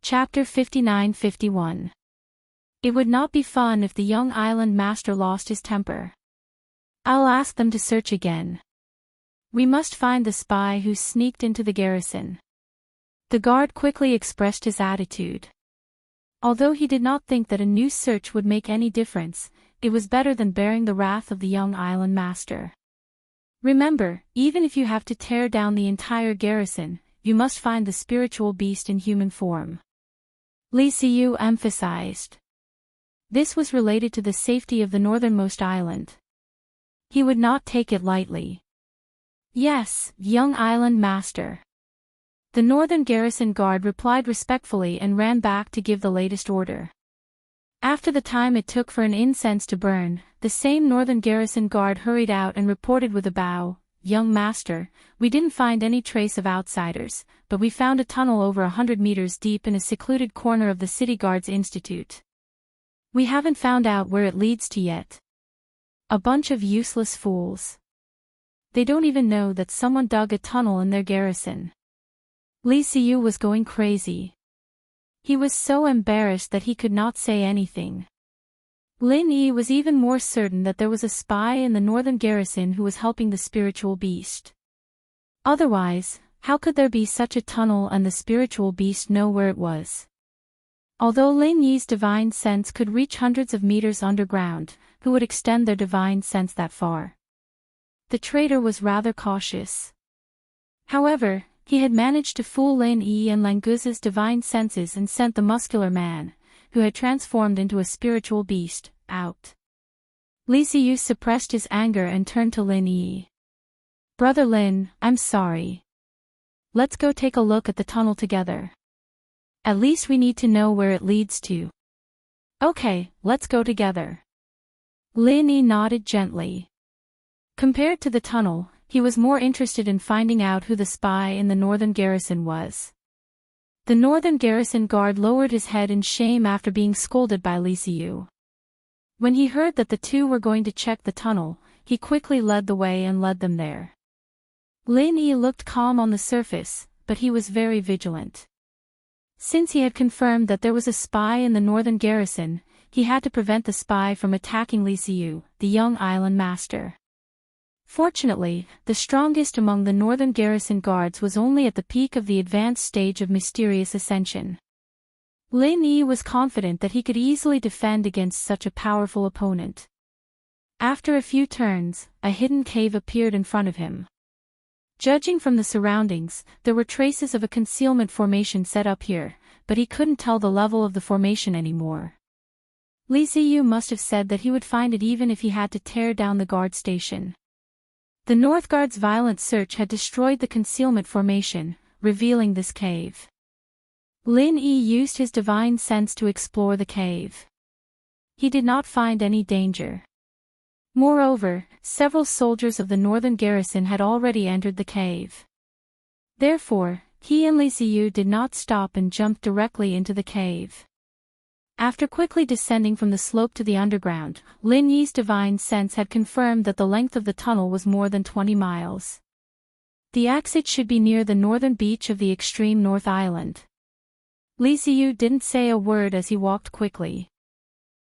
Chapter 59-51. It would not be fun if the young island master lost his temper. I'll ask them to search again. We must find the spy who sneaked into the garrison. The guard quickly expressed his attitude. Although he did not think that a new search would make any difference, it was better than bearing the wrath of the young island master. Remember, even if you have to tear down the entire garrison, you must find the spiritual beast in human form. Li Xiu emphasized. This was related to the safety of the northernmost island. He would not take it lightly. Yes, young island master. The northern garrison guard replied respectfully and ran back to give the latest order. After the time it took for an incense to burn, the same northern garrison guard hurried out and reported with a bow, "Young master, we didn't find any trace of outsiders, but we found a tunnel over 100 meters deep in a secluded corner of the City Guards Institute. We haven't found out where it leads to yet. A bunch of useless fools. They don't even know that someone dug a tunnel in their garrison." Li Xiu was going crazy. He was so embarrassed that he could not say anything. Lin Yi was even more certain that there was a spy in the northern garrison who was helping the spiritual beast. Otherwise, how could there be such a tunnel and the spiritual beast know where it was? Although Lin Yi's divine sense could reach hundreds of meters underground, who would extend their divine sense that far? The traitor was rather cautious. However, he had managed to fool Lin Yi and Languz's divine senses and sent the muscular man, who had transformed into a spiritual beast, out. Li Xiu suppressed his anger and turned to Lin Yi. "Brother Lin, I'm sorry. Let's go take a look at the tunnel together. At least we need to know where it leads to." "Okay, let's go together." Lin Yi nodded gently. Compared to the tunnel, he was more interested in finding out who the spy in the northern garrison was. The northern garrison guard lowered his head in shame after being scolded by Li Xiu. When he heard that the two were going to check the tunnel, he quickly led the way and led them there. Lin Yi looked calm on the surface, but he was very vigilant. Since he had confirmed that there was a spy in the northern garrison, he had to prevent the spy from attacking Li Xiu, the young island master. Fortunately, the strongest among the northern garrison guards was only at the peak of the advanced stage of mysterious ascension. Lin Yi was confident that he could easily defend against such a powerful opponent. After a few turns, a hidden cave appeared in front of him. Judging from the surroundings, there were traces of a concealment formation set up here, but he couldn't tell the level of the formation anymore. Li Xiu must have said that he would find it even if he had to tear down the guard station. The North Guard's violent search had destroyed the concealment formation, revealing this cave. Lin Yi used his divine sense to explore the cave. He did not find any danger. Moreover, several soldiers of the northern garrison had already entered the cave. Therefore, he and Li Xiu did not stop and jumped directly into the cave. After quickly descending from the slope to the underground, Lin Yi's divine sense had confirmed that the length of the tunnel was more than 20 miles. The exit should be near the northern beach of the extreme North Island. Li Xiu didn't say a word as he walked quickly.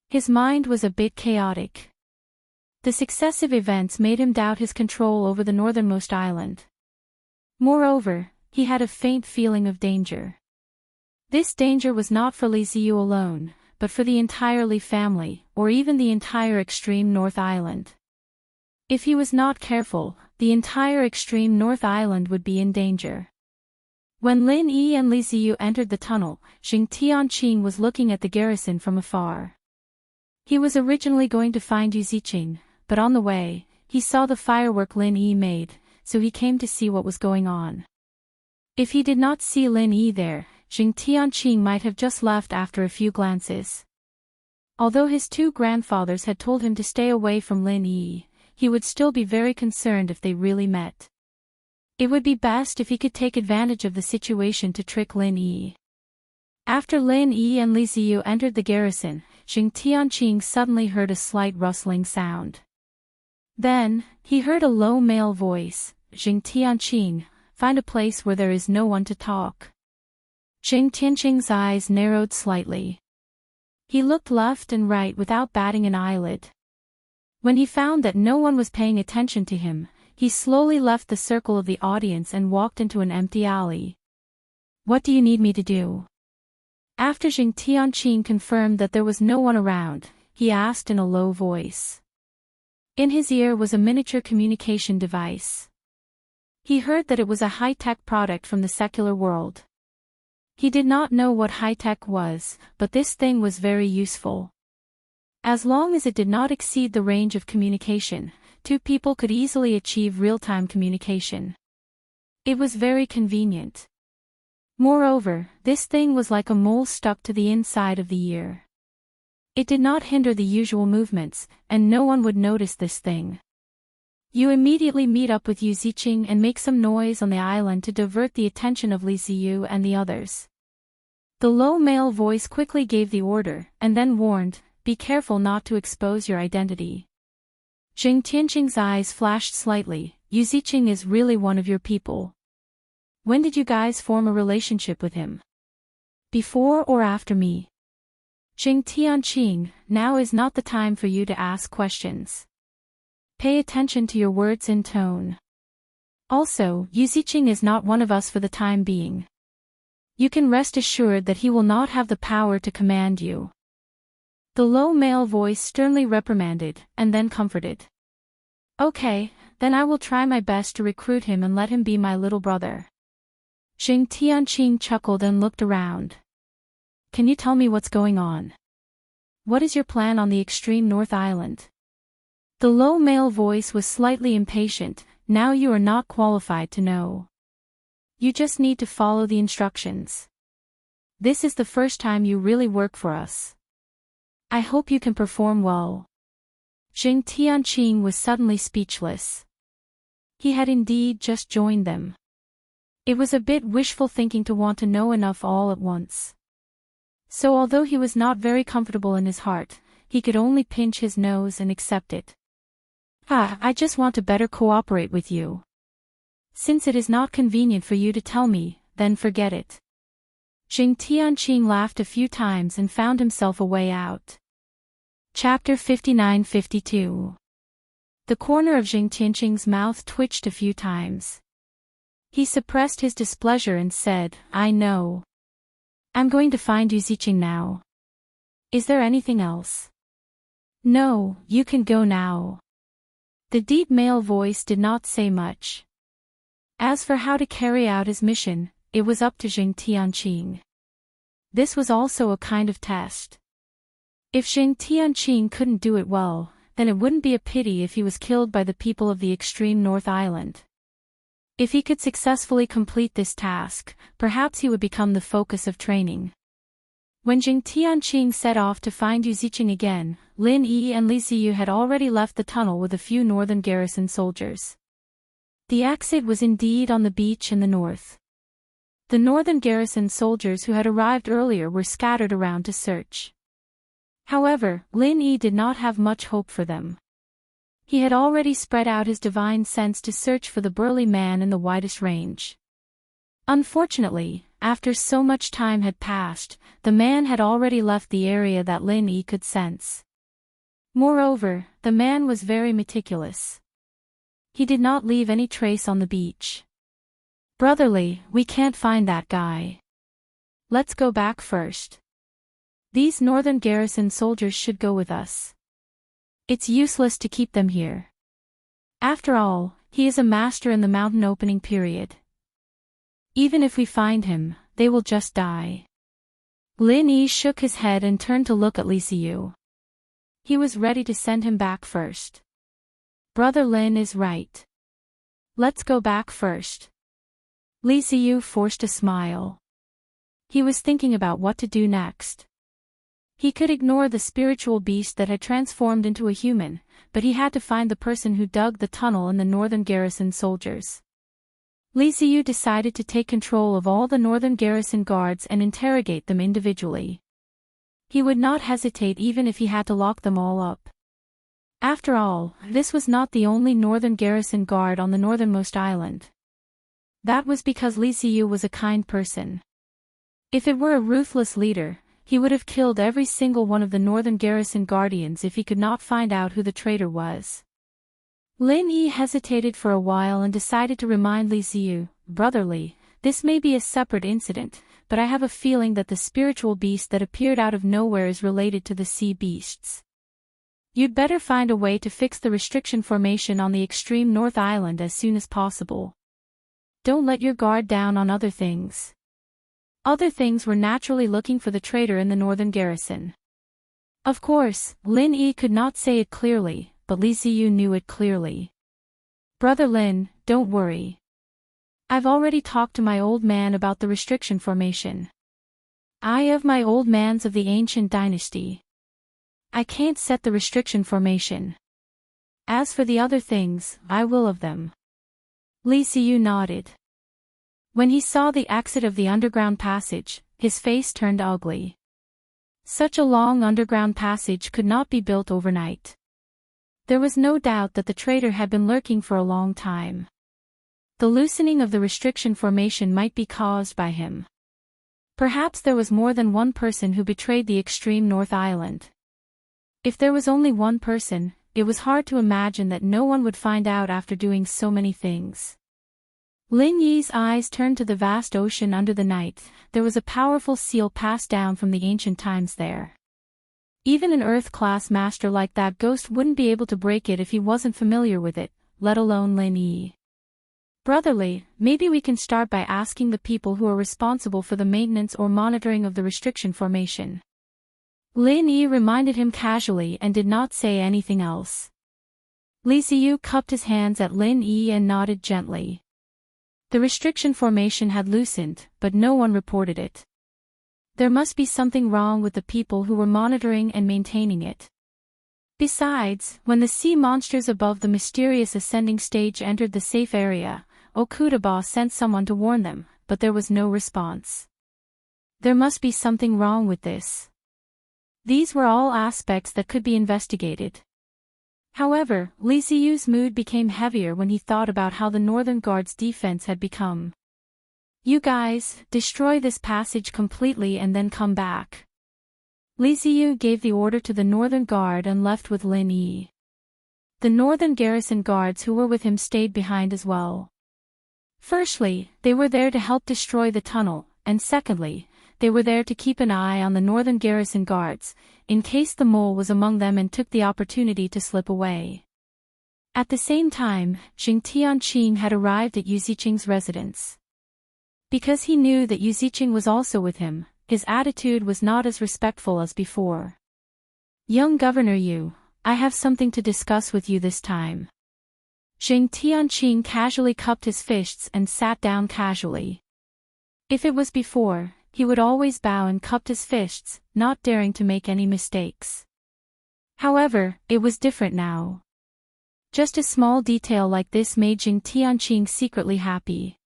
His mind was a bit chaotic. The successive events made him doubt his control over the northernmost island. Moreover, he had a faint feeling of danger. This danger was not for Li Xiu alone, but for the entire Li family, or even the entire extreme North Island. If he was not careful, the entire extreme North Island would be in danger. When Lin Yi and Li Xiu entered the tunnel, Xianxia was looking at the garrison from afar. He was originally going to find Yu Ziqing, but on the way, he saw the firework Lin Yi made, so he came to see what was going on. If he did not see Lin Yi there, Xianxia might have just left after a few glances. Although his two grandfathers had told him to stay away from Lin Yi, he would still be very concerned if they really met. It would be best if he could take advantage of the situation to trick Lin Yi. After Lin Yi and Li Xiu entered the garrison, Xianxia suddenly heard a slight rustling sound. Then, he heard a low male voice, "Xianxia, find a place where there is no one to talk." Jing Tianqing's eyes narrowed slightly. He looked left and right without batting an eyelid. When he found that no one was paying attention to him, he slowly left the circle of the audience and walked into an empty alley. What do you need me to do? After Jing Tianqing confirmed that there was no one around, he asked in a low voice. In his ear was a miniature communication device. He heard that it was a high-tech product from the secular world. He did not know what high-tech was, but this thing was very useful. As long as it did not exceed the range of communication, two people could easily achieve real-time communication. It was very convenient. Moreover, this thing was like a mole stuck to the inside of the ear. It did not hinder the usual movements, and no one would notice this thing. You immediately meet up with Yu Ziqing and make some noise on the island to divert the attention of Li Ziyu and the others. The low male voice quickly gave the order, and then warned, be careful not to expose your identity. Jing Tianqing's eyes flashed slightly. Yu Ziqing is really one of your people. When did you guys form a relationship with him? Before or after me? Jing Tianqing, now is not the time for you to ask questions. Pay attention to your words and tone. Also, Yu Ziqing is not one of us for the time being. You can rest assured that he will not have the power to command you. The low male voice sternly reprimanded, and then comforted. Okay, then I will try my best to recruit him and let him be my little brother. Jing Tianqing chuckled and looked around. Can you tell me what's going on? What is your plan on the extreme North Island? The low male voice was slightly impatient. Now you are not qualified to know. You just need to follow the instructions. This is the first time you really work for us. I hope you can perform well. Jing Tianqing was suddenly speechless. He had indeed just joined them. It was a bit wishful thinking to want to know enough all at once. So although he was not very comfortable in his heart, he could only pinch his nose and accept it. I just want to better cooperate with you. Since it is not convenient for you to tell me, then forget it. Jing Tianqing laughed a few times and found himself a way out. Chapter 59-52. The corner of Jing Tianqing's mouth twitched a few times. He suppressed his displeasure and said, I know. I'm going to find Yu Ziqing now. Is there anything else? No, you can go now. The deep male voice did not say much. As for how to carry out his mission, it was up to Jing Tianqing. This was also a kind of test. If Jing Tianqing couldn't do it well, then it wouldn't be a pity if he was killed by the people of the extreme North Island. If he could successfully complete this task, perhaps he would become the focus of training. When Jing Tianqing set off to find Yu Ziqing again, Lin Yi and Li Ziyu had already left the tunnel with a few northern garrison soldiers. The exit was indeed on the beach in the north. The northern garrison soldiers who had arrived earlier were scattered around to search. However, Lin Yi did not have much hope for them. He had already spread out his divine sense to search for the burly man in the widest range. Unfortunately, after so much time had passed, the man had already left the area that Lin Yi could sense. Moreover, the man was very meticulous. He did not leave any trace on the beach. Brotherly, we can't find that guy. Let's go back first. These northern garrison soldiers should go with us. It's useless to keep them here. After all, he is a master in the mountain opening period. Even if we find him, they will just die. Lin Yi shook his head and turned to look at Li Ziyu. He was ready to send him back first. Brother Lin is right. Let's go back first. Li Ziyu forced a smile. He was thinking about what to do next. He could ignore the spiritual beast that had transformed into a human, but he had to find the person who dug the tunnel and the northern garrison soldiers. Li Ziyu decided to take control of all the northern garrison guards and interrogate them individually. He would not hesitate even if he had to lock them all up. After all, this was not the only northern garrison guard on the northernmost island. That was because Li Ziyu was a kind person. If it were a ruthless leader, he would have killed every single one of the northern garrison guardians if he could not find out who the traitor was. Lin Yi hesitated for a while and decided to remind Li Ziyu, "Brother Li, this may be a separate incident, but I have a feeling that the spiritual beast that appeared out of nowhere is related to the sea beasts. You'd better find a way to fix the restriction formation on the extreme North Island as soon as possible. Don't let your guard down on other things." Other things were naturally looking for the traitor in the northern garrison. Of course, Lin Yi could not say it clearly, but Li Ziyu knew it clearly. "Brother Lin, don't worry. I've already talked to my old man about the restriction formation. I have my old mans of the ancient dynasty. I can't set the restriction formation. As for the other things, I will of them." Li Ziyu nodded. When he saw the exit of the underground passage, his face turned ugly. Such a long underground passage could not be built overnight. There was no doubt that the traitor had been lurking for a long time. The loosening of the restriction formation might be caused by him. Perhaps there was more than one person who betrayed the extreme North Island. If there was only one person, it was hard to imagine that no one would find out after doing so many things. Lin Yi's eyes turned to the vast ocean under the night. There was a powerful seal passed down from the ancient times there. Even an Earth-class master like that ghost wouldn't be able to break it if he wasn't familiar with it, let alone Lin Yi. "Brotherly, maybe we can start by asking the people who are responsible for the maintenance or monitoring of the restriction formation." Lin Yi reminded him casually and did not say anything else. Li Ziyu cupped his hands at Lin Yi and nodded gently. The restriction formation had loosened, but no one reported it. There must be something wrong with the people who were monitoring and maintaining it. Besides, when the sea monsters above the mysterious ascending stage entered the safe area, Okudaba sent someone to warn them, but there was no response. There must be something wrong with this. These were all aspects that could be investigated. However, Li Ziyu's mood became heavier when he thought about how the Northern Guard's defense had become. "You guys, destroy this passage completely and then come back." Li Ziyu gave the order to the Northern Guard and left with Lin Yi. The Northern Garrison guards who were with him stayed behind as well. Firstly, they were there to help destroy the tunnel, and secondly, they were there to keep an eye on the Northern Garrison guards, in case the mole was among them and took the opportunity to slip away. At the same time, Jing Tianqing had arrived at Yu Ziqing's residence. Because he knew that Yu Ziqing was also with him, his attitude was not as respectful as before. "Young Governor Yu, I have something to discuss with you this time." Jing Tianqing casually cupped his fists and sat down casually. If it was before, he would always bow and cupped his fists, not daring to make any mistakes. However, it was different now. Just a small detail like this made Jing Tianqing secretly happy.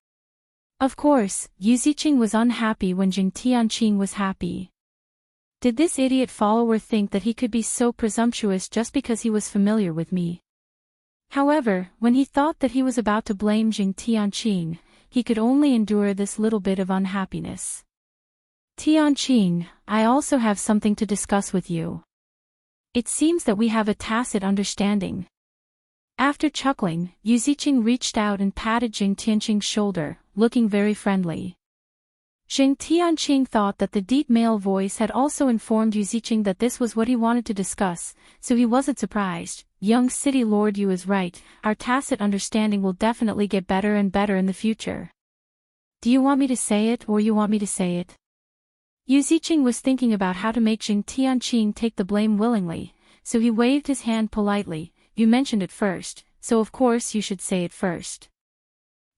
Of course, Yu Ziqing was unhappy when Jing Tianqing was happy. Did this idiot follower think that he could be so presumptuous just because he was familiar with me? However, when he thought that he was about to blame Jing Tianqing, he could only endure this little bit of unhappiness. "Tianqing, I also have something to discuss with you. It seems that we have a tacit understanding." After chuckling, Yu Ziqing reached out and patted Jing Tianqing's shoulder, looking very friendly. Jing Tianqing thought that the deep male voice had also informed Yu Ziqing that this was what he wanted to discuss, so he wasn't surprised. "Young City Lord Yu is right, our tacit understanding will definitely get better and better in the future. Do you want me to say it or you want me to say it?" Yu Ziqing was thinking about how to make Jing Tianqing take the blame willingly, so he waved his hand politely. "You mentioned it first, so of course you should say it first."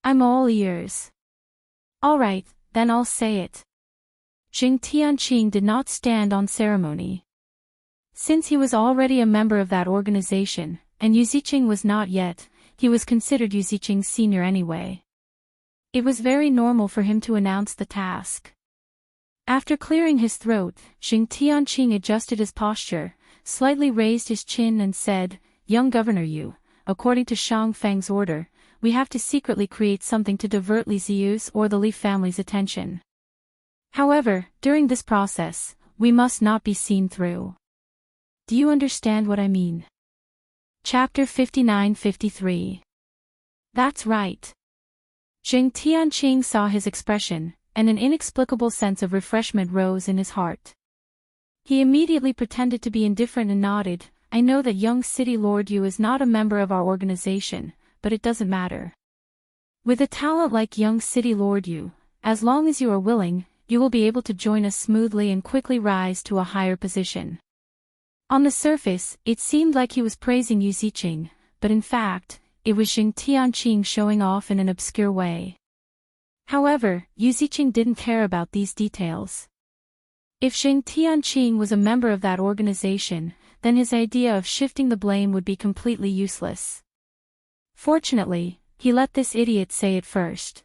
"I'm all ears." "All right, then I'll say it." Jing Tianqing did not stand on ceremony. Since he was already a member of that organization, and Yu Ziqing was not yet, he was considered Yu Ziqing's senior anyway. It was very normal for him to announce the task. After clearing his throat, Jing Tianqing adjusted his posture, slightly raised his chin and said, "Young Governor Yu, according to Shang Feng's order, we have to secretly create something to divert Li Ziyu's or the Li family's attention. However, during this process, we must not be seen through. Do you understand what I mean? Chapter 59-53. That's right. Xianxia saw his expression, and an inexplicable sense of refreshment rose in his heart. He immediately pretended to be indifferent and nodded. I know that young city Lord Yu is not a member of our organization, but it doesn't matter. With a talent like young city Lord Yu, as long as you are willing, you will be able to join us smoothly and quickly rise to a higher position. On the surface, it seemed like he was praising Yu Ziqing, but in fact, it was Xianxia showing off in an obscure way. However, Yu Ziqing didn't care about these details. If Xianxia was a member of that organization, then his idea of shifting the blame would be completely useless. Fortunately, he let this idiot say it first.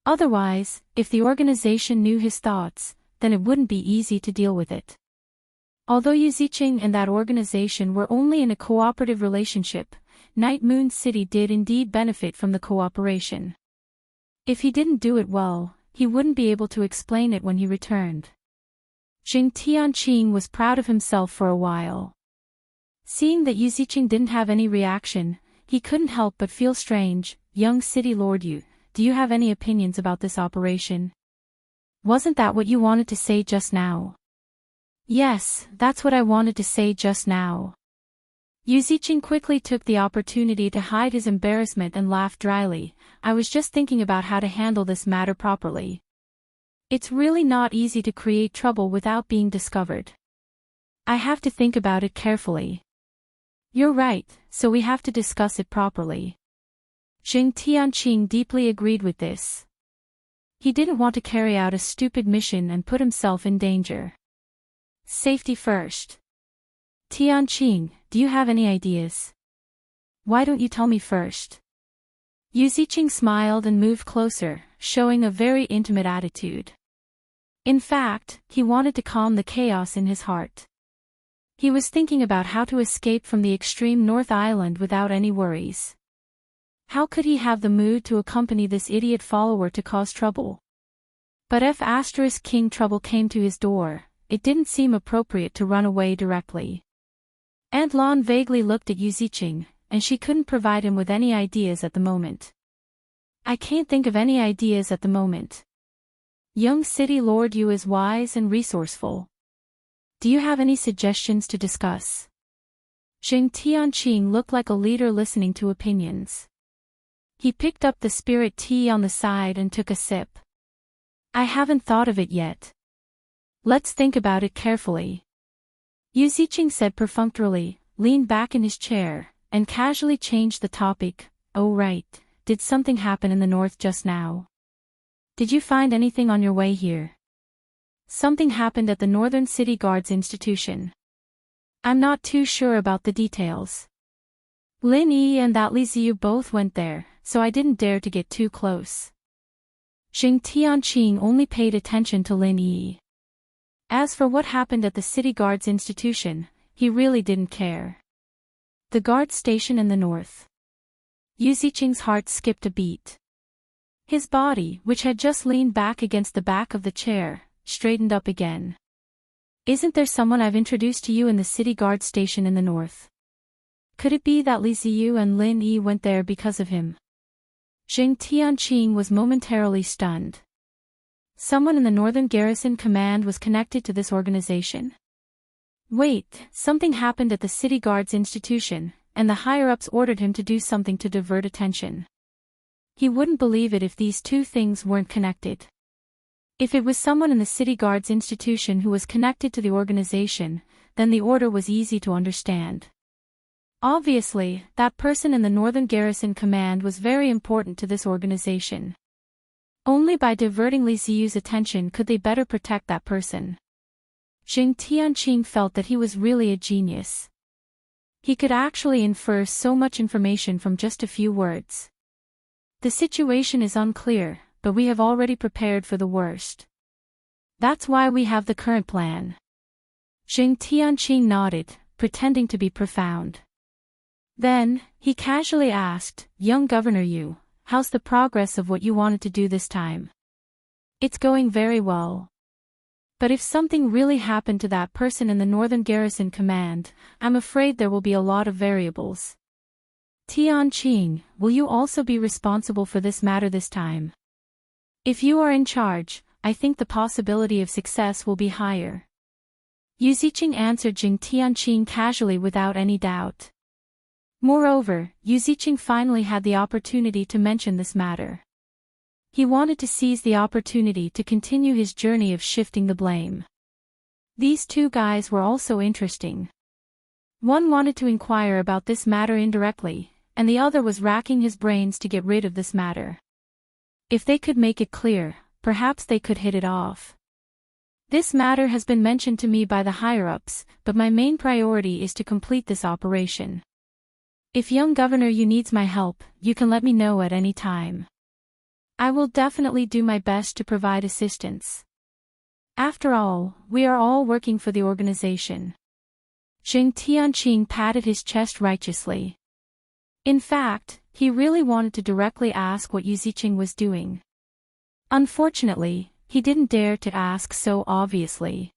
Otherwise, if the organization knew his thoughts, then it wouldn't be easy to deal with it. Although Yu Ziqing and that organization were only in a cooperative relationship, Night Moon City did indeed benefit from the cooperation. If he didn't do it well, he wouldn't be able to explain it when he returned. Xianxia was proud of himself for a while. Seeing that Yu Ziqing didn't have any reaction, he couldn't help but feel strange. Young city Lord Yu, do you have any opinions about this operation? Wasn't that what you wanted to say just now? Yes, that's what I wanted to say just now. Yu Ziqing quickly took the opportunity to hide his embarrassment and laughed dryly. I was just thinking about how to handle this matter properly. It's really not easy to create trouble without being discovered. I have to think about it carefully. You're right, so we have to discuss it properly. Xianxia deeply agreed with this. He didn't want to carry out a stupid mission and put himself in danger. Safety first. Tianqing, do you have any ideas? Why don't you tell me first? Yu Ziqing smiled and moved closer, showing a very intimate attitude. In fact, he wanted to calm the chaos in his heart. He was thinking about how to escape from the extreme North Island without any worries. How could he have the mood to accompany this idiot follower to cause trouble? But if King trouble came to his door, it didn't seem appropriate to run away directly. Aunt Lan vaguely looked at Yu Ziqing, and she couldn't provide him with any ideas at the moment. I can't think of any ideas at the moment. Young city Lord Yu is wise and resourceful. Do you have any suggestions to discuss? Xianxia looked like a leader listening to opinions. He picked up the spirit tea on the side and took a sip. I haven't thought of it yet. Let's think about it carefully. Yu Ziqing said perfunctorily, leaned back in his chair, and casually changed the topic. Oh right, did something happen in the north just now? Did you find anything on your way here? Something happened at the Northern City Guards Institution. I'm not too sure about the details. Lin Yi and that Li Ziyu both went there, so I didn't dare to get too close. Xianxia only paid attention to Lin Yi. As for what happened at the City Guards Institution, he really didn't care. The guard station in the north. Yu Ziqing's heart skipped a beat. His body, which had just leaned back against the back of the chair, straightened up again. Isn't there someone I've introduced to you in the City Guard station in the north? Could it be that Li Ziyu and Lin Yi went there because of him? Xianxia was momentarily stunned. Someone in the Northern Garrison Command was connected to this organization? Wait, something happened at the City Guards Institution, and the higher-ups ordered him to do something to divert attention. He wouldn't believe it if these two things weren't connected. If it was someone in the City Guards Institution who was connected to the organization, then the order was easy to understand. Obviously, that person in the Northern Garrison Command was very important to this organization. Only by diverting Li Ziyu's attention could they better protect that person. Xianxia felt that he was really a genius. He could actually infer so much information from just a few words. The situation is unclear, but we have already prepared for the worst. That's why we have the current plan. Xianxia nodded, pretending to be profound. Then, he casually asked, Young Governor Yu, how's the progress of what you wanted to do this time? It's going very well. But if something really happened to that person in the Northern Garrison Command, I'm afraid there will be a lot of variables. Tianqing, will you also be responsible for this matter this time? If you are in charge, I think the possibility of success will be higher. Yu Ziqing answered Jing Tianqing casually without any doubt. Moreover, Yu Ziqing finally had the opportunity to mention this matter. He wanted to seize the opportunity to continue his journey of shifting the blame. These two guys were also interesting. One wanted to inquire about this matter indirectly, and the other was racking his brains to get rid of this matter. If they could make it clear, perhaps they could hit it off. This matter has been mentioned to me by the higher-ups, but my main priority is to complete this operation. If young governor you needs my help, you can let me know at any time. I will definitely do my best to provide assistance. After all, we are all working for the organization. Jing Tianqing patted his chest righteously. In fact, he really wanted to directly ask what Yu Ziqing was doing. Unfortunately, he didn't dare to ask so obviously.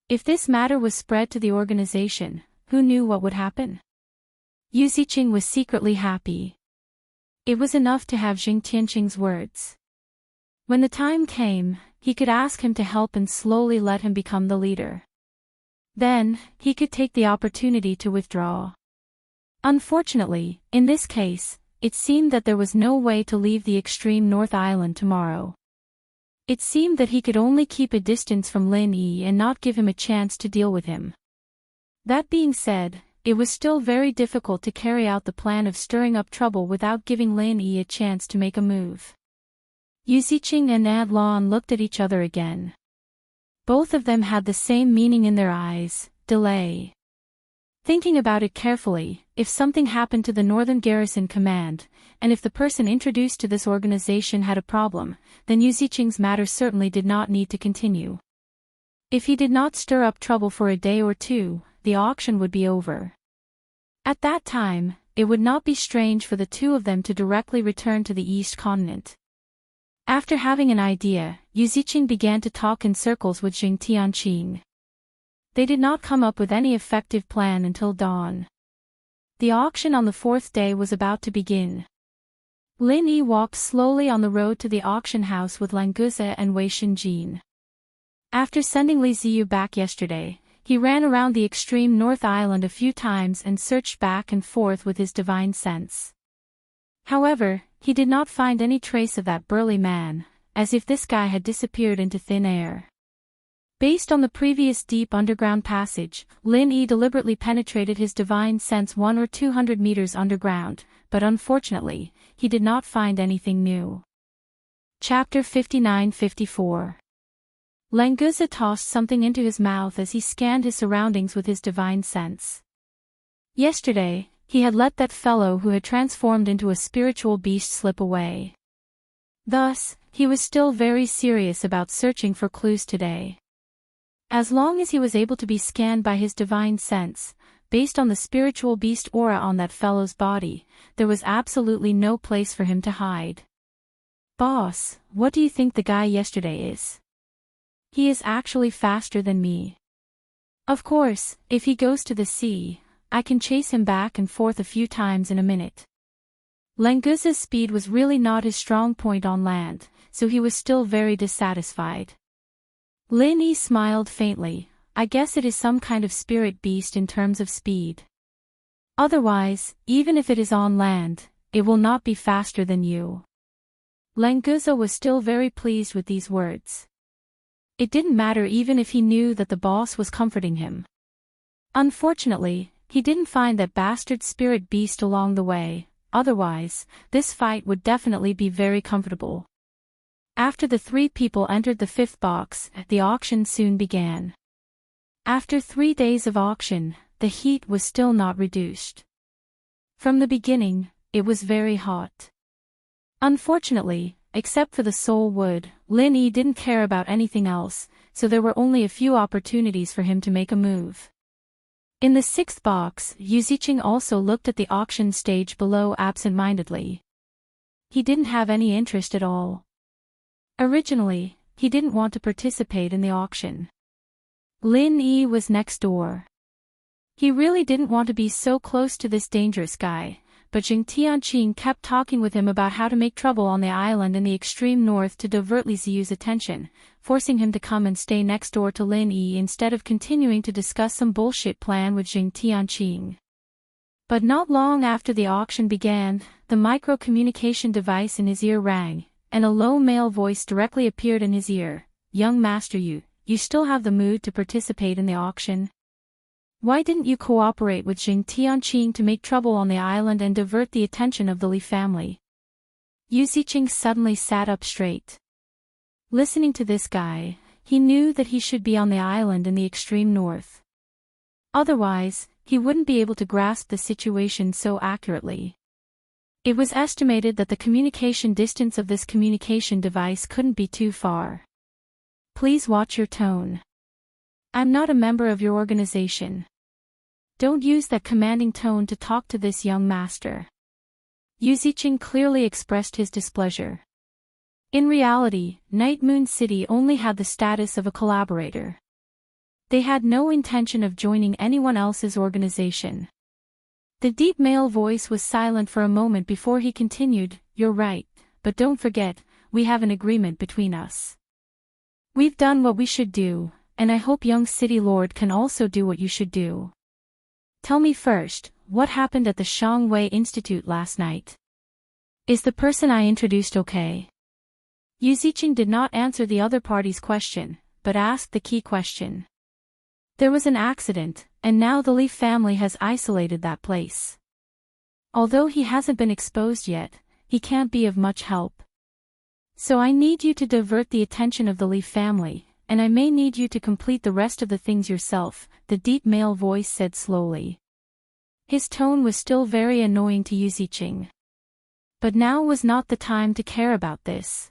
If this matter was spread to the organization, who knew what would happen? Yu Ziqing was secretly happy. It was enough to have Jing Tianqing's words. When the time came, he could ask him to help and slowly let him become the leader. Then, he could take the opportunity to withdraw. Unfortunately, in this case, it seemed that there was no way to leave the extreme North Island tomorrow. It seemed that he could only keep a distance from Lin Yi and not give him a chance to deal with him. That being said, it was still very difficult to carry out the plan of stirring up trouble without giving Lin Yi a chance to make a move. Yu Ziqing and Ad Lan looked at each other again. Both of them had the same meaning in their eyes: delay. Thinking about it carefully, if something happened to the Northern Garrison Command, and if the person introduced to this organization had a problem, then Yu Ziqing's matter certainly did not need to continue. If he did not stir up trouble for a day or two, the auction would be over. At that time, it would not be strange for the two of them to directly return to the East Continent. After having an idea, Yu Ziqing began to talk in circles with Jing Tianqing. They did not come up with any effective plan until dawn. The auction on the fourth day was about to begin. Lin Yi walked slowly on the road to the auction house with Languza and Wei Shenjin. After sending Li Ziyu back yesterday, he ran around the extreme North Island a few times and searched back and forth with his divine sense. However, he did not find any trace of that burly man, as if this guy had disappeared into thin air. Based on the previous deep underground passage, Lin Yi deliberately penetrated his divine sense 100 or 200 meters underground, but unfortunately, he did not find anything new. Chapter 59-54. Languza tossed something into his mouth as he scanned his surroundings with his divine sense. Yesterday, he had let that fellow who had transformed into a spiritual beast slip away. Thus, he was still very serious about searching for clues today. As long as he was able to be scanned by his divine sense, based on the spiritual beast aura on that fellow's body, there was absolutely no place for him to hide. Boss, what do you think the guy yesterday is? He is actually faster than me. Of course, if he goes to the sea, I can chase him back and forth a few times in a minute. Languza's speed was really not his strong point on land, so he was still very dissatisfied. Lin Yi smiled faintly. I guess it is some kind of spirit beast in terms of speed. Otherwise, even if it is on land, it will not be faster than you. Languza was still very pleased with these words. It didn't matter even if he knew that the boss was comforting him. Unfortunately, he didn't find that bastard spirit beast along the way, otherwise, this fight would definitely be very comfortable. After the three people entered the fifth box, the auction soon began. After 3 days of auction, the heat was still not reduced. From the beginning, it was very hot. Unfortunately, except for the soul wood, Lin Yi didn't care about anything else, so there were only a few opportunities for him to make a move. In the sixth box, Yu Ziqing also looked at the auction stage below absent-mindedly. He didn't have any interest at all. Originally, he didn't want to participate in the auction. Lin Yi was next door. He really didn't want to be so close to this dangerous guy, but Xianxia kept talking with him about how to make trouble on the island in the extreme north to divert Li Ziyu's attention, forcing him to come and stay next door to Lin Yi instead of continuing to discuss some bullshit plan with Xianxia. But not long after the auction began, the micro-communication device in his ear rang, and a low male voice directly appeared in his ear. "Young Master Yu, you still have the mood to participate in the auction? Why didn't you cooperate with Xianxia to make trouble on the island and divert the attention of the Li family?" Yu Ziqing suddenly sat up straight. Listening to this guy, he knew that he should be on the island in the extreme north. Otherwise, he wouldn't be able to grasp the situation so accurately. It was estimated that the communication distance of this communication device couldn't be too far. "Please watch your tone. I'm not a member of your organization. Don't use that commanding tone to talk to this young master." Yu Ziqing clearly expressed his displeasure. In reality, Night Moon City only had the status of a collaborator. They had no intention of joining anyone else's organization. The deep male voice was silent for a moment before he continued, "You're right, but don't forget, we have an agreement between us. We've done what we should do, and I hope young City Lord can also do what you should do. Tell me first, what happened at the Xianghui Institute last night? Is the person I introduced okay?" Yu Ziqing did not answer the other party's question, but asked the key question. "There was an accident, and now the Li family has isolated that place. Although he hasn't been exposed yet, he can't be of much help. So I need you to divert the attention of the Li family, and I may need you to complete the rest of the things yourself," the deep male voice said slowly. His tone was still very annoying to Yu Ziqing. But now was not the time to care about this.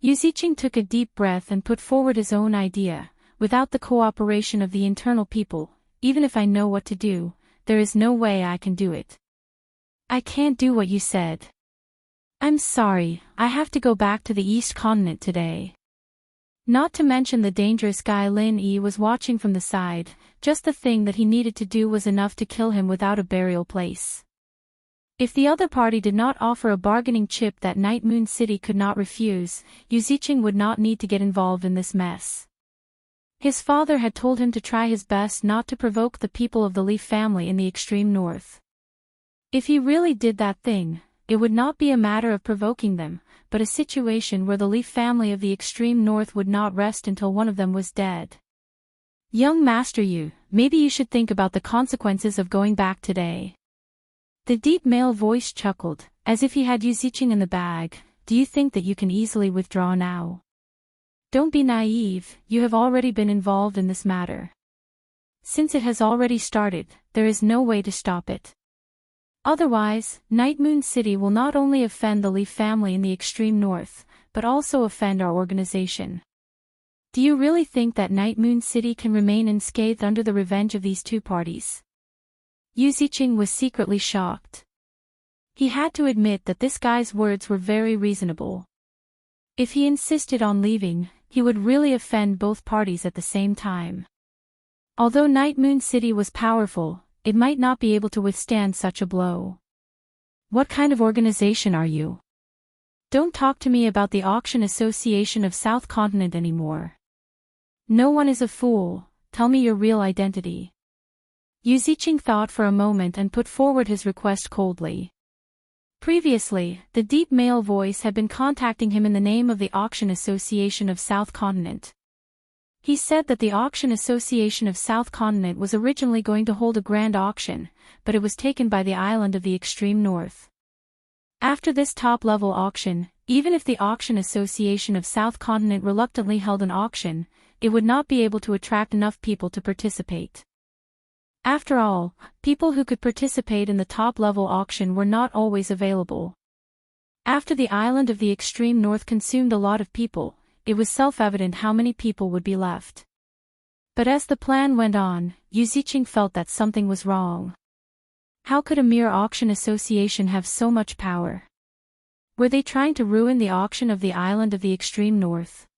Yu Ziqing took a deep breath and put forward his own idea. "Without the cooperation of the internal people, even if I know what to do, there is no way I can do it. I can't do what you said. I'm sorry, I have to go back to the East Continent today." Not to mention the dangerous guy Lin Yi was watching from the side, just the thing that he needed to do was enough to kill him without a burial place. If the other party did not offer a bargaining chip that Night Moon City could not refuse, Yu Ziqing would not need to get involved in this mess. His father had told him to try his best not to provoke the people of the Li family in the extreme north. If he really did that thing, it would not be a matter of provoking them, but a situation where the Li family of the extreme north would not rest until one of them was dead. "Young Master Yu, maybe you should think about the consequences of going back today." The deep male voice chuckled, as if he had Yu Ziqing in the bag. "Do you think that you can easily withdraw now? Don't be naive, you have already been involved in this matter. Since it has already started, there is no way to stop it. Otherwise, Night Moon City will not only offend the Li family in the extreme north, but also offend our organization. Do you really think that Night Moon City can remain unscathed under the revenge of these two parties?" Yu Ziqing was secretly shocked. He had to admit that this guy's words were very reasonable. If he insisted on leaving, he would really offend both parties at the same time. Although Night Moon City was powerful, it might not be able to withstand such a blow. "What kind of organization are you? Don't talk to me about the Auction Association of South Continent anymore. No one is a fool, tell me your real identity." Yu Ziqing thought for a moment and put forward his request coldly. Previously, the deep male voice had been contacting him in the name of the Auction Association of South Continent. He said that the Auction Association of South Continent was originally going to hold a grand auction, but it was taken by the island of the extreme north. After this top-level auction, even if the Auction Association of South Continent reluctantly held an auction, it would not be able to attract enough people to participate. After all, people who could participate in the top-level auction were not always available. After the island of the extreme north consumed a lot of people, it was self-evident how many people would be left. But as the plan went on, Yu Ziqing felt that something was wrong. How could a mere auction association have so much power? Were they trying to ruin the auction of the island of the extreme north?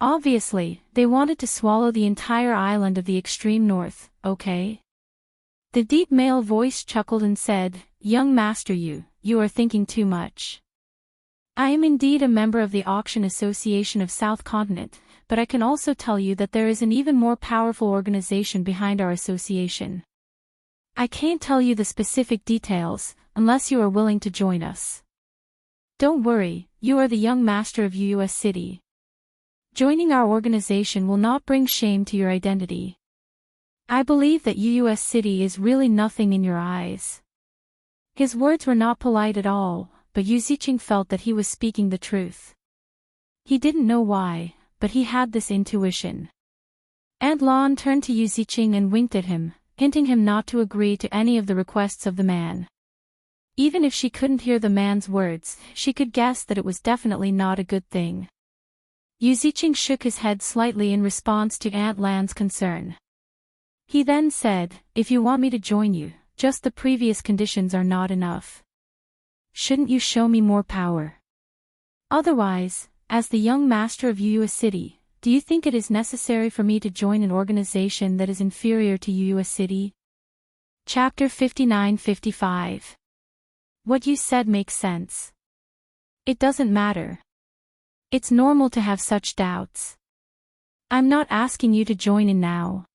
Obviously, they wanted to swallow the entire island of the extreme north, okay? The deep male voice chuckled and said, "Young master, you are thinking too much. I am indeed a member of the Auction Association of South Continent, but I can also tell you that there is an even more powerful organization behind our association. I can't tell you the specific details, unless you are willing to join us. Don't worry, you are the young master of UUS City. Joining our organization will not bring shame to your identity. I believe that UUS City is really nothing in your eyes." His words were not polite at all, but Yu Ziqing felt that he was speaking the truth. He didn't know why, but he had this intuition. Aunt Lan turned to Yu Ziqing and winked at him, hinting him not to agree to any of the requests of the man. Even if she couldn't hear the man's words, she could guess that it was definitely not a good thing. Yu Ziqing shook his head slightly in response to Aunt Lan's concern. He then said, "If you want me to join you, just the previous conditions are not enough. Shouldn't you show me more power? Otherwise, as the young master of UUS City, do you think it is necessary for me to join an organization that is inferior to UUS City?" Chapter 59-55. What you said makes sense. It doesn't matter. It's normal to have such doubts. I'm not asking you to join in now.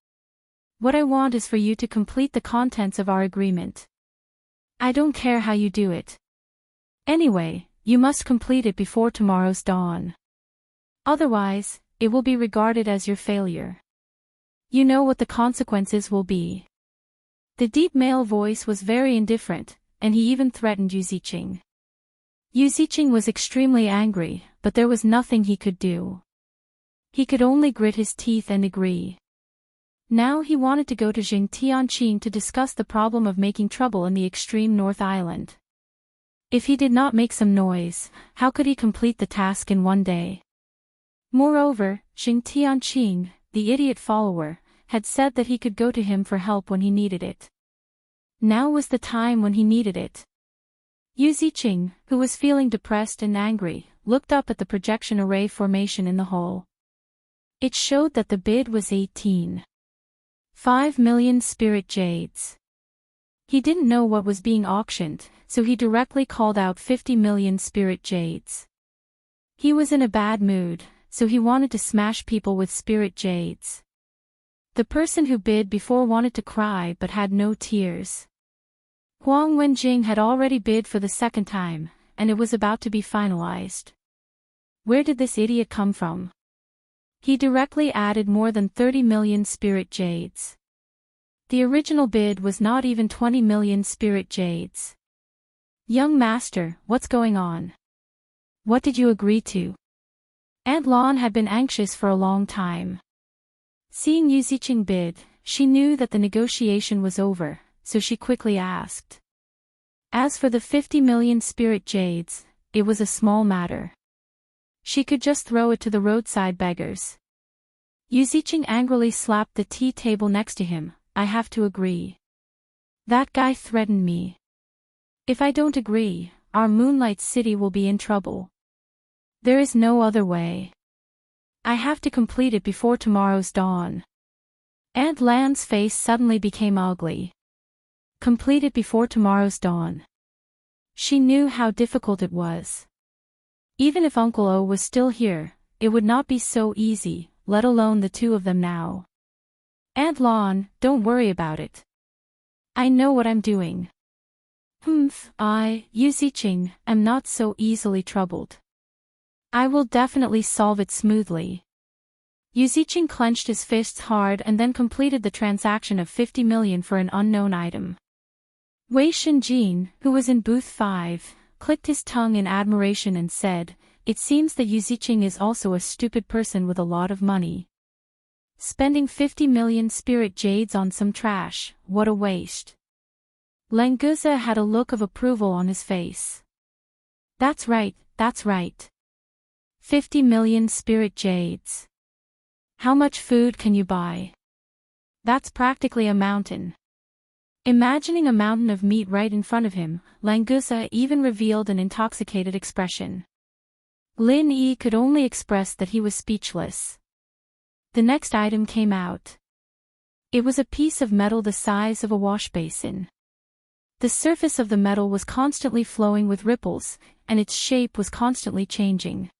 What I want is for you to complete the contents of our agreement. I don't care how you do it. Anyway, you must complete it before tomorrow's dawn. Otherwise, it will be regarded as your failure. You know what the consequences will be. The deep male voice was very indifferent, and he even threatened Yu Ziqing. Yu Ziqing was extremely angry, but there was nothing he could do. He could only grit his teeth and agree. Now he wanted to go to Tianqing to discuss the problem of making trouble in the extreme North Island. If he did not make some noise, how could he complete the task in one day? Moreover, Tianqing, the idiot follower, had said that he could go to him for help when he needed it. Now was the time when he needed it. Yu Ziqing, who was feeling depressed and angry, looked up at the projection array formation in the hall. It showed that the bid was 5 million spirit jades. He didn't know what was being auctioned, so he directly called out 50 million spirit jades. He was in a bad mood, so he wanted to smash people with spirit jades. The person who bid before wanted to cry but had no tears. Huang Wenjing had already bid for the second time, and it was about to be finalized. Where did this idiot come from? He directly added more than 30 million spirit jades. The original bid was not even 20 million spirit jades. Young master, what's going on? What did you agree to? Aunt Lan had been anxious for a long time. Seeing Yu Ziqing bid, she knew that the negotiation was over, so she quickly asked. As for the 50 million spirit jades, it was a small matter. She could just throw it to the roadside beggars. Yu Ziqing angrily slapped the tea table next to him. I have to agree. That guy threatened me. If I don't agree, our Moonlight City will be in trouble. There is no other way. I have to complete it before tomorrow's dawn. Aunt Lan's face suddenly became ugly. Complete it before tomorrow's dawn. She knew how difficult it was. Even if Uncle O was still here, it would not be so easy, let alone the two of them now. Aunt Lan, don't worry about it. I know what I'm doing. Yu Ziqing, am not so easily troubled. I will definitely solve it smoothly. Yu Ziqing clenched his fists hard and then completed the transaction of 50 million for an unknown item. Wei Shenjin, who was in booth 5, clicked his tongue in admiration and said, "It seems that Yu Ziqing is also a stupid person with a lot of money. Spending 50 million spirit jades on some trash, what a waste." Languza had a look of approval on his face. That's right, that's right. 50 million spirit jades. How much food can you buy? That's practically a mountain. Imagining a mountain of meat right in front of him, Languza even revealed an intoxicated expression. Lin Yi could only express that he was speechless. The next item came out. It was a piece of metal the size of a wash basin. The surface of the metal was constantly flowing with ripples, and its shape was constantly changing.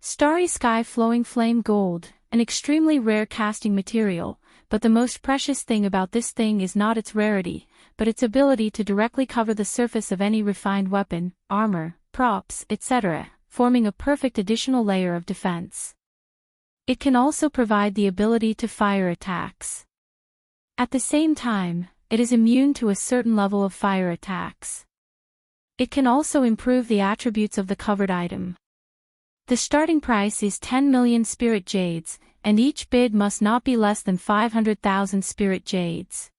Starry sky flowing flame gold, an extremely rare casting material, but the most precious thing about this thing is not its rarity, but its ability to directly cover the surface of any refined weapon, armor, props, etc., forming a perfect additional layer of defense. It can also provide the ability to fire attacks. At the same time, it is immune to a certain level of fire attacks. It can also improve the attributes of the covered item. The starting price is 10 million spirit jades, and each bid must not be less than 500,000 spirit jades.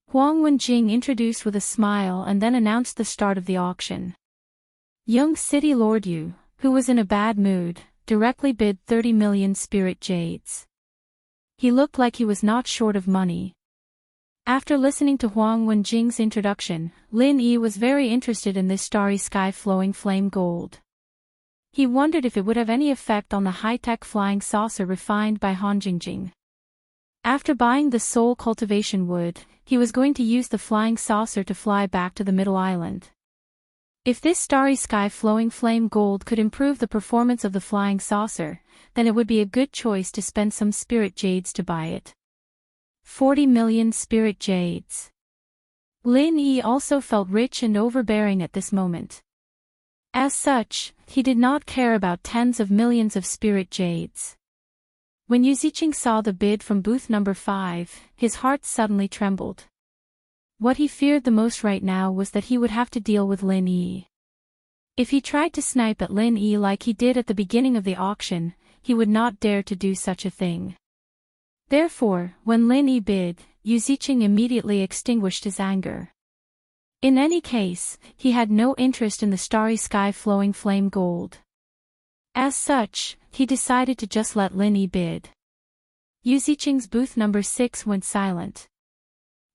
Huang Wenjing introduced with a smile and then announced the start of the auction. Young City Lord Yu, who was in a bad mood, directly bid 30 million spirit jades. He looked like he was not short of money. After listening to Huang Wenjing's introduction, Lin Yi was very interested in this starry sky flowing flame gold. He wondered if it would have any effect on the high-tech flying saucer refined by Han Jingjing. After buying the soul cultivation wood, he was going to use the flying saucer to fly back to the Middle Island. If this starry sky flowing flame gold could improve the performance of the flying saucer, then it would be a good choice to spend some spirit jades to buy it. 40 million spirit jades. Lin Yi also felt rich and overbearing at this moment. As such, he did not care about tens of millions of spirit jades. When Yu Ziqing saw the bid from booth number 5, his heart suddenly trembled. What he feared the most right now was that he would have to deal with Lin Yi. If he tried to snipe at Lin Yi like he did at the beginning of the auction, he would not dare to do such a thing. Therefore, when Lin Yi bid, Yu Ziqing immediately extinguished his anger. In any case, he had no interest in the starry sky flowing flame gold. As such, he decided to just let Lin Yi bid. Yu Ziqing's booth number 6 went silent.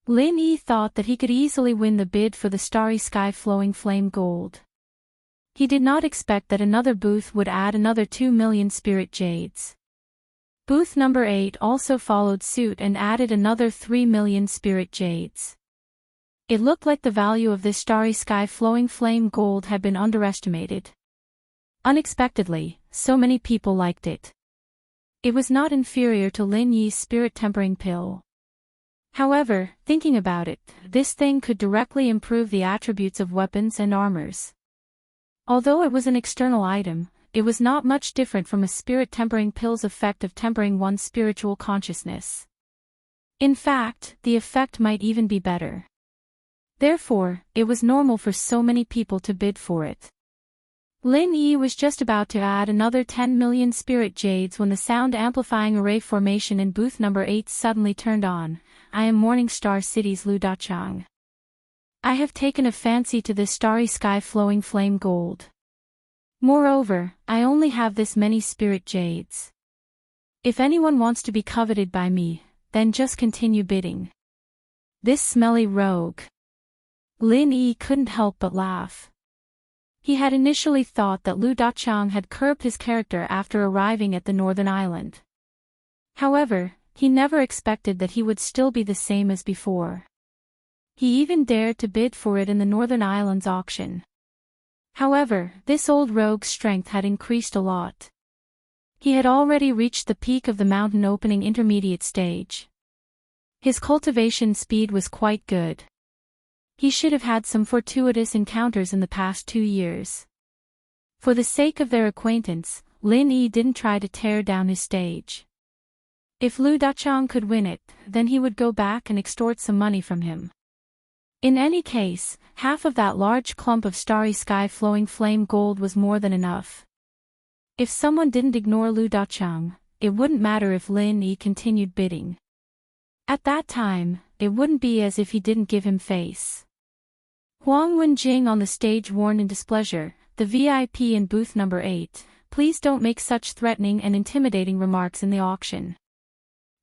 Lin Yi thought that he could easily win the bid for the starry sky flowing flame gold. He did not expect that another booth would add another 2 million spirit jades. Booth number 8 also followed suit and added another 3 million spirit jades. It looked like the value of this starry sky flowing flame gold had been underestimated. Unexpectedly, so many people liked it. It was not inferior to Lin Yi's spirit tempering pill. However, thinking about it, this thing could directly improve the attributes of weapons and armors. Although it was an external item, it was not much different from a spirit tempering pill's effect of tempering one's spiritual consciousness. In fact, the effect might even be better. Therefore, it was normal for so many people to bid for it. Lin Yi was just about to add another 10 million spirit jades when the sound amplifying array formation in booth number 8 suddenly turned on. I am Morning Star City's Lu Dachang. I have taken a fancy to this starry sky flowing flame gold. Moreover, I only have this many spirit jades. If anyone wants to be coveted by me, then just continue bidding. This smelly rogue. Lin Yi couldn't help but laugh. He had initially thought that Lu Dachang had curbed his character after arriving at the Northern Island. However, he never expected that he would still be the same as before. He even dared to bid for it in the Northern Islands auction. However, this old rogue's strength had increased a lot. He had already reached the peak of the mountain opening intermediate stage. His cultivation speed was quite good. He should have had some fortuitous encounters in the past 2 years. For the sake of their acquaintance, Lin Yi didn't try to tear down his stage. If Lu Dachang could win it, then he would go back and extort some money from him. In any case, half of that large clump of starry sky flowing flame gold was more than enough. If someone didn't ignore Lu Dachang, it wouldn't matter if Lin Yi continued bidding. At that time, it wouldn't be as if he didn't give him face. Huang Wenjing on the stage warned in displeasure, the VIP in booth number 8, please don't make such threatening and intimidating remarks in the auction.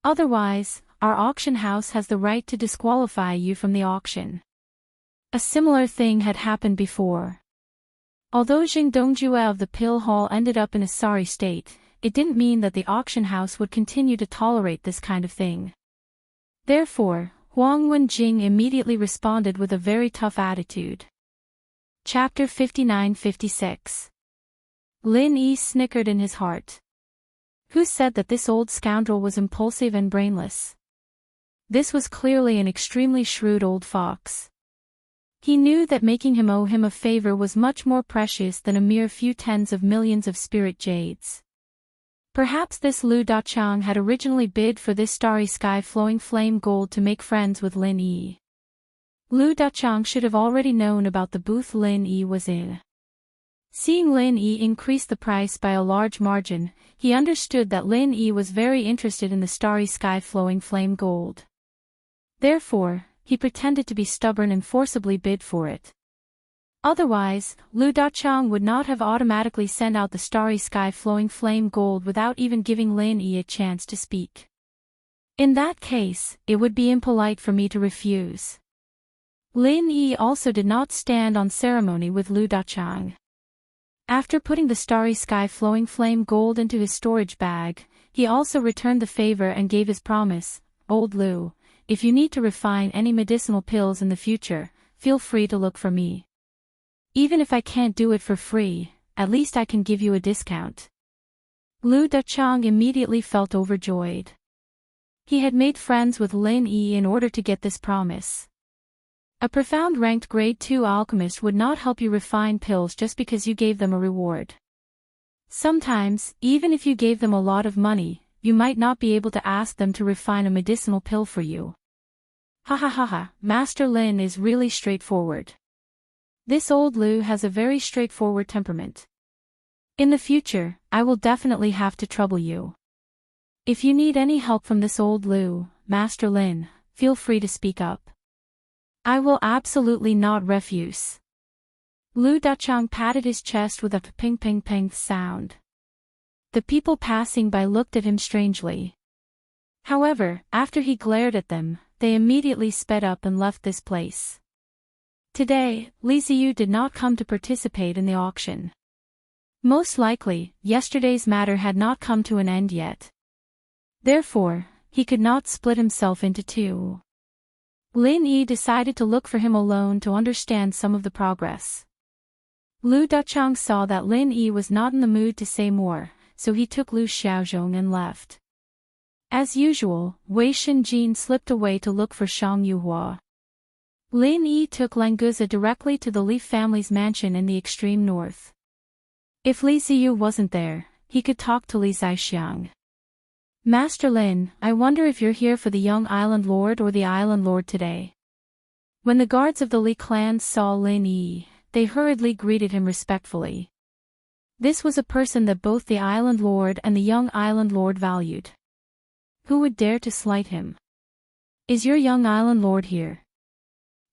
Otherwise, our auction house has the right to disqualify you from the auction. A similar thing had happened before. Although Jing Dongjue of the pill hall ended up in a sorry state, it didn't mean that the auction house would continue to tolerate this kind of thing. Therefore, Huang Wenjing immediately responded with a very tough attitude. Chapter 59-56. Lin Yi snickered in his heart. Who said that this old scoundrel was impulsive and brainless? This was clearly an extremely shrewd old fox. He knew that making him owe him a favor was much more precious than a mere few tens of millions of spirit jades. Perhaps this Lu Dachang had originally bid for this starry sky flowing flame gold to make friends with Lin Yi. Lu Dachang should have already known about the booth Lin Yi was in. Seeing Lin Yi increase the price by a large margin, he understood that Lin Yi was very interested in the starry sky flowing flame gold. Therefore, he pretended to be stubborn and forcibly bid for it. Otherwise, Lu Dachang would not have automatically sent out the starry sky flowing flame gold without even giving Lin Yi a chance to speak. In that case, it would be impolite for me to refuse. Lin Yi also did not stand on ceremony with Lu Dachang. After putting the starry sky flowing flame gold into his storage bag, he also returned the favor and gave his promise, "Old Lu, if you need to refine any medicinal pills in the future, feel free to look for me. Even if I can't do it for free, at least I can give you a discount." Lu Dachang immediately felt overjoyed. He had made friends with Lin Yi in order to get this promise. A profound ranked grade 2 alchemist would not help you refine pills just because you gave them a reward. Sometimes, even if you gave them a lot of money, you might not be able to ask them to refine a medicinal pill for you. Ha ha ha ha, Master Lin is really straightforward. This old Lu has a very straightforward temperament. In the future, I will definitely have to trouble you. If you need any help from this old Lu, Master Lin, feel free to speak up. I will absolutely not refuse. Lu Dachang patted his chest with a ping ping ping sound. The people passing by looked at him strangely. However, after he glared at them, they immediately sped up and left this place. Today, Li Ziyu did not come to participate in the auction. Most likely, yesterday's matter had not come to an end yet. Therefore, he could not split himself into two. Lin Yi decided to look for him alone to understand some of the progress. Lu Dachang saw that Lin Yi was not in the mood to say more, so he took Lu Xiaozhong and left. As usual, Wei Shenjin slipped away to look for Shang Yuhua. Lin Yi took Languza directly to the Li family's mansion in the extreme north. If Li Ziyu wasn't there, he could talk to Li Zaixiang. "Master Lin, I wonder if you're here for the young island lord or the island lord today." When the guards of the Li clan saw Lin Yi, they hurriedly greeted him respectfully. This was a person that both the island lord and the young island lord valued. Who would dare to slight him? "Is your young island lord here?"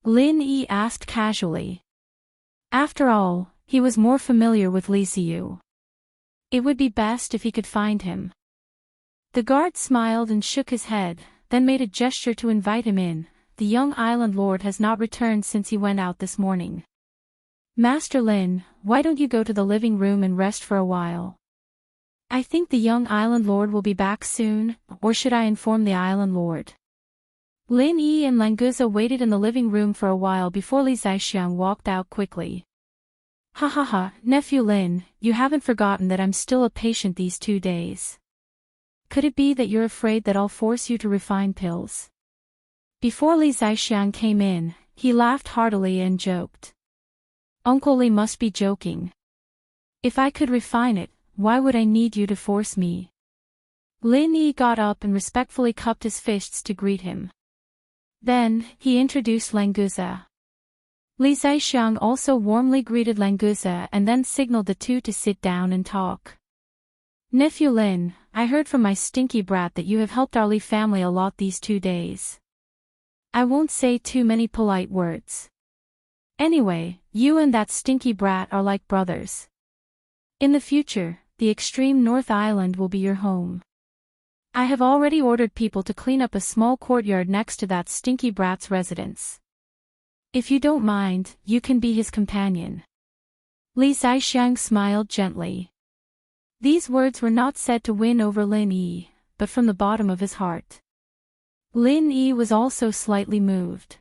Lin Yi asked casually. After all, he was more familiar with Li Ziyu. It would be best if he could find him. The guard smiled and shook his head, then made a gesture to invite him in. "The young island lord has not returned since he went out this morning. Master Lin, why don't you go to the living room and rest for a while? I think the young island lord will be back soon, or should I inform the island lord?" Lin Yi and Languza waited in the living room for a while before Li Zaixiang walked out quickly. "Ha ha ha, nephew Lin, you haven't forgotten that I'm still a patient these 2 days. Could it be that you're afraid that I'll force you to refine pills?" Before Li Zaixiang came in, he laughed heartily and joked. "Uncle Li must be joking. If I could refine it, why would I need you to force me?" Lin Yi got up and respectfully cupped his fists to greet him. Then, he introduced Languza. Li Zaixiang also warmly greeted Languza and then signaled the two to sit down and talk. "Nephew Lin, I heard from my stinky brat that you have helped our Li family a lot these 2 days. I won't say too many polite words. Anyway, you and that stinky brat are like brothers. In the future, the extreme North Island will be your home. I have already ordered people to clean up a small courtyard next to that stinky brat's residence. If you don't mind, you can be his companion." Li Xiang smiled gently. These words were not said to win over Lin Yi, but from the bottom of his heart. Lin Yi was also slightly moved.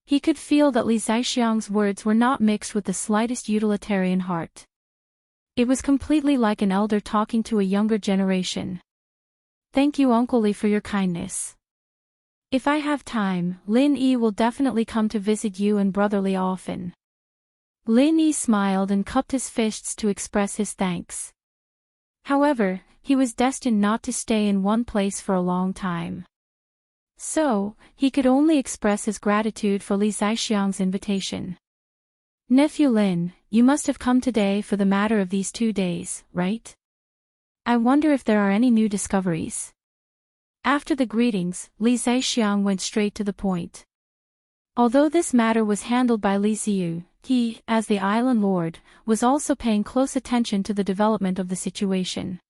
He could feel that Li Xiang's words were not mixed with the slightest utilitarian heart. It was completely like an elder talking to a younger generation. Thank you, Uncle Li, for your kindness. If I have time, Lin Yi will definitely come to visit you and Brother Li often. Lin Yi smiled and cupped his fists to express his thanks. However, he was destined not to stay in one place for a long time. So, he could only express his gratitude for Li Xiang's invitation. Nephew Lin, you must have come today for the matter of these 2 days, right? I wonder if there are any new discoveries. After the greetings, Li Xiang went straight to the point. Although this matter was handled by Li Xiu, he, as the island lord, was also paying close attention to the development of the situation.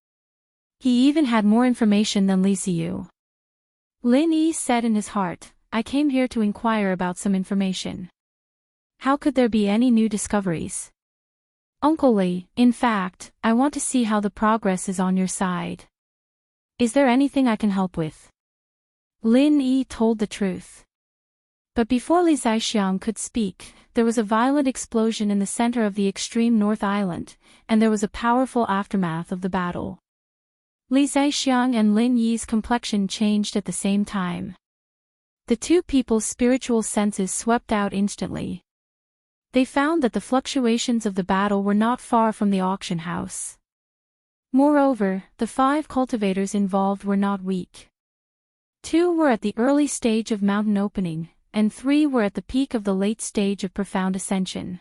He even had more information than Li Xiu. Lin Yi said in his heart, I came here to inquire about some information. How could there be any new discoveries? Uncle Li, in fact, I want to see how the progress is on your side. Is there anything I can help with? Lin Yi told the truth. But before Li Xiang could speak, there was a violent explosion in the center of the extreme North Island, and there was a powerful aftermath of the battle. Li Xiang and Lin Yi's complexion changed at the same time. The two people's spiritual senses swept out instantly. They found that the fluctuations of the battle were not far from the auction house. Moreover, the 5 cultivators involved were not weak. 2 were at the early stage of mountain opening, and 3 were at the peak of the late stage of profound ascension.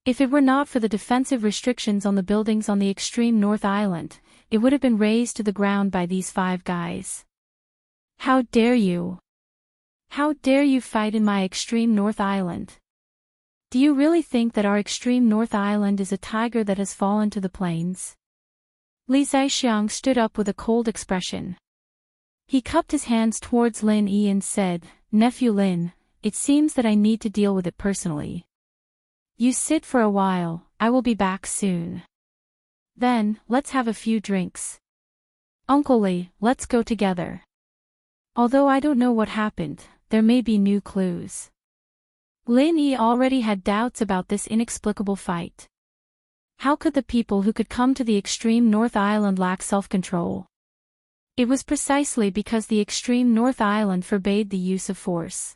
If it were not for the defensive restrictions on the buildings on the extreme North Island, it would have been razed to the ground by these 5 guys. How dare you? How dare you fight in my extreme North Island? Do you really think that our extreme North Island is a tiger that has fallen to the plains? Li Xiang stood up with a cold expression. He cupped his hands towards Lin Yi and said, Nephew Lin, it seems that I need to deal with it personally. You sit for a while, I will be back soon. Then, let's have a few drinks. Uncle Li, let's go together. Although I don't know what happened, there may be new clues. Lin Yi already had doubts about this inexplicable fight. How could the people who could come to the extreme North Island lack self-control? It was precisely because the extreme North Island forbade the use of force.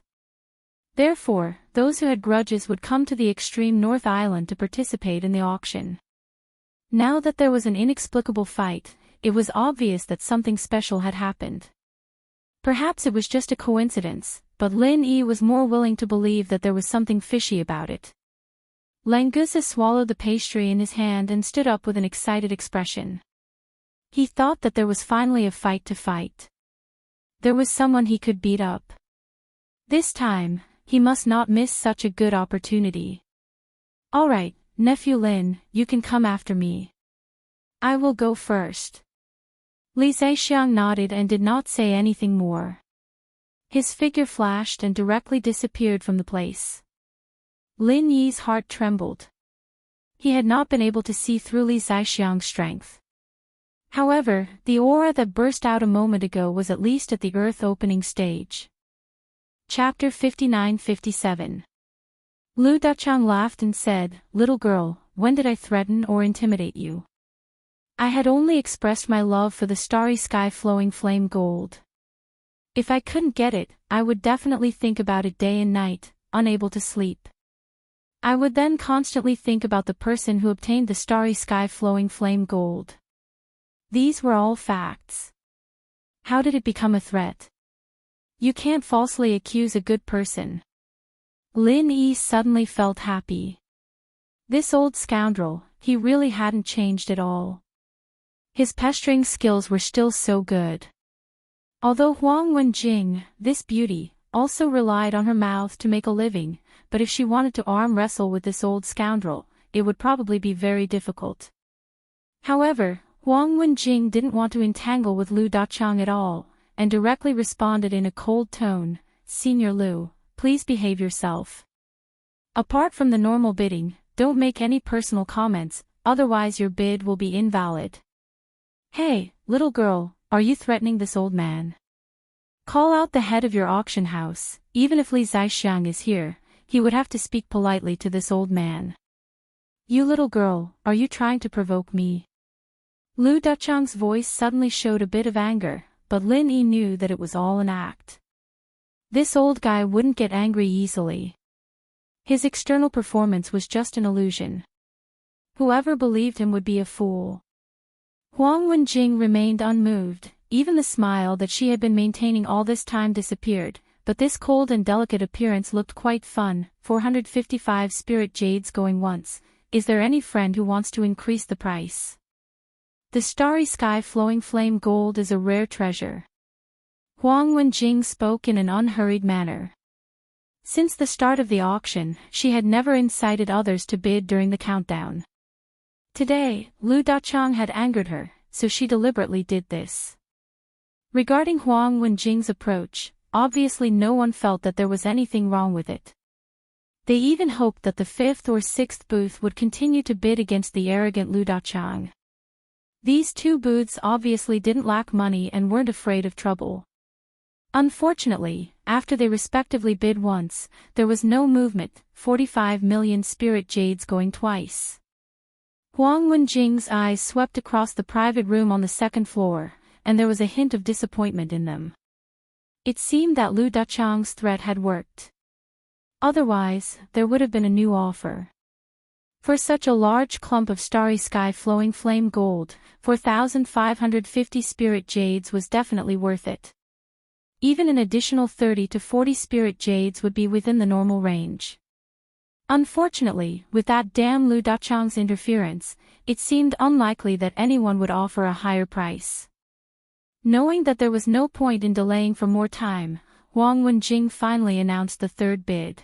Therefore, those who had grudges would come to the extreme North Island to participate in the auction. Now that there was an inexplicable fight, it was obvious that something special had happened. Perhaps it was just a coincidence, but Lin Yi was more willing to believe that there was something fishy about it. Langusa swallowed the pastry in his hand and stood up with an excited expression. He thought that there was finally a fight to fight. There was someone he could beat up. This time, he must not miss such a good opportunity. All right, Nephew Lin, you can come after me. I will go first. Li Xiang nodded and did not say anything more. His figure flashed and directly disappeared from the place. Lin Yi's heart trembled. He had not been able to see through Li Xiang's strength. However, the aura that burst out a moment ago was at least at the earth opening stage. Chapter 59-57. Lu Dachang laughed and said, Little girl, when did I threaten or intimidate you? I had only expressed my love for the starry sky flowing flame gold. If I couldn't get it, I would definitely think about it day and night, unable to sleep. I would then constantly think about the person who obtained the starry sky flowing flame gold. These were all facts. How did it become a threat? You can't falsely accuse a good person. Lin Yi suddenly felt happy. This old scoundrel, he really hadn't changed at all. His pestering skills were still so good. Although Huang Wenjing, this beauty, also relied on her mouth to make a living, but if she wanted to arm wrestle with this old scoundrel, it would probably be very difficult. However, Huang Wenjing didn't want to entangle with Lu Dachang at all, and directly responded in a cold tone, Senior Lu, please behave yourself. Apart from the normal bidding, don't make any personal comments, otherwise your bid will be invalid. Hey, little girl, are you threatening this old man? Call out the head of your auction house. Even if Li Zixiang is here, he would have to speak politely to this old man. You little girl, are you trying to provoke me? Lu Duchang's voice suddenly showed a bit of anger, but Lin Yi knew that it was all an act. This old guy wouldn't get angry easily. His external performance was just an illusion. Whoever believed him would be a fool. Huang Wenjing remained unmoved. Even the smile that she had been maintaining all this time disappeared, but this cold and delicate appearance looked quite fun. 455 spirit jades going once. Is there any friend who wants to increase the price? The starry sky flowing flame gold is a rare treasure. Huang Wenjing spoke in an unhurried manner. Since the start of the auction, she had never incited others to bid during the countdown. Today, Lu Dachang had angered her, so she deliberately did this. Regarding Huang Wenjing's approach, obviously no one felt that there was anything wrong with it. They even hoped that the 5th or 6th booth would continue to bid against the arrogant Lu Dachang. These two booths obviously didn't lack money and weren't afraid of trouble. Unfortunately, after they respectively bid once, there was no movement. 45 million spirit jades going twice. Huang Wenjing's eyes swept across the private room on the second floor, and there was a hint of disappointment in them. It seemed that Lu Dachang's threat had worked. Otherwise, there would have been a new offer. For such a large clump of starry sky flowing flame gold, 4,550 spirit jades was definitely worth it. Even an additional 30 to 40 spirit jades would be within the normal range. Unfortunately, with that damn Lu Dachang's interference, it seemed unlikely that anyone would offer a higher price. Knowing that there was no point in delaying for more time, Huang Wenjing finally announced the third bid.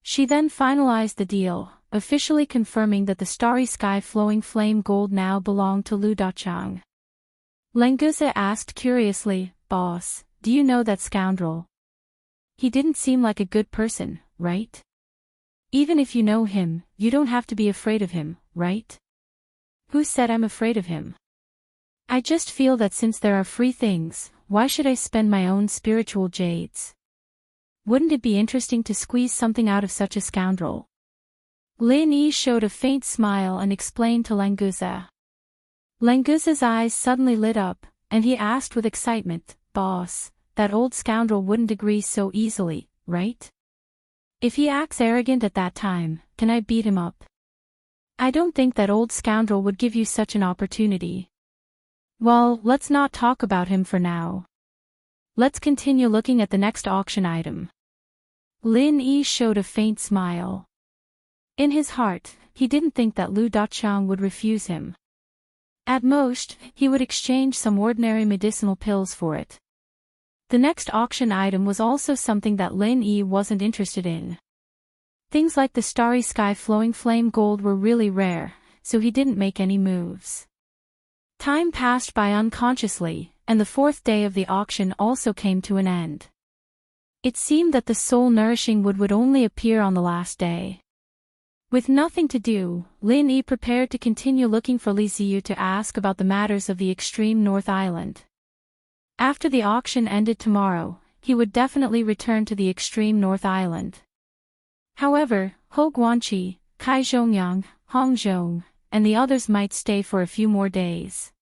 She then finalized the deal, officially confirming that the starry sky flowing flame gold now belonged to Lu Dachang. Lenguza asked curiously, "Boss, do you know that scoundrel? He didn't seem like a good person, right? Even if you know him, you don't have to be afraid of him, right?" "Who said I'm afraid of him? I just feel that since there are free things, why should I spend my own spiritual jades? Wouldn't it be interesting to squeeze something out of such a scoundrel?" Lin Yi showed a faint smile and explained to Lenguza. Lenguza's eyes suddenly lit up, and he asked with excitement, "Boss, that old scoundrel wouldn't agree so easily, right? If he acts arrogant at that time, can I beat him up?" "I don't think that old scoundrel would give you such an opportunity." "Well, let's not talk about him for now. Let's continue looking at the next auction item." Lin Yi showed a faint smile. In his heart, he didn't think that Lu Dachang would refuse him. At most, he would exchange some ordinary medicinal pills for it. The next auction item was also something that Lin Yi wasn't interested in. Things like the starry sky flowing flame gold were really rare, so he didn't make any moves. Time passed by unconsciously, and the fourth day of the auction also came to an end. It seemed that the soul-nourishing wood would only appear on the last day. With nothing to do, Lin Yi prepared to continue looking for Li Ziyu to ask about the matters of the extreme North Island. After the auction ended tomorrow, he would definitely return to the extreme North Island. However, Ho Guanqi, Kai Zhongyang, Hong Zhong, and the others might stay for a few more days.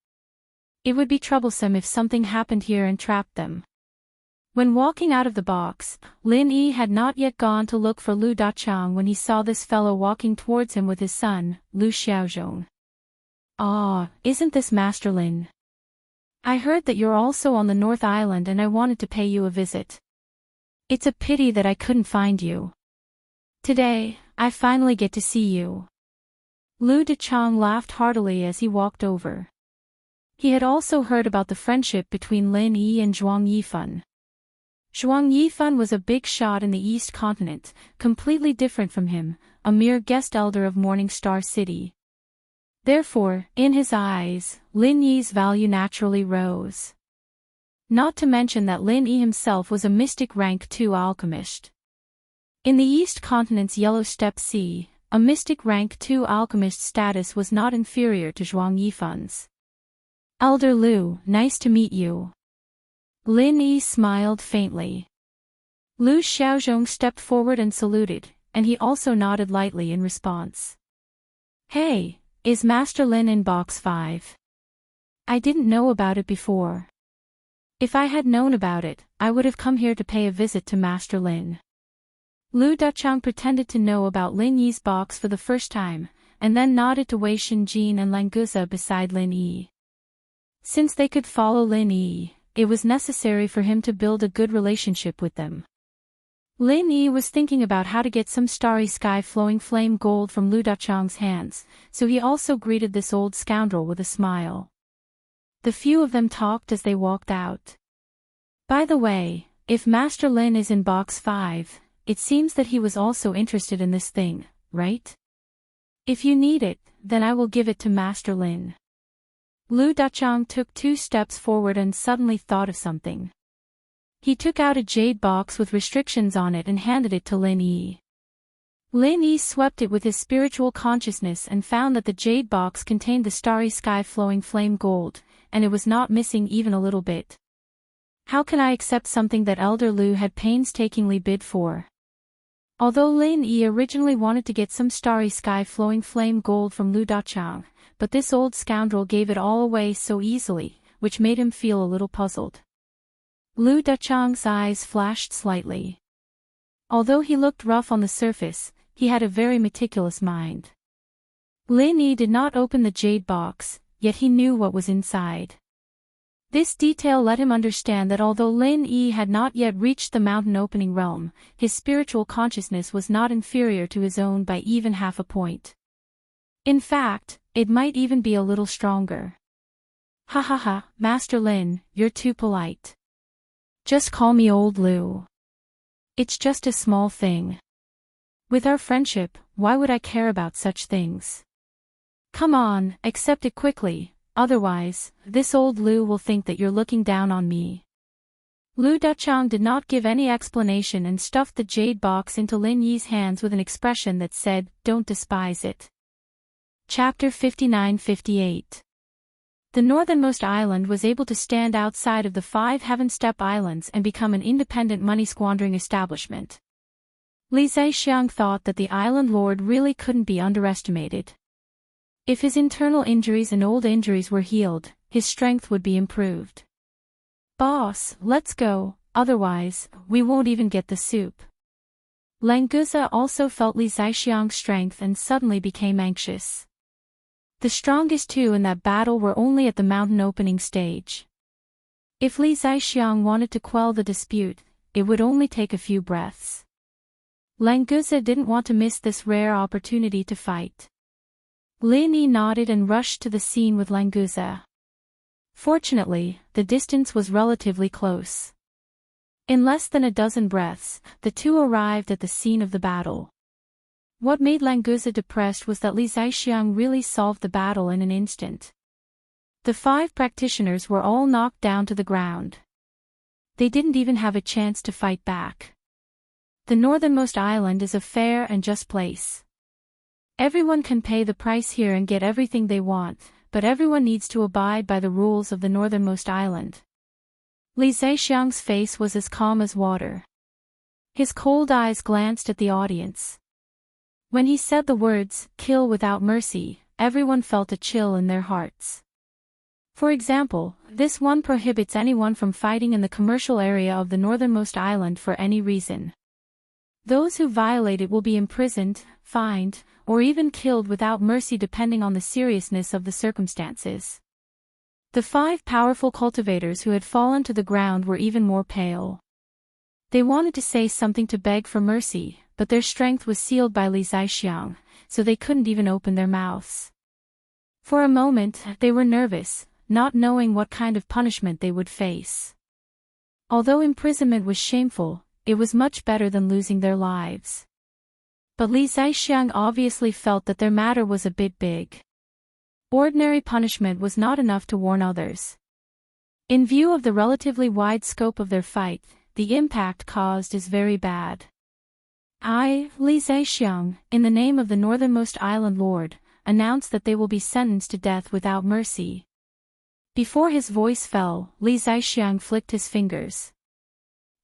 It would be troublesome if something happened here and trapped them. When walking out of the box, Lin Yi had not yet gone to look for Lu Dachang when he saw this fellow walking towards him with his son, Lu Xiaozhong. "Ah, isn't this Master Lin? I heard that you're also on the North Island and I wanted to pay you a visit. It's a pity that I couldn't find you. Today, I finally get to see you." Lu Dachang laughed heartily as he walked over. He had also heard about the friendship between Lin Yi and Zhuang Yifan. Zhuang Yifan was a big shot in the East Continent, completely different from him, a mere guest elder of Morning Star City. Therefore, in his eyes, Lin Yi's value naturally rose. Not to mention that Lin Yi himself was a mystic rank 2 alchemist. In the East Continent's Yellow Steppe Sea, a mystic rank 2 alchemist status was not inferior to Zhuang Yifan's. Elder Lu, nice to meet you. Lin Yi smiled faintly. Lu Xiaozhong stepped forward and saluted, and he also nodded lightly in response. Hey, is Master Lin in box 5? I didn't know about it before. If I had known about it, I would have come here to pay a visit to Master Lin. Lu Dachang pretended to know about Lin Yi's box for the first time, and then nodded to Wei Shinjin and Languza beside Lin Yi. Since they could follow Lin Yi, it was necessary for him to build a good relationship with them. Lin Yi was thinking about how to get some starry sky flowing flame gold from Lu Dachang's hands, so he also greeted this old scoundrel with a smile. The few of them talked as they walked out. By the way, if Master Lin is in box 5, it seems that he was also interested in this thing, right? If you need it, then I will give it to Master Lin. Lu Dachang took 2 steps forward and suddenly thought of something. He took out a jade box with restrictions on it and handed it to Lin Yi. Lin Yi swept it with his spiritual consciousness and found that the jade box contained the starry sky flowing flame gold, and it was not missing even a little bit. How can I accept something that Elder Lu had painstakingly bid for? Although Lin Yi originally wanted to get some starry sky flowing flame gold from Lu Dachang, but this old scoundrel gave it all away so easily, which made him feel a little puzzled. Lu Dachang's eyes flashed slightly. Although he looked rough on the surface, he had a very meticulous mind. Lin Yi did not open the jade box, yet he knew what was inside. This detail let him understand that although Lin Yi had not yet reached the mountain opening realm, his spiritual consciousness was not inferior to his own by even half a point. In fact, it might even be a little stronger. Ha ha ha, Master Lin, you're too polite. Just call me Old Lu. It's just a small thing. With our friendship, why would I care about such things? Come on, accept it quickly. Otherwise, this old Lu will think that you're looking down on me. Lu Dachang did not give any explanation and stuffed the jade box into Lin Yi's hands with an expression that said, "Don't despise it." Chapter 59-58. The northernmost island was able to stand outside of the 5 heaven-step islands and become an independent money-squandering establishment. Li Zaixiang thought that the island lord really couldn't be underestimated. If his internal injuries and old injuries were healed, his strength would be improved. Boss, let's go, otherwise, we won't even get the soup. Languza also felt Li Zaixiang's strength and suddenly became anxious. The strongest 2 in that battle were only at the mountain opening stage. If Li Zaixiang wanted to quell the dispute, it would only take a few breaths. Languza didn't want to miss this rare opportunity to fight. Lin Yi nodded and rushed to the scene with Languza. Fortunately, the distance was relatively close. In less than a dozen breaths, the 2 arrived at the scene of the battle. What made Languza depressed was that Li Zaixiang really solved the battle in an instant. The 5 practitioners were all knocked down to the ground. They didn't even have a chance to fight back. The northernmost island is a fair and just place. Everyone can pay the price here and get everything they want, but everyone needs to abide by the rules of the northernmost island. Li Zaixiang's face was as calm as water. His cold eyes glanced at the audience. When he said the words, "kill without mercy," everyone felt a chill in their hearts. For example, this one prohibits anyone from fighting in the commercial area of the northernmost island for any reason. Those who violate it will be imprisoned, fined, or even killed without mercy depending on the seriousness of the circumstances. The 5 powerful cultivators who had fallen to the ground were even more pale. They wanted to say something to beg for mercy, but their strength was sealed by Li Zaixiang, so they couldn't even open their mouths. For a moment, they were nervous, not knowing what kind of punishment they would face. Although imprisonment was shameful, it was much better than losing their lives. But Li Zaixiang obviously felt that their matter was a bit big. Ordinary punishment was not enough to warn others. In view of the relatively wide scope of their fight, the impact caused is very bad. I, Li Zaixiang, in the name of the northernmost island lord, announce that they will be sentenced to death without mercy. Before his voice fell, Li Zaixiang flicked his fingers.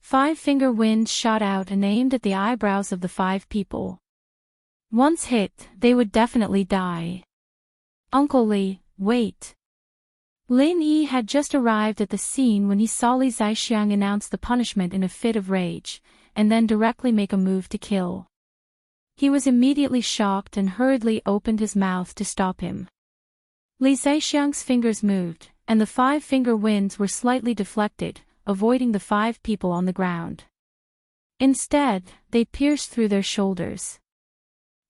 5-finger winds shot out and aimed at the eyebrows of the 5 people. Once hit, they would definitely die. Uncle Li, wait. Lin Yi had just arrived at the scene when he saw Li Zaixiang announce the punishment in a fit of rage, and then directly make a move to kill. He was immediately shocked and hurriedly opened his mouth to stop him. Li Zaixiang's fingers moved, and the 5-finger winds were slightly deflected, avoiding the 5 people on the ground. Instead, they pierced through their shoulders.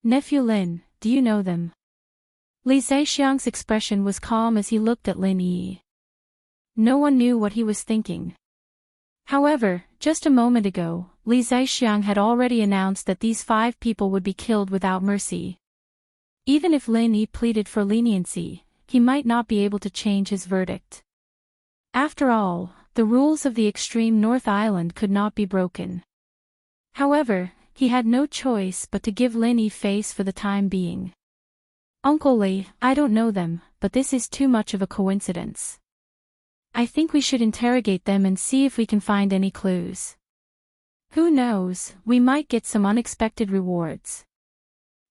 Nephew Lin, do you know them? Li Zaixiang's expression was calm as he looked at Lin Yi. No one knew what he was thinking. However, just a moment ago, Li Zaixiang had already announced that these 5 people would be killed without mercy. Even if Lin Yi pleaded for leniency, he might not be able to change his verdict. After all, the rules of the extreme North Island could not be broken. However, he had no choice but to give Lin Yi face for the time being. Uncle Li, I don't know them, but this is too much of a coincidence. I think we should interrogate them and see if we can find any clues. Who knows, we might get some unexpected rewards.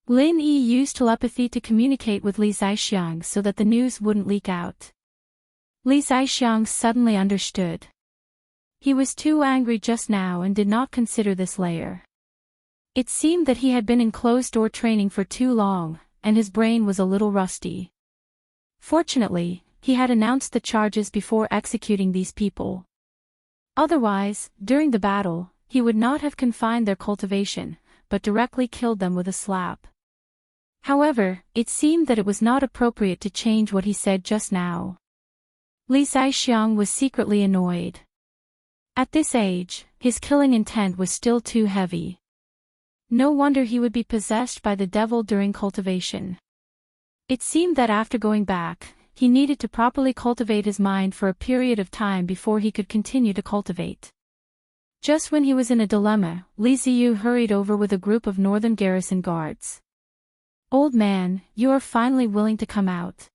Lin Yi used telepathy to communicate with Li Zaixiang so that the news wouldn't leak out. Li Zaixiang suddenly understood. He was too angry just now and did not consider this layer. It seemed that he had been in closed-door training for too long, and his brain was a little rusty. Fortunately, he had announced the charges before executing these people. Otherwise, during the battle, he would not have confined their cultivation, but directly killed them with a slap. However, it seemed that it was not appropriate to change what he said just now. Li Zaixiang was secretly annoyed. At this age, his killing intent was still too heavy. No wonder he would be possessed by the devil during cultivation. It seemed that after going back, he needed to properly cultivate his mind for a period of time before he could continue to cultivate. Just when he was in a dilemma, Li Ziyu hurried over with a group of northern garrison guards. Old man, you are finally willing to come out.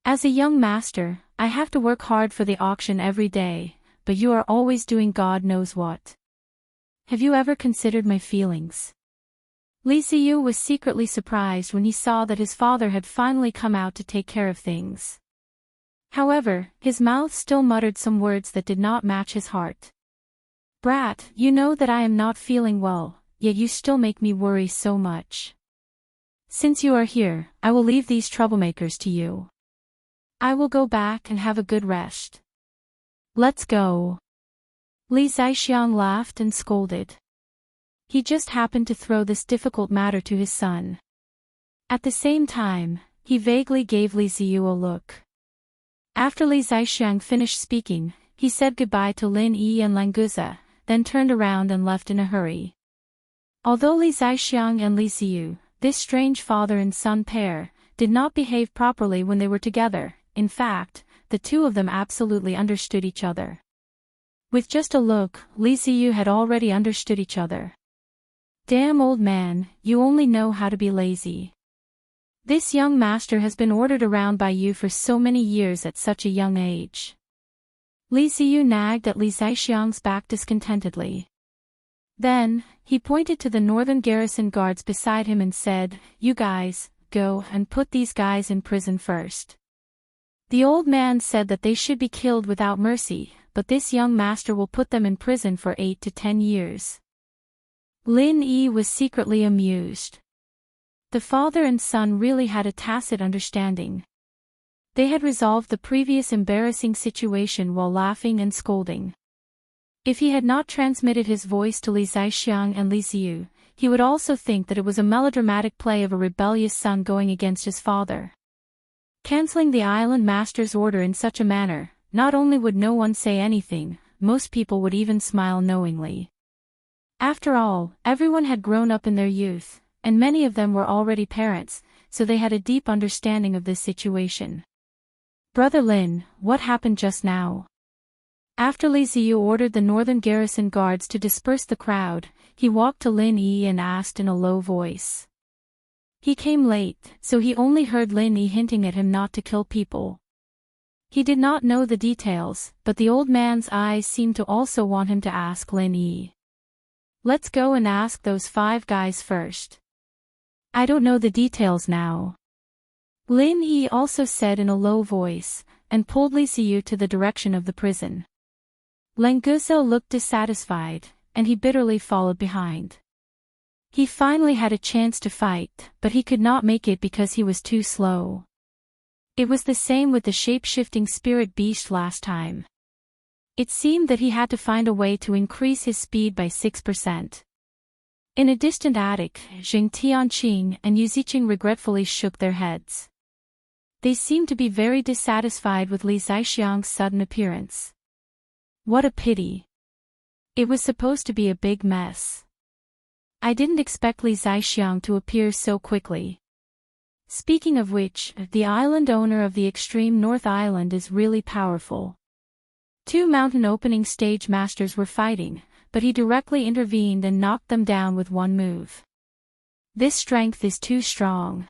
As a young master, I have to work hard for the auction every day, but you are always doing God knows what. Have you ever considered my feelings? Li Ziyu was secretly surprised when he saw that his father had finally come out to take care of things. However, his mouth still muttered some words that did not match his heart. Brat, you know that I am not feeling well, yet you still make me worry so much. Since you are here, I will leave these troublemakers to you. I will go back and have a good rest. Let's go. Li Zaixiang laughed and scolded. He just happened to throw this difficult matter to his son. At the same time, he vaguely gave Li Ziyu a look. After Li Zaixiang finished speaking, he said goodbye to Lin Yi and Languza, then turned around and left in a hurry. Although Li Zaixiang and Li Ziyu, this strange father and son pair, did not behave properly when they were together, in fact, the two of them absolutely understood each other. With just a look, Li Ziyu had already understood each other. Damn old man, you only know how to be lazy. This young master has been ordered around by you for so many years at such a young age. Li Ziyu nagged at Li Zaixiang's back discontentedly. Then, he pointed to the northern garrison guards beside him and said, You guys, go and put these guys in prison first. The old man said that they should be killed without mercy, but this young master will put them in prison for 8 to 10 years. Lin Yi was secretly amused. The father and son really had a tacit understanding. They had resolved the previous embarrassing situation while laughing and scolding. If he had not transmitted his voice to Li Zaixiang and Li Ziyu, he would also think that it was a melodramatic play of a rebellious son going against his father. Canceling the island master's order in such a manner, not only would no one say anything, most people would even smile knowingly. After all, everyone had grown up in their youth, and many of them were already parents, so they had a deep understanding of this situation. Brother Lin, what happened just now? After Li Ziyu ordered the northern garrison guards to disperse the crowd, he walked to Lin Yi and asked in a low voice. He came late, so he only heard Lin Yi hinting at him not to kill people. He did not know the details, but the old man's eyes seemed to also want him to ask Lin Yi. Let's go and ask those 5 guys first. I don't know the details now. Lin Yi also said in a low voice, and pulled Li Ziyu to the direction of the prison. Leng Guizhou looked dissatisfied, and he bitterly followed behind. He finally had a chance to fight, but he could not make it because he was too slow. It was the same with the shape-shifting spirit beast last time. It seemed that he had to find a way to increase his speed by 6%. In a distant attic, Jing Tianqing and Yu Ziqing regretfully shook their heads. They seemed to be very dissatisfied with Li Zixiang's sudden appearance. What a pity. It was supposed to be a big mess. I didn't expect Li Zixiang to appear so quickly. Speaking of which, the island owner of the extreme North Island is really powerful. 2 mountain opening stage masters were fighting, but he directly intervened and knocked them down with one move. This strength is too strong.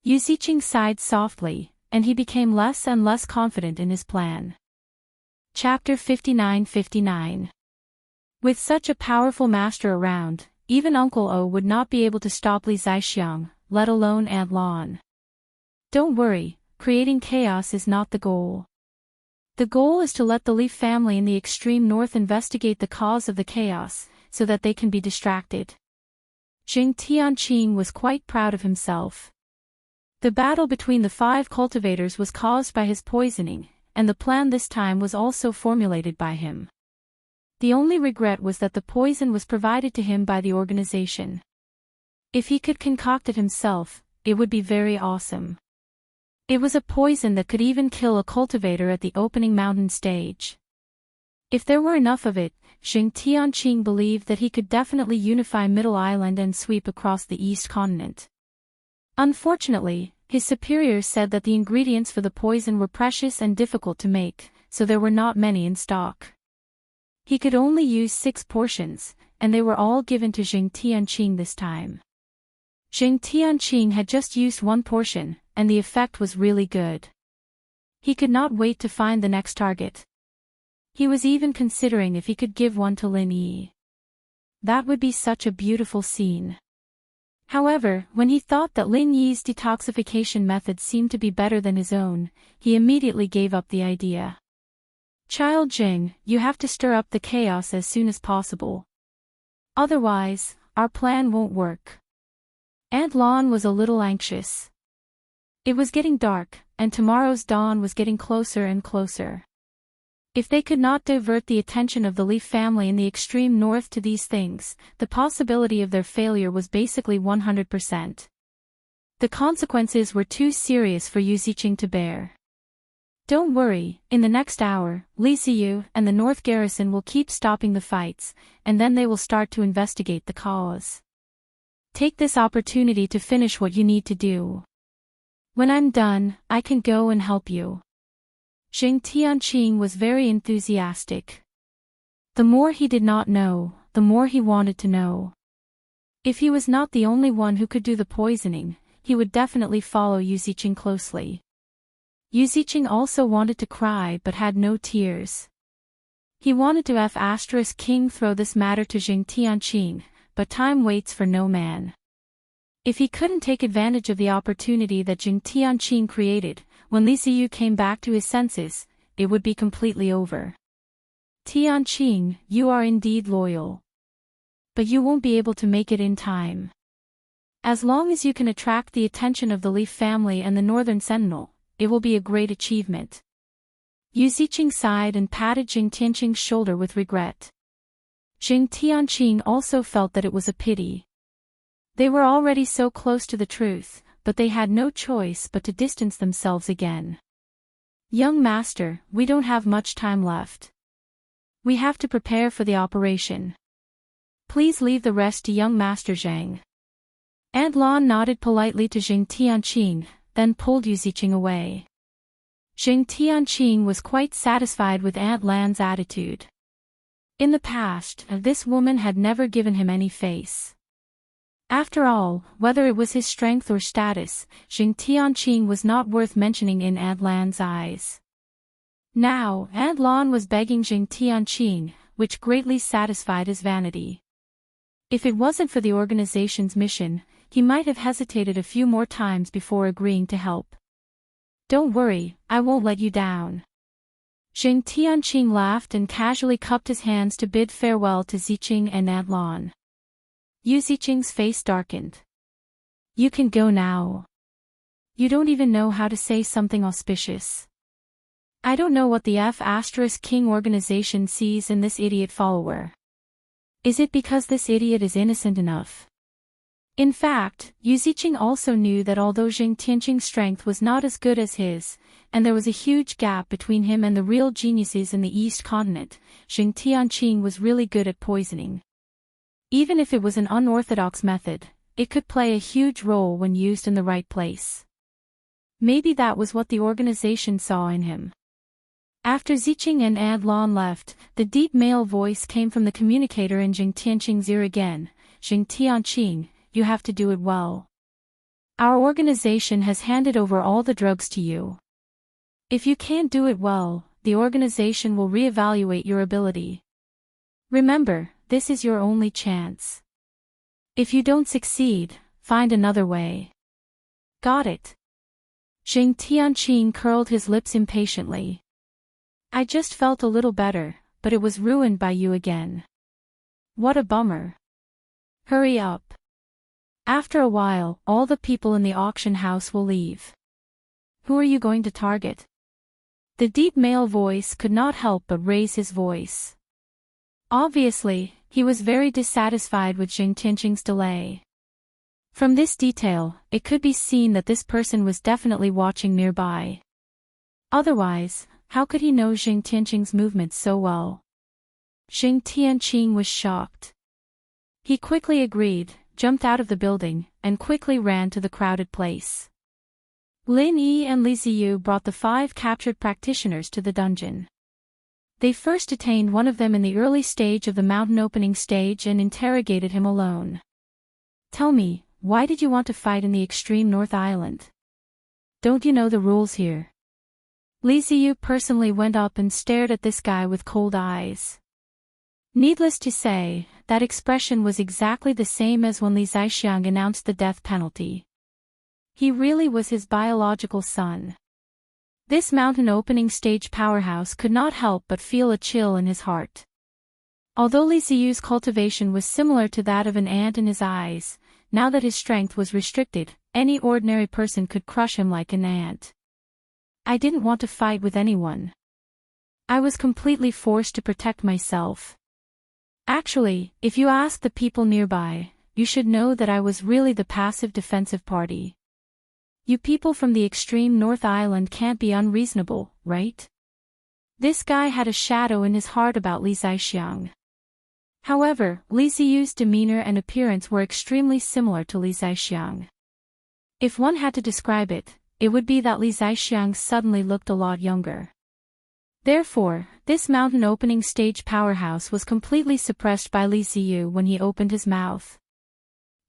Yu Ziqing sighed softly, and he became less and less confident in his plan. Chapter 59-59. With such a powerful master around, even Uncle O would not be able to stop Li Zixiang, let alone Aunt Lan. Don't worry, creating chaos is not the goal. The goal is to let the Li family in the extreme north investigate the cause of the chaos, so that they can be distracted. Jing Tianqing was quite proud of himself. The battle between the 5 cultivators was caused by his poisoning, and the plan this time was also formulated by him. The only regret was that the poison was provided to him by the organization. If he could concoct it himself, it would be very awesome. It was a poison that could even kill a cultivator at the opening mountain stage. If there were enough of it, Jing Tianqing believed that he could definitely unify Middle Island and sweep across the East Continent. Unfortunately, his superiors said that the ingredients for the poison were precious and difficult to make, so there were not many in stock. He could only use 6 portions, and they were all given to Jing Tianqing this time. Jing Tianqing had just used 1 portion, and the effect was really good. He could not wait to find the next target. He was even considering if he could give one to Lin Yi. That would be such a beautiful scene. However, when he thought that Lin Yi's detoxification method seemed to be better than his own, he immediately gave up the idea. Child Jing, you have to stir up the chaos as soon as possible. Otherwise, our plan won't work. Aunt Lan was a little anxious. It was getting dark, and tomorrow's dawn was getting closer and closer. If they could not divert the attention of the Li family in the extreme north to these things, the possibility of their failure was basically 100%. The consequences were too serious for Yu Ziqing to bear. Don't worry, in the next hour, Li Ziyu and the North Garrison will keep stopping the fights, and then they will start to investigate the cause. Take this opportunity to finish what you need to do. When I'm done, I can go and help you. Jing Tianqing was very enthusiastic. The more he did not know, the more he wanted to know. If he was not the only one who could do the poisoning, he would definitely follow Yu Ziqing closely. Yu Ziqing also wanted to cry but had no tears. He wanted to F*King throw this matter to Jing Tianqing, but time waits for no man. If he couldn't take advantage of the opportunity that Jing Tianqing created, when Li Ziyu came back to his senses, it would be completely over. Tianqing, you are indeed loyal. But you won't be able to make it in time. As long as you can attract the attention of the Li family and the Northern Sentinel, it will be a great achievement. Yu Ziqing sighed and patted Jing Tianqing's shoulder with regret. Jing Tianqing also felt that it was a pity. They were already so close to the truth, but they had no choice but to distance themselves again. Young master, we don't have much time left. We have to prepare for the operation. Please leave the rest to young master Zhang. Aunt Lan nodded politely to Jing Tianqing, then pulled Yu Ziqing away. Xianxia was quite satisfied with Aunt Lan's attitude. In the past, this woman had never given him any face. After all, whether it was his strength or status, Xianxia was not worth mentioning in Aunt Lan's eyes. Now, Aunt Lan was begging Xianxia, which greatly satisfied his vanity. If it wasn't for the organization's mission, he might have hesitated a few more times before agreeing to help. "Don't worry, I won't let you down." Xianxia laughed and casually cupped his hands to bid farewell to Ziqing and Aunt Lan. Yu Ziqing's face darkened. "You can go now. You don't even know how to say something auspicious. I don't know what the F*King organization sees in this idiot follower. Is it because this idiot is innocent enough?" In fact, Yu Ziqing also knew that although Xianxia's strength was not as good as his, and there was a huge gap between him and the real geniuses in the East Continent, Xianxia was really good at poisoning. Even if it was an unorthodox method, it could play a huge role when used in the right place. Maybe that was what the organization saw in him. After Ziqing and Aunt Lan left, the deep male voice came from the communicator in Xianxia's ear again. "Xianxia, you have to do it well. Our organization has handed over all the drugs to you. If you can't do it well, the organization will reevaluate your ability. Remember, this is your only chance. If you don't succeed, find another way." "Got it." Xianxia curled his lips impatiently. "I just felt a little better, but it was ruined by you again. What a bummer. Hurry up. After a while, all the people in the auction house will leave. Who are you going to target?" The deep male voice could not help but raise his voice. Obviously, he was very dissatisfied with Xianxia's delay. From this detail, it could be seen that this person was definitely watching nearby. Otherwise, how could he know Xianxia's movements so well? Xianxia was shocked. He quickly agreed, jumped out of the building, and quickly ran to the crowded place. Lin Yi and Li Ziyu brought the 5 captured practitioners to the dungeon. They first detained one of them in the early stage of the mountain opening stage and interrogated him alone. "Tell me, why did you want to fight in the extreme North Island? Don't you know the rules here?" Li Ziyu personally went up and stared at this guy with cold eyes. Needless to say, that expression was exactly the same as when Li Zixiang announced the death penalty. He really was his biological son. This mountain opening stage powerhouse could not help but feel a chill in his heart. Although Li Ziyu's cultivation was similar to that of an ant in his eyes, now that his strength was restricted, any ordinary person could crush him like an ant. "I didn't want to fight with anyone. I was completely forced to protect myself. Actually, if you ask the people nearby, you should know that I was really the passive defensive party. You people from the extreme North Island can't be unreasonable, right?" This guy had a shadow in his heart about Li Zixiang. However, Li Ziyu's demeanor and appearance were extremely similar to Li Zixiang. If one had to describe it, it would be that Li Zixiang suddenly looked a lot younger. Therefore, this mountain opening stage powerhouse was completely suppressed by Li Ziyu when he opened his mouth.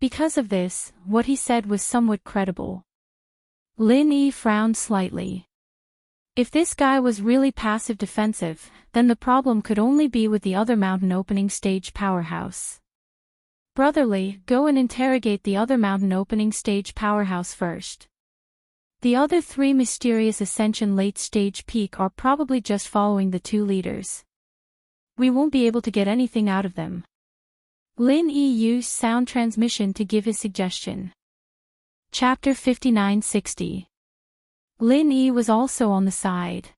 Because of this, what he said was somewhat credible. Lin Yi frowned slightly. If this guy was really passive defensive, then the problem could only be with the other mountain opening stage powerhouse. "Brotherly, go and interrogate the other mountain opening stage powerhouse first. The other 3 mysterious ascension late stage peak are probably just following the 2 leaders. We won't be able to get anything out of them." Lin Yi used sound transmission to give his suggestion. Chapter 5960. Lin Yi was also on the side.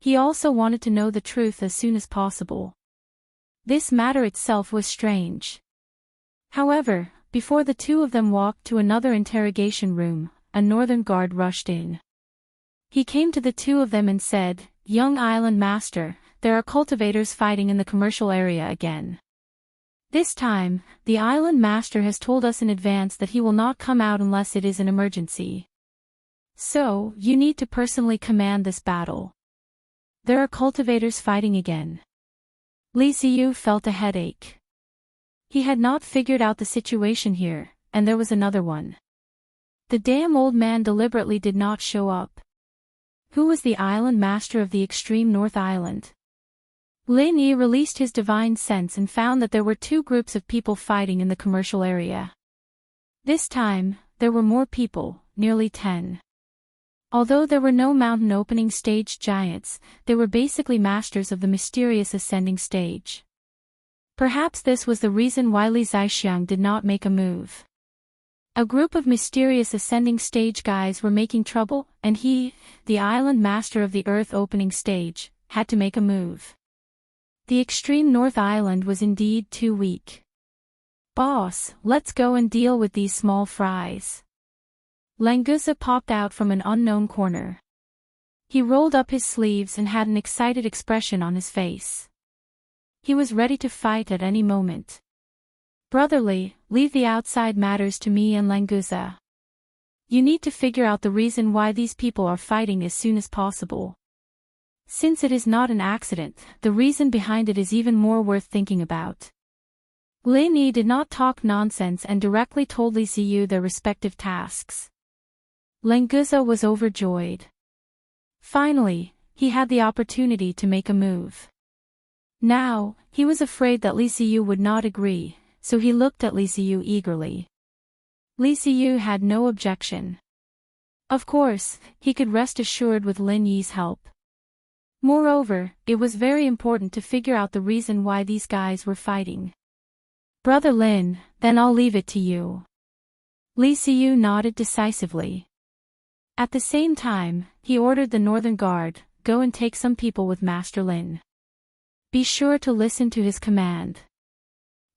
He also wanted to know the truth as soon as possible. This matter itself was strange. However, before the 2 of them walked to another interrogation room, a northern guard rushed in. He came to the 2 of them and said, "Young Island Master, there are cultivators fighting in the commercial area again. This time, the Island Master has told us in advance that he will not come out unless it is an emergency. So, you need to personally command this battle. There are cultivators fighting again. Li Ziyu felt a headache. He had not figured out the situation here, and there was another one. The damn old man deliberately did not show up. Who was the island master of the extreme North Island? Lin Yi released his divine sense and found that there were two groups of people fighting in the commercial area. This time, there were more people, nearly 10. Although there were no mountain opening stage giants, they were basically masters of the mysterious ascending stage. Perhaps this was the reason why Li Zixiang did not make a move. A group of mysterious ascending stage guys were making trouble, and he, the island master of the earth opening stage, had to make a move. The extreme North Island was indeed too weak. Boss, let's go and deal with these small fries. Languza popped out from an unknown corner. He rolled up his sleeves and had an excited expression on his face. He was ready to fight at any moment. Brotherly, leave the outside matters to me and Languza. You need to figure out the reason why these people are fighting as soon as possible. Since it is not an accident, the reason behind it is even more worth thinking about. Lin Yi did not talk nonsense and directly told Li Ziyu their respective tasks. Languza was overjoyed. Finally, he had the opportunity to make a move. Now, he was afraid that Li Ziyu would not agree, so he looked at Li Ziyu eagerly. Li Ziyu had no objection. Of course, he could rest assured with Lin Yi's help. Moreover, it was very important to figure out the reason why these guys were fighting. Brother Lin, then I'll leave it to you. Li Ziyu nodded decisively. At the same time, he ordered the Northern Guard, go and take some people with Master Lin. Be sure to listen to his command.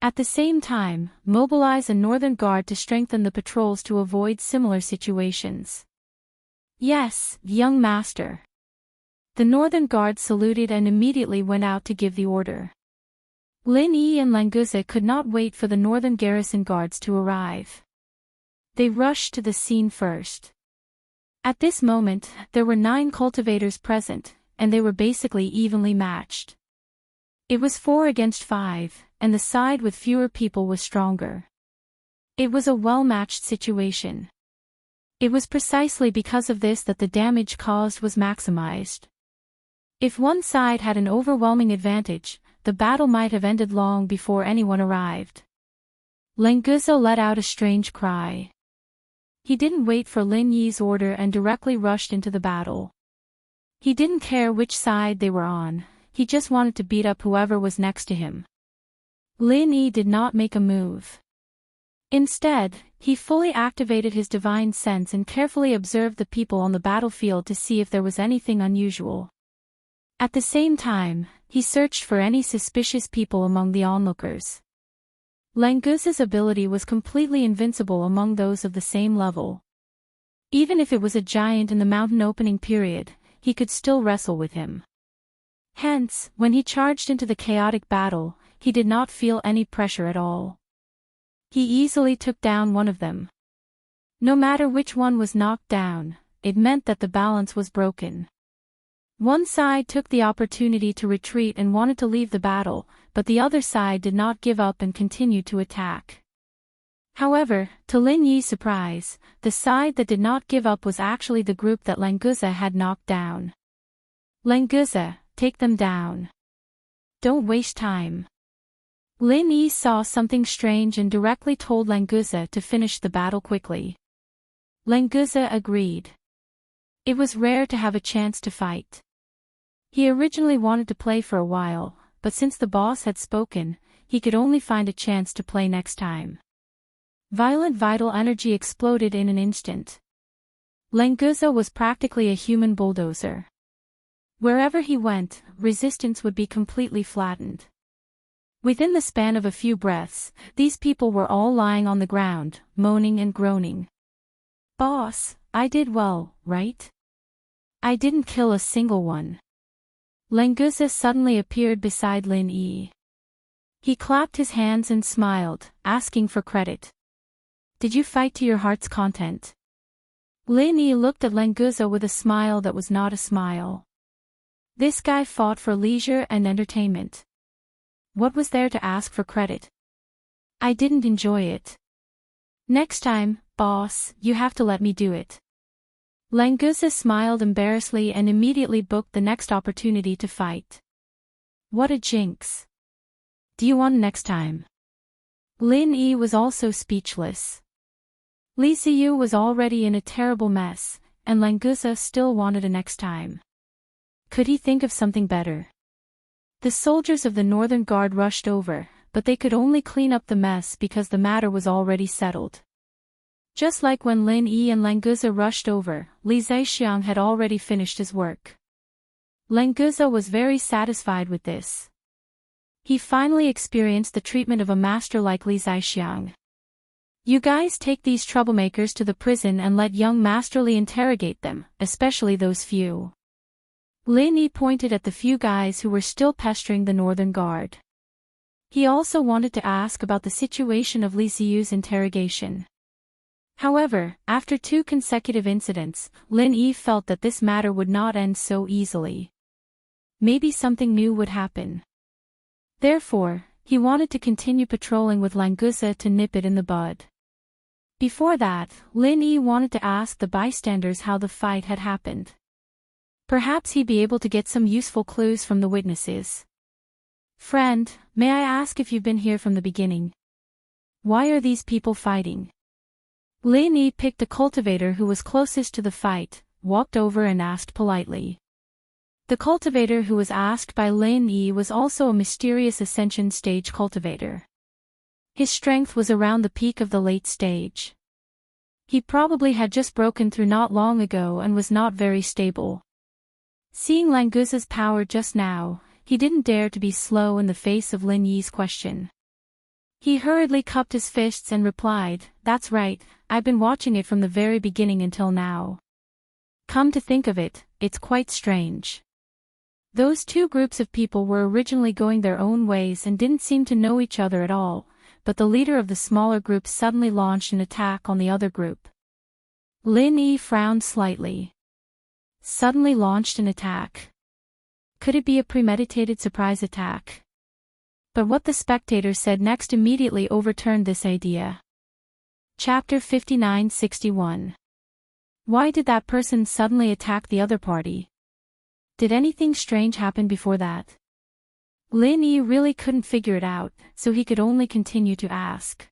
At the same time, mobilize a Northern Guard to strengthen the patrols to avoid similar situations. Yes, young master. The Northern Guard saluted and immediately went out to give the order. Lin Yi and Languza could not wait for the Northern Garrison Guards to arrive. They rushed to the scene first. At this moment, there were 9 cultivators present, and they were basically evenly matched. It was 4 against 5, and the side with fewer people was stronger. It was a well-matched situation. It was precisely because of this that the damage caused was maximized. If one side had an overwhelming advantage, the battle might have ended long before anyone arrived. Languza let out a strange cry. He didn't wait for Lin Yi's order and directly rushed into the battle. He didn't care which side they were on, he just wanted to beat up whoever was next to him. Lin Yi did not make a move. Instead, he fully activated his divine sense and carefully observed the people on the battlefield to see if there was anything unusual. At the same time, he searched for any suspicious people among the onlookers. Languza's ability was completely invincible among those of the same level. Even if it was a giant in the mountain opening period, he could still wrestle with him. Hence, when he charged into the chaotic battle, he did not feel any pressure at all. He easily took down one of them. No matter which one was knocked down, it meant that the balance was broken. One side took the opportunity to retreat and wanted to leave the battle, but the other side did not give up and continued to attack. However, to Lin Yi's surprise, the side that did not give up was actually the group that Languza had knocked down. Languza, take them down. Don't waste time. Lin Yi saw something strange and directly told Languza to finish the battle quickly. Languza agreed. It was rare to have a chance to fight. He originally wanted to play for a while, but since the boss had spoken, he could only find a chance to play next time. Violent vital energy exploded in an instant. Languza was practically a human bulldozer. Wherever he went, resistance would be completely flattened. Within the span of a few breaths, these people were all lying on the ground, moaning and groaning. Boss, I did well, right? I didn't kill a single one. Languza suddenly appeared beside Lin Yi. He clapped his hands and smiled, asking for credit. Did you fight to your heart's content? Lin Yi looked at Languza with a smile that was not a smile. This guy fought for leisure and entertainment. What was there to ask for credit? I didn't enjoy it. Next time, boss, you have to let me do it. Languza smiled embarrassedly and immediately booked the next opportunity to fight. What a jinx. Do you want next time? Lin Yi was also speechless. Li Ziyu was already in a terrible mess, and Languza still wanted a next time. Could he think of something better? The soldiers of the Northern Guard rushed over, but they could only clean up the mess because the matter was already settled. Just like when Lin Yi and Languza rushed over, Li Zixiang had already finished his work. Languza was very satisfied with this. He finally experienced the treatment of a master like Li Zixiang. You guys take these troublemakers to the prison and let young Master Li interrogate them, especially those few. Lin Yi pointed at the few guys who were still pestering the Northern Guard. He also wanted to ask about the situation of Li Ziyu's interrogation. However, after 2 consecutive incidents, Lin Yi felt that this matter would not end so easily. Maybe something new would happen. Therefore, he wanted to continue patrolling with Languza to nip it in the bud. Before that, Lin Yi wanted to ask the bystanders how the fight had happened. Perhaps he'd be able to get some useful clues from the witnesses. Friend, may I ask if you've been here from the beginning? Why are these people fighting? Lin Yi picked a cultivator who was closest to the fight, walked over and asked politely. The cultivator who was asked by Lin Yi was also a mysterious ascension stage cultivator. His strength was around the peak of the late stage. He probably had just broken through not long ago and was not very stable. Seeing Languza's power just now, he didn't dare to be slow in the face of Lin Yi's question. He hurriedly cupped his fists and replied, "That's right, I've been watching it from the very beginning until now. Come to think of it, it's quite strange. Those 2 groups of people were originally going their own ways and didn't seem to know each other at all, but the leader of the smaller group suddenly launched an attack on the other group." Lin Yi frowned slightly. Suddenly launched an attack. Could it be a premeditated surprise attack? But what the spectator said next immediately overturned this idea. Chapter 59-61. Why did that person suddenly attack the other party? Did anything strange happen before that? Lin Yi really couldn't figure it out, so he could only continue to ask.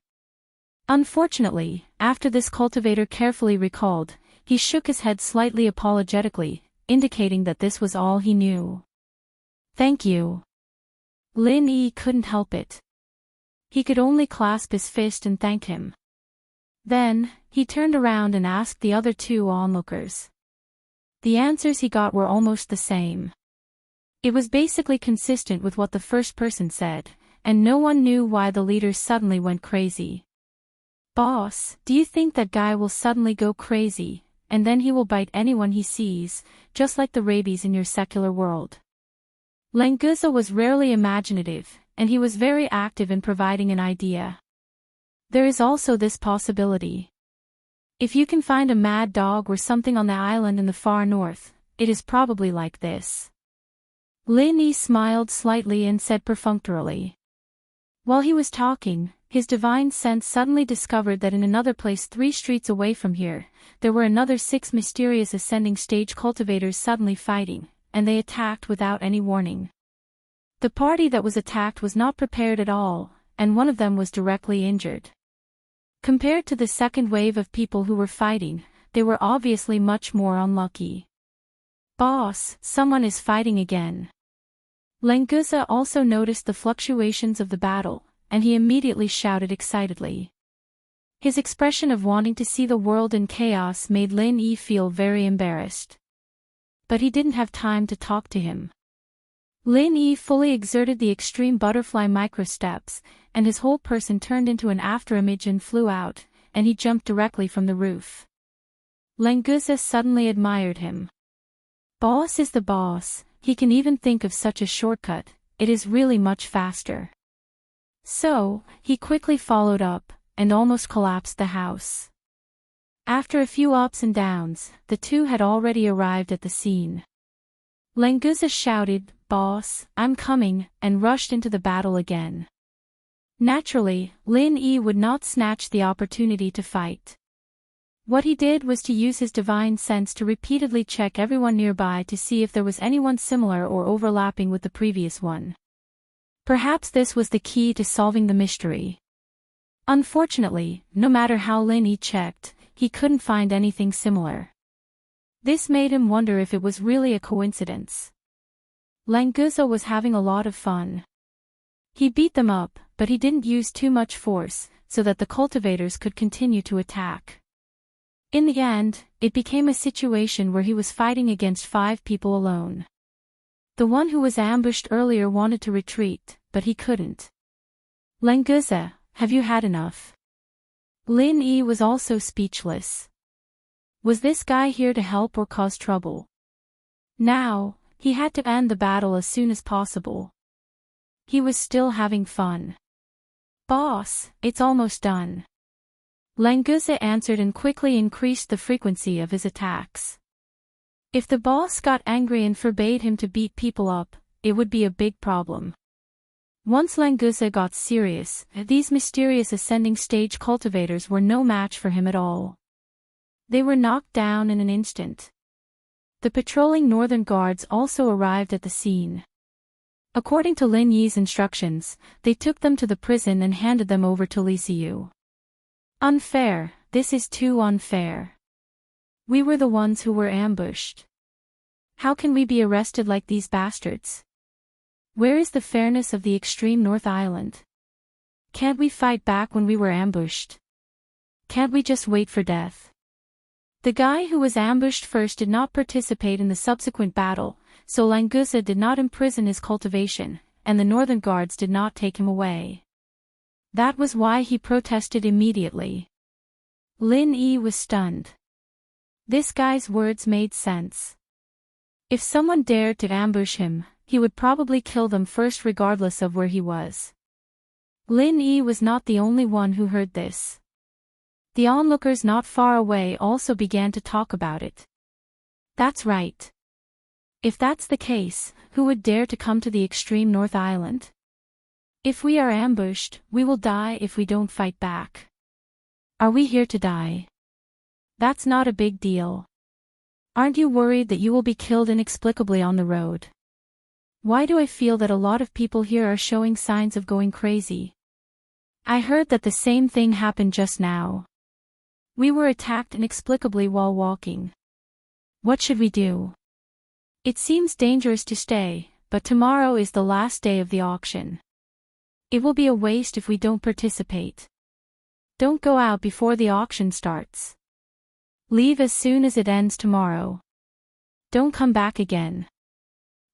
Unfortunately, after this cultivator carefully recalled, he shook his head slightly apologetically, indicating that this was all he knew. Thank you. Lin Yi couldn't help it. He could only clasp his fist and thank him. Then, he turned around and asked the other 2 onlookers. The answers he got were almost the same. It was basically consistent with what the first person said, and no one knew why the leaders suddenly went crazy. Boss, do you think that guy will suddenly go crazy, and then he will bite anyone he sees, just like the rabies in your secular world? Languza was rarely imaginative, and he was very active in providing an idea. There is also this possibility. If you can find a mad dog or something on the island in the far north, it is probably like this. Lin Yi smiled slightly and said perfunctorily. While he was talking, his divine sense suddenly discovered that in another place 3 streets away from here, there were another 6 mysterious ascending stage cultivators suddenly fighting, and they attacked without any warning. The party that was attacked was not prepared at all, and one of them was directly injured. Compared to the second wave of people who were fighting, they were obviously much more unlucky. Boss, someone is fighting again. Languza also noticed the fluctuations of the battle, and he immediately shouted excitedly. His expression of wanting to see the world in chaos made Lin Yi feel very embarrassed. But he didn't have time to talk to him. Lin Yi fully exerted the extreme butterfly microsteps, and his whole person turned into an afterimage and flew out, and he jumped directly from the roof. Languza suddenly admired him. Boss is the boss, he can even think of such a shortcut, it is really much faster. So, he quickly followed up, and almost collapsed the house. After a few ups and downs, the two had already arrived at the scene. Languza shouted, "Boss, I'm coming," and rushed into the battle again. Naturally, Lin Yi would not snatch the opportunity to fight. What he did was to use his divine sense to repeatedly check everyone nearby to see if there was anyone similar or overlapping with the previous one. Perhaps this was the key to solving the mystery. Unfortunately, no matter how Lin Yi checked, he couldn't find anything similar. This made him wonder if it was really a coincidence. Languza was having a lot of fun. He beat them up, but he didn't use too much force, so that the cultivators could continue to attack. In the end, it became a situation where he was fighting against 5 people alone. The one who was ambushed earlier wanted to retreat, but he couldn't. "Languza, have you had enough?" Lin Yi was also speechless. Was this guy here to help or cause trouble? Now, he had to end the battle as soon as possible. He was still having fun. "Boss, it's almost done." Languza answered and quickly increased the frequency of his attacks. If the boss got angry and forbade him to beat people up, it would be a big problem. Once Languza got serious, these mysterious ascending stage cultivators were no match for him at all. They were knocked down in an instant. The patrolling northern guards also arrived at the scene. According to Lin Yi's instructions, they took them to the prison and handed them over to Li Xiu. "Unfair, this is too unfair. We were the ones who were ambushed. How can we be arrested like these bastards? Where is the fairness of the extreme North Island? Can't we fight back when we were ambushed? Can't we just wait for death?" The guy who was ambushed first did not participate in the subsequent battle, so Languza did not imprison his cultivation, and the northern guards did not take him away. That was why he protested immediately. Lin Yi was stunned. This guy's words made sense. If someone dared to ambush him, he would probably kill them first regardless of where he was. Lin Yi was not the only one who heard this. The onlookers not far away also began to talk about it. That's right. If that's the case, who would dare to come to the extreme North Island? If we are ambushed, we will die if we don't fight back. Are we here to die? That's not a big deal. Aren't you worried that you will be killed inexplicably on the road? Why do I feel that a lot of people here are showing signs of going crazy? I heard that the same thing happened just now. We were attacked inexplicably while walking. What should we do? It seems dangerous to stay, but tomorrow is the last day of the auction. It will be a waste if we don't participate. Don't go out before the auction starts. Leave as soon as it ends tomorrow. Don't come back again.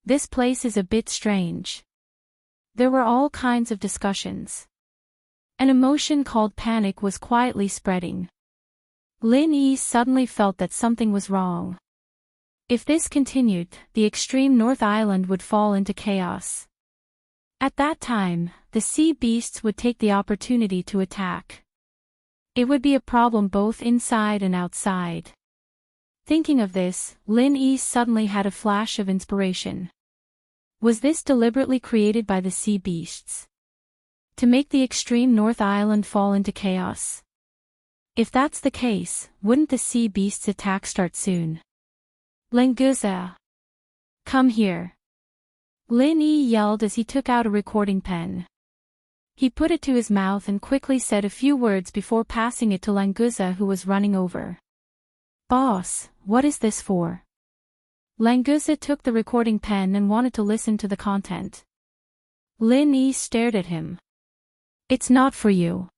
This place is a bit strange. There were all kinds of discussions. An emotion called panic was quietly spreading. Lin Yi suddenly felt that something was wrong. If this continued, the extreme North Island would fall into chaos. At that time, the sea beasts would take the opportunity to attack. It would be a problem both inside and outside. Thinking of this, Lin Yi suddenly had a flash of inspiration. Was this deliberately created by the sea beasts? To make the extreme North Island fall into chaos? If that's the case, wouldn't the sea beasts' attack start soon? Languza! Come here! Lin Yi yelled as he took out a recording pen. He put it to his mouth and quickly said a few words before passing it to Languza, who was running over. "Boss, what is this for?" Languza took the recording pen and wanted to listen to the content. Lin Yi stared at him. "It's not for you.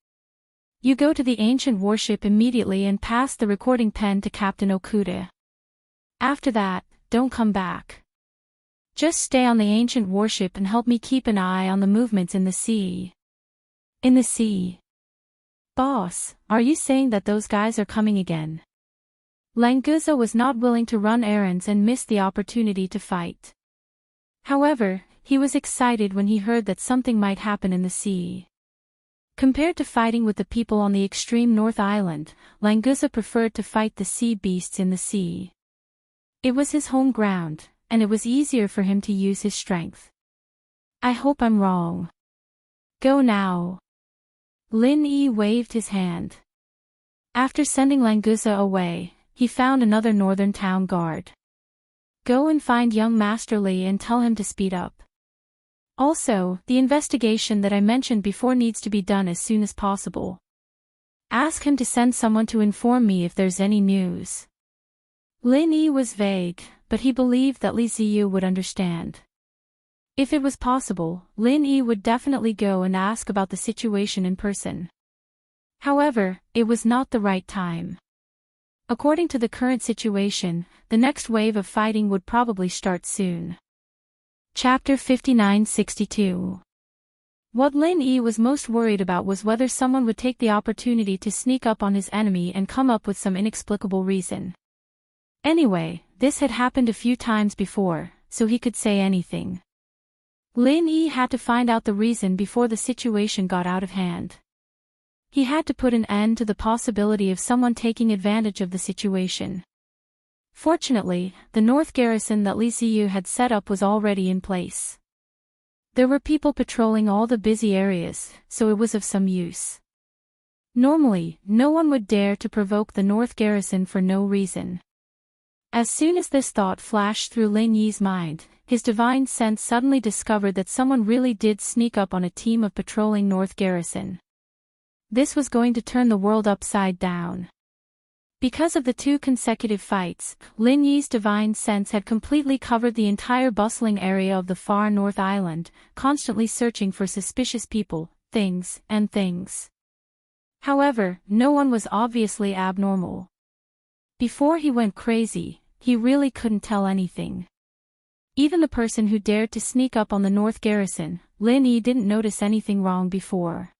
You go to the ancient warship immediately and pass the recording pen to Captain Okuda. After that, don't come back. Just stay on the ancient warship and help me keep an eye on the movements in the sea." "In the sea?" "Boss, are you saying that those guys are coming again?" Languza was not willing to run errands and miss the opportunity to fight. However, he was excited when he heard that something might happen in the sea. Compared to fighting with the people on the extreme North Island, Xianxia preferred to fight the sea beasts in the sea. It was his home ground, and it was easier for him to use his strength. I hope I'm wrong. Go now. Lin Yi waved his hand. After sending Xianxia away, he found another northern town guard. Go and find young Master Li and tell him to speed up. Also, the investigation that I mentioned before needs to be done as soon as possible. Ask him to send someone to inform me if there's any news. Lin Yi was vague, but he believed that Li Ziyu would understand. If it was possible, Lin Yi would definitely go and ask about the situation in person. However, it was not the right time. According to the current situation, the next wave of fighting would probably start soon. Chapter 59-62. What Lin Yi was most worried about was whether someone would take the opportunity to sneak up on his enemy and come up with some inexplicable reason. Anyway, this had happened a few times before, so he could say anything. Lin Yi had to find out the reason before the situation got out of hand. He had to put an end to the possibility of someone taking advantage of the situation. Fortunately, the north garrison that Li Ziyu had set up was already in place. There were people patrolling all the busy areas, so it was of some use. Normally, no one would dare to provoke the north garrison for no reason. As soon as this thought flashed through Lin Yi's mind, his divine sense suddenly discovered that someone really did sneak up on a team of patrolling north garrison. This was going to turn the world upside down. Because of the 2 consecutive fights, Lin Yi's divine sense had completely covered the entire bustling area of the far North Island, constantly searching for suspicious people, things. However, no one was obviously abnormal. Before he went crazy, he really couldn't tell anything. Even the person who dared to sneak up on the North Garrison, Lin Yi didn't notice anything wrong before.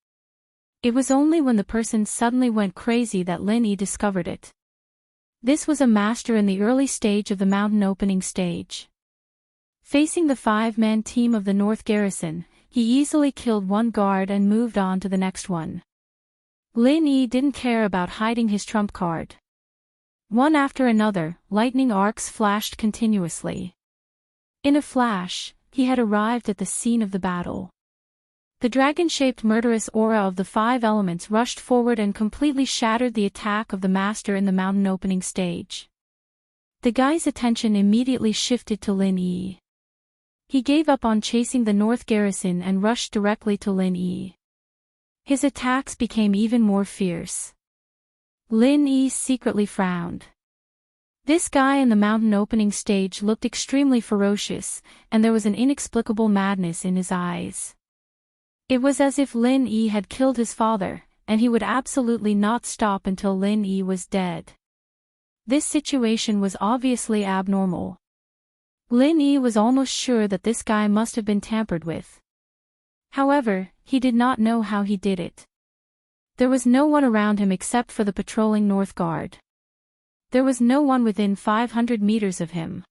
It was only when the person suddenly went crazy that Lin Yi discovered it. This was a master in the early stage of the mountain opening stage. Facing the 5-man team of the North Garrison, he easily killed one guard and moved on to the next one. Lin Yi didn't care about hiding his trump card. One after another, lightning arcs flashed continuously. In a flash, he had arrived at the scene of the battle. The dragon-shaped murderous aura of the 5 elements rushed forward and completely shattered the attack of the master in the mountain opening stage. The guy's attention immediately shifted to Lin Yi. He gave up on chasing the North Garrison and rushed directly to Lin Yi. His attacks became even more fierce. Lin Yi secretly frowned. This guy in the mountain opening stage looked extremely ferocious, and there was an inexplicable madness in his eyes. It was as if Lin Yi had killed his father, and he would absolutely not stop until Lin Yi was dead. This situation was obviously abnormal. Lin Yi was almost sure that this guy must have been tampered with. However, he did not know how he did it. There was no one around him except for the patrolling North Guard. There was no one within 500 meters of him.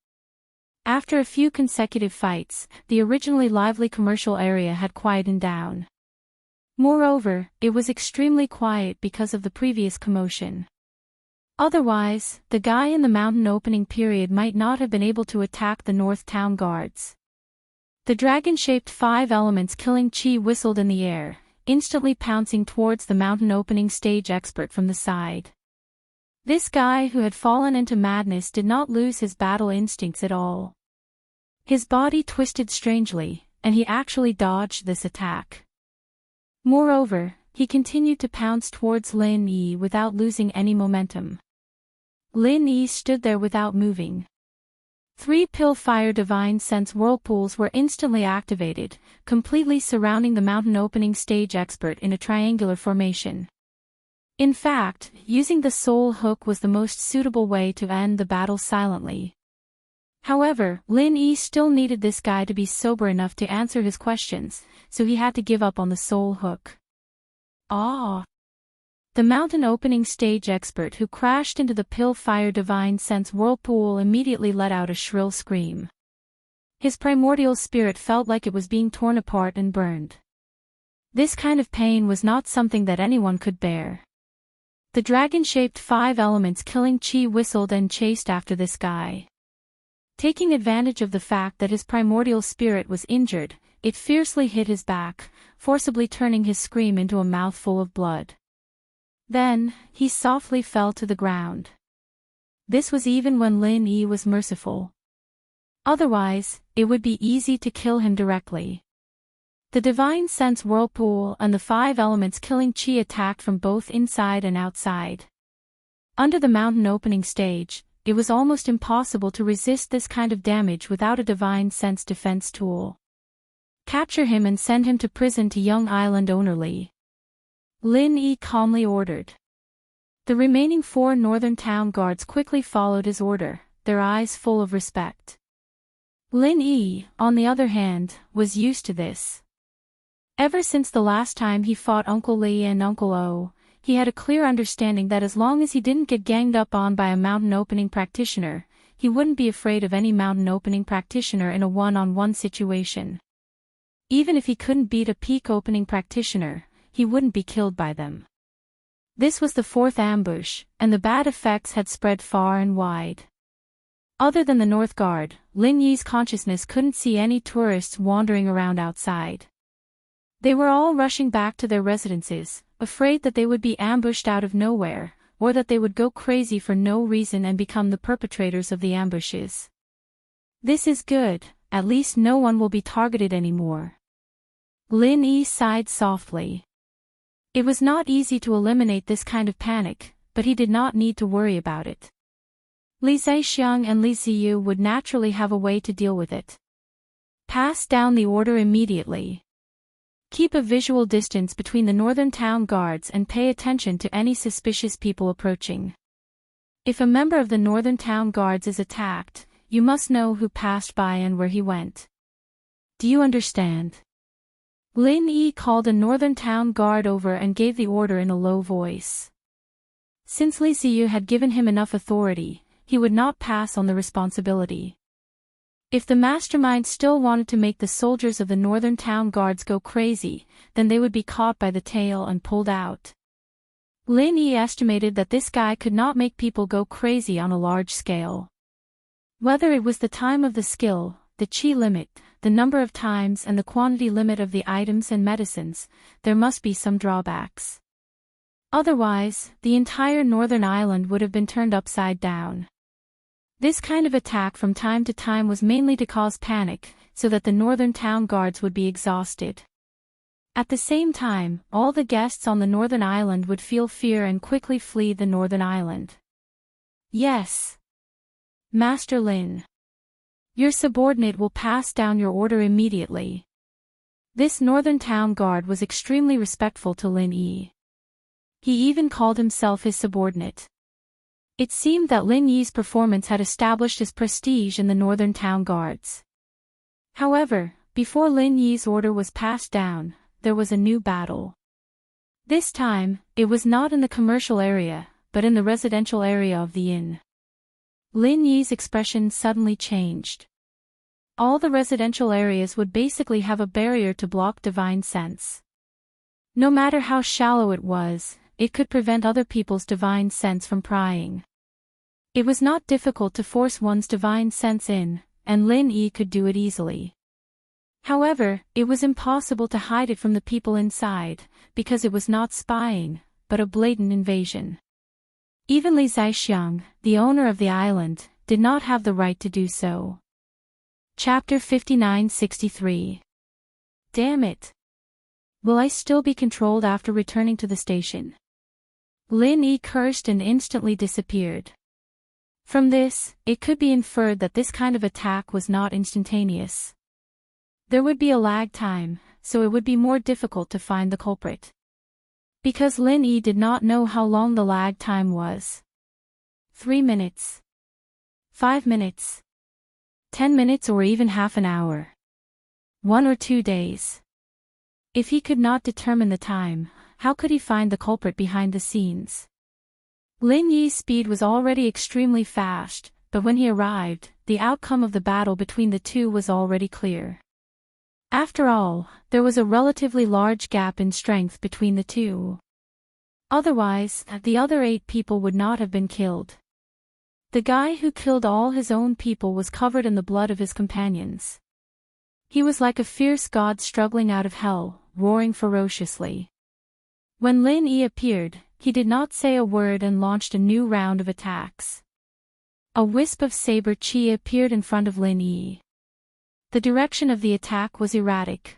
After a few consecutive fights, the originally lively commercial area had quietened down. Moreover, it was extremely quiet because of the previous commotion. Otherwise, the guy in the mountain opening period might not have been able to attack the North Town Guards. The dragon-shaped 5 elements killing chi whistled in the air, instantly pouncing towards the mountain opening stage expert from the side. This guy who had fallen into madness did not lose his battle instincts at all. His body twisted strangely, and he actually dodged this attack. Moreover, he continued to pounce towards Lin Yi without losing any momentum. Lin Yi stood there without moving. 3 pill-fire divine sense whirlpools were instantly activated, completely surrounding the mountain opening stage expert in a triangular formation. In fact, using the soul hook was the most suitable way to end the battle silently. However, Lin Yi still needed this guy to be sober enough to answer his questions, so he had to give up on the soul hook. Ah! The mountain opening stage expert who crashed into the pill-fire divine sense whirlpool immediately let out a shrill scream. His primordial spirit felt like it was being torn apart and burned. This kind of pain was not something that anyone could bear. The dragon-shaped 5 elements killing chi whistled and chased after this guy. Taking advantage of the fact that his primordial spirit was injured, it fiercely hit his back, forcibly turning his scream into a mouthful of blood. Then, he softly fell to the ground. This was even when Lin Yi was merciful. Otherwise, it would be easy to kill him directly. The divine sense whirlpool and the 5 elements killing chi attacked from both inside and outside. Under the mountain opening stage, it was almost impossible to resist this kind of damage without a divine sense defense tool. Capture him and send him to prison to Young Island Ownerly. Lin Yi calmly ordered. The remaining 4 northern town guards quickly followed his order, their eyes full of respect. Lin Yi, on the other hand, was used to this. Ever since the last time he fought Uncle Li and Uncle O, he had a clear understanding that as long as he didn't get ganged up on by a mountain opening practitioner, he wouldn't be afraid of any mountain opening practitioner in a one-on-one situation. Even if he couldn't beat a peak opening practitioner, he wouldn't be killed by them. This was the 4th ambush, and the bad effects had spread far and wide. Other than the North Guard, Lin Yi's consciousness couldn't see any tourists wandering around outside. They were all rushing back to their residences, afraid that they would be ambushed out of nowhere, or that they would go crazy for no reason and become the perpetrators of the ambushes. This is good, at least no one will be targeted anymore. Lin Yi sighed softly. It was not easy to eliminate this kind of panic, but he did not need to worry about it. Li Zixiang and Li Ziyu would naturally have a way to deal with it. Pass down the order immediately. Keep a visual distance between the northern town guards and pay attention to any suspicious people approaching. If a member of the northern town guards is attacked, you must know who passed by and where he went. Do you understand? Lin Yi called a northern town guard over and gave the order in a low voice. Since Li Ziyu had given him enough authority, he would not pass on the responsibility. If the mastermind still wanted to make the soldiers of the northern town guards go crazy, then they would be caught by the tail and pulled out. Lin Yi estimated that this guy could not make people go crazy on a large scale. Whether it was the time of the skill, the chi limit, the number of times and the quantity limit of the items and medicines, there must be some drawbacks. Otherwise, the entire northern island would have been turned upside down. This kind of attack from time to time was mainly to cause panic, so that the northern town guards would be exhausted. At the same time, all the guests on the northern island would feel fear and quickly flee the northern island. Yes. Master Lin. Your subordinate will pass down your order immediately. This northern town guard was extremely respectful to Lin Yi. He even called himself his subordinate. It seemed that Lin Yi's performance had established his prestige in the northern town guards. However, before Lin Yi's order was passed down, there was a new battle. This time, it was not in the commercial area, but in the residential area of the inn. Lin Yi's expression suddenly changed. All the residential areas would basically have a barrier to block divine sense. No matter how shallow it was, it could prevent other people's divine sense from prying. It was not difficult to force one's divine sense in, and Lin Yi could do it easily. However, it was impossible to hide it from the people inside, because it was not spying, but a blatant invasion. Even Li Zixiang, the owner of the island, did not have the right to do so. Chapter 59-63. Damn it! Will I still be controlled after returning to the station? Lin Yi cursed and instantly disappeared. From this, it could be inferred that this kind of attack was not instantaneous. There would be a lag time, so it would be more difficult to find the culprit. Because Lin Yi did not know how long the lag time was. 3 minutes. 5 minutes. 10 minutes or even half an hour. 1 or 2 days. If he could not determine the time, how could he find the culprit behind the scenes? Lin Yi's speed was already extremely fast, but when he arrived, the outcome of the battle between the two was already clear. After all, there was a relatively large gap in strength between the two. Otherwise, the other 8 people would not have been killed. The guy who killed all his own people was covered in the blood of his companions. He was like a fierce god struggling out of hell, roaring ferociously. When Lin Yi appeared, he did not say a word and launched a new round of attacks. A wisp of saber chi appeared in front of Lin Yi. The direction of the attack was erratic.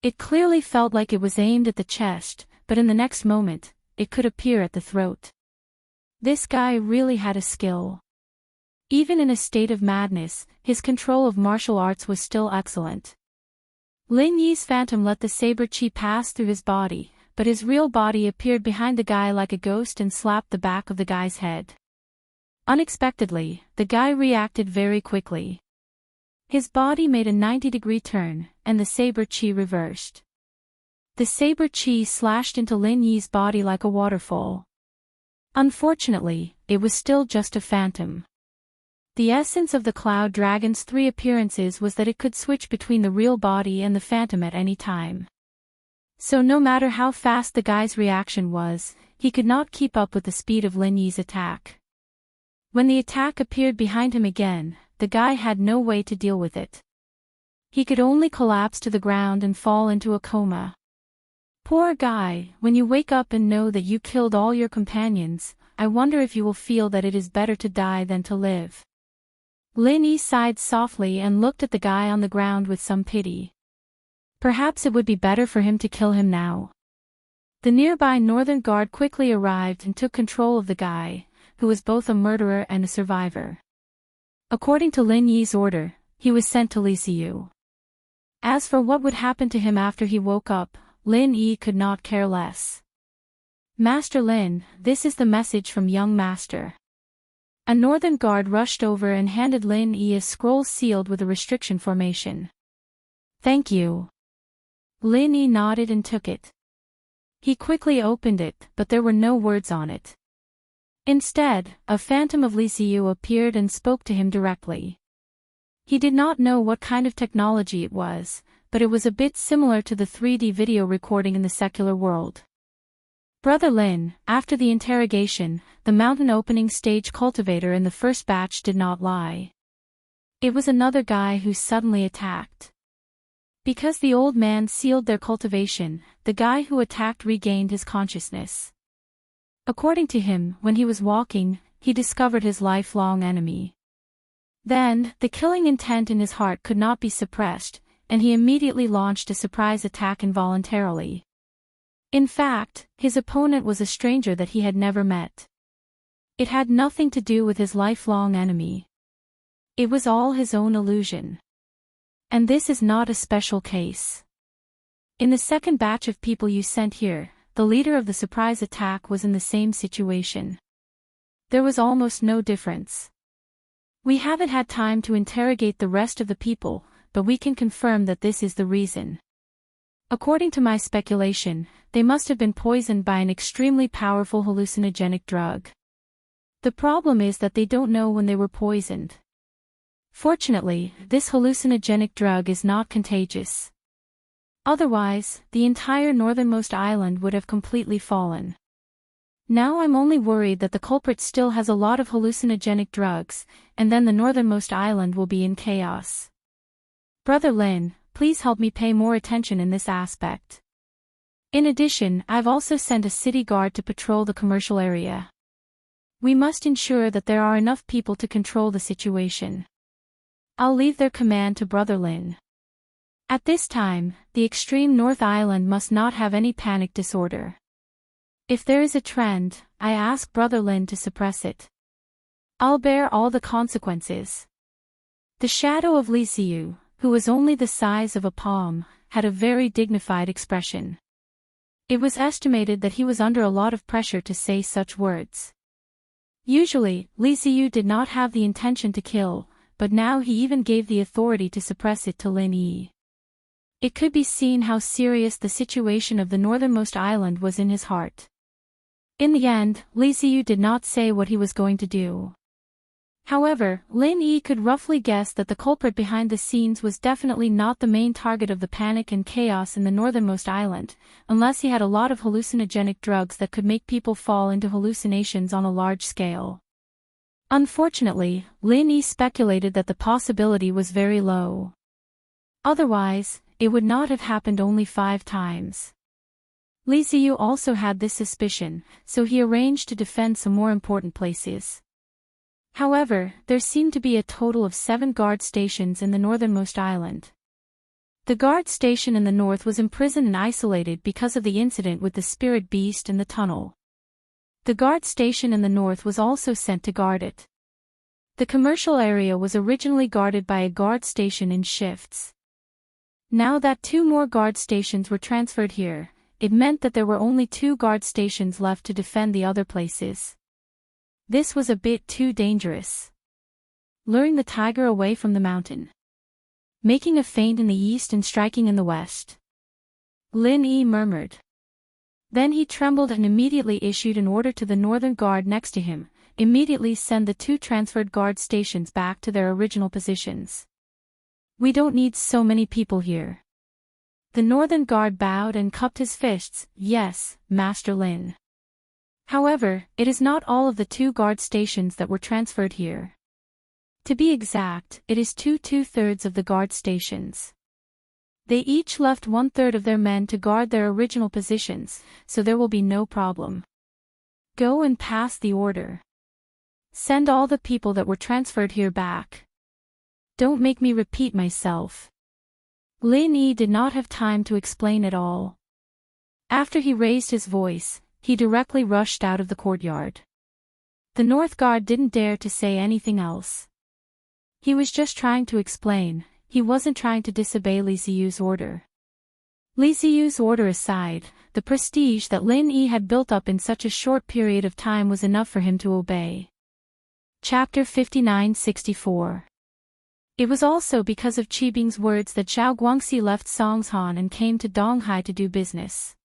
It clearly felt like it was aimed at the chest, but in the next moment, it could appear at the throat. This guy really had a skill. Even in a state of madness, his control of martial arts was still excellent. Lin Yi's phantom let the saber chi pass through his body, but his real body appeared behind the guy like a ghost and slapped the back of the guy's head. Unexpectedly, the guy reacted very quickly. His body made a 90-degree turn, and the saber chi reversed. The saber chi slashed into Lin Yi's body like a waterfall. Unfortunately, it was still just a phantom. The essence of the Cloud Dragon's 3 appearances was that it could switch between the real body and the phantom at any time. So no matter how fast the guy's reaction was, he could not keep up with the speed of Lin Yi's attack. When the attack appeared behind him again, the guy had no way to deal with it. He could only collapse to the ground and fall into a coma. Poor guy, when you wake up and know that you killed all your companions, I wonder if you will feel that it is better to die than to live. Lin Yi sighed softly and looked at the guy on the ground with some pity. Perhaps it would be better for him to kill him now. The nearby northern guard quickly arrived and took control of the guy, who was both a murderer and a survivor. According to Lin Yi's order, he was sent to Lixiu. As for what would happen to him after he woke up, Lin Yi could not care less. Master Lin, this is the message from young master. A northern guard rushed over and handed Lin Yi a scroll sealed with a restriction formation. Thank you. Lin Yi nodded and took it. He quickly opened it, but there were no words on it. Instead, a phantom of Lixiu appeared and spoke to him directly. He did not know what kind of technology it was, but it was a bit similar to the 3D video recording in the secular world. Brother Lin, after the interrogation, the mountain opening stage cultivator in the first batch did not lie. It was another guy who suddenly attacked. Because the old man sealed their cultivation, the guy who attacked regained his consciousness. According to him, when he was walking, he discovered his lifelong enemy. Then, the killing intent in his heart could not be suppressed, and he immediately launched a surprise attack involuntarily. In fact, his opponent was a stranger that he had never met. It had nothing to do with his lifelong enemy. It was all his own illusion. And this is not a special case. In the second batch of people you sent here, the leader of the surprise attack was in the same situation. There was almost no difference. We haven't had time to interrogate the rest of the people, but we can confirm that this is the reason. According to my speculation, they must have been poisoned by an extremely powerful hallucinogenic drug. The problem is that they don't know when they were poisoned. Fortunately, this hallucinogenic drug is not contagious. Otherwise, the entire northernmost island would have completely fallen. Now I'm only worried that the culprit still has a lot of hallucinogenic drugs, and then the northernmost island will be in chaos. Brother Lin, please help me pay more attention in this aspect. In addition, I've also sent a city guard to patrol the commercial area. We must ensure that there are enough people to control the situation. I'll leave their command to Brother Lin. At this time, the extreme North Island must not have any panic disorder. If there is a trend, I ask Brother Lin to suppress it. I'll bear all the consequences. The shadow of Lixiu, who was only the size of a palm, had a very dignified expression. It was estimated that he was under a lot of pressure to say such words. Usually, Lixiu did not have the intention to kill, but now he even gave the authority to suppress it to Lin Yi. It could be seen how serious the situation of the northernmost island was in his heart. In the end, Lixiu did not say what he was going to do. However, Lin Yi could roughly guess that the culprit behind the scenes was definitely not the main target of the panic and chaos in the northernmost island, unless he had a lot of hallucinogenic drugs that could make people fall into hallucinations on a large scale. Unfortunately, Lin Yi speculated that the possibility was very low. Otherwise, it would not have happened only 5 times. Li Ziyu also had this suspicion, so he arranged to defend some more important places. However, there seemed to be a total of 7 guard stations in the northernmost island. The guard station in the north was imprisoned and isolated because of the incident with the spirit beast in the tunnel. The guard station in the north was also sent to guard it. The commercial area was originally guarded by a guard station in shifts. Now that 2 more guard stations were transferred here, it meant that there were only 2 guard stations left to defend the other places. This was a bit too dangerous. Luring the tiger away from the mountain. Making a feint in the east and striking in the west. Lin Yi murmured. Then he trembled and immediately issued an order to the northern guard next to him, immediately send the 2 transferred guard stations back to their original positions. We don't need so many people here. The northern guard bowed and cupped his fists. Yes, Master Lin. However, it is not all of the 2 guard stations that were transferred here. To be exact, it is 2/3 of the guard stations. They each left 1/3 of their men to guard their original positions, so there will be no problem. Go and pass the order. Send all the people that were transferred here back. Don't make me repeat myself. Lin Yi did not have time to explain it all. After he raised his voice, he directly rushed out of the courtyard. The North Guard didn't dare to say anything else. He was just trying to explain, he wasn't trying to disobey Li Ziyu's order. Li Ziyu's order aside, the prestige that Lin Yi had built up in such a short period of time was enough for him to obey. Chapter 59-64. It was also because of Qibing's words that Zhao Guangxi left Songshan and came to Donghai to do business.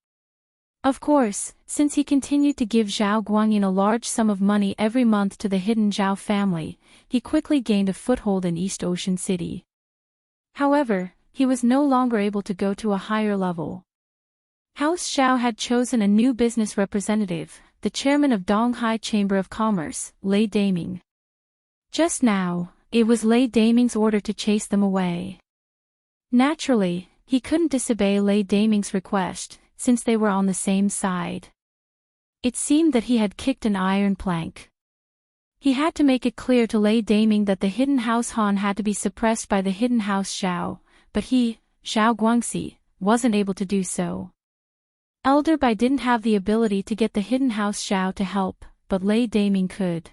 Of course, since he continued to give Zhao Guangyin a large sum of money every month to the hidden Zhao family, he quickly gained a foothold in East Ocean City. However, he was no longer able to go to a higher level. House Zhao had chosen a new business representative, the chairman of Donghai Chamber of Commerce, Lei Daming. Just now, it was Lei Daming's order to chase them away. Naturally, he couldn't disobey Lei Daming's request, since they were on the same side. It seemed that he had kicked an iron plank. He had to make it clear to Lei Daming that the hidden house Han had to be suppressed by the hidden house Zhao, but he, Zhao Guangxi, wasn't able to do so. Elder Bai didn't have the ability to get the hidden house Zhao to help, but Lei Daming could.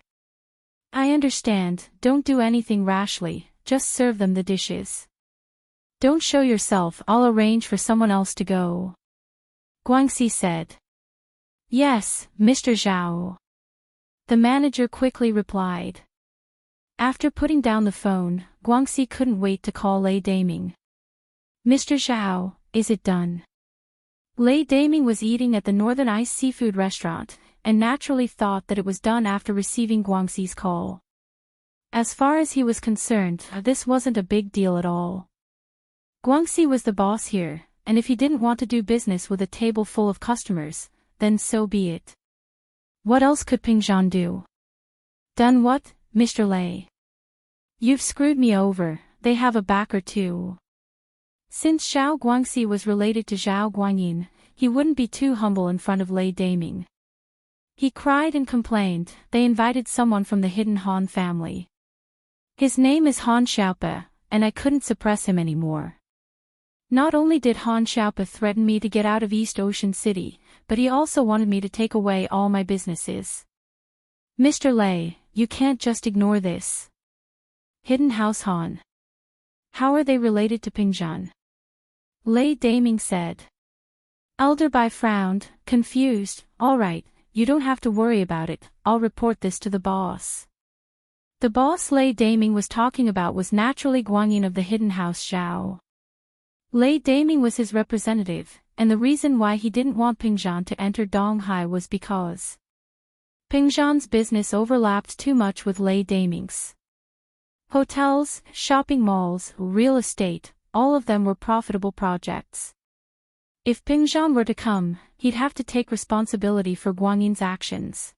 I understand, don't do anything rashly, just serve them the dishes. Don't show yourself, I'll arrange for someone else to go. Guangxi said. Yes, Mr. Zhao. The manager quickly replied. After putting down the phone, Guangxi couldn't wait to call Lei Daming. Mr. Zhao, is it done? Lei Daming was eating at the Northern Ice Seafood Restaurant, and naturally thought that it was done after receiving Guangxi's call. As far as he was concerned, this wasn't a big deal at all. Guangxi was the boss here, and if he didn't want to do business with a table full of customers, then so be it. What else could Pingzhan do? Done what, Mr. Lei? You've screwed me over, they have a backer too. Since Zhao Guangxi was related to Zhao Guanyin, he wouldn't be too humble in front of Lei Daming. He cried and complained, they invited someone from the hidden Han family. His name is Han Xiaope, and I couldn't suppress him anymore. Not only did Han Xiaope threaten me to get out of East Ocean City, but he also wanted me to take away all my businesses. Mr. Lei, you can't just ignore this. Hidden House Han. How are they related to Pingzhan? Lei Daming said. Elder Bai frowned, confused. All right, you don't have to worry about it, I'll report this to the boss. The boss Lei Daming was talking about was naturally Guanyin of the hidden house Zhao. Lei Daming was his representative, and the reason why he didn't want Pingzhan to enter Donghai was because Pingzhan's business overlapped too much with Lei Daming's. Hotels, shopping malls, real estate, all of them were profitable projects. If Pingzhan were to come, he'd have to take responsibility for Guangyin's actions.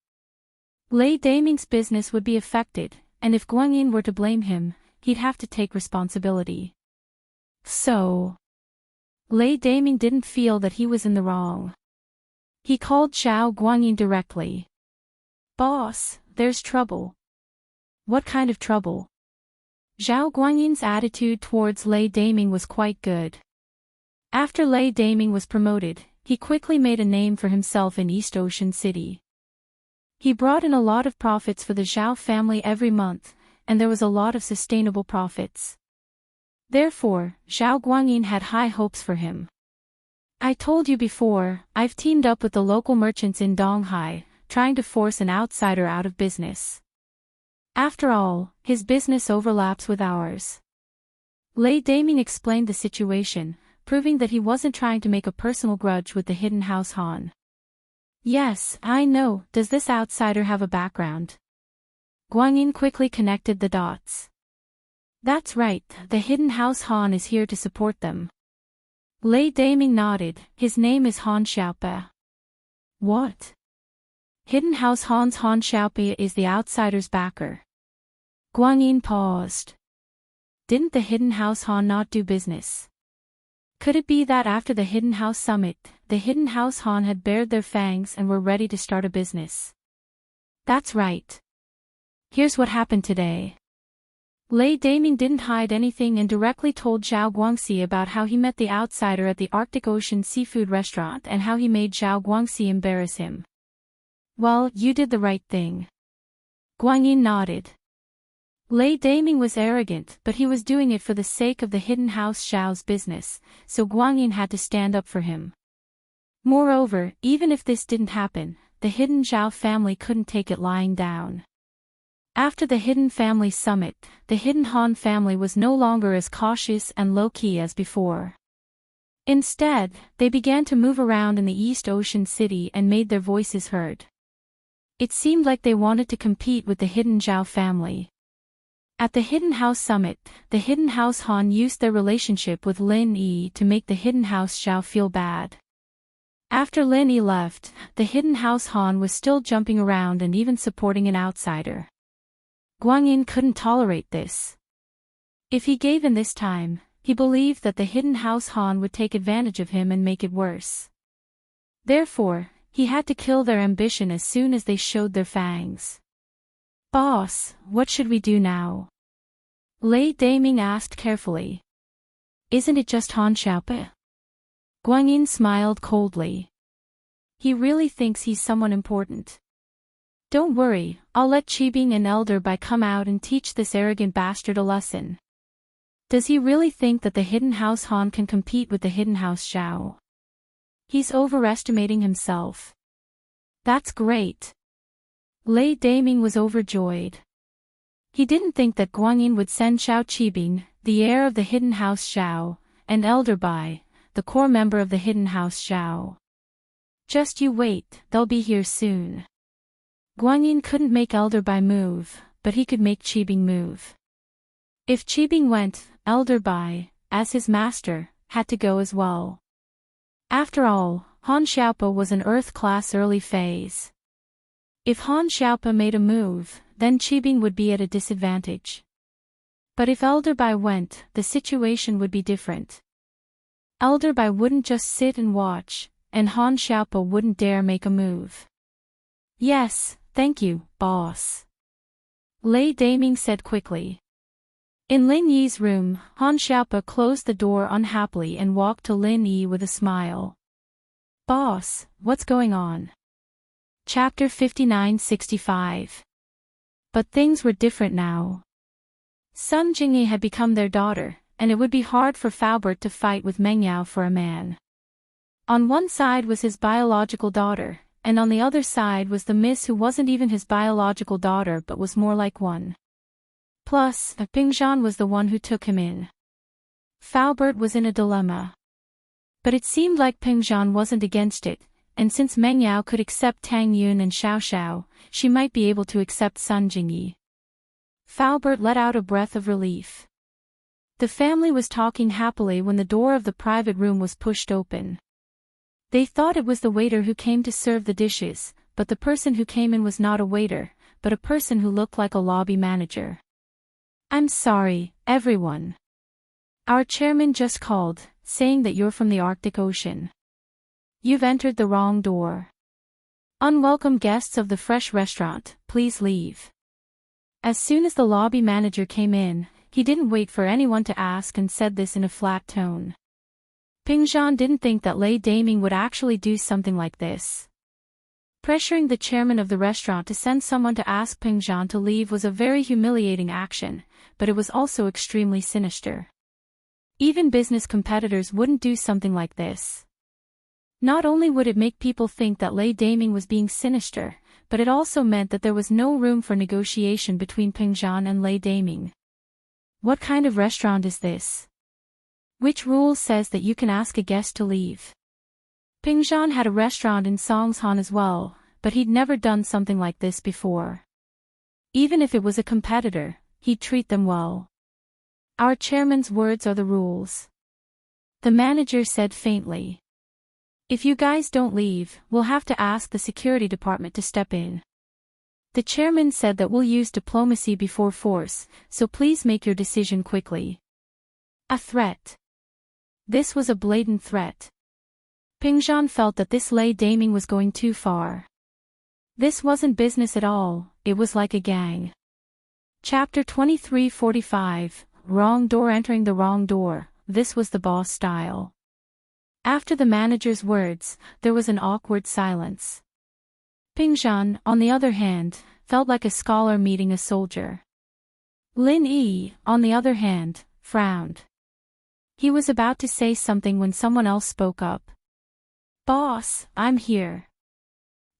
Lei Daming's business would be affected, and if Guangyin were to blame him, he'd have to take responsibility. So, Lei Daming didn't feel that he was in the wrong. He called Zhao Guangyin directly. "Boss, there's trouble." "What kind of trouble?" Zhao Guangyin's attitude towards Lei Daming was quite good. After Lei Daming was promoted, he quickly made a name for himself in East Ocean City. He brought in a lot of profits for the Zhao family every month, and there was a lot of sustainable profits. Therefore, Zhao Guangyin had high hopes for him. "I told you before, I've teamed up with the local merchants in Donghai, trying to force an outsider out of business. After all, his business overlaps with ours." Lei Daming explained the situation, proving that he wasn't trying to make a personal grudge with the Hidden House Han. "Yes, I know. Does this outsider have a background?" Guangyin quickly connected the dots. "That's right, the Hidden House Han is here to support them." Lei Daming nodded. "His name is Han Xiaope." "What?" "Hidden House Han's Han Xiaope is the outsider's backer." Guangyin paused. Didn't the Hidden House Han not do business? Could it be that after the Hidden House summit, the Hidden House Han had bared their fangs and were ready to start a business? "That's right. Here's what happened today." Lei Daming didn't hide anything and directly told Zhao Guangxi about how he met the outsider at the Arctic Ocean seafood restaurant and how he made Zhao Guangxi embarrass him. "Well, you did the right thing." Guangyin nodded. Lei Daming was arrogant, but he was doing it for the sake of the Hidden House Zhao's business, so Guangyin had to stand up for him. Moreover, even if this didn't happen, the Hidden Zhao family couldn't take it lying down. After the Hidden Family Summit, the Hidden Han family was no longer as cautious and low-key as before. Instead, they began to move around in the East Ocean City and made their voices heard. It seemed like they wanted to compete with the Hidden Zhao family. At the Hidden House Summit, the Hidden House Han used their relationship with Lin Yi to make the Hidden House Zhao feel bad. After Lin Yi left, the Hidden House Han was still jumping around and even supporting an outsider. Guangyin couldn't tolerate this. If he gave in this time, he believed that the Hidden House Han would take advantage of him and make it worse. Therefore, he had to kill their ambition as soon as they showed their fangs. "Boss, what should we do now?" Lei Daming asked carefully. "Isn't it just Han Xiaope?" Guangyin smiled coldly. "He really thinks he's someone important. Don't worry, I'll let Qibing and Elder Bai come out and teach this arrogant bastard a lesson. Does he really think that the Hidden House Han can compete with the Hidden House Zhao? He's overestimating himself." "That's great." Lei Daming was overjoyed. He didn't think that Guangyin would send Xiao Qibing, the heir of the Hidden House Zhao, and Elder Bai, the core member of the Hidden House Zhao. "Just you wait, they'll be here soon." Guangyin couldn't make Elder Bai move, but he could make Qibing move. If Qibing went, Elder Bai, as his master, had to go as well. After all, Han Xiaope was an Earth-class early phase. If Han Xiaope made a move, then Qibing would be at a disadvantage. But if Elder Bai went, the situation would be different. Elder Bai wouldn't just sit and watch, and Han Xiaope wouldn't dare make a move. "Yes, thank you, boss," Lei Daming said quickly. In Lin Yi's room, Han Xiaope closed the door unhappily and walked to Lin Yi with a smile. "Boss, what's going on?" Chapter 59-65. But things were different now. Sun Jingyi had become their daughter, and it would be hard for Faubert to fight with Meng Yao for a man. On one side was his biological daughter, and on the other side was the miss who wasn't even his biological daughter but was more like one. Plus, Pingzhan was the one who took him in. Faubert was in a dilemma. But it seemed like Pingzhan wasn't against it, and since Meng Yao could accept Tang Yun and Xiao Xiao, she might be able to accept Sun Jingyi. Faubert let out a breath of relief. The family was talking happily when the door of the private room was pushed open. They thought it was the waiter who came to serve the dishes, but the person who came in was not a waiter, but a person who looked like a lobby manager. "I'm sorry, everyone. Our chairman just called, saying that you're from the Arctic Ocean. You've entered the wrong door. Unwelcome guests of the Fresh Restaurant, please leave." As soon as the lobby manager came in, he didn't wait for anyone to ask and said this in a flat tone. Pingzhan didn't think that Lei Daming would actually do something like this. Pressuring the chairman of the restaurant to send someone to ask Pingzhan to leave was a very humiliating action, but it was also extremely sinister. Even business competitors wouldn't do something like this. Not only would it make people think that Lei Daming was being sinister, but it also meant that there was no room for negotiation between Pingzhan and Lei Daming. What kind of restaurant is this? Which rule says that you can ask a guest to leave? Pingzhan had a restaurant in Songshan as well, but he'd never done something like this before. Even if it was a competitor, he'd treat them well. "Our chairman's words are the rules," the manager said faintly. "If you guys don't leave, we'll have to ask the security department to step in. The chairman said that we'll use diplomacy before force, so please make your decision quickly." A threat. This was a blatant threat. Pingzhan felt that this Lei Daming was going too far. This wasn't business at all, it was like a gang. Chapter 2345, Wrong Door. Entering the wrong door, this was the boss style. After the manager's words, there was an awkward silence. Pingzhan, on the other hand, felt like a scholar meeting a soldier. Lin Yi, on the other hand, frowned. He was about to say something when someone else spoke up. "Boss, I'm here."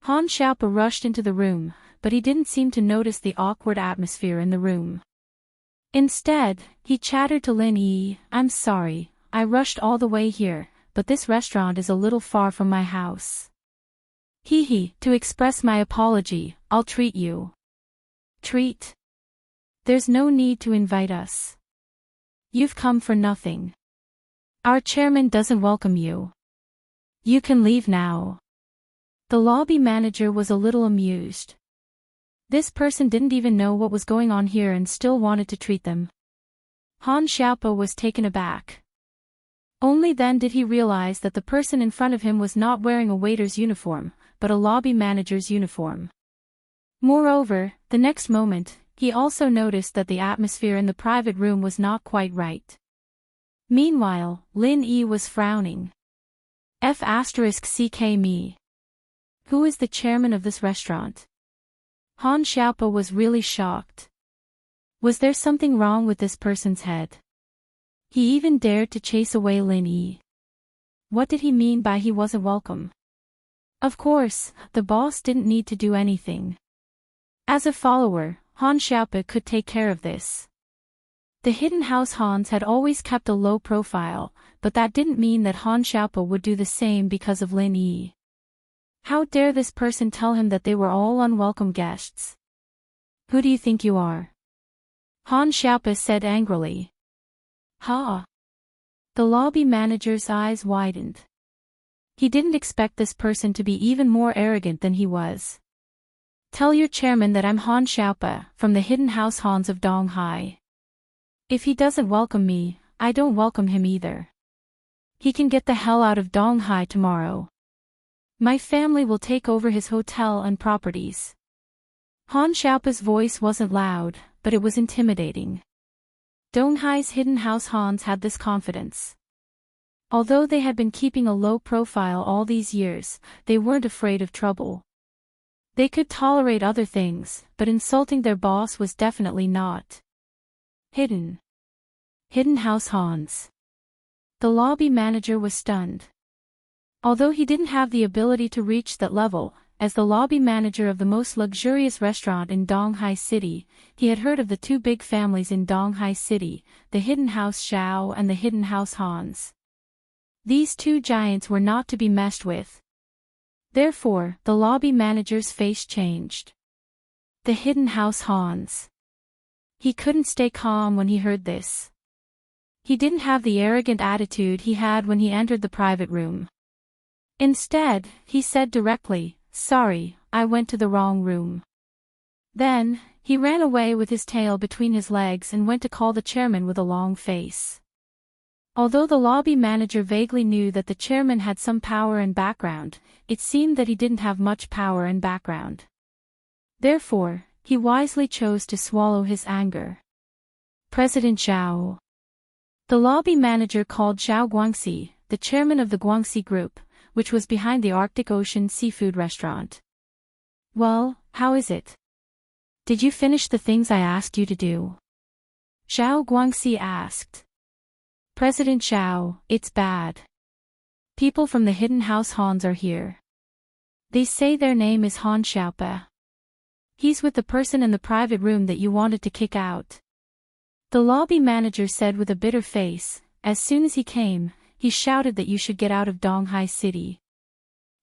Han Xiaopa rushed into the room, but he didn't seem to notice the awkward atmosphere in the room. Instead, he chattered to Lin Yi, "I'm sorry, I rushed all the way here, but this restaurant is a little far from my house. To express my apology, I'll treat you." "Treat? There's no need to invite us. You've come for nothing. Our chairman doesn't welcome you. You can leave now." The lobby manager was a little amused. This person didn't even know what was going on here and still wanted to treat them. Han Xiaopa was taken aback. Only then did he realize that the person in front of him was not wearing a waiter's uniform, but a lobby manager's uniform. Moreover, the next moment, he also noticed that the atmosphere in the private room was not quite right. Meanwhile, Lin Yi was frowning. F***ck me. Who is the chairman of this restaurant? Han Xiaopa was really shocked. Was there something wrong with this person's head? He even dared to chase away Lin Yi. What did he mean by he wasn't welcome? Of course, the boss didn't need to do anything. As a follower, Han Xiaopa could take care of this. The Hidden House Hans had always kept a low profile, but that didn't mean that Han Xiaopa would do the same because of Lin Yi. How dare this person tell him that they were all unwelcome guests? "Who do you think you are?" Han Xiaopa said angrily. "Ha!" The lobby manager's eyes widened. He didn't expect this person to be even more arrogant than he was. "Tell your chairman that I'm Han Xiaopa, from the Hidden House Hans of Donghai. If he doesn't welcome me, I don't welcome him either. He can get the hell out of Donghai tomorrow. My family will take over his hotel and properties." Han Xiaopa's voice wasn't loud, but it was intimidating. Donghai's Hidden House Hans had this confidence. Although they had been keeping a low profile all these years, they weren't afraid of trouble. They could tolerate other things, but insulting their boss was definitely not. Hidden House Hans. The lobby manager was stunned. Although he didn't have the ability to reach that level, as the lobby manager of the most luxurious restaurant in Donghai City, he had heard of the two big families in Donghai City, the Hidden House Xiao and the Hidden House Hans. These two giants were not to be messed with. Therefore, the lobby manager's face changed. The Hidden House Hans. He couldn't stay calm when he heard this. He didn't have the arrogant attitude he had when he entered the private room. Instead, he said directly, "Sorry, I went to the wrong room." Then, he ran away with his tail between his legs and went to call the chairman with a long face. Although the lobby manager vaguely knew that the chairman had some power and background, it seemed that he didn't have much power and background. Therefore, he wisely chose to swallow his anger. President Zhao. The lobby manager called Zhao Guangxi, the chairman of the Guangxi Group, which was behind the Arctic Ocean seafood restaurant. "Well, how is it? Did you finish the things I asked you to do?" Zhao Guangxi asked. "President Zhao, it's bad. People from the hidden house Hans are here. They say their name is Han Xiaope. He's with the person in the private room that you wanted to kick out." The lobby manager said with a bitter face. As soon as he came, he shouted that you should get out of Donghai City.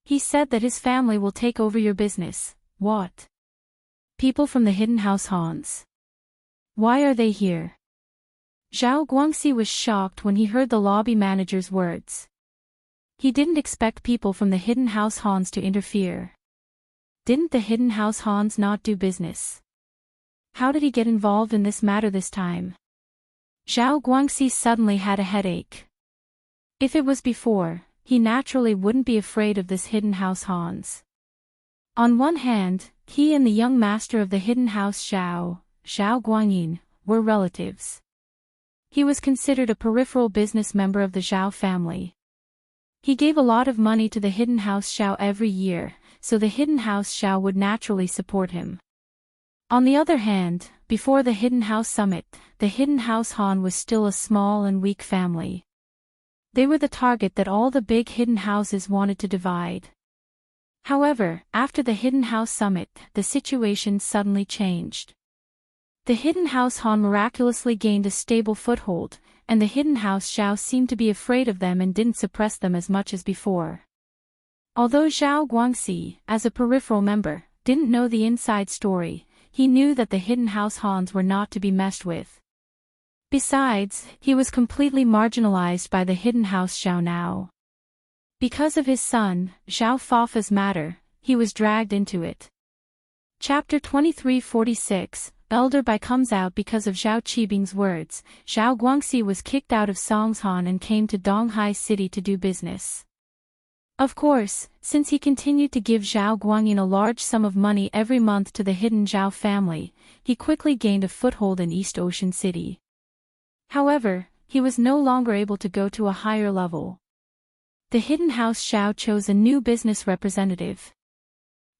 He said that his family will take over your business. What? People from the hidden house Hans. Why are they here? Zhao Guangxi was shocked when he heard the lobby manager's words. He didn't expect people from the hidden house Hans to interfere. Didn't the hidden house Hans not do business? How did he get involved in this matter this time? Zhao Guangxi suddenly had a headache. If it was before, he naturally wouldn't be afraid of this hidden house Hans. On one hand, he and the young master of the hidden house Zhao Guangyin, were relatives. He was considered a peripheral business member of the Zhao family. He gave a lot of money to the hidden house Zhao every year, so the hidden house Zhao would naturally support him. On the other hand, before the hidden house summit, the hidden house Han was still a small and weak family. They were the target that all the big hidden houses wanted to divide. However, after the hidden house summit, the situation suddenly changed. The hidden house Han miraculously gained a stable foothold, and the hidden house Zhao seemed to be afraid of them and didn't suppress them as much as before. Although Zhao Guangxi, as a peripheral member, didn't know the inside story, he knew that the hidden house Hans were not to be messed with. Besides, he was completely marginalized by the hidden house Zhao now. Because of his son, Zhao Fafa's matter, he was dragged into it. Chapter 2346, Elder Bai comes out because of Zhao Qibing's words. Zhao Guangxi was kicked out of Songshan and came to Donghai City to do business. Of course, since he continued to give Zhao Guangyin a large sum of money every month to the hidden Zhao family, he quickly gained a foothold in East Ocean City. However, he was no longer able to go to a higher level. The hidden house Zhao chose a new business representative.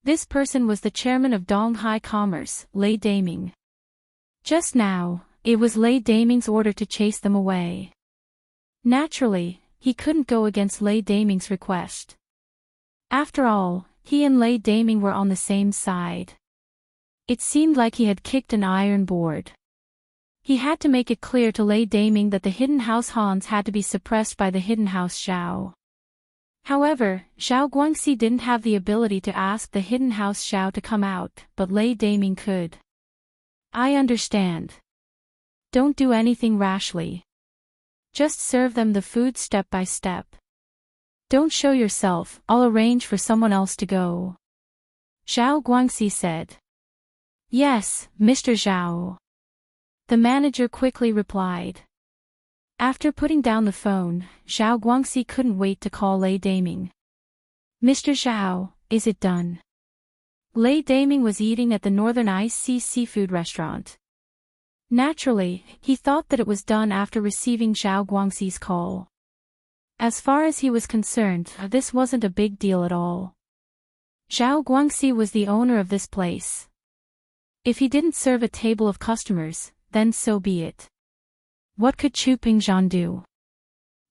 This person was the chairman of Donghai Commerce, Lei Daming. Just now, it was Lei Daming's order to chase them away. Naturally, he couldn't go against Lei Daming's request. After all, he and Lei Daming were on the same side. It seemed like he had kicked an iron board. He had to make it clear to Lei Daming that the hidden house Hans had to be suppressed by the hidden house Zhao. However, Zhao Guangxi didn't have the ability to ask the hidden house Zhao to come out, but Lei Daming could. "I understand. Don't do anything rashly. Just serve them the food step by step. Don't show yourself, I'll arrange for someone else to go," Zhao Guangxi said. "Yes, Mr. Zhao," the manager quickly replied. After putting down the phone, Zhao Guangxi couldn't wait to call Lei Daming. "Mr. Zhao, is it done?" Lei Daming was eating at the Northern Ice Sea seafood restaurant. Naturally, he thought that it was done after receiving Zhao Guangxi's call. As far as he was concerned, this wasn't a big deal at all. Zhao Guangxi was the owner of this place. If he didn't serve a table of customers, then so be it. What could Chu Pingzhan do?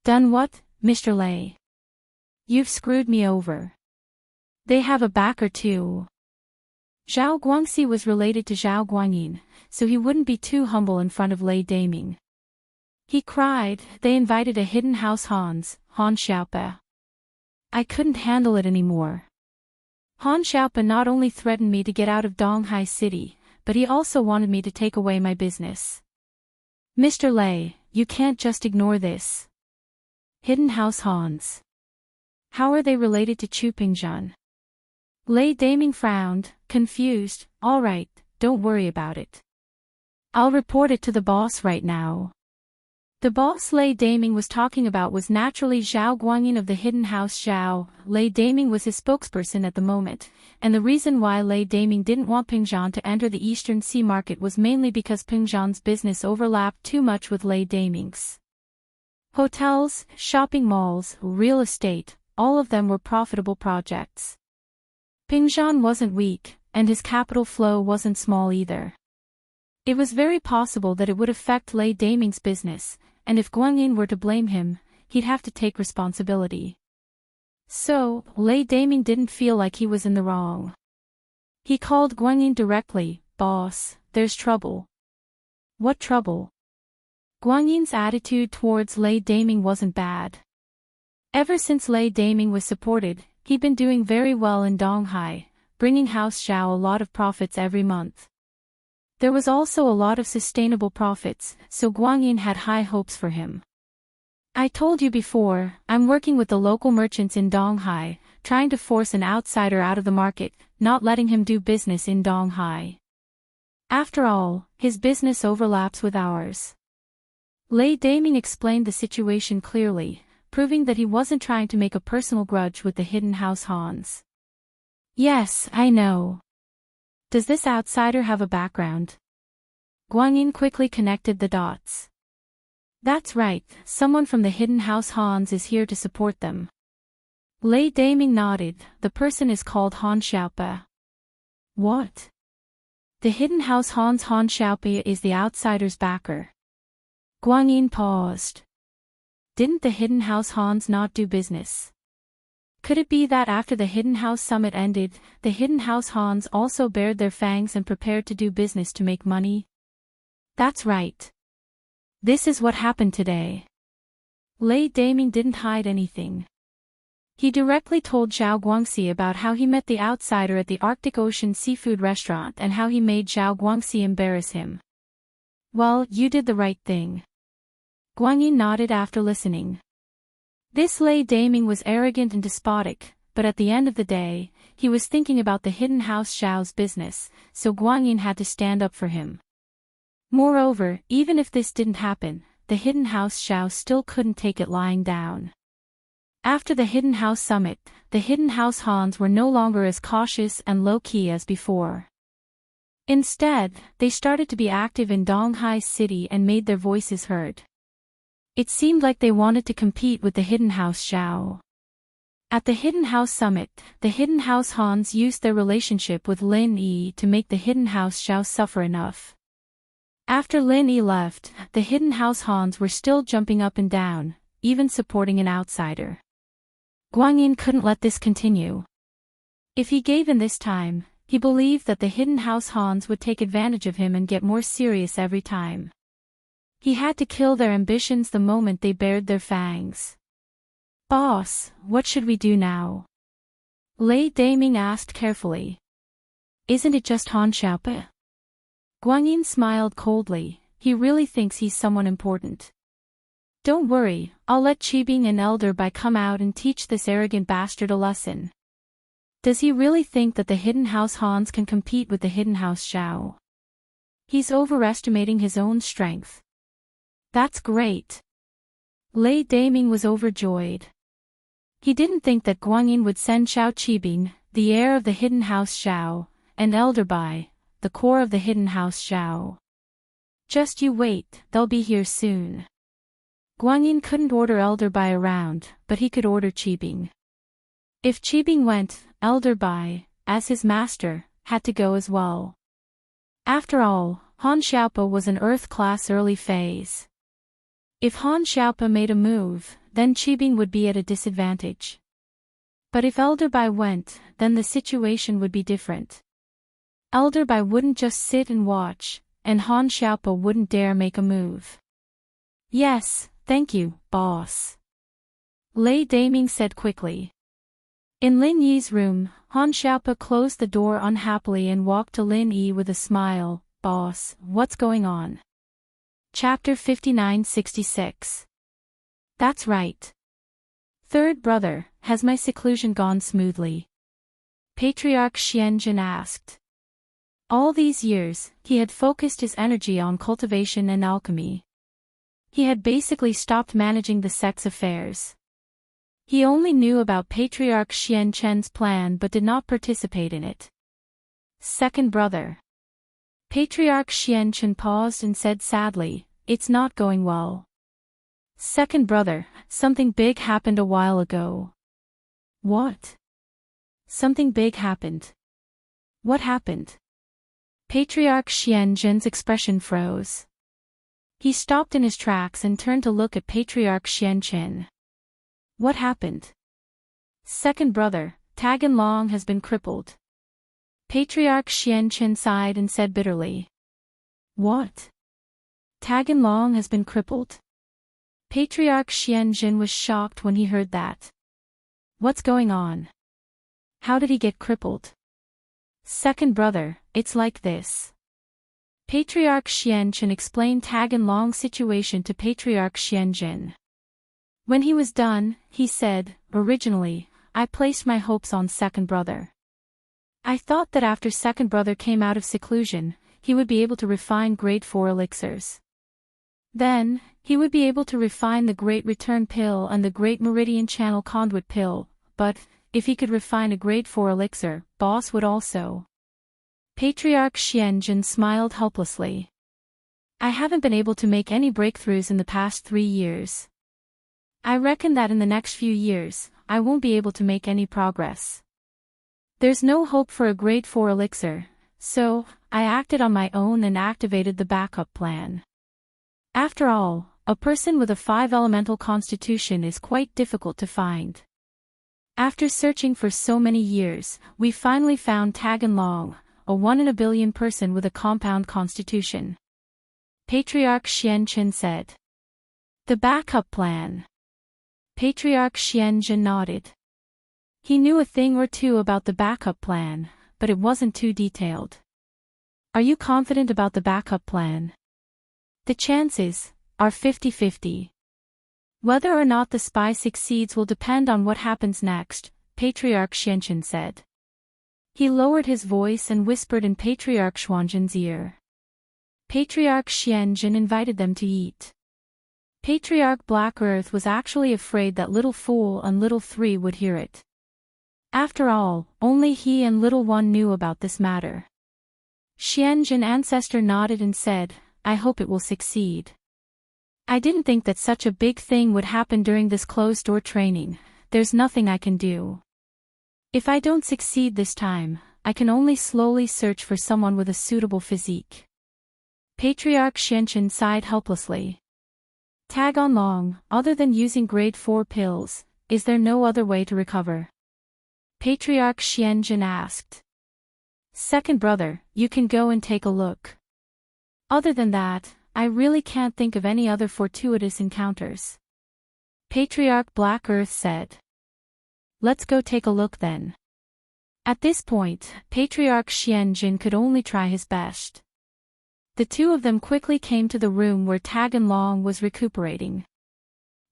"Done what, Mr. Lei? You've screwed me over. They have a backer too." Zhao Guangxi was related to Zhao Guangyin, so he wouldn't be too humble in front of Lei Daming. He cried, "They invited a hidden house Han Xiaope. I couldn't handle it anymore. Han Xiaope not only threatened me to get out of Donghai City, but he also wanted me to take away my business. Mr. Lei, you can't just ignore this. Hidden House Hans. How are they related to Chu Pingzhan? Lei Daming frowned, confused. All right, don't worry about it. I'll report it to the boss right now. The boss Lei Daming was talking about was naturally Zhao Guanyin of the Hidden House Zhao. Lei Daming was his spokesperson at the moment, and the reason why Lei Daming didn't want Pingzhan to enter the Eastern Sea market was mainly because Pingzhan's business overlapped too much with Lei Daming's. Hotels, shopping malls, real estate, all of them were profitable projects. Pingzhan wasn't weak, and his capital flow wasn't small either. It was very possible that it would affect Lei Daming's business, and if Guanyin were to blame him, he'd have to take responsibility. So, Lei Daming didn't feel like he was in the wrong. He called Guanyin directly. Boss, there's trouble. What trouble? Guanyin's attitude towards Lei Daming wasn't bad. Ever since Lei Daming was supported, he'd been doing very well in Donghai, bringing House Zhao a lot of profits every month. There was also a lot of sustainable profits, so Guanyin had high hopes for him. I told you before, I'm working with the local merchants in Donghai, trying to force an outsider out of the market, not letting him do business in Donghai. After all, his business overlaps with ours. Lei Daming explained the situation clearly, proving that he wasn't trying to make a personal grudge with the Hidden House Hans. Yes, I know. Does this outsider have a background? Guanyin quickly connected the dots. That's right, someone from the Hidden House Hans is here to support them. Lei Daming nodded. The person is called Han Xiaope. What? The Hidden House Han Xiaope is the outsider's backer. Guanyin paused. Didn't the Hidden House Hans not do business? Could it be that after the Hidden House Summit ended, the Hidden House Hans also bared their fangs and prepared to do business to make money? That's right. This is what happened today. Lei Daming didn't hide anything. He directly told Zhao Guangxi about how he met the outsider at the Arctic Ocean seafood restaurant and how he made Zhao Guangxi embarrass him. Well, you did the right thing. Guanyin nodded after listening. This Lei Daming was arrogant and despotic, but at the end of the day, he was thinking about the Hidden House Zhao's business, so Guanyin had to stand up for him. Moreover, even if this didn't happen, the Hidden House Zhao still couldn't take it lying down. After the Hidden House Summit, the Hidden House Hans were no longer as cautious and low-key as before. Instead, they started to be active in Donghai City and made their voices heard. It seemed like they wanted to compete with the Hidden House Zhao. At the Hidden House Summit, the Hidden House Hans used their relationship with Lin Yi to make the Hidden House Zhao suffer enough. After Lin Yi left, the Hidden House Hans were still jumping up and down, even supporting an outsider. Guanyin couldn't let this continue. If he gave in this time, he believed that the Hidden House Hans would take advantage of him and get more serious every time. He had to kill their ambitions the moment they bared their fangs. Boss, what should we do now? Lei Daming asked carefully. Isn't it just Han Xiaope? Guanyin smiled coldly. He really thinks he's someone important. Don't worry, I'll let Qibing and Elder Bai come out and teach this arrogant bastard a lesson. Does he really think that the Hidden House Hans can compete with the Hidden House Zhao? He's overestimating his own strength. That's great. Lei Daming was overjoyed. He didn't think that Guanyin would send Xiao Qibing, the heir of the Hidden House Zhao, and Elder Bai, the core of the Hidden House Zhao. Just you wait, they'll be here soon. Guanyin couldn't order Elder Bai around, but he could order Qibing. If Qibing went, Elder Bai, as his master, had to go as well. After all, Han Xiaope was an Earth-class early phase. If Han Xiaope made a move, then Qibing would be at a disadvantage. But if Elder Bai went, then the situation would be different. Elder Bai wouldn't just sit and watch, and Han Xiaope wouldn't dare make a move. Yes, thank you, boss. Lei Daming said quickly. In Lin Yi's room, Han Xiaopa closed the door unhappily and walked to Lin Yi with a smile. Boss, what's going on? Chapter 59-66. That's right. Third brother, has my seclusion gone smoothly? Patriarch Xianxia asked. All these years, he had focused his energy on cultivation and alchemy. He had basically stopped managing the sect's affairs. He only knew about Patriarch Xianxen's plan but did not participate in it. Second brother. Patriarch Xianxen paused and said sadly, it's not going well. Second brother, something big happened a while ago. What? Something big happened. What happened? Patriarch Xianxen's expression froze. He stopped in his tracks and turned to look at Patriarch Xianxen. What happened? Second brother, Taganlong has been crippled. Patriarch Xianxen sighed and said bitterly. What? Taganlong has been crippled? Patriarch Xianxen was shocked when he heard that. What's going on? How did he get crippled? Second brother, it's like this. Patriarch Xianxen explained Taganlong's situation to Patriarch Xianxen. When he was done, he said, originally, I placed my hopes on second brother. I thought that after second brother came out of seclusion, he would be able to refine grade 4 elixirs. Then, he would be able to refine the Great Return Pill and the Great Meridian Channel Conduit Pill, but, if he could refine a grade 4 elixir, boss would also. Patriarch Xianxen smiled helplessly. I haven't been able to make any breakthroughs in the past 3 years. I reckon that in the next few years, I won't be able to make any progress. There's no hope for a grade 4 elixir, so, I acted on my own and activated the backup plan. After all, a person with a 5 elemental constitution is quite difficult to find. After searching for so many years, we finally found Taganlong, a 1 in a billion person with a compound constitution. Patriarch Xianxen said. The backup plan. Patriarch Xianxen nodded. He knew a thing or two about the backup plan, but it wasn't too detailed. Are you confident about the backup plan? The chances are 50-50. Whether or not the spy succeeds will depend on what happens next, Patriarch Xianxen said. He lowered his voice and whispered in Patriarch Xuanzhen's ear. Patriarch Xianxen invited them to eat. Patriarch Black Earth was actually afraid that Little Fool and Little Three would hear it. After all, only he and Little One knew about this matter. Xianxen Ancestor nodded and said, I hope it will succeed. I didn't think that such a big thing would happen during this closed-door training. There's nothing I can do. If I don't succeed this time, I can only slowly search for someone with a suitable physique. Patriarch Xianxen sighed helplessly. Taganlong, other than using grade 4 pills, is there no other way to recover? Patriarch Xianxen asked. Second brother, you can go and take a look. Other than that, I really can't think of any other fortuitous encounters. Patriarch Black Earth said. Let's go take a look then. At this point, Patriarch Xianxen could only try his best. The two of them quickly came to the room where Taganlong was recuperating.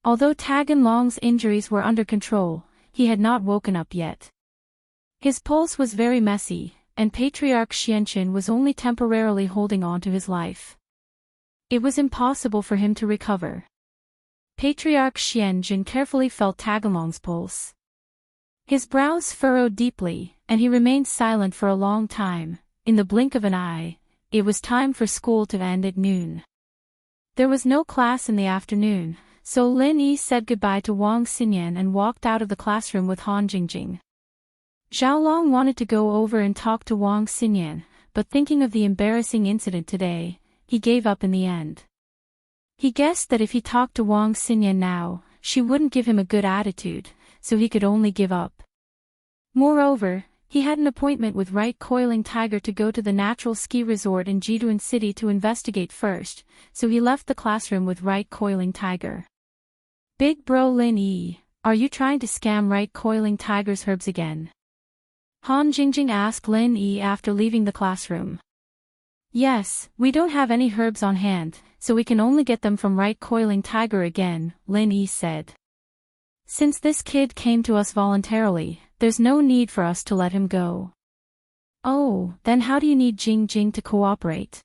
Although Taganlong's injuries were under control, he had not woken up yet. His pulse was very messy, and Patriarch Xianxen was only temporarily holding on to his life. It was impossible for him to recover. Patriarch Xianxen carefully felt Taganlong's pulse. His brows furrowed deeply, and he remained silent for a long time. In the blink of an eye, it was time for school to end at noon. There was no class in the afternoon, so Lin Yi said goodbye to Wang Xinyan and walked out of the classroom with Han Jingjing. Xiaolong wanted to go over and talk to Wang Xinyan, but thinking of the embarrassing incident today, he gave up in the end. He guessed that if he talked to Wang Xinyan now, she wouldn't give him a good attitude, so he could only give up. Moreover, he had an appointment with Right Coiling Tiger to go to the natural ski resort in Jiduan City to investigate first, so he left the classroom with Right Coiling Tiger. Big bro Lin Yi, are you trying to scam Right Coiling Tiger's herbs again? Han Jingjing asked Lin Yi after leaving the classroom. Yes, we don't have any herbs on hand, so we can only get them from Right Coiling Tiger again, Lin Yi said. Since this kid came to us voluntarily, there's no need for us to let him go. Oh, then how do you need Jing Jing to cooperate?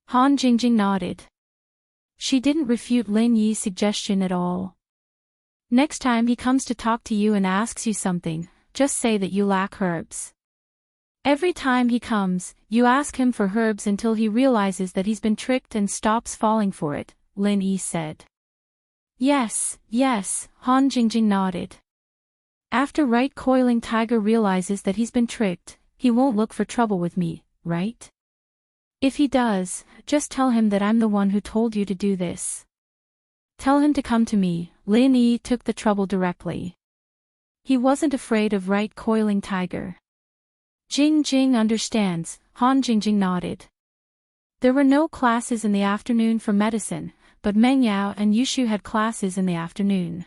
Han Jingjing nodded. She didn't refute Lin Yi's suggestion at all. Next time he comes to talk to you and asks you something, just say that you lack herbs. Every time he comes, you ask him for herbs until he realizes that he's been tricked and stops falling for it, Lin Yi said. Yes, Han Jingjing nodded. After Right Coiling Tiger realizes that he's been tricked, he won't look for trouble with me, right? If he does, just tell him that I'm the one who told you to do this. Tell him to come to me, Lin Yi took the trouble directly. He wasn't afraid of Right Coiling Tiger. Jing Jing understands, Han Jingjing nodded. There were no classes in the afternoon for medicine, but Meng Yao and Yushu had classes in the afternoon.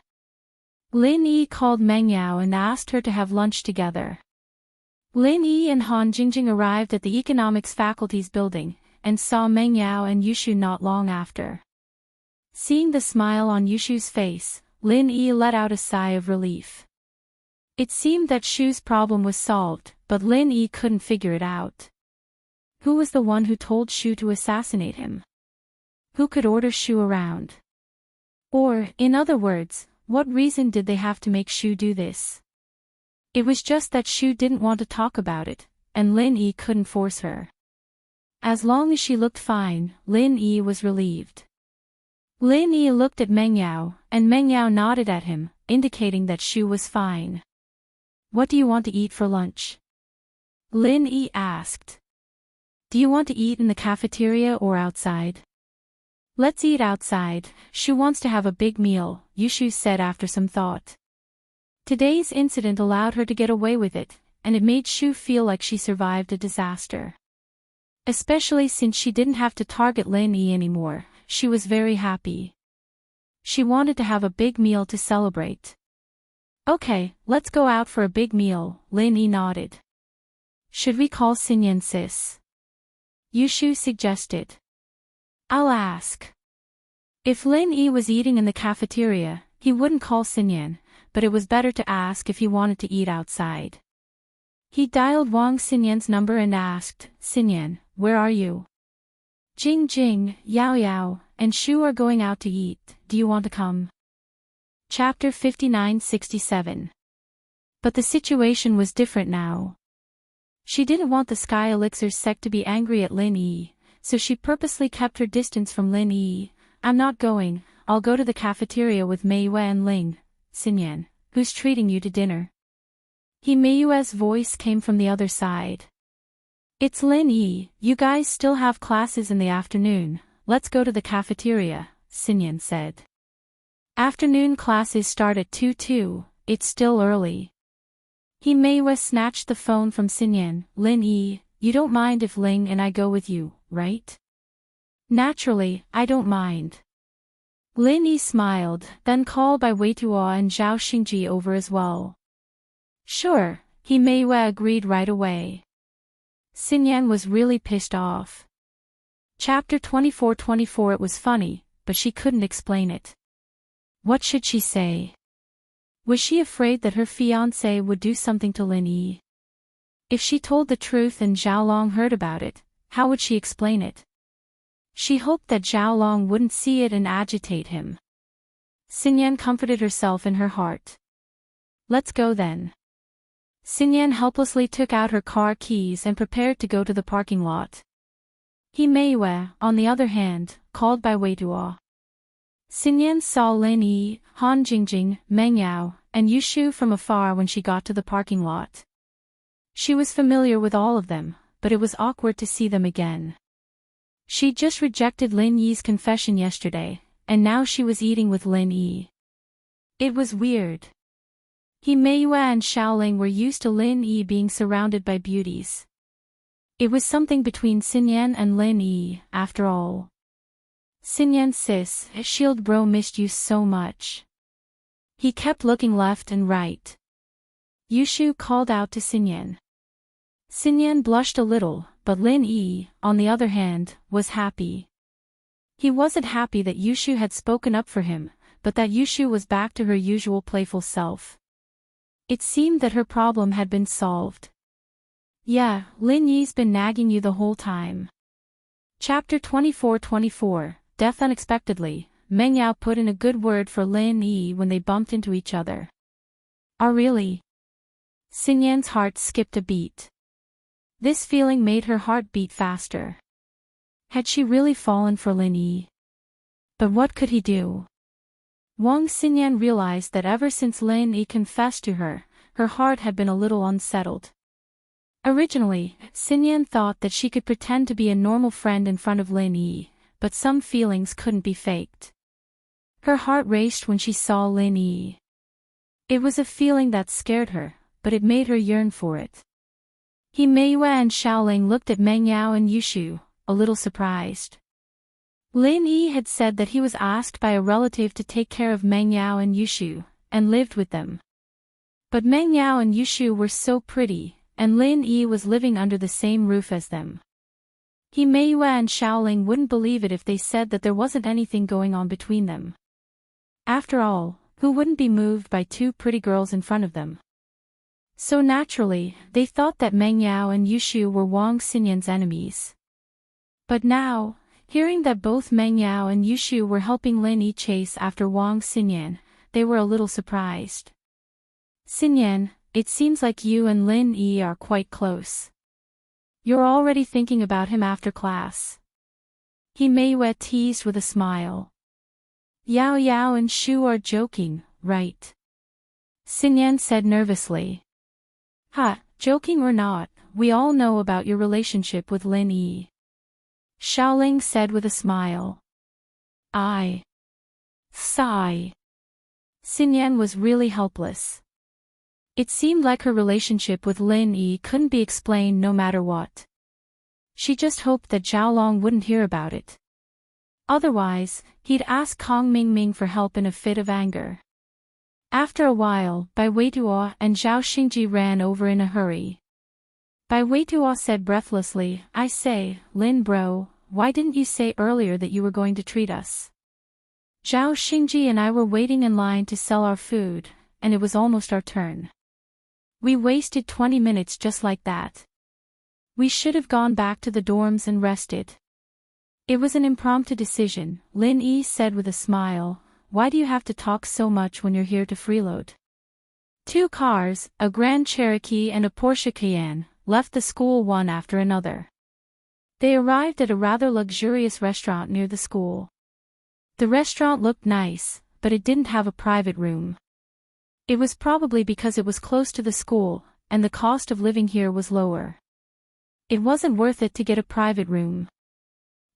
Lin Yi called Meng Yao and asked her to have lunch together. Lin Yi and Han Jingjing arrived at the Economics Faculty's building, and saw Meng Yao and Yushu not long after. Seeing the smile on Yushu's face, Lin Yi let out a sigh of relief. It seemed that Shu's problem was solved, but Lin Yi couldn't figure it out. Who was the one who told Shu to assassinate him? Who could order Shu around? Or, in other words, what reason did they have to make Shu do this? It was just that Shu didn't want to talk about it, and Lin Yi couldn't force her. As long as she looked fine, Lin Yi was relieved. Lin Yi looked at Meng Yao, and Meng Yao nodded at him, indicating that Shu was fine. What do you want to eat for lunch? Lin Yi asked. Do you want to eat in the cafeteria or outside? Let's eat outside, Shu wants to have a big meal, Yushu said after some thought. Today's incident allowed her to get away with it, and it made Shu feel like she survived a disaster. Especially since she didn't have to target Lin Yi anymore, she was very happy. She wanted to have a big meal to celebrate. Okay, let's go out for a big meal, Lin Yi nodded. Should we call Xinyan sis? Yushu suggested. I'll ask. If Lin Yi was eating in the cafeteria, he wouldn't call Xinyan, but it was better to ask if he wanted to eat outside. He dialed Wang Xinyan's number and asked, Xinyan, where are you? Jing Jing, Yao Yao, and Shu are going out to eat, do you want to come? Chapter 59-67. But the situation was different now. She didn't want the Sky Elixir sect to be angry at Lin Yi, so she purposely kept her distance from Lin Yi. I'm not going, I'll go to the cafeteria with Mei Yue and Ling, Xinyan, who's treating you to dinner. Mei Yue's voice came from the other side. It's Lin Yi, you guys still have classes in the afternoon, let's go to the cafeteria, Xinyan said. Afternoon classes start at 2:02, it's still early. Mei Yue snatched the phone from Xinyan. Lin Yi, you don't mind if Ling and I go with you, right? Naturally, I don't mind. Lin Yi smiled, then called by Wei Tuo and Zhao Xingji over as well. Sure, Mei Yue agreed right away. Xinyan was really pissed off. Chapter 24-24. It was funny, but she couldn't explain it. What should she say? Was she afraid that her fiancé would do something to Lin Yi? If she told the truth and Zhao Long heard about it, how would she explain it? She hoped that Zhao Long wouldn't see it and agitate him. Xinyan comforted herself in her heart. Let's go then. Xinyan helplessly took out her car keys and prepared to go to the parking lot. Mei Yue, on the other hand, called by Wei Tuo. Xinyan saw Lin Yi, Han Jingjing, Meng Yao, and Yushu from afar when she got to the parking lot. She was familiar with all of them, but it was awkward to see them again. She just rejected Lin Yi's confession yesterday, and now she was eating with Lin Yi. It was weird. Mei Yue and Xiaoling were used to Lin Yi being surrounded by beauties. It was something between Xinyan and Lin Yi, after all. Xinyan sis, shield bro missed you so much. He kept looking left and right. Yushu called out to Xinyan. Xinyan blushed a little, but Lin Yi, on the other hand, was happy. He wasn't happy that Yushu had spoken up for him, but that Yushu was back to her usual playful self. It seemed that her problem had been solved. Yeah, Lin Yi's been nagging you the whole time. Chapter 24-24, Death Unexpectedly. Meng Yao put in a good word for Lin Yi when they bumped into each other. Oh really? Xinyan's heart skipped a beat. This feeling made her heart beat faster. Had she really fallen for Lin Yi? But what could he do? Wang Xinyan realized that ever since Lin Yi confessed to her, her heart had been a little unsettled. Originally, Xinyan thought that she could pretend to be a normal friend in front of Lin Yi, but some feelings couldn't be faked. Her heart raced when she saw Lin Yi. It was a feeling that scared her, but it made her yearn for it. He Meiyue and Xiaoling looked at Meng Yao and Yushu, a little surprised. Lin Yi had said that he was asked by a relative to take care of Meng Yao and Yushu, and lived with them. But Meng Yao and Yushu were so pretty, and Lin Yi was living under the same roof as them. He Meiyue and Xiaoling wouldn't believe it if they said that there wasn't anything going on between them. After all, who wouldn't be moved by two pretty girls in front of them? So naturally, they thought that Meng Yao and Yushu were Wang Xinyan's enemies. But now, hearing that both Meng Yao and Yushu were helping Lin Yi chase after Wang Xinyan, they were a little surprised. Xinyan, it seems like you and Lin Yi are quite close. You're already thinking about him after class. He Meiyue teased with a smile. Yao Yao and Shu are joking, right? Xinyan said nervously. Ha, joking or not, we all know about your relationship with Lin Yi. Xiaoling said with a smile. I sigh. Xinyan was really helpless. It seemed like her relationship with Lin Yi couldn't be explained no matter what. She just hoped that Xiaolong wouldn't hear about it. Otherwise, he'd ask Kong Mingming for help in a fit of anger. After a while, Bai Weituo and Zhao Xingji ran over in a hurry. Bai Weituo said breathlessly, I say, Lin bro, why didn't you say earlier that you were going to treat us? Zhao Xingji and I were waiting in line to sell our food, and it was almost our turn. We wasted 20 minutes just like that. We should have gone back to the dorms and rested. It was an impromptu decision, Lin Yi said with a smile. Why do you have to talk so much when you're here to freeload? 2 cars, a Grand Cherokee and a Porsche Cayenne, left the school one after another. They arrived at a rather luxurious restaurant near the school. The restaurant looked nice, but it didn't have a private room. It was probably because it was close to the school, and the cost of living here was lower. It wasn't worth it to get a private room.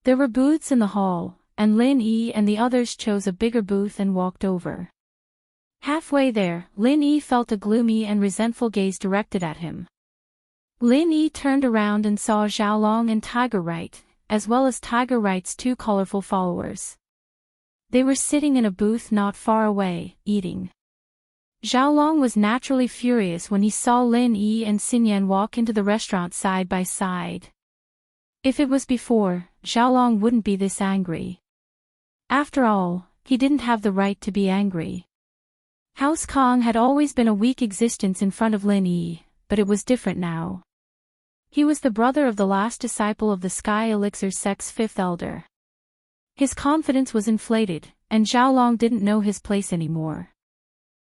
There were booths in the hall, and Lin Yi and the others chose a bigger booth and walked over. Halfway there, Lin Yi felt a gloomy and resentful gaze directed at him. Lin Yi turned around and saw Xiaolong and Tiger Right, as well as Tiger Right's 2 colorful followers. They were sitting in a booth not far away, eating. Xiaolong was naturally furious when he saw Lin Yi and Xinyan walk into the restaurant side by side. If it was before, Xiaolong wouldn't be this angry. After all, he didn't have the right to be angry. House Kong had always been a weak existence in front of Lin Yi, but it was different now. He was the brother of the last disciple of the Sky Elixir sect's 5th elder. His confidence was inflated, and Xiaolong didn't know his place anymore.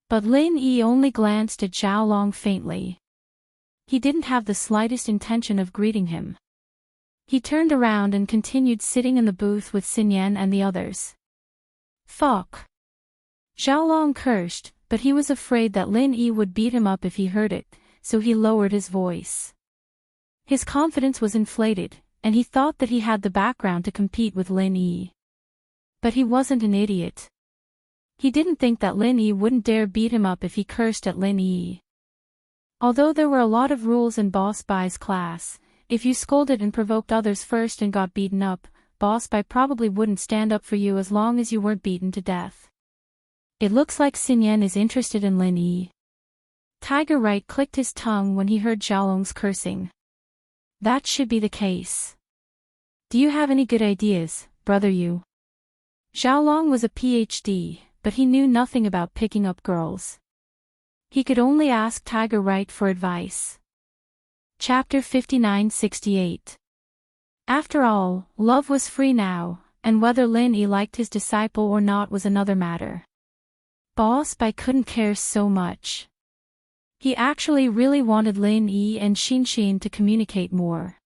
But Lin Yi only glanced at Xiaolong faintly. He didn't have the slightest intention of greeting him. He turned around and continued sitting in the booth with Xinyan and the others. Fuck. Xiaolong cursed, but he was afraid that Lin Yi would beat him up if he heard it, so he lowered his voice. His confidence was inflated, and he thought that he had the background to compete with Lin Yi. But he wasn't an idiot. He didn't think that Lin Yi wouldn't dare beat him up if he cursed at Lin Yi. Although there were a lot of rules in Boss Bai's class, if you scolded and provoked others first and got beaten up, Boss Bai probably wouldn't stand up for you as long as you weren't beaten to death. It looks like Xinyan is interested in Lin Yi. Tiger Right clicked his tongue when he heard Xiaolong's cursing. That should be the case. Do you have any good ideas, brother Yu? Xiaolong was a PhD, but he knew nothing about picking up girls. He could only ask Tiger Right for advice. Chapter 59-68. After all, love was free now, and whether Lin Yi liked his disciple or not was another matter. Boss Bai couldn't care so much. He actually really wanted Lin Yi and Xianxia to communicate more.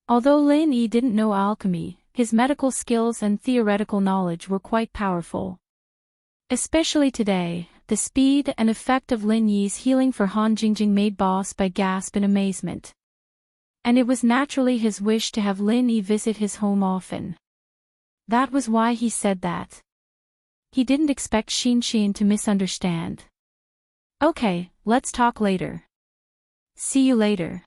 Although Lin Yi didn't know alchemy, his medical skills and theoretical knowledge were quite powerful. Especially today, the speed and effect of Lin Yi's healing for Han Jingjing made Boss Bai gasp in amazement. And it was naturally his wish to have Lin Yi visit his home often. That was why he said that. He didn't expect Xianxia to misunderstand. Okay, let's talk later. See you later.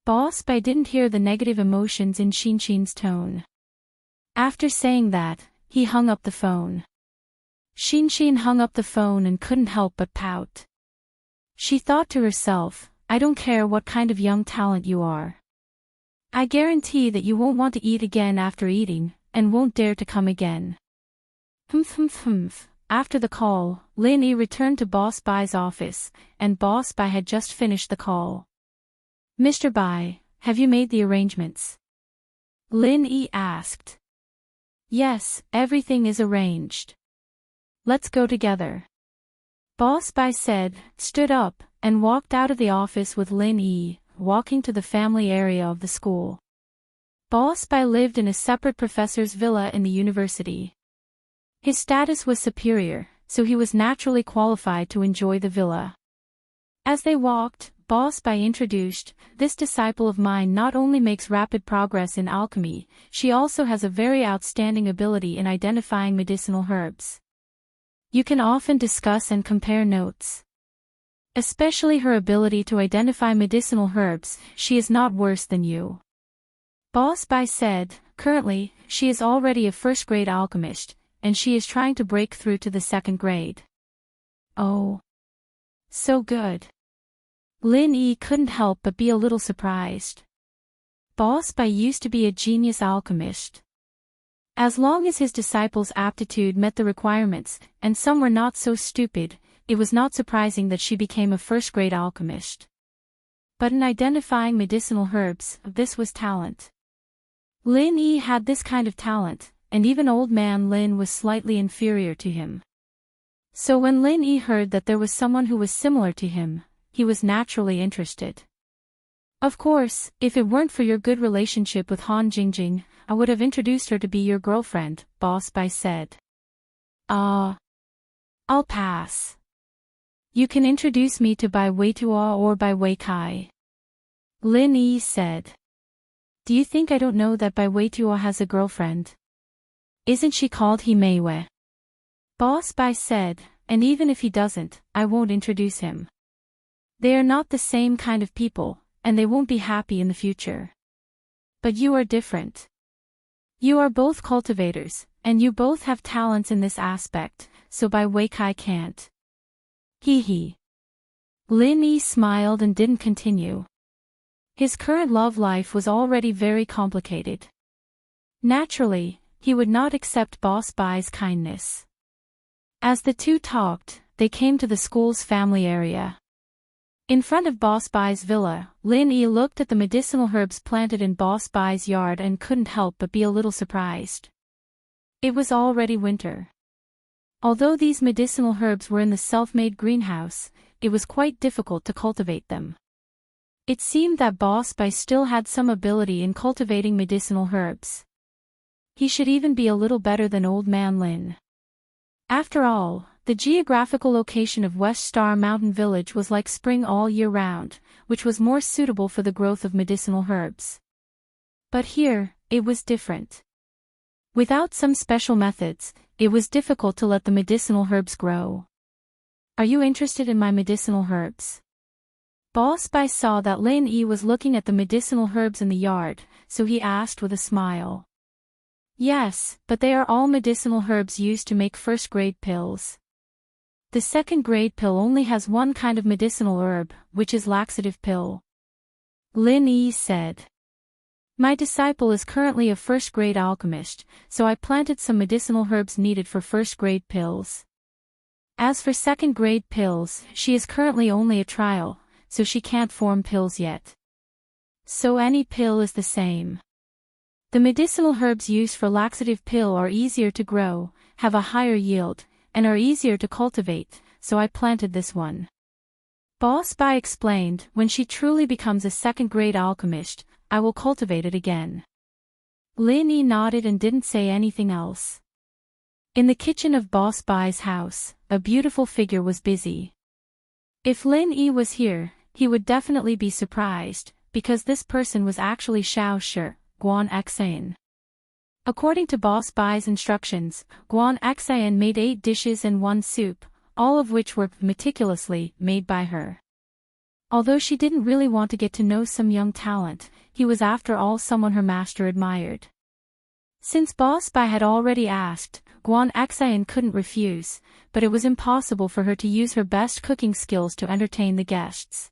Boss Bai didn't hear the negative emotions in Xianxia's tone. After saying that, he hung up the phone. Xianxia hung up the phone and couldn't help but pout. She thought to herself, I don't care what kind of young talent you are. I guarantee that you won't want to eat again after eating, and won't dare to come again. After the call, Lin Yi returned to Boss Bai's office, and Boss Bai had just finished the call. Mr. Bai, have you made the arrangements? Lin Yi asked. Yes, everything is arranged. Let's go together. Boss Bai said, stood up, and walked out of the office with Lin Yi, walking to the family area of the school. Boss Bai lived in a separate professor's villa in the university. His status was superior, so he was naturally qualified to enjoy the villa. As they walked, Boss Bai introduced, this disciple of mine not only makes rapid progress in alchemy, she also has a very outstanding ability in identifying medicinal herbs. You can often discuss and compare notes. Especially her ability to identify medicinal herbs, she is not worse than you. Boss Bai said, currently, she is already a first-grade alchemist, and she is trying to break through to the second grade. Oh. So good. Lin Yi couldn't help but be a little surprised. Boss Bai used to be a genius alchemist. As long as his disciples' aptitude met the requirements, and some were not so stupid, it was not surprising that she became a first-grade alchemist. But in identifying medicinal herbs, this was talent. Lin Yi had this kind of talent, and even old man Lin was slightly inferior to him. So when Lin Yi heard that there was someone who was similar to him, he was naturally interested. Of course, if it weren't for your good relationship with Han Jingjing, I would have introduced her to be your girlfriend, Boss Bai said. I'll pass. You can introduce me to Bai Weitua or Bai Weikai. Lin Yi said. Do you think I don't know that Bai Weitua has a girlfriend? Isn't she called He Meiwei? Boss Bai said, and even if he doesn't, I won't introduce him. They are not the same kind of people, and they won't be happy in the future. But you are different. You are both cultivators, and you both have talents in this aspect, so Bai Weikai can't. Hee. Lin Yi smiled and didn't continue. His current love life was already very complicated. Naturally, he would not accept Boss Bai's kindness. As the two talked, they came to the school's family area. In front of Boss Bai's villa, Lin Yi looked at the medicinal herbs planted in Boss Bai's yard and couldn't help but be a little surprised. It was already winter. Although these medicinal herbs were in the self-made greenhouse, it was quite difficult to cultivate them. It seemed that Boss Bai still had some ability in cultivating medicinal herbs. He should even be a little better than Old Man Lin. After all, the geographical location of West Star Mountain Village was like spring all year round, which was more suitable for the growth of medicinal herbs. But here, it was different. Without some special methods, it was difficult to let the medicinal herbs grow. Are you interested in my medicinal herbs? Boss Bai saw that Lin Yi was looking at the medicinal herbs in the yard, so he asked with a smile. Yes, but they are all medicinal herbs used to make first-grade pills. The second-grade pill only has one kind of medicinal herb, which is laxative pill. Lin Yi said. My disciple is currently a first-grade alchemist, so I planted some medicinal herbs needed for first-grade pills. As for second-grade pills, she is currently only a trial, so she can't form pills yet. So any pill is the same. The medicinal herbs used for laxative pill are easier to grow, have a higher yield, and are easier to cultivate, so I planted this one. Boss Bai explained, when she truly becomes a second-grade alchemist, I will cultivate it again. Lin Yi nodded and didn't say anything else. In the kitchen of Boss Bai's house, a beautiful figure was busy. If Lin Yi was here, he would definitely be surprised, because this person was actually Xianxia, Guan Xian. According to Boss Bai's instructions, Guan Xian made 8 dishes and 1 soup, all of which were meticulously made by her. Although she didn't really want to get to know some young talent, he was after all someone her master admired. Since Boss Bai had already asked, Guan Xian couldn't refuse, but it was impossible for her to use her best cooking skills to entertain the guests.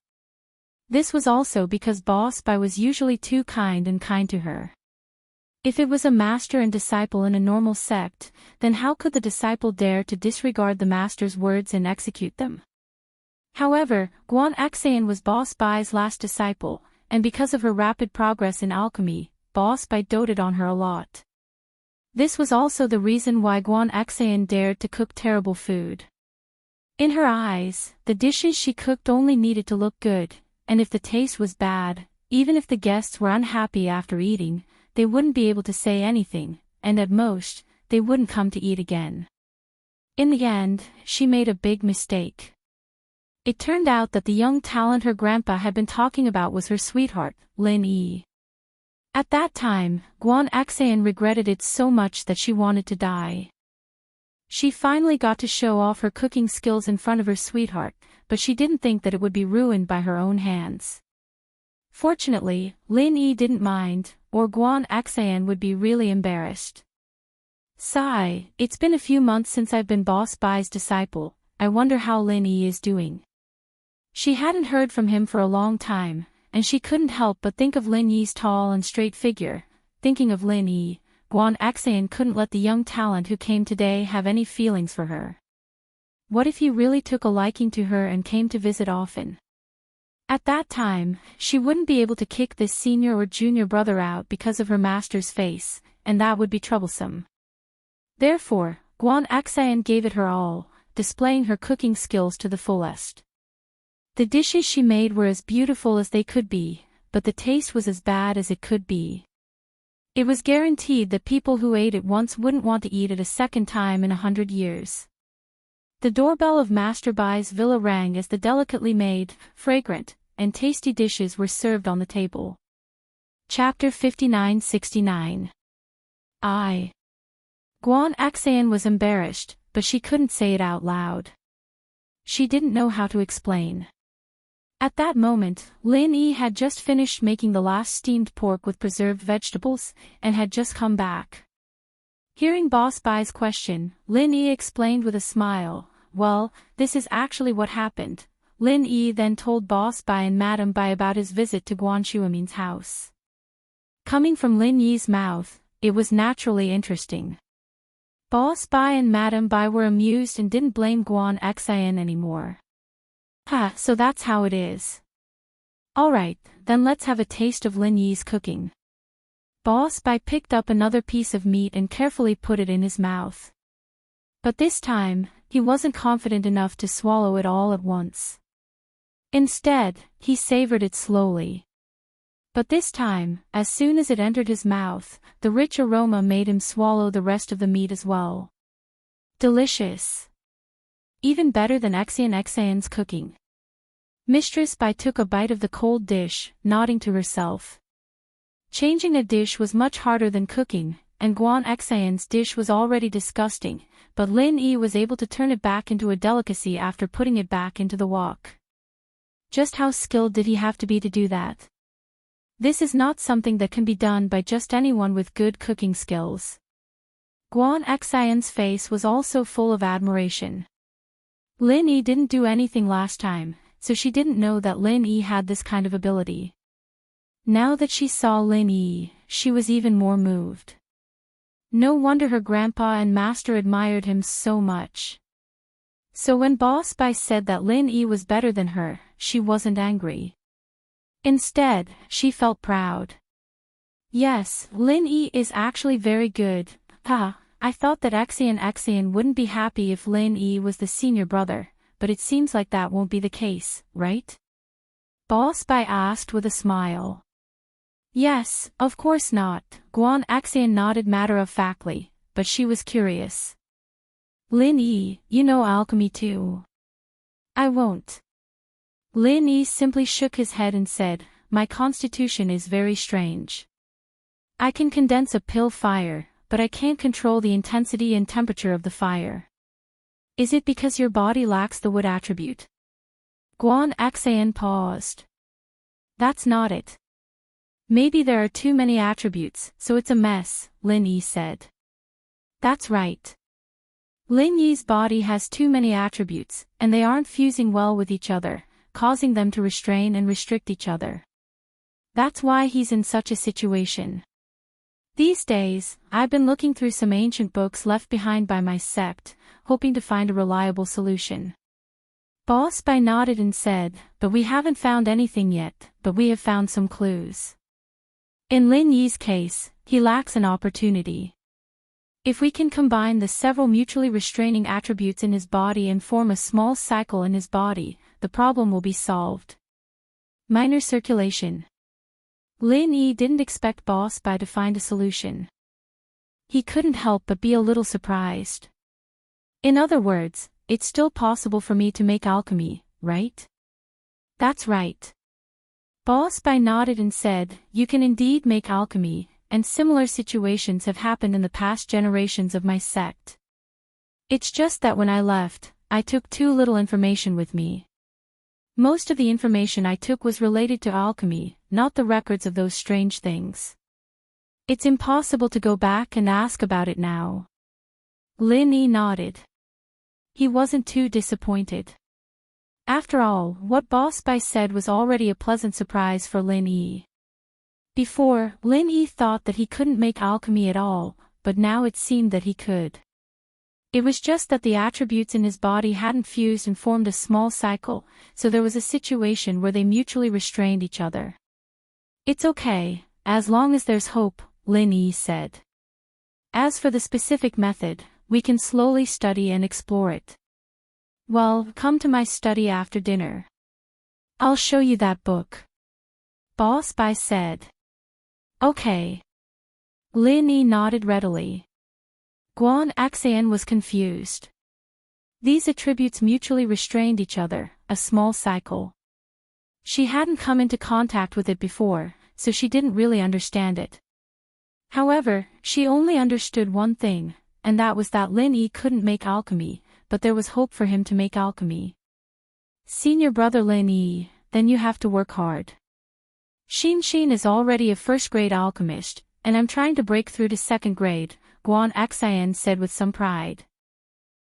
This was also because Boss Bai was usually too kind to her. If it was a master and disciple in a normal sect, then how could the disciple dare to disregard the master's words and execute them? However, Guan Xian was Boss Bai's last disciple, and because of her rapid progress in alchemy, Boss Bai doted on her a lot. This was also the reason why Guan Xian dared to cook terrible food. In her eyes, the dishes she cooked only needed to look good, and if the taste was bad, even if the guests were unhappy after eating, they wouldn't be able to say anything, and at most, they wouldn't come to eat again. In the end, she made a big mistake. It turned out that the young talent her grandpa had been talking about was her sweetheart, Lin Yi. At that time, Guan Xian regretted it so much that she wanted to die. She finally got to show off her cooking skills in front of her sweetheart, but she didn't think that it would be ruined by her own hands. Fortunately, Lin Yi didn't mind, or Guan Xian would be really embarrassed. Sigh, it's been a few months since I've been Boss Bai's disciple, I wonder how Lin Yi is doing. She hadn't heard from him for a long time, and she couldn't help but think of Lin Yi's tall and straight figure. Thinking of Lin Yi, Guan Xian couldn't let the young talent who came today have any feelings for her. What if he really took a liking to her and came to visit often? At that time, she wouldn't be able to kick this senior or junior brother out because of her master's face, and that would be troublesome. Therefore, Guan Xian gave it her all, displaying her cooking skills to the fullest. The dishes she made were as beautiful as they could be, but the taste was as bad as it could be. It was guaranteed that people who ate it once wouldn't want to eat it a second time in 100 years. The doorbell of Master Bai's villa rang as the delicately made, fragrant, and tasty dishes were served on the table. Chapter 59-69. Guan Xian was embarrassed, but she couldn't say it out loud. She didn't know how to explain. At that moment, Lin Yi had just finished making the last steamed pork with preserved vegetables, and had just come back. Hearing Boss Bai's question, Lin Yi explained with a smile, well, this is actually what happened. Lin Yi then told Boss Bai and Madame Bai about his visit to Guan Xuemin's house. Coming from Lin Yi's mouth, it was naturally interesting. Boss Bai and Madame Bai were amused and didn't blame Guan Xian anymore. So that's how it is. Alright, then let's have a taste of Lin Yi's cooking. Boss Bai picked up another piece of meat and carefully put it in his mouth. But this time, he wasn't confident enough to swallow it all at once. Instead, he savored it slowly. But this time, as soon as it entered his mouth, the rich aroma made him swallow the rest of the meat as well. Delicious. Even better than Xian's cooking. Mistress Bai took a bite of the cold dish, nodding to herself. Changing a dish was much harder than cooking, and Guan Xian's dish was already disgusting, but Lin Yi was able to turn it back into a delicacy after putting it back into the wok. Just how skilled did he have to be to do that? This is not something that can be done by just anyone with good cooking skills. Guan Xian's face was also full of admiration. Lin Yi didn't do anything last time, so she didn't know that Lin Yi had this kind of ability. Now that she saw Lin Yi, she was even more moved. No wonder her grandpa and master admired him so much. So when Boss Bai said that Lin Yi was better than her, she wasn't angry. Instead, she felt proud. Yes, Lin Yi is actually very good. I thought that Xian wouldn't be happy if Lin Yi was the senior brother, but it seems like that won't be the case, right? Boss Bai asked with a smile. Yes, of course not, Xian nodded matter-of-factly, but she was curious. Lin Yi, you know alchemy too. I won't. Lin Yi simply shook his head and said, my constitution is very strange. I can condense a pill fire, but I can't control the intensity and temperature of the fire. Is it because your body lacks the wood attribute? Xian paused. That's not it. Maybe there are too many attributes, so it's a mess, Lin Yi said. That's right. Lin Yi's body has too many attributes, and they aren't fusing well with each other, causing them to restrain and restrict each other. That's why he's in such a situation. These days, I've been looking through some ancient books left behind by my sect, hoping to find a reliable solution. Boss Bai nodded and said, but we haven't found anything yet, but we have found some clues. In Lin Yi's case, he lacks an opportunity. If we can combine the several mutually restraining attributes in his body and form a small cycle in his body, the problem will be solved. Minor circulation. Lin Yi didn't expect Boss Bai to find a solution. He couldn't help but be a little surprised. In other words, it's still possible for me to make alchemy, right? That's right. Boss Bai nodded and said, you can indeed make alchemy, and similar situations have happened in the past generations of my sect. It's just that when I left, I took too little information with me. Most of the information I took was related to alchemy, not the records of those strange things. It's impossible to go back and ask about it now. Lin Yi nodded. He wasn't too disappointed. After all, what Boss Bai said was already a pleasant surprise for Lin Yi. Before, Lin Yi thought that he couldn't make alchemy at all, but now it seemed that he could. It was just that the attributes in his body hadn't fused and formed a small cycle, so there was a situation where they mutually restrained each other. It's okay, as long as there's hope, Lin Yi said. As for the specific method, we can slowly study and explore it. Well, come to my study after dinner. I'll show you that book. Boss Bai said. Okay. Lin Yi nodded readily. Xianxia was confused. These attributes mutually restrained each other, a small cycle. She hadn't come into contact with it before, so she didn't really understand it. However, she only understood one thing, and that was that Lin Yi couldn't make alchemy, but there was hope for him to make alchemy. Senior brother Lin Yi, then you have to work hard. Xianxia is already a first-grade alchemist, and I'm trying to break through to second grade, Xianxia said with some pride.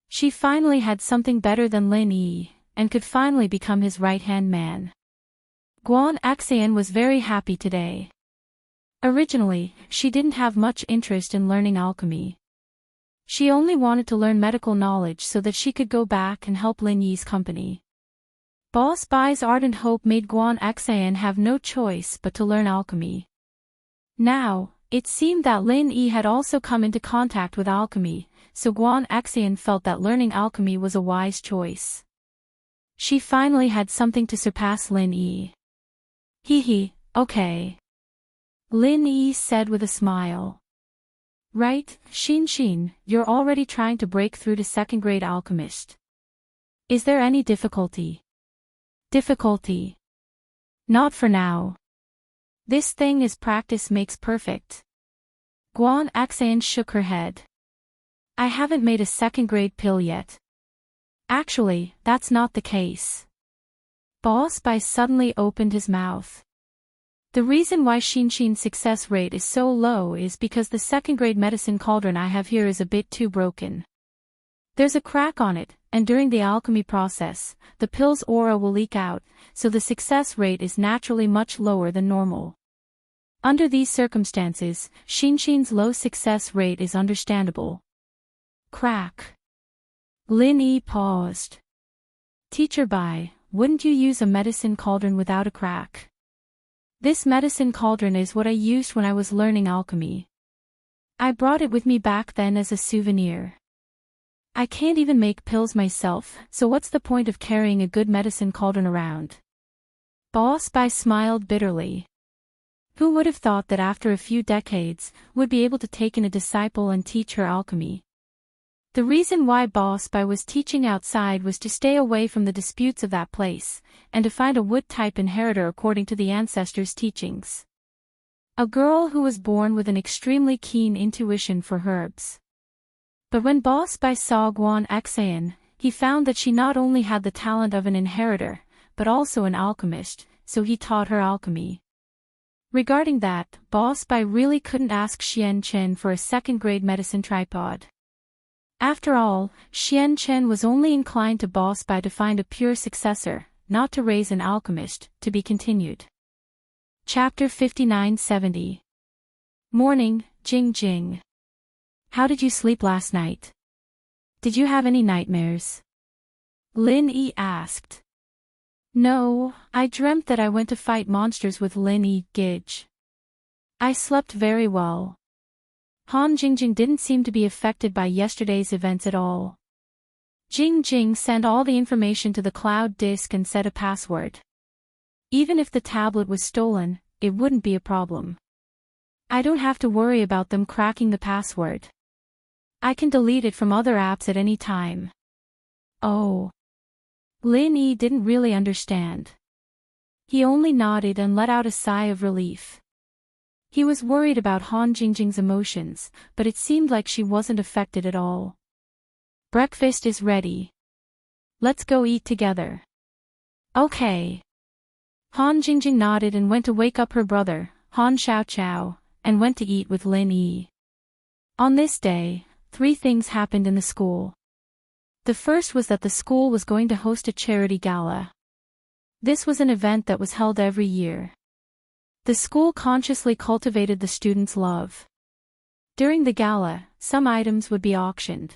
She finally had something better than Lin Yi, and could finally become his right-hand man. Xianxia was very happy today. Originally, she didn't have much interest in learning alchemy. She only wanted to learn medical knowledge so that she could go back and help Lin Yi's company. Boss Bai's ardent hope made Xianxia have no choice but to learn alchemy. Now, it seemed that Lin Yi had also come into contact with alchemy, so Xianxia felt that learning alchemy was a wise choice. She finally had something to surpass Lin Yi. Okay. Lin Yi said with a smile. Right, Xianxia, you're already trying to break through to second-grade alchemist. Is there any difficulty? Difficulty? Not for now. This thing is practice makes perfect. Xianxia shook her head. I haven't made a second-grade pill yet. Actually, that's not the case. Boss Bai suddenly opened his mouth. The reason why Xianxia's success rate is so low is because the second-grade medicine cauldron I have here is a bit too broken. There's a crack on it, and during the alchemy process, the pill's aura will leak out, so the success rate is naturally much lower than normal. Under these circumstances, Xianxia's low success rate is understandable. Crack. Lin Yi paused. Teacher Bai, wouldn't you use a medicine cauldron without a crack? This medicine cauldron is what I used when I was learning alchemy. I brought it with me back then as a souvenir. I can't even make pills myself, so what's the point of carrying a good medicine cauldron around? Boss Bai smiled bitterly. Who would have thought that after a few decades, would be able to take in a disciple and teach her alchemy? The reason why Boss Bai was teaching outside was to stay away from the disputes of that place, and to find a wood-type inheritor according to the ancestors' teachings. A girl who was born with an extremely keen intuition for herbs. But when Boss Bai saw Xianxia, he found that she not only had the talent of an inheritor, but also an alchemist, so he taught her alchemy. Regarding that, Boss Bai really couldn't ask Xianxia for a second-grade medicine tripod. After all, Xianxia was only inclined to Boss Bai to find a pure successor, not to raise an alchemist, to be continued. Chapter 59-70. Morning, Jing. How did you sleep last night? Did you have any nightmares? Lin Yi asked. No, I dreamt that I went to fight monsters with Lin Yi, Gij. I slept very well. Han Jingjing didn't seem to be affected by yesterday's events at all. Jing sent all the information to the cloud disk and set a password. Even if the tablet was stolen, it wouldn't be a problem. I don't have to worry about them cracking the password. I can delete it from other apps at any time. Oh. Lin Yi didn't really understand. He only nodded and let out a sigh of relief. He was worried about Han Jingjing's emotions, but it seemed like she wasn't affected at all. Breakfast is ready. Let's go eat together. Okay. Han Jingjing nodded and went to wake up her brother, Han Xiaoqiao, and went to eat with Lin Yi. On this day, 3 things happened in the school. The first was that the school was going to host a charity gala. This was an event that was held every year. The school consciously cultivated the students' love. During the gala, some items would be auctioned.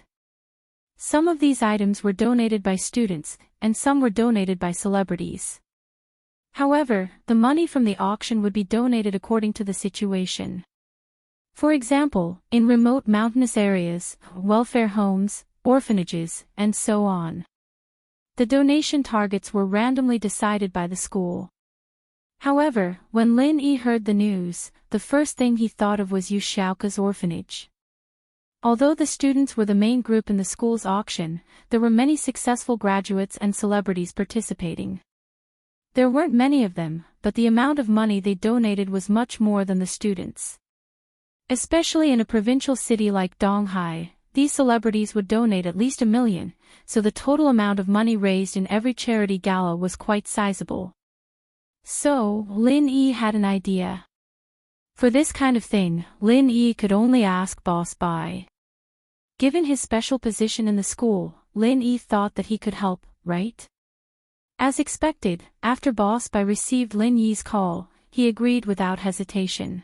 Some of these items were donated by students, and some were donated by celebrities. However, the money from the auction would be donated according to the situation. For example, in remote mountainous areas, welfare homes, orphanages, and so on. The donation targets were randomly decided by the school. However, when Lin Yi heard the news, the first thing he thought of was Xiaoqia's orphanage. Although the students were the main group in the school's auction, there were many successful graduates and celebrities participating. There weren't many of them, but the amount of money they donated was much more than the students. Especially in a provincial city like Donghai, these celebrities would donate at least $1 million, so the total amount of money raised in every charity gala was quite sizable. So, Lin Yi had an idea. For this kind of thing, Lin Yi could only ask Boss Bai. Given his special position in the school, Lin Yi thought that he could help, right? As expected, after Boss Bai received Lin Yi's call, he agreed without hesitation.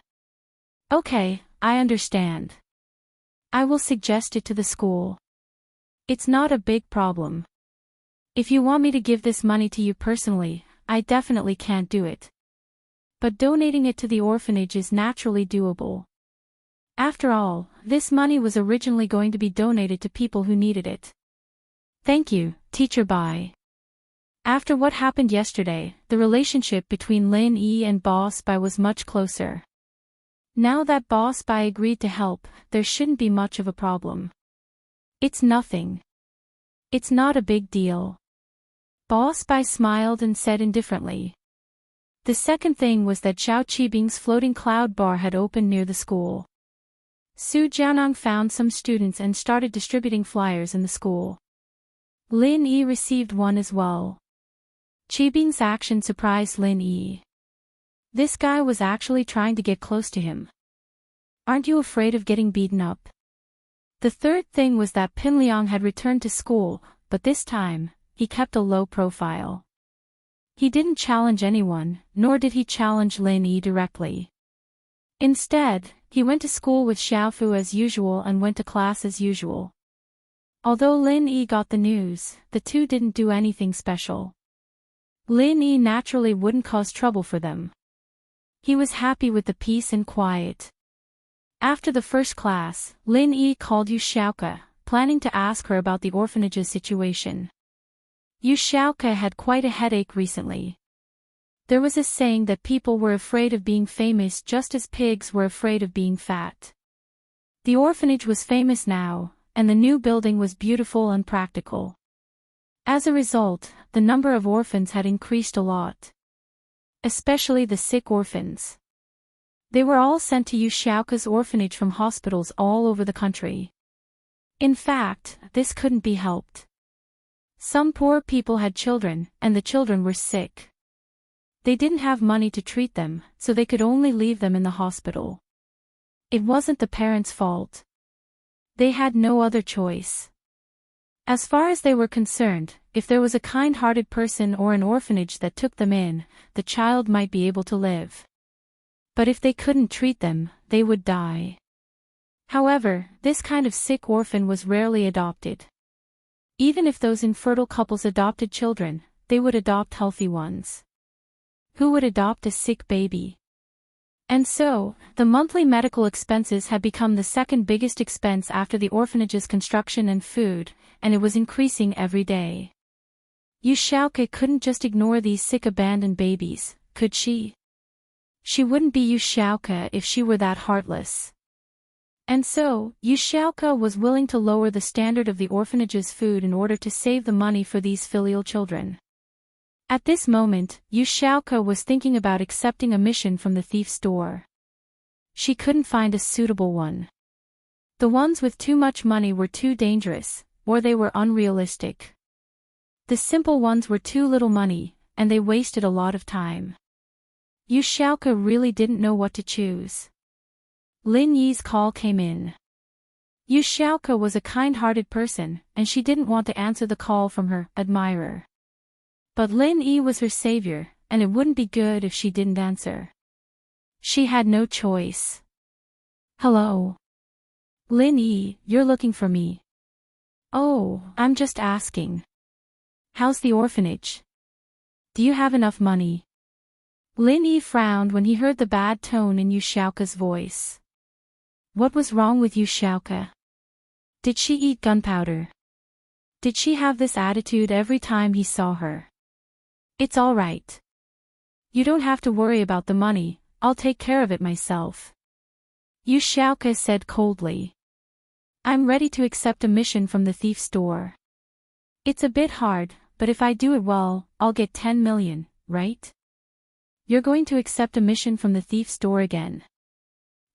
Okay, I understand. I will suggest it to the school. It's not a big problem. If you want me to give this money to you personally, I definitely can't do it. But donating it to the orphanage is naturally doable. After all, this money was originally going to be donated to people who needed it. Thank you, Teacher Bai. After what happened yesterday, the relationship between Lin Yi and Boss Bai was much closer. Now that Boss Bai agreed to help, there shouldn't be much of a problem. It's nothing. It's not a big deal. Boss Bai smiled and said indifferently. The second thing was that Zhao Qibing's floating cloud bar had opened near the school. Su Jianang found some students and started distributing flyers in the school. Lin Yi received one as well. Qibing's action surprised Lin Yi. This guy was actually trying to get close to him. Aren't you afraid of getting beaten up? The third thing was that Pinliang had returned to school, but this time, he kept a low profile. He didn't challenge anyone, nor did he challenge Lin Yi directly. Instead, he went to school with Xiaofu as usual and went to class as usual. Although Lin Yi got the news, the two didn't do anything special. Lin Yi naturally wouldn't cause trouble for them. He was happy with the peace and quiet. After the first class, Lin Yi called Xianxia, planning to ask her about the orphanage's situation. Xianxia had quite a headache recently. There was a saying that people were afraid of being famous just as pigs were afraid of being fat. The orphanage was famous now, and the new building was beautiful and practical. As a result, the number of orphans had increased a lot. Especially the sick orphans. They were all sent to Xiaoxia's orphanage from hospitals all over the country. In fact, this couldn't be helped. Some poor people had children, and the children were sick. They didn't have money to treat them, so they could only leave them in the hospital. It wasn't the parents' fault. They had no other choice. As far as they were concerned, if there was a kind-hearted person or an orphanage that took them in, the child might be able to live. But if they couldn't treat them, they would die. However, this kind of sick orphan was rarely adopted. Even if those infertile couples adopted children, they would adopt healthy ones. Who would adopt a sick baby? And so, the monthly medical expenses had become the second biggest expense after the orphanage's construction and food, and it was increasing every day. Xianxia couldn't just ignore these sick abandoned babies, could she? She wouldn't be Xianxia if she were that heartless. And so, Xianxia was willing to lower the standard of the orphanage's food in order to save the money for these filial children. At this moment, Xianxia was thinking about accepting a mission from the thief's store. She couldn't find a suitable one. The ones with too much money were too dangerous, or they were unrealistic. The simple ones were too little money, and they wasted a lot of time. Xianxia really didn't know what to choose. Lin Yi's call came in. Xianxia was a kind-hearted person, and she didn't want to answer the call from her admirer. But Lin Yi was her savior, and it wouldn't be good if she didn't answer. She had no choice. Hello. Lin Yi, you're looking for me. Oh, I'm just asking. How's the orphanage? Do you have enough money? Lin Yi frowned when he heard the bad tone in Xianxia's voice. What was wrong with Xianxia? Did she eat gunpowder? Did she have this attitude every time he saw her? It's all right. You don't have to worry about the money, I'll take care of it myself. Xianxia said coldly. I'm ready to accept a mission from the thief's store. It's a bit hard, but if I do it well, I'll get 10 million, right? You're going to accept a mission from the thief's store again.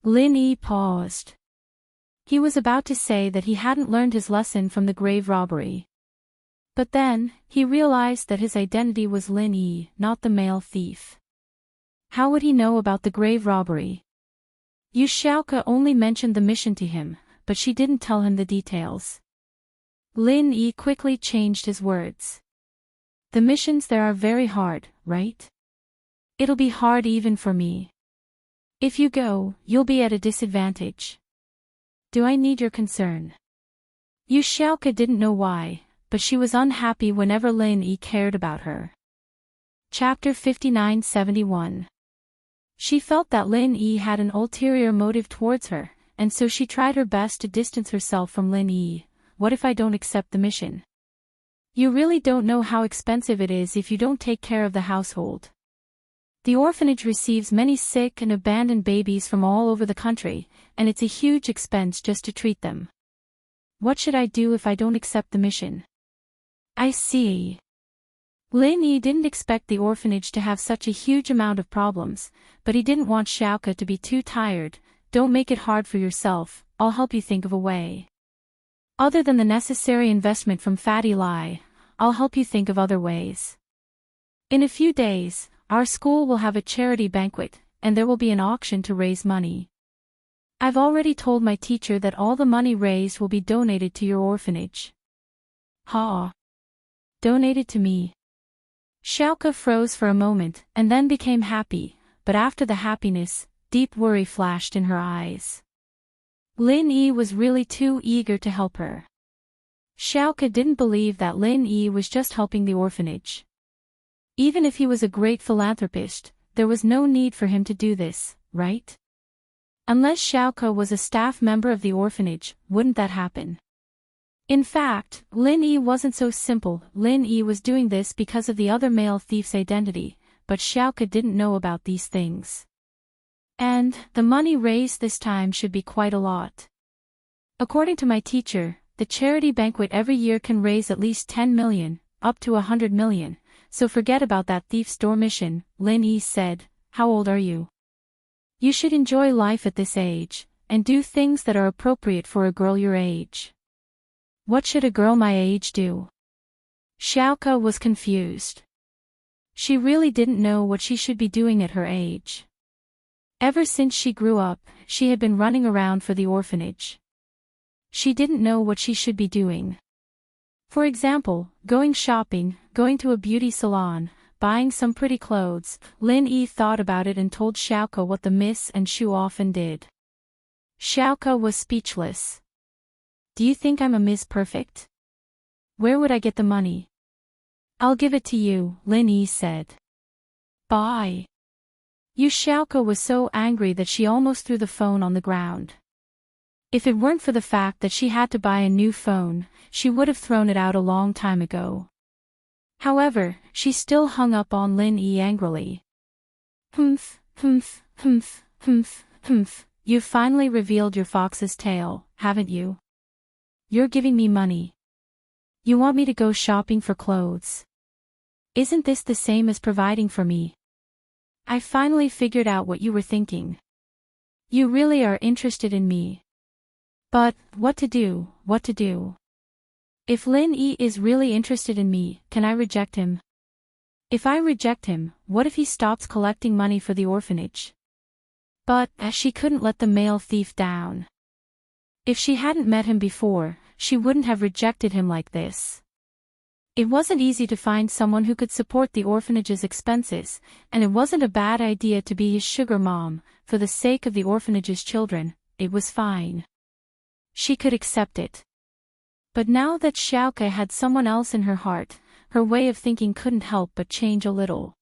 Lin Yi paused. He was about to say that he hadn't learned his lesson from the grave robbery. But then, he realized that his identity was Lin Yi, not the male thief. How would he know about the grave robbery? Xianxia only mentioned the mission to him, but she didn't tell him the details. Lin Yi quickly changed his words. The missions there are very hard, right? It'll be hard even for me. If you go, you'll be at a disadvantage. Do I need your concern? Xianxia didn't know why, but she was unhappy whenever Lin Yi cared about her. Chapter 59-71. She felt that Lin Yi had an ulterior motive towards her, and so she tried her best to distance herself from Lin Yi. What if I don't accept the mission? You really don't know how expensive it is if you don't take care of the household. The orphanage receives many sick and abandoned babies from all over the country, and it's a huge expense just to treat them. What should I do if I don't accept the mission? I see. Lin Yi didn't expect the orphanage to have such a huge amount of problems, but he didn't want Xianxia to be too tired. Don't make it hard for yourself, I'll help you think of a way. Other than the necessary investment from Fatty Lai, I'll help you think of other ways. In a few days, our school will have a charity banquet, and there will be an auction to raise money. I've already told my teacher that all the money raised will be donated to your orphanage. Ha! Donated to me. Xianxia froze for a moment, and then became happy, but after the happiness, deep worry flashed in her eyes. Lin Yi was really too eager to help her. Xiaoke didn't believe that Lin Yi was just helping the orphanage. Even if he was a great philanthropist, there was no need for him to do this, right? Unless Xiaoke was a staff member of the orphanage, wouldn't that happen? In fact, Lin Yi wasn't so simple. Lin Yi was doing this because of the other male thief's identity, but Xiaoke didn't know about these things. And the money raised this time should be quite a lot. According to my teacher, the charity banquet every year can raise at least 10 million, up to 100 million, so forget about that thief's door mission, Lin Yi said. How old are you? You should enjoy life at this age, and do things that are appropriate for a girl your age. What should a girl my age do? Xiaoke was confused. She really didn't know what she should be doing at her age. Ever since she grew up, she had been running around for the orphanage. She didn't know what she should be doing. For example, going shopping, going to a beauty salon, buying some pretty clothes. Lin Yi thought about it and told Xiaoke what the miss and Shu often did. Xiaoke was speechless. Do you think I'm a Miss Perfect? Where would I get the money? I'll give it to you, Lin Yi said. Bye. Xiaoke was so angry that she almost threw the phone on the ground. If it weren't for the fact that she had to buy a new phone, she would have thrown it out a long time ago. However, she still hung up on Lin Yi angrily. Humph, humph, humph, humph, humph. You've finally revealed your fox's tail, haven't you? You're giving me money. You want me to go shopping for clothes. Isn't this the same as providing for me? I finally figured out what you were thinking. You really are interested in me. But, what to do, what to do? If Lin Yi is really interested in me, can I reject him? If I reject him, what if he stops collecting money for the orphanage? But, she couldn't let the male thief down. If she hadn't met him before, she wouldn't have rejected him like this. It wasn't easy to find someone who could support the orphanage's expenses, and it wasn't a bad idea to be his sugar mom. For the sake of the orphanage's children, it was fine. She could accept it. But now that Xiaoke had someone else in her heart, her way of thinking couldn't help but change a little.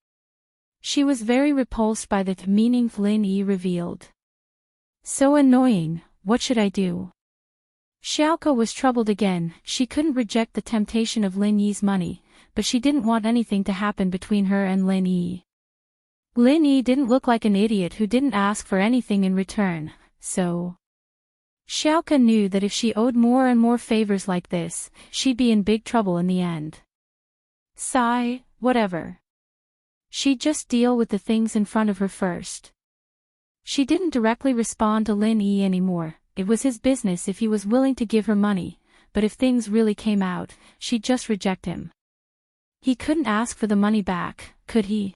She was very repulsed by the meaning Lin Yi revealed. So annoying, what should I do? Xiaoke was troubled again. She couldn't reject the temptation of Lin Yi's money, but she didn't want anything to happen between her and Lin Yi. Lin Yi didn't look like an idiot who didn't ask for anything in return, so... Xiaoke knew that if she owed more and more favors like this, she'd be in big trouble in the end. Sigh, whatever. She'd just deal with the things in front of her first. She didn't directly respond to Lin Yi anymore. It was his business if he was willing to give her money, but if things really came out, she'd just reject him. He couldn't ask for the money back, could he?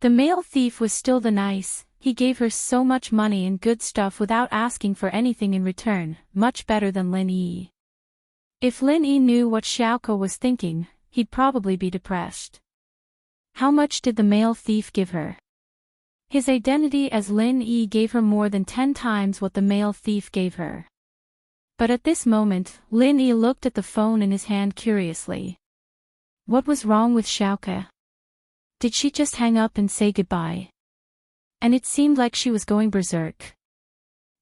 The male thief was still the nice. He gave her so much money and good stuff without asking for anything in return, much better than Lin Yi. If Lin Yi knew what Xiaoke was thinking, he'd probably be depressed. How much did the male thief give her? His identity as Lin Yi gave her more than 10 times what the male thief gave her. But at this moment, Lin Yi looked at the phone in his hand curiously. What was wrong with Xiaoke? Did she just hang up and say goodbye? And it seemed like she was going berserk.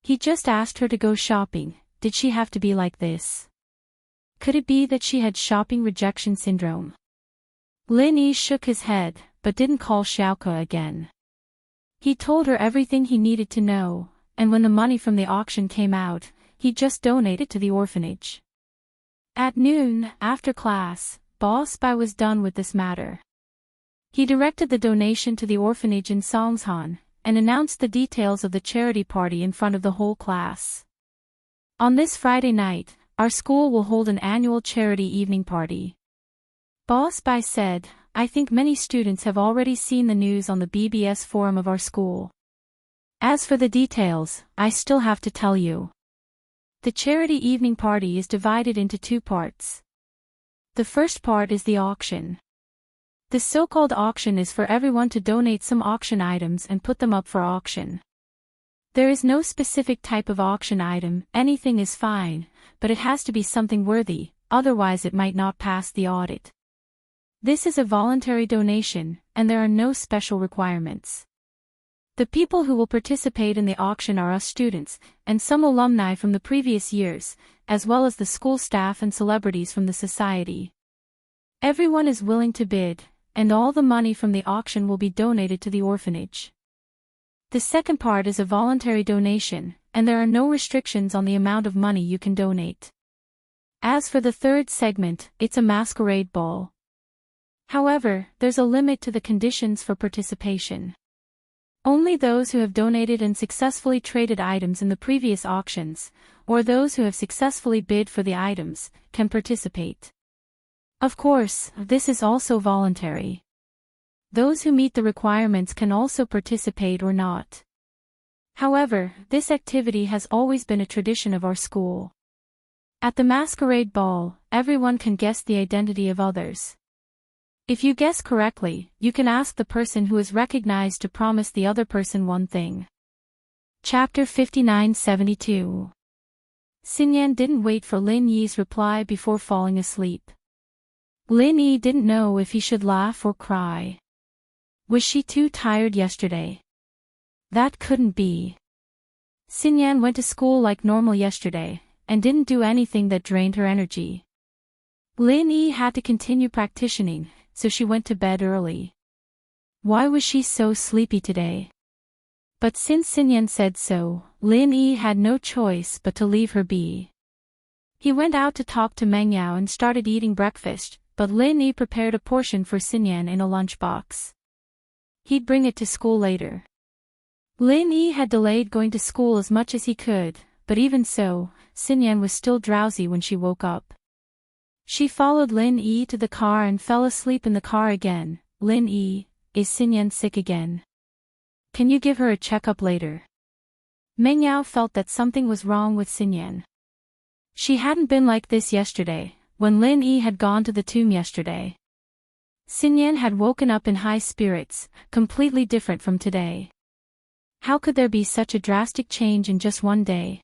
He just asked her to go shopping. Did she have to be like this? Could it be that she had shopping rejection syndrome? Lin Yi shook his head, but didn't call Xiaoke again. He told her everything he needed to know, and when the money from the auction came out, he just donated to the orphanage. At noon, after class, Boss Bai was done with this matter. He directed the donation to the orphanage in Songshan, and announced the details of the charity party in front of the whole class. On this Friday night, our school will hold an annual charity evening party. Boss Bai said, I think many students have already seen the news on the BBS forum of our school. As for the details, I still have to tell you. The charity evening party is divided into 2 parts. The first part is the auction. The so-called auction is for everyone to donate some auction items and put them up for auction. There is no specific type of auction item, anything is fine, but it has to be something worthy, otherwise it might not pass the audit. This is a voluntary donation, and there are no special requirements. The people who will participate in the auction are us students, and some alumni from the previous years, as well as the school staff and celebrities from the society. Everyone is willing to bid, and all the money from the auction will be donated to the orphanage. The second part is a voluntary donation, and there are no restrictions on the amount of money you can donate. As for the third segment, it's a masquerade ball. However, there's a limit to the conditions for participation. Only those who have donated and successfully traded items in the previous auctions, or those who have successfully bid for the items, can participate. Of course, this is also voluntary. Those who meet the requirements can also participate or not. However, this activity has always been a tradition of our school. At the masquerade ball, everyone can guess the identity of others. If you guess correctly, you can ask the person who is recognized to promise the other person one thing. Chapter 59-72. Xinyan didn't wait for Lin Yi's reply before falling asleep. Lin Yi didn't know if he should laugh or cry. Was she too tired yesterday? That couldn't be. Xinyan went to school like normal yesterday, and didn't do anything that drained her energy. Lin Yi had to continue practicing, so she went to bed early. Why was she so sleepy today? But since Xinyan said so, Lin Yi had no choice but to leave her be. He went out to talk to Meng Yao and started eating breakfast, but Lin Yi prepared a portion for Xinyan in a lunchbox. He'd bring it to school later. Lin Yi had delayed going to school as much as he could, but even so, Xinyan was still drowsy when she woke up. She followed Lin Yi to the car and fell asleep in the car again. Lin Yi, is Xinyan sick again? Can you give her a checkup later? Meng Yao felt that something was wrong with Xinyan. She hadn't been like this yesterday, when Lin Yi had gone to the tomb yesterday. Xinyan had woken up in high spirits, completely different from today. How could there be such a drastic change in just one day?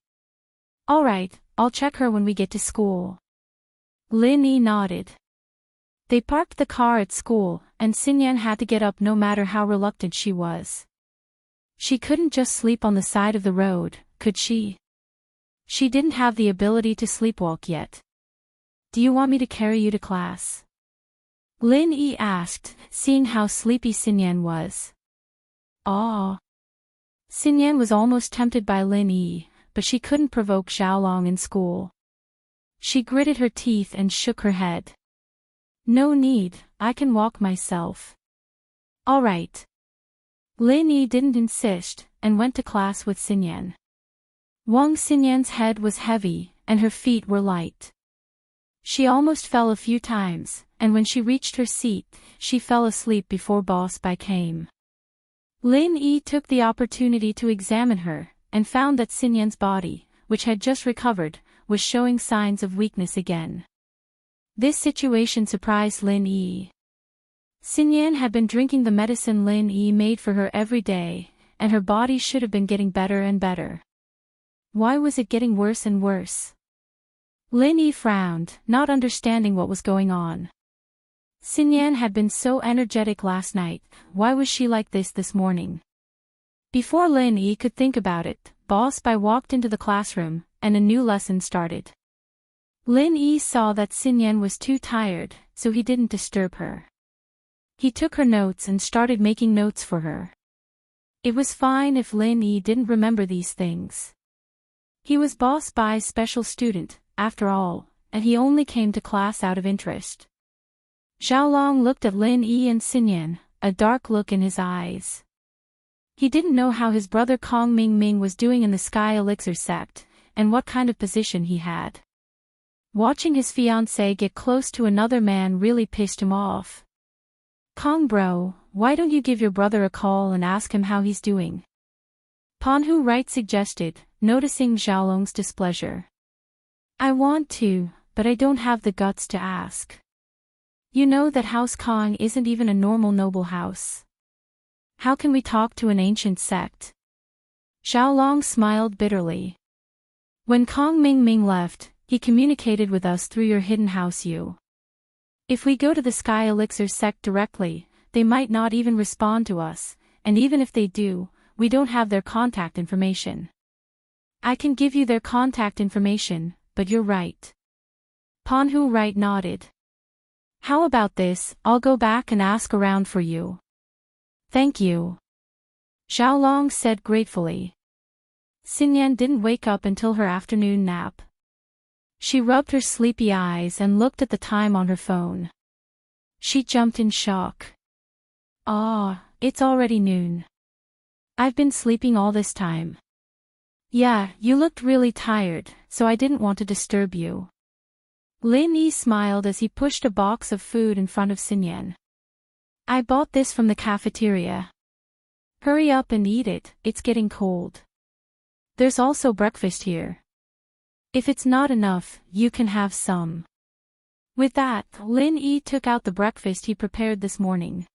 All right, I'll check her when we get to school. Lin Yi nodded. They parked the car at school, and Xinyan had to get up no matter how reluctant she was. She couldn't just sleep on the side of the road, could she? She didn't have the ability to sleepwalk yet. Do you want me to carry you to class? Lin Yi asked, seeing how sleepy Xinyan was. Ah. Xinyan was almost tempted by Lin Yi, but she couldn't provoke Xiaolong in school. She gritted her teeth and shook her head. No need, I can walk myself. All right. Lin Yi didn't insist, and went to class with Xinyan. Xinyan's head was heavy, and her feet were light. She almost fell a few times, and when she reached her seat, she fell asleep before Boss Bai came. Lin Yi took the opportunity to examine her, and found that Xinyan's body, which had just recovered, was showing signs of weakness again. This situation surprised Lin Yi. Xinyan had been drinking the medicine Lin Yi made for her every day, and her body should have been getting better and better. Why was it getting worse and worse? Lin Yi frowned, not understanding what was going on. Xinyan had been so energetic last night, why was she like this morning? Before Lin Yi could think about it, Boss Bai walked into the classroom, and a new lesson started. Lin Yi saw that Xinyan was too tired, so he didn't disturb her. He took her notes and started making notes for her. It was fine if Lin Yi didn't remember these things. He was Boss Bai's special student, after all, and he only came to class out of interest. Xiaolong looked at Lin Yi and Xinyan, a dark look in his eyes. He didn't know how his brother Kong Ming was doing in the Sky Elixir sect, and what kind of position he had. Watching his fiancée get close to another man really pissed him off. Kong bro, why don't you give your brother a call and ask him how he's doing? Panhu Wright suggested, noticing Xiaolong's displeasure. I want to, but I don't have the guts to ask. You know that House Kong isn't even a normal noble house. How can we talk to an ancient sect? Xiaolong smiled bitterly. When Kong Mingming left, he communicated with us through your hidden house you. If we go to the Sky Elixir sect directly, they might not even respond to us, and even if they do, we don't have their contact information. I can give you their contact information, but you're right. Panhu Right nodded. How about this, I'll go back and ask around for you. Thank you. Xiaolong said gratefully. Xinyan didn't wake up until her afternoon nap. She rubbed her sleepy eyes and looked at the time on her phone. She jumped in shock. Ah, it's already noon. I've been sleeping all this time. Yeah, you looked really tired, so I didn't want to disturb you. Lin Yi smiled as he pushed a box of food in front of Xinyan. I bought this from the cafeteria. Hurry up and eat it, it's getting cold. There's also breakfast here. If it's not enough, you can have some. With that, Lin Yi took out the breakfast he prepared this morning.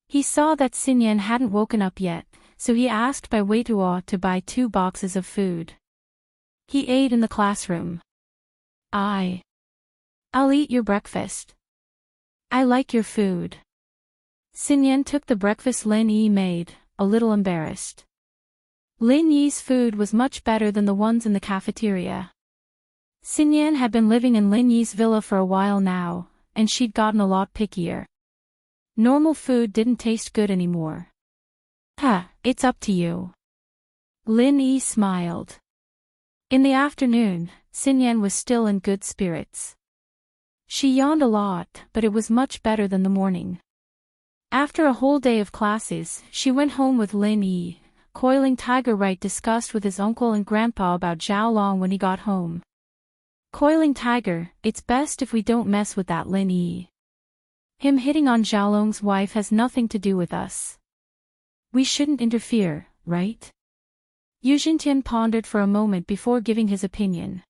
He saw that Xinyan hadn't woken up yet, so he asked Bai Weituo to buy 2 boxes of food. He ate in the classroom. I'll eat your breakfast. I like your food. Xinyan took the breakfast Lin Yi made, a little embarrassed. Lin Yi's food was much better than the ones in the cafeteria. Xinyan had been living in Lin Yi's villa for a while now, and she'd gotten a lot pickier. Normal food didn't taste good anymore. It's up to you. Lin Yi smiled. In the afternoon, Xinyan was still in good spirits. She yawned a lot, but it was much better than the morning. After a whole day of classes, she went home with Lin Yi. Coiling Tiger Right discussed with his uncle and grandpa about Xiaolong when he got home. Coiling Tiger, it's best if we don't mess with that Lin Yi. Him hitting on Xiaolong's wife has nothing to do with us. We shouldn't interfere, right? Yu Xintian pondered for a moment before giving his opinion.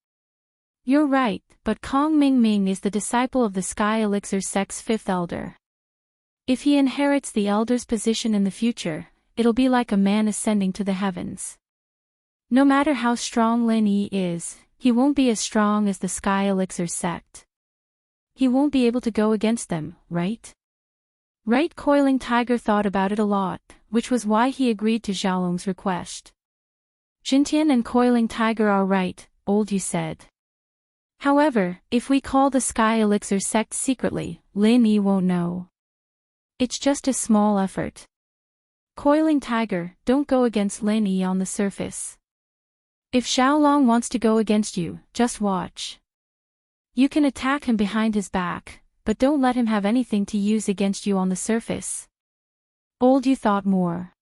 You're right, but Kong Mingming is the disciple of the Sky Elixir sect's 5th elder. If he inherits the elder's position in the future, it'll be like a man ascending to the heavens. No matter how strong Lin Yi is, he won't be as strong as the Sky Elixir sect. He won't be able to go against them, right? Right. Coiling Tiger thought about it a lot, which was why he agreed to Xiaolong's request. Xintian and Coiling Tiger are right, old Yu said. However, if we call the Sky Elixir sect secretly, Lin Yi won't know. It's just a small effort. Coiling Tiger, don't go against Lin Yi on the surface. If Xiaolong wants to go against you, just watch. You can attack him behind his back, but don't let him have anything to use against you on the surface. Old Yu thought more.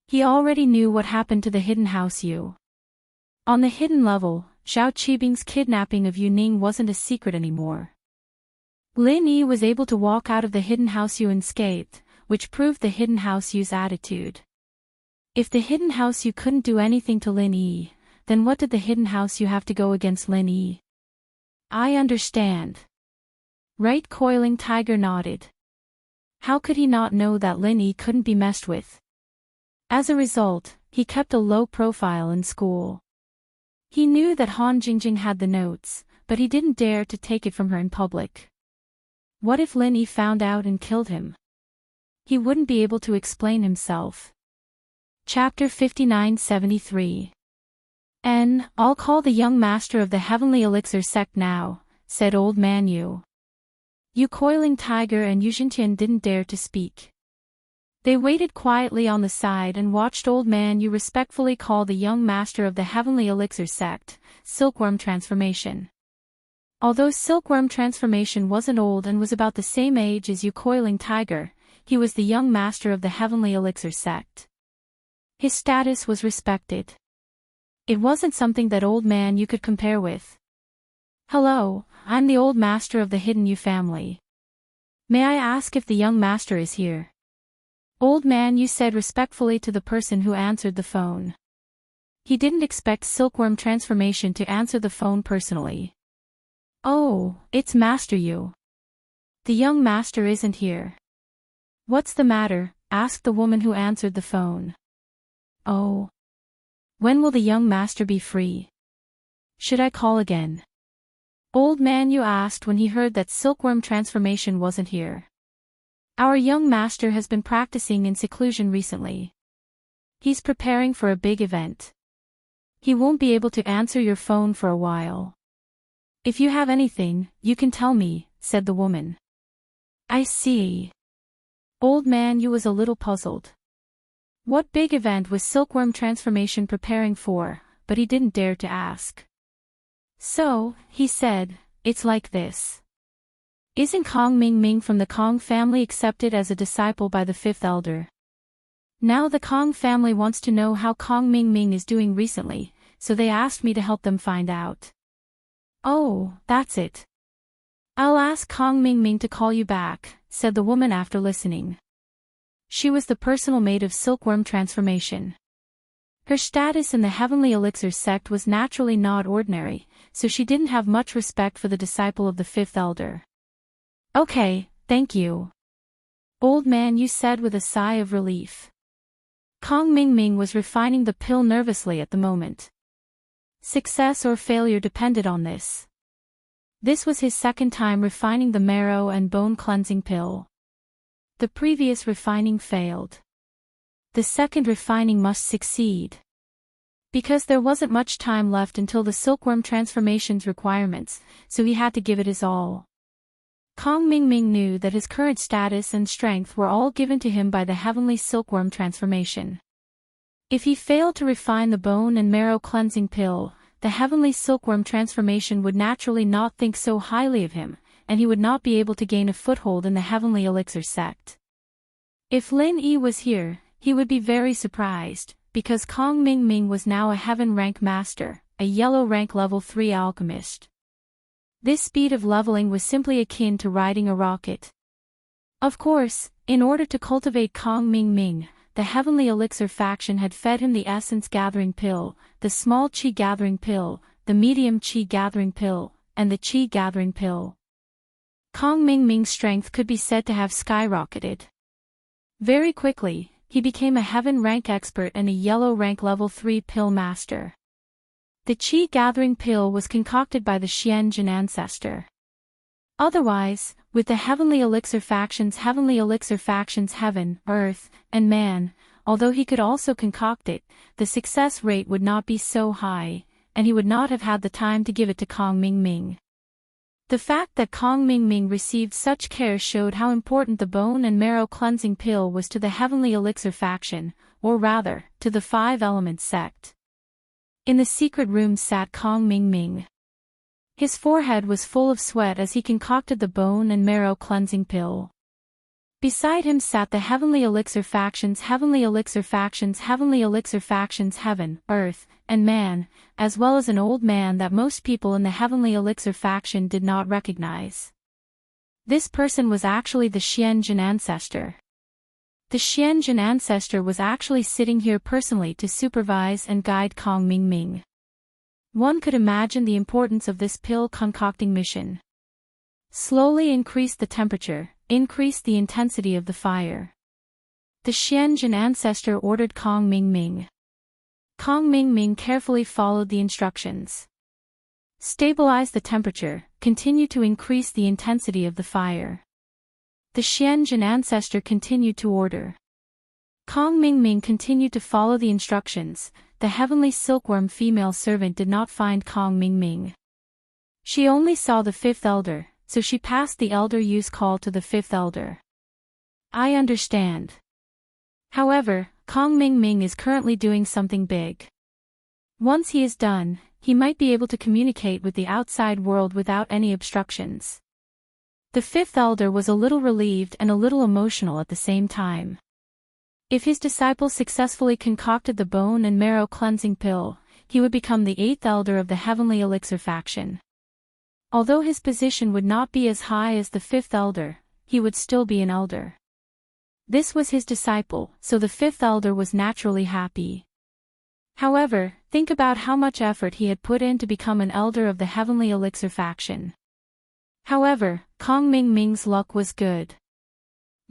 He already knew what happened to the hidden house Yu. On the hidden level, Xiao Qibing's kidnapping of Yu Ning wasn't a secret anymore. Lin Yi was able to walk out of the hidden house Yu unscathed, which proved the hidden house Yu's attitude. If the hidden house Yu couldn't do anything to Lin Yi, then what did the hidden house Yu have to go against Lin Yi? I understand. Right. Coiling Tiger nodded. How could he not know that Lin Yi couldn't be messed with? As a result, he kept a low profile in school. He knew that Han Jingjing had the notes, but he didn't dare to take it from her in public. What if Lin Yi found out and killed him? He wouldn't be able to explain himself. Chapter 59-73. I'll call the young master of the Heavenly Elixir sect now, said Old Man Yu. Yu Coiling Tiger and Yu Xintian didn't dare to speak. They waited quietly on the side and watched Old Man Yu respectfully call the young master of the Heavenly Elixir sect, Silkworm Transformation. Although Silkworm Transformation wasn't old and was about the same age as Yu Coiling Tiger, he was the young master of the Heavenly Elixir sect. His status was respected. It wasn't something that Old Man Yu could compare with. Hello, I'm the old master of the Hidden Yu family. May I ask if the young master is here? Old Man Yu said respectfully to the person who answered the phone. He didn't expect Silkworm Transformation to answer the phone personally. Oh, it's Master Yu. The young master isn't here. What's the matter? Asked the woman who answered the phone. Oh. When will the young master be free? Should I call again? Old man Yu asked when he heard that silkworm transformation wasn't here. Our young master has been practicing in seclusion recently. He's preparing for a big event. He won't be able to answer your phone for a while. If you have anything, you can tell me, said the woman. I see. Old man Yu was a little puzzled. What big event was silkworm transformation preparing for, but he didn't dare to ask. So, he said, it's like this. Isn't Kong Ming from the Kong family accepted as a disciple by the fifth elder? Now the Kong family wants to know how Kong Ming is doing recently, so they asked me to help them find out. Oh, that's it. I'll ask Kong Ming to call you back, said the woman after listening. She was the personal maid of silkworm transformation. Her status in the Heavenly Elixir sect was naturally not ordinary, so she didn't have much respect for the disciple of the fifth elder. Okay, thank you. Old man Yu said with a sigh of relief. Kong Ming was refining the pill nervously at the moment. Success or failure depended on this. This was his second time refining the marrow and bone cleansing pill. The previous refining failed. The second refining must succeed. Because there wasn't much time left until the silkworm transformation's requirements, so he had to give it his all. Kong Ming knew that his current status and strength were all given to him by the heavenly silkworm transformation. If he failed to refine the bone and marrow cleansing pill, the heavenly silkworm transformation would naturally not think so highly of him, and he would not be able to gain a foothold in the Heavenly Elixir sect. If Lin Yi was here, he would be very surprised, because Kong Ming was now a heaven rank master, a yellow rank level 3 alchemist. This speed of leveling was simply akin to riding a rocket. Of course, in order to cultivate Kong Ming, the Heavenly Elixir faction had fed him the Essence Gathering Pill, the Small Qi Gathering Pill, the Medium Qi Gathering Pill, and the Qi Gathering Pill. Kong Ming's strength could be said to have skyrocketed. Very quickly, he became a heaven rank expert and a yellow rank level 3 pill master. The Qi Gathering Pill was concocted by the Xianxia ancestor. Otherwise, with the Heavenly Elixir factions heaven, earth, and man, although he could also concoct it, the success rate would not be so high, and he would not have had the time to give it to Kong Ming. The fact that Kong Ming received such care showed how important the bone and marrow cleansing pill was to the Heavenly Elixir faction, or rather, to the 5-element sect. In the secret room sat Kong Ming. His forehead was full of sweat as he concocted the bone and marrow cleansing pill. Beside him sat the Heavenly Elixir factions heaven, earth, and man, as well as an old man that most people in the Heavenly Elixir faction did not recognize. This person was actually the Xianxia ancestor. The Xianxia ancestor was actually sitting here personally to supervise and guide Kong Ming. One could imagine the importance of this pill concocting mission. Slowly increase the temperature, increase the intensity of the fire. The Xianxia ancestor ordered Kong Ming. Kong Ming carefully followed the instructions. Stabilize the temperature, continue to increase the intensity of the fire. The Xianxia ancestor continued to order. Kong Ming continued to follow the instructions. The heavenly silkworm female servant did not find Kong Ming. She only saw the fifth elder, so she passed the elder Yu's call to the fifth elder. I understand. However, Kong Ming is currently doing something big. Once he is done, he might be able to communicate with the outside world without any obstructions. The fifth elder was a little relieved and a little emotional at the same time. If his disciple successfully concocted the bone and marrow cleansing pill, he would become the 8th elder of the Heavenly Elixir faction. Although his position would not be as high as the 5th elder, he would still be an elder. This was his disciple, so the 5th elder was naturally happy. However, think about how much effort he had put in to become an elder of the Heavenly Elixir faction. However, Kong Ming's luck was good.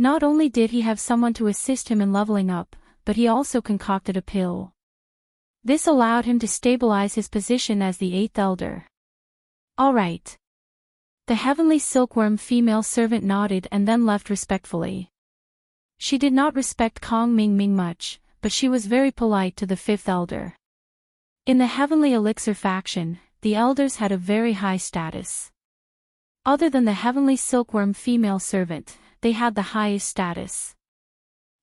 Not only did he have someone to assist him in leveling up, but he also concocted a pill. This allowed him to stabilize his position as the 8th elder. All right. The heavenly silkworm female servant nodded and then left respectfully. She did not respect Kong Mingming much, but she was very polite to the 5th elder. In the heavenly elixir faction, the elders had a very high status. Other than the heavenly silkworm female servant, they had the highest status.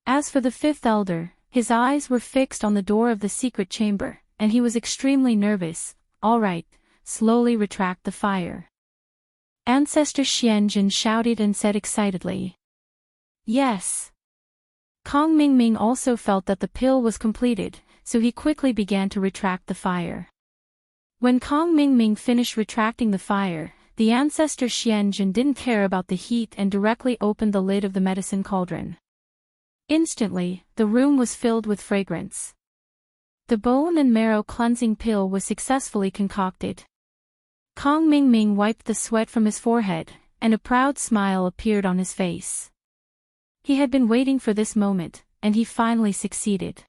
As for the 5th elder, his eyes were fixed on the door of the secret chamber, and he was extremely nervous. All right, slowly retract the fire. Ancestor Xianxia shouted and said excitedly. Yes. Kong Mingming also felt that the pill was completed, so he quickly began to retract the fire. When Kong Mingming finished retracting the fire, the ancestor Xianxia didn't care about the heat and directly opened the lid of the medicine cauldron. Instantly, the room was filled with fragrance. The bone and marrow cleansing pill was successfully concocted. Kong Mingming wiped the sweat from his forehead, and a proud smile appeared on his face. He had been waiting for this moment, and he finally succeeded.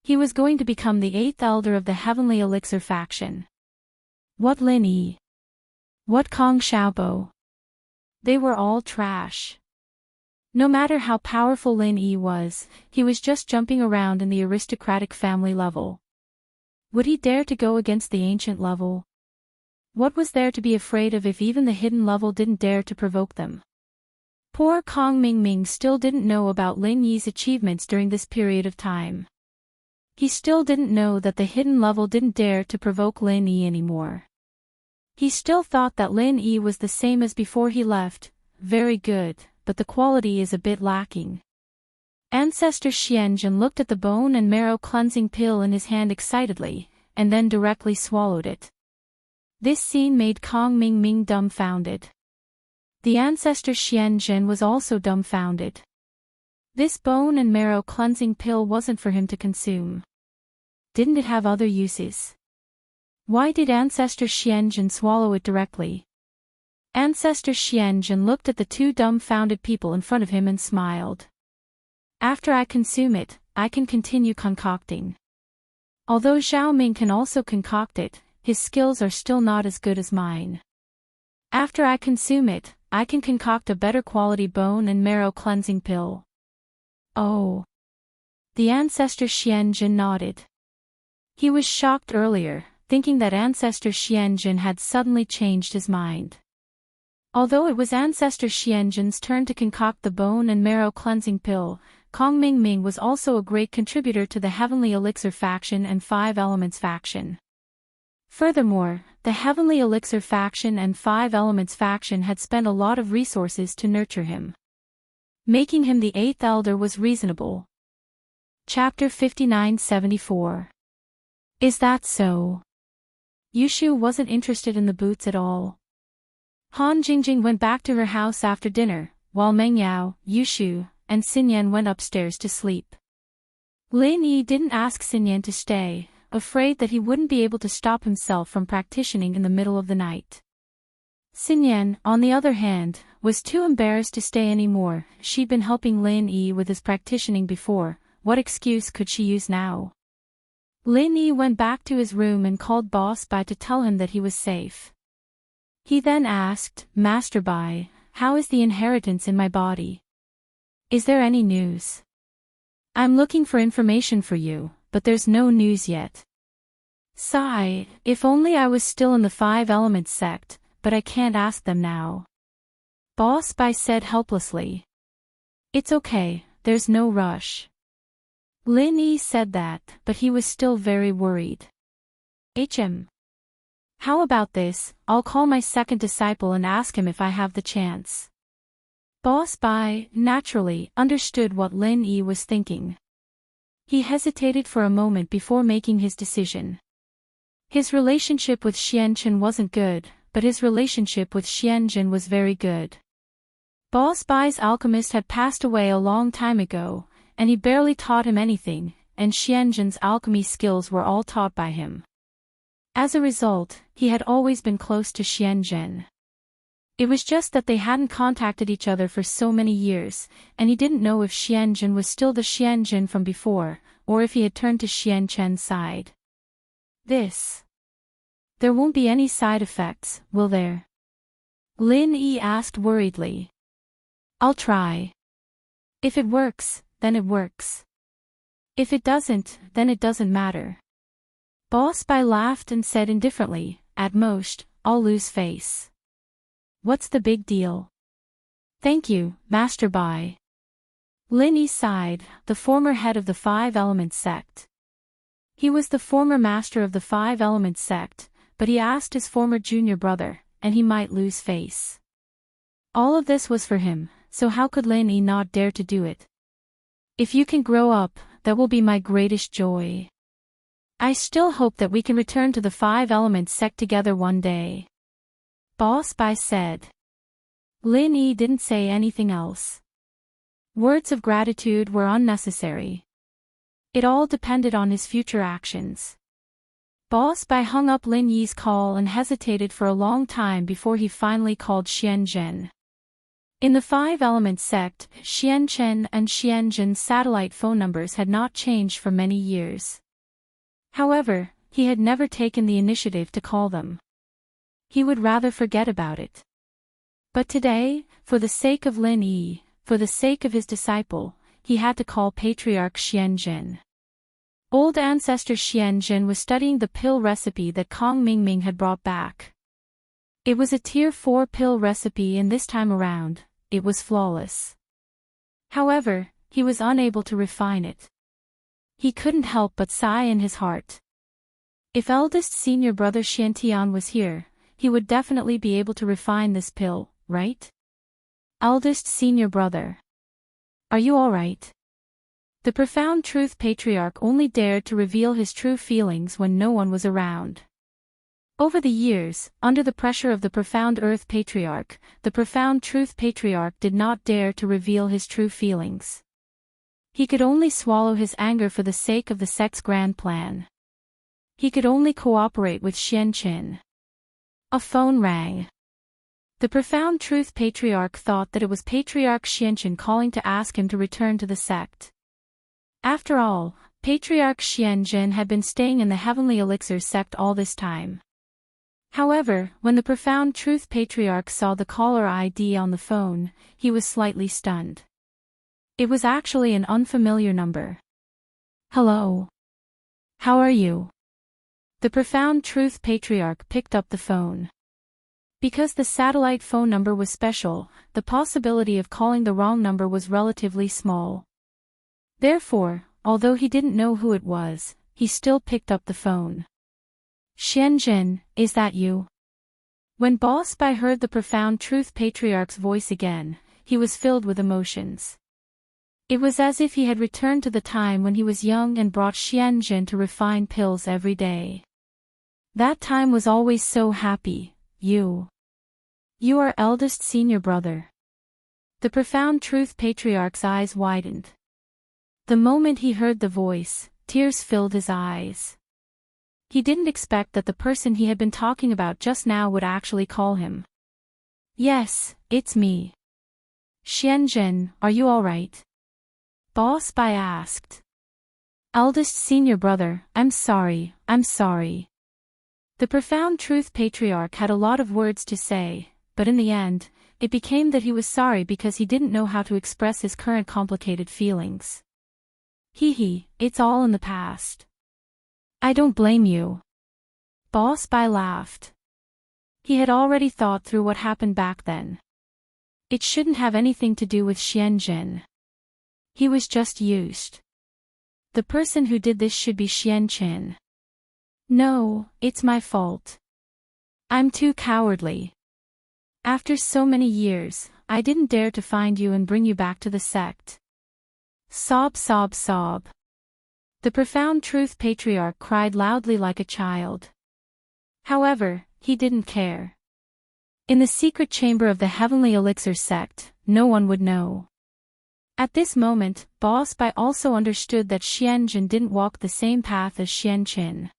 He was going to become the 8th elder of the heavenly elixir faction. What Lin Yi? What Kong Xiaobo? They were all trash. No matter how powerful Lin Yi was, he was just jumping around in the aristocratic family level. Would he dare to go against the ancient level? What was there to be afraid of if even the hidden level didn't dare to provoke them? Poor Kong Mingming still didn't know about Lin Yi's achievements during this period of time. He still didn't know that the hidden level didn't dare to provoke Lin Yi anymore. He still thought that Lin Yi was the same as before he left, very good, but the quality is a bit lacking. Ancestor Xianxia looked at the bone and marrow cleansing pill in his hand excitedly, and then directly swallowed it. This scene made Kong Mingming dumbfounded. The ancestor Xianxia was also dumbfounded. This bone and marrow cleansing pill wasn't for him to consume. Didn't it have other uses? Why did ancestor Xianxia swallow it directly? Ancestor Xianxia looked at the two dumbfounded people in front of him and smiled. After I consume it, I can continue concocting. Although Zhao Ming can also concoct it, his skills are still not as good as mine. After I consume it, I can concoct a better quality bone and marrow cleansing pill. Oh. The ancestor Xianxia nodded. He was shocked earlier, thinking that ancestor Xianxia had suddenly changed his mind. Although it was ancestor Xianxia's turn to concoct the bone and marrow cleansing pill, Kong Mingming was also a great contributor to the Heavenly Elixir faction and 5 Elements faction. Furthermore, the Heavenly Elixir faction and 5 Elements faction had spent a lot of resources to nurture him. Making him the 8th elder was reasonable. Chapter 59-74. Is that so? Yushu wasn't interested in the boots at all. Han Jingjing went back to her house after dinner, while Meng Yao, Yushu, and Xinyan went upstairs to sleep. Lin Yi didn't ask Xinyan to stay, afraid that he wouldn't be able to stop himself from practicing in the middle of the night. Xinyan, on the other hand, was too embarrassed to stay anymore. She'd been helping Lin Yi with his practicing before. What excuse could she use now? Lin Yi went back to his room and called Boss Bai to tell him that he was safe. He then asked, Master Bai, how is the inheritance in my body? Is there any news? I'm looking for information for you, but there's no news yet. Sigh, if only I was still in the 5 Elements sect, but I can't ask them now. Boss Bai said helplessly. It's okay, there's no rush. Lin Yi said that, but he was still very worried. How about this, I'll call my second disciple and ask him if I have the chance. Boss Bai, naturally, understood what Lin Yi was thinking. He hesitated for a moment before making his decision. His relationship with Xianxia wasn't good, but his relationship with Xianxia was very good. Boss Bai's alchemist had passed away a long time ago, and he barely taught him anything, and Xianxia's alchemy skills were all taught by him. As a result, he had always been close to Xianxia. It was just that they hadn't contacted each other for so many years, and he didn't know if Xianxia was still the Xianxia from before, or if he had turned to Xianxia's side. There won't be any side effects, will there? Lin Yi asked worriedly. I'll try. If it works, then it works. If it doesn't, then it doesn't matter. Boss Bai laughed and said indifferently, at most, I'll lose face. What's the big deal? Thank you, Master Bai. Lin Yi sighed, the former head of the Five Elements sect. He was the former master of the Five Elements sect, but he asked his former junior brother, and he might lose face. All of this was for him, so how could Lin Yi not dare to do it? If you can grow up, that will be my greatest joy. I still hope that we can return to the Five Elements sect together one day. Boss Bai said. Lin Yi didn't say anything else. Words of gratitude were unnecessary. It all depended on his future actions. Boss Bai hung up Lin Yi's call and hesitated for a long time before he finally called Xianxia. In the Five Elements sect, Xianxia and Xianxia's satellite phone numbers had not changed for many years. However, he had never taken the initiative to call them. He would rather forget about it. But today, for the sake of Lin Yi, for the sake of his disciple, he had to call Patriarch Xianxia. Old ancestor Xianxia was studying the pill recipe that Kong Mingming had brought back. It was a tier 4 pill recipe and this time around, it was flawless. However, he was unable to refine it. He couldn't help but sigh in his heart. If eldest senior brother Xiantian was here, he would definitely be able to refine this pill, right? Eldest senior brother. Are you alright? The profound truth patriarch only dared to reveal his true feelings when no one was around. Over the years, under the pressure of the profound earth patriarch, the profound truth patriarch did not dare to reveal his true feelings. He could only swallow his anger for the sake of the sect's grand plan. He could only cooperate with Xianxia. A phone rang. The profound truth patriarch thought that it was Patriarch Xianxia calling to ask him to return to the sect. After all, Patriarch Xianxia had been staying in the Heavenly Elixir sect all this time. However, when the profound truth patriarch saw the caller ID on the phone, he was slightly stunned. It was actually an unfamiliar number. Hello. How are you? The profound truth patriarch picked up the phone. Because the satellite phone number was special, the possibility of calling the wrong number was relatively small. Therefore, although he didn't know who it was, he still picked up the phone. Xianxia, is that you? When Boss Bai heard the profound truth patriarch's voice again, he was filled with emotions. It was as if he had returned to the time when he was young and brought Xianxia to refine pills every day. That time was always so happy. You are eldest senior brother. The profound truth patriarch's eyes widened. The moment he heard the voice, tears filled his eyes. He didn't expect that the person he had been talking about just now would actually call him. Yes, it's me. Xianxia, are you alright? Boss Bai asked. Eldest senior brother, I'm sorry. The profound truth patriarch had a lot of words to say, but in the end, it became that he was sorry because he didn't know how to express his current complicated feelings. It's all in the past. I don't blame you. Boss Bai laughed. He had already thought through what happened back then. It shouldn't have anything to do with Xianxia. He was just used. The person who did this should be Xianxia. No, it's my fault. I'm too cowardly. After so many years, I didn't dare to find you and bring you back to the sect. Sob. The profound truth patriarch cried loudly like a child. However, he didn't care. In the secret chamber of the Heavenly Elixir sect, no one would know. At this moment, Boss Bai also understood that Xianxia didn't walk the same path as Xianxia.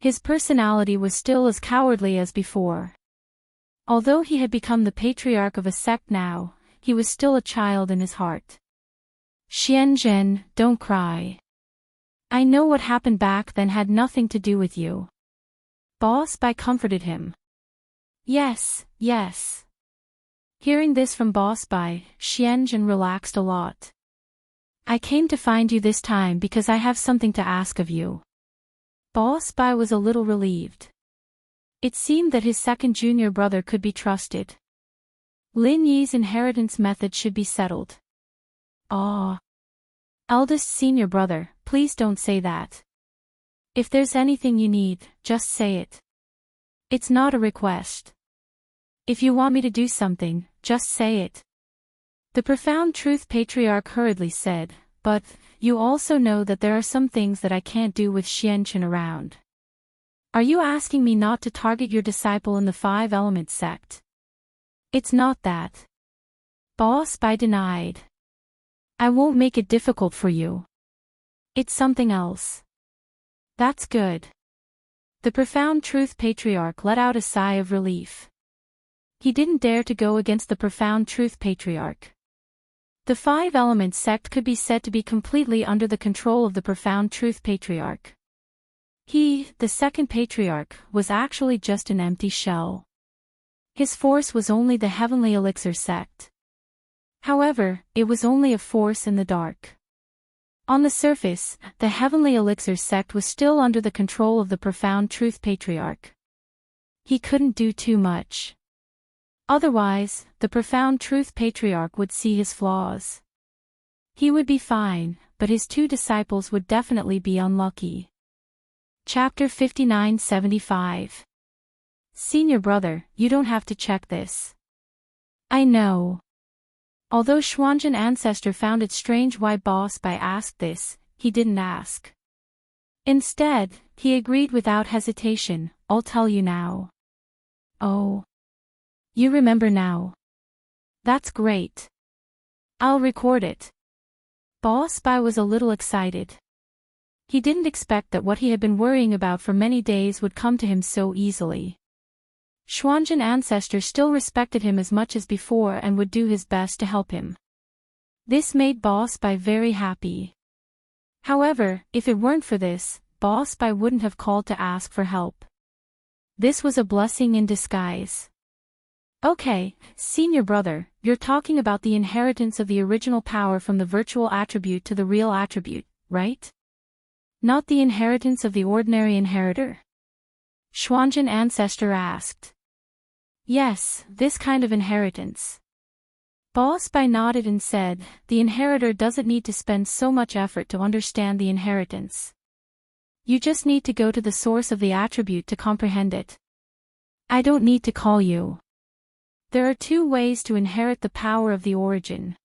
His personality was still as cowardly as before. Although he had become the patriarch of a sect now, he was still a child in his heart. Xianxia, don't cry. I know what happened back then had nothing to do with you. Boss Bai comforted him. Yes, yes. Hearing this from Boss Bai, Xianxia relaxed a lot. I came to find you this time because I have something to ask of you. Boss Bai was a little relieved. It seemed that his second junior brother could be trusted. Lin Yi's inheritance method should be settled. Ah. Eldest senior brother, please don't say that. If there's anything you need, just say it. It's not a request. If you want me to do something, just say it. The profound truth patriarch hurriedly said, but, you also know that there are some things that I can't do with Xianxia around. Are you asking me not to target your disciple in the Five Elements sect? It's not that. Boss Bai denied. I won't make it difficult for you. It's something else. That's good. The profound truth patriarch let out a sigh of relief. He didn't dare to go against the profound truth patriarch. The Five Elements sect could be said to be completely under the control of the profound truth patriarch. He, the second patriarch, was actually just an empty shell. His force was only the heavenly elixir sect. However, it was only a force in the dark. On the surface, the heavenly elixir sect was still under the control of the profound truth patriarch. He couldn't do too much. Otherwise, the profound truth patriarch would see his flaws. He would be fine, but his two disciples would definitely be unlucky. Chapter 59-75. Senior brother, you don't have to check this. I know. Although Xuanzhen ancestor found it strange why Boss Bai asked this, he didn't ask. Instead, he agreed without hesitation, I'll tell you now. Oh. You remember now. That's great. I'll record it. Boss Bai was a little excited. He didn't expect that what he had been worrying about for many days would come to him so easily. Xuanzhen ancestor still respected him as much as before and would do his best to help him. This made Boss Bai very happy. However, if it weren't for this, Boss Bai wouldn't have called to ask for help. This was a blessing in disguise. Okay, senior brother, you're talking about the inheritance of the original power from the virtual attribute to the real attribute, right? Not the inheritance of the ordinary inheritor? Xuanzhen ancestor asked. Yes, this kind of inheritance. Boss Bai nodded and said, the inheritor doesn't need to spend so much effort to understand the inheritance. You just need to go to the source of the attribute to comprehend it. I don't need to call you. There are two ways to inherit the power of the origin.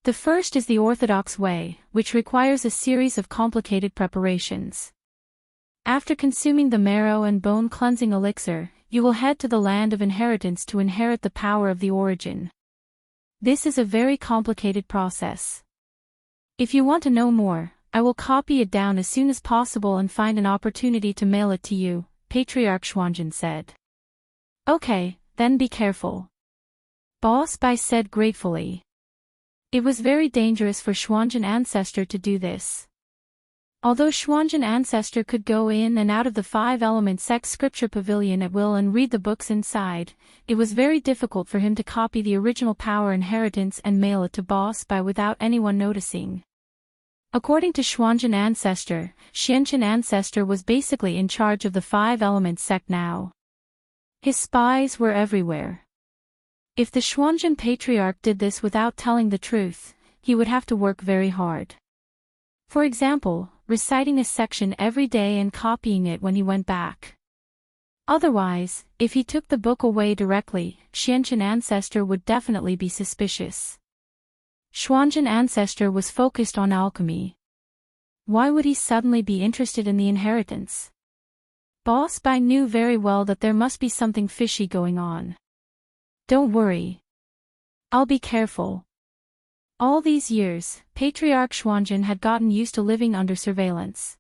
The first is the orthodox way, which requires a series of complicated preparations. After consuming the marrow and bone cleansing elixir, you will head to the land of inheritance to inherit the power of the origin. This is a very complicated process. If you want to know more, I will copy it down as soon as possible and find an opportunity to mail it to you, Patriarch Xuanzhen said. Okay, then be careful. Boss Bai said gratefully. It was very dangerous for Xuanzhen ancestor to do this. Although Xuanzhen ancestor could go in and out of the Five Elements sect scripture pavilion at will and read the books inside, it was very difficult for him to copy the original power inheritance and mail it to Boss Bai without anyone noticing. According to Xuanzhen ancestor, Xianxia ancestor was basically in charge of the Five Elements sect now. His spies were everywhere. If the Xuanzhen patriarch did this without telling the truth, he would have to work very hard. For example, reciting a section every day and copying it when he went back. Otherwise, if he took the book away directly, Xianxia ancestor would definitely be suspicious. Xuanzhen ancestor was focused on alchemy. Why would he suddenly be interested in the inheritance? Boss Bai knew very well that there must be something fishy going on. Don't worry. I'll be careful. All these years, Patriarch Xuanzhen had gotten used to living under surveillance.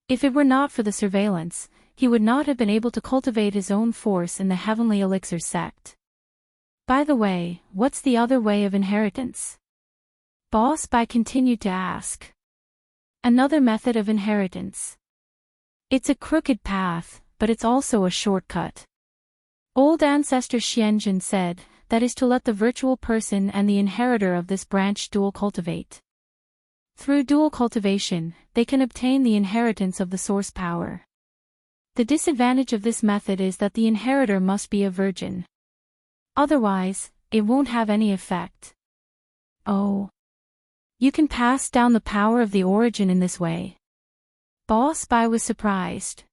If it were not for the surveillance, he would not have been able to cultivate his own force in the heavenly elixir sect. By the way, what's the other way of inheritance? Boss Bai continued to ask. Another method of inheritance. It's a crooked path, but it's also a shortcut. Old ancestor Xianxia said, that is to let the virtual person and the inheritor of this branch dual cultivate. Through dual cultivation, they can obtain the inheritance of the source power. The disadvantage of this method is that the inheritor must be a virgin. Otherwise, it won't have any effect. Oh. You can pass down the power of the origin in this way. Boss Bai was surprised.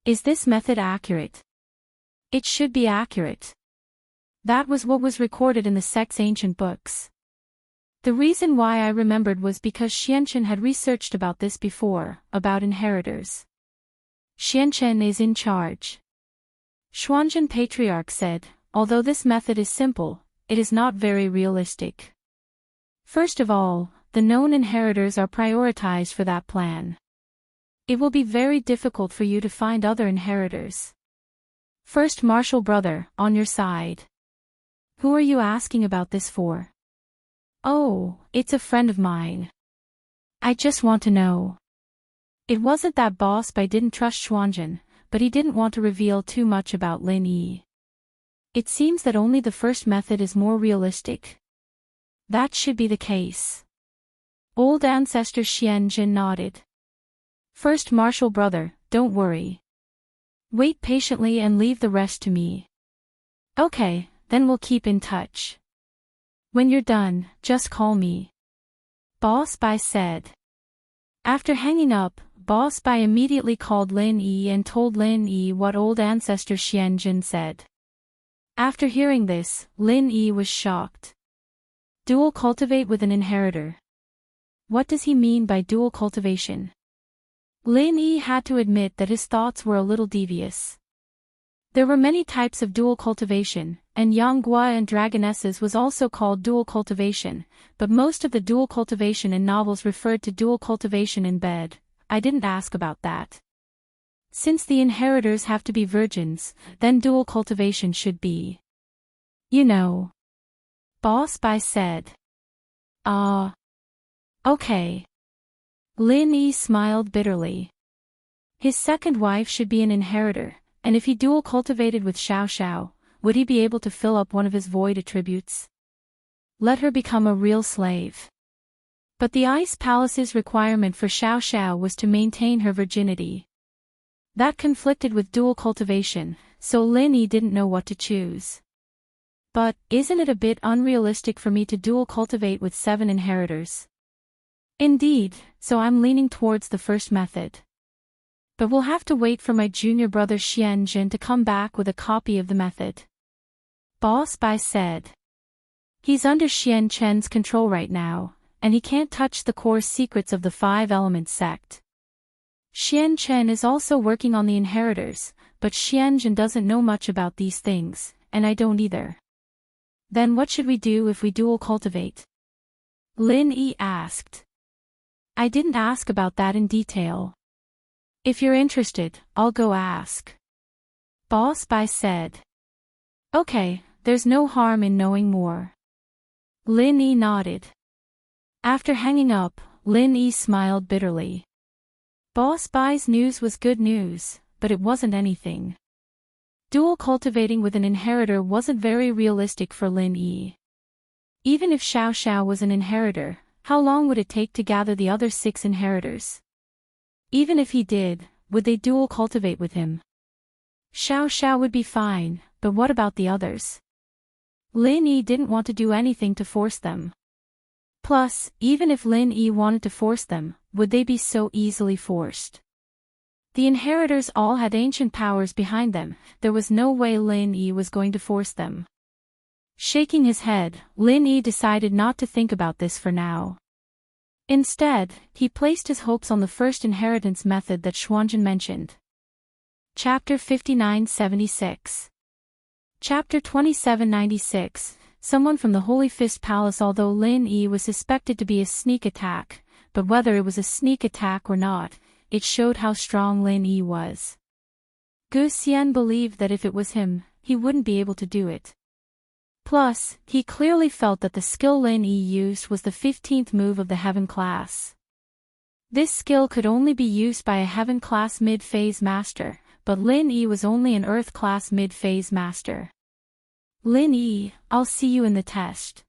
Is this method accurate? It should be accurate. That was what was recorded in the sect's ancient books. The reason why I remembered was because Xianxia had researched about this before, about inheritors. Xianxia is in charge. Xuanzhen Patriarch said, although this method is simple, it is not very realistic. First of all, the known inheritors are prioritized for that plan. It will be very difficult for you to find other inheritors. First martial brother, on your side. Who are you asking about this for? Oh, it's a friend of mine. I just want to know. It wasn't that Boss Bai didn't trust Xuanzhen, but he didn't want to reveal too much about Lin Yi. It seems that only the first method is more realistic. That should be the case. Old ancestor Xianxia nodded. First martial brother, don't worry. Wait patiently and leave the rest to me. Okay, then we'll keep in touch. When you're done, just call me. Boss Bai said. After hanging up, Boss Bai immediately called Lin Yi and told Lin Yi what old ancestor Xianxia said. After hearing this, Lin Yi was shocked. Dual cultivate with an inheritor. What does he mean by dual cultivation? Lin Yi had to admit that his thoughts were a little devious. There were many types of dual cultivation, and Jianghu and Dragonesses was also called dual cultivation, but most of the dual cultivation in novels referred to dual cultivation in bed. I didn't ask about that. Since the inheritors have to be virgins, then dual cultivation should be. You know. Boss Bai said. Okay. Lin Yi smiled bitterly. His second wife should be an inheritor, and if he dual cultivated with Xiao, would he be able to fill up one of his void attributes? Let her become a real slave. But the Ice Palace's requirement for Xiao was to maintain her virginity. That conflicted with dual cultivation, so Lin Yi didn't know what to choose. But, isn't it a bit unrealistic for me to dual cultivate with 7 inheritors? Indeed, so I'm leaning towards the first method. But we'll have to wait for my junior brother Xianxia to come back with a copy of the method. Boss Bai said. He's under Xianxia's control right now, and he can't touch the core secrets of the 5-element sect. Xianxia is also working on the inheritors, but Xianxia doesn't know much about these things, and I don't either. Then what should we do if we dual cultivate? Lin Yi asked. I didn't ask about that in detail. If you're interested, I'll go ask. Boss Bai said. Okay, there's no harm in knowing more. Lin Yi nodded. After hanging up, Lin Yi smiled bitterly. Boss Bai's news was good news, but it wasn't anything. Dual cultivating with an inheritor wasn't very realistic for Lin Yi. Even if Xiao was an inheritor, how long would it take to gather the other 6 inheritors? Even if he did, would they dual cultivate with him? Xiao would be fine, but what about the others? Lin Yi didn't want to do anything to force them. Plus, even if Lin Yi wanted to force them, would they be so easily forced? The inheritors all had ancient powers behind them, there was no way Lin Yi was going to force them. Shaking his head, Lin Yi decided not to think about this for now. Instead, he placed his hopes on the first inheritance method that Xuanzhen mentioned. Chapter 5976. Chapter 2796, someone from the Holy Fist Palace. Although Lin Yi was suspected to be a sneak attack, but whether it was a sneak attack or not, it showed how strong Lin Yi was. Gu Xian believed that if it was him, he wouldn't be able to do it. Plus, he clearly felt that the skill Lin Yi used was the 15th move of the Heaven class. This skill could only be used by a heaven-class mid-phase master, but Lin Yi was only an earth-class mid-phase master. Lin Yi, I'll see you in the test.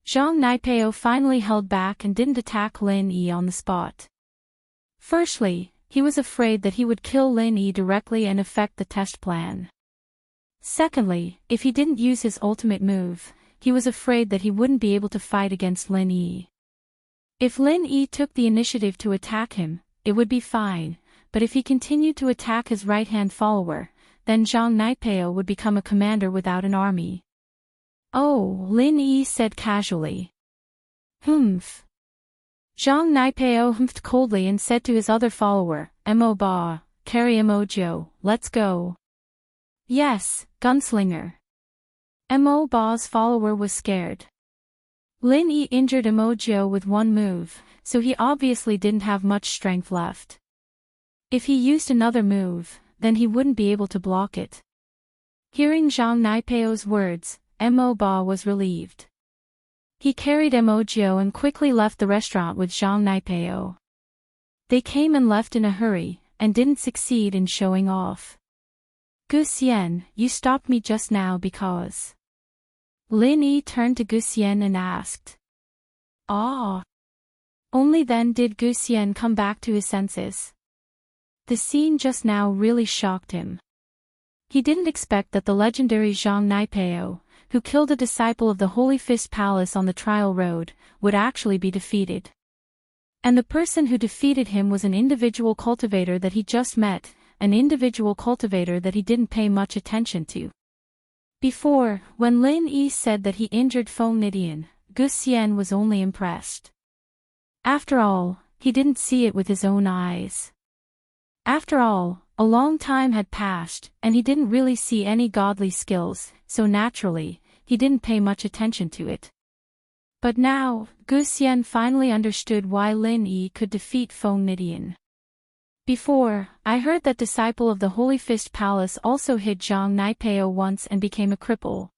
Zhang Naipeo finally held back and didn't attack Lin Yi on the spot. Firstly, he was afraid that he would kill Lin Yi directly and affect the test plan. Secondly, if he didn't use his ultimate move, he was afraid that he wouldn't be able to fight against Lin Yi. If Lin Yi took the initiative to attack him, it would be fine, but if he continued to attack his right-hand follower, then Zhang Naipeo would become a commander without an army. Oh, Lin Yi said casually. Humph. Zhang Naipeo humphed coldly and said to his other follower, Mo Ba, carry Mo Jiu, let's go. Yes, gunslinger. Mo Ba's follower was scared. Lin Yi injured Mo Jiu with one move, so he obviously didn't have much strength left. If he used another move, then he wouldn't be able to block it. Hearing Zhang Naipeo's words, Mo Ba was relieved. He carried Mo Jiu and quickly left the restaurant with Zhang Naipeo. They came and left in a hurry, and didn't succeed in showing off. Gu Xian, you stopped me just now because... Lin Yi turned to Gu Xian and asked. Ah. Only then did Gu Xian come back to his senses. The scene just now really shocked him. He didn't expect that the legendary Zhang Naipeo, who killed a disciple of the Holy Fist Palace on the trial road, would actually be defeated. And the person who defeated him was an individual cultivator that he just met, an individual cultivator that he didn't pay much attention to. Before, when Lin Yi said that he injured Feng Nidian, Gu Xian was only impressed. After all, he didn't see it with his own eyes. After all, a long time had passed, and he didn't really see any godly skills, so naturally, he didn't pay much attention to it. But now, Gu Xian finally understood why Lin Yi could defeat Feng Nidian. Before, I heard that disciple of the Holy Fist Palace also hit Zhang Naipeo once and became a cripple.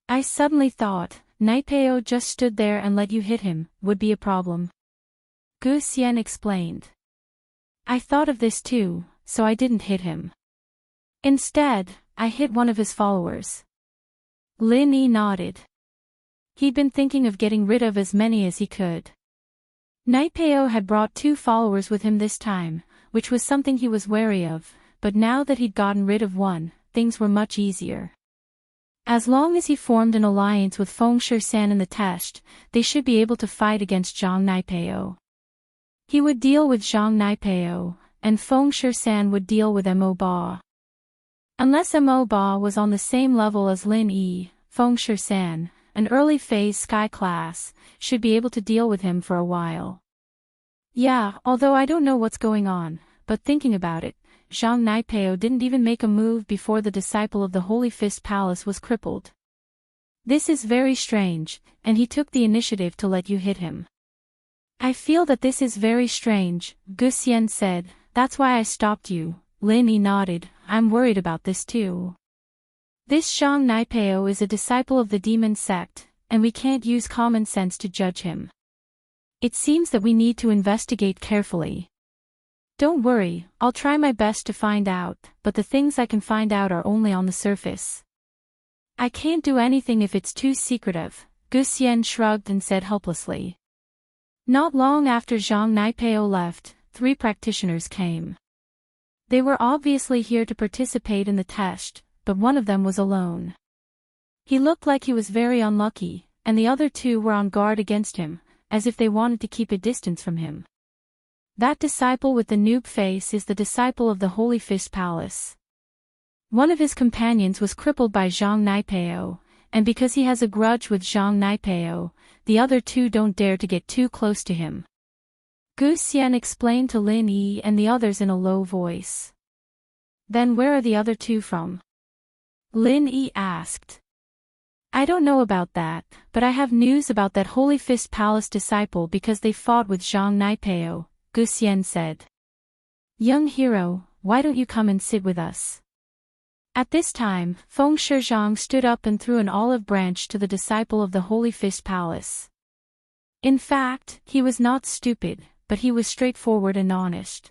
I suddenly thought, Naipeo just stood there and let you hit him, would be a problem. Gu Xian explained. I thought of this too, so I didn't hit him. Instead, I hit one of his followers. Lin Yi nodded. He'd been thinking of getting rid of as many as he could. Naipeo had brought 2 followers with him this time, which was something he was wary of, but now that he'd gotten rid of one, things were much easier. As long as he formed an alliance with Feng Shisan in the test, they should be able to fight against Zhang Naipeo. He would deal with Zhang Naipeo, and Feng Shisan would deal with Mo Ba. Unless Mo Ba was on the same level as Lin Yi, Feng Shisan, an early phase sky class, should be able to deal with him for a while. Yeah, although I don't know what's going on, but thinking about it, Zhang Naipeo didn't even make a move before the disciple of the Holy Fist Palace was crippled. This is very strange, and he took the initiative to let you hit him. I feel that this is very strange, Gu Xian said, that's why I stopped you. Lin Yi nodded, I'm worried about this too. This Zhang Naipeo is a disciple of the demon sect, and we can't use common sense to judge him. It seems that we need to investigate carefully. Don't worry, I'll try my best to find out, but the things I can find out are only on the surface. I can't do anything if it's too secretive, Gu Xian shrugged and said helplessly. Not long after Zhang Naipeo left, 3 practitioners came. They were obviously here to participate in the test, but one of them was alone. He looked like he was very unlucky, and the other 2 were on guard against him, as if they wanted to keep a distance from him. That disciple with the noob face is the disciple of the Holy Fist Palace. One of his companions was crippled by Zhang Naipeo, and because he has a grudge with Zhang Naipeo, the other 2 don't dare to get too close to him. Gu Xian explained to Lin Yi and the others in a low voice. Then where are the other 2 from? Lin Yi asked. I don't know about that, but I have news about that Holy Fist Palace disciple because they fought with Zhang Naipeo, Gu Xian said. Young hero, why don't you come and sit with us? At this time, Feng Shizhang stood up and threw an olive branch to the disciple of the Holy Fist Palace. In fact, he was not stupid, but he was straightforward and honest.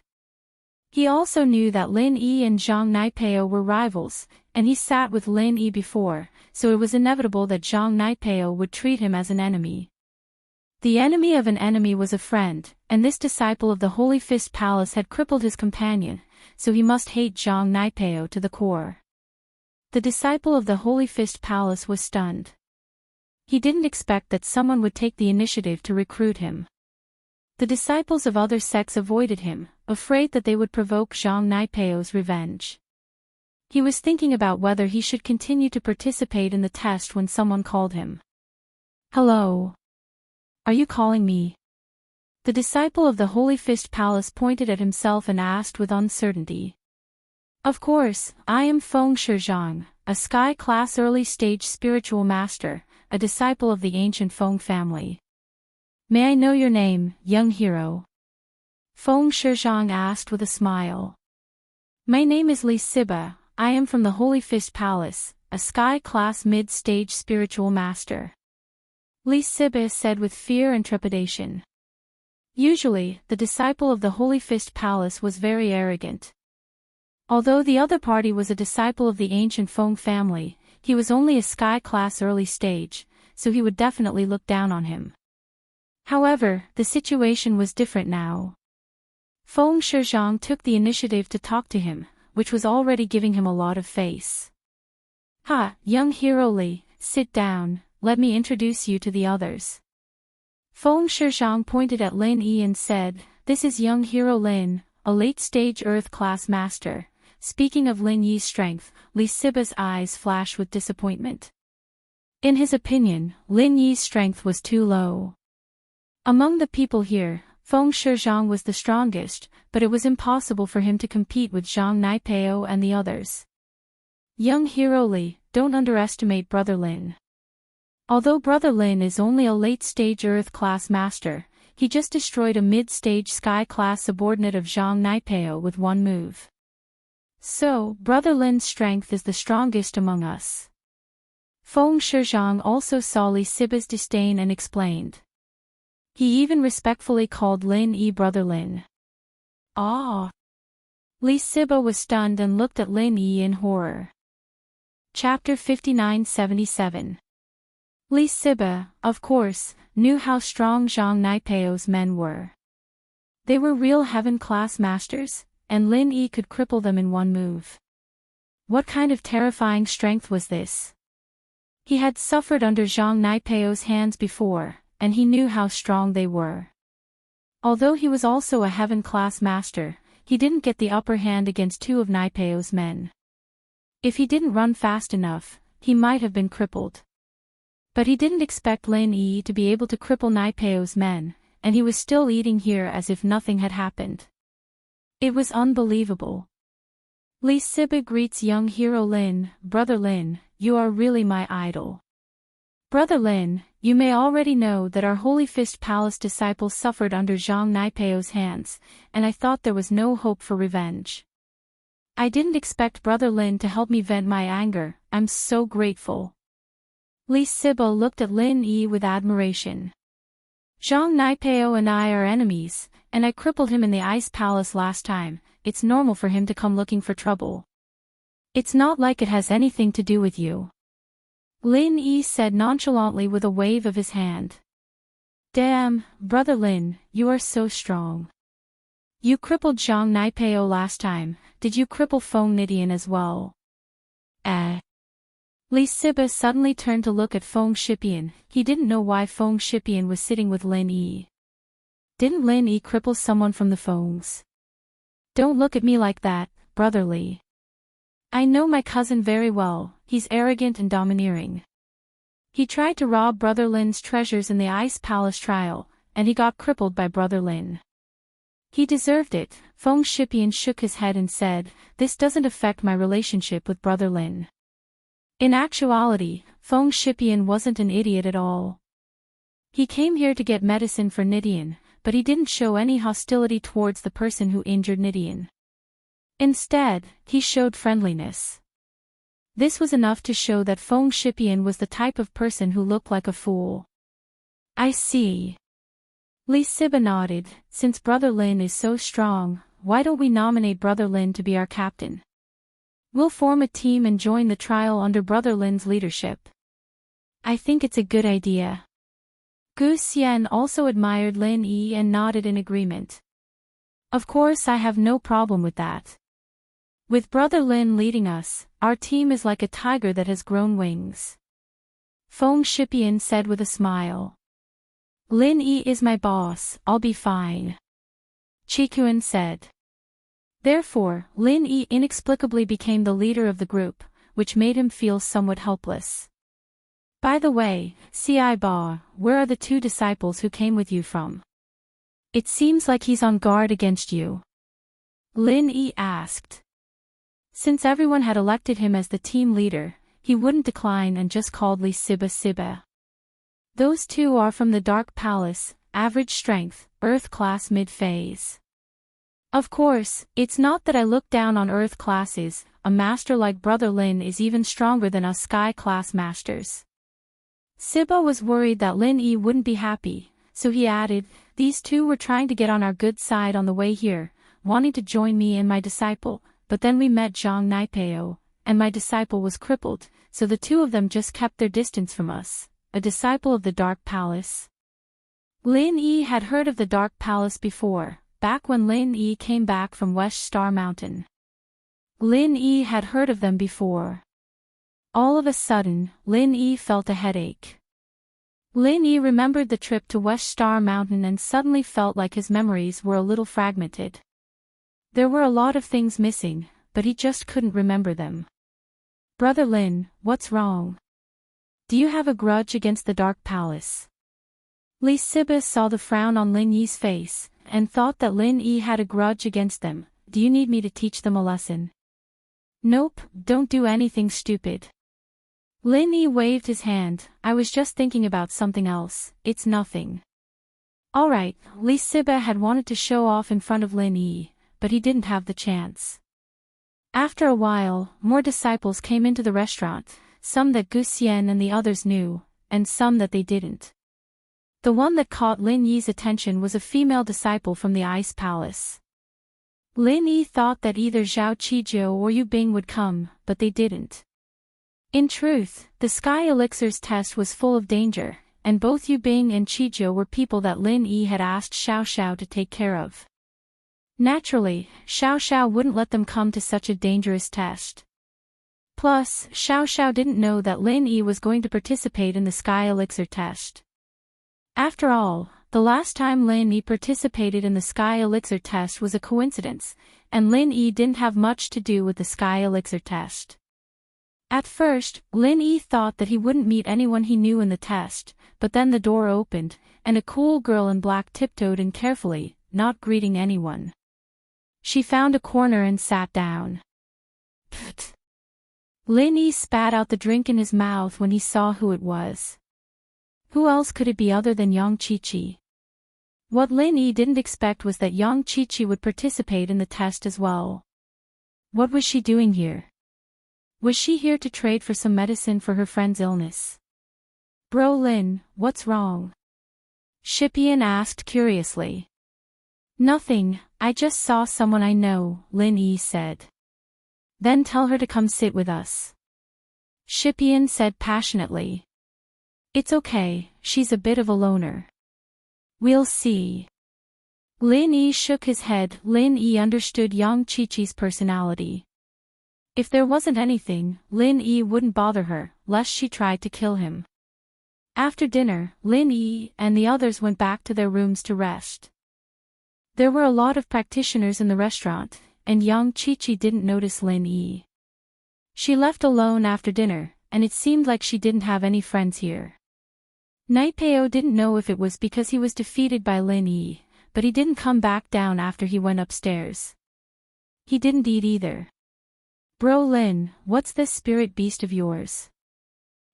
He also knew that Lin Yi and Zhang Naipeo were rivals, and he sat with Lin Yi before, so it was inevitable that Zhang Naipeo would treat him as an enemy. The enemy of an enemy was a friend, and this disciple of the Holy Fist Palace had crippled his companion, so he must hate Zhang Naipeo to the core. The disciple of the Holy Fist Palace was stunned. He didn't expect that someone would take the initiative to recruit him. The disciples of other sects avoided him, afraid that they would provoke Zhang Naipeo's revenge. He was thinking about whether he should continue to participate in the test when someone called him. "Hello. Are you calling me?" The disciple of the Holy Fist Palace pointed at himself and asked with uncertainty. "Of course, I am Feng Shizhang, a sky-class early-stage spiritual master, a disciple of the ancient Feng family. May I know your name, young hero?" Feng Shizhang asked with a smile. "My name is Li Siba, I am from the Holy Fist Palace, a sky-class mid-stage spiritual master." Li Siba said with fear and trepidation. Usually, the disciple of the Holy Fist Palace was very arrogant. Although the other party was a disciple of the ancient Feng family, he was only a sky-class early stage, so he would definitely look down on him. However, the situation was different now. Feng Shizhang took the initiative to talk to him, which was already giving him a lot of face. "Ha, young hero Li, sit down, let me introduce you to the others." Feng Shizhang pointed at Lin Yi and said, "This is young hero Lin, a late-stage Earth-class master." Speaking of Lin Yi's strength, Li Siba's eyes flashed with disappointment. In his opinion, Lin Yi's strength was too low. Among the people here, Feng Shizhang was the strongest, but it was impossible for him to compete with Zhang Naipeo and the others. "Young hero Li, don't underestimate Brother Lin. Although Brother Lin is only a late-stage Earth-class master, he just destroyed a mid-stage Sky-class subordinate of Zhang Naipeo with one move. So, Brother Lin's strength is the strongest among us." Feng Shizhang also saw Li Siba's disdain and explained. He even respectfully called Lin Yi Brother Lin. "Ah!" Li Siba was stunned and looked at Lin Yi in horror. Chapter 59-77. Li Siba, of course, knew how strong Zhang Naipeo's men were. They were real heaven-class masters, and Lin Yi could cripple them in one move. What kind of terrifying strength was this? He had suffered under Zhang Naipeo's hands before, and he knew how strong they were. Although he was also a heaven-class master, he didn't get the upper hand against two of Naipeo's men. If he didn't run fast enough, he might have been crippled. But he didn't expect Lin Yi to be able to cripple Naipeo's men, and he was still eating here as if nothing had happened. It was unbelievable. Li Siba greets young hero Lin, "Brother Lin, you are really my idol. Brother Lin, you may already know that our Holy Fist Palace disciple suffered under Zhang Naipeo's hands, and I thought there was no hope for revenge. I didn't expect Brother Lin to help me vent my anger, I'm so grateful." Li Siba looked at Lin Yi with admiration. "Zhang Naipeo and I are enemies, and I crippled him in the Ice Palace last time. It's normal for him to come looking for trouble. It's not like it has anything to do with you," Lin Yi said nonchalantly with a wave of his hand. "Damn, Brother Lin, you are so strong. You crippled Zhang Naipeo last time, did you cripple Feng Nidian as well?" Li Siba suddenly turned to look at Feng Shipian. He didn't know why Feng Shipian was sitting with Lin Yi. Didn't Lin Yi cripple someone from the Fengs? "Don't look at me like that, Brother Li. I know my cousin very well, he's arrogant and domineering. He tried to rob Brother Lin's treasures in the Ice Palace trial, and he got crippled by Brother Lin. He deserved it." Feng Shipian shook his head and said, "This doesn't affect my relationship with Brother Lin." In actuality, Feng Shipian wasn't an idiot at all. He came here to get medicine for Nidian, but he didn't show any hostility towards the person who injured Nidian. Instead, he showed friendliness. This was enough to show that Feng Shipian was the type of person who looked like a fool. "I see." Li Siba nodded. Since Brother Lin is so strong, why don't we nominate Brother Lin to be our captain? We'll form a team and join the trial under Brother Lin's leadership. I think it's a good idea. Gu Xian also admired Lin Yi and nodded in agreement. Of course, I have no problem with that. With Brother Lin leading us, our team is like a tiger that has grown wings. Feng Shipian said with a smile. Lin Yi is my boss, I'll be fine. Qikuan said. Therefore, Lin Yi inexplicably became the leader of the group, which made him feel somewhat helpless. By the way, Ci Ba, where are the two disciples who came with you from? It seems like he's on guard against you. Lin Yi asked. Since everyone had elected him as the team leader, he wouldn't decline and just called Li Siba Siba. Those two are from the Dark Palace, average strength, Earth class mid-phase. Of course, it's not that I look down on Earth classes, a master like Brother Lin is even stronger than us Sky class masters. Siba was worried that Lin Yi wouldn't be happy, so he added, these two were trying to get on our good side on the way here, wanting to join me and my disciple, but then we met Zhang Naipeo, and my disciple was crippled, so the two of them just kept their distance from us, a disciple of the Dark Palace. Lin Yi had heard of the Dark Palace before, back when Lin Yi came back from West Star Mountain. Lin Yi had heard of them before. All of a sudden, Lin Yi felt a headache. Lin Yi remembered the trip to West Star Mountain and suddenly felt like his memories were a little fragmented. There were a lot of things missing, but he just couldn't remember them. Brother Lin, what's wrong? Do you have a grudge against the Dark Palace? Li Siba saw the frown on Lin Yi's face, and thought that Lin Yi had a grudge against them. Do you need me to teach them a lesson? Nope, don't do anything stupid. Lin Yi waved his hand. I was just thinking about something else, it's nothing. Alright, Li Siba had wanted to show off in front of Lin Yi, but he didn't have the chance. After a while, more disciples came into the restaurant, some that Gu Xian and the others knew, and some that they didn't. The one that caught Lin Yi's attention was a female disciple from the Ice Palace. Lin Yi thought that either Zhao Qijiu or Yu Bing would come, but they didn't. In truth, the Sky Elixir's test was full of danger, and both Yu Bing and Qijiu were people that Lin Yi had asked Xiao to take care of. Naturally, Xiao wouldn't let them come to such a dangerous test. Plus, Xiao didn't know that Lin Yi was going to participate in the Sky Elixir test. After all, the last time Lin Yi participated in the Sky Elixir test was a coincidence, and Lin Yi didn't have much to do with the Sky Elixir test. At first, Lin Yi thought that he wouldn't meet anyone he knew in the test, but then the door opened, and a cool girl in black tiptoed in carefully, not greeting anyone. She found a corner and sat down. Pfft. Lin Yi spat out the drink in his mouth when he saw who it was. Who else could it be other than Yang Qiqi? What Lin Yi didn't expect was that Yang Qiqi would participate in the test as well. What was she doing here? Was she here to trade for some medicine for her friend's illness? Bro Lin, what's wrong? Shipian asked curiously. Nothing, I just saw someone I know, Lin Yi said. Then tell her to come sit with us. Shipian said passionately. It's okay, she's a bit of a loner. We'll see. Lin Yi shook his head. Lin Yi understood Yang Qiqi's personality. If there wasn't anything, Lin Yi wouldn't bother her, lest she tried to kill him. After dinner, Lin Yi and the others went back to their rooms to rest. There were a lot of practitioners in the restaurant, and Yang Qiqi didn't notice Lin Yi. She left alone after dinner, and it seemed like she didn't have any friends here. Naipeo didn't know if it was because he was defeated by Lin Yi, but he didn't come back down after he went upstairs. He didn't eat either. Bro Lin, what's this spirit beast of yours?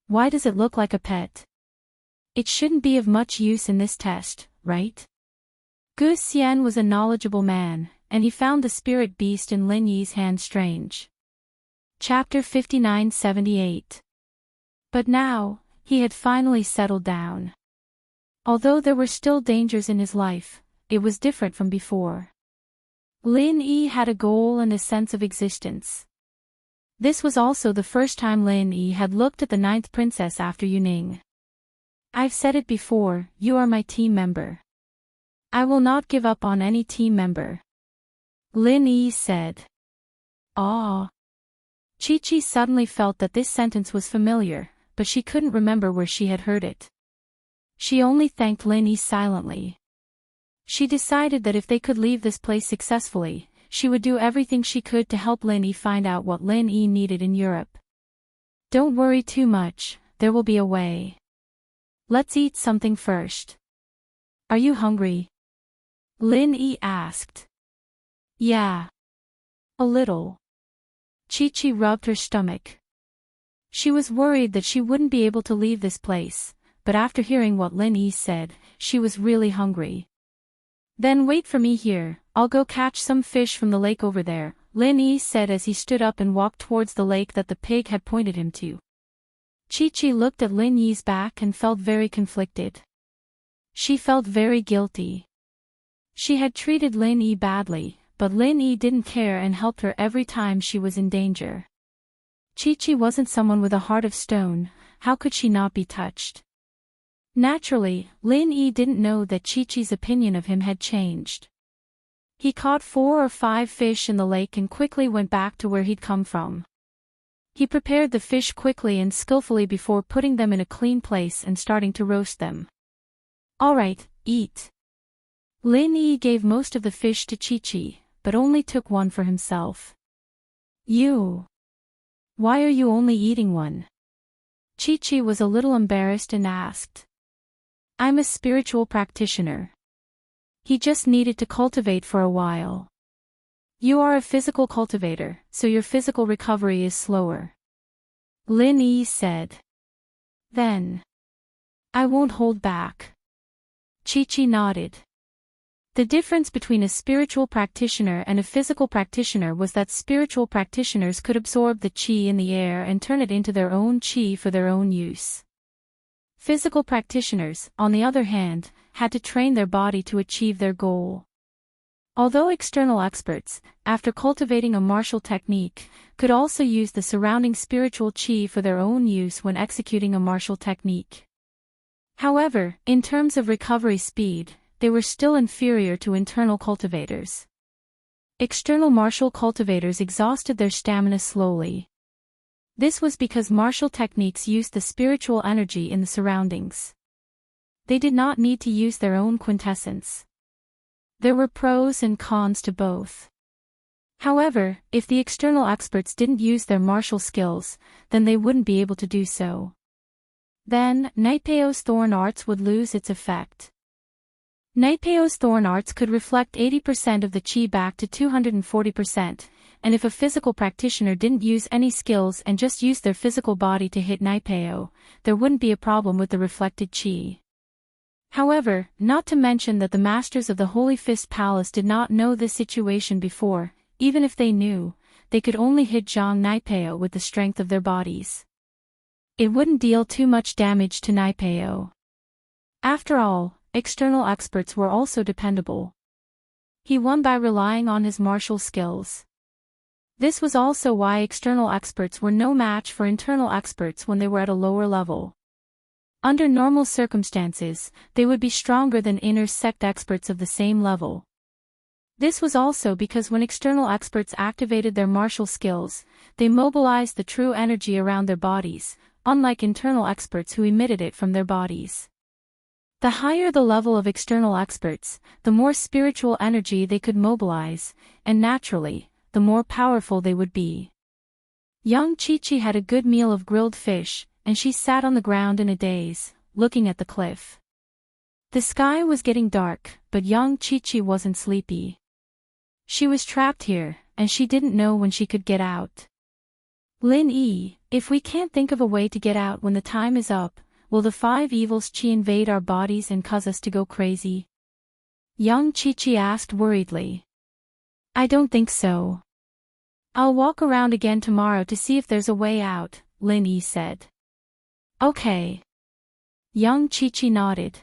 Why does it look like a pet? It shouldn't be of much use in this test, right? Gu Xian was a knowledgeable man, and he found the spirit beast in Lin Yi's hand strange. Chapter 59-78. But now, he had finally settled down. Although there were still dangers in his life, it was different from before. Lin Yi had a goal and a sense of existence. This was also the first time Lin Yi had looked at the ninth princess after Yuning. I've said it before, you are my team member. I will not give up on any team member. Lin Yi said. Ah. Chi-Chi suddenly felt that this sentence was familiar, but she couldn't remember where she had heard it. She only thanked Lin Yi silently. She decided that if they could leave this place successfully, she would do everything she could to help Lin Yi find out what Lin Yi needed in Europe. Don't worry too much, there will be a way. Let's eat something first. Are you hungry? Lin Yi asked. Yeah. A little. Chi-Chi rubbed her stomach. She was worried that she wouldn't be able to leave this place, but after hearing what Lin Yi said, she was really hungry. Then wait for me here, I'll go catch some fish from the lake over there, Lin Yi said as he stood up and walked towards the lake that the pig had pointed him to. Chi-Chi looked at Lin Yi's back and felt very conflicted. She felt very guilty. She had treated Lin Yi badly, but Lin Yi didn't care and helped her every time she was in danger. Chi-Chi wasn't someone with a heart of stone, how could she not be touched? Naturally, Lin Yi didn't know that Chi-Chi's opinion of him had changed. He caught 4 or 5 fish in the lake and quickly went back to where he'd come from. He prepared the fish quickly and skillfully before putting them in a clean place and starting to roast them. Alright, eat. Lin Yi gave most of the fish to Chi-Chi, but only took one for himself. You. Why are you only eating one? Chi-Chi was a little embarrassed and asked. I'm a spiritual practitioner. He just needed to cultivate for a while. You are a physical cultivator, so your physical recovery is slower. Lin Yi said. Then. I won't hold back. Chi-Chi nodded. The difference between a spiritual practitioner and a physical practitioner was that spiritual practitioners could absorb the qi in the air and turn it into their own qi for their own use. Physical practitioners, on the other hand, had to train their body to achieve their goal. Although external experts, after cultivating a martial technique, could also use the surrounding spiritual qi for their own use when executing a martial technique. However, in terms of recovery speed, they were still inferior to internal cultivators. External martial cultivators exhausted their stamina slowly. This was because martial techniques used the spiritual energy in the surroundings. They did not need to use their own quintessence. There were pros and cons to both. However, if the external experts didn't use their martial skills, then they wouldn't be able to do so. Then, Naipeo's thorn arts would lose its effect. Naipeo's thorn arts could reflect 80% of the qi back to 240%, and if a physical practitioner didn't use any skills and just used their physical body to hit Naipeo, there wouldn't be a problem with the reflected qi. However, not to mention that the masters of the Holy Fist Palace did not know this situation before, even if they knew, they could only hit Zhang Naipeo with the strength of their bodies. It wouldn't deal too much damage to Naipeo. After all, external experts were also dependable. He won by relying on his martial skills. This was also why external experts were no match for internal experts when they were at a lower level. Under normal circumstances, they would be stronger than inner sect experts of the same level. This was also because when external experts activated their martial skills, they mobilized the true energy around their bodies, unlike internal experts who emitted it from their bodies. The higher the level of external experts, the more spiritual energy they could mobilize, and naturally, the more powerful they would be. Young Chi-Chi had a good meal of grilled fish, and she sat on the ground in a daze, looking at the cliff. The sky was getting dark, but young Chi-Chi wasn't sleepy. She was trapped here, and she didn't know when she could get out. Lin Yi, if we can't think of a way to get out when the time is up, will the 5 evils qi invade our bodies and cause us to go crazy? Young Chi-Chi asked worriedly. I don't think so. I'll walk around again tomorrow to see if there's a way out, Lin Yi said. Okay. Young Chi-Chi nodded.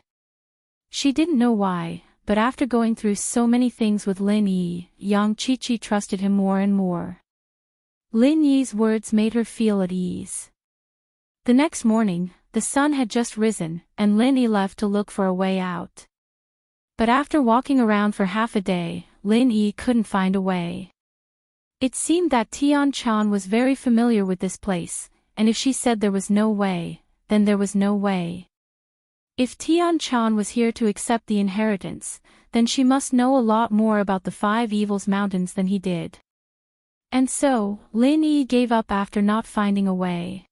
She didn't know why, but after going through so many things with Lin Yi, Yang Qiqi trusted him more and more. Lin Yi's words made her feel at ease. The next morning, the sun had just risen, and Lin Yi left to look for a way out. But after walking around for half a day, Lin Yi couldn't find a way. It seemed that Tian Chan was very familiar with this place, and if she said there was no way, then there was no way. If Tian Chan was here to accept the inheritance, then she must know a lot more about the Five Evils Mountains than he did. And so, Lin Yi gave up after not finding a way.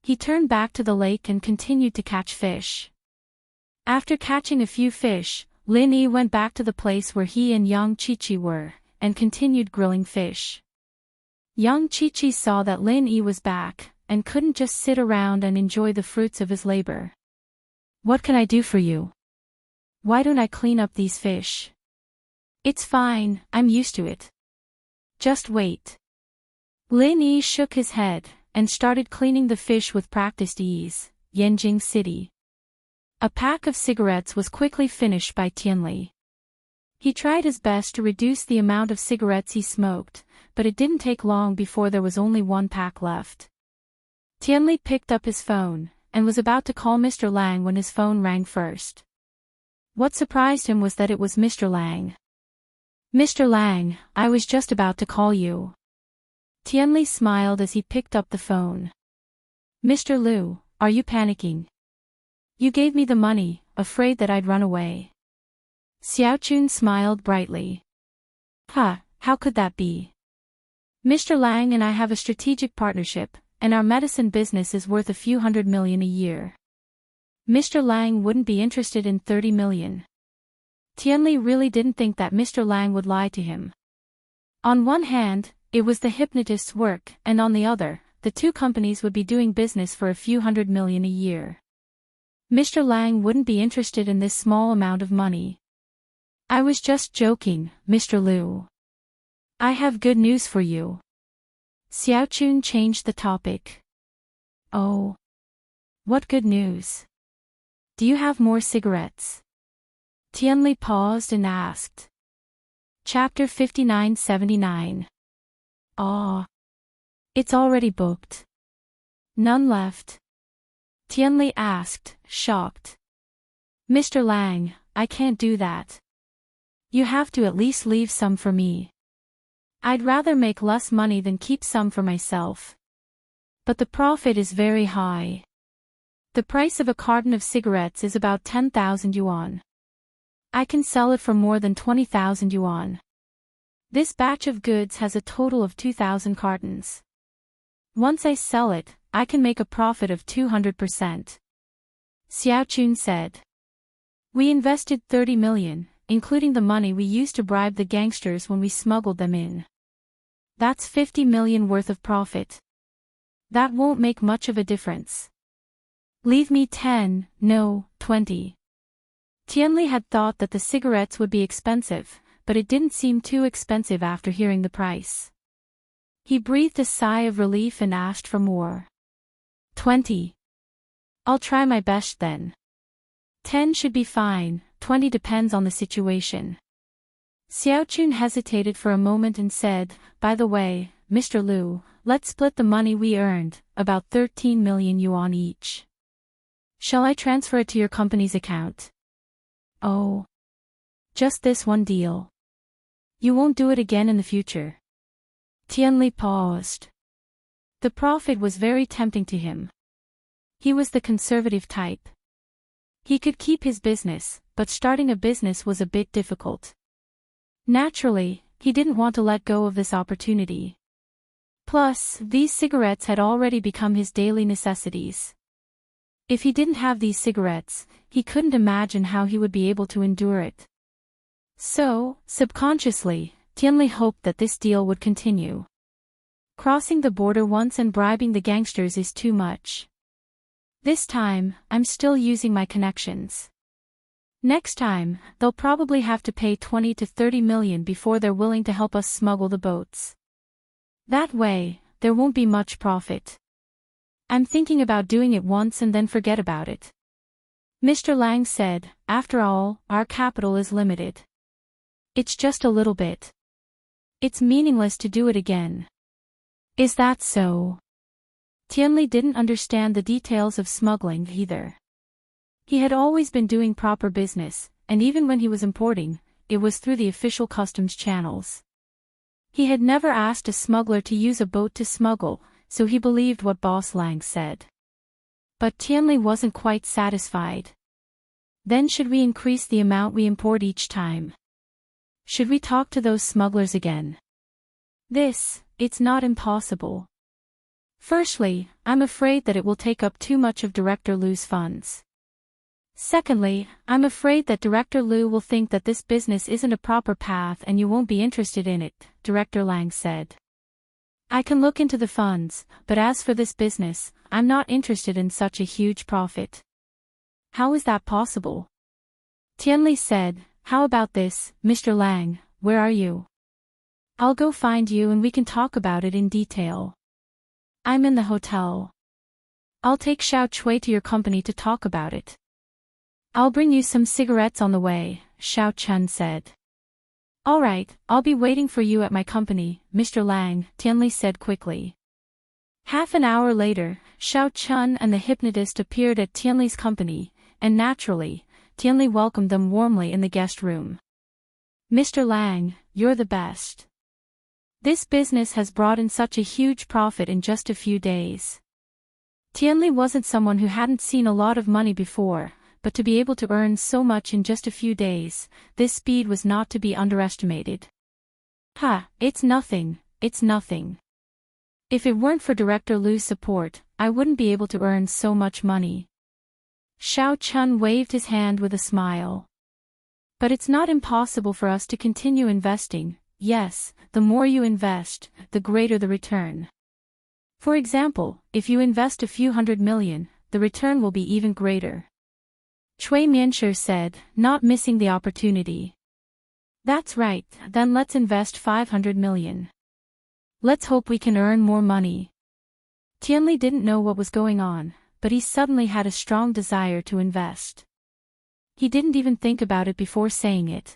He turned back to the lake and continued to catch fish. After catching a few fish, Lin Yi went back to the place where he and Yang Qiqi were, and continued grilling fish. Yang Qiqi saw that Lin Yi was back, and couldn't just sit around and enjoy the fruits of his labor. "What can I do for you? Why don't I clean up these fish?" "It's fine, I'm used to it. Just wait." Lin Yi shook his head, and started cleaning the fish with practiced ease. Yanjing City. A pack of cigarettes was quickly finished by Tianli. He tried his best to reduce the amount of cigarettes he smoked, but it didn't take long before there was only one pack left. Tianli picked up his phone, and was about to call Mr. Lang when his phone rang first. What surprised him was that it was Mr. Lang. "Mr. Lang, I was just about to call you." Tianli smiled as he picked up the phone. "Mr. Liu, are you panicking? You gave me the money, afraid that I'd run away." Xiaochun smiled brightly. How could that be? Mr. Lang and I have a strategic partnership, and our medicine business is worth a few $100 million a year. Mr. Lang wouldn't be interested in $30 million. Tianli really didn't think that Mr. Lang would lie to him. On one hand, it was the hypnotist's work, and on the other, the two companies would be doing business for a few $100 million a year. Mr. Lang wouldn't be interested in this small amount of money. "I was just joking, Mr. Liu. I have good news for you." Xiaochun changed the topic. "Oh. What good news? Do you have more cigarettes?" Tianli paused and asked. Chapter 59-79. "Ah. It's already booked. None left?" Tianli asked, shocked. "Mr. Lang, I can't do that. You have to at least leave some for me. I'd rather make less money than keep some for myself. But the profit is very high. The price of a carton of cigarettes is about 10,000 yuan. I can sell it for more than 20,000 yuan. This batch of goods has a total of 2,000 cartons. Once I sell it, I can make a profit of 200%. Xiaochun said. "We invested 30 million, including the money we used to bribe the gangsters when we smuggled them in. That's 50 million worth of profit. That won't make much of a difference. Leave me 10, no, 20. Tianli had thought that the cigarettes would be expensive, but it didn't seem too expensive after hearing the price. He breathed a sigh of relief and asked for more. 20. I'll try my best then. 10 should be fine, 20 depends on the situation. Xiaochun hesitated for a moment and said, "By the way, Mr. Liu, let's split the money we earned, about 13 million yuan each. Shall I transfer it to your company's account?" "Oh. Just this one deal. You won't do it again in the future?" Tianli paused. The profit was very tempting to him. He was the conservative type. He could keep his business, but starting a business was a bit difficult. Naturally, he didn't want to let go of this opportunity. Plus, these cigarettes had already become his daily necessities. If he didn't have these cigarettes, he couldn't imagine how he would be able to endure it. So, subconsciously, Tianli hoped that this deal would continue. Crossing the border once and bribing the gangsters is too much. This time, I'm still using my connections. Next time, they'll probably have to pay 20 to 30 million before they're willing to help us smuggle the boats. That way, there won't be much profit. I'm thinking about doing it once and then forget about it. Mr. Lang said, after all, our capital is limited. It's just a little bit. It's meaningless to do it again. Is that so? Tianli didn't understand the details of smuggling either. He had always been doing proper business, and even when he was importing, it was through the official customs channels. He had never asked a smuggler to use a boat to smuggle, so he believed what Boss Lang said. But Tianli wasn't quite satisfied. Then should we increase the amount we import each time? Should we talk to those smugglers again? It's not impossible. Firstly, I'm afraid that it will take up too much of Director Lu's funds. Secondly, I'm afraid that Director Lu will think that this business isn't a proper path and you won't be interested in it, Director Lang said. I can look into the funds, but as for this business, I'm not interested in such a huge profit. How is that possible? Tianli said, how about this, Mr. Lang, where are you? I'll go find you and we can talk about it in detail. I'm in the hotel. I'll take Xiao Chui to your company to talk about it. I'll bring you some cigarettes on the way, Xiao Chun said. All right, I'll be waiting for you at my company, Mr. Lang, Tianli said quickly. Half an hour later, Xiao Chun and the hypnotist appeared at Tianli's company, and naturally, Tianli welcomed them warmly in the guest room. Mr. Lang, you're the best. This business has brought in such a huge profit in just a few days. Tianli wasn't someone who hadn't seen a lot of money before, but to be able to earn so much in just a few days, this speed was not to be underestimated. It's nothing, it's nothing. If it weren't for Director Lu's support, I wouldn't be able to earn so much money. Xiao Chun waved his hand with a smile. But it's not impossible for us to continue investing. Yes, the more you invest, the greater the return. For example, if you invest a few $100 million, the return will be even greater. Cui Mianshi said, not missing the opportunity. That's right, then let's invest $500 million. Let's hope we can earn more money. Tianli didn't know what was going on, but he suddenly had a strong desire to invest. He didn't even think about it before saying it.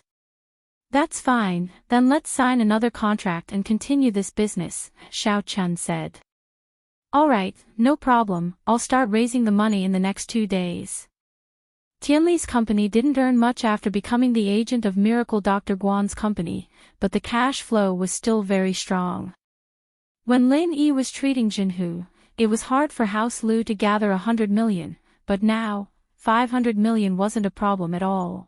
That's fine, then let's sign another contract and continue this business, Xiao Chun said. All right, no problem, I'll start raising the money in the next 2 days. Tianli's company didn't earn much after becoming the agent of Miracle Dr. Guan's company, but the cash flow was still very strong. When Lin Yi was treating Jianghu, it was hard for House Lu to gather 100 million, but now, 500 million wasn't a problem at all.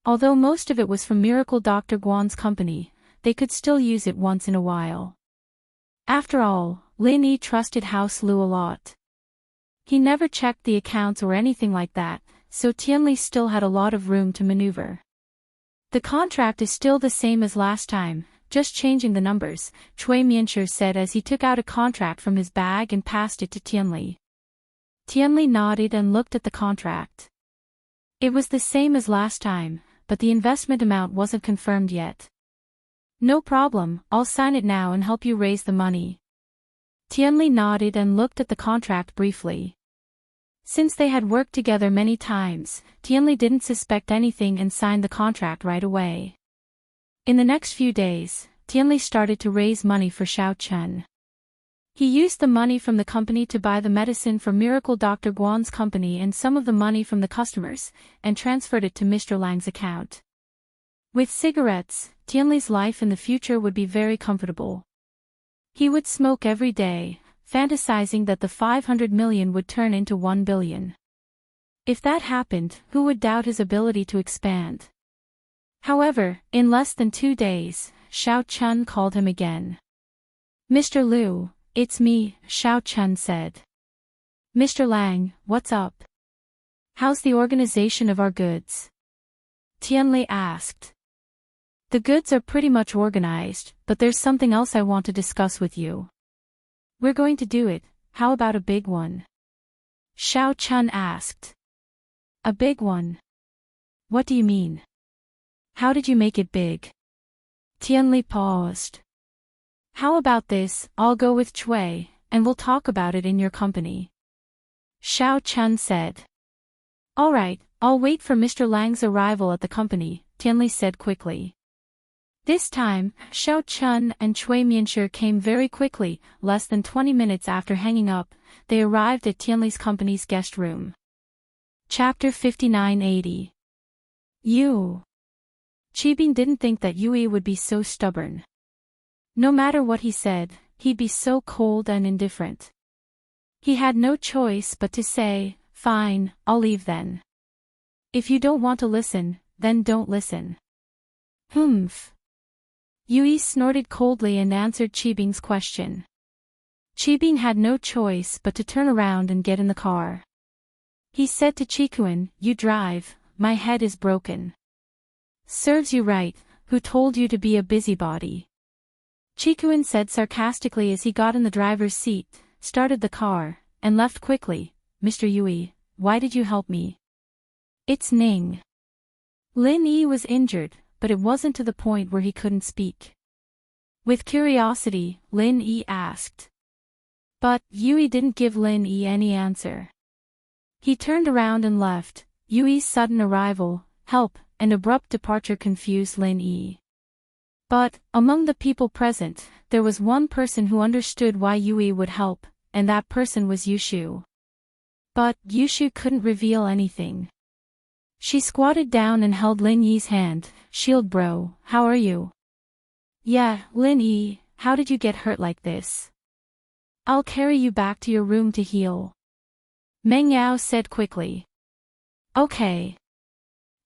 Although most of it was from Miracle Dr. Guan's company, they could still use it once in a while. After all, Lin Yi trusted House Lu a lot. He never checked the accounts or anything like that, so Tianli still had a lot of room to maneuver. The contract is still the same as last time, just changing the numbers, Cui Mianshi said as he took out a contract from his bag and passed it to Tianli. Tianli nodded and looked at the contract. It was the same as last time, but the investment amount wasn't confirmed yet. No problem, I'll sign it now and help you raise the money. Tianli nodded and looked at the contract briefly. Since they had worked together many times, Tianli didn't suspect anything and signed the contract right away. In the next few days, Tianli started to raise money for Xiao Chun. He used the money from the company to buy the medicine for Miracle Dr. Guan's company and some of the money from the customers, and transferred it to Mr. Lang's account. With cigarettes, Tianli's life in the future would be very comfortable. He would smoke every day, fantasizing that the 500 million would turn into 1 billion. If that happened, who would doubt his ability to expand? However, in less than 2 days, Xiao Chun called him again. Mr. Lu, it's me, Xiao Chun said. Mr. Lang, what's up? How's the organization of our goods? Tianli asked. The goods are pretty much organized, but there's something else I want to discuss with you. We're going to do it, how about a big one? Xiao Chun asked. A big one? What do you mean? How did you make it big? Tianli paused. How about this, I'll go with Cui, and we'll talk about it in your company. Xiao Chun said. All right, I'll wait for Mr. Lang's arrival at the company, Tianli said quickly. This time, Xiao Chun and Cui Mianshi came very quickly. Less than 20 minutes after hanging up, they arrived at Tianli's company's guest room. Chapter 5980. You. Qibing didn't think that Yui would be so stubborn. No matter what he said, he'd be so cold and indifferent. He had no choice but to say, "Fine, I'll leave then. If you don't want to listen, then don't listen." Humph. Yui snorted coldly and answered Qibing's question. Qibing had no choice but to turn around and get in the car. He said to Qikuan, "You drive, my head is broken." "Serves you right, who told you to be a busybody?" Qikuan said sarcastically as he got in the driver's seat, started the car, and left quickly. "Mr. Yui, why did you help me?" "It's Ning." Lin Yi was injured, but it wasn't to the point where he couldn't speak. With curiosity, Lin Yi asked. But Yui didn't give Lin Yi any answer. He turned around and left. Yui's sudden arrival, help, and abrupt departure confused Lin Yi. But, among the people present, there was one person who understood why Yui would help, and that person was Yushu. But Yushu couldn't reveal anything. She squatted down and held Lin Yi's hand. "Shield bro, how are you?" "Yeah, Lin Yi, how did you get hurt like this?" "I'll carry you back to your room to heal," Meng Yao said quickly. "Okay."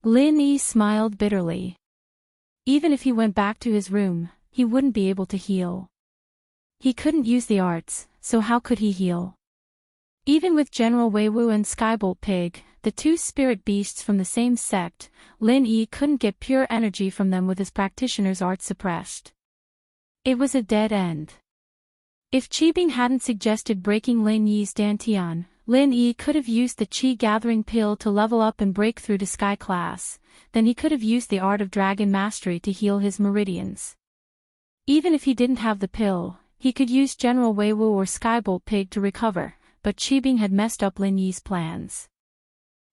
Lin Yi smiled bitterly. Even if he went back to his room, he wouldn't be able to heal. He couldn't use the arts, so how could he heal? Even with General Wei Wu and Skybolt Pig, the two spirit beasts from the same sect, Lin Yi couldn't get pure energy from them with his practitioner's art suppressed. It was a dead end. If Qibing hadn't suggested breaking Lin Yi's dantian, Lin Yi could have used the Qi gathering pill to level up and break through to Sky class, then he could have used the art of dragon mastery to heal his meridians. Even if he didn't have the pill, he could use General Wei Wu or Skybolt Pig to recover, but Qibing had messed up Lin Yi's plans.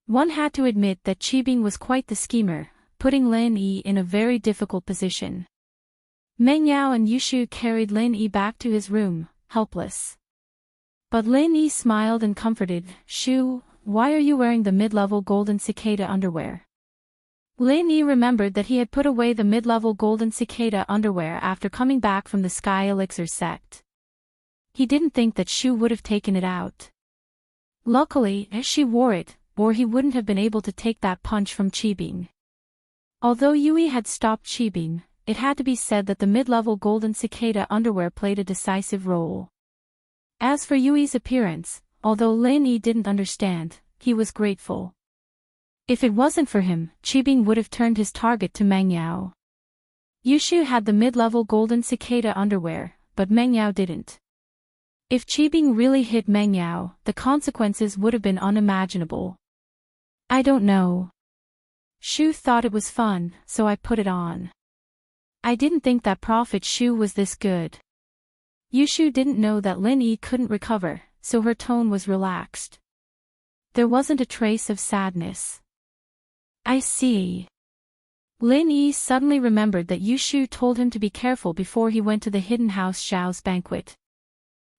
One had to admit that Qibing was quite the schemer, putting Lin Yi in a very difficult position. Meng Yao and Yushu carried Lin Yi back to his room, helpless. But Lin Yi smiled and comforted. "Shu, why are you wearing the mid-level golden cicada underwear?" Lin Yi remembered that he had put away the mid-level golden cicada underwear after coming back from the Sky Elixir sect. He didn't think that Shu would have taken it out. Luckily, she wore it, or he wouldn't have been able to take that punch from Qibing. Although Yui had stopped Qibing, it had to be said that the mid-level golden cicada underwear played a decisive role. As for Yui's appearance, although Lin Yi didn't understand, he was grateful. If it wasn't for him, Qibing would have turned his target to Meng Yao. Yushu had the mid-level golden cicada underwear, but Meng Yao didn't. If Qibing really hit Meng Yao, the consequences would have been unimaginable. "I don't know. Shu thought it was fun, so I put it on. I didn't think that Prophet Shu was this good." Yushu didn't know that Lin Yi couldn't recover, so her tone was relaxed. There wasn't a trace of sadness. "I see." Lin Yi suddenly remembered that Yushu told him to be careful before he went to the hidden house Xiao's banquet.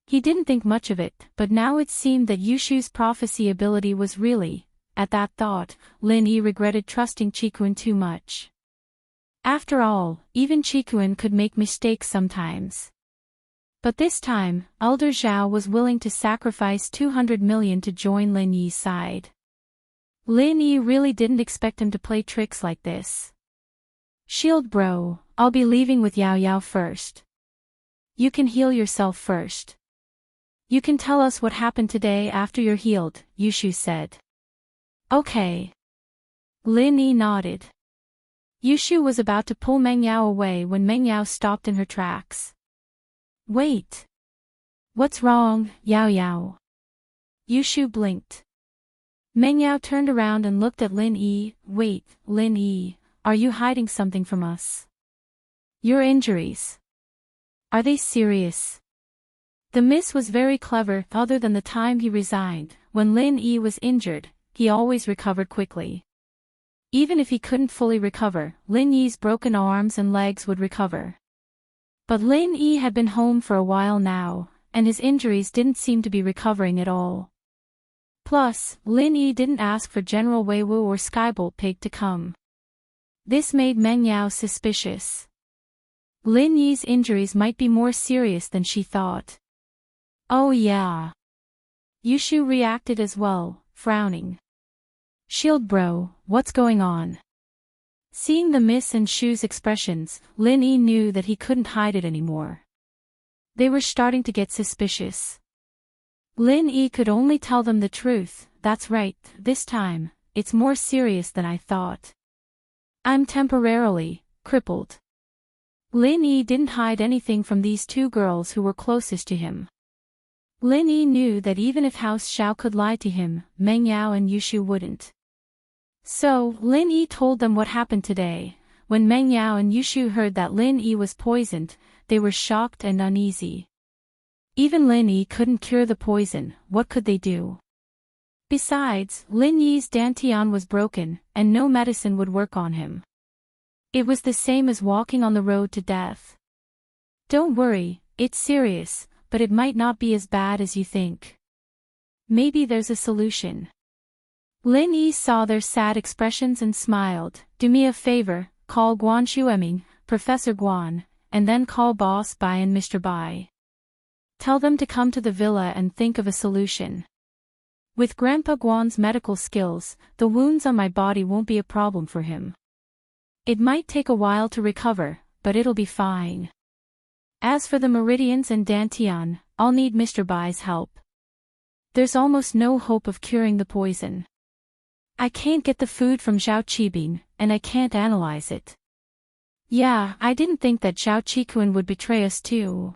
He didn't think much of it, but now it seemed that Yushu's prophecy ability was really. At that thought, Lin Yi regretted trusting Qikuan too much. After all, even Qikuan could make mistakes sometimes. But this time, Elder Zhao was willing to sacrifice 200 million to join Lin Yi's side. Lin Yi really didn't expect him to play tricks like this. "Shield bro, I'll be leaving with Yao Yao first. You can heal yourself first. You can tell us what happened today after you're healed," Yushu said. "Okay." Lin Yi nodded. Yushu was about to pull Meng Yao away when Meng Yao stopped in her tracks. "Wait. What's wrong, Yao Yao?" Yushu blinked. Meng Yao turned around and looked at Lin Yi. "Wait, Lin Yi, are you hiding something from us? Your injuries. Are they serious?" The miss was very clever. Other than the time he resigned, when Lin Yi was injured, he always recovered quickly. Even if he couldn't fully recover, Lin Yi's broken arms and legs would recover. But Lin Yi had been home for a while now, and his injuries didn't seem to be recovering at all. Plus, Lin Yi didn't ask for General Wei Wu or Skybolt Pig to come. This made Meng Yao suspicious. Lin Yi's injuries might be more serious than she thought. Oh yeah. Yushu reacted as well, frowning. Shield bro, what's going on? Seeing the Miss and Shu's expressions, Lin Yi knew that he couldn't hide it anymore. They were starting to get suspicious. Lin Yi could only tell them the truth. That's right, this time, it's more serious than I thought. I'm temporarily crippled. Lin Yi didn't hide anything from these two girls who were closest to him. Lin Yi knew that even if House Xiao could lie to him, Meng Yao and Yushu wouldn't. So, Lin Yi told them what happened today. When Meng Yao and Yushu heard that Lin Yi was poisoned, they were shocked and uneasy. Even Lin Yi couldn't cure the poison, what could they do? Besides, Lin Yi's dantian was broken, and no medicine would work on him. It was the same as walking on the road to death. Don't worry, it's serious, but it might not be as bad as you think. Maybe there's a solution. Lin Yi saw their sad expressions and smiled. Do me a favor, call Guan Xueming, Professor Guan, and then call Boss Bai and Mr. Bai. Tell them to come to the villa and think of a solution. With Grandpa Guan's medical skills, the wounds on my body won't be a problem for him. It might take a while to recover, but it'll be fine. As for the meridians and dantian, I'll need Mr. Bai's help. There's almost no hope of curing the poison. I can't get the food from Zhao Qibing, and I can't analyze it. Yeah, I didn't think that Zhao Qikuan would betray us too.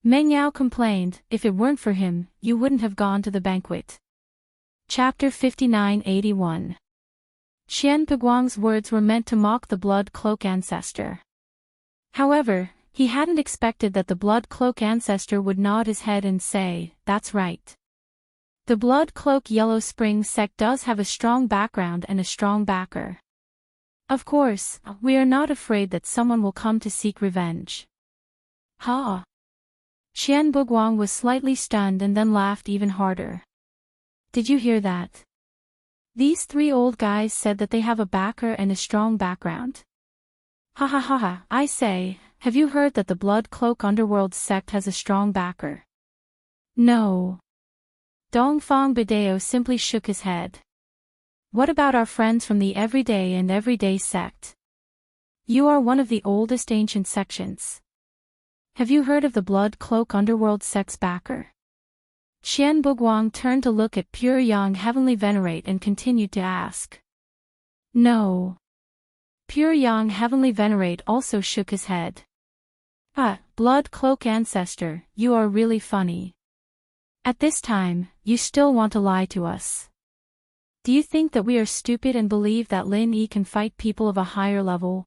Meng Yao complained, if it weren't for him, you wouldn't have gone to the banquet. Chapter 5981. Qian Peguang's words were meant to mock the Blood Cloak ancestor. However, he hadn't expected that the Blood Cloak ancestor would nod his head and say, that's right. The Blood Cloak Yellow Spring sect does have a strong background and a strong backer. Of course, we are not afraid that someone will come to seek revenge. Ha! Qian Peguang was slightly stunned and then laughed even harder. Did you hear that? These three old guys said that they have a backer and a strong background. Ha ha ha ha, I say, have you heard that the Blood Cloak Underworld sect has a strong backer? No. Dongfang Bideo simply shook his head. What about our friends from the Everyday and Everyday sect? You are one of the oldest ancient sections. Have you heard of the Blood Cloak Underworld sect's backer? Qian Peguang turned to look at Pure Yang Heavenly Venerate and continued to ask. No. Pure Yang Heavenly Venerate also shook his head. Blood Cloak Ancestor, you are really funny. At this time, you still want to lie to us. Do you think that we are stupid and believe that Lin Yi can fight people of a higher level?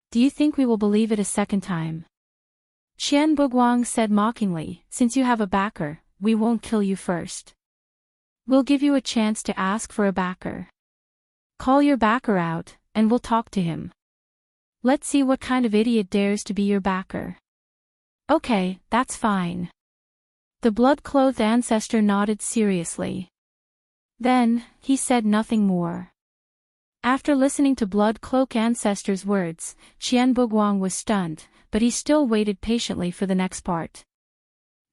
Do you think we will believe it a second time? Qian Peguang said mockingly, since you have a backer, we won't kill you first. We'll give you a chance to ask for a backer. Call your backer out, and we'll talk to him. Let's see what kind of idiot dares to be your backer. Okay, that's fine. The blood-clothed ancestor nodded seriously. Then, he said nothing more. After listening to Blood Cloak Ancestor's words, Qian Peguang was stunned, but he still waited patiently for the next part.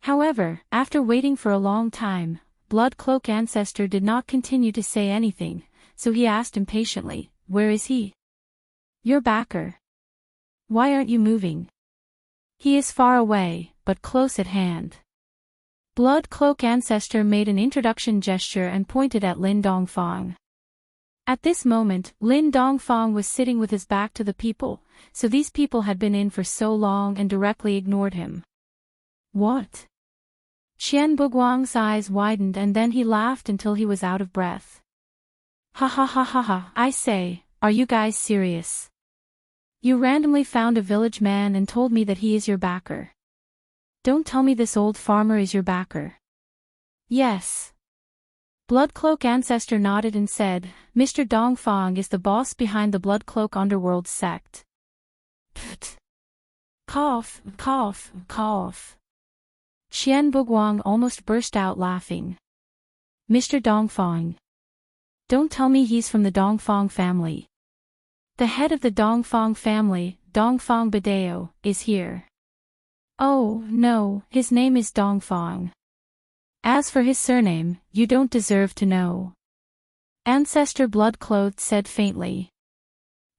However, after waiting for a long time, Blood Cloak Ancestor did not continue to say anything, so he asked impatiently, where is he? Your backer. Why aren't you moving? He is far away, but close at hand. Blood Cloak Ancestor made an introduction gesture and pointed at Lin Dongfang. At this moment, Lin Dongfang was sitting with his back to the people, so these people had been in for so long and directly ignored him. What? Qian Peguang's eyes widened and then he laughed until he was out of breath. Ha ha ha ha ha, I say, are you guys serious? You randomly found a village man and told me that he is your backer. Don't tell me this old farmer is your backer. Yes. Bloodcloak ancestor nodded and said, Mr. Dongfang is the boss behind the Bloodcloak underworld sect. Pfft. Cough, cough, cough. Xian Buguang almost burst out laughing. Mr. Dongfang. Don't tell me he's from the Dongfang family. The head of the Dongfang family, Dongfang Badeo, is here. Oh, no, his name is Dongfang. As for his surname, you don't deserve to know. Ancestor Bloodclothed said faintly.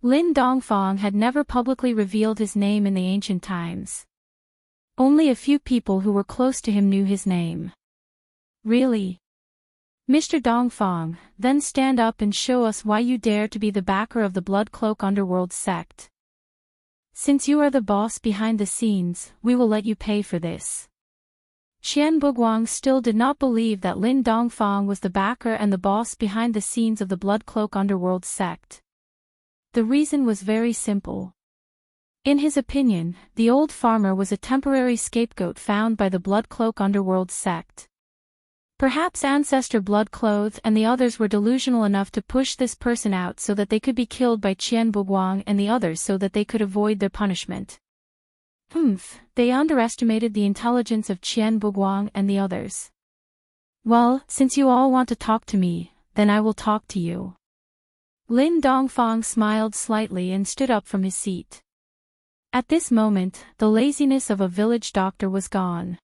Lin Dongfang had never publicly revealed his name in the ancient times. Only a few people who were close to him knew his name. Really? Mr. Dongfang, then stand up and show us why you dare to be the backer of the Bloodcloak underworld sect. Since you are the boss behind the scenes, we will let you pay for this. Xian Buguang still did not believe that Lin Dongfang was the backer and the boss behind the scenes of the Bloodcloak underworld sect. The reason was very simple. In his opinion, the old farmer was a temporary scapegoat found by the Bloodcloak underworld sect. Perhaps Ancestor Bloodclothed and the others were delusional enough to push this person out so that they could be killed by Qian Buguang and the others so that they could avoid their punishment. They underestimated the intelligence of Qian Buguang and the others. Well, since you all want to talk to me, then I will talk to you. Lin Dongfang smiled slightly and stood up from his seat. At this moment, the laziness of a village doctor was gone.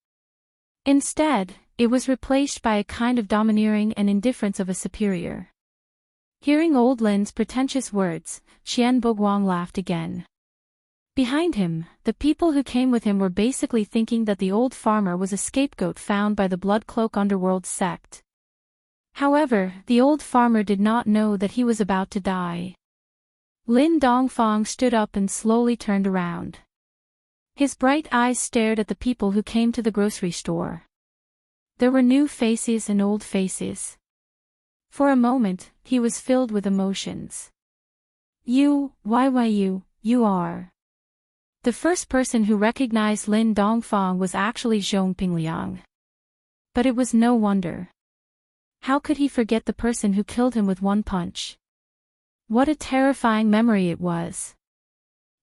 Instead, it was replaced by a kind of domineering and indifference of a superior. Hearing old Lin's pretentious words, Qian Buguang laughed again. Behind him, the people who came with him were basically thinking that the old farmer was a scapegoat found by the Bloodcloak underworld sect. However, the old farmer did not know that he was about to die. Lin Dongfang stood up and slowly turned around. His bright eyes stared at the people who came to the grocery store. There were new faces and old faces. For a moment, he was filled with emotions. You are. The first person who recognized Lin Dongfang was actually Zhong Pingliang. But it was no wonder. How could he forget the person who killed him with one punch? What a terrifying memory it was.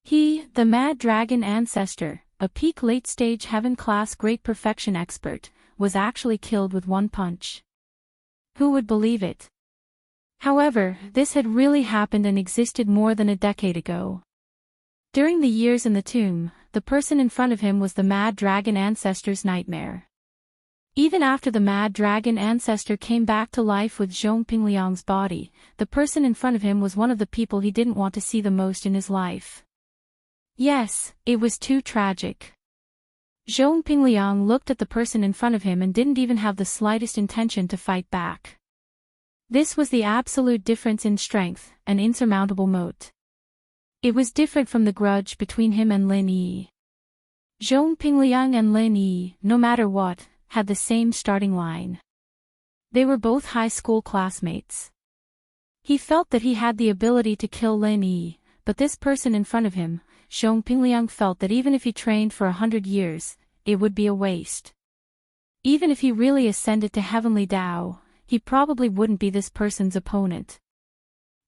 He, the Mad Dragon ancestor, a peak late-stage heaven-class great perfection expert, was actually killed with one punch. Who would believe it? However, this had really happened and existed more than a decade ago. During the years in the tomb, the person in front of him was the Mad Dragon ancestor's nightmare. Even after the Mad Dragon ancestor came back to life with Zhong Pingliang's body, the person in front of him was one of the people he didn't want to see the most in his life. Yes, it was too tragic. Zhong Pingliang looked at the person in front of him and didn't even have the slightest intention to fight back. This was the absolute difference in strength, an insurmountable moat. It was different from the grudge between him and Lin Yi. Zhong Pingliang and Lin Yi, no matter what, had the same starting line. They were both high school classmates. He felt that he had the ability to kill Lin Yi, but this person in front of him, Zhong Pingliang, felt that even if he trained for 100 years, it would be a waste. Even if he really ascended to Heavenly Tao, he probably wouldn't be this person's opponent.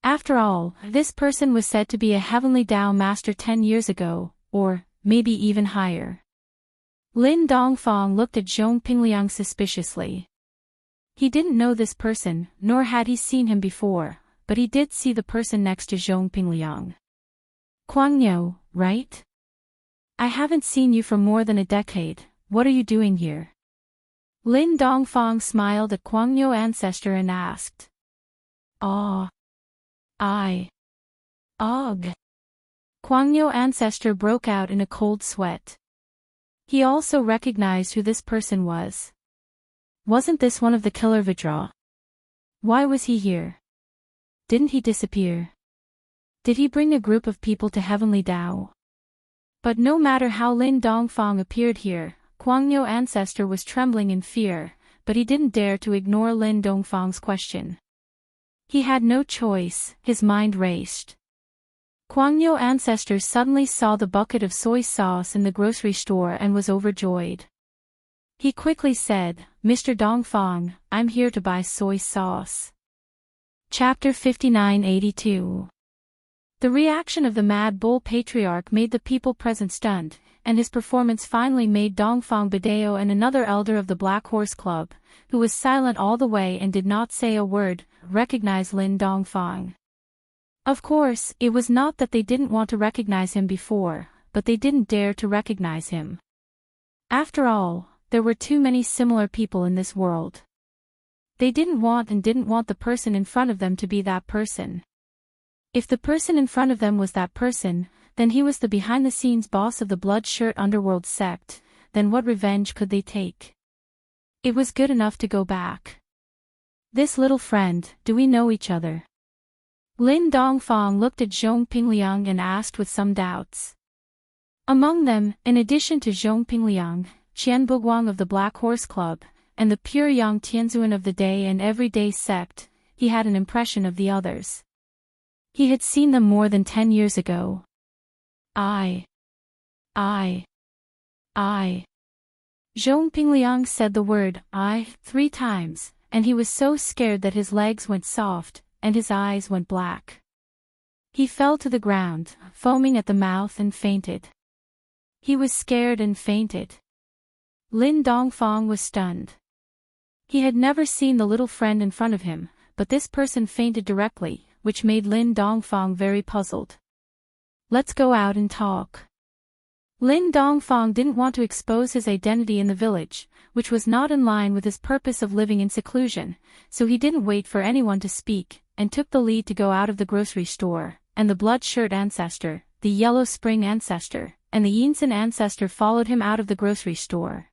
After all, this person was said to be a Heavenly Tao master 10 years ago, or maybe even higher. Lin Dongfang looked at Zhong Pingliang suspiciously. He didn't know this person, nor had he seen him before, but he did see the person next to Zhong Pingliang. Guangniu, right? I haven't seen you for more than a decade, what are you doing here? Lin Dongfang smiled at Guangniu ancestor and asked. Ugh. Guangniu ancestor broke out in a cold sweat. He also recognized who this person was. Wasn't this one of the killer Vidra? Why was he here? Didn't he disappear? Did he bring a group of people to Heavenly Tao? But no matter how Lin Dongfang appeared here, Guangniu ancestor was trembling in fear, but he didn't dare to ignore Lin Dongfang's question. He had no choice, his mind raced. Guangniu ancestor suddenly saw the bucket of soy sauce in the grocery store and was overjoyed. He quickly said, "Mr. Dongfang, I'm here to buy soy sauce." Chapter 5982. The reaction of the Mad Bull Patriarch made the people present stunned, and his performance finally made Dongfang Bidao and another elder of the Black Horse Club, who was silent all the way and did not say a word, recognize Lin Dongfang. Of course, it was not that they didn't want to recognize him before, but they didn't dare to recognize him. After all, there were too many similar people in this world. They didn't want the person in front of them to be that person. If the person in front of them was that person, then he was the behind-the-scenes boss of the Blood-Shirt Underworld sect, then what revenge could they take? It was good enough to go back. "This little friend, do we know each other?" Lin Dongfang looked at Zhong Pingliang and asked with some doubts. Among them, in addition to Zhong Pingliang, Qian Buguang of the Black Horse Club, and the pure Yang Tianzuan of the Day and Everyday sect, he had an impression of the others. He had seen them more than 10 years ago. I. Zhong Pingliang said the word "I" 3 times, and he was so scared that his legs went soft, and his eyes went black. He fell to the ground, foaming at the mouth and fainted. He was scared and fainted. Lin Dongfang was stunned. He had never seen the little friend in front of him, but this person fainted directly, which made Lin Dongfang very puzzled. "Let's go out and talk." Lin Dongfang didn't want to expose his identity in the village, which was not in line with his purpose of living in seclusion, so he didn't wait for anyone to speak, and took the lead to go out of the grocery store, and the Blood-Shirt ancestor, the Yellow Spring ancestor, and the Yinsen ancestor followed him out of the grocery store.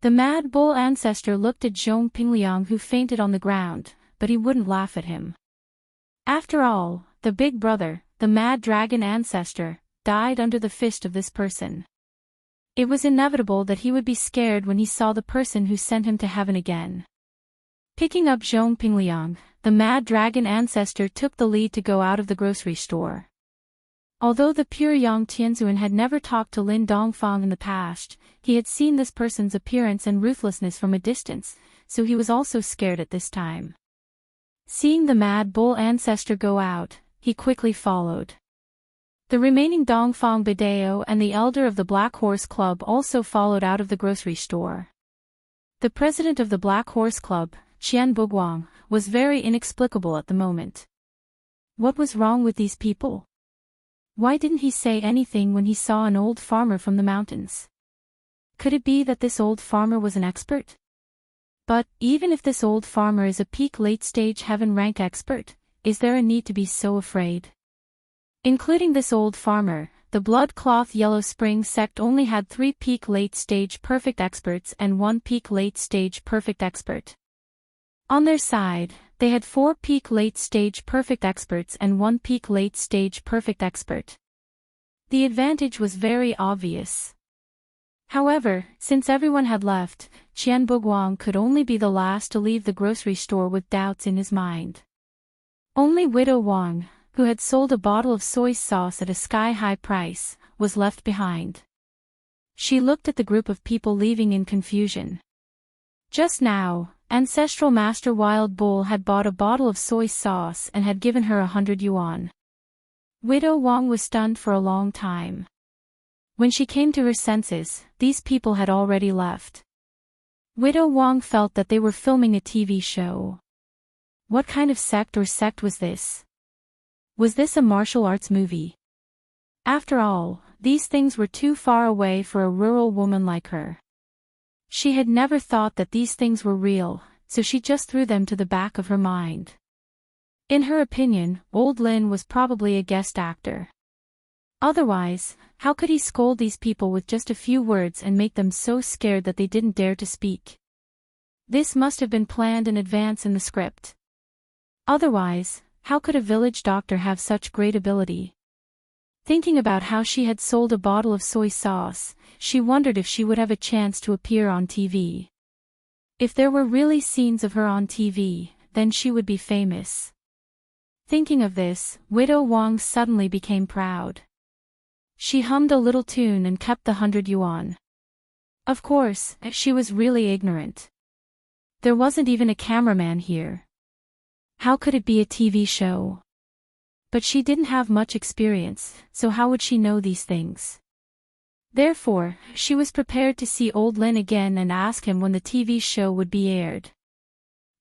The Mad Bull ancestor looked at Zhong Pingliang who fainted on the ground, but he wouldn't laugh at him. After all, the big brother, the Mad Dragon ancestor, died under the fist of this person. It was inevitable that he would be scared when he saw the person who sent him to heaven again. Picking up Zhong Pingliang, the Mad Dragon ancestor took the lead to go out of the grocery store. Although the pure Yang Tianzuan had never talked to Lin Dongfang in the past, he had seen this person's appearance and ruthlessness from a distance, so he was also scared at this time. Seeing the Mad Bull ancestor go out, he quickly followed. The remaining Dongfang Bidao and the elder of the Black Horse Club also followed out of the grocery store. The president of the Black Horse Club, Qian Buguang, was very inexplicable at the moment. What was wrong with these people? Why didn't he say anything when he saw an old farmer from the mountains? Could it be that this old farmer was an expert? But, even if this old farmer is a peak late-stage heaven rank expert, is there a need to be so afraid? Including this old farmer, the Blood Cloth Yellow Spring sect only had 3 peak late-stage perfect experts and 1 peak late-stage perfect expert. On their side, they had 4 peak late-stage perfect experts and 1 peak late-stage perfect expert. The advantage was very obvious. However, since everyone had left, Qian Buguang could only be the last to leave the grocery store with doubts in his mind. Only Widow Wang, who had sold a bottle of soy sauce at a sky-high price, was left behind. She looked at the group of people leaving in confusion. Just now, Ancestral Master Wild Bull had bought a bottle of soy sauce and had given her 100 yuan. Widow Wang was stunned for a long time. When she came to her senses, these people had already left. Widow Wang felt that they were filming a TV show. What kind of sect was this? Was this a martial arts movie? After all, these things were too far away for a rural woman like her. She had never thought that these things were real, so she just threw them to the back of her mind. In her opinion, old Lin was probably a guest actor. Otherwise, how could he scold these people with just a few words and make them so scared that they didn't dare to speak? This must have been planned in advance in the script. Otherwise, how could a village doctor have such great ability? Thinking about how she had sold a bottle of soy sauce, she wondered if she would have a chance to appear on TV. If there were really scenes of her on TV, then she would be famous. Thinking of this, Widow Wang suddenly became proud. She hummed a little tune and kept the 100 yuan. Of course, she was really ignorant. There wasn't even a cameraman here. How could it be a TV show? But she didn't have much experience, so how would she know these things? Therefore, she was prepared to see old Lin again and ask him when the TV show would be aired.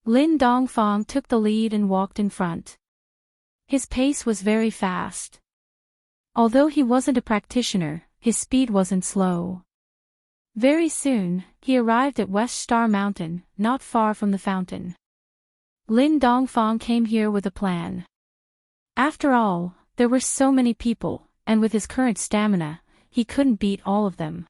Lin Dongfang took the lead and walked in front. His pace was very fast. Although he wasn't a practitioner, his speed wasn't slow. Very soon, he arrived at West Star Mountain, not far from the fountain. Lin Dongfang came here with a plan. After all, there were so many people, and with his current stamina, he couldn't beat all of them.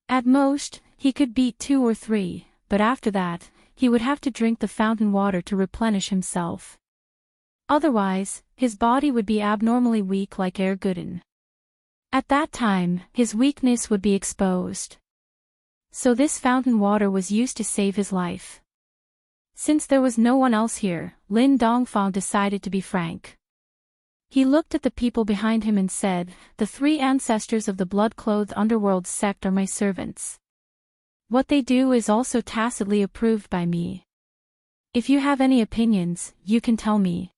At most, he could beat 2 or 3, but after that, he would have to drink the fountain water to replenish himself. Otherwise, his body would be abnormally weak like Air Gooden. At that time, his weakness would be exposed. So this fountain water was used to save his life. Since there was no one else here, Lin Dongfang decided to be frank. He looked at the people behind him and said, "The 3 ancestors of the blood-clothed underworld sect are my servants. What they do is also tacitly approved by me. If you have any opinions, you can tell me."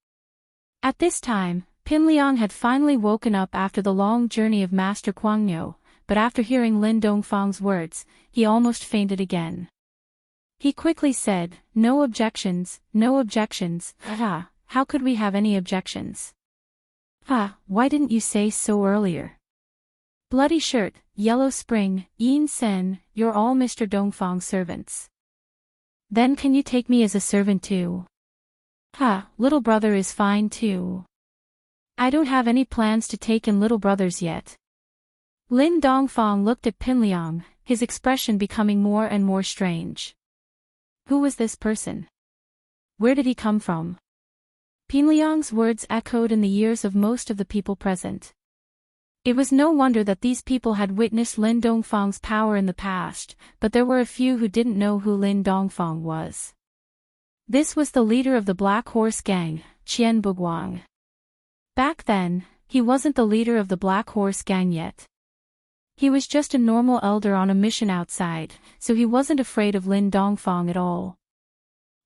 At this time, Pinliang had finally woken up after the long journey of Master Guangyo, but after hearing Lin Dongfang's words, he almost fainted again. He quickly said, "No objections, no objections. How could we have any objections? Why didn't you say so earlier? Bloody Shirt, Yellow Spring, Yin Sen, you're all Mr. Dongfang's servants. Then can you take me as a servant too? Little brother is fine too. I don't have any plans to take in little brothers yet." Lin Dongfang looked at Pinliang, his expression becoming more and more strange. Who was this person? Where did he come from? Pinliang's words echoed in the ears of most of the people present. It was no wonder that these people had witnessed Lin Dongfang's power in the past, but there were a few who didn't know who Lin Dongfang was. This was the leader of the Black Horse Gang, Qian Buguang. Back then, he wasn't the leader of the Black Horse Gang yet. He was just a normal elder on a mission outside, so he wasn't afraid of Lin Dongfang at all.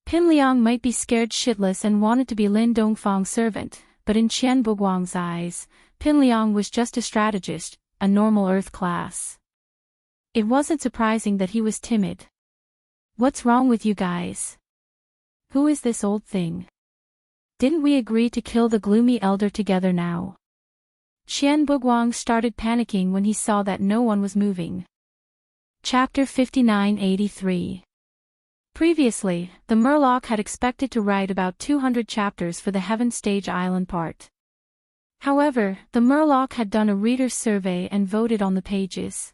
Pinliang might be scared shitless and wanted to be Lin Dongfang's servant, but in Qian Buguang's eyes, Pinliang was just a strategist, a normal earth class. It wasn't surprising that he was timid. What's wrong with you guys? Who is this old thing? Didn't we agree to kill the gloomy elder together now? Qian Buguang started panicking when he saw that no one was moving. Chapter 5983. Previously, the Murloc had expected to write about 200 chapters for the Heaven Stage Island part. However, the Murloc had done a reader's survey and voted on the pages.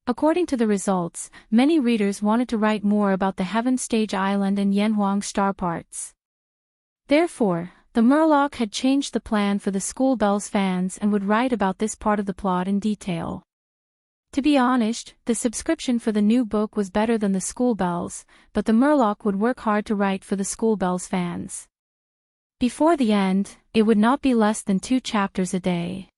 According to the results, many readers wanted to write more about the Heaven Stage Island and Yanhuang Star parts. Therefore, the Murloc had changed the plan for the School Bells fans and would write about this part of the plot in detail. To be honest, the subscription for the new book was better than the School Bells, but the Murloc would work hard to write for the School Bells fans. Before the end, it would not be less than 2 chapters a day.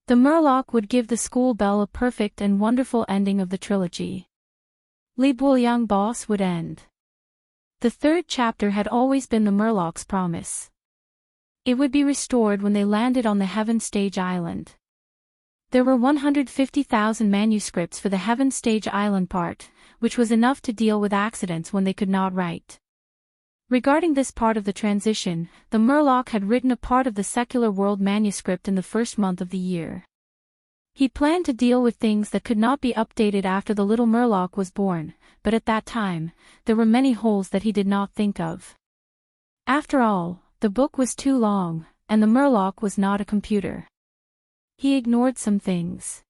The Murloc would give the School Bell a perfect and wonderful ending of the trilogy. Li Buoyang Boss would end. The 3rd chapter had always been the Murloc's promise. It would be restored when they landed on the Heaven Stage Island. There were 150,000 manuscripts for the Heaven Stage Island part, which was enough to deal with accidents when they could not write. Regarding this part of the transition, the Murloc had written a part of the secular world manuscript in the first month of the year. He planned to deal with things that could not be updated after the little Murloc was born, but at that time, there were many holes that he did not think of. After all, the book was too long, and the Murloc was not a computer. He ignored some things.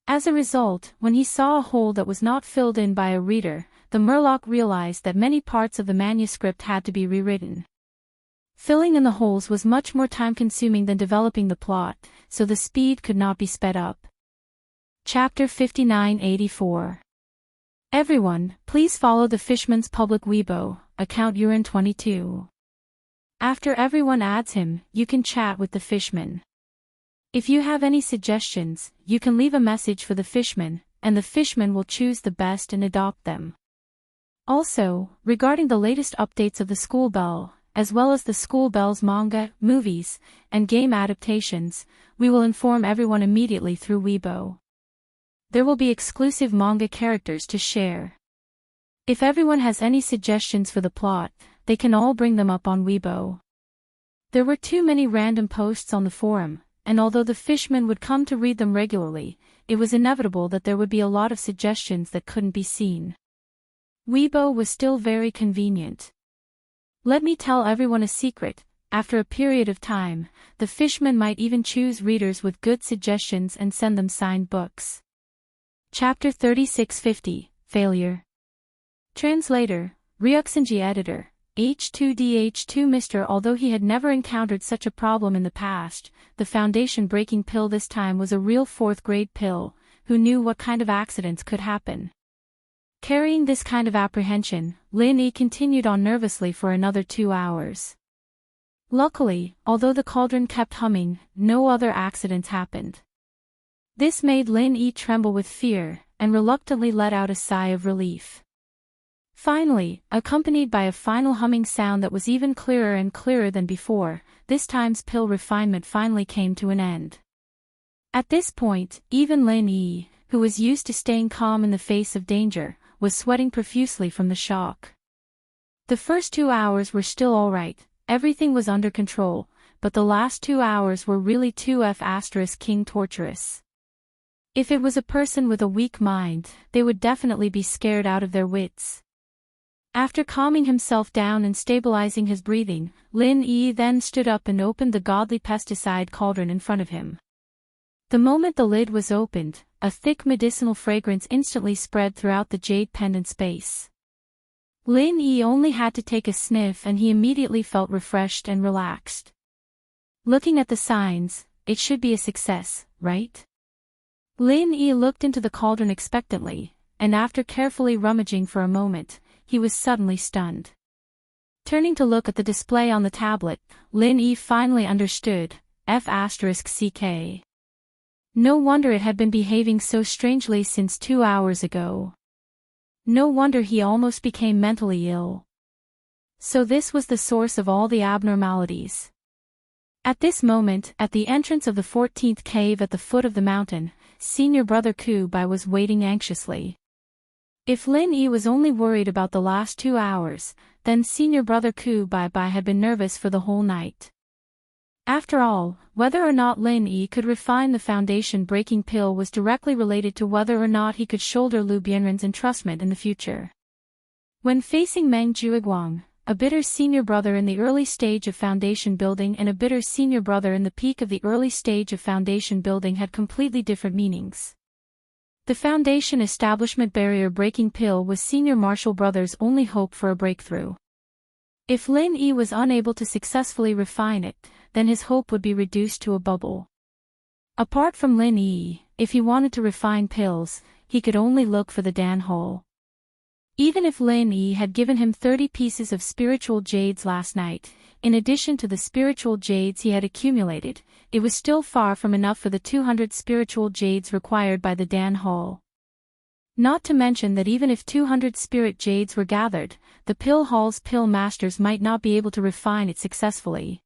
As a result, when he saw a hole that was not filled in by a reader, the Murloc realized that many parts of the manuscript had to be rewritten. Filling in the holes was much more time-consuming than developing the plot, so the speed could not be sped up. Chapter 5984. Everyone, please follow the Fishman's public Weibo, account Urine22. After everyone adds him, you can chat with the Fishman. If you have any suggestions, you can leave a message for the Fishman, and the fishmen will choose the best and adopt them. Also, regarding the latest updates of the School Bell, as well as the School Bell's manga, movies, and game adaptations, we will inform everyone immediately through Weibo. There will be exclusive manga characters to share. If everyone has any suggestions for the plot, they can all bring them up on Weibo. There were too many random posts on the forum, and although the fishmen would come to read them regularly, it was inevitable that there would be a lot of suggestions that couldn't be seen. Weibo was still very convenient. Let me tell everyone a secret, after a period of time, the fishmen might even choose readers with good suggestions and send them signed books. Chapter 3650, Failure. Translator, Xianxia editor, H2DH2 Mr. Although he had never encountered such a problem in the past, the foundation-breaking pill this time was a real fourth-grade pill, who knew what kind of accidents could happen. Carrying this kind of apprehension, Lin Yi continued on nervously for another 2 hours. Luckily, although the cauldron kept humming, no other accidents happened. This made Lin Yi tremble with fear, and reluctantly let out a sigh of relief. Finally, accompanied by a final humming sound that was even clearer and clearer than before, this time's pill refinement finally came to an end. At this point, even Lin Yi, who was used to staying calm in the face of danger, was sweating profusely from the shock. The first 2 hours were still alright, everything was under control, but the last 2 hours were really 2F** king torturous. If it was a person with a weak mind, they would definitely be scared out of their wits. After calming himself down and stabilizing his breathing, Lin Yi then stood up and opened the godly pesticide cauldron in front of him. The moment the lid was opened, a thick medicinal fragrance instantly spread throughout the jade pendant space. Lin Yi only had to take a sniff and he immediately felt refreshed and relaxed. Looking at the signs, it should be a success, right? Lin Yi looked into the cauldron expectantly, and after carefully rummaging for a moment, he was suddenly stunned. Turning to look at the display on the tablet, Lin Yi finally understood, F***CK. No wonder it had been behaving so strangely since 2 hours ago. No wonder he almost became mentally ill. So this was the source of all the abnormalities. At this moment, at the entrance of the 14th cave at the foot of the mountain, senior brother Ku Bai was waiting anxiously. If Lin Yi was only worried about the last 2 hours, then senior brother Ku Bai had been nervous for the whole night. After all, whether or not Lin Yi could refine the foundation-breaking pill was directly related to whether or not he could shoulder Lu Bianren's entrustment in the future. When facing Meng Juiguang, a bitter senior brother in the early stage of foundation building and a bitter senior brother in the peak of the early stage of foundation building had completely different meanings. The foundation establishment barrier-breaking pill was senior martial brother's only hope for a breakthrough. If Lin Yi was unable to successfully refine it, then his hope would be reduced to a bubble. Apart from Lin Yi, if he wanted to refine pills, he could only look for the Dan hole. Even if Lin Yi had given him 30 pieces of spiritual jades last night, in addition to the spiritual jades he had accumulated, it was still far from enough for the 200 spiritual jades required by the Dan hall. Not to mention that even if 200 spirit jades were gathered, the pill hall's pill masters might not be able to refine it successfully.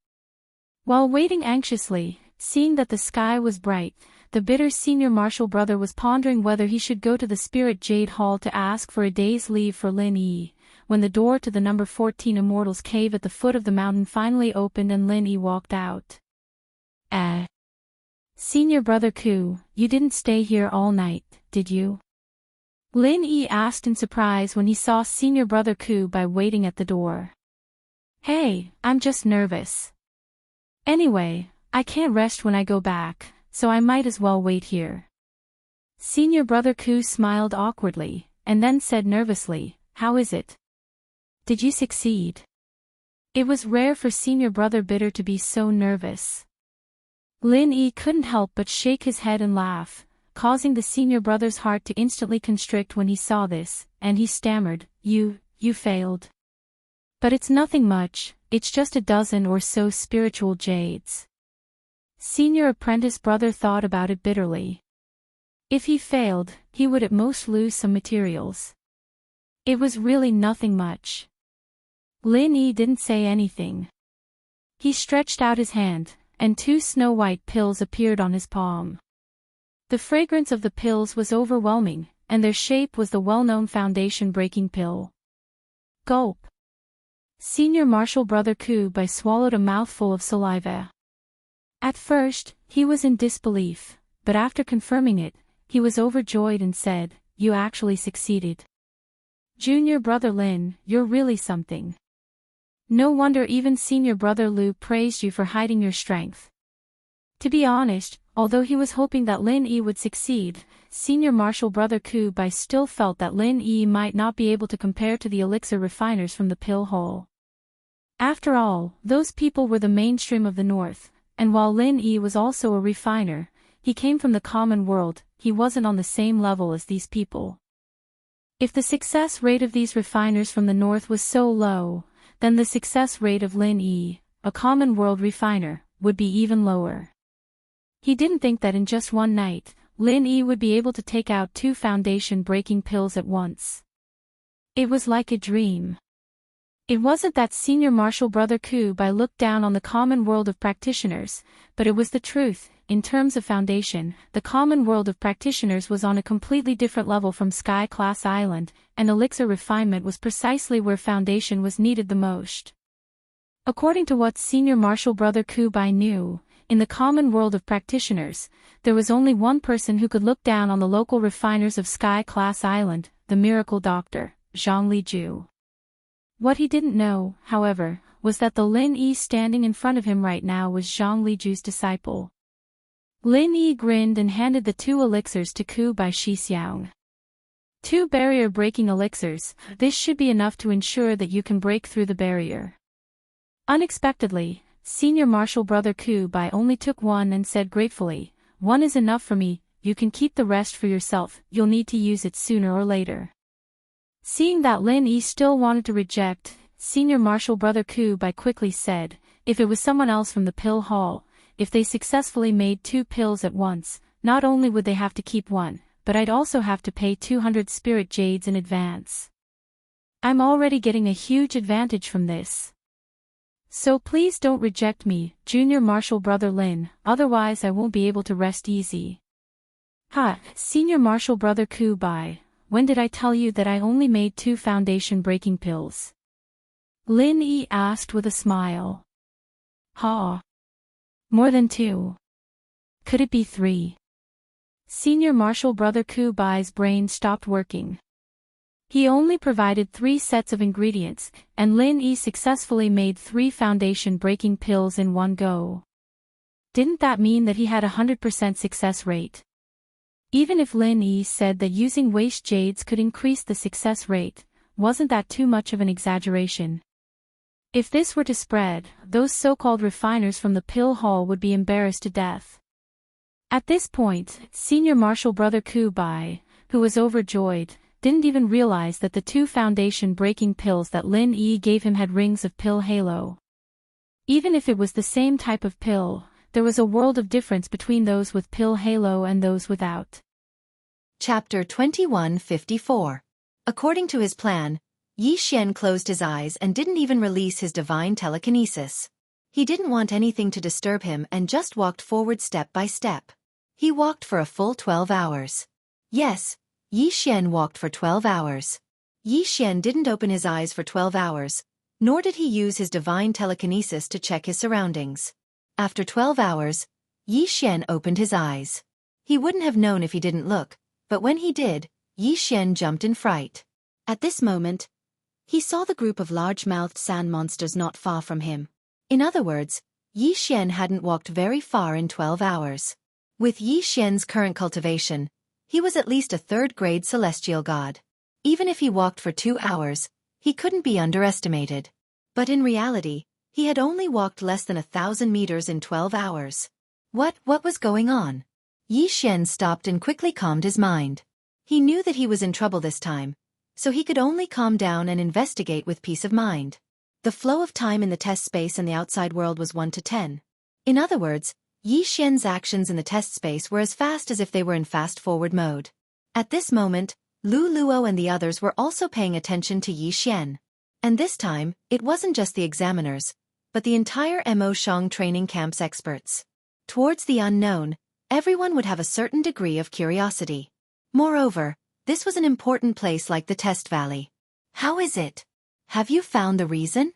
While waiting anxiously, seeing that the sky was bright, the bitter senior martial brother was pondering whether he should go to the Spirit Jade Hall to ask for a day's leave for Lin Yi, when the door to the number 14 Immortals cave at the foot of the mountain finally opened and Lin Yi walked out. Senior brother Ku, you didn't stay here all night, did you? Lin Yi asked in surprise when he saw senior brother Ku Bai waiting at the door. Hey, I'm just nervous. Anyway, I can't rest when I go back, so I might as well wait here. Senior brother Ku smiled awkwardly, and then said nervously, how is it? Did you succeed? It was rare for senior brother Bitter to be so nervous. Lin Yi couldn't help but shake his head and laugh, causing the senior brother's heart to instantly constrict when he saw this, and he stammered, You failed. But it's nothing much, it's just a dozen or so spiritual jades. Senior apprentice brother thought about it bitterly. If he failed, he would at most lose some materials. It was really nothing much. Lin Yi didn't say anything. He stretched out his hand, and 2 snow-white pills appeared on his palm. The fragrance of the pills was overwhelming, and their shape was the well-known foundation-breaking pill. Gulp. Senior Marshal Brother Kubai swallowed a mouthful of saliva. At first, he was in disbelief, but after confirming it, he was overjoyed and said, "You actually succeeded. Junior Brother Lin, you're really something. No wonder even Senior Brother Lu praised you for hiding your strength." To be honest, although he was hoping that Lin Yi would succeed, Senior Marshal Brother Kubai still felt that Lin Yi might not be able to compare to the elixir refiners from the pill hole. After all, those people were the mainstream of the North, and while Lin Yi was also a refiner, he came from the common world, he wasn't on the same level as these people. If the success rate of these refiners from the North was so low, then the success rate of Lin Yi, a common world refiner, would be even lower. He didn't think that in just one night, Lin Yi would be able to take out 2 foundation-breaking pills at once. It was like a dream. It wasn't that Senior Marshal Brother Kubai looked down on the common world of practitioners, but it was the truth. In terms of foundation, the common world of practitioners was on a completely different level from Sky-class Island, and elixir refinement was precisely where foundation was needed the most. According to what Senior Marshal Brother Kubai knew, in the common world of practitioners, there was only one person who could look down on the local refiners of Sky-class Island, the miracle doctor, Jianghu. What he didn't know, however, was that the Lin Yi standing in front of him right now was Jianghu's disciple. Lin Yi grinned and handed the 2 elixirs to Kubai Xianxia. 2 barrier-breaking elixirs, this should be enough to ensure that you can break through the barrier. Unexpectedly, Senior Marshal Brother Kubai only took 1 and said gratefully, "1 is enough for me, you can keep the rest for yourself, you'll need to use it sooner or later." Seeing that Lin Yi still wanted to reject, Senior Marshal Brother Kubai quickly said, "If it was someone else from the pill hall, if they successfully made 2 pills at once, not only would they have to keep 1, but I'd also have to pay 200 spirit jades in advance. I'm already getting a huge advantage from this. So please don't reject me, Junior Marshal Brother Lin, otherwise I won't be able to rest easy." "Ha, Senior Marshal Brother Kubai, when did I tell you that I only made 2 foundation-breaking pills?" Lin Yi asked with a smile. "Ha. More than 2. Could it be 3? Senior Marshal Brother Kubai's brain stopped working. He only provided 3 sets of ingredients, and Lin Yi successfully made 3 foundation-breaking pills in one go. Didn't that mean that he had a 100% success rate? Even if Lin Yi said that using waste jades could increase the success rate, wasn't that too much of an exaggeration? If this were to spread, those so-called refiners from the pill hall would be embarrassed to death. At this point, Senior Marshal Brother Kubai, who was overjoyed, didn't even realize that the 2 foundation-breaking pills that Lin Yi gave him had rings of pill halo. Even if it was the same type of pill, there was a world of difference between those with pill halo and those without. Chapter 2154. According to his plan, Yi Xian closed his eyes and didn't even release his divine telekinesis. He didn't want anything to disturb him and just walked forward step by step. He walked for a full 12 hours. Yes, Yi Xian walked for 12 hours. Yi Xian didn't open his eyes for 12 hours, nor did he use his divine telekinesis to check his surroundings. After 12 hours, Yi Xian opened his eyes. He wouldn't have known if he didn't look, but when he did, Yi Xian jumped in fright. At this moment, he saw the group of large-mouthed sand monsters not far from him. In other words, Yi Xian hadn't walked very far in 12 hours. With Yi Xian's current cultivation, he was at least a 3rd-grade celestial god. Even if he walked for 2 hours, he couldn't be underestimated. But in reality, he had only walked less than 1,000 meters in 12 hours. What was going on? Yi Xian stopped and quickly calmed his mind. He knew that he was in trouble this time, so he could only calm down and investigate with peace of mind. The flow of time in the test space and the outside world was 1 to 10. In other words, Yi Xian's actions in the test space were as fast as if they were in fast-forward mode. At this moment, Lu Luo and the others were also paying attention to Yi Xian. And this time, it wasn't just the examiners, but the entire Mo Shang training camp's experts. Towards the unknown, everyone would have a certain degree of curiosity. Moreover, this was an important place like the Test Valley. How is it? Have you found the reason?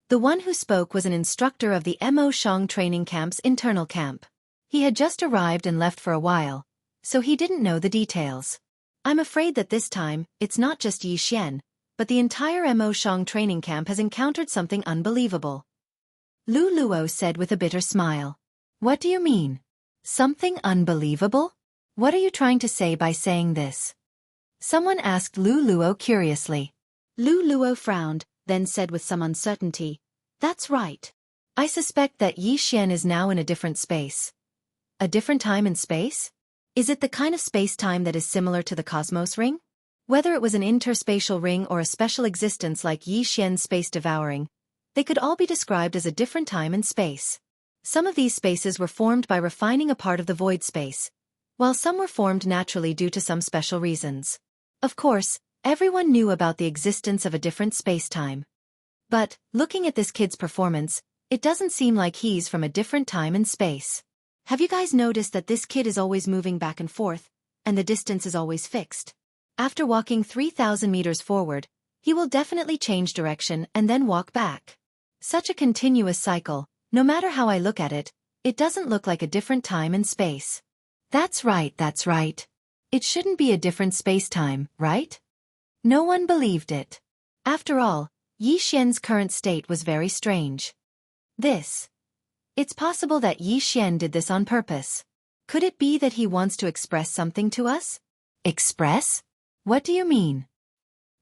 The one who spoke was an instructor of the Mo Shang training camp's internal camp. He had just arrived and left for a while, so he didn't know the details. I'm afraid that this time, it's not just Yi Xian, but the entire Mo Shang training camp has encountered something unbelievable. Lu Luo said with a bitter smile. What do you mean? Something unbelievable? What are you trying to say by saying this? Someone asked Lu Luo curiously. Lu Luo frowned, then said with some uncertainty, That's right. I suspect that Yi Xian is now in a different space. A different time and space? Is it the kind of space-time that is similar to the cosmos ring? Whether it was an interspatial ring or a special existence like Yi Xian's space-devouring, they could all be described as a different time and space. Some of these spaces were formed by refining a part of the void space, while some were formed naturally due to some special reasons. Of course, everyone knew about the existence of a different space-time. But, looking at this kid's performance, it doesn't seem like he's from a different time and space. Have you guys noticed that this kid is always moving back and forth, and the distance is always fixed? After walking 3,000 meters forward, he will definitely change direction and then walk back. Such a continuous cycle, no matter how I look at it, it doesn't look like a different time and space. That's right, that's right. It shouldn't be a different space-time, right? No one believed it. After all, Yi Xian's current state was very strange. It's possible that Yi Xian did this on purpose. Could it be that he wants to express something to us? Express? What do you mean?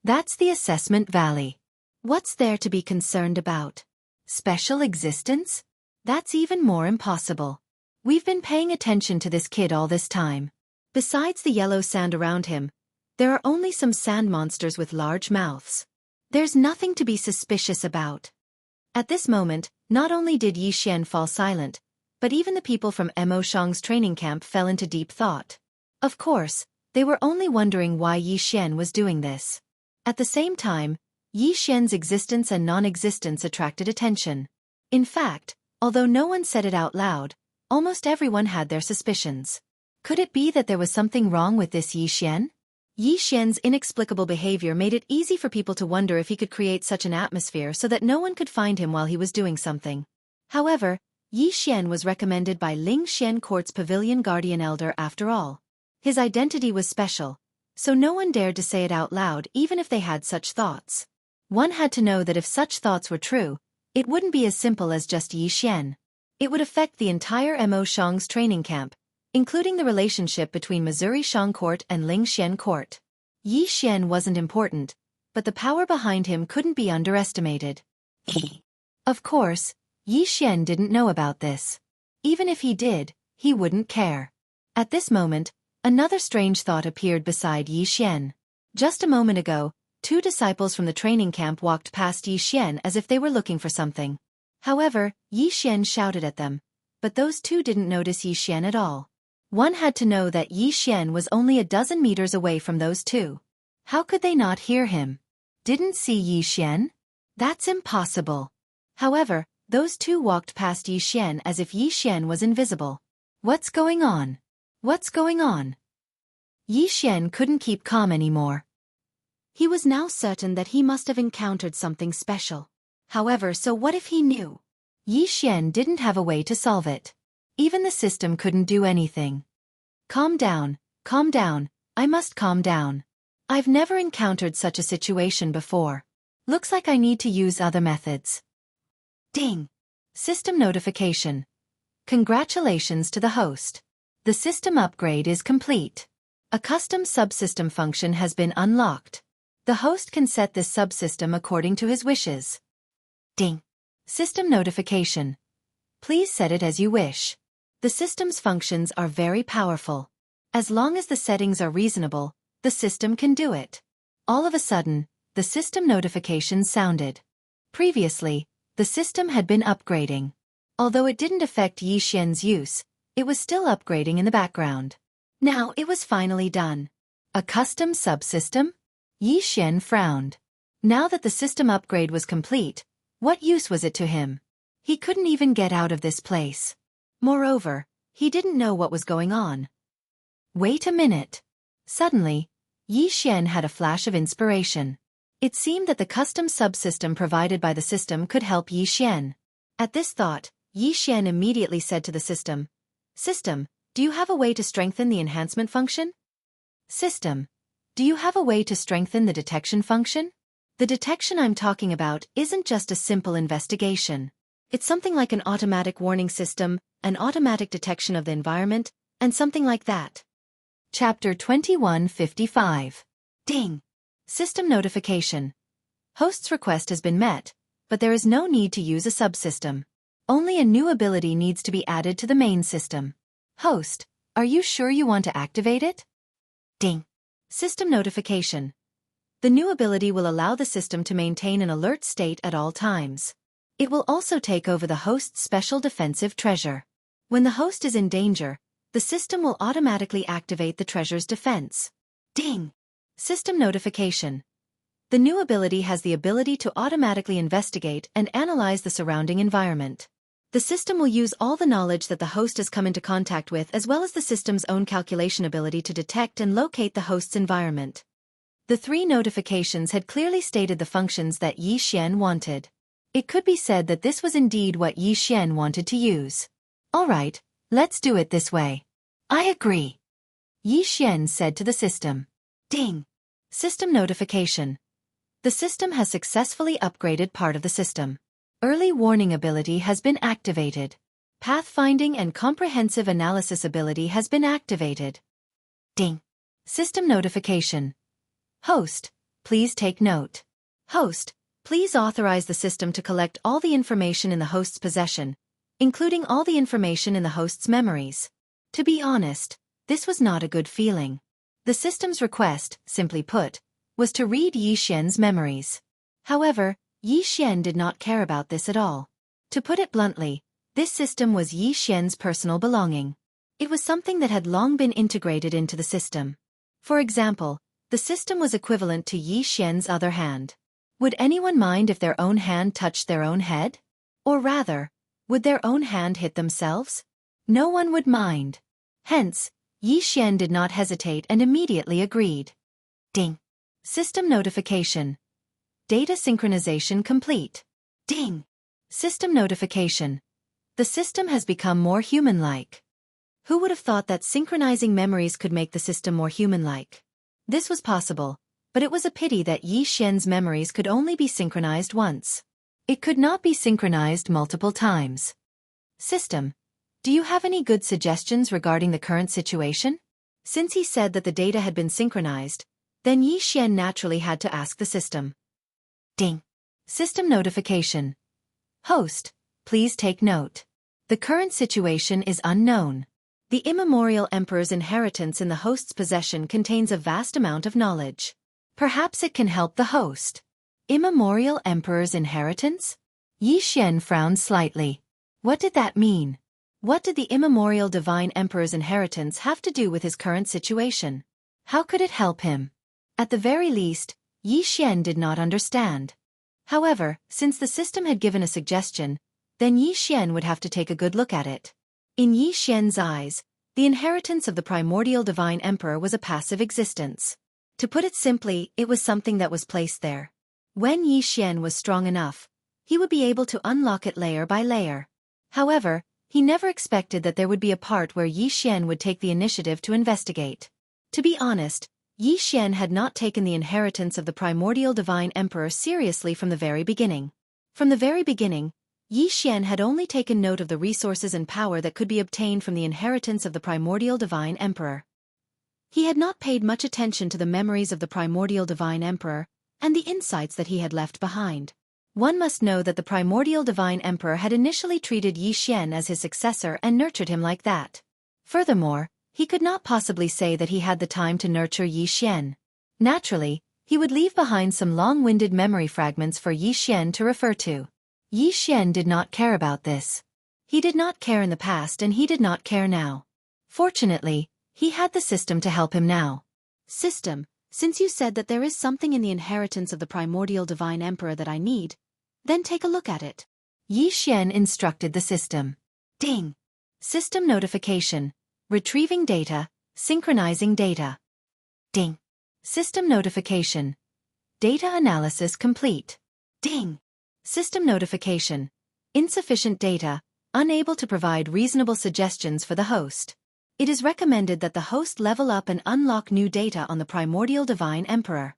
That's the assessment valley. What's there to be concerned about? Special existence? That's even more impossible. We've been paying attention to this kid all this time. Besides the yellow sand around him, there are only some sand monsters with large mouths. There's nothing to be suspicious about. At this moment, not only did Yi Xian fall silent, but even the people from Mo Shang's training camp fell into deep thought. Of course, they were only wondering why Yi Xian was doing this. At the same time, Yi Xian's existence and non-existence attracted attention. In fact, although no one said it out loud, almost everyone had their suspicions. Could it be that there was something wrong with this Yi Xian? Yi Xian's inexplicable behavior made it easy for people to wonder if he could create such an atmosphere so that no one could find him while he was doing something. However, Yi Xian was recommended by Ling Xian Court's Pavilion Guardian Elder after all. His identity was special, so no one dared to say it out loud even if they had such thoughts. One had to know that if such thoughts were true, it wouldn't be as simple as just Yi Xian. It would affect the entire Mo Shang's training camp, including the relationship between Missouri Shang Court and Ling Xian Court. Yi Xian wasn't important, but the power behind him couldn't be underestimated. Of course, Yi Xian didn't know about this. Even if he did, he wouldn't care. At this moment, another strange thought appeared beside Yi Xian. Just a moment ago, two disciples from the training camp walked past Yi Xian as if they were looking for something. However, Yi Xian shouted at them, but those two didn't notice Yi Xian at all. One had to know that Yi Xian was only a dozen meters away from those two. How could they not hear him? Didn't see Yi Xian? That's impossible. However, those two walked past Yi Xian as if Yi Xian was invisible. What's going on? What's going on? Yi Xian couldn't keep calm anymore. He was now certain that he must have encountered something special. However, so what if he knew? Yi Xian didn't have a way to solve it. Even the system couldn't do anything. Calm down, I must calm down. I've never encountered such a situation before. Looks like I need to use other methods. Ding! System notification. Congratulations to the host. The system upgrade is complete. A custom subsystem function has been unlocked. The host can set this subsystem according to his wishes. Ding! System notification. Please set it as you wish. The system's functions are very powerful. As long as the settings are reasonable, the system can do it. All of a sudden, the system notification sounded. Previously, the system had been upgrading. Although it didn't affect Yi Xian's use, it was still upgrading in the background. Now it was finally done. A custom subsystem? Yi Xian frowned. Now that the system upgrade was complete, what use was it to him? He couldn't even get out of this place. Moreover, he didn't know what was going on. Wait a minute. Suddenly, Yi Xian had a flash of inspiration. It seemed that the custom subsystem provided by the system could help Yi Xian. At this thought, Yi Xian immediately said to the system, "System, do you have a way to strengthen the enhancement function?" "System, do you have a way to strengthen the detection function?" The detection I'm talking about isn't just a simple investigation. It's something like an automatic warning system, an automatic detection of the environment, and something like that. Chapter 2155. Ding! System notification. Host's request has been met, but there is no need to use a subsystem. Only a new ability needs to be added to the main system. Host, are you sure you want to activate it? Ding! System notification. The new ability will allow the system to maintain an alert state at all times. It will also take over the host's special defensive treasure. When the host is in danger, the system will automatically activate the treasure's defense. Ding! System notification. The new ability has the ability to automatically investigate and analyze the surrounding environment. The system will use all the knowledge that the host has come into contact with as well as the system's own calculation ability to detect and locate the host's environment. The three notifications had clearly stated the functions that Yi Xian wanted. It could be said that this was indeed what Yi Xian wanted to use. Alright, let's do it this way. I agree. Yi Xian said to the system. Ding! System notification. The system has successfully upgraded part of the system. Early warning ability has been activated. Pathfinding and comprehensive analysis ability has been activated. Ding! System notification. Host, please take note. Host, please authorize the system to collect all the information in the host's possession, including all the information in the host's memories. To be honest, this was not a good feeling. The system's request, simply put, was to read Yi Xian's memories. However, Yi Xian did not care about this at all. To put it bluntly, this system was Yi Xian's personal belonging. It was something that had long been integrated into the system. For example, the system was equivalent to Yi Xian's other hand. Would anyone mind if their own hand touched their own head? Or rather, would their own hand hit themselves? No one would mind. Hence, Yi Xian did not hesitate and immediately agreed. Ding! System notification. Data synchronization complete. Ding! System notification. The system has become more human-like. Who would have thought that synchronizing memories could make the system more human-like? This was possible, but it was a pity that Yi Xian's memories could only be synchronized once. It could not be synchronized multiple times. System, do you have any good suggestions regarding the current situation? Since he said that the data had been synchronized, then Yi Xian naturally had to ask the system. Ding! System notification. Host, please take note. The current situation is unknown. The immemorial emperor's inheritance in the host's possession contains a vast amount of knowledge. Perhaps it can help the host. Immemorial emperor's inheritance? Yi Xian frowned slightly. What did that mean? What did the immemorial divine emperor's inheritance have to do with his current situation? How could it help him? At the very least, Yi Xian did not understand. However, since the system had given a suggestion, then Yi Xian would have to take a good look at it. In Yi Xian's eyes, the inheritance of the primordial divine emperor was a passive existence. To put it simply, it was something that was placed there. When Yi Xian was strong enough, he would be able to unlock it layer by layer. However, he never expected that there would be a part where Yi Xian would take the initiative to investigate. To be honest, Yi Xian had not taken the inheritance of the primordial divine emperor seriously from the very beginning. From the very beginning, Yi Xian had only taken note of the resources and power that could be obtained from the inheritance of the primordial divine emperor. He had not paid much attention to the memories of the primordial divine emperor and the insights that he had left behind. One must know that the primordial divine emperor had initially treated Yi Xian as his successor and nurtured him like that. Furthermore, he could not possibly say that he had the time to nurture Yi Xian. Naturally, he would leave behind some long-winded memory fragments for Yi Xian to refer to. Yi Xian did not care about this. He did not care in the past and he did not care now. Fortunately, he had the system to help him now. System, since you said that there is something in the inheritance of the primordial divine emperor that I need, then take a look at it. Yi Xian instructed the system. Ding! System notification. Retrieving data, synchronizing data. Ding! System notification. Data analysis complete. Ding! System notification. Insufficient data, unable to provide reasonable suggestions for the host. It is recommended that the host level up and unlock new data on the primordial divine emperor.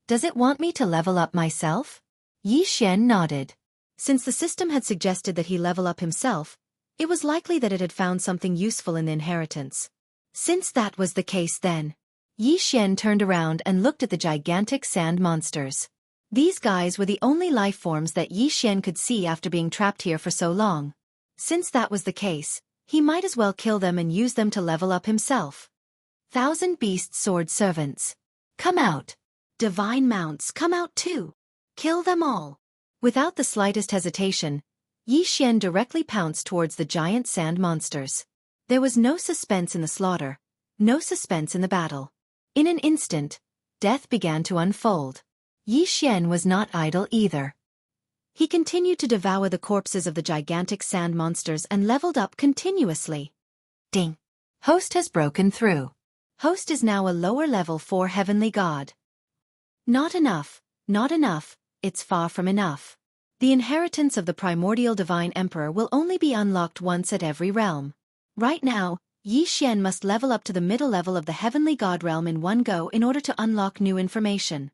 Does it want me to level up myself? Yi Xian nodded. Since the system had suggested that he level up himself, it was likely that it had found something useful in the inheritance. Since that was the case then, Yi Xian turned around and looked at the gigantic sand monsters. These guys were the only life forms that Yi Xian could see after being trapped here for so long. Since that was the case, he might as well kill them and use them to level up himself. 1,000 beast sword servants. Come out. Divine mounts, come out too. Kill them all. Without the slightest hesitation, Yi Xian directly pounced towards the giant sand monsters. There was no suspense in the slaughter, no suspense in the battle. In an instant, death began to unfold. Yi Xian was not idle either. He continued to devour the corpses of the gigantic sand monsters and leveled up continuously. Ding! Host has broken through. Host is now a lower level 4 heavenly god. Not enough, not enough, it's far from enough. The inheritance of the primordial divine emperor will only be unlocked once at every realm. Right now, Yi Xian must level up to the middle level of the heavenly god realm in one go in order to unlock new information.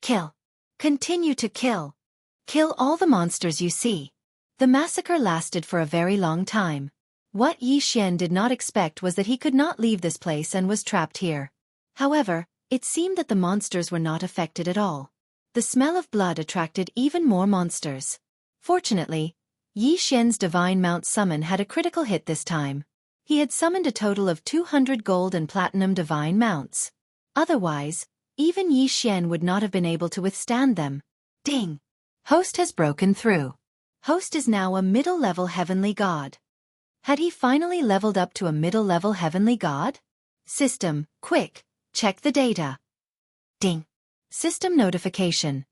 Kill. Continue to kill. Kill all the monsters you see. The massacre lasted for a very long time. What Yi Xian did not expect was that he could not leave this place and was trapped here. However, it seemed that the monsters were not affected at all. The smell of blood attracted even more monsters. Fortunately, Yi Xian's divine mount summon had a critical hit this time. He had summoned a total of 200 gold and platinum divine mounts. Otherwise, even Yi Xian would not have been able to withstand them. Ding! Host has broken through. Host is now a middle-level heavenly god. Had he finally leveled up to a middle-level heavenly god? System, quick, check the data. Ding! System notification.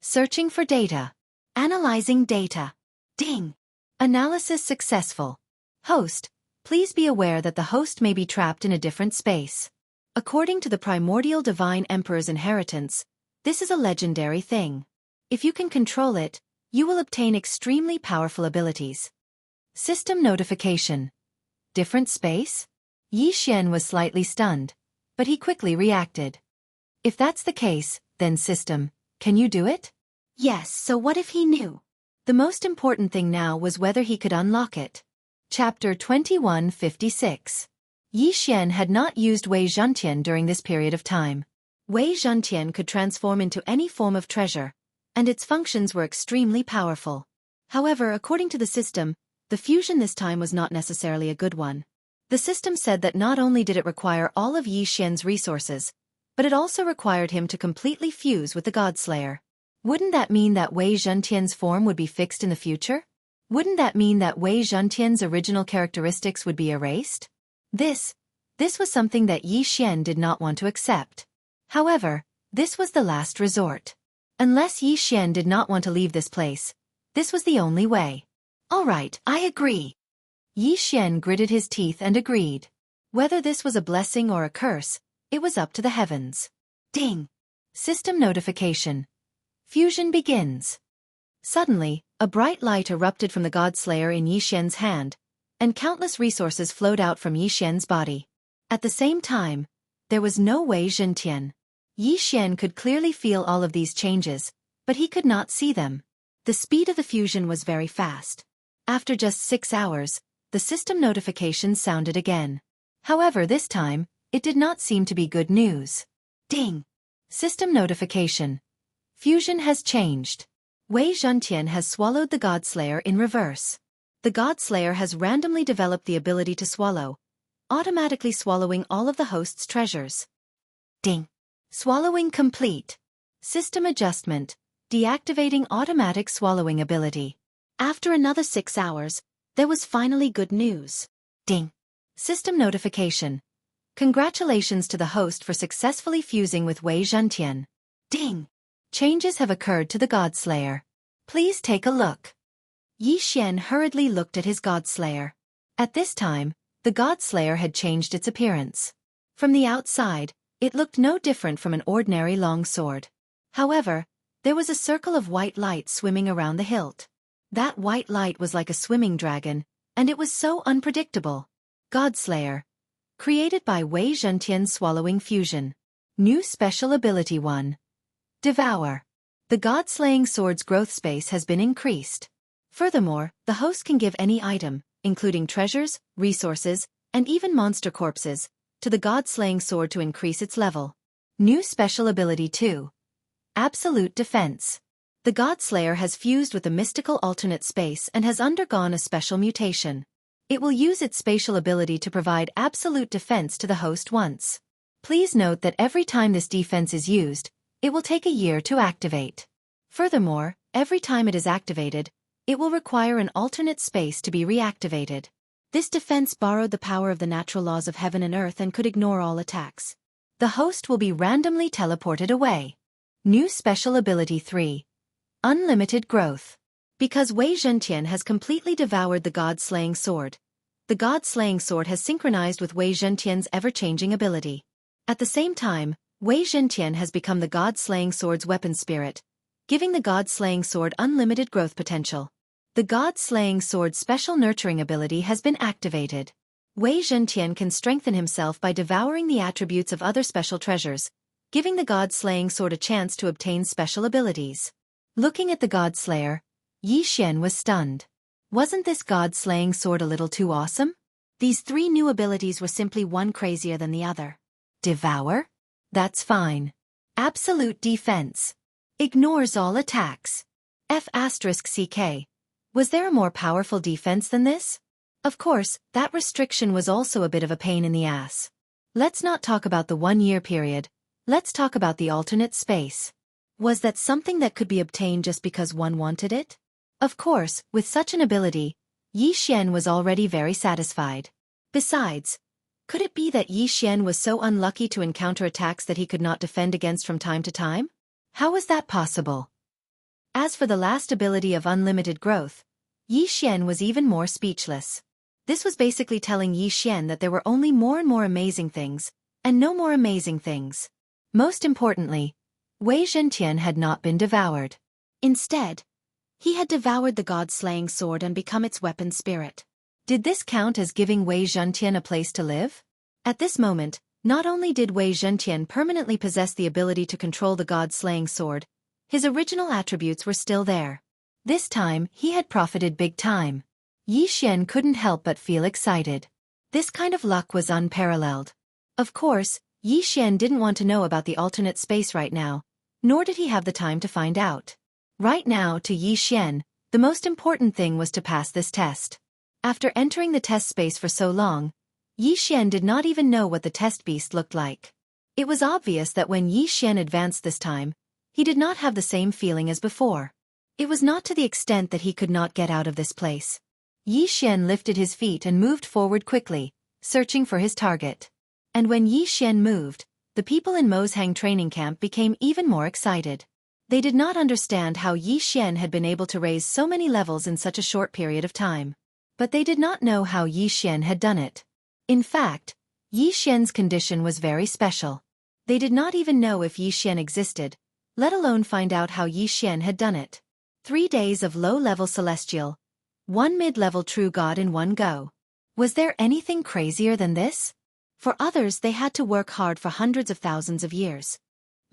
Searching for data. Analyzing data. Ding! Analysis successful. Host, please be aware that the host may be trapped in a different space. According to the primordial divine emperor's inheritance, this is a legendary thing. If you can control it, you will obtain extremely powerful abilities. System notification. Different space? Yi Xian was slightly stunned, but he quickly reacted. If that's the case, then system, can you do it? Yes, so what if he knew? The most important thing now was whether he could unlock it. Chapter 2156. Yi Xian had not used Wei Zhentian during this period of time. Wei Zhentian could transform into any form of treasure, and its functions were extremely powerful. However, according to the system, the fusion this time was not necessarily a good one. The system said that not only did it require all of Yi Xian's resources, but it also required him to completely fuse with the Godslayer. Wouldn't that mean that Wei Zhentian's form would be fixed in the future? Wouldn't that mean that Wei Zhentian's original characteristics would be erased? This was something that Yi Xian did not want to accept. However, this was the last resort. Unless Yi Xian did not want to leave this place, this was the only way. All right, I agree. Yi Xian gritted his teeth and agreed. Whether this was a blessing or a curse, it was up to the heavens. Ding! System notification. Fusion begins. Suddenly, a bright light erupted from the Godslayer in Yi Xian's hand, and countless resources flowed out from Yi Xian's body. At the same time, there was no Wei Zhentian. Yi Xian could clearly feel all of these changes, but he could not see them. The speed of the fusion was very fast. After just 6 hours, the system notification sounded again. However, this time, it did not seem to be good news. Ding! System notification. Fusion has changed. Wei Zhentian has swallowed the Godslayer in reverse. The Godslayer has randomly developed the ability to swallow, automatically swallowing all of the host's treasures. Ding! Swallowing complete. System adjustment. Deactivating automatic swallowing ability. After another 6 hours, There was finally good news. Ding. System notification. Congratulations to the host for successfully fusing with Wei Zhentian. Ding. Changes have occurred to the Godslayer. Please take a look. Yi Xian hurriedly looked at his Godslayer. At this time, the Godslayer had changed its appearance. From the outside, it looked no different from an ordinary long sword. However, there was a circle of white light swimming around the hilt. That white light was like a swimming dragon, and it was so unpredictable. Godslayer. Created by Wei Zhentian Swallowing Fusion. New Special Ability 1. Devour. The God-slaying sword's growth space has been increased. Furthermore, the host can give any item, including treasures, resources, and even monster corpses, to the God-slaying sword to increase its level. New Special Ability 2. Absolute Defense. The Godslayer has fused with the mystical alternate space and has undergone a special mutation. It will use its spatial ability to provide absolute defense to the host once. Please note that every time this defense is used, it will take a year to activate. Furthermore, every time it is activated, it will require an alternate space to be reactivated. This defense borrowed the power of the natural laws of heaven and earth and could ignore all attacks. The host will be randomly teleported away. New Special Ability 3. Unlimited Growth. Because Wei Zhentian has completely devoured the God-slaying sword, the God-slaying sword has synchronized with Wei Zhentian's ever-changing ability. At the same time, Wei Zhentian has become the God-slaying sword's weapon spirit, giving the God-slaying sword unlimited growth potential. The God-slaying sword's special nurturing ability has been activated. Wei Zhentian can strengthen himself by devouring the attributes of other special treasures, giving the God-slaying sword a chance to obtain special abilities. Looking at the God-slayer, Yi Xian was stunned. Wasn't this God-slaying sword a little too awesome? These 3 new abilities were simply one crazier than the other. Devour? That's fine. Absolute Defense. Ignores all attacks. F***CK. Was there a more powerful defense than this? Of course, that restriction was also a bit of a pain in the ass. Let's not talk about the 1-year period, let's talk about the alternate space. Was that something that could be obtained just because one wanted it? Of course, with such an ability, Yi Xian was already very satisfied. Besides, could it be that Yi Xian was so unlucky to encounter attacks that he could not defend against from time to time? How was that possible? As for the last ability of unlimited growth, Yi Xian was even more speechless. This was basically telling Yi Xian that there were only more and more amazing things, and no more amazing things. Most importantly, Wei Zhentian had not been devoured. Instead, he had devoured the God-slaying sword and become its weapon spirit. Did this count as giving Wei Zhentian a place to live? At this moment, not only did Wei Zhentian permanently possess the ability to control the God-slaying sword, his original attributes were still there. This time, he had profited big time. Yi Xian couldn't help but feel excited. This kind of luck was unparalleled. Of course, Yi Xian didn't want to know about the alternate space right now, nor did he have the time to find out. Right now, to Yi Xian, the most important thing was to pass this test. After entering the test space for so long, Yi Xian did not even know what the test beast looked like. It was obvious that when Yi Xian advanced this time, he did not have the same feeling as before. It was not to the extent that he could not get out of this place. Yi Xian lifted his feet and moved forward quickly, searching for his target. And when Yi Xian moved, the people in Mozhang training camp became even more excited. They did not understand how Yi Xian had been able to raise so many levels in such a short period of time. But they did not know how Yi Xian had done it. In fact, Yi Xian's condition was very special. They did not even know if Yi Xian existed, let alone find out how Yi Xian had done it. 3 days of low-level celestial, 1 mid-level true god in one go. Was there anything crazier than this? For others, they had to work hard for hundreds of thousands of years.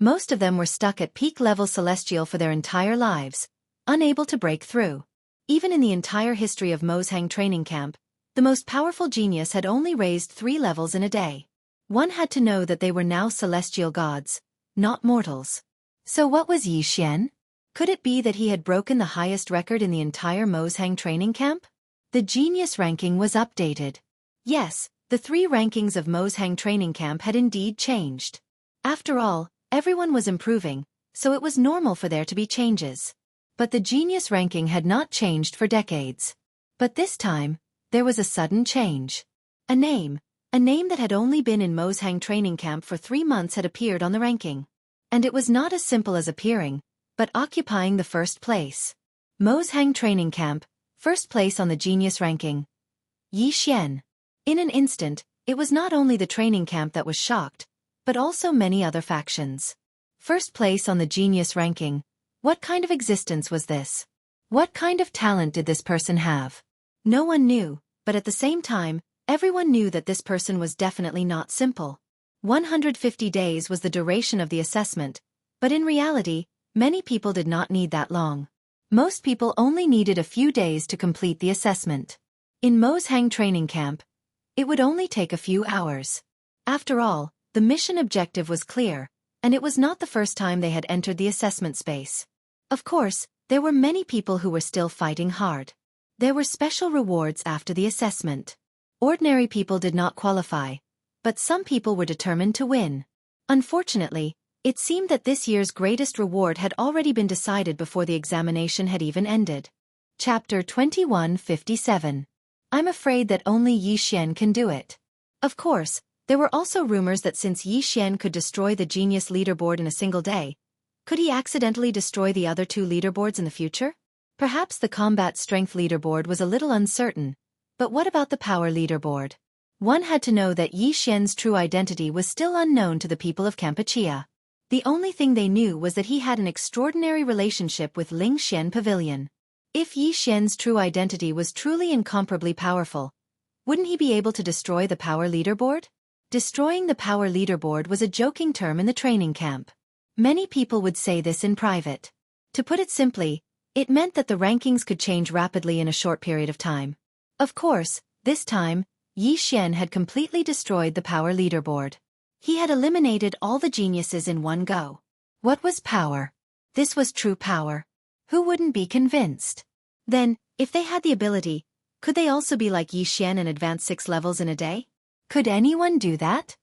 Most of them were stuck at peak-level celestial for their entire lives, unable to break through. Even in the entire history of Mozhang training camp, the most powerful genius had only raised 3 levels in a day. One had to know that they were now celestial gods, not mortals. So what was Yi Xian? Could it be that he had broken the highest record in the entire Mozhang training camp? The genius ranking was updated. Yes, the 3 rankings of Mozhang training camp had indeed changed. After all, everyone was improving, so it was normal for there to be changes. But the genius ranking had not changed for decades. But this time, there was a sudden change. A name that had only been in Mozhang training camp for 3 months had appeared on the ranking. And it was not as simple as appearing, but occupying the first place. Mozhang training camp, first place on the genius ranking. Yi Xian. In an instant, it was not only the training camp that was shocked, but also many other factions. First place on the genius ranking. What kind of existence was this? What kind of talent did this person have? No one knew, but at the same time, everyone knew that this person was definitely not simple. 150 days was the duration of the assessment, but in reality, many people did not need that long. Most people only needed a few days to complete the assessment. In Mozhang training camp, it would only take a few hours. After all, the mission objective was clear, and it was not the first time they had entered the assessment space. Of course, there were many people who were still fighting hard. There were special rewards after the assessment. Ordinary people did not qualify, but some people were determined to win. Unfortunately, it seemed that this year's greatest reward had already been decided before the examination had even ended. Chapter 2157. I'm afraid that only Yi Xian can do it. Of course, there were also rumors that since Yi Xian could destroy the genius leaderboard in a single day, could he accidentally destroy the other 2 leaderboards in the future? Perhaps the combat strength leaderboard was a little uncertain, but what about the power leaderboard? One had to know that Yi Xian's true identity was still unknown to the people of Kampuchea. The only thing they knew was that he had an extraordinary relationship with Ling Xian Pavilion. If Yi Xian's true identity was truly incomparably powerful, wouldn't he be able to destroy the power leaderboard? Destroying the power leaderboard was a joking term in the training camp. Many people would say this in private. To put it simply, it meant that the rankings could change rapidly in a short period of time. Of course, this time, Yi Xian had completely destroyed the power leaderboard. He had eliminated all the geniuses in one go. What was power? This was true power. Who wouldn't be convinced? Then, if they had the ability, could they also be like Yi Xian and advance 6 levels in a day? Could anyone do that?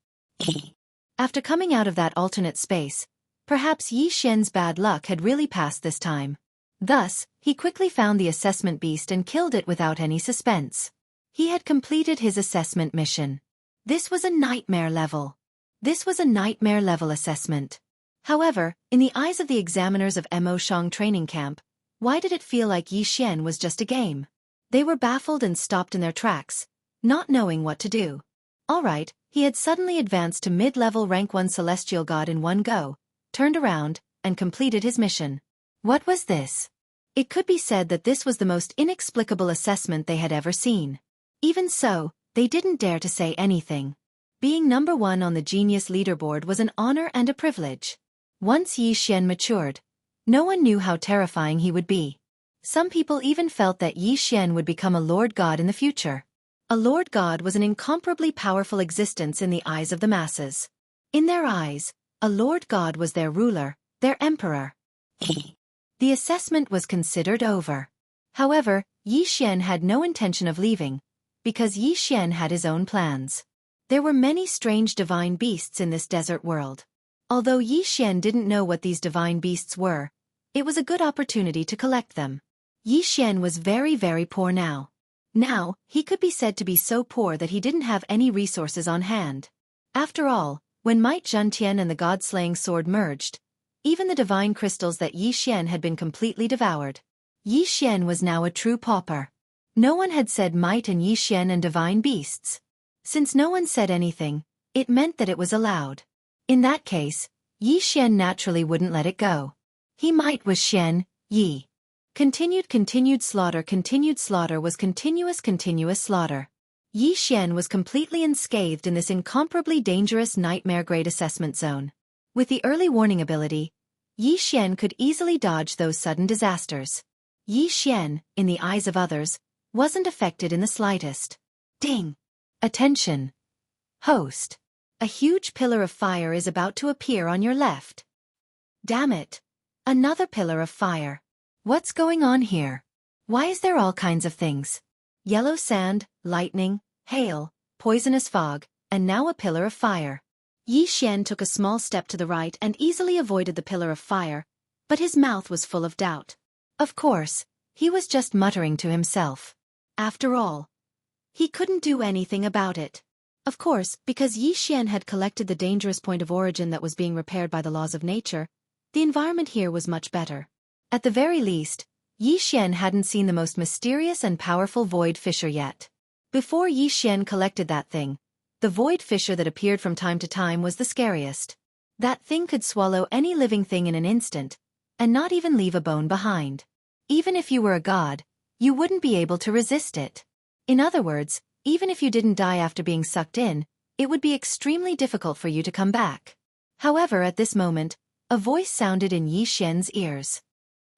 After coming out of that alternate space, perhaps Yi Xian's bad luck had really passed this time. Thus, he quickly found the assessment beast and killed it without any suspense. He had completed his assessment mission. This was a nightmare level. This was a nightmare level assessment. However, in the eyes of the examiners of Mo Shang training camp, why did it feel like Yi Xian was just a game? They were baffled and stopped in their tracks, not knowing what to do. Alright, he had suddenly advanced to mid-level rank 1 celestial god in one go, turned around, and completed his mission. What was this? It could be said that this was the most inexplicable assessment they had ever seen. Even so, they didn't dare to say anything. Being number 1 on the genius leaderboard was an honor and a privilege. Once Yi Xian matured, no one knew how terrifying he would be. Some people even felt that Yi Xian would become a lord god in the future. A lord god was an incomparably powerful existence in the eyes of the masses. In their eyes, a lord god was their ruler, their emperor. The assessment was considered over. However, Yi Xian had no intention of leaving, because Yi Xian had his own plans. There were many strange divine beasts in this desert world. Although Yi Xian didn't know what these divine beasts were, it was a good opportunity to collect them. Yi Xian was very, very poor now. Now, he could be said to be so poor that he didn't have any resources on hand. After all, when Might Zhentian and the god-slaying sword merged, even the divine crystals that Yi Xian had been completely devoured. Yi Xian was now a true pauper. No one had said Might and Yi Xian and divine beasts. Since no one said anything, it meant that it was allowed. In that case, Yi Xian naturally wouldn't let it go. He might was Xian, Yi. Continued slaughter was continuous slaughter. Yi Xian was completely unscathed in this incomparably dangerous nightmare-grade assessment zone. With the early warning ability, Yi Xian could easily dodge those sudden disasters. Yi Xian, in the eyes of others, wasn't affected in the slightest. Ding! Attention! Host! A huge pillar of fire is about to appear on your left. Damn it! Another pillar of fire. What's going on here? Why is there all kinds of things? Yellow sand, lightning, hail, poisonous fog, and now a pillar of fire. Yi Xian took a small step to the right and easily avoided the pillar of fire, but his mouth was full of doubt. Of course, he was just muttering to himself. After all, he couldn't do anything about it. Of course, because Xian had collected the dangerous point of origin that was being repaired by the laws of nature, the environment here was much better. At the very least, Xian hadn't seen the most mysterious and powerful void fissure yet. Before Xian collected that thing, the void fissure that appeared from time to time was the scariest. That thing could swallow any living thing in an instant, and not even leave a bone behind. Even if you were a god, you wouldn't be able to resist it. In other words, even if you didn't die after being sucked in, it would be extremely difficult for you to come back. However, at this moment, a voice sounded in Xian's ears.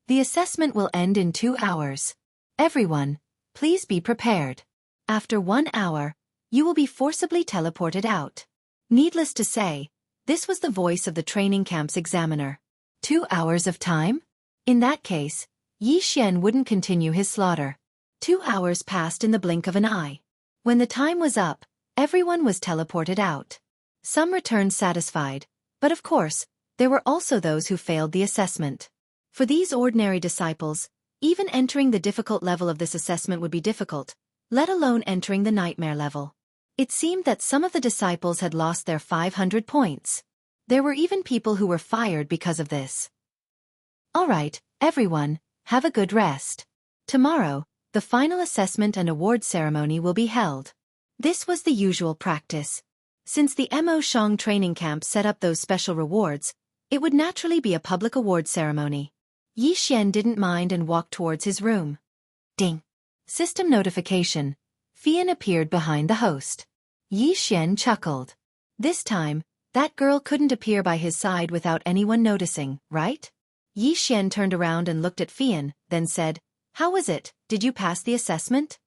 The assessment will end in 2 hours. Everyone, please be prepared. After 1 hour, you will be forcibly teleported out. Needless to say, this was the voice of the training camp's examiner. 2 hours of time? In that case, Xian wouldn't continue his slaughter. 2 hours passed in the blink of an eye. When the time was up, everyone was teleported out. Some returned satisfied, but of course, there were also those who failed the assessment. For these ordinary disciples, even entering the difficult level of this assessment would be difficult, let alone entering the nightmare level. It seemed that some of the disciples had lost their 500 points. There were even people who were fired because of this. Alright, everyone, have a good rest. Tomorrow, the final assessment and award ceremony will be held. This was the usual practice. Since the Mo Shang training camp set up those special rewards, it would naturally be a public award ceremony. Xian didn't mind and walked towards his room. Ding! System notification. Fian appeared behind the host. Xian chuckled. This time, that girl couldn't appear by his side without anyone noticing, right? Xian turned around and looked at Fian, then said, "How was it? Did you pass the assessment?"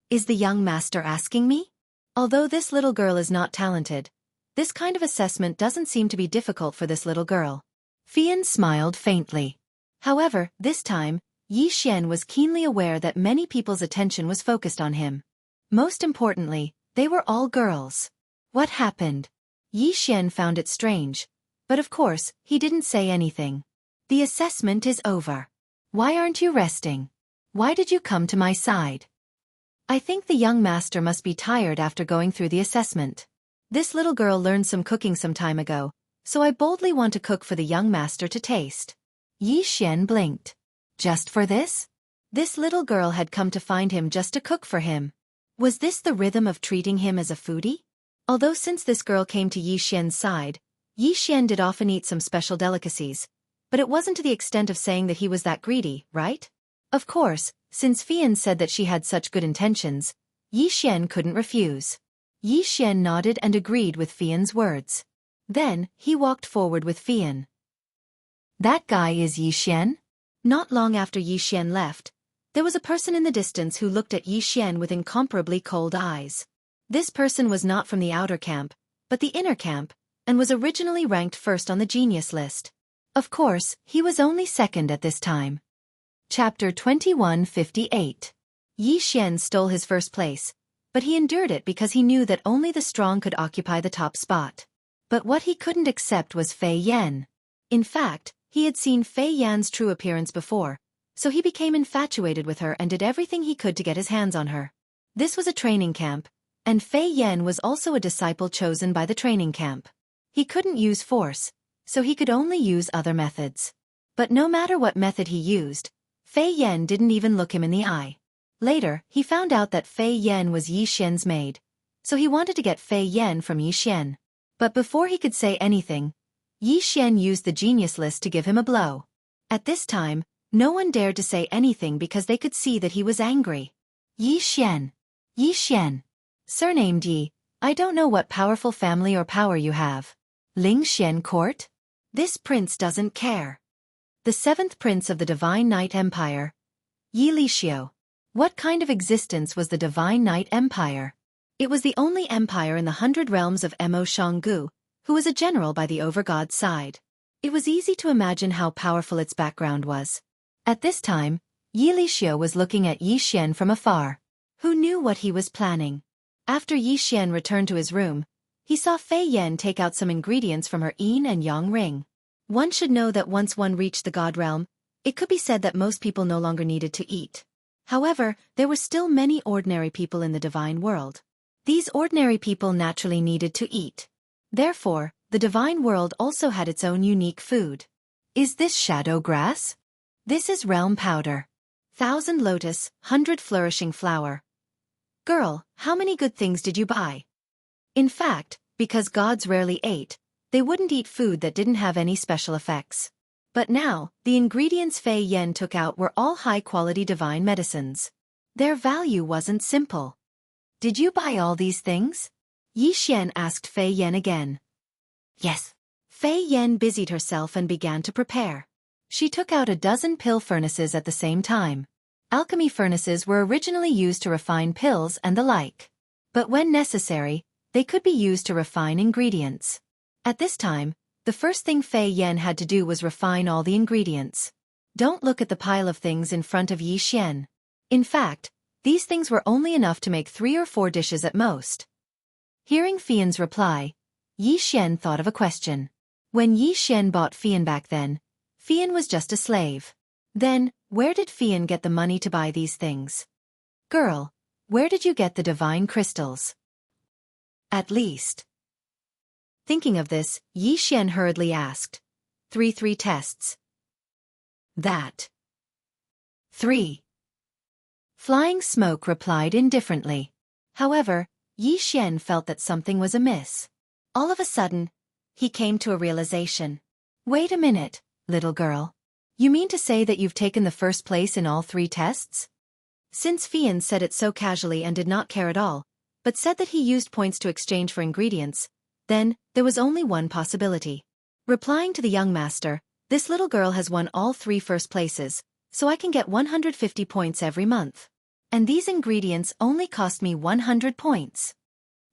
Is the young master asking me? Although this little girl is not talented, this kind of assessment doesn't seem to be difficult for this little girl. Fian smiled faintly. However, this time, Xian was keenly aware that many people's attention was focused on him. Most importantly, they were all girls. What happened? Xian found it strange, but of course, he didn't say anything. The assessment is over. Why aren't you resting? Why did you come to my side? I think the young master must be tired after going through the assessment. This little girl learned some cooking some time ago, so I boldly want to cook for the young master to taste. Xian blinked. Just for this? This little girl had come to find him just to cook for him. Was this the rhythm of treating him as a foodie? Although since this girl came to Xian's side, Xian did often eat some special delicacies, but it wasn't to the extent of saying that he was that greedy, right? Of course, since Fian said that she had such good intentions, Xian couldn't refuse. Xian nodded and agreed with Fian's words. Then, he walked forward with Fian. That guy is Xian? Not long after Xian left, there was a person in the distance who looked at Xian with incomparably cold eyes. This person was not from the outer camp, but the inner camp, and was originally ranked first on the genius list. Of course, he was only second at this time. Chapter 2158. Xian stole his first place, but he endured it because he knew that only the strong could occupy the top spot. But what he couldn't accept was Fei Yan. In fact, he had seen Fei Yan's true appearance before, so he became infatuated with her and did everything he could to get his hands on her. This was a training camp, and Fei Yan was also a disciple chosen by the training camp. He couldn't use force, so he could only use other methods. But no matter what method he used, Fei Yan didn't even look him in the eye. Later, he found out that Fei Yan was Xian's maid, so he wanted to get Fei Yan from Xian. But before he could say anything, Xian used the genius list to give him a blow. At this time, no one dared to say anything because they could see that he was angry. Xian. Surnamed Yi, I don't know what powerful family or power you have. Ling Xian Court? This prince doesn't care. The seventh prince of the Divine Night Empire. Yi Lixio. What kind of existence was the Divine Night Empire? It was the only empire in the 100 realms of Mo Shanggu, who was a general by the overgod's side. It was easy to imagine how powerful its background was. At this time, Yi Lixio was looking at Xian from afar. Who knew what he was planning? After Xian returned to his room, he saw Fei Yan take out some ingredients from her yin and yang ring. One should know that once one reached the god realm, it could be said that most people no longer needed to eat. However, there were still many ordinary people in the divine world. These ordinary people naturally needed to eat. Therefore, the divine world also had its own unique food. Is this shadow grass? This is realm powder. 1,000 lotus, 100 flourishing flower. Girl, how many good things did you buy? In fact, because gods rarely ate, they wouldn't eat food that didn't have any special effects. But now, the ingredients Fei Yan took out were all high-quality divine medicines. Their value wasn't simple. Did you buy all these things? Yi Xian asked Fei Yan again. Yes. Fei Yan busied herself and began to prepare. She took out a dozen pill furnaces at the same time. Alchemy furnaces were originally used to refine pills and the like. But when necessary, they could be used to refine ingredients. At this time, the first thing Fei Yan had to do was refine all the ingredients. Don't look at the pile of things in front of Yi Xian. In fact, these things were only enough to make 3 or 4 dishes at most. Hearing Fian's reply, Yi Xian thought of a question. When Yi Xian bought Fian back then, Fian was just a slave. Then, where did Fian get the money to buy these things? Girl, where did you get the divine crystals? At least. Thinking of this, Yi Xian hurriedly asked. 3 tests. That. 3. Flying Smoke replied indifferently. However, Yi Xian felt that something was amiss. All of a sudden, he came to a realization. Wait a minute, little girl. You mean to say that you've taken the first place in all 3 tests? Since Fian said it so casually and did not care at all, but said that he used points to exchange for ingredients, then, there was only one possibility. Replying to the young master, this little girl has won all 3 first places, so I can get 150 points every month. And these ingredients only cost me 100 points.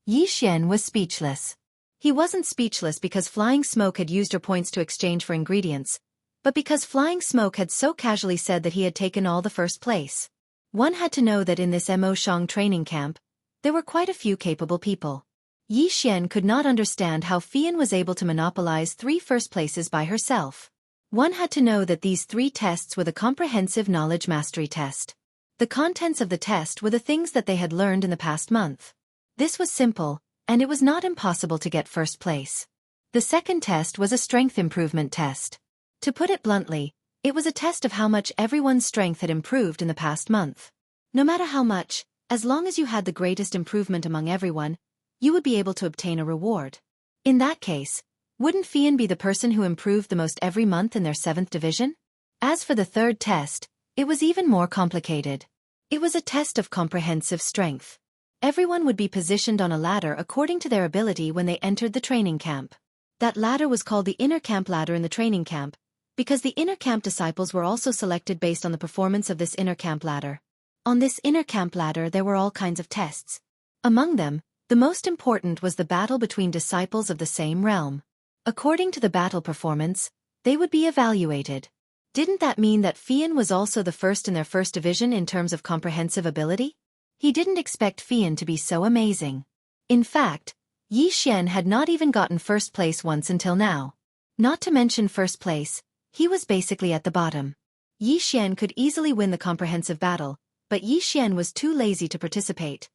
Yi Xian was speechless. He wasn't speechless because Flying Smoke had used her points to exchange for ingredients, but because Flying Smoke had so casually said that he had taken all the first place. One had to know that in this Mo Shang training camp, there were quite a few capable people. Yi Xian could not understand how Fian was able to monopolize 3 first places by herself. One had to know that these 3 tests were the comprehensive knowledge mastery test. The contents of the test were the things that they had learned in the past month. This was simple, and it was not impossible to get first place. The second test was a strength improvement test. To put it bluntly, it was a test of how much everyone's strength had improved in the past month. No matter how much, as long as you had the greatest improvement among everyone, you would be able to obtain a reward. In that case, wouldn't Fian be the person who improved the most every month in their 7th division? As for the third test, it was even more complicated. It was a test of comprehensive strength. Everyone would be positioned on a ladder according to their ability when they entered the training camp. That ladder was called the inner camp ladder in the training camp, because the inner camp disciples were also selected based on the performance of this inner camp ladder. On this inner camp ladder there were all kinds of tests. Among them, the most important was the battle between disciples of the same realm. According to the battle performance, they would be evaluated. Didn't that mean that Fian was also the first in their first division in terms of comprehensive ability? He didn't expect Fian to be so amazing. In fact, Yi Xian had not even gotten first place once until now. Not to mention first place, he was basically at the bottom. Yi Xian could easily win the comprehensive battle, but Yi Xian was too lazy to participate.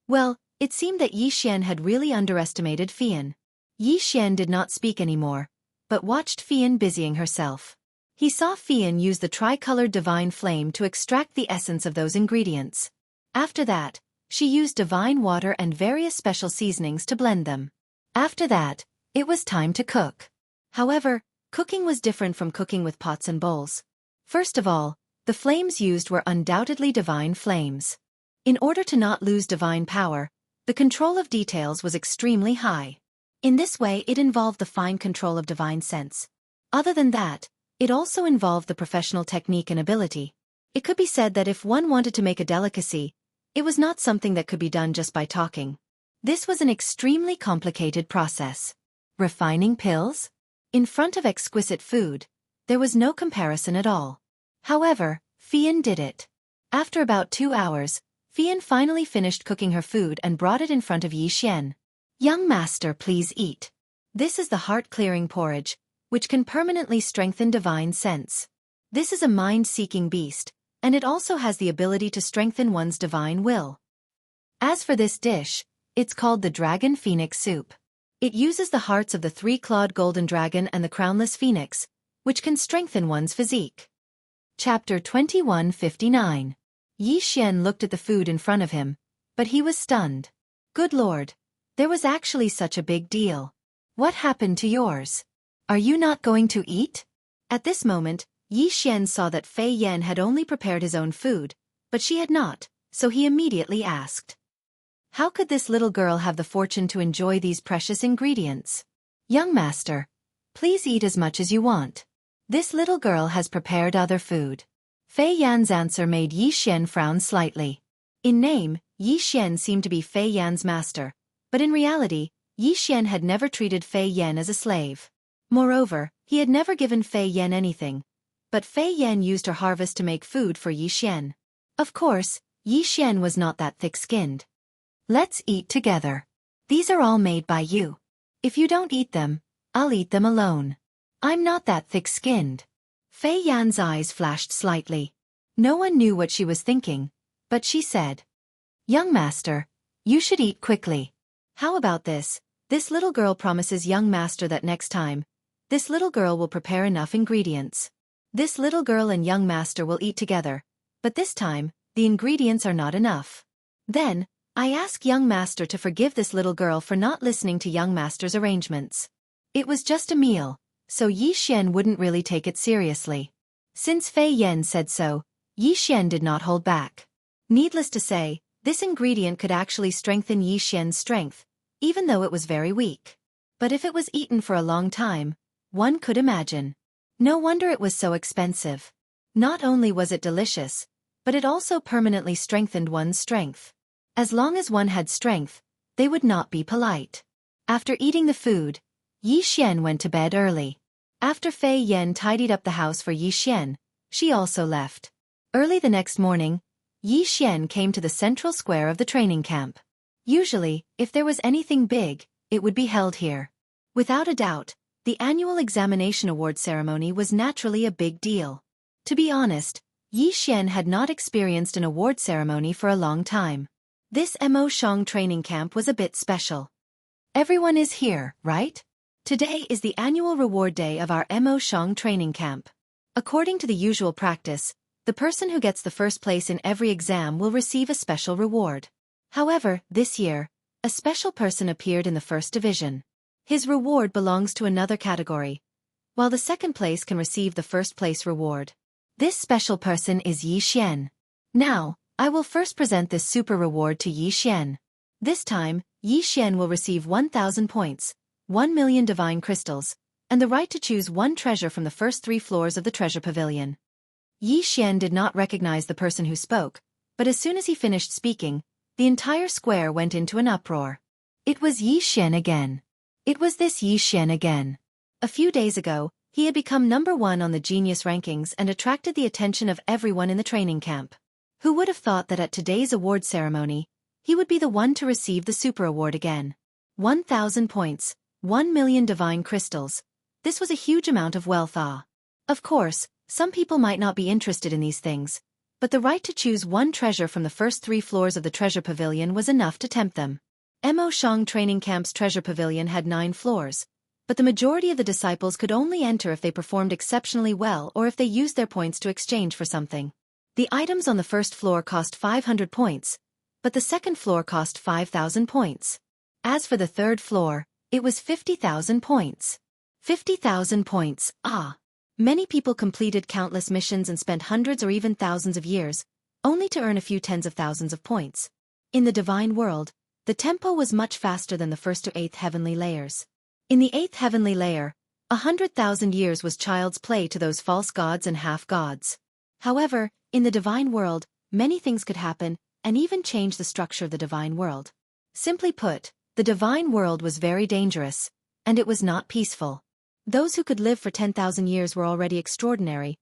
Well, it seemed that Yi Xian had really underestimated Fian. Yi Xian did not speak anymore, but watched Fian busying herself. He saw Fian use the tricolored divine flame to extract the essence of those ingredients. After that, she used divine water and various special seasonings to blend them. After that, it was time to cook. However, cooking was different from cooking with pots and bowls. First of all, the flames used were undoubtedly divine flames. In order to not lose divine power, the control of details was extremely high. In this way it involved the fine control of divine sense. Other than that, it also involved the professional technique and ability. It could be said that if one wanted to make a delicacy, it was not something that could be done just by talking. This was an extremely complicated process. Refining pills? In front of exquisite food, there was no comparison at all. However, Fian did it. After about 2 hours, Fian finally finished cooking her food and brought it in front of Yi Xian. Young master, please eat. This is the heart-clearing porridge, which can permanently strengthen divine sense. This is a mind-seeking beast, and it also has the ability to strengthen one's divine will. As for this dish, it's called the Dragon Phoenix Soup. It uses the hearts of the three-clawed golden dragon and the crownless phoenix, which can strengthen one's physique. Chapter 2159. Yi Xian looked at the food in front of him, but he was stunned. Good Lord, there was actually such a big deal. What happened to yours? Are you not going to eat? At this moment, Yi Xian saw that Fei Yan had only prepared his own food, but she had not, so he immediately asked. How could this little girl have the fortune to enjoy these precious ingredients? Young master, please eat as much as you want. This little girl has prepared other food. Fei Yan's answer made Yi Xian frown slightly. In name, Yi Xian seemed to be Fei Yan's master, but in reality, Yi Xian had never treated Fei Yan as a slave. Moreover, he had never given Fei Yan anything, but Fei Yan used her harvest to make food for Yi Xian. Of course, Yi Xian was not that thick-skinned. Let's eat together. These are all made by you. If you don't eat them, I'll eat them alone. I'm not that thick-skinned. Fei Yan's eyes flashed slightly. No one knew what she was thinking, but she said, Young master, you should eat quickly. How about this? This little girl promises young master that next time, this little girl will prepare enough ingredients. This little girl and young master will eat together, but this time, the ingredients are not enough. Then, I ask young master to forgive this little girl for not listening to young master's arrangements. It was just a meal, so Yi Xian wouldn't really take it seriously. Since Fei Yan said so, Yi Xian did not hold back. Needless to say, this ingredient could actually strengthen Yi Xian's strength, even though it was very weak. But if it was eaten for a long time, one could imagine. No wonder it was so expensive. Not only was it delicious, but it also permanently strengthened one's strength. As long as one had strength, they would not be polite. After eating the food, Yi Xian went to bed early. After Fei Yan tidied up the house for Yi Xian, she also left. Early the next morning, Yi Xian came to the central square of the training camp. Usually, if there was anything big, it would be held here. Without a doubt, the annual examination award ceremony was naturally a big deal. To be honest, Yi Xian had not experienced an award ceremony for a long time. This Mo Shang training camp was a bit special. Everyone is here, right? Today is the annual reward day of our Mo Shang training camp. According to the usual practice, the person who gets the first place in every exam will receive a special reward. However, this year, a special person appeared in the first division. His reward belongs to another category, while the second place can receive the first place reward. This special person is Yi Xian. Now, I will first present this super reward to Yi Xian. This time, Yi Xian will receive 1,000 points, 1 million divine crystals, and the right to choose one treasure from the first 3 floors of the treasure pavilion. Yi Xian did not recognize the person who spoke, but as soon as he finished speaking, the entire square went into an uproar. It was Yi Xian again. It was this Yi Xian again. A few days ago, he had become number 1 on the genius rankings and attracted the attention of everyone in the training camp. Who would have thought that at today's award ceremony, he would be the one to receive the super award again? 1,000 points, 1 million divine crystals. This was a huge amount of wealth. Of course, some people might not be interested in these things, but the right to choose one treasure from the first 3 floors of the treasure pavilion was enough to tempt them. Mo Shang training camp's treasure pavilion had 9 floors, but the majority of the disciples could only enter if they performed exceptionally well or if they used their points to exchange for something. The items on the first floor cost 500 points, but the second floor cost 5,000 points. As for the third floor, it was 50,000 points. 50,000 points, Many people completed countless missions and spent hundreds or even thousands of years, only to earn a few tens of thousands of points. In the divine world, the tempo was much faster than the first to 8th heavenly layers. In the 8th heavenly layer, 100,000 years was child's play to those false gods and half-gods. However, in the divine world, many things could happen, and even change the structure of the divine world. Simply put, the divine world was very dangerous, and it was not peaceful. Those who could live for 10,000 years were already extraordinary.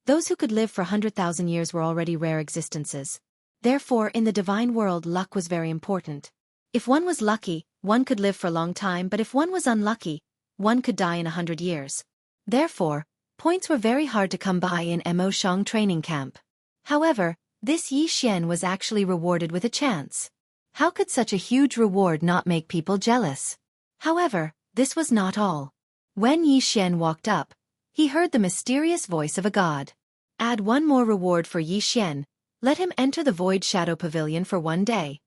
Those who could live for 100,000 years were already rare existences. Therefore, in the divine world, luck was very important. If one was lucky, one could live for a long time, but if one was unlucky, one could die in 100 years. Therefore, points were very hard to come by in Mo Shang training camp. However, this Yi Xian was actually rewarded with a chance. How could such a huge reward not make people jealous? However, this was not all. When Yi Xian walked up, he heard the mysterious voice of a god. Add one more reward for Yi Xian. Let him enter the Void Shadow Pavilion for 1 day.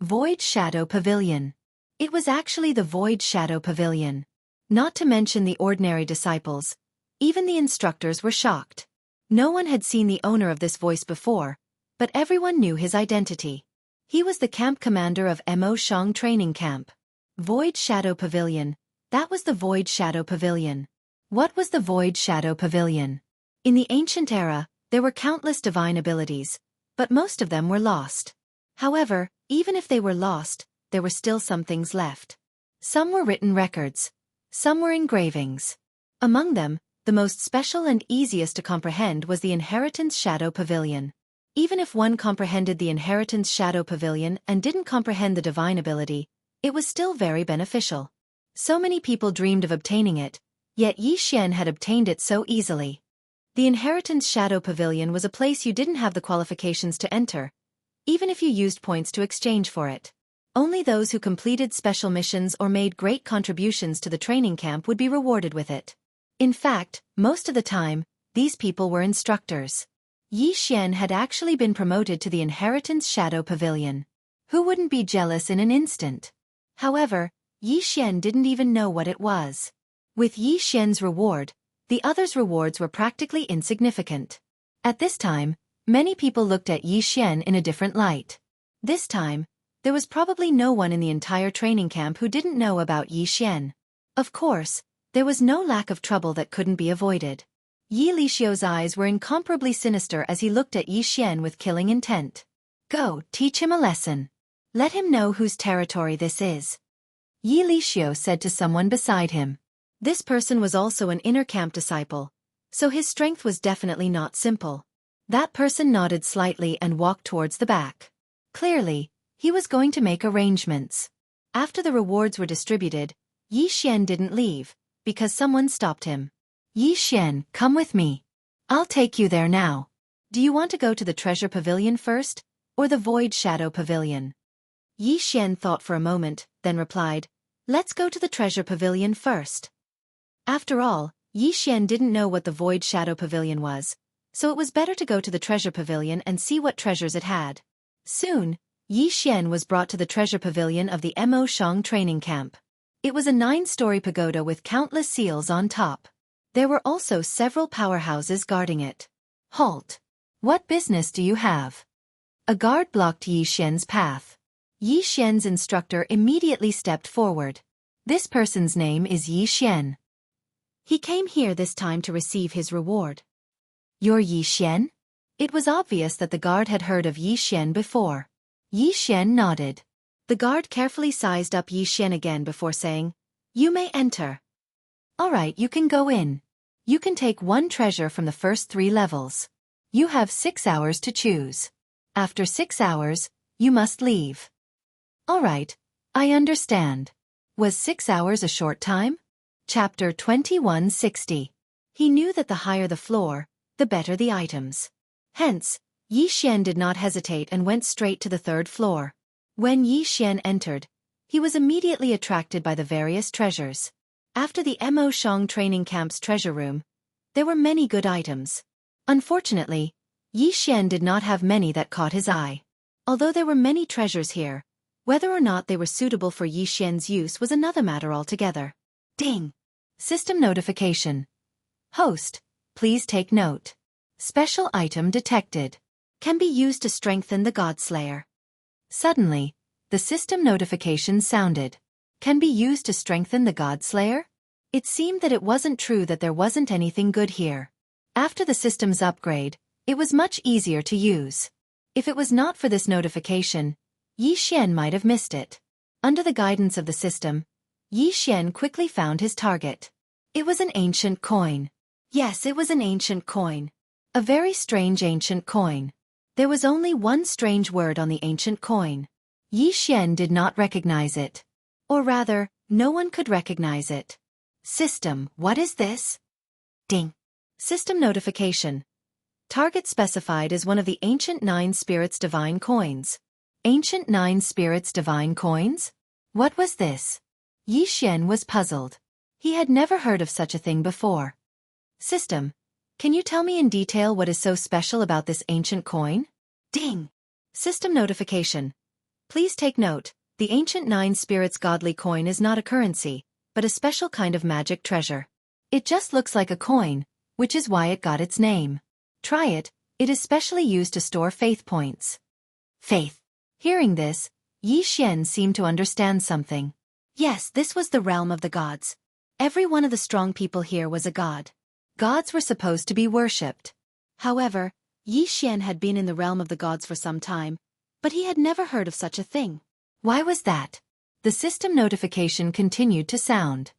Void Shadow Pavilion. It was actually the Void Shadow Pavilion. Not to mention the ordinary disciples. Even the instructors were shocked. No one had seen the owner of this voice before, but everyone knew his identity. He was the camp commander of Mo Shang training camp. Void Shadow Pavilion. That was the Void Shadow Pavilion. What was the Void Shadow Pavilion? In the ancient era, there were countless divine abilities, but most of them were lost. However, even if they were lost, there were still some things left. Some were written records. Some were engravings. Among them, the most special and easiest to comprehend was the Inheritance Shadow Pavilion. Even if one comprehended the Inheritance Shadow Pavilion and didn't comprehend the divine ability, it was still very beneficial. So many people dreamed of obtaining it, yet Yi Xian had obtained it so easily. The Inheritance Shadow Pavilion was a place you didn't have the qualifications to enter, even if you used points to exchange for it. Only those who completed special missions or made great contributions to the training camp would be rewarded with it. In fact, most of the time, these people were instructors. Yi Xian had actually been promoted to the Inheritance Shadow Pavilion. Who wouldn't be jealous in an instant? However, Yi Xian didn't even know what it was. With Yi Xian's reward, the others' rewards were practically insignificant. At this time, many people looked at Yi Xian in a different light. This time, there was probably no one in the entire training camp who didn't know about Yi Xian. Of course, there was no lack of trouble that couldn't be avoided. Yi Lixio's eyes were incomparably sinister as he looked at Yi Xian with killing intent. Go, teach him a lesson. Let him know whose territory this is. Yi Lixio said to someone beside him. This person was also an inner camp disciple, so his strength was definitely not simple. That person nodded slightly and walked towards the back. Clearly, he was going to make arrangements. After the rewards were distributed, Yi Xian didn't leave, because someone stopped him. Yi Xian, come with me. I'll take you there now. Do you want to go to the Treasure Pavilion first, or the Void Shadow Pavilion? Yi Xian thought for a moment, then replied, let's go to the Treasure Pavilion first. After all, Yi Xian didn't know what the Void Shadow Pavilion was, so it was better to go to the Treasure Pavilion and see what treasures it had. Soon, Yi Xian was brought to the Treasure Pavilion of the Mo Shang training camp. It was a 9-story pagoda with countless seals on top. There were also several powerhouses guarding it. Halt! What business do you have? A guard blocked Yi Xian's path. Yi Xian's instructor immediately stepped forward. This person's name is Yi Xian. He came here this time to receive his reward. You're Yi Xian? It was obvious that the guard had heard of Yi Xian before. Yi Xian nodded. The guard carefully sized up Yi Xian again before saying, you may enter. Alright, you can go in. You can take 1 treasure from the first 3 levels. You have 6 hours to choose. After 6 hours, you must leave. Alright, I understand. Was 6 hours a short time? Chapter 2160. He knew that the higher the floor, the better the items. Hence, Yi Xian did not hesitate and went straight to the 3rd floor. When Yi Xian entered, he was immediately attracted by the various treasures. After the Mo Shang training camp's treasure room, there were many good items. Unfortunately, Yi Xian did not have many that caught his eye. Although there were many treasures here, whether or not they were suitable for Yi Xian's use was another matter altogether. Ding! System notification. Host, please take note. Special item detected. Can be used to strengthen the Godslayer. Suddenly, the system notification sounded. Can be used to strengthen the Godslayer? It seemed that it wasn't true that there wasn't anything good here. After the system's upgrade, it was much easier to use. If it was not for this notification, Yi Xian might have missed it. Under the guidance of the system, Yi Xian quickly found his target. It was an ancient coin. Yes, it was an ancient coin. A very strange ancient coin. There was only one strange word on the ancient coin. Yi Xian did not recognize it. Or rather, no one could recognize it. System, what is this? Ding. System notification. Target specified as one of the Ancient Nine Spirits Divine Coins. Ancient Nine Spirits Divine Coins? What was this? Yi Xian was puzzled. He had never heard of such a thing before. System, can you tell me in detail what is so special about this ancient coin? Ding! System notification. Please take note, the Ancient Nine Spirits Godly Coin is not a currency, but a special kind of magic treasure. It just looks like a coin, which is why it got its name. Try it, it is specially used to store faith points. Faith. Hearing this, Yi Xian seemed to understand something. Yes, this was the realm of the gods. Every one of the strong people here was a god. Gods were supposed to be worshipped. However, Yi Xian had been in the realm of the gods for some time, but he had never heard of such a thing. Why was that? The system notification continued to sound.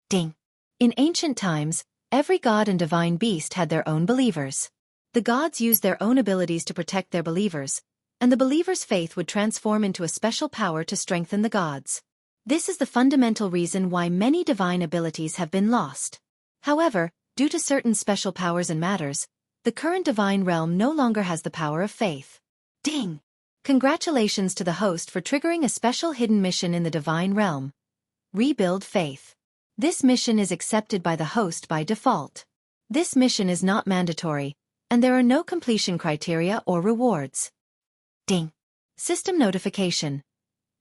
Ding! In ancient times, every god and divine beast had their own believers. The gods used their own abilities to protect their believers, and the believers' faith would transform into a special power to strengthen the gods. This is the fundamental reason why many divine abilities have been lost. However, due to certain special powers and matters, the current divine realm no longer has the power of faith. Ding! Congratulations to the host for triggering a special hidden mission in the divine realm. Rebuild faith. This mission is accepted by the host by default. This mission is not mandatory, and there are no completion criteria or rewards. Ding! System notification.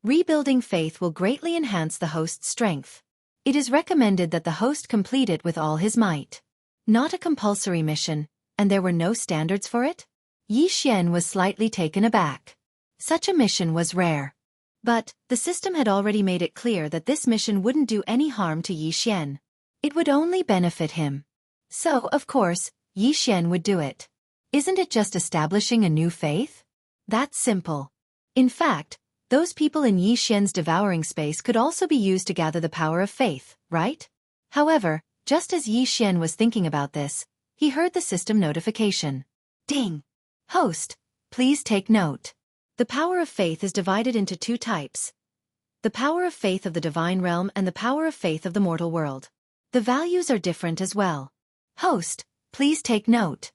Rebuilding faith will greatly enhance the host's strength. It is recommended that the host complete it with all his might. Not a compulsory mission, and there were no standards for it? Yi Xian was slightly taken aback. Such a mission was rare. But, the system had already made it clear that this mission wouldn't do any harm to Yi Xian. It would only benefit him. So, of course, Yi Xian would do it. Isn't it just establishing a new faith? That's simple. In fact, those people in Yi Xian's devouring space could also be used to gather the power of faith, right? However, just as Yi Xian was thinking about this, he heard the system notification. Ding! Host, please take note. The power of faith is divided into two types. The power of faith of the divine realm and the power of faith of the mortal world. The values are different as well. Host, please take note.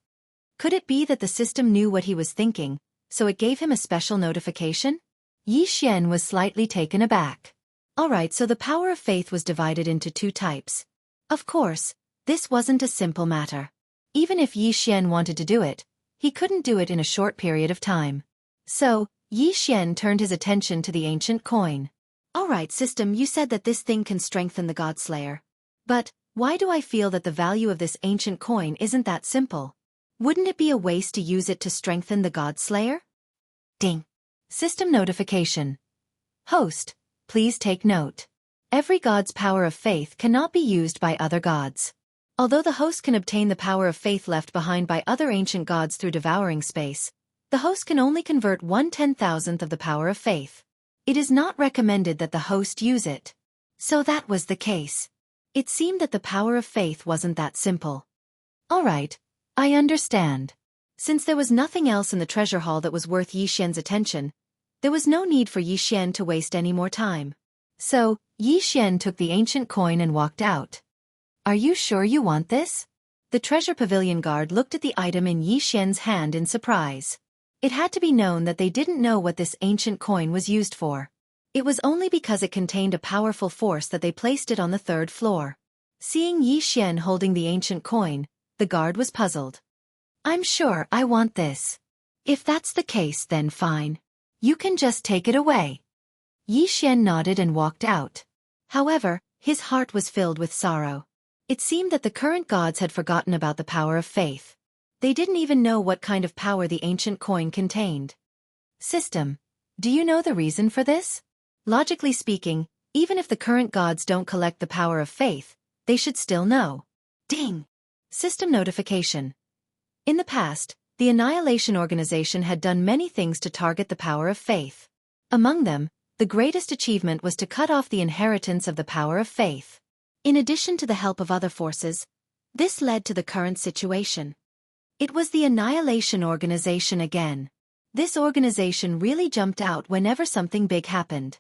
Could it be that the system knew what he was thinking, so it gave him a special notification? Yi Xian was slightly taken aback. Alright, so the power of faith was divided into two types. Of course, this wasn't a simple matter. Even if Yi Xian wanted to do it, he couldn't do it in a short period of time. So, Yi Xian turned his attention to the ancient coin. Alright, system, you said that this thing can strengthen the God Slayer. But, why do I feel that the value of this ancient coin isn't that simple? Wouldn't it be a waste to use it to strengthen the God Slayer? Ding! System notification. Host, please take note. Every god's power of faith cannot be used by other gods. Although the host can obtain the power of faith left behind by other ancient gods through devouring space, the host can only convert 1/10,000th of the power of faith. It is not recommended that the host use it. So that was the case. It seemed that the power of faith wasn't that simple. Alright, I understand. Since there was nothing else in the treasure hall that was worth Yi Xian's attention, there was no need for Yi Xian to waste any more time. So, Yi Xian took the ancient coin and walked out. Are you sure you want this? The treasure pavilion guard looked at the item in Yi Xian's hand in surprise. It had to be known that they didn't know what this ancient coin was used for. It was only because it contained a powerful force that they placed it on the third floor. Seeing Yi Xian holding the ancient coin, the guard was puzzled. I'm sure I want this. If that's the case, then fine. You can just take it away. Yi Xian nodded and walked out. However, his heart was filled with sorrow. It seemed that the current gods had forgotten about the power of faith. They didn't even know what kind of power the ancient coin contained. System, do you know the reason for this? Logically speaking, even if the current gods don't collect the power of faith, they should still know. Ding! System notification. In the past, the Annihilation Organization had done many things to target the power of faith. Among them, the greatest achievement was to cut off the inheritance of the power of faith. In addition to the help of other forces, this led to the current situation. It was the Annihilation Organization again. This organization really jumped out whenever something big happened.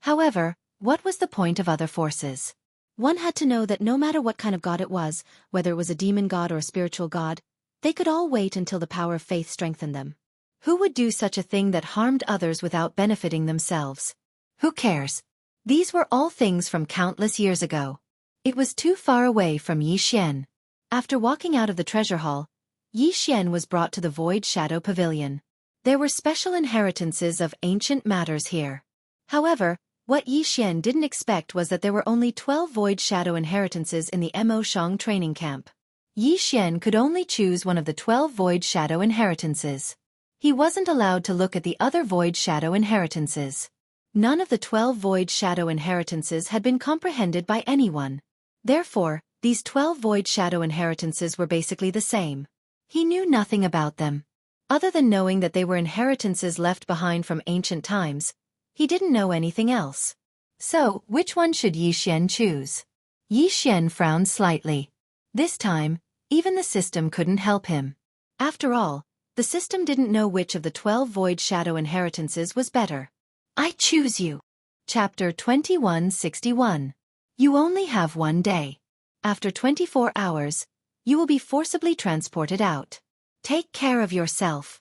However, what was the point of other forces? One had to know that no matter what kind of god it was, whether it was a demon god or a spiritual god, They could all wait until the power of faith strengthened them. Who would do such a thing that harmed others without benefiting themselves? Who cares? These were all things from countless years ago. It was too far away from Yi Xian. After walking out of the treasure hall, Yi Xian was brought to the Void Shadow Pavilion. There were special inheritances of ancient matters here. However, what Yi Xian didn't expect was that there were only 12 Void Shadow inheritances in the Mo Shang training camp. Yi Xian could only choose one of the 12 Void Shadow inheritances. He wasn't allowed to look at the other Void Shadow inheritances. None of the 12 Void Shadow inheritances had been comprehended by anyone. Therefore, these 12 Void Shadow inheritances were basically the same. He knew nothing about them. Other than knowing that they were inheritances left behind from ancient times, he didn't know anything else. So, which one should Yi Xian choose? Yi Xian frowned slightly. This time, even the system couldn't help him. After all, the system didn't know which of the 12 Void Shadow inheritances was better. I choose you. Chapter 2161. You only have one day. After 24 hours, you will be forcibly transported out. Take care of yourself.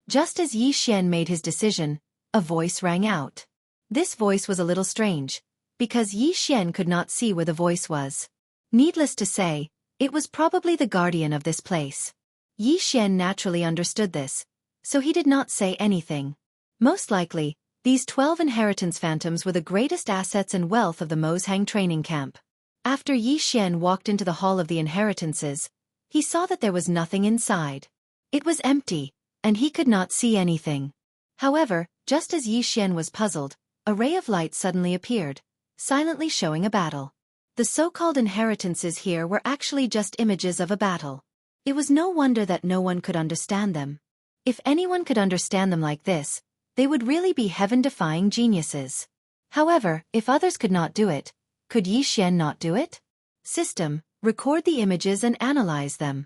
Just as Yi Xian made his decision, a voice rang out. This voice was a little strange, because Yi Xian could not see where the voice was. Needless to say, it was probably the guardian of this place. Yi Xian naturally understood this, so he did not say anything. Most likely, these 12 inheritance phantoms were the greatest assets and wealth of the Mozhang training camp. After Yi Xian walked into the hall of the inheritances, he saw that there was nothing inside. It was empty, and he could not see anything. However, just as Yi Xian was puzzled, a ray of light suddenly appeared, silently showing a battle. The so-called inheritances here were actually just images of a battle. It was no wonder that no one could understand them. If anyone could understand them like this, they would really be heaven-defying geniuses. However, if others could not do it, could Yi Xian not do it? System, record the images and analyze them.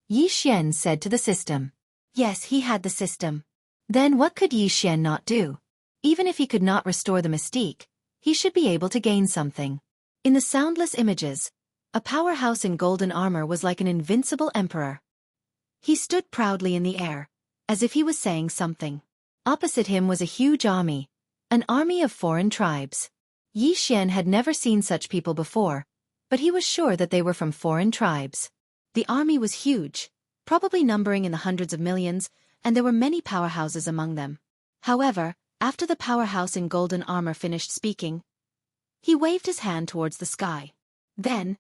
Yi Xian said to the system. Yes, he had the system. Then what could Yi Xian not do? Even if he could not restore the mystique, he should be able to gain something. In the soundless images, a powerhouse in golden armor was like an invincible emperor. He stood proudly in the air, as if he was saying something. Opposite him was a huge army, an army of foreign tribes. Yi Xian had never seen such people before, but he was sure that they were from foreign tribes. The army was huge, probably numbering in the hundreds of millions, and there were many powerhouses among them. However, after the powerhouse in golden armor finished speaking, he waved his hand towards the sky. Then,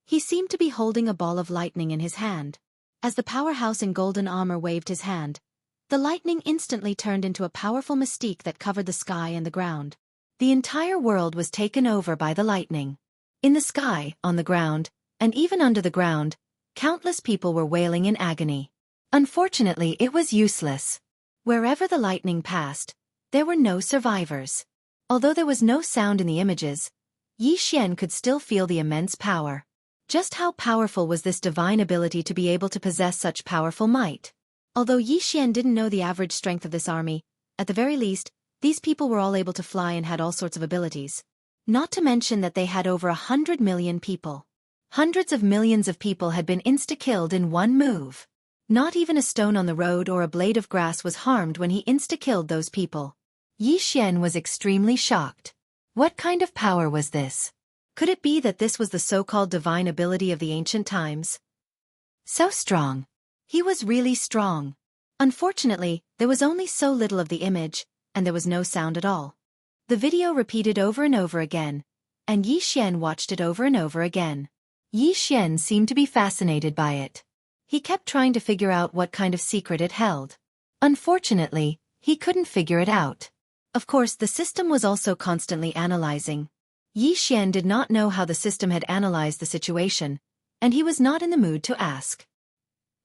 he seemed to be holding a ball of lightning in his hand. As the powerhouse in golden armor waved his hand, the lightning instantly turned into a powerful mystique that covered the sky and the ground. The entire world was taken over by the lightning. In the sky, on the ground, and even under the ground, countless people were wailing in agony. Unfortunately, it was useless. Wherever the lightning passed, there were no survivors. Although there was no sound in the images, Yi Xian could still feel the immense power. Just how powerful was this divine ability to be able to possess such powerful might? Although Yi Xian didn't know the average strength of this army, at the very least, these people were all able to fly and had all sorts of abilities. Not to mention that they had over 100 million people. Hundreds of millions of people had been insta-killed in one move. Not even a stone on the road or a blade of grass was harmed when he insta-killed those people. Yi Xian was extremely shocked. What kind of power was this? Could it be that this was the so-called divine ability of the ancient times? So strong. He was really strong. Unfortunately, there was only so little of the image, and there was no sound at all. The video repeated over and over again, and Yi Xian watched it over and over again. Yi Xian seemed to be fascinated by it. He kept trying to figure out what kind of secret it held. Unfortunately, he couldn't figure it out. Of course, the system was also constantly analyzing. Yi Xian did not know how the system had analyzed the situation, and he was not in the mood to ask.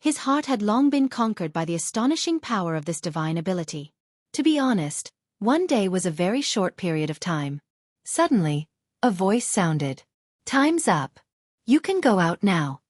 His heart had long been conquered by the astonishing power of this divine ability. To be honest, one day was a very short period of time. Suddenly, a voice sounded. Time's up. You can go out now.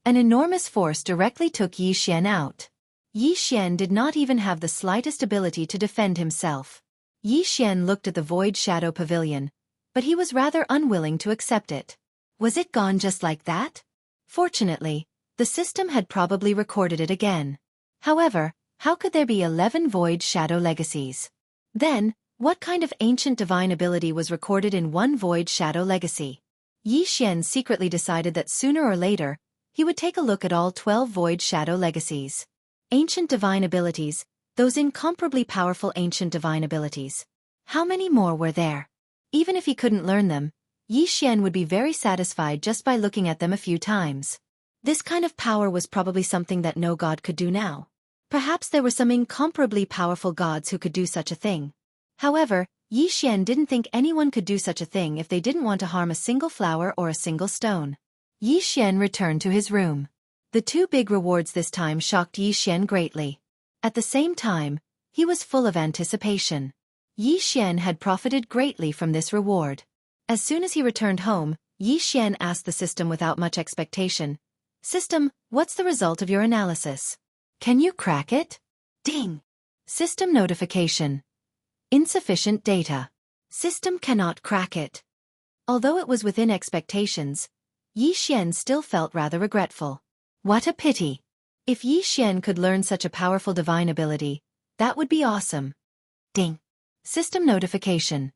An enormous force directly took Yi Xian out. Yi Xian did not even have the slightest ability to defend himself. Yi Xian looked at the Void Shadow Pavilion, but he was rather unwilling to accept it. Was it gone just like that? Fortunately, The system had probably recorded it again. However, how could there be 11 void shadow legacies? Then, what kind of ancient divine ability was recorded in one void shadow legacy? Yi Xian secretly decided that sooner or later, he would take a look at all 12 void shadow legacies. Ancient divine abilities, those incomparably powerful ancient divine abilities. How many more were there? Even if he couldn't learn them, Yi Xian would be very satisfied just by looking at them a few times. This kind of power was probably something that no god could do now. Perhaps there were some incomparably powerful gods who could do such a thing. However, Yi Xian didn't think anyone could do such a thing if they didn't want to harm a single flower or a single stone. Yi Xian returned to his room. The two big rewards this time shocked Yi Xian greatly. At the same time, he was full of anticipation. Yi Xian had profited greatly from this reward. As soon as he returned home, Yi Xian asked the system without much expectation, "System, what's the result of your analysis? Can you crack it?" Ding! System notification. Insufficient data. System cannot crack it. Although it was within expectations, Yi Xian still felt rather regretful. What a pity. If Yi Xian could learn such a powerful divine ability, that would be awesome. Ding! System notification.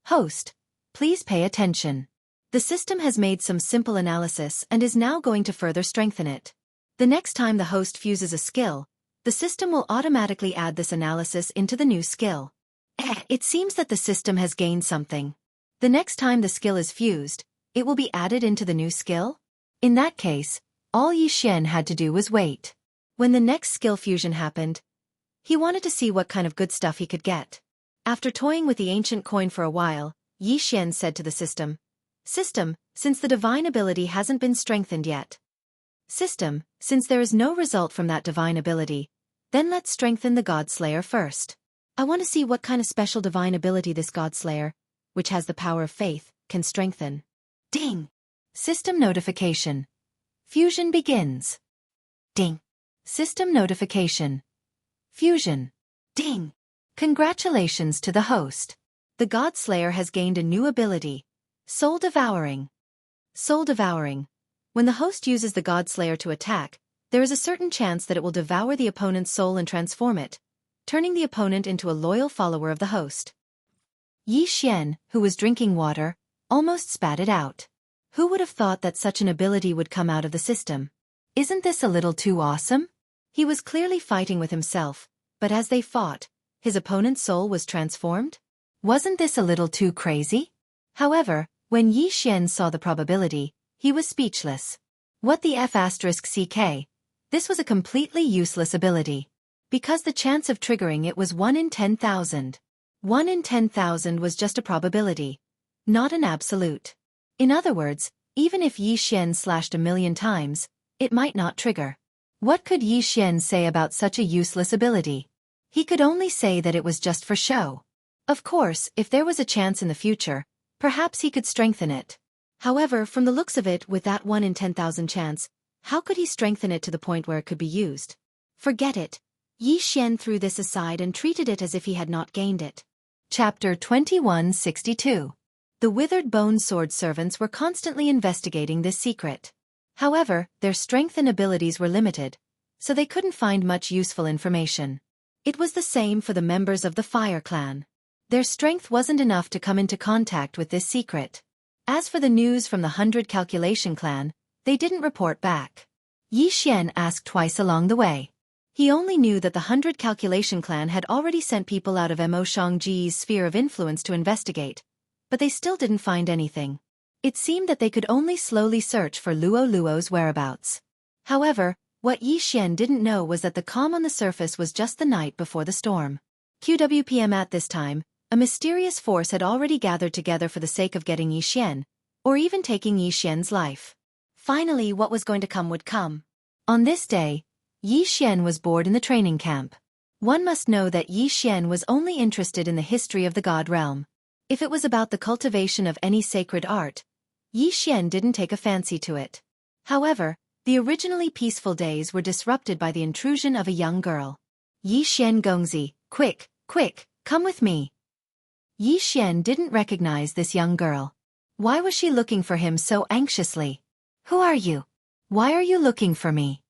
Host, please pay attention. The system has made some simple analysis and is now going to further strengthen it. The next time the host fuses a skill, the system will automatically add this analysis into the new skill. It seems that the system has gained something. The next time the skill is fused, it will be added into the new skill? In that case, all Yi Xian had to do was wait. When the next skill fusion happened, he wanted to see what kind of good stuff he could get. After toying with the ancient coin for a while, Yi Xian said to the system, "System, since the divine ability hasn't been strengthened yet. System, since there is no result from that divine ability, then let's strengthen the God-Slayer first. I want to see what kind of special divine ability this God-Slayer, which has the power of faith, can strengthen." Ding! System notification. Fusion begins. Ding! System notification. Fusion. Ding! Congratulations to the host. The God-Slayer has gained a new ability, Soul Devouring. Soul Devouring. When the host uses the God-Slayer to attack, there is a certain chance that it will devour the opponent's soul and transform it, turning the opponent into a loyal follower of the host. Yi Xian, who was drinking water, almost spat it out. Who would have thought that such an ability would come out of the system? Isn't this a little too awesome? He was clearly fighting with himself, but as they fought, his opponent's soul was transformed? Wasn't this a little too crazy? However, when Yi Xian saw the probability, he was speechless. What the F***ck? This was a completely useless ability. Because the chance of triggering it was 1 in 10,000. 1 in 10,000 was just a probability, not an absolute. In other words, even if Yi Xian slashed 1,000,000 times, it might not trigger. What could Yi Xian say about such a useless ability? He could only say that it was just for show. Of course, if there was a chance in the future, perhaps he could strengthen it. However, from the looks of it, with that 1 in 10,000 chance, how could he strengthen it to the point where it could be used? Forget it. Yi Xian threw this aside and treated it as if he had not gained it. Chapter 2162. The Withered Bone Sword Servants were constantly investigating this secret. However, their strength and abilities were limited, so they couldn't find much useful information. It was the same for the members of the Fire Clan. Their strength wasn't enough to come into contact with this secret. As for the news from the 100 Calculation Clan, they didn't report back. Yi Xian asked twice along the way. He only knew that the 100 Calculation Clan had already sent people out of Mo Shangji's sphere of influence to investigate, but they still didn't find anything. It seemed that they could only slowly search for Luo Luo's whereabouts. However, what Yi Xian didn't know was that the calm on the surface was just the night before the storm. QWPM at this time, a mysterious force had already gathered together for the sake of getting Yi Xian, or even taking Yi Xian's life. Finally, what was going to come would come. On this day, Yi Xian was bored in the training camp. One must know that Yi Xian was only interested in the history of the God realm. If it was about the cultivation of any sacred art, Yi Xian didn't take a fancy to it. However, the originally peaceful days were disrupted by the intrusion of a young girl. Yi Xian Gongzi, quick, come with me. Yi Xian didn't recognize this young girl. Why was she looking for him so anxiously? Who are you? Why are you looking for me?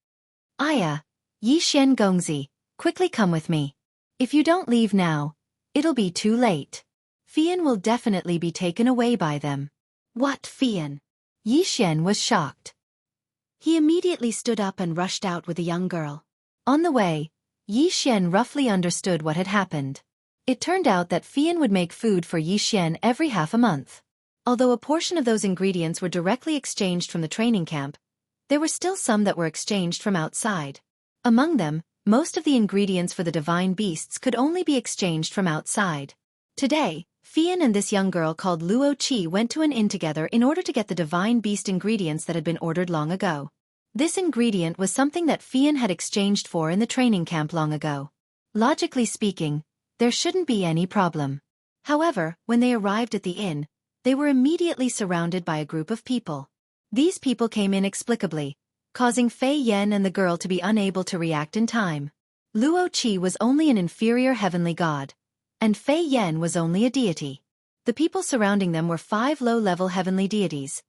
Aya, Yi Xian Gongzi, quickly come with me. If you don't leave now, it'll be too late. Fian will definitely be taken away by them. What Fian? Yi Xian was shocked. He immediately stood up and rushed out with a young girl. On the way, Yi Xian roughly understood what had happened. It turned out that Fian would make food for Yi Xian every half a month. Although a portion of those ingredients were directly exchanged from the training camp, there were still some that were exchanged from outside. Among them, most of the ingredients for the divine beasts could only be exchanged from outside. Today, Fian and this young girl called Luo Qi went to an inn together in order to get the divine beast ingredients that had been ordered long ago. This ingredient was something that Fian had exchanged for in the training camp long ago. Logically speaking, there shouldn't be any problem. However, when they arrived at the inn, they were immediately surrounded by a group of people. These people came inexplicably, causing Fei Yan and the girl to be unable to react in time. Luo Qi was only an inferior heavenly god, and Fei Yan was only a deity. The people surrounding them were 5 low-level heavenly deities,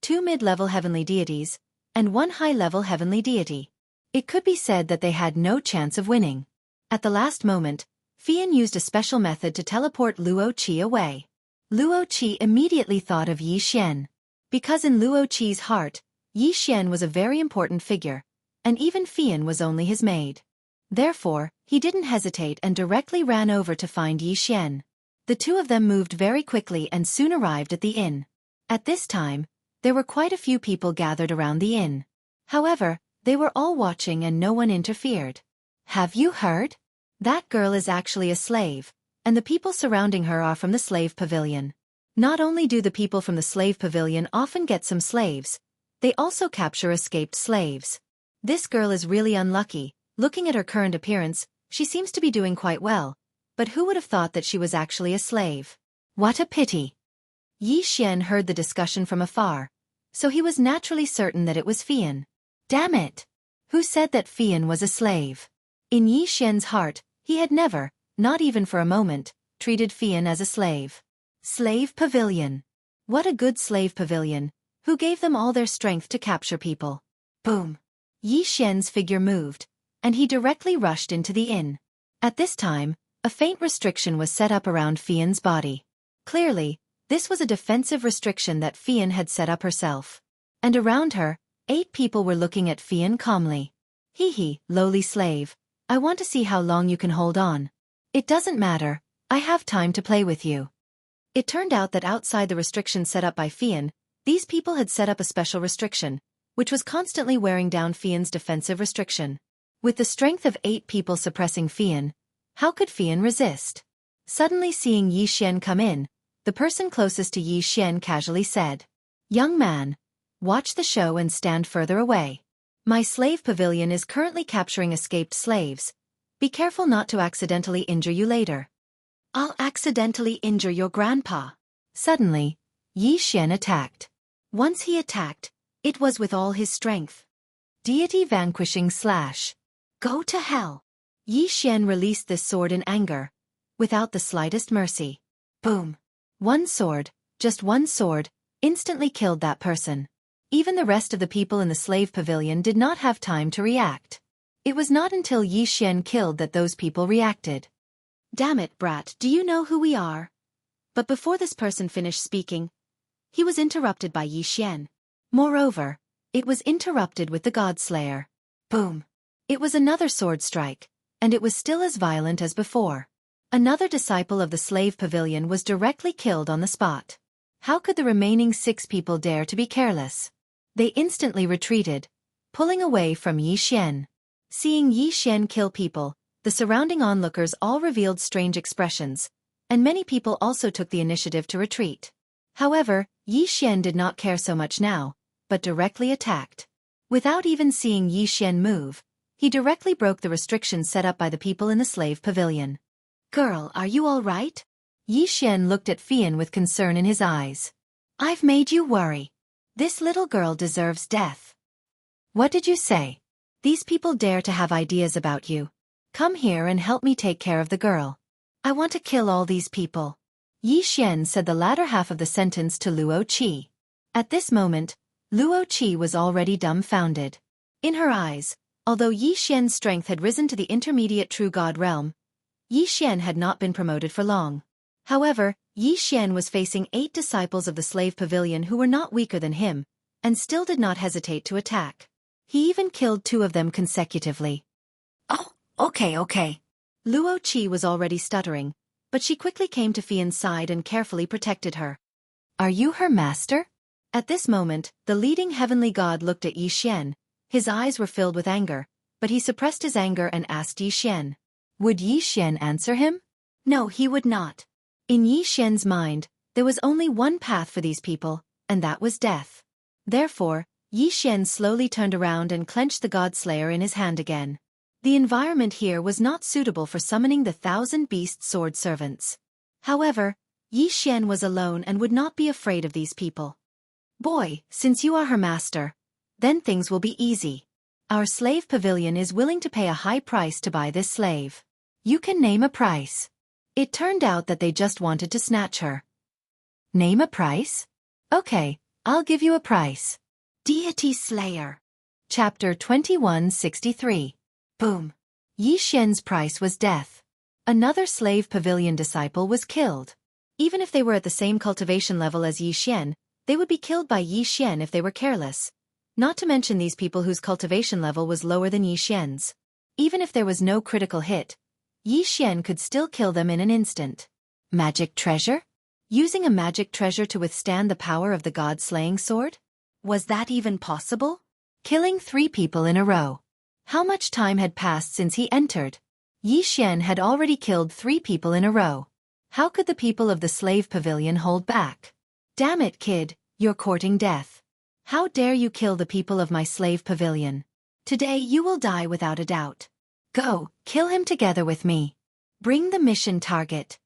2 mid-level heavenly deities, and 1 high-level heavenly deity. It could be said that they had no chance of winning. At the last moment, Fian used a special method to teleport Luo Qi away. Luo Qi immediately thought of Yi Xian. Because in Luo Qi's heart, Yi Xian was a very important figure, and even Fian was only his maid. Therefore, he didn't hesitate and directly ran over to find Yi Xian. The two of them moved very quickly and soon arrived at the inn. At this time, there were quite a few people gathered around the inn. However, they were all watching and no one interfered. Have you heard? That girl is actually a slave, and the people surrounding her are from the slave pavilion. Not only do the people from the slave pavilion often get some slaves, they also capture escaped slaves. This girl is really unlucky. Looking at her current appearance, she seems to be doing quite well, but who would have thought that she was actually a slave? What a pity! Yi Xian heard the discussion from afar, so he was naturally certain that it was Fian. Damn it! Who said that Fian was a slave? In Yi Xian's heart, he had never, not even for a moment, treated Fian as a slave. Slave pavilion. What a good slave pavilion, who gave them all their strength to capture people. Boom! Yi Xian's figure moved, and he directly rushed into the inn. At this time, a faint restriction was set up around Fian's body. Clearly, this was a defensive restriction that Fian had set up herself. And around her, 8 people were looking at Fian calmly. Hee, lowly slave, I want to see how long you can hold on. It doesn't matter, I have time to play with you. It turned out that outside the restriction set up by Fian, these people had set up a special restriction, which was constantly wearing down Fian's defensive restriction. With the strength of 8 people suppressing Fian, how could Fian resist? Suddenly seeing Yi Xian come in, the person closest to Yi Xian casually said, "Young man, watch the show and stand further away. My slave pavilion is currently capturing escaped slaves. Be careful not to accidentally injure you later." "I'll accidentally injure your grandpa." Suddenly, Yi Xian attacked. Once he attacked, it was with all his strength. Deity vanquishing slash. Go to hell. Yi Xian released this sword in anger, without the slightest mercy. Boom. One sword, just one sword, instantly killed that person. Even the rest of the people in the slave pavilion did not have time to react. It was not until Yi Xian killed that those people reacted. "Damn it, brat, do you know who we are?" But before this person finished speaking, he was interrupted by Yi Xian. Moreover, it was interrupted with the Godslayer. Boom. It was another sword strike, and it was still as violent as before. Another disciple of the slave pavilion was directly killed on the spot. How could the remaining 6 people dare to be careless? They instantly retreated, pulling away from Yi Xian. Seeing Yi Xian kill people, the surrounding onlookers all revealed strange expressions, and many people also took the initiative to retreat. However, Yi Xian did not care so much now, but directly attacked. Without even seeing Yi Xian move, he directly broke the restrictions set up by the people in the slave pavilion. "Girl, are you all right?" Yi Xian looked at Fian with concern in his eyes. "I've made you worry. This little girl deserves death." "What did you say? These people dare to have ideas about you. Come here and help me take care of the girl. I want to kill all these people." Yi Xian said the latter half of the sentence to Luo Qi. At this moment, Luo Qi was already dumbfounded. In her eyes, although Yi Xian's strength had risen to the intermediate true god realm, Yi Xian had not been promoted for long. However, Yi Xian was facing 8 disciples of the slave pavilion who were not weaker than him, and still did not hesitate to attack. He even killed 2 of them consecutively. Oh, okay. Luo Qi was already stuttering, but she quickly came to Fian's side and carefully protected her. Are you her master? At this moment, the leading heavenly god looked at Yi Xian. His eyes were filled with anger, but he suppressed his anger and asked Yi Xian. Would Yi Xian answer him? No, he would not. In Yi Xian's mind, there was only one path for these people, and that was death. Therefore, Yi Xian slowly turned around and clenched the god slayer in his hand again. The environment here was not suitable for summoning the 1,000 beast sword servants. However, Yi Xian was alone and would not be afraid of these people. Boy, since you are her master, then things will be easy. Our slave pavilion is willing to pay a high price to buy this slave. You can name a price. It turned out that they just wanted to snatch her. Name a price? Okay, I'll give you a price. Deity Slayer. Chapter 2163. Boom. Yi Xian's price was death. Another slave pavilion disciple was killed. Even if they were at the same cultivation level as Yi Xian, they would be killed by Yi Xian if they were careless. Not to mention these people whose cultivation level was lower than Yi Xian's. Even if there was no critical hit, Yi Xian could still kill them in an instant. Magic treasure? Using a magic treasure to withstand the power of the god-slaying sword? Was that even possible? Killing 3 people in a row. How much time had passed since he entered? Yi Xian had already killed 3 people in a row. How could the people of the slave pavilion hold back? Damn it, kid, you're courting death. How dare you kill the people of my slave pavilion? Today you will die without a doubt. Go, kill him together with me. Bring the mission target.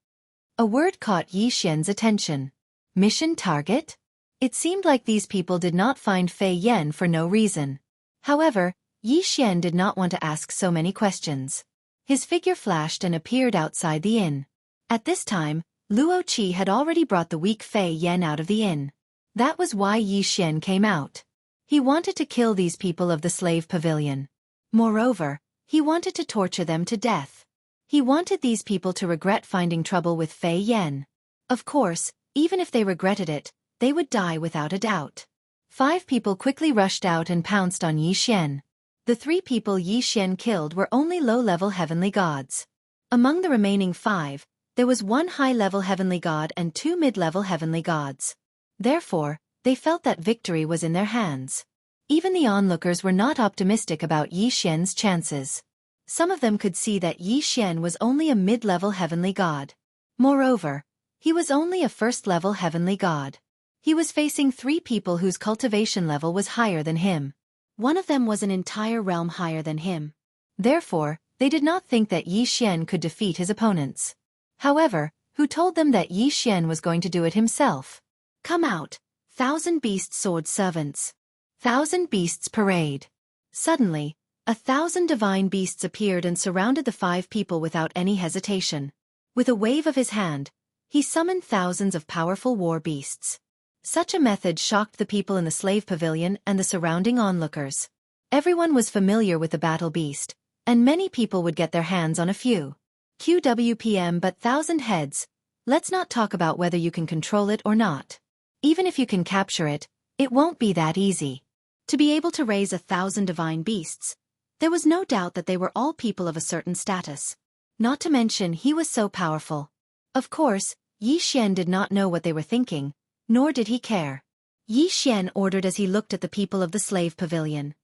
A word caught Yi Xian's attention. Mission target? It seemed like these people did not find Fei Yan for no reason. However, Yi Xian did not want to ask so many questions. His figure flashed and appeared outside the inn. At this time, Luo Qi had already brought the weak Fei Yan out of the inn. That was why Yi Xian came out. He wanted to kill these people of the slave pavilion. Moreover, he wanted to torture them to death. He wanted these people to regret finding trouble with Fei Yan. Of course, even if they regretted it, they would die without a doubt. 5 people quickly rushed out and pounced on Yi Xian. The 3 people Yi Xian killed were only low-level heavenly gods. Among the remaining 5, there was 1 high-level heavenly god and 2 mid-level heavenly gods. Therefore, they felt that victory was in their hands. Even the onlookers were not optimistic about Yi Xian's chances. Some of them could see that Yi Xian was only a mid-level heavenly god. Moreover, he was only a first-level heavenly god. He was facing 3 people whose cultivation level was higher than him. One of them was an entire realm higher than him. Therefore, they did not think that Yi Xian could defeat his opponents. However, who told them that Yi Xian was going to do it himself? Come out, 1,000 beast sword servants. 1,000 beasts parade. Suddenly, 1,000 divine beasts appeared and surrounded the 5 people without any hesitation. With a wave of his hand, he summoned thousands of powerful war beasts. Such a method shocked the people in the slave pavilion and the surrounding onlookers. Everyone was familiar with the battle beast, and many people would get their hands on a few. QWPM but 1,000 heads. Let's not talk about whether you can control it or not. Even if you can capture it, it won't be that easy. To be able to raise 1,000 divine beasts, there was no doubt that they were all people of a certain status. Not to mention he was so powerful. Of course, Yi Xian did not know what they were thinking, nor did he care. Yi Xian ordered as he looked at the people of the slave pavilion.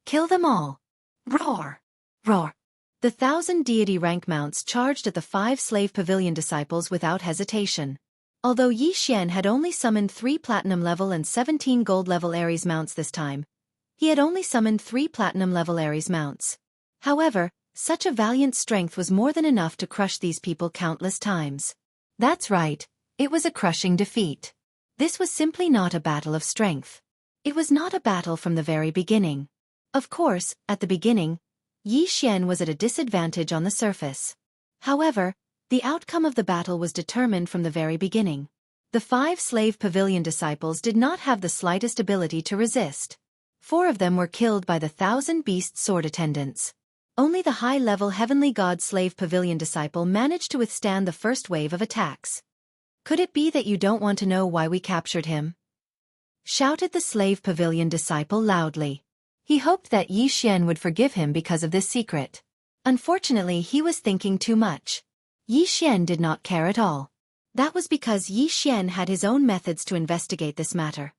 Kill them all. Roar! Roar! The 1,000 deity rank mounts charged at the 5 slave pavilion disciples without hesitation. Although Yi Xian had only summoned 3 platinum level and 17 gold level Ares mounts this time, he had only summoned 3 platinum level Ares mounts. However, such a valiant strength was more than enough to crush these people countless times. That's right, it was a crushing defeat. This was simply not a battle of strength. It was not a battle from the very beginning. Of course, at the beginning, Yi Xian was at a disadvantage on the surface. However, the outcome of the battle was determined from the very beginning. The 5 slave pavilion disciples did not have the slightest ability to resist. 4 of them were killed by the 1,000 beast sword attendants. Only the high-level heavenly god slave pavilion disciple managed to withstand the first wave of attacks. Could it be that you don't want to know why we captured him? Shouted the slave pavilion disciple loudly. He hoped that Yi Xian would forgive him because of this secret. Unfortunately, he was thinking too much. Yi Xian did not care at all. That was because Yi Xian had his own methods to investigate this matter.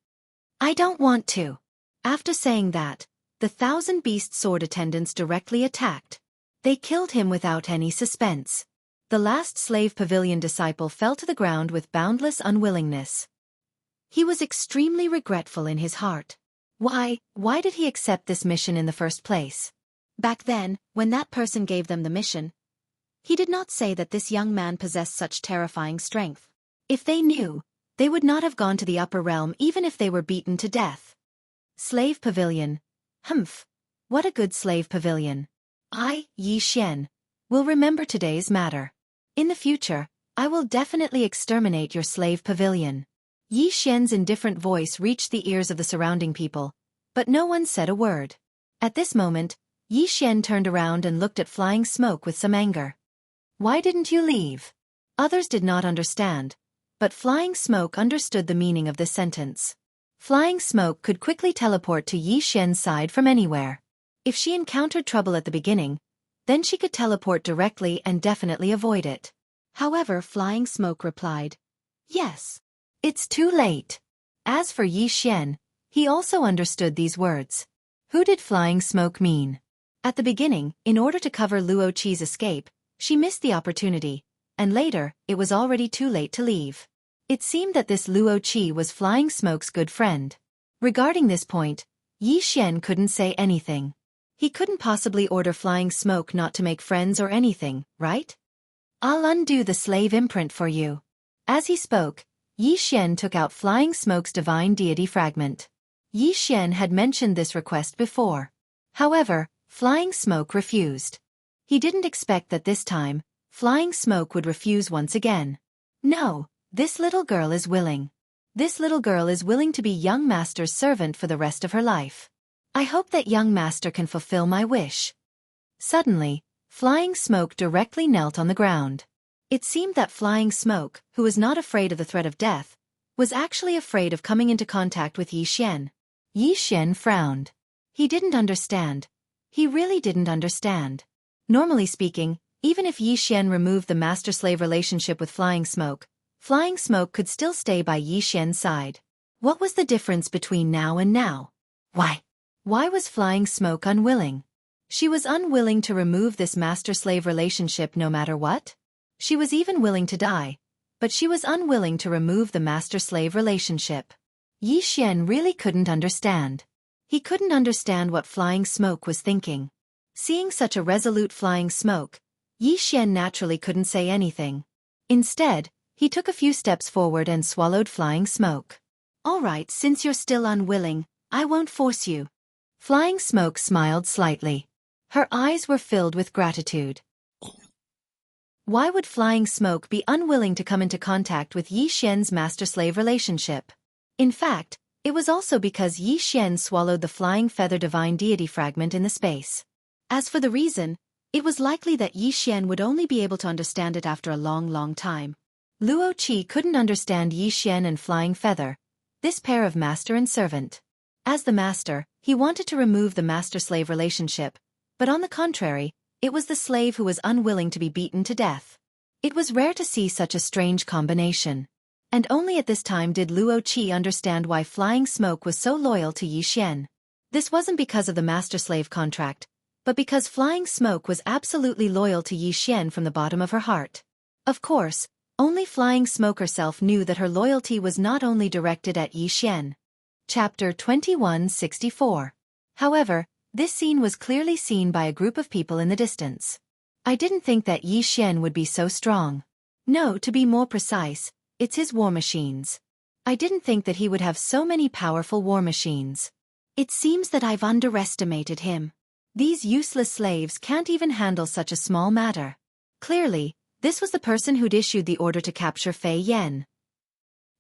I don't want to. After saying that, the 1,000 beast sword attendants directly attacked. They killed him without any suspense. The last slave pavilion disciple fell to the ground with boundless unwillingness. He was extremely regretful in his heart. Why did he accept this mission in the first place? Back then, when that person gave them the mission, he did not say that this young man possessed such terrifying strength. If they knew, they would not have gone to the upper realm even if they were beaten to death. Slave pavilion. Humph. What a good slave pavilion. I, Yi Xian, will remember today's matter. In the future, I will definitely exterminate your slave pavilion. Yi Xian's indifferent voice reached the ears of the surrounding people, but no one said a word. At this moment, Yi Xian turned around and looked at Flying Smoke with some anger. Why didn't you leave? Others did not understand, but Flying Smoke understood the meaning of this sentence. Flying Smoke could quickly teleport to Yi Xian's side from anywhere. If she encountered trouble at the beginning, then she could teleport directly and definitely avoid it. However, Flying Smoke replied, "Yes. It's too late." As for Yi Xian, he also understood these words. Who did Flying Smoke mean? At the beginning, in order to cover Luo Qi's escape, she missed the opportunity, and later, it was already too late to leave. It seemed that this Luo Qi was Flying Smoke's good friend. Regarding this point, Yi Xian couldn't say anything. He couldn't possibly order Flying Smoke not to make friends or anything, right? I'll undo the slave imprint for you. As he spoke, Yi Xian took out Flying Smoke's divine deity fragment. Yi Xian had mentioned this request before. However, Flying Smoke refused. He didn't expect that this time, Flying Smoke would refuse once again. No, this little girl is willing. This little girl is willing to be young master's servant for the rest of her life. I hope that young master can fulfill my wish. Suddenly, Flying Smoke directly knelt on the ground. It seemed that Flying Smoke, who was not afraid of the threat of death, was actually afraid of coming into contact with Yi Xian. Yi Xian frowned. He didn't understand. He really didn't understand. Normally speaking, even if Yi Xian removed the master-slave relationship with Flying Smoke could still stay by Yi Xian's side. What was the difference between now and now? Why was Flying Smoke unwilling? She was unwilling to remove this master-slave relationship no matter what? She was even willing to die, but she was unwilling to remove the master-slave relationship. Yi Xian really couldn't understand. He couldn't understand what Flying Smoke was thinking. Seeing such a resolute Flying Smoke, Yi Xian naturally couldn't say anything. Instead, he took a few steps forward and swallowed Flying Smoke. All right, since you're still unwilling, I won't force you. Flying Smoke smiled slightly. Her eyes were filled with gratitude. Why would Flying Smoke be unwilling to come into contact with Yi Xian's master-slave relationship? In fact, it was also because Yi Xian swallowed the flying feather divine deity fragment in the space. As for the reason, it was likely that Yi Xian would only be able to understand it after a long time. Luo Qi couldn't understand Yi Xian and Flying Feather, this pair of master and servant. As the master, he wanted to remove the master-slave relationship, but on the contrary, it was the slave who was unwilling to be beaten to death. It was rare to see such a strange combination. And only at this time did Luo Qi understand why Flying Smoke was so loyal to Yi Xian. This wasn't because of the master-slave contract, but because Flying Smoke was absolutely loyal to Yi Xian from the bottom of her heart. Of course, only Flying Smoke herself knew that her loyalty was not only directed at Yi Xian. Chapter 2164. However, this scene was clearly seen by a group of people in the distance. I didn't think that Yi Xian would be so strong. No, to be more precise, it's his war machines. I didn't think that he would have so many powerful war machines. It seems that I've underestimated him. These useless slaves can't even handle such a small matter. Clearly, this was the person who'd issued the order to capture Fei Yan.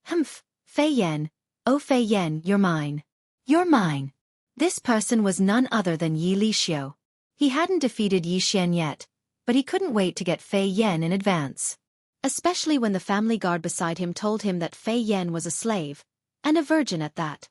Humph, Fei Yan. Oh Fei Yan, you're mine. You're mine. This person was none other than Yi Lixiu. He hadn't defeated Yi Xian yet, but he couldn't wait to get Fei Yan in advance. Especially when the family guard beside him told him that Fei Yan was a slave, and a virgin at that.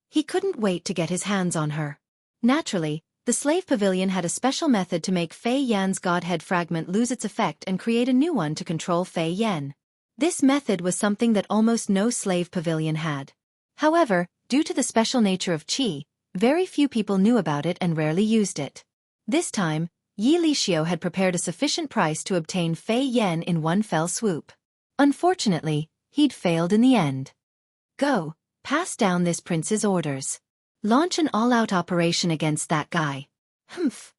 He couldn't wait to get his hands on her. Naturally, the slave pavilion had a special method to make Fei Yan's godhead fragment lose its effect and create a new one to control Fei Yan. This method was something that almost no slave pavilion had. However, due to the special nature of qi, very few people knew about it and rarely used it. This time, Yi Lixiu had prepared a sufficient price to obtain Fei Yan in one fell swoop. Unfortunately, he'd failed in the end. Go, pass down this prince's orders. Launch an all-out operation against that guy. Humph.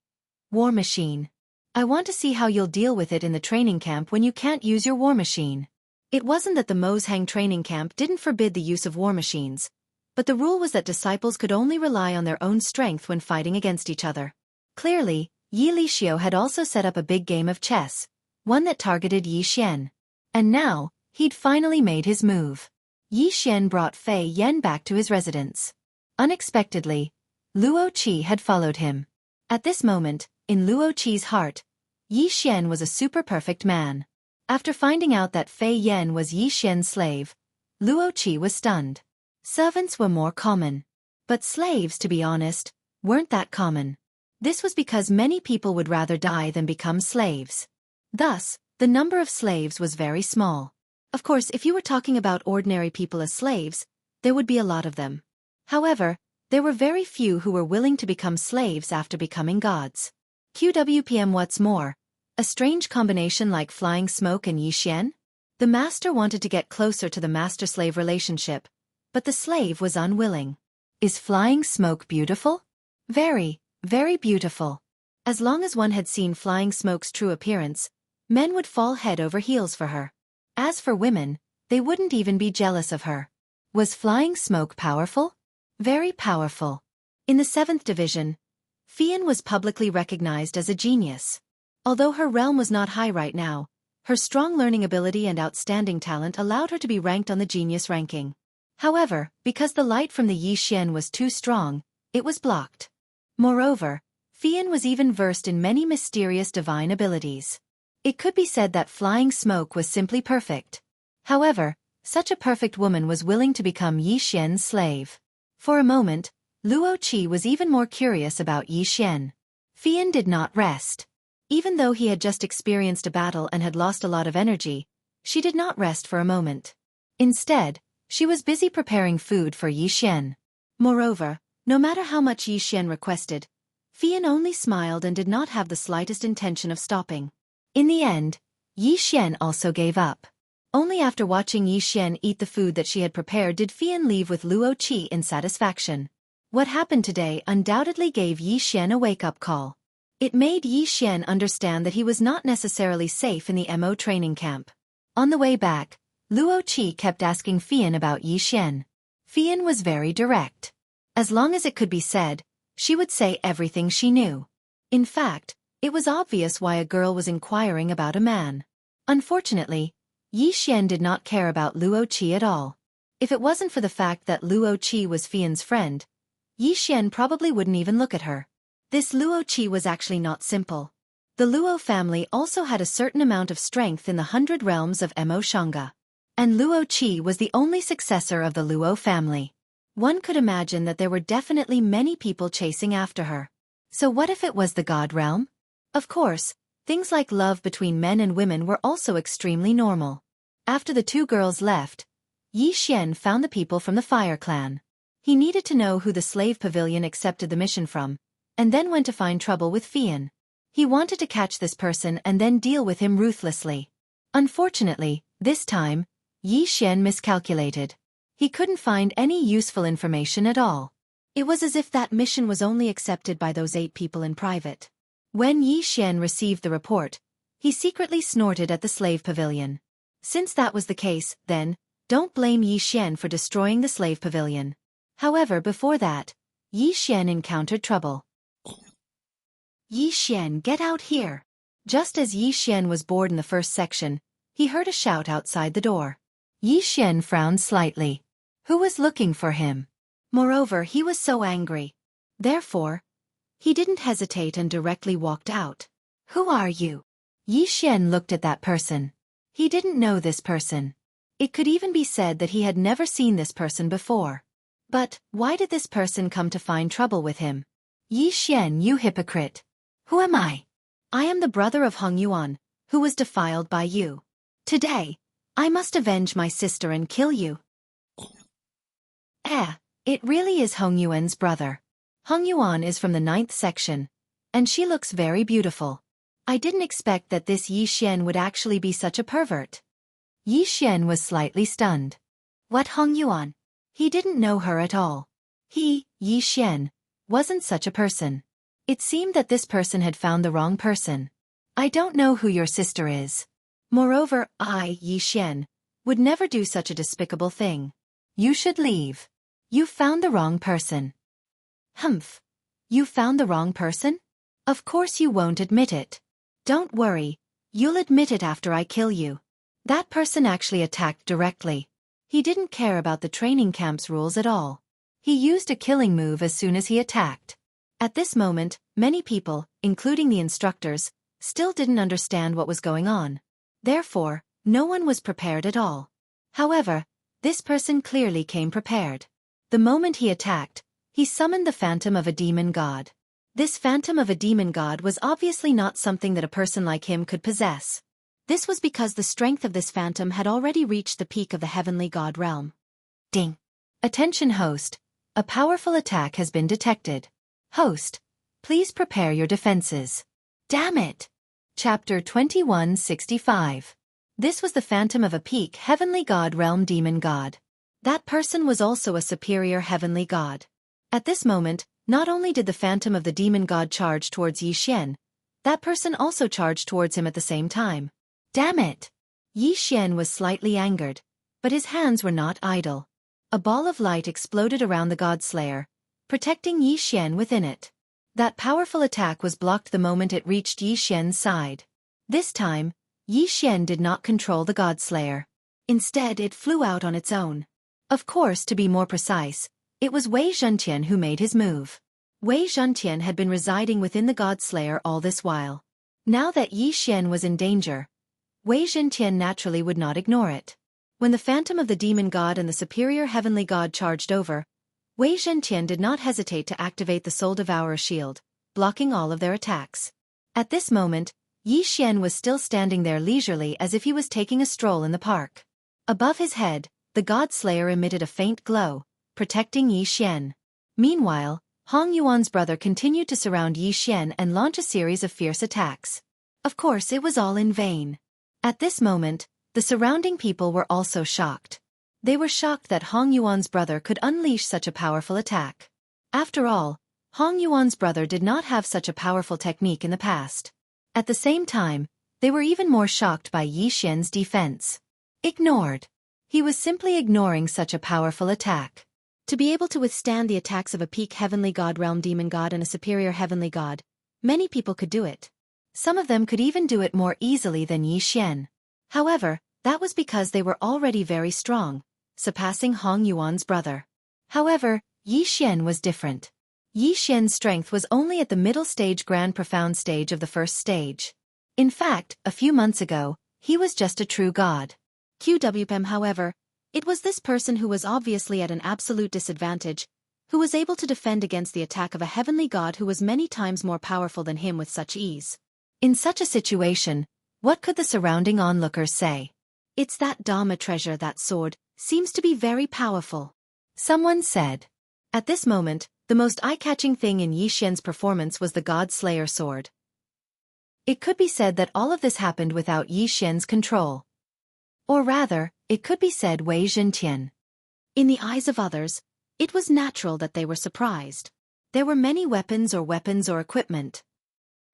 War machine. I want to see how you'll deal with it in the training camp when you can't use your war machine. It wasn't that the Mozhang training camp didn't forbid the use of war machines, but the rule was that disciples could only rely on their own strength when fighting against each other. Clearly, Yi Lixiu had also set up a big game of chess, one that targeted Yi Xian. And now, he'd finally made his move. Yi Xian brought Fei Yan back to his residence. Unexpectedly, Luo Qi had followed him. At this moment, in Luo Qi's heart, Yi Xian was a super-perfect man. After finding out that Fei Yan was Yi Xian's slave, Luo Qi was stunned. Servants were more common. But slaves, to be honest, weren't that common. This was because many people would rather die than become slaves. Thus, the number of slaves was very small. Of course, if you were talking about ordinary people as slaves, there would be a lot of them. However, there were very few who were willing to become slaves after becoming gods. QWPM. What's more, a strange combination like flying smoke and Yi Xian? The master wanted to get closer to the master-slave relationship, but the slave was unwilling. Is flying smoke beautiful? Very, very beautiful. As long as one had seen flying smoke's true appearance, men would fall head over heels for her. As for women, they wouldn't even be jealous of her. Was flying smoke powerful? Very powerful. In the 7th division, Fian was publicly recognized as a genius. Although her realm was not high right now, her strong learning ability and outstanding talent allowed her to be ranked on the genius ranking. However, because the light from the Yi Xian was too strong, it was blocked. Moreover, Fian was even versed in many mysterious divine abilities. It could be said that flying smoke was simply perfect. However, such a perfect woman was willing to become Yi Xian's slave. For a moment, Luo Qi was even more curious about Yi Xian. Fian did not rest. Even though he had just experienced a battle and had lost a lot of energy, she did not rest for a moment. Instead, she was busy preparing food for Yi Xian. Moreover, no matter how much Yi Xian requested, Fian only smiled and did not have the slightest intention of stopping. In the end, Yi Xian also gave up. Only after watching Yi Xian eat the food that she had prepared did Fian leave with Luo Qi in satisfaction. What happened today undoubtedly gave Yi Xian a wake-up call. It made Yi Xian understand that he was not necessarily safe in the MO training camp. On the way back, Luo Qi kept asking Fian about Yi Xian. Fian was very direct. As long as it could be said, she would say everything she knew. In fact, it was obvious why a girl was inquiring about a man. Unfortunately, Yi Xian did not care about Luo Qi at all. If it wasn't for the fact that Luo Qi was Fian's friend, Yi Xian probably wouldn't even look at her. This Luo Qi was actually not simple. The Luo family also had a certain amount of strength in the 100 realms of Mo Shanga. And Luo Qi was the only successor of the Luo family. One could imagine that there were definitely many people chasing after her. So what if it was the God realm? Of course, things like love between men and women were also extremely normal. After the two girls left, Yi Xian found the people from the Fire Clan. He needed to know who the slave pavilion accepted the mission from, and then went to find trouble with Fian. He wanted to catch this person and then deal with him ruthlessly. Unfortunately, this time, Yi Xian miscalculated. He couldn't find any useful information at all. It was as if that mission was only accepted by those 8 people in private. When Yi Xian received the report, he secretly snorted at the slave pavilion. Since that was the case, then, don't blame Yi Xian for destroying the slave pavilion. However, before that, Yi Xian encountered trouble. Yi Xian, get out here! Just as Yi Xian was bored in the first section, he heard a shout outside the door. Yi Xian frowned slightly. Who was looking for him? Moreover, he was so angry. Therefore, he didn't hesitate and directly walked out. Who are you? Yi Xian looked at that person. He didn't know this person. It could even be said that he had never seen this person before. But, why did this person come to find trouble with him? Yi Xian, you hypocrite. Who am I? I am the brother of Hong Yuan, who was defiled by you. Today, I must avenge my sister and kill you. It really is Hong Yuan's brother. Hong Yuan is from the 9th section, and she looks very beautiful. I didn't expect that this Yi Xian would actually be such a pervert. Yi Xian was slightly stunned. What Hong Yuan? He didn't know her at all. He, Yi Xian, wasn't such a person. It seemed that this person had found the wrong person. I don't know who your sister is. Moreover, I, Yi Xian, would never do such a despicable thing. You should leave. You found the wrong person. Humph. You found the wrong person? Of course you won't admit it. Don't worry, you'll admit it after I kill you. That person actually attacked directly. He didn't care about the training camp's rules at all. He used a killing move as soon as he attacked. At this moment, many people, including the instructors, still didn't understand what was going on. Therefore, no one was prepared at all. However, this person clearly came prepared. The moment he attacked, he summoned the phantom of a demon god. This phantom of a demon god was obviously not something that a person like him could possess. This was because the strength of this phantom had already reached the peak of the heavenly god realm. Ding! Attention host, a powerful attack has been detected. Host, please prepare your defenses. Damn it! Chapter 2165. This was the phantom of a peak heavenly god realm demon god. That person was also a superior heavenly god. At this moment, not only did the phantom of the demon god charge towards Yi Xian, that person also charged towards him at the same time. Damn it! Yi Xian was slightly angered, but his hands were not idle. A ball of light exploded around the god slayer, protecting Yi Xian within it. That powerful attack was blocked the moment it reached Yi Xian's side. This time, Yi Xian did not control the god slayer. Instead, it flew out on its own. Of course, to be more precise, it was Wei Zhentian who made his move. Wei Zhentian had been residing within the god slayer all this while. Now that Yi Xian was in danger, Wei Zhentian naturally would not ignore it. When the phantom of the demon god and the superior heavenly god charged over, Wei Zhentian did not hesitate to activate the Soul Devourer shield, blocking all of their attacks. At this moment, Yi Xian was still standing there leisurely as if he was taking a stroll in the park. Above his head, the god slayer emitted a faint glow, protecting Yi Xian. Meanwhile, Hong Yuan's brother continued to surround Yi Xian and launch a series of fierce attacks. Of course, it was all in vain. At this moment, the surrounding people were also shocked. They were shocked that Hong Yuan's brother could unleash such a powerful attack. After all, Hong Yuan's brother did not have such a powerful technique in the past. At the same time, they were even more shocked by Yi Xian's defense. Ignored. He was simply ignoring such a powerful attack. To be able to withstand the attacks of a peak heavenly god realm demon god and a superior heavenly god, many people could do it. Some of them could even do it more easily than Yi Xian. However, that was because they were already very strong, surpassing Hong Yuan's brother. However, Yi Xian was different. Yi Xian's strength was only at the middle stage grand profound stage of the first stage. In fact, a few months ago, he was just a true god. QWPM, however, it was this person who was obviously at an absolute disadvantage, who was able to defend against the attack of a heavenly god who was many times more powerful than him with such ease. In such a situation, what could the surrounding onlookers say? It's that Dharma treasure, that sword, seems to be very powerful. Someone said. At this moment, the most eye-catching thing in Yi Xian's performance was the God Slayer sword. It could be said that all of this happened without Yi Xian's control. Or rather, it could be said Wei Zhentian. In the eyes of others, it was natural that they were surprised. There were many weapons or equipment.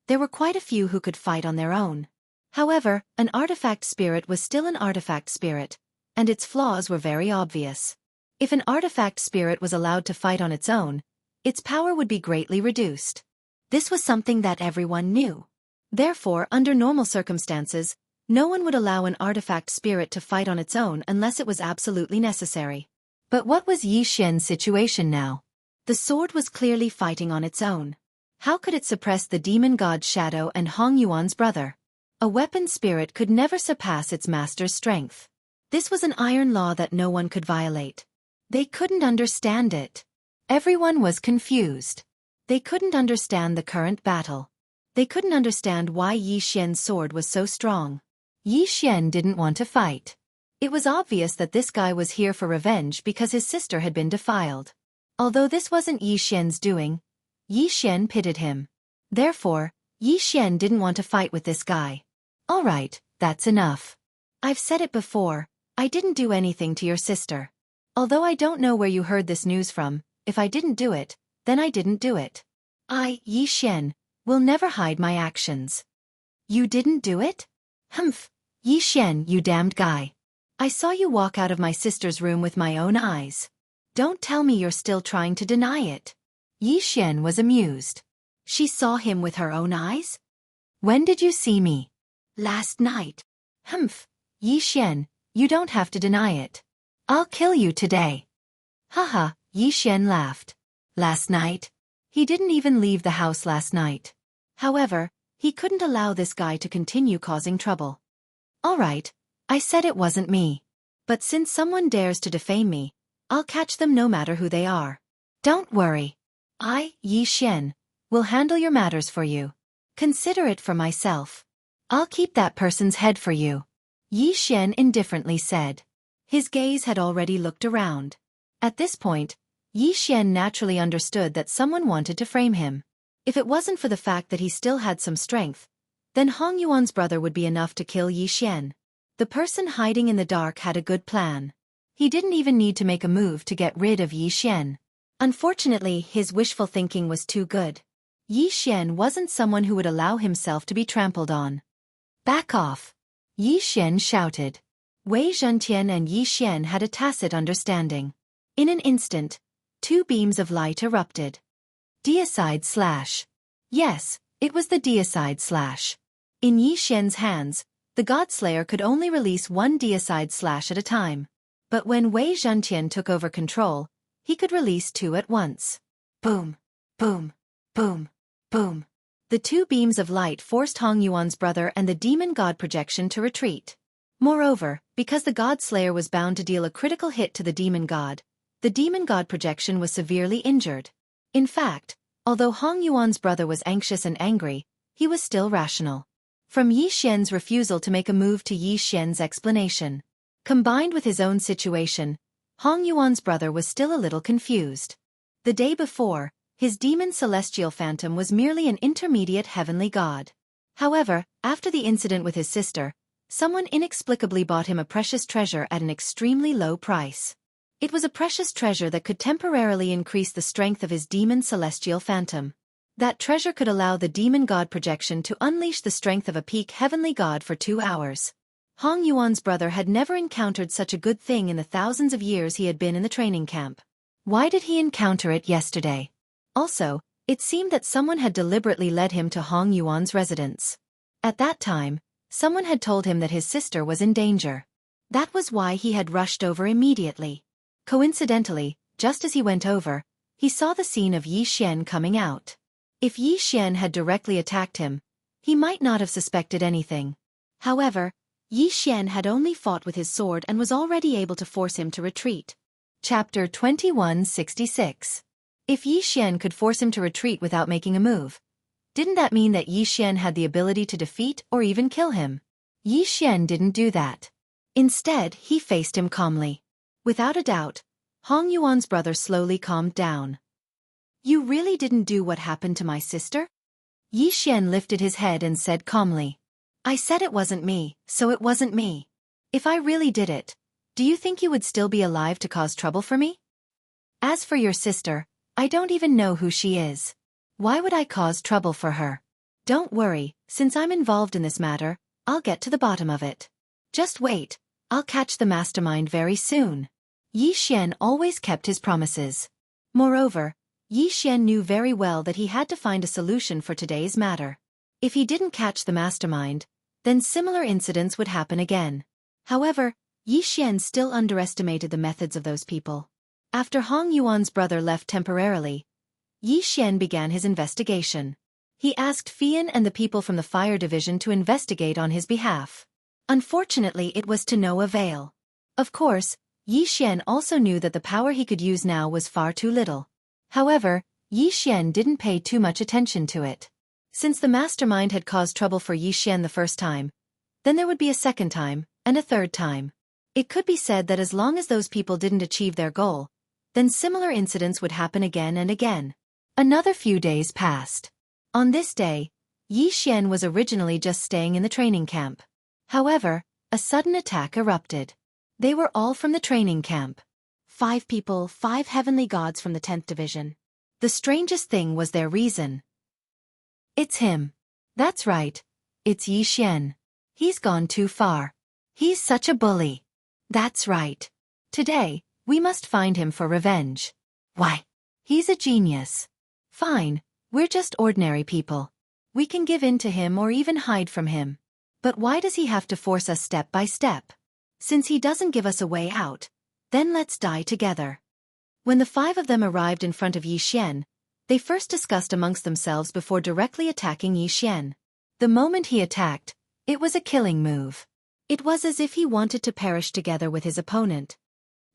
There were quite a few who could fight on their own. However, an artifact spirit was still an artifact spirit, and its flaws were very obvious. If an artifact spirit was allowed to fight on its own, its power would be greatly reduced. This was something that everyone knew. Therefore, under normal circumstances, No one would allow an artifact spirit to fight on its own unless it was absolutely necessary. But what was Yi Xian's situation now? The sword was clearly fighting on its own. How could it suppress the demon god's shadow and Hong Yuan's brother? A weapon spirit could never surpass its master's strength. This was an iron law that no one could violate. They couldn't understand it. Everyone was confused. They couldn't understand the current battle. They couldn't understand why Yi Xian's sword was so strong. Yi Xian didn't want to fight. It was obvious that this guy was here for revenge because his sister had been defiled. Although this wasn't Yi Xian's doing, Yi Xian pitied him. Therefore, Yi Xian didn't want to fight with this guy. All right, that's enough. I've said it before, I didn't do anything to your sister. Although I don't know where you heard this news from, if I didn't do it, then I didn't do it. I, Yi Xian, will never hide my actions. You didn't do it? Humph, Yi Xian, you damned guy. I saw you walk out of my sister's room with my own eyes. Don't tell me you're still trying to deny it. Yi Xian was amused. She saw him with her own eyes? When did you see me? Last night. Humph, Yi Xian, you don't have to deny it. I'll kill you today. Haha, Yi Xian laughed. Last night? He didn't even leave the house last night. However, he couldn't allow this guy to continue causing trouble. All right, I said it wasn't me. But since someone dares to defame me, I'll catch them no matter who they are. Don't worry. I, Yi Xian, will handle your matters for you. Consider it for myself. I'll keep that person's head for you. Yi Xian indifferently said. His gaze had already looked around. At this point, Yi Xian naturally understood that someone wanted to frame him. If it wasn't for the fact that he still had some strength, then Hong Yuan's brother would be enough to kill Yi Xian. The person hiding in the dark had a good plan. He didn't even need to make a move to get rid of Yi Xian. Unfortunately, his wishful thinking was too good. Yi Xian wasn't someone who would allow himself to be trampled on. Back off! Yi Xian shouted. Wei Zhentian and Yi Xian had a tacit understanding. In an instant, two beams of light erupted. Deicide slash. Yes, it was the deicide slash. In Yi Xian's hands, the Godslayer could only release one deicide slash at a time. But when Wei Zhentian took over control, he could release two at once. Boom, boom, boom, boom. The two beams of light forced Hong Yuan's brother and the demon god projection to retreat. Moreover, because the Godslayer was bound to deal a critical hit to the demon god projection was severely injured. In fact, although Hong Yuan's brother was anxious and angry, he was still rational. From Yi Xian's refusal to make a move to Yi Xian's explanation, combined with his own situation, Hong Yuan's brother was still a little confused. The day before, his demon celestial phantom was merely an intermediate heavenly god. However, after the incident with his sister, someone inexplicably bought him a precious treasure at an extremely low price. It was a precious treasure that could temporarily increase the strength of his demon celestial phantom. That treasure could allow the demon god projection to unleash the strength of a peak heavenly god for 2 hours. Hong Yuan's brother had never encountered such a good thing in the thousands of years he had been in the training camp. Why did he encounter it yesterday? Also, it seemed that someone had deliberately led him to Hong Yuan's residence. At that time, someone had told him that his sister was in danger. That was why he had rushed over immediately. Coincidentally, just as he went over, he saw the scene of Yi Xian coming out. If Yi Xian had directly attacked him, he might not have suspected anything. However, Yi Xian had only fought with his sword and was already able to force him to retreat. Chapter 2166. If Yi Xian could force him to retreat without making a move, didn't that mean that Yi Xian had the ability to defeat or even kill him? Yi Xian didn't do that. Instead, he faced him calmly. Without a doubt, Hong Yuan's brother slowly calmed down. You really didn't do what happened to my sister? Yi Xian lifted his head and said calmly. I said it wasn't me, so it wasn't me. If I really did it, do you think you would still be alive to cause trouble for me? As for your sister, I don't even know who she is. Why would I cause trouble for her? Don't worry, since I'm involved in this matter, I'll get to the bottom of it. Just wait, I'll catch the mastermind very soon. Yi Xian always kept his promises. Moreover, Yi Xian knew very well that he had to find a solution for today's matter. If he didn't catch the mastermind, then similar incidents would happen again. However, Yi Xian still underestimated the methods of those people. After Hong Yuan's brother left temporarily, Yi Xian began his investigation. He asked Fian and the people from the fire division to investigate on his behalf. Unfortunately, it was to no avail. Of course, Yi Xian also knew that the power he could use now was far too little. However, Yi Xian didn't pay too much attention to it. Since the mastermind had caused trouble for Yi Xian the first time, then there would be a second time, and a third time. It could be said that as long as those people didn't achieve their goal, then similar incidents would happen again and again. Another few days passed. On this day, Yi Xian was originally just staying in the training camp. However, a sudden attack erupted. They were all from the training camp. 5 people, 5 heavenly gods from the 10th division. The strangest thing was their reason. It's him. That's right. It's Yi Xian. He's gone too far. He's such a bully. That's right. Today, we must find him for revenge. Why? He's a genius. Fine, we're just ordinary people. We can give in to him or even hide from him. But why does he have to force us step by step? Since he doesn't give us a way out, then let's die together. When the 5 of them arrived in front of Yi Xian, they first discussed amongst themselves before directly attacking Yi Xian. The moment he attacked, it was a killing move. It was as if he wanted to perish together with his opponent.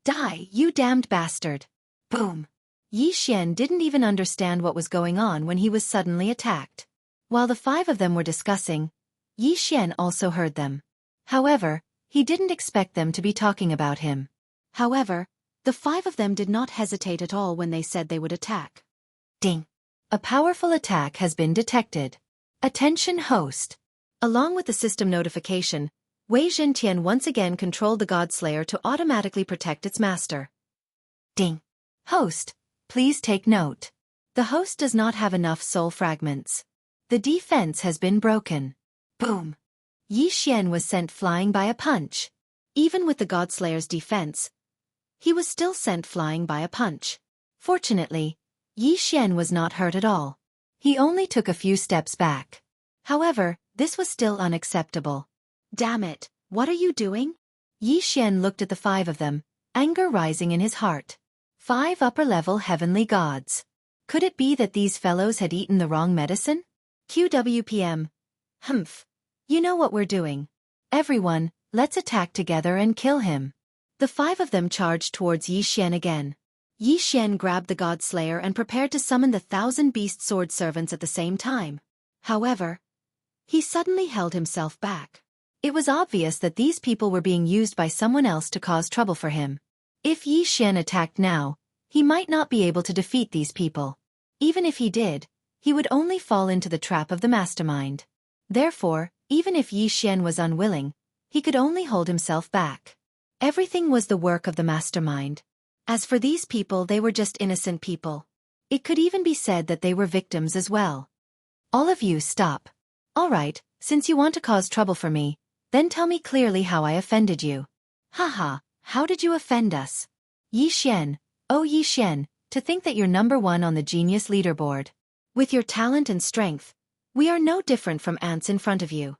Die, you damned bastard! Boom! Yi Xian didn't even understand what was going on when he was suddenly attacked. While the 5 of them were discussing, Yi Xian also heard them. However, he didn't expect them to be talking about him. However, the 5 of them did not hesitate at all when they said they would attack. Ding! A powerful attack has been detected. Attention host! Along with the system notification, Wei Zhentian once again controlled the Godslayer to automatically protect its master. Ding! Host, please take note. The host does not have enough soul fragments. The defense has been broken. Boom! Yi Xian was sent flying by a punch. Even with the Godslayer's defense, he was still sent flying by a punch. Fortunately, Yi Xian was not hurt at all. He only took a few steps back. However, this was still unacceptable. Damn it, what are you doing? Yi Xian looked at the 5 of them, anger rising in his heart. 5 upper-level heavenly gods. Could it be that these fellows had eaten the wrong medicine? QWPM. Humph. You know what we're doing. Everyone, let's attack together and kill him. The 5 of them charged towards Yi Xian again. Yi Xian grabbed the Godslayer and prepared to summon the 1,000-beast sword servants at the same time. However, he suddenly held himself back. It was obvious that these people were being used by someone else to cause trouble for him. If Yi Xian attacked now, he might not be able to defeat these people. Even if he did, he would only fall into the trap of the mastermind. Therefore, even if Yi Xian was unwilling, he could only hold himself back. Everything was the work of the mastermind. As for these people, they were just innocent people. It could even be said that they were victims as well. All of you stop. All right, since you want to cause trouble for me, then tell me clearly how I offended you. Haha, how did you offend us? Yi Xian, oh Yi Xian, to think that you're number 1 on the genius leaderboard. With your talent and strength, we are no different from ants in front of you.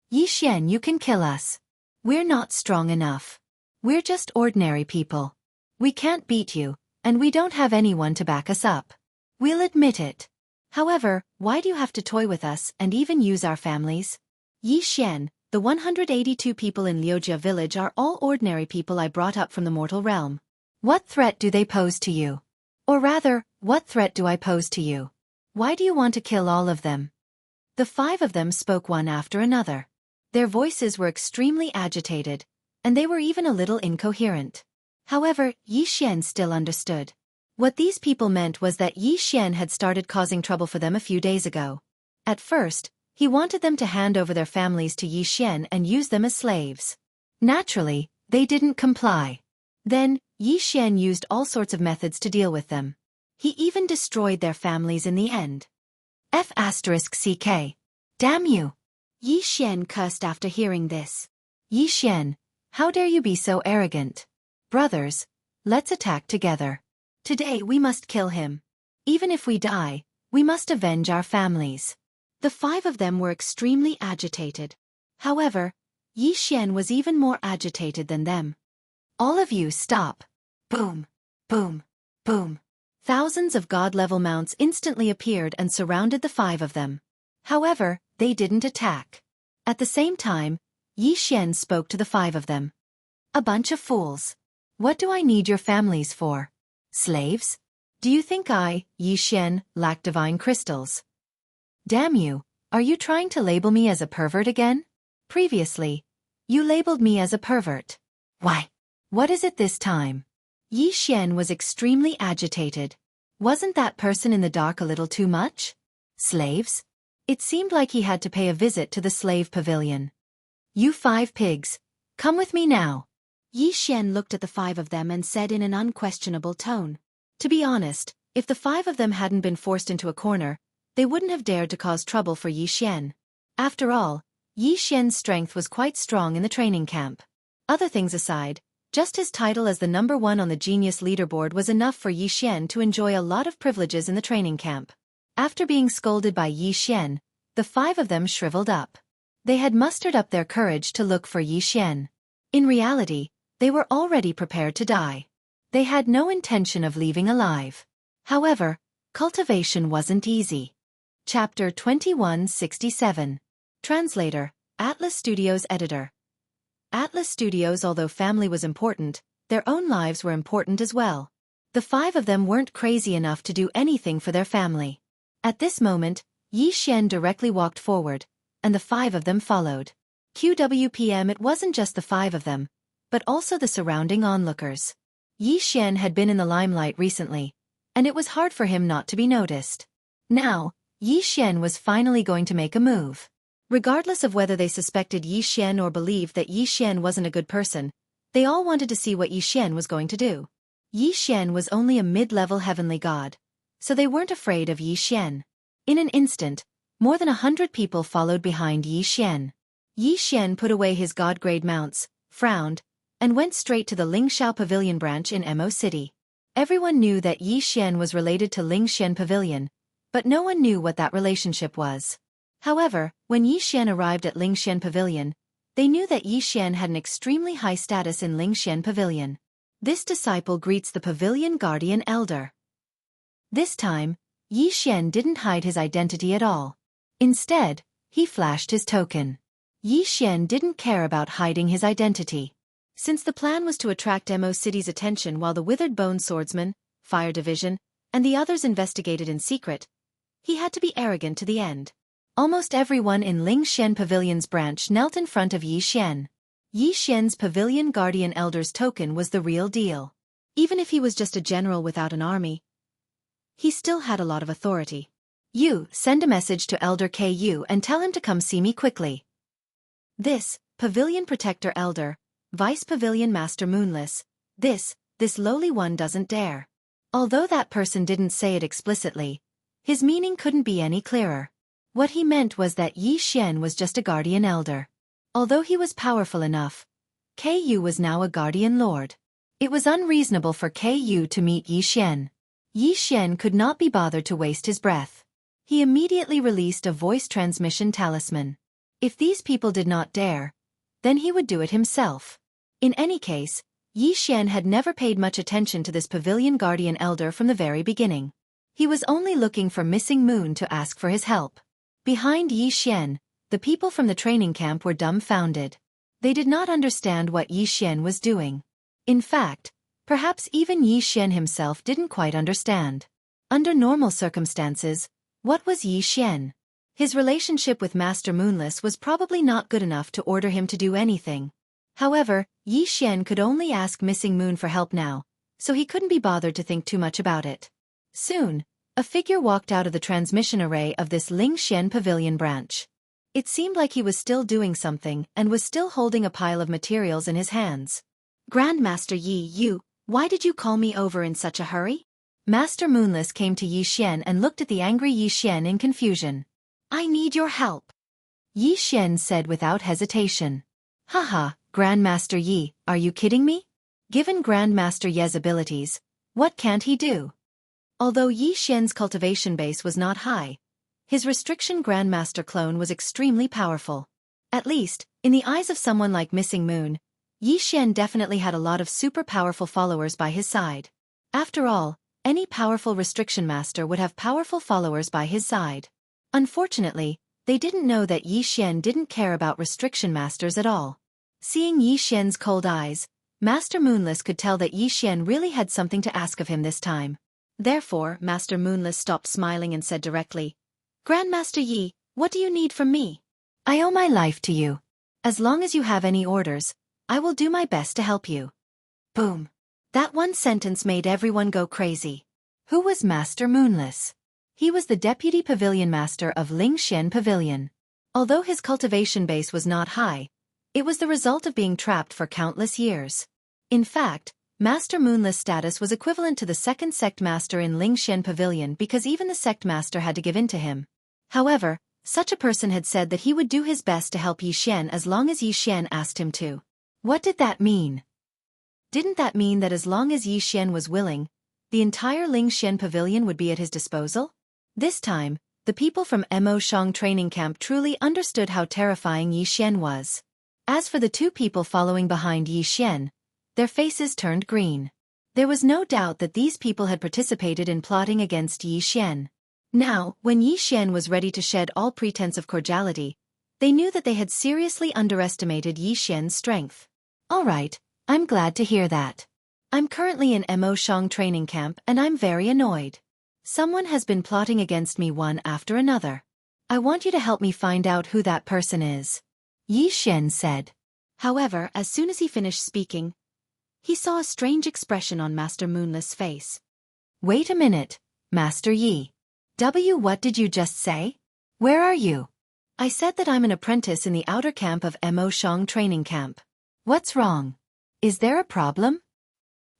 Yi Xian, you can kill us. We're not strong enough. We're just ordinary people. We can't beat you, and we don't have anyone to back us up. We'll admit it. However, why do you have to toy with us and even use our families? Yi Xian, the 182 people in Liujia village are all ordinary people I brought up from the mortal realm. What threat do they pose to you? Or rather, what threat do I pose to you? Why do you want to kill all of them? The 5 of them spoke one after another. Their voices were extremely agitated, and they were even a little incoherent. However, Yi Xian still understood. What these people meant was that Yi Xian had started causing trouble for them a few days ago. At first, he wanted them to hand over their families to Yi Xian and use them as slaves. Naturally, they didn't comply. Then, Yi Xian used all sorts of methods to deal with them. He even destroyed their families in the end. F***CK. Damn you! Yi Xian cursed after hearing this. Yi Xian, how dare you be so arrogant? Brothers, let's attack together. Today we must kill him. Even if we die, we must avenge our families. The 5 of them were extremely agitated. However, Yi Xian was even more agitated than them. All of you stop. Boom, boom, boom. Thousands of god-level mounts instantly appeared and surrounded the 5 of them. However, they didn't attack. At the same time, Yi Xian spoke to the 5 of them. A bunch of fools. What do I need your families for? Slaves? Do you think I, Yi Xian, lack divine crystals? Damn you, are you trying to label me as a pervert again? Previously, you labeled me as a pervert. Why? What is it this time? Yi Xian was extremely agitated. Wasn't that person in the dock a little too much? Slaves? It seemed like he had to pay a visit to the slave pavilion. You 5 pigs, come with me now. Yi Xian looked at the 5 of them and said in an unquestionable tone. To be honest, if the 5 of them hadn't been forced into a corner, they wouldn't have dared to cause trouble for Yi Xian. After all, Yi Xian's strength was quite strong in the training camp. Other things aside, just his title as the number 1 on the genius leaderboard was enough for Yi Xian to enjoy a lot of privileges in the training camp. After being scolded by Yi Xian, the 5 of them shriveled up. They had mustered up their courage to look for Yi Xian. In reality, they were already prepared to die. They had no intention of leaving alive. However, cultivation wasn't easy. Chapter 2167. Translator, Atlas Studios Editor. Atlas Studios. Although family was important, their own lives were important as well. The 5 of them weren't crazy enough to do anything for their family. At this moment, Yi Xian directly walked forward, and the 5 of them followed. QWPM. It wasn't just the 5 of them, but also the surrounding onlookers. Yi Xian had been in the limelight recently, and it was hard for him not to be noticed. Now, Yi Xian was finally going to make a move. Regardless of whether they suspected Yi Xian or believed that Yi Xian wasn't a good person, they all wanted to see what Yi Xian was going to do. Yi Xian was only a mid-level heavenly god, so they weren't afraid of Yi Xian. In an instant, more than 100 people followed behind Yi Xian. Yi Xian put away his god-grade mounts, frowned, and went straight to the Lingxiao Pavilion branch in Mo City. Everyone knew that Yi Xian was related to Lingxian Pavilion, but no one knew what that relationship was. However, when Yi Xian arrived at Lingxian Pavilion, they knew that Yi Xian had an extremely high status in Lingxian Pavilion. This disciple greets the Pavilion Guardian Elder. This time, Yi Xian didn't hide his identity at all. Instead, he flashed his token. Yi Xian didn't care about hiding his identity. Since the plan was to attract Mo City's attention while the Withered Bone Swordsmen, Fire Division, and the others investigated in secret, he had to be arrogant to the end. Almost everyone in Lingxian Pavilion's branch knelt in front of Yi Xian. Yi Xian's Pavilion Guardian Elder's token was the real deal. Even if he was just a general without an army, he still had a lot of authority. You, send a message to Elder KU and tell him to come see me quickly. This, Pavilion Protector Elder, Vice Pavilion Master Moonless, this lowly one doesn't dare. Although that person didn't say it explicitly, his meaning couldn't be any clearer. What he meant was that Yi Xian was just a guardian elder. Although he was powerful enough, KU was now a guardian lord. It was unreasonable for KU to meet Yi Xian. Yi Xian could not be bothered to waste his breath. He immediately released a voice transmission talisman. If these people did not dare, then he would do it himself. In any case, Yi Xian had never paid much attention to this Pavilion Guardian Elder from the very beginning. He was only looking for Missing Moon to ask for his help. Behind Yi Xian, the people from the training camp were dumbfounded. They did not understand what Yi Xian was doing. In fact, perhaps even Yi Xian himself didn't quite understand. Under normal circumstances, what was Yi Xian? His relationship with Master Moonless was probably not good enough to order him to do anything. However, Yi Xian could only ask Missing Moon for help now, so he couldn't be bothered to think too much about it. Soon, a figure walked out of the transmission array of this Lingxian Pavilion branch. It seemed like he was still doing something and was still holding a pile of materials in his hands. Grandmaster Yi, why did you call me over in such a hurry? Master Moonless came to Yi Xian and looked at the angry Yi Xian in confusion. I need your help, Yi Xian said without hesitation. Haha, Grandmaster Yi, are you kidding me? Given Grandmaster Ye's abilities, what can't he do? Although Yi Xian's cultivation base was not high, his restriction Grandmaster clone was extremely powerful. At least, in the eyes of someone like Missing Moon, Yi Xian definitely had a lot of super powerful followers by his side. After all, any powerful restriction master would have powerful followers by his side. Unfortunately, they didn't know that Yi Xian didn't care about restriction masters at all. Seeing Yi Xian's cold eyes, Master Moonless could tell that Yi Xian really had something to ask of him this time. Therefore, Master Moonless stopped smiling and said directly, "Grandmaster Yi, what do you need from me? I owe my life to you. As long as you have any orders, I will do my best to help you." Boom. That one sentence made everyone go crazy. Who was Master Moonless? He was the deputy pavilion master of Lingxian Pavilion. Although his cultivation base was not high, it was the result of being trapped for countless years. In fact, Master Moonless' status was equivalent to the second sect master in Lingxian Pavilion because even the sect master had to give in to him. However, such a person had said that he would do his best to help Yi Xian as long as Yi Xian asked him to. What did that mean? Didn't that mean that as long as Yi Xian was willing, the entire Lingxian Pavilion would be at his disposal? This time, the people from Mo Shang training camp truly understood how terrifying Yi Xian was. As for the two people following behind Yi Xian, their faces turned green. There was no doubt that these people had participated in plotting against Yi Xian. Now, when Yi Xian was ready to shed all pretense of cordiality, they knew that they had seriously underestimated Yi Xian's strength. All right, I'm glad to hear that. I'm currently in Mo Shang training camp and I'm very annoyed. Someone has been plotting against me one after another. I want you to help me find out who that person is, Yi Xian said. However, as soon as he finished speaking, he saw a strange expression on Master Moonless' face. Wait a minute, Master Yi. What did you just say? Where are you? I said that I'm an apprentice in the outer camp of Mo Shang training camp. What's wrong? Is there a problem?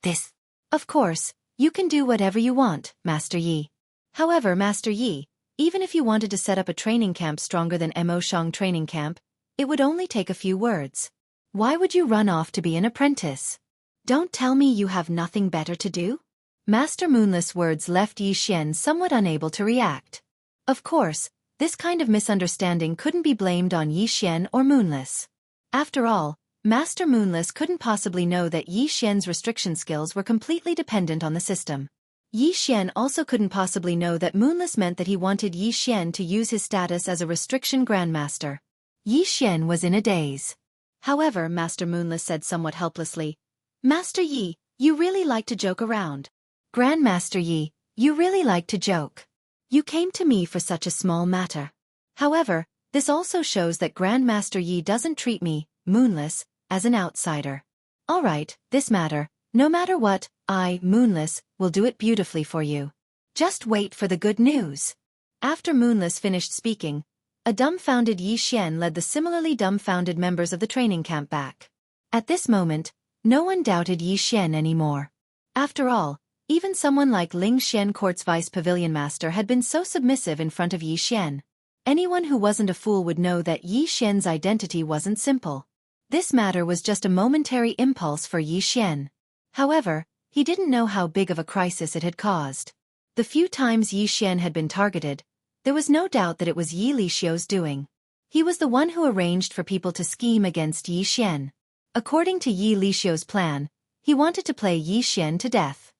This. Of course, you can do whatever you want, Master Yi. However, Master Yi, even if you wanted to set up a training camp stronger than Mo Shang training camp, it would only take a few words. Why would you run off to be an apprentice? Don't tell me you have nothing better to do? Master Moonless' words left Yi Xian somewhat unable to react. Of course, this kind of misunderstanding couldn't be blamed on Yi Xian or Moonless. After all, Master Moonless couldn't possibly know that Yi Xian's restriction skills were completely dependent on the system. Yi Xian also couldn't possibly know that Moonless meant that he wanted Yi Xian to use his status as a restriction grandmaster. Yi Xian was in a daze. However, Master Moonless said somewhat helplessly, "Master Yi, you really like to joke around. Grandmaster Yi, you really like to joke. You came to me for such a small matter. However, this also shows that Grandmaster Yi doesn't treat me, Moonless, as an outsider. Alright, this matter, no matter what, I, Moonless, will do it beautifully for you. Just wait for the good news." After Moonless finished speaking, a dumbfounded Yi Xian led the similarly dumbfounded members of the training camp back. At this moment, no one doubted Yi Xian anymore. After all, even someone like Lingxian Court's vice pavilion master had been so submissive in front of Yi Xian. Anyone who wasn't a fool would know that Yi Xian's identity wasn't simple. This matter was just a momentary impulse for Yi Xian. However, he didn't know how big of a crisis it had caused. The few times Yi Xian had been targeted, there was no doubt that it was Yi Lixiu's doing. He was the one who arranged for people to scheme against Yi Xian. According to Yi Lixiu's plan, he wanted to play Yi Xian to death.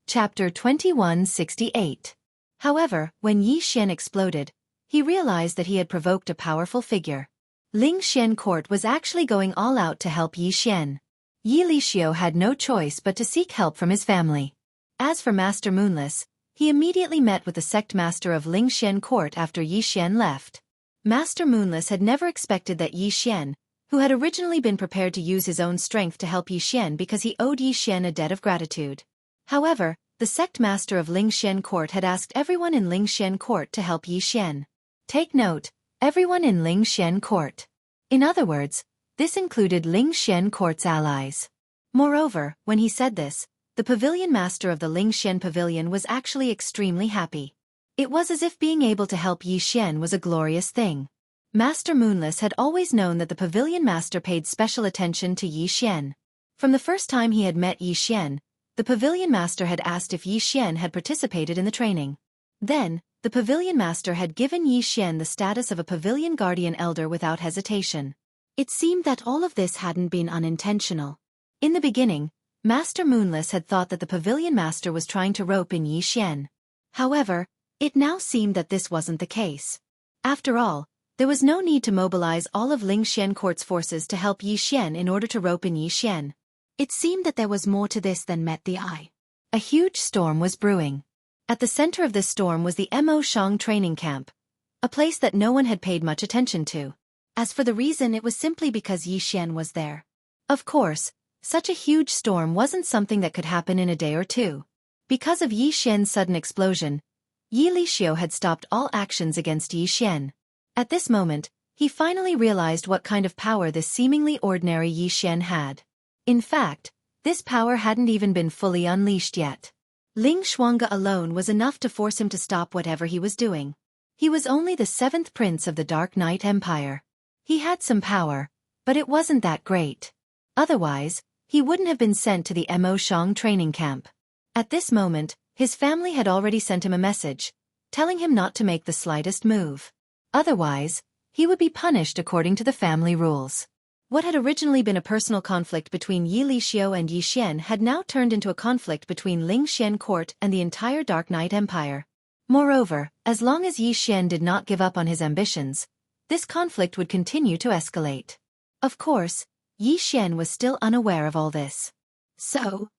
Chapter 2168. However, when Yi Xian exploded, he realized that he had provoked a powerful figure. Lingxian Court was actually going all out to help Yi Xian. Yi Lixiu had no choice but to seek help from his family. As for Master Moonless, he immediately met with the sect master of Lingxian Court after Yi Xian left. Master Moonless had never expected that Yi Xian, who had originally been prepared to use his own strength to help Yi Xian because he owed Yi Xian a debt of gratitude. However, the sect master of Lingxian Court had asked everyone in Lingxian Court to help Yi Xian. Take note, everyone in Lingxian Court. In other words, this included Lingxian Court's allies. Moreover, when he said this, the pavilion master of the Lingxian Pavilion was actually extremely happy. It was as if being able to help Yi Xian was a glorious thing. Master Moonless had always known that the pavilion master paid special attention to Yi Xian. From the first time he had met Yi Xian, the pavilion master had asked if Yi Xian had participated in the training. Then, the The pavilion master had given Yi Xian the status of a pavilion guardian elder without hesitation. It seemed that all of this hadn't been unintentional. In the beginning, Master Moonless had thought that the pavilion master was trying to rope in Yi Xian. However, it now seemed that this wasn't the case. After all, there was no need to mobilize all of Ling Xian Court's forces to help Yi Xian in order to rope in Yi Xian. It seemed that there was more to this than met the eye. A huge storm was brewing. At the center of this storm was the Mo Shang training camp, a place that no one had paid much attention to. As for the reason, it was simply because Yi Xian was there. Of course, such a huge storm wasn't something that could happen in a day or two. Because of Yi Xian's sudden explosion, Yi Lixio had stopped all actions against Yi Xian. At this moment, he finally realized what kind of power this seemingly ordinary Yi Xian had. In fact, this power hadn't even been fully unleashed yet. Ling Shuangge alone was enough to force him to stop whatever he was doing. He was only the 7th prince of the Dark Knight Empire. He had some power, but it wasn't that great. Otherwise, he wouldn't have been sent to the Mo Shang training camp. At this moment, his family had already sent him a message, telling him not to make the slightest move. Otherwise, he would be punished according to the family rules. What had originally been a personal conflict between Yi Lixio and Yi Xian had now turned into a conflict between Ling Xian Court and the entire Dark Knight Empire. Moreover, as long as Yi Xian did not give up on his ambitions, this conflict would continue to escalate. Of course, Yi Xian was still unaware of all this. So,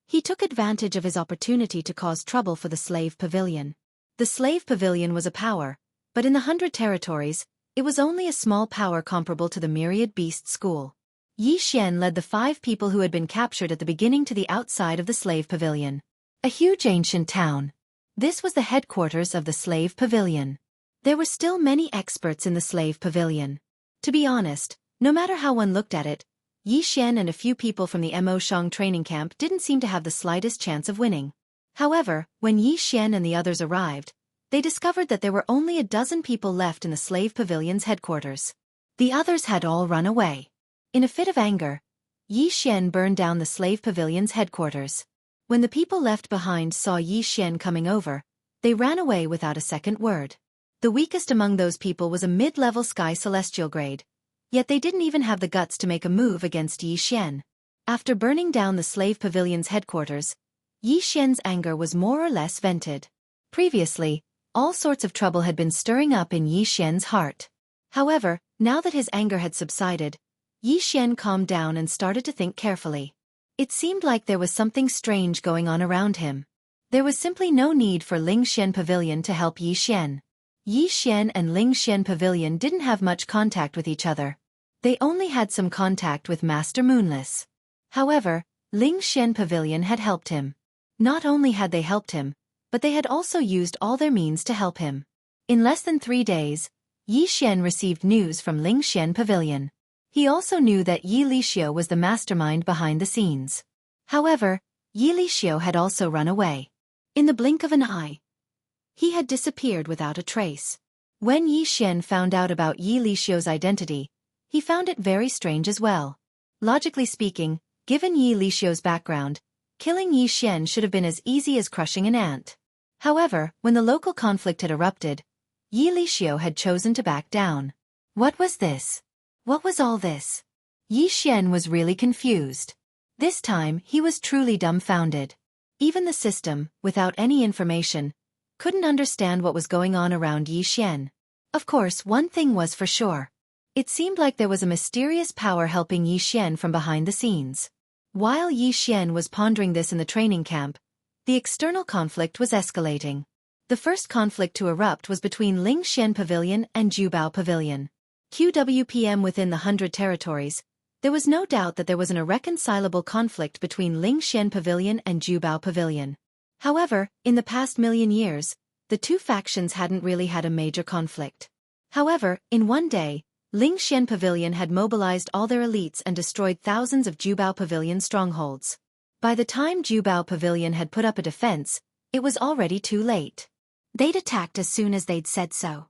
he took advantage of his opportunity to cause trouble for the slave pavilion. The slave pavilion was a power, but in the 100 territories, it was only a small power comparable to the Myriad Beast School. Yi Xian led the 5 people who had been captured at the beginning to the outside of the slave pavilion. A huge ancient town. This was the headquarters of the slave pavilion. There were still many experts in the slave pavilion. To be honest, no matter how one looked at it, Yi Xian and a few people from the Mo Shang training camp didn't seem to have the slightest chance of winning. However, when Yi Xian and the others arrived, they discovered that there were only a dozen people left in the slave pavilion's headquarters. The others had all run away. In a fit of anger, Yi Xian burned down the slave pavilion's headquarters. When the people left behind saw Yi Xian coming over, they ran away without a second word. The weakest among those people was a mid-level sky celestial grade, yet they didn't even have the guts to make a move against Yi Xian. After burning down the slave pavilion's headquarters, Yi Xian's anger was more or less vented. Previously, all sorts of trouble had been stirring up in Yi Xian's heart. However, now that his anger had subsided, Yi Xian calmed down and started to think carefully. It seemed like there was something strange going on around him. There was simply no need for Ling Xian Pavilion to help Yi Xian. Yi Xian and Ling Xian Pavilion didn't have much contact with each other. They only had some contact with Master Moonless. However, Ling Xian Pavilion had helped him. Not only had they helped him, but they had also used all their means to help him. In less than 3 days, Yi Xian received news from Ling Xian Pavilion. He also knew that Yi Lixio was the mastermind behind the scenes. However, Yi Lixio had also run away. In the blink of an eye, he had disappeared without a trace. When Yi Xian found out about Yi Lixio's identity, he found it very strange as well. Logically speaking, given Yi Lixio's background, killing Yi Xian should have been as easy as crushing an ant. However, when the local conflict had erupted, Yi Lixio had chosen to back down. What was this? What was all this? Yi Xian was really confused. This time, he was truly dumbfounded. Even the system, without any information, couldn't understand what was going on around Yi Xian. Of course, one thing was for sure. It seemed like there was a mysterious power helping Yi Xian from behind the scenes. While Yi Xian was pondering this in the training camp, the external conflict was escalating. The first conflict to erupt was between Ling Xian Pavilion and Jubao Pavilion. QWPM within the 100 territories, there was no doubt that there was an irreconcilable conflict between Ling Xian Pavilion and Jubao Pavilion. However, in the past million years, the two factions hadn't really had a major conflict. However, in one day, Ling Xian Pavilion had mobilized all their elites and destroyed thousands of Jubao Pavilion strongholds. By the time Jubao Pavilion had put up a defense, it was already too late. They'd attacked as soon as they'd said so.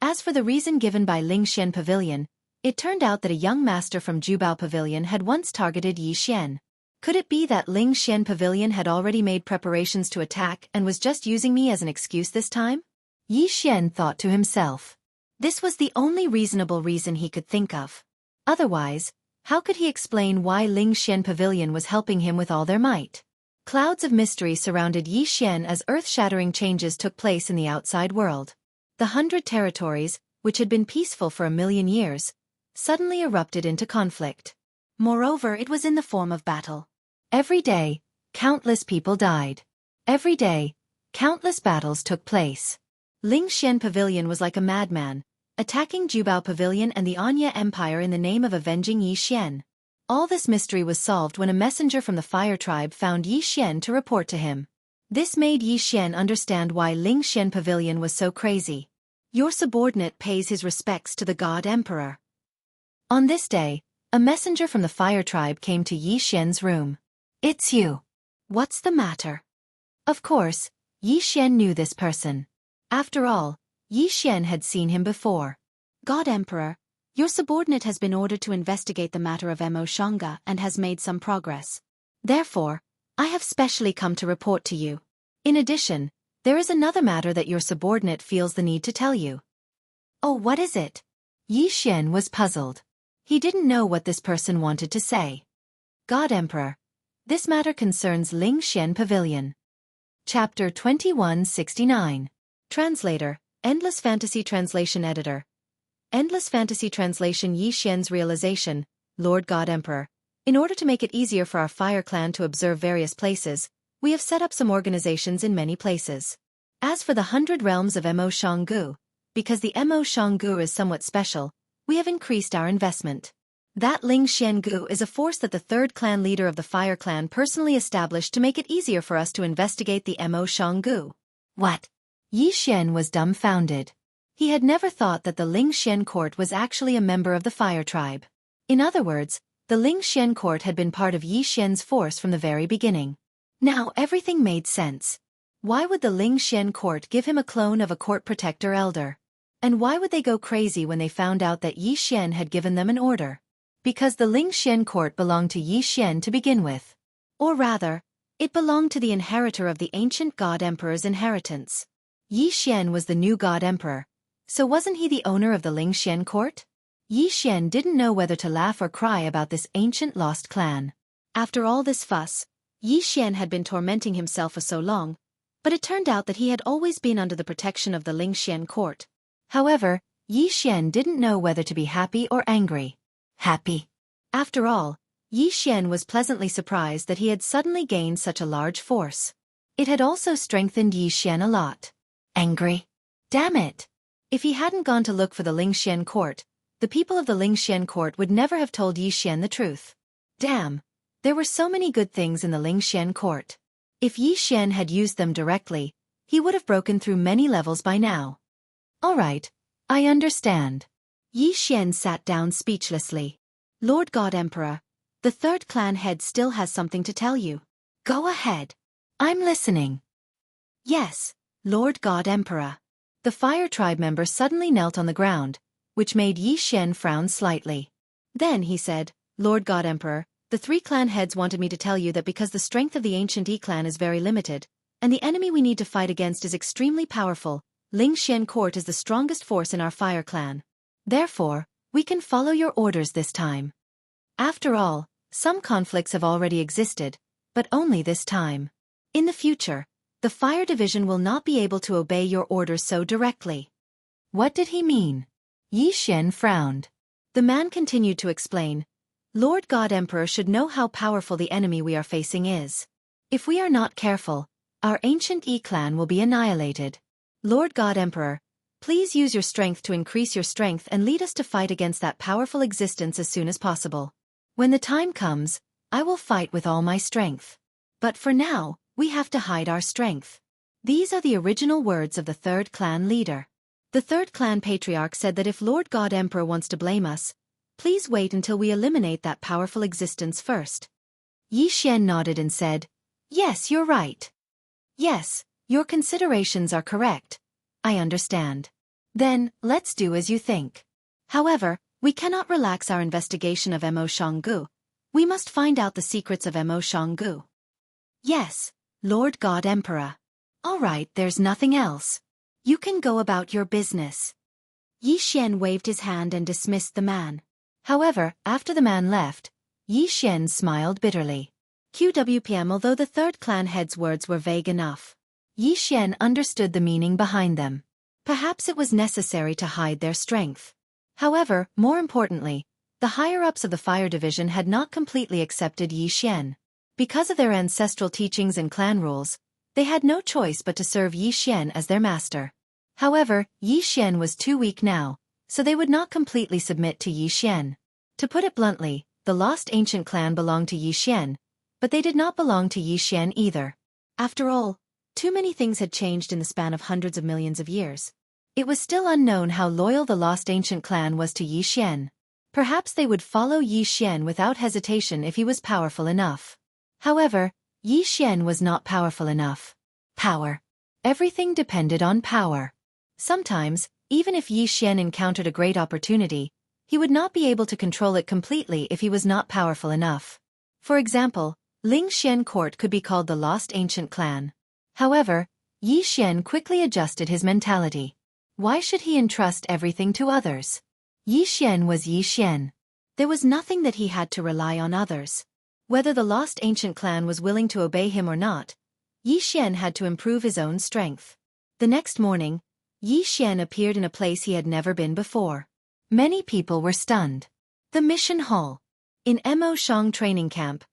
As for the reason given by Ling Xian Pavilion, it turned out that a young master from Jubao Pavilion had once targeted Yi Xian. Could it be that Ling Xian Pavilion had already made preparations to attack and was just using me as an excuse this time? Yi Xian thought to himself. This was the only reasonable reason he could think of. Otherwise, how could he explain why Lingxian Pavilion was helping him with all their might? Clouds of mystery surrounded Yi Xian as earth-shattering changes took place in the outside world. The 100 territories, which had been peaceful for 1,000,000 years, suddenly erupted into conflict. Moreover, it was in the form of battle. Every day, countless people died. Every day, countless battles took place. Lingxian Pavilion was like a madman, attacking Jubao Pavilion and the Anya Empire in the name of avenging Yi Xian. All this mystery was solved when a messenger from the Fire Tribe found Yi Xian to report to him. This made Yi Xian understand why Lingxian Pavilion was so crazy. Your subordinate pays his respects to the God Emperor. On this day, a messenger from the Fire Tribe came to Yi Xian's room. It's you. What's the matter? Of course, Yi Xian knew this person. After all, Yi Xian had seen him before. God Emperor, your subordinate has been ordered to investigate the matter of Mo Shanga and has made some progress. Therefore, I have specially come to report to you. In addition, there is another matter that your subordinate feels the need to tell you. Oh, what is it? Yi Xian was puzzled. He didn't know what this person wanted to say. God Emperor, this matter concerns Lingxian Pavilion. Chapter 2169. Translator, Endless Fantasy Translation Editor. Endless Fantasy Translation. Yi Xian's realization, Lord God Emperor. In order to make it easier for our Fire Clan to observe various places, we have set up some organizations in many places. As for the 100 realms of Mo Shanggu, because the Mo Shanggu is somewhat special, we have increased our investment. That Lingxian Gu is a force that the third clan leader of the Fire Clan personally established to make it easier for us to investigate the Mo Shanggu. What? Yi Xian was dumbfounded. He had never thought that the Lingxian court was actually a member of the Fire Tribe. In other words, the Lingxian court had been part of Yi Xian's force from the very beginning. Now everything made sense. Why would the Lingxian court give him a clone of a court protector elder? And why would they go crazy when they found out that Yi Xian had given them an order? Because the Lingxian court belonged to Yi Xian to begin with. Or rather, it belonged to the inheritor of the ancient God Emperor's inheritance. Yi Xian was the new God Emperor, so wasn't he the owner of the Lingxian court? Yi Xian didn't know whether to laugh or cry about this ancient lost clan. After all this fuss, Yi Xian had been tormenting himself for so long, but it turned out that he had always been under the protection of the Lingxian court. However, Yi Xian didn't know whether to be happy or angry. Happy. After all, Yi Xian was pleasantly surprised that he had suddenly gained such a large force. It had also strengthened Yi Xian a lot. Angry? Damn it! If he hadn't gone to look for the Lingxian court, the people of the Lingxian court would never have told Yi Xian the truth. Damn! There were so many good things in the Lingxian court. If Yi Xian had used them directly, he would have broken through many levels by now. All right, I understand. Yi Xian sat down speechlessly. Lord God Emperor, the third clan head still has something to tell you. Go ahead. I'm listening. Yes, Lord God Emperor. The Fire Tribe member suddenly knelt on the ground, which made Yi Xian frown slightly. Then he said, Lord God Emperor, the 3 clan heads wanted me to tell you that because the strength of the ancient Yi clan is very limited, and the enemy we need to fight against is extremely powerful, Lingxian court is the strongest force in our Fire Clan. Therefore, we can follow your orders this time. After all, some conflicts have already existed, but only this time. In the future, the Fire Division will not be able to obey your orders so directly. What did he mean? Yi Xian frowned. The man continued to explain, Lord God Emperor should know how powerful the enemy we are facing is. If we are not careful, our ancient Yi clan will be annihilated. Lord God Emperor, please use your strength to increase your strength and lead us to fight against that powerful existence as soon as possible. When the time comes, I will fight with all my strength. But for now, we have to hide our strength. These are the original words of the third clan leader. The third clan patriarch said that if Lord God Emperor wants to blame us, please wait until we eliminate that powerful existence first. Yi Xian nodded and said, Yes, you're right. Yes, your considerations are correct. I understand. Then, let's do as you think. However, we cannot relax our investigation of Mo Shanggu. We must find out the secrets of Mo Shanggu. Yes, Lord God Emperor. All right, there's nothing else. You can go about your business." Yi Xian waved his hand and dismissed the man. However, after the man left, Yi Xian smiled bitterly. QWPM. Although the third clan head's words were vague enough, Yi Xian understood the meaning behind them. Perhaps it was necessary to hide their strength. However, more importantly, the higher-ups of the fire division had not completely accepted Yi Xian. Because of their ancestral teachings and clan rules, they had no choice but to serve Yi Xian as their master. However, Yi Xian was too weak now, so they would not completely submit to Yi Xian. To put it bluntly, the lost ancient clan belonged to Yi Xian, but they did not belong to Yi Xian either. After all, too many things had changed in the span of hundreds of millions of years. It was still unknown how loyal the lost ancient clan was to Yi Xian. Perhaps they would follow Yi Xian without hesitation if he was powerful enough. However, Yi Xian was not powerful enough. Power. Everything depended on power. Sometimes, even if Yi Xian encountered a great opportunity, he would not be able to control it completely if he was not powerful enough. For example, Ling Xian Court could be called the Lost Ancient Clan. However, Yi Xian quickly adjusted his mentality. Why should he entrust everything to others? Yi Xian was Yi Xian. There was nothing that he had to rely on others. Whether the Lost Ancient Clan was willing to obey him or not, Yi Xian had to improve his own strength. The next morning, Yi Xian appeared in a place he had never been before. Many people were stunned. The mission hall. In Mo Shang training camp,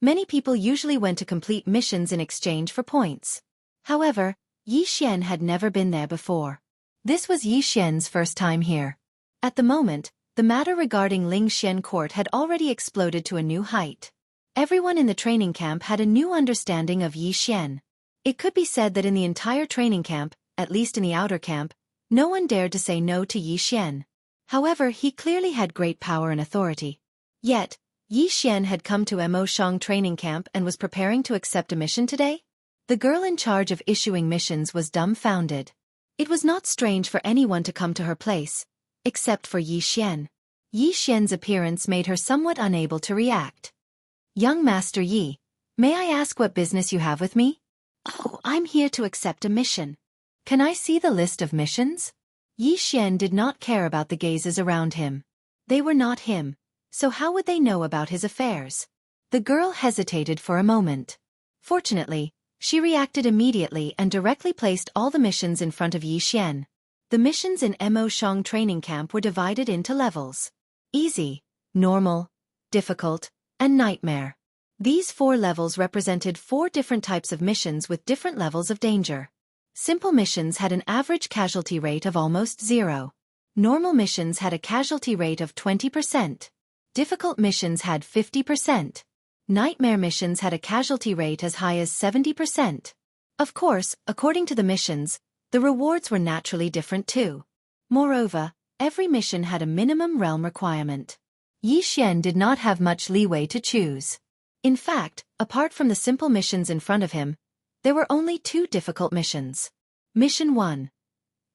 many people usually went to complete missions in exchange for points. However, Yi Xian had never been there before. This was Yi Xian's first time here. At the moment, the matter regarding Ling Xian Court had already exploded to a new height. Everyone in the training camp had a new understanding of Yi Xian. It could be said that in the entire training camp, at least in the outer camp, no one dared to say no to Yi Xian. However, he clearly had great power and authority. Yet, Yi Xian had come to Mo Shang training camp and was preparing to accept a mission today? The girl in charge of issuing missions was dumbfounded. It was not strange for anyone to come to her place, except for Yi Xian. Yi Xian's appearance made her somewhat unable to react. "Young Master Yi, may I ask what business you have with me?" "Oh, I'm here to accept a mission." "Can I see the list of missions?" Yi Xian did not care about the gazes around him. They were not him, so how would they know about his affairs? The girl hesitated for a moment. Fortunately, she reacted immediately and directly placed all the missions in front of Yi Xian. The missions in Mo Shang training camp were divided into levels: easy, normal, difficult, and nightmare. These 4 levels represented 4 different types of missions with different levels of danger. Simple missions had an average casualty rate of almost 0. Normal missions had a casualty rate of 20%. Difficult missions had 50%. Nightmare missions had a casualty rate as high as 70%. Of course, according to the missions, the rewards were naturally different too. Moreover, every mission had a minimum realm requirement. Yi Xian did not have much leeway to choose. In fact, apart from the simple missions in front of him, there were only 2 difficult missions. Mission 1.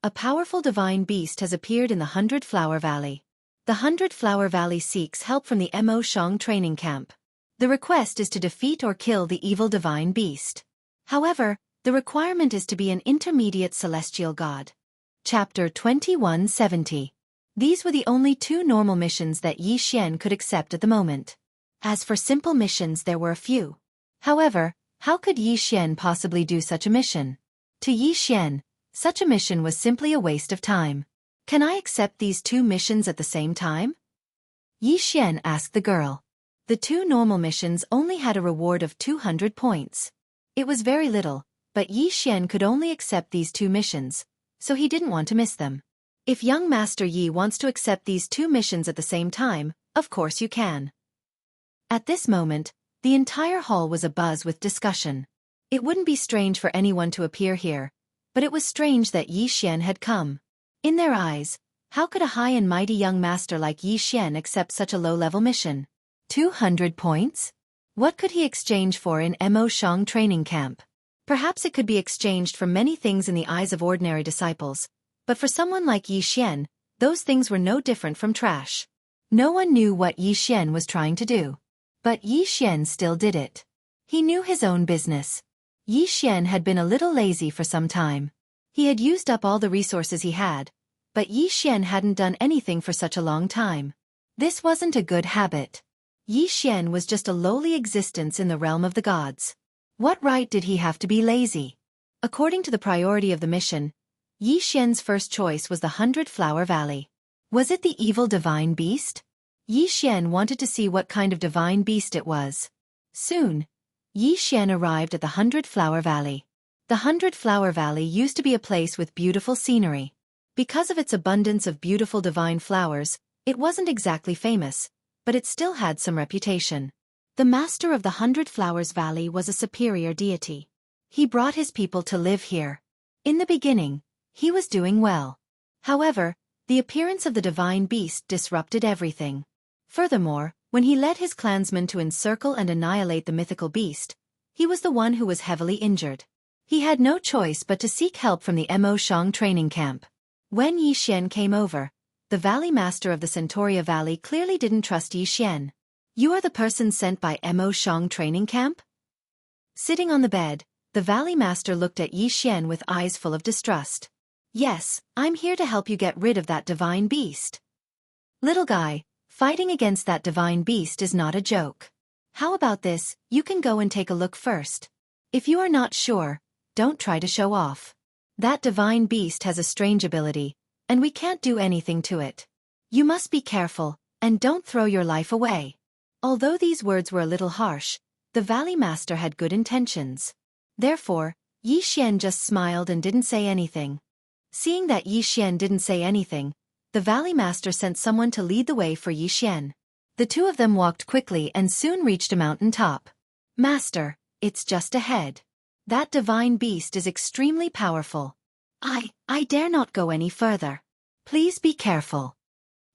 A powerful divine beast has appeared in the 100 Flower Valley. The 100 Flower Valley seeks help from the Mo Shang training camp. The request is to defeat or kill the evil divine beast. However, the requirement is to be an intermediate celestial god. Chapter 2170. These were the only 2 normal missions that Yi Xian could accept at the moment. As for simple missions, there were a few. However, how could Yi Xian possibly do such a mission? To Yi Xian, such a mission was simply a waste of time. "Can I accept these 2 missions at the same time?" Yi Xian asked the girl. The 2 normal missions only had a reward of 200 points. It was very little, but Yi Xian could only accept these 2 missions, so he didn't want to miss them. "If young Master Yi wants to accept these 2 missions at the same time, of course you can." At this moment, the entire hall was abuzz with discussion. It wouldn't be strange for anyone to appear here, but it was strange that Yi Xian had come. In their eyes, how could a high and mighty young master like Yi Xian accept such a low-level mission? 200 points? What could he exchange for in Mo Shang training camp? Perhaps it could be exchanged for many things in the eyes of ordinary disciples, but for someone like Yi Xian, those things were no different from trash. No one knew what Yi Xian was trying to do. But Yi Xian still did it. He knew his own business. Yi Xian had been a little lazy for some time. He had used up all the resources he had, but Yi Xian hadn't done anything for such a long time. This wasn't a good habit. Yi Xian was just a lowly existence in the realm of the gods. What right did he have to be lazy? According to the priority of the mission, Yi Xian's first choice was the 100-Flower Valley. Was it the evil divine beast? Yi Xian wanted to see what kind of divine beast it was. Soon, Yi Xian arrived at the 100-Flower Valley. The 100-Flower Valley used to be a place with beautiful scenery. Because of its abundance of beautiful divine flowers, it wasn't exactly famous, but it still had some reputation. The master of the 100-Flowers Valley was a superior deity. He brought his people to live here. In the beginning, he was doing well. However, the appearance of the divine beast disrupted everything. Furthermore, when he led his clansmen to encircle and annihilate the mythical beast, he was the one who was heavily injured. He had no choice but to seek help from the Mo Shang training camp. When Yi Xian came over, the Valley Master of the Centauria Valley clearly didn't trust Yi Xian. "You are the person sent by Mo Shang training camp?" Sitting on the bed, the Valley Master looked at Yi Xian with eyes full of distrust. "Yes, I'm here to help you get rid of that divine beast." "Little guy, fighting against that divine beast is not a joke. How about this, you can go and take a look first. If you are not sure, don't try to show off. That divine beast has a strange ability, and we can't do anything to it. You must be careful, and don't throw your life away." Although these words were a little harsh, the Valley Master had good intentions. Therefore, Yi Xian just smiled and didn't say anything. Seeing that Yi Xian didn't say anything, the Valley Master sent someone to lead the way for Yi Xian. The two of them walked quickly and soon reached a mountain top. "Master, it's just ahead. That divine beast is extremely powerful. I dare not go any further. Please be careful."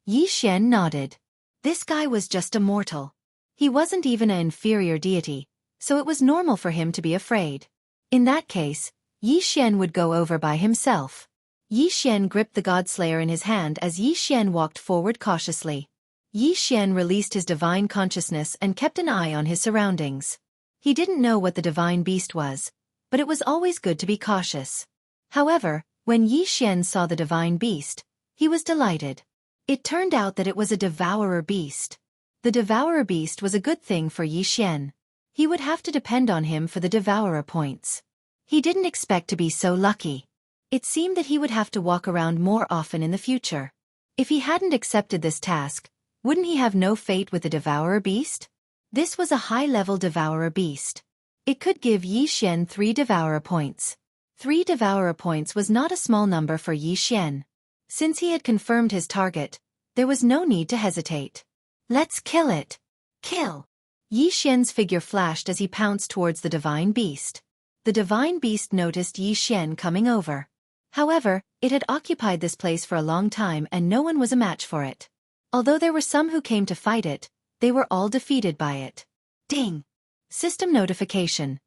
Yi Xian nodded. This guy was just a mortal. He wasn't even an inferior deity, so it was normal for him to be afraid. In that case, Yi Xian would go over by himself. Yi Xian gripped the Godslayer in his hand as Yi Xian walked forward cautiously. Yi Xian released his divine consciousness and kept an eye on his surroundings. He didn't know what the divine beast was, but it was always good to be cautious. However, when Yi Xian saw the divine beast, he was delighted. It turned out that it was a devourer beast. The devourer beast was a good thing for Yi Xian. He would have to depend on him for the devourer points. He didn't expect to be so lucky. It seemed that he would have to walk around more often in the future. If he hadn't accepted this task, wouldn't he have no fate with the devourer beast? This was a high-level devourer beast. It could give Yi Xian 3 devourer points. 3 devourer points was not a small number for Yi Xian. Since he had confirmed his target, there was no need to hesitate. "Let's kill it." "Kill!" Yi Xian's figure flashed as he pounced towards the divine beast. The divine beast noticed Yi Xian coming over. However, it had occupied this place for a long time and no one was a match for it. Although there were some who came to fight it, they were all defeated by it. Ding! System notification.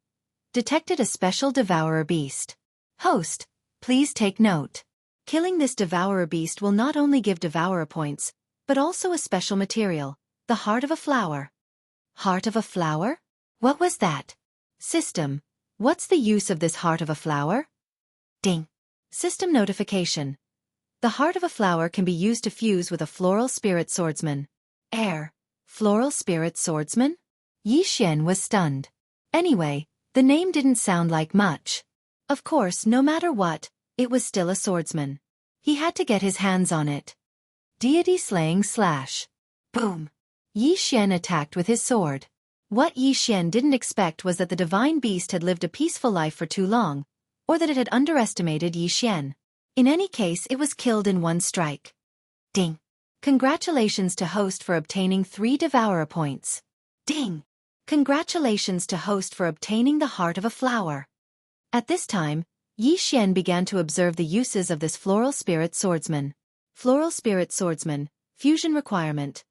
Detected a special devourer beast. Host, please take note. Killing this devourer beast will not only give devourer points, but also a special material, the heart of a flower. Heart of a flower? What was that? System, what's the use of this heart of a flower? Ding. System notification. The heart of a flower can be used to fuse with a floral spirit swordsman. Floral spirit swordsman? Yi Xian was stunned. Anyway, the name didn't sound like much. Of course, no matter what, it was still a swordsman. He had to get his hands on it. Deity slaying slash. Boom! Yi Xian attacked with his sword. What Yi Xian didn't expect was that the divine beast had lived a peaceful life for too long, or that it had underestimated Yi Xian. In any case, it was killed in one strike. Ding! Congratulations to host for obtaining 3 devourer points. Ding! Congratulations to host for obtaining the heart of a flower. At this time, Yi Xian began to observe the uses of this floral spirit swordsman. Floral spirit swordsman, fusion requirement.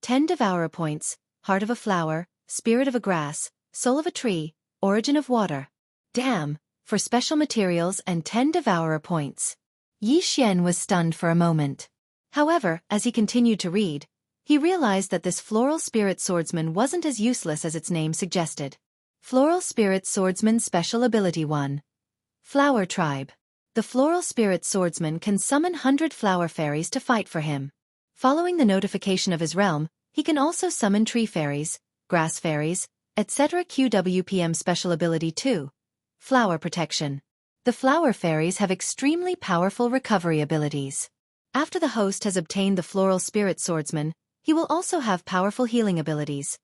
10 devourer points, heart of a flower, spirit of a grass, soul of a tree, origin of water. Damn, for special materials and 10 devourer points. Yi Xian was stunned for a moment. However, as he continued to read, he realized that this floral spirit swordsman wasn't as useless as its name suggested. Floral spirit swordsman special ability 1. Flower tribe. the floral spirit swordsman can summon 100 flower fairies to fight for him. Following the notification of his realm, he can also summon tree fairies, grass fairies, etc. QWPM special ability 2. Flower protection. The flower fairies have extremely powerful recovery abilities. After the host has obtained the floral spirit swordsman, he will also have powerful healing abilities,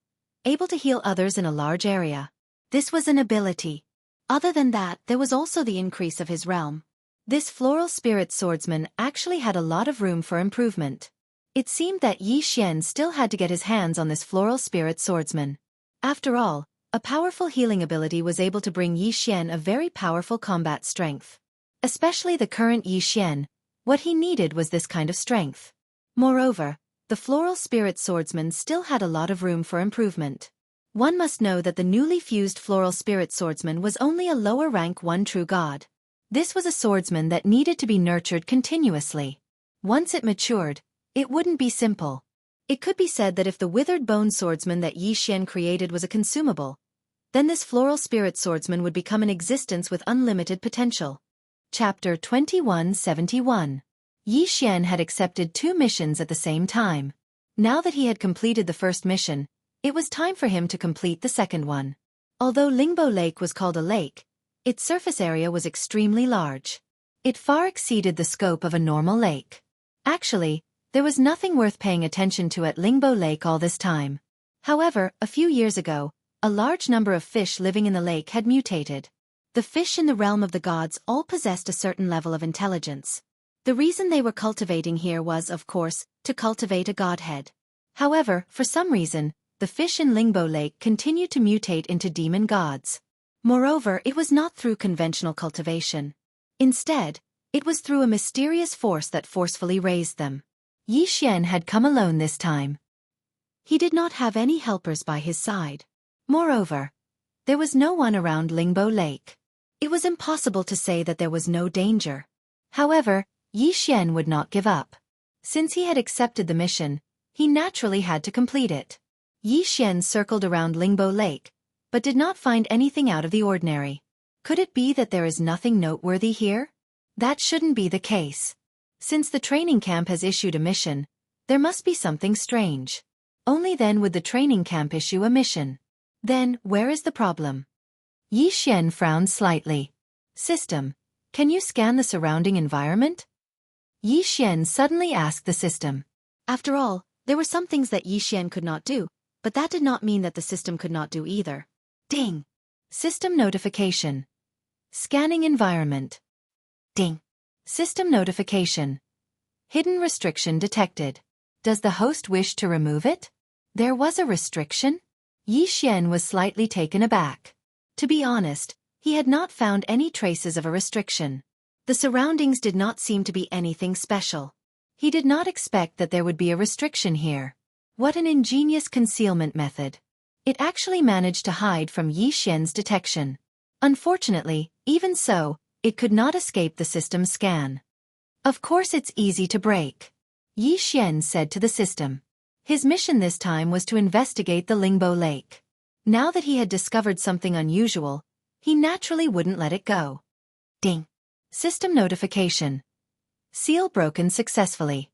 able to heal others in a large area. This was an ability. Other than that, there was also the increase of his realm. This floral spirit swordsman actually had a lot of room for improvement. It seemed that Xianxia still had to get his hands on this floral spirit swordsman. After all, a powerful healing ability was able to bring Xianxia a very powerful combat strength. Especially the current Xianxia, what he needed was this kind of strength. Moreover, the floral spirit swordsman still had a lot of room for improvement. One must know that the newly fused floral spirit swordsman was only a lower rank one true god. This was a swordsman that needed to be nurtured continuously. Once it matured, it wouldn't be simple. It could be said that if the withered bone swordsman that Xianxia created was a consumable, then this floral spirit swordsman would become an existence with unlimited potential. Chapter 2171. Xianxia had accepted 2 missions at the same time. Now that he had completed the first mission, it was time for him to complete the second one. Although Lingbo Lake was called a lake, its surface area was extremely large. It far exceeded the scope of a normal lake. Actually, there was nothing worth paying attention to at Lingbo Lake all this time. However, a few years ago, a large number of fish living in the lake had mutated. The fish in the realm of the gods all possessed a certain level of intelligence. The reason they were cultivating here was, of course, to cultivate a godhead. However, for some reason, the fish in Lingbo Lake continued to mutate into demon gods. Moreover, it was not through conventional cultivation. Instead, it was through a mysterious force that forcefully raised them. Xianxia had come alone this time. He did not have any helpers by his side. Moreover, there was no one around Lingbo Lake. It was impossible to say that there was no danger. However, Xianxia would not give up. Since he had accepted the mission, he naturally had to complete it. Xianxia circled around Lingbo Lake, but did not find anything out of the ordinary. Could it be that there is nothing noteworthy here? That shouldn't be the case. Since the training camp has issued a mission, there must be something strange. Only then would the training camp issue a mission. Then, where is the problem? Xianxia frowned slightly. System, can you scan the surrounding environment? Xianxia suddenly asked the system. After all, there were some things that Xianxia could not do, but that did not mean that the system could not do either. Ding! System notification. Scanning environment. Ding! System notification. Hidden restriction detected. Does the host wish to remove it? There was a restriction? Xianxia was slightly taken aback. To be honest, he had not found any traces of a restriction. The surroundings did not seem to be anything special. He did not expect that there would be a restriction here. What an ingenious concealment method. It actually managed to hide from Xianxia's detection. Unfortunately, even so, it could not escape the system scan. Of course it's easy to break, Xianxia said to the system. His mission this time was to investigate the Lingbo Lake. Now that he had discovered something unusual, he naturally wouldn't let it go. Ding! System notification. Seal broken successfully.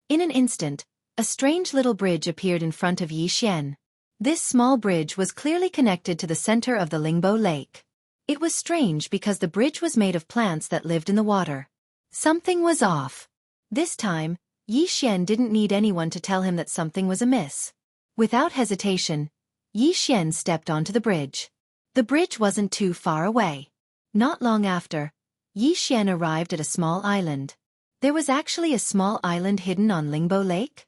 In an instant, a strange little bridge appeared in front of Xianxia. This small bridge was clearly connected to the center of the Lingbo Lake. It was strange because the bridge was made of plants that lived in the water. Something was off. This time, Xianxia didn't need anyone to tell him that something was amiss. Without hesitation, Xianxia stepped onto the bridge. The bridge wasn't too far away. Not long after, Xianxia arrived at a small island. There was actually a small island hidden on Lingbo Lake?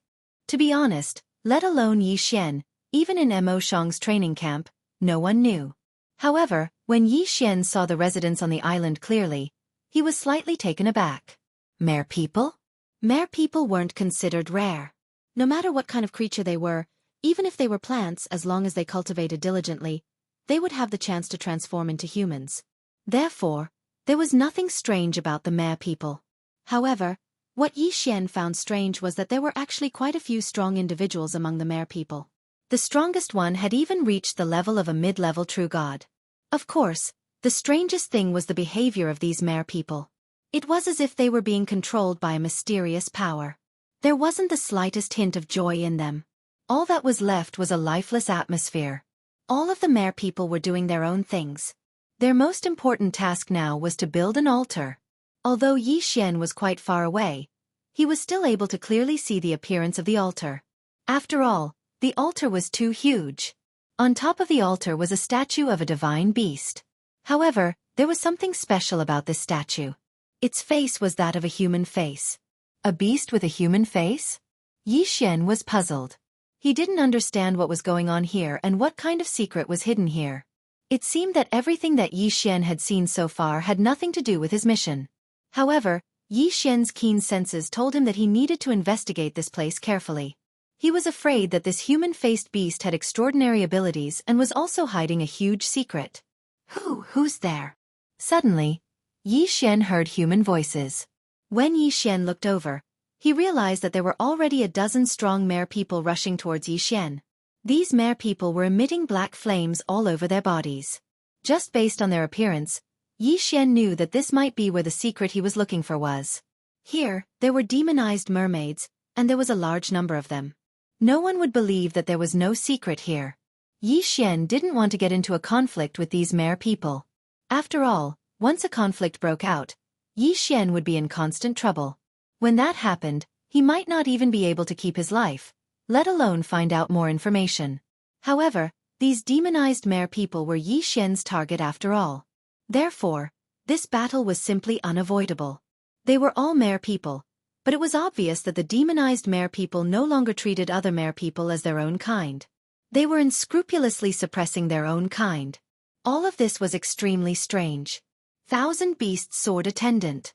To be honest, let alone Xianxia, even in Mo Shang's training camp, no one knew. However, when Xianxia saw the residents on the island clearly, he was slightly taken aback. Mere people? Mere people weren't considered rare. No matter what kind of creature they were, even if they were plants, as long as they cultivated diligently, they would have the chance to transform into humans. Therefore, there was nothing strange about the mere people. However, what Xianxia found strange was that there were actually quite a few strong individuals among the mere people. The strongest one had even reached the level of a mid-level true god. Of course, the strangest thing was the behavior of these mere people. It was as if they were being controlled by a mysterious power. There wasn't the slightest hint of joy in them. All that was left was a lifeless atmosphere. All of the mere people were doing their own things. Their most important task now was to build an altar. Although Yi Xian was quite far away, he was still able to clearly see the appearance of the altar. After all, the altar was too huge. On top of the altar was a statue of a divine beast. However, there was something special about this statue. Its face was that of a human face. A beast with a human face? Yi Xian was puzzled. He didn't understand what was going on here and what kind of secret was hidden here. It seemed that everything that Yi Xian had seen so far had nothing to do with his mission. However, Yi Xian's keen senses told him that he needed to investigate this place carefully. He was afraid that this human-faced beast had extraordinary abilities and was also hiding a huge secret. Who's there? Suddenly, Yi Xian heard human voices. When Yi Xian looked over, he realized that there were already a dozen strong mere people rushing towards Yi Xian. These mere people were emitting black flames all over their bodies. Just based on their appearance, Yi Xian knew that this might be where the secret he was looking for was. Here, there were demonized mermaids, and there was a large number of them. No one would believe that there was no secret here. Yi Xian didn't want to get into a conflict with these mere people. After all, once a conflict broke out, Yi Xian would be in constant trouble. When that happened, he might not even be able to keep his life, let alone find out more information. However, these demonized mere people were Yi Xian's target after all. Therefore, this battle was simply unavoidable. They were all mere people, but it was obvious that the demonized mere people no longer treated other mere people as their own kind. They were unscrupulously suppressing their own kind. All of this was extremely strange. Thousand Beasts Sword Attendant.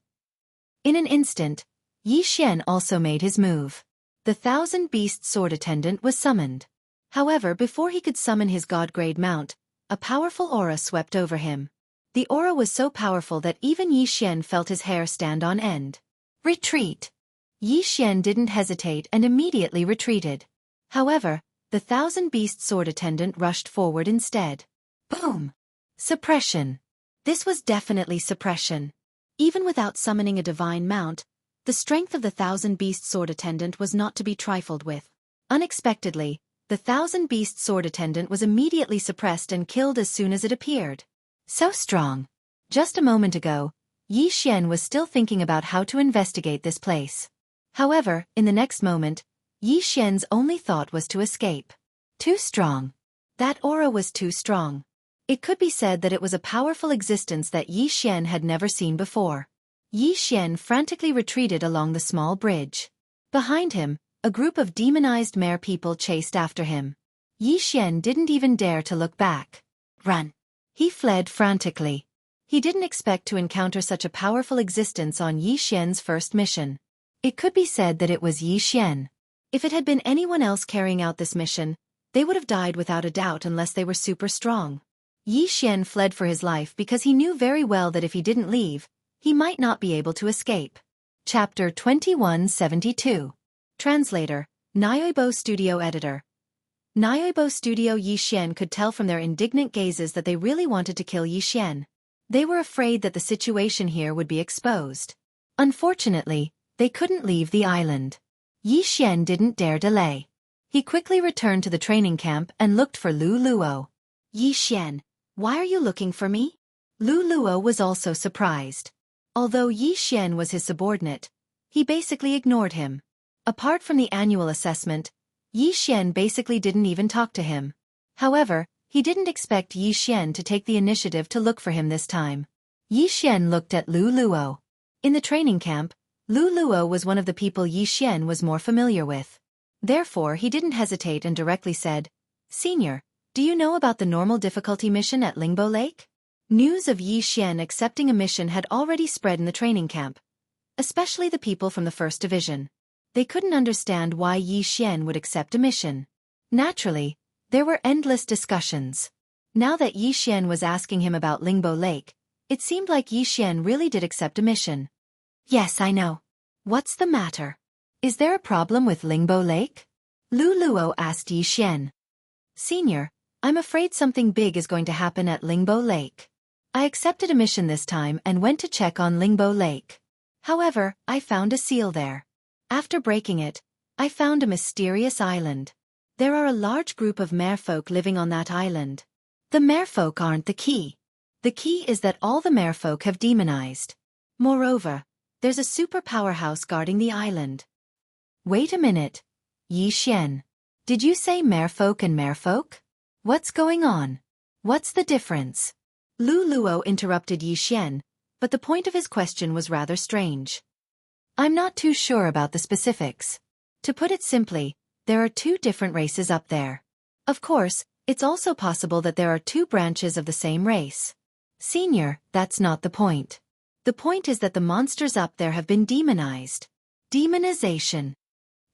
In an instant, Yi Xian also made his move. The Thousand Beasts Sword Attendant was summoned. However, before he could summon his god-grade mount, a powerful aura swept over him. The aura was so powerful that even Yi Xian felt his hair stand on end. Retreat! Yi Xian didn't hesitate and immediately retreated. However, the Thousand Beasts Sword Attendant rushed forward instead. Boom! Suppression. This was definitely suppression. Even without summoning a divine mount, the strength of the Thousand Beasts Sword Attendant was not to be trifled with. Unexpectedly, the Thousand Beasts Sword Attendant was immediately suppressed and killed as soon as it appeared. So strong. Just a moment ago, Yi Xian was still thinking about how to investigate this place. However, in the next moment, Yi Xian's only thought was to escape. Too strong. That aura was too strong. It could be said that it was a powerful existence that Yi Xian had never seen before. Yi Xian frantically retreated along the small bridge. Behind him, a group of demonized mere people chased after him. Yi Xian didn't even dare to look back. Run! He fled frantically. He didn't expect to encounter such a powerful existence on Yi Xian's first mission. It could be said that it was Yi Xian. If it had been anyone else carrying out this mission, they would have died without a doubt unless they were super strong. Yi Xian fled for his life because he knew very well that if he didn't leave, he might not be able to escape. Chapter 2172. Translator, Nyoibo Studio Editor. Nyoibo Studio. Yi Xian could tell from their indignant gazes that they really wanted to kill Yi Xian. They were afraid that the situation here would be exposed. Unfortunately, they couldn't leave the island. Yi Xian didn't dare delay. He quickly returned to the training camp and looked for Lu Luo. Yi Xian, why are you looking for me? Lu Luo was also surprised. Although Yi Xian was his subordinate, he basically ignored him. Apart from the annual assessment, Yi Xian basically didn't even talk to him. However, he didn't expect Yi Xian to take the initiative to look for him this time. Yi Xian looked at Lu Luo. In the training camp, Lu Luo was one of the people Yi Xian was more familiar with. Therefore, he didn't hesitate and directly said, "Senior, do you know about the normal difficulty mission at Lingbo Lake?" News of Yi Xian accepting a mission had already spread in the training camp, especially the people from the First Division. They couldn't understand why Yi Xian would accept a mission. Naturally, there were endless discussions. Now that Yi Xian was asking him about Lingbo Lake, it seemed like Yi Xian really did accept a mission. "Yes, I know. What's the matter? Is there a problem with Lingbo Lake?" Lu Luo asked Yi Xian. "Senior, I'm afraid something big is going to happen at Lingbo Lake. I accepted a mission this time and went to check on Lingbo Lake. However, I found a seal there. After breaking it, I found a mysterious island. There are a large group of merfolk living on that island. The merfolk aren't the key. The key is that all the merfolk have demonized. Moreover, there's a super powerhouse guarding the island. Wait a minute. Yi Xian. Did you say merfolk and merfolk? What's going on? What's the difference? Lu Luo interrupted Yi Xian, but the point of his question was rather strange. I'm not too sure about the specifics. To put it simply, there are two different races up there. Of course, it's also possible that there are two branches of the same race. Senior, that's not the point. The point is that the monsters up there have been demonized. Demonization.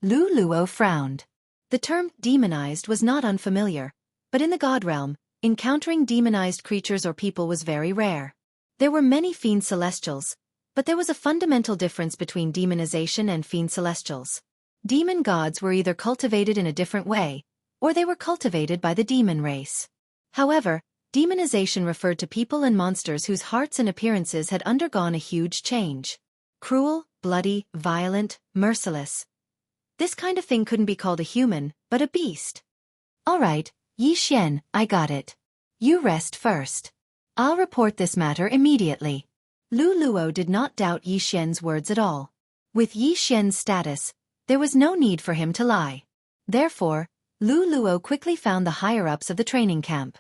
Lu Luo frowned. The term demonized was not unfamiliar, but in the god realm, encountering demonized creatures or people was very rare. There were many fiend celestials, but there was a fundamental difference between demonization and fiend celestials. Demon gods were either cultivated in a different way, or they were cultivated by the demon race. However, demonization referred to people and monsters whose hearts and appearances had undergone a huge change. Cruel, bloody, violent, merciless. This kind of thing couldn't be called a human, but a beast. Alright, Yi Xian, I got it. You rest first. I'll report this matter immediately. Lu Luo did not doubt Yi Xian's words at all. With Yi Xian's status, there was no need for him to lie. Therefore, Lu Luo quickly found the higher-ups of the training camp.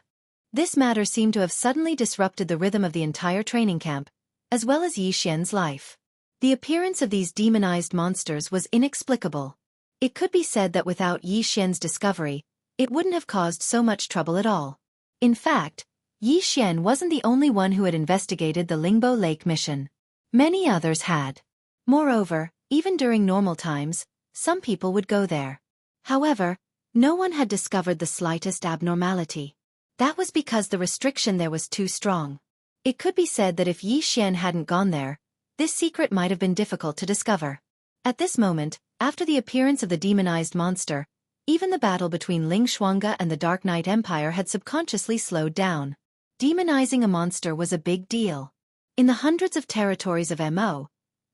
This matter seemed to have suddenly disrupted the rhythm of the entire training camp, as well as Yi Xian's life. The appearance of these demonized monsters was inexplicable. It could be said that without Yi Xian's discovery, it wouldn't have caused so much trouble at all. In fact, Yi Xian wasn't the only one who had investigated the Lingbo Lake mission. Many others had. Moreover, even during normal times, some people would go there. However, no one had discovered the slightest abnormality. That was because the restriction there was too strong. It could be said that if Yi Xian hadn't gone there, this secret might have been difficult to discover. At this moment, after the appearance of the demonized monster, even the battle between Ling Shuangge and the Dark Knight Empire had subconsciously slowed down. Demonizing a monster was a big deal. In the hundreds of territories of Mo,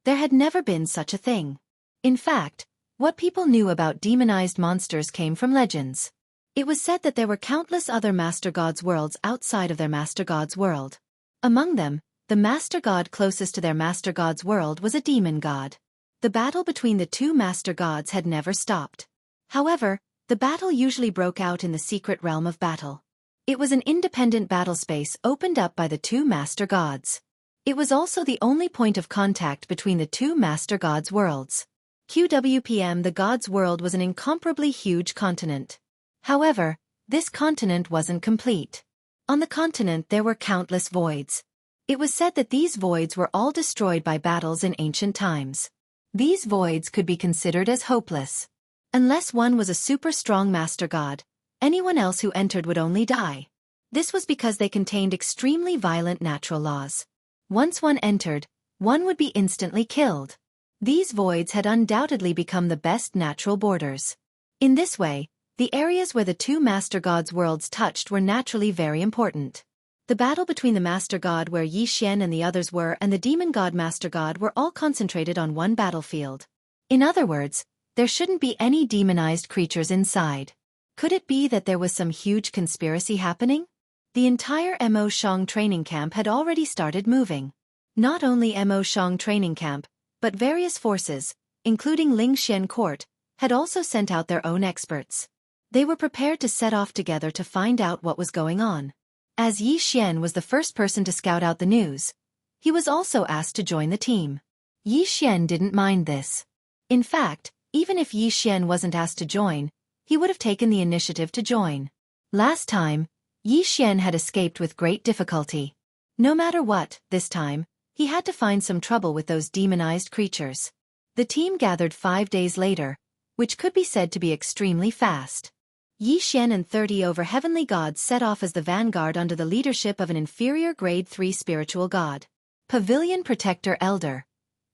there had never been such a thing. In fact, what people knew about demonized monsters came from legends. It was said that there were countless other Master God's worlds outside of their Master God's world. Among them, the Master God closest to their Master God's world was a demon god. The battle between the two Master Gods had never stopped. However, the battle usually broke out in the secret realm of battle. It was an independent battle space opened up by the two Master Gods. It was also the only point of contact between the two Master Gods' worlds. QWPM, the God's world, was an incomparably huge continent. However, this continent wasn't complete. On the continent there were countless voids. It was said that these voids were all destroyed by battles in ancient times. These voids could be considered as hopeless. Unless one was a super strong Master God, anyone else who entered would only die. This was because they contained extremely violent natural laws. Once one entered, one would be instantly killed. These voids had undoubtedly become the best natural borders. In this way, the areas where the two Master Gods' worlds touched were naturally very important. The battle between the Master God where Yi Xian and the others were and the Demon God Master God were all concentrated on one battlefield. In other words, there shouldn't be any demonized creatures inside. Could it be that there was some huge conspiracy happening? The entire Mo Shang training camp had already started moving. Not only Mo Shang training camp, but various forces, including Ling Xian Court, had also sent out their own experts. They were prepared to set off together to find out what was going on. As Yi Xian was the first person to scout out the news, he was also asked to join the team. Yi Xian didn't mind this. In fact, even if Yi Xian wasn't asked to join, he would have taken the initiative to join. Last time, Yi Xian had escaped with great difficulty. No matter what, this time, he had to find some trouble with those demonized creatures. The team gathered 5 days later, which could be said to be extremely fast. Yi Xian and 30 over heavenly gods set off as the vanguard under the leadership of an inferior grade 3 spiritual god. Pavilion Protector Elder.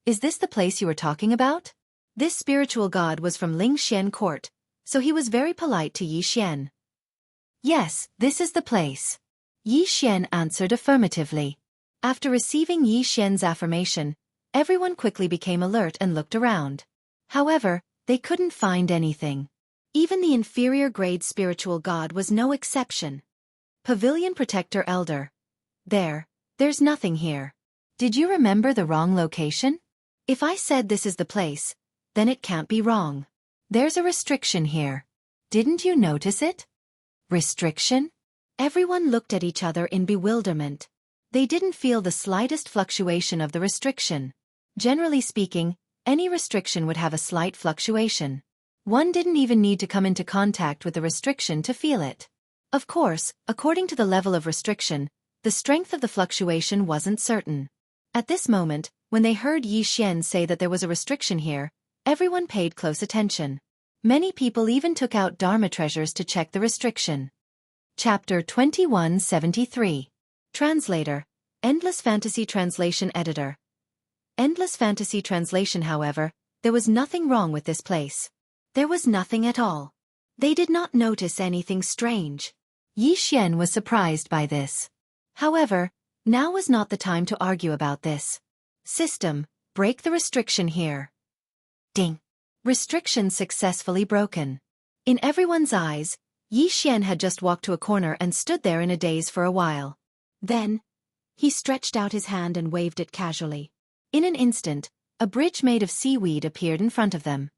Is this the place you were talking about? This spiritual god was from Ling Xian Court, so he was very polite to Yi Xian. Yes, this is the place. Yi Xian answered affirmatively. After receiving Yi Xian's affirmation, Everyone quickly became alert and looked around. However, they couldn't find anything. Even the inferior grade spiritual god was no exception. Pavilion Protector Elder. There's nothing here. Did you remember the wrong location? If I said this is the place, then it can't be wrong. There's a restriction here. Didn't you notice it? Restriction? Everyone looked at each other in bewilderment. They didn't feel the slightest fluctuation of the restriction. Generally speaking, any restriction would have a slight fluctuation. One didn't even need to come into contact with the restriction to feel it. Of course, according to the level of restriction, the strength of the fluctuation wasn't certain. At this moment, when they heard Xian say that there was a restriction here, everyone paid close attention. Many people even took out Dharma treasures to check the restriction. Chapter 2173. Translator. Endless Fantasy Translation Editor. Endless Fantasy Translation. However, there was nothing wrong with this place. There was nothing at all. They did not notice anything strange. Xian was surprised by this. However, now was not the time to argue about this. System, break the restriction here. Ding. Restriction successfully broken. In everyone's eyes, Xian had just walked to a corner and stood there in a daze for a while. Then, he stretched out his hand and waved it casually. In an instant, a bridge made of seaweed appeared in front of them.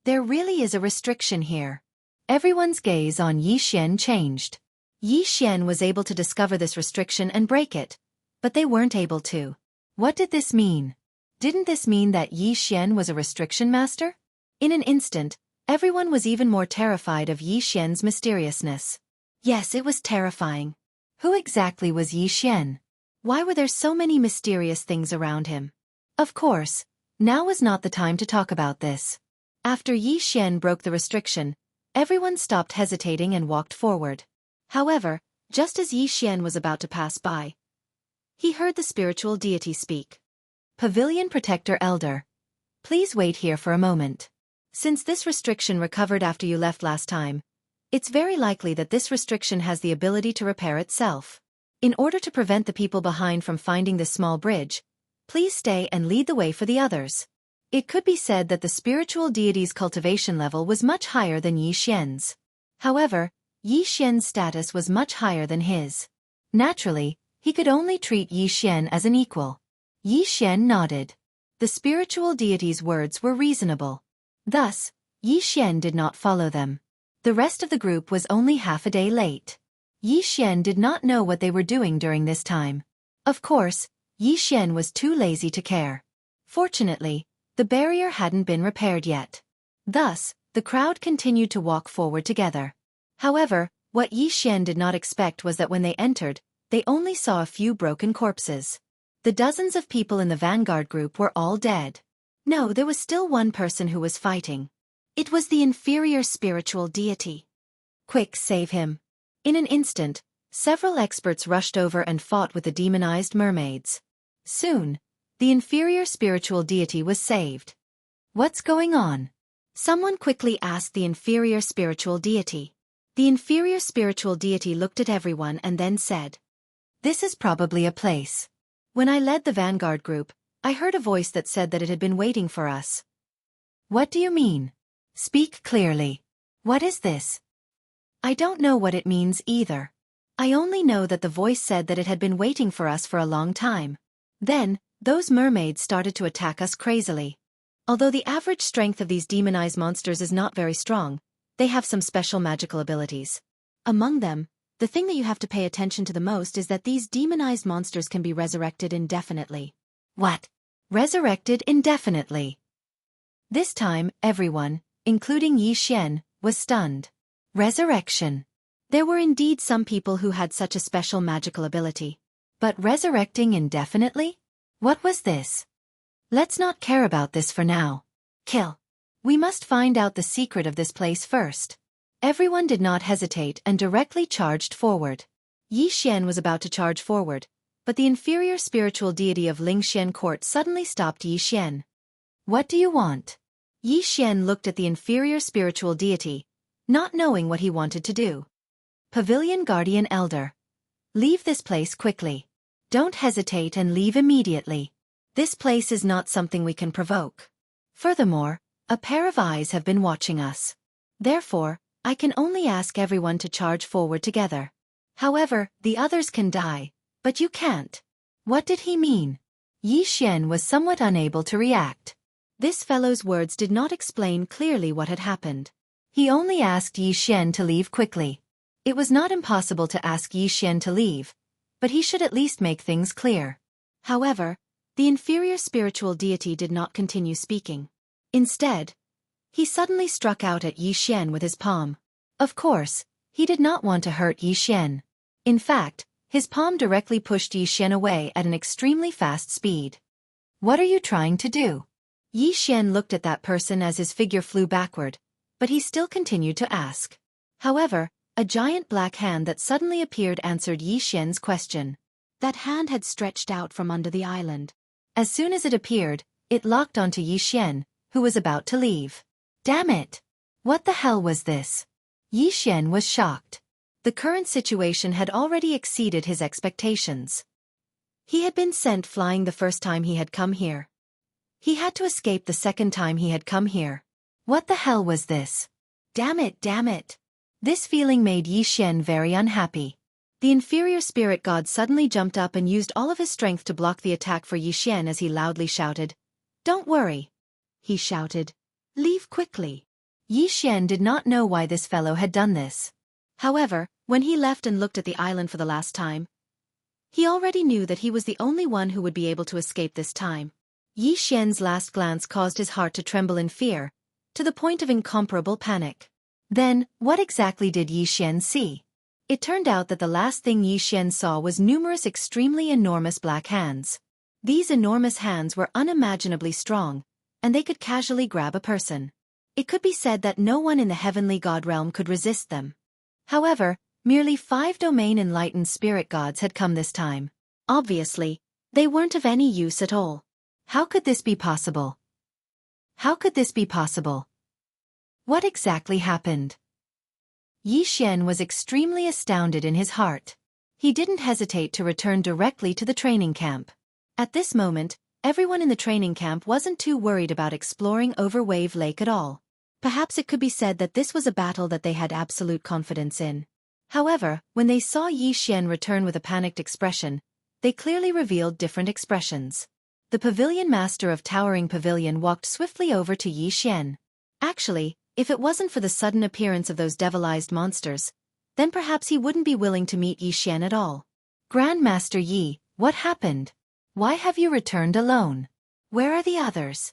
There really is a restriction here. Everyone's gaze on Xian changed. Xian was able to discover this restriction and break it, but they weren't able to. What did this mean? Didn't this mean that Xian was a restriction master? In an instant, everyone was even more terrified of Xian's mysteriousness. Yes, it was terrifying. Who exactly was Xian? Why were there so many mysterious things around him? Of course, now was not the time to talk about this. After Xian broke the restriction, everyone stopped hesitating and walked forward. However, just as Xian was about to pass by, he heard the spiritual deity speak. Pavilion Protector Elder. Please wait here for a moment. Since this restriction recovered after you left last time, it's very likely that this restriction has the ability to repair itself. In order to prevent the people behind from finding this small bridge, please stay and lead the way for the others. It could be said that the spiritual deity's cultivation level was much higher than Xian's. However, Xian's status was much higher than his. Naturally, he could only treat Xian as an equal. Xian nodded. The spiritual deity's words were reasonable. Thus, Xian did not follow them. The rest of the group was only half a day late. Xian did not know what they were doing during this time. Of course, Xian was too lazy to care. Fortunately, the barrier hadn't been repaired yet. Thus, the crowd continued to walk forward together. However, what Xian did not expect was that when they entered, they only saw a few broken corpses. The dozens of people in the vanguard group were all dead. No, there was still one person who was fighting. It was the inferior spiritual deity. Quick, save him. In an instant, several experts rushed over and fought with the demonized mermaids. Soon, the inferior spiritual deity was saved. What's going on? Someone quickly asked the inferior spiritual deity. The inferior spiritual deity looked at everyone and then said, "This is probably a place. When I led the vanguard group, I heard a voice that said that it had been waiting for us." What do you mean? Speak clearly. What is this? I don't know what it means either. I only know that the voice said that it had been waiting for us for a long time. Then, those mermaids started to attack us crazily. Although the average strength of these demonized monsters is not very strong, they have some special magical abilities. Among them, the thing that you have to pay attention to the most is that these demonized monsters can be resurrected indefinitely. What? Resurrected indefinitely? This time, everyone, including Xian, was stunned. Resurrection. There were indeed some people who had such a special magical ability. But resurrecting indefinitely? What was this? Let's not care about this for now. Kill. We must find out the secret of this place first. Everyone did not hesitate and directly charged forward. Xian was about to charge forward, but the inferior spiritual deity of Lingxian court suddenly stopped Xian. What do you want? Xian looked at the inferior spiritual deity, not knowing what he wanted to do. Pavilion Guardian Elder. Leave this place quickly. Don't hesitate and leave immediately. This place is not something we can provoke. Furthermore, a pair of eyes have been watching us. Therefore, I can only ask everyone to charge forward together. However, the others can die, but you can't. What did he mean? Yi Xian was somewhat unable to react. This fellow's words did not explain clearly what had happened. He only asked Yi Xian to leave quickly. It was not impossible to ask Yi Xian to leave, but he should at least make things clear. However, the inferior spiritual deity did not continue speaking. Instead, he suddenly struck out at Yi Xian with his palm. Of course, he did not want to hurt Yi Xian. In fact, his palm directly pushed Yi Xian away at an extremely fast speed. What are you trying to do? Yi Xian looked at that person as his figure flew backward, but he still continued to ask. However, a giant black hand that suddenly appeared answered Yi Xian's question. That hand had stretched out from under the island. As soon as it appeared, it locked onto Yi Xian, who was about to leave. Damn it! What the hell was this? Yi Xian was shocked. The current situation had already exceeded his expectations. He had been sent flying the first time he had come here. He had to escape the second time he had come here. What the hell was this? Damn it, damn it. This feeling made Yi Xian very unhappy. The inferior spirit god suddenly jumped up and used all of his strength to block the attack for Yi Xian as he loudly shouted. Don't worry. He shouted. Leave quickly. Yi Xian did not know why this fellow had done this. However, when he left and looked at the island for the last time, he already knew that he was the only one who would be able to escape this time. Yi Xian's last glance caused his heart to tremble in fear, to the point of incomparable panic. Then, what exactly did Yi Xian see? It turned out that the last thing Yi Xian saw was numerous extremely enormous black hands. These enormous hands were unimaginably strong, and they could casually grab a person. It could be said that no one in the heavenly god realm could resist them. However, merely 5 domain enlightened spirit gods had come this time. Obviously, they weren't of any use at all. How could this be possible? How could this be possible? What exactly happened? Yi Xian was extremely astounded in his heart. He didn't hesitate to return directly to the training camp. At this moment, everyone in the training camp wasn't too worried about exploring over Wave Lake at all. Perhaps it could be said that this was a battle that they had absolute confidence in. However, when they saw Yi Xian return with a panicked expression, they clearly revealed different expressions. The pavilion master of Towering Pavilion walked swiftly over to Yi Xian. Actually, if it wasn't for the sudden appearance of those devilized monsters, then perhaps he wouldn't be willing to meet Yi Xian at all. Grandmaster Yi, what happened? Why have you returned alone? Where are the others?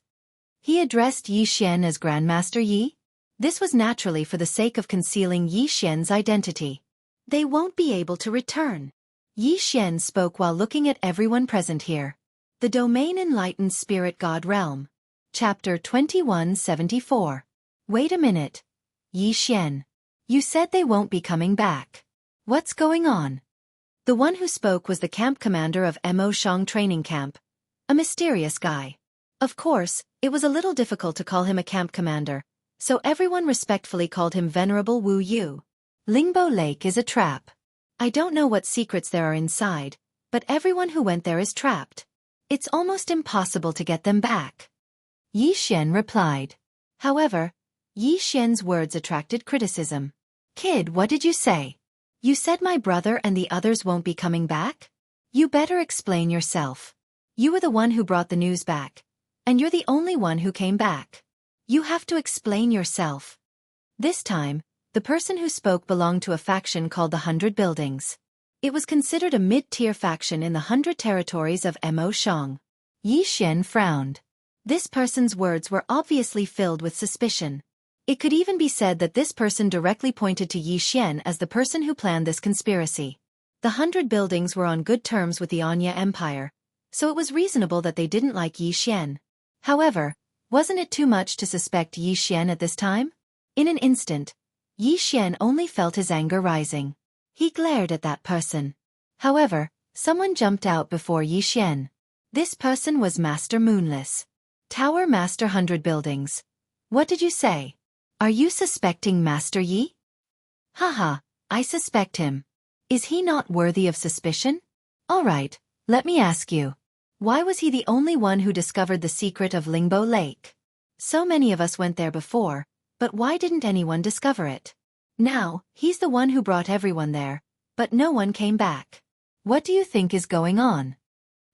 He addressed Yi Xian as Grandmaster Yi. This was naturally for the sake of concealing Yi Xian's identity. They won't be able to return. Yi Xian spoke while looking at everyone present here. The Domain Enlightened Spirit God Realm. Chapter 2174. Wait a minute. Yi Xian. You said they won't be coming back. What's going on? The one who spoke was the camp commander of Mo Shang Training Camp. A mysterious guy. Of course, it was a little difficult to call him a camp commander, so everyone respectfully called him Venerable Wu Yu. Lingbo Lake is a trap. I don't know what secrets there are inside, but everyone who went there is trapped. It's almost impossible to get them back. Yi Xian replied. However, Yi Xian's words attracted criticism. Kid, what did you say? You said my brother and the others won't be coming back? You better explain yourself. You were the one who brought the news back, and you're the only one who came back. You have to explain yourself. This time, the person who spoke belonged to a faction called the 100 Buildings. It was considered a mid-tier faction in the 100 territories of Mo Shang. Yi Xian frowned. This person's words were obviously filled with suspicion. It could even be said that this person directly pointed to Yi Xian as the person who planned this conspiracy. The 100 Buildings were on good terms with the Anya Empire, so it was reasonable that they didn't like Yi Xian. However, wasn't it too much to suspect Yi Xian at this time? In an instant, Yi Xian only felt his anger rising. He glared at that person. However, someone jumped out before Yi Xian. This person was Master Moonless. Tower Master 100 Buildings. What did you say? Are you suspecting Master Yi? Haha, I suspect him. Is he not worthy of suspicion? All right, let me ask you. Why was he the only one who discovered the secret of Lingbo Lake? So many of us went there before, but why didn't anyone discover it? Now, he's the one who brought everyone there, but no one came back. What do you think is going on?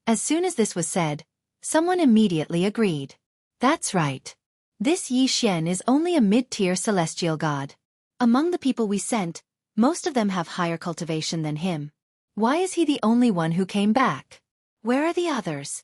As soon as this was said, someone immediately agreed. That's right. This Yi Xian is only a mid-tier celestial god. Among the people we sent, most of them have higher cultivation than him. Why is he the only one who came back? Where are the others?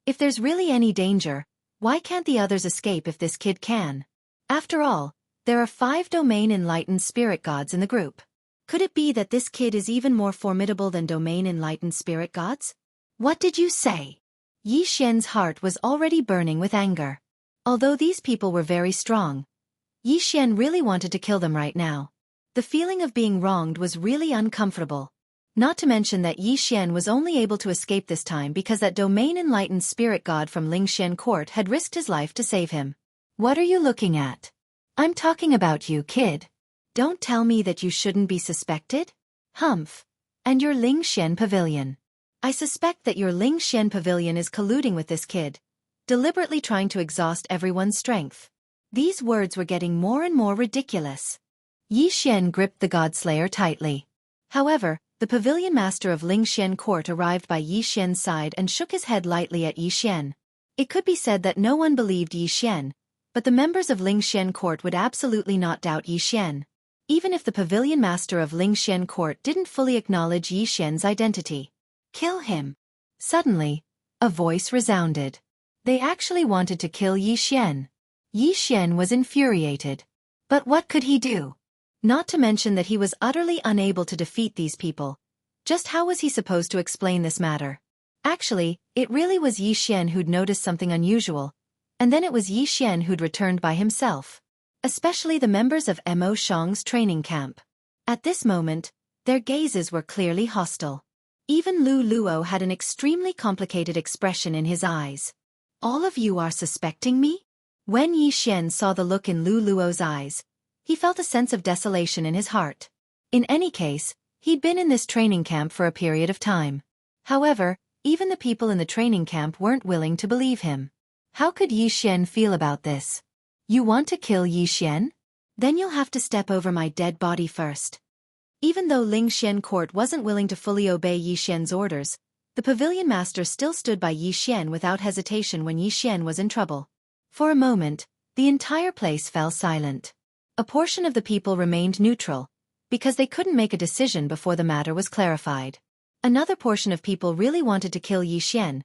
If there's really any danger, why can't the others escape if this kid can? After all, there are 5 domain enlightened spirit gods in the group. Could it be that this kid is even more formidable than domain enlightened spirit gods? What did you say? Yi Xian's heart was already burning with anger. Although these people were very strong, Yi Xian really wanted to kill them right now. The feeling of being wronged was really uncomfortable. Not to mention that Yi Xian was only able to escape this time because that domain-enlightened spirit god from Lingxian court had risked his life to save him. What are you looking at? I'm talking about you, kid. Don't tell me that you shouldn't be suspected? Humph. And your Lingxian pavilion. I suspect that your Lingxian pavilion is colluding with this kid, deliberately trying to exhaust everyone's strength. These words were getting more and more ridiculous. Yi Xian gripped the Godslayer tightly. However, the pavilion master of Lingxian court arrived by Yi Xian's side and shook his head lightly at Yi Xian. It could be said that no one believed Yi Xian, but the members of Lingxian court would absolutely not doubt Yi Xian. Even if the pavilion master of Lingxian court didn't fully acknowledge Yi Xian's identity. Kill him. Suddenly, a voice resounded. They actually wanted to kill Yi Xian. Yi Xian was infuriated. But what could he do? Not to mention that he was utterly unable to defeat these people. Just how was he supposed to explain this matter? Actually, it really was Yi Xian who'd noticed something unusual, and then it was Yi Xian who'd returned by himself. Especially the members of Mo Shang's training camp. At this moment, their gazes were clearly hostile. Even Lu Luo had an extremely complicated expression in his eyes. All of you are suspecting me? When Yi Xian saw the look in Lu Luo's eyes, he felt a sense of desolation in his heart. In any case, he'd been in this training camp for a period of time. However, even the people in the training camp weren't willing to believe him. How could Yi Xian feel about this? You want to kill Yi Xian? Then you'll have to step over my dead body first. Even though Lingxian court wasn't willing to fully obey Yi Xian's orders, the pavilion master still stood by Yi Xian without hesitation when Yi Xian was in trouble. For a moment, the entire place fell silent. A portion of the people remained neutral, because they couldn't make a decision before the matter was clarified. Another portion of people really wanted to kill Yi Xian,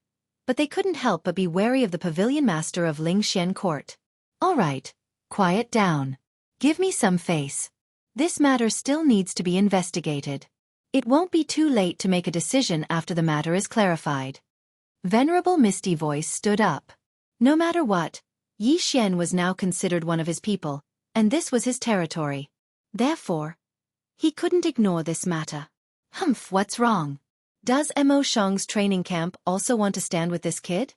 but they couldn't help but be wary of the pavilion master of Lingxian court. All right, quiet down. Give me some face. This matter still needs to be investigated. It won't be too late to make a decision after the matter is clarified. Venerable Misty Voice stood up. No matter what, Yi Xian was now considered one of his people, and this was his territory. Therefore, he couldn't ignore this matter. Humph, what's wrong? Does Mo Shang's training camp also want to stand with this kid?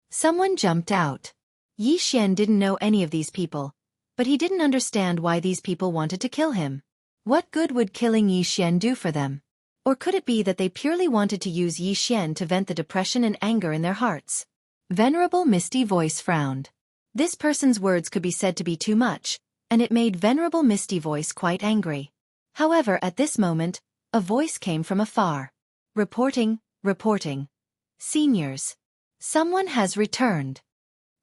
Someone jumped out. Yi Xian didn't know any of these people, but he didn't understand why these people wanted to kill him. What good would killing Yi Xian do for them? Or could it be that they purely wanted to use Yi Xian to vent the depression and anger in their hearts? Venerable Misty Voice frowned. This person's words could be said to be too much, and it made Venerable Misty Voice quite angry. However, at this moment, a voice came from afar. Reporting. Seniors. Someone has returned.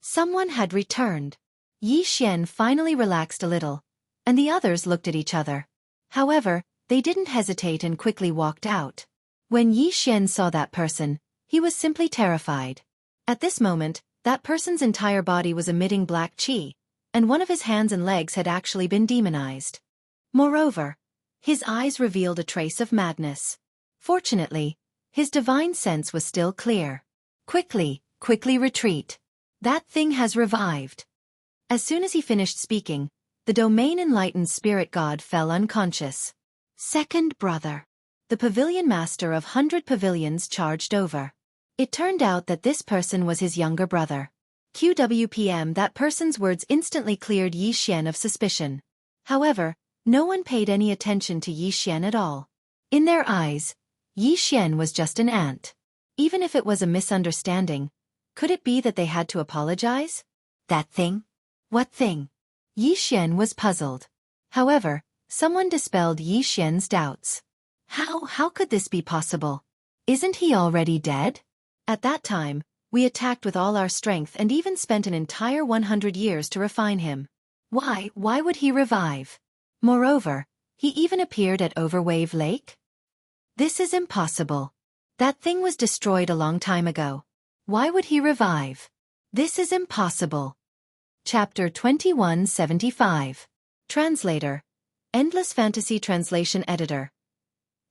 Someone had returned. Yi Xian finally relaxed a little, and the others looked at each other. However, they didn't hesitate and quickly walked out. When Yi Xian saw that person, he was simply terrified. At this moment, that person's entire body was emitting black qi, and one of his hands and legs had actually been demonized. Moreover, his eyes revealed a trace of madness. Fortunately, his divine sense was still clear. Quickly retreat. That thing has revived. As soon as he finished speaking, the domain-enlightened spirit god fell unconscious. Second brother. The pavilion master of 100 pavilions charged over. It turned out that this person was his younger brother. QWPM. That person's words instantly cleared Yi Xian of suspicion. However, no one paid any attention to Yi Xian at all. In their eyes, Yi Xian was just an ant. Even if it was a misunderstanding, could it be that they had to apologize? That thing? What thing? Yi Xian was puzzled. However, someone dispelled Yi Xian's doubts. How could this be possible? Isn't he already dead? At that time, we attacked with all our strength and even spent an entire 100 years to refine him. Why would he revive? Moreover, he even appeared at Overwave Lake? This is impossible. That thing was destroyed a long time ago. Why would he revive? This is impossible. Chapter 2175. Translator. Endless Fantasy Translation Editor.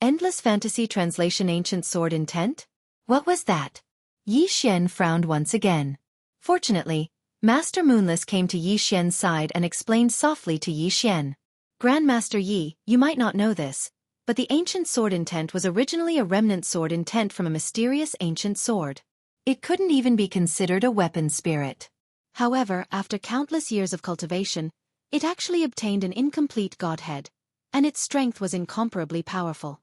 Endless Fantasy Translation Ancient Sword Intent? What was that? Yi Xian frowned once again. Fortunately, Master Moonless came to Yi Xian's side and explained softly to Yi Xian. Grandmaster Yi, you might not know this, but the ancient sword intent was originally a remnant sword intent from a mysterious ancient sword. It couldn't even be considered a weapon spirit. However, after countless years of cultivation, it actually obtained an incomplete godhead, and its strength was incomparably powerful.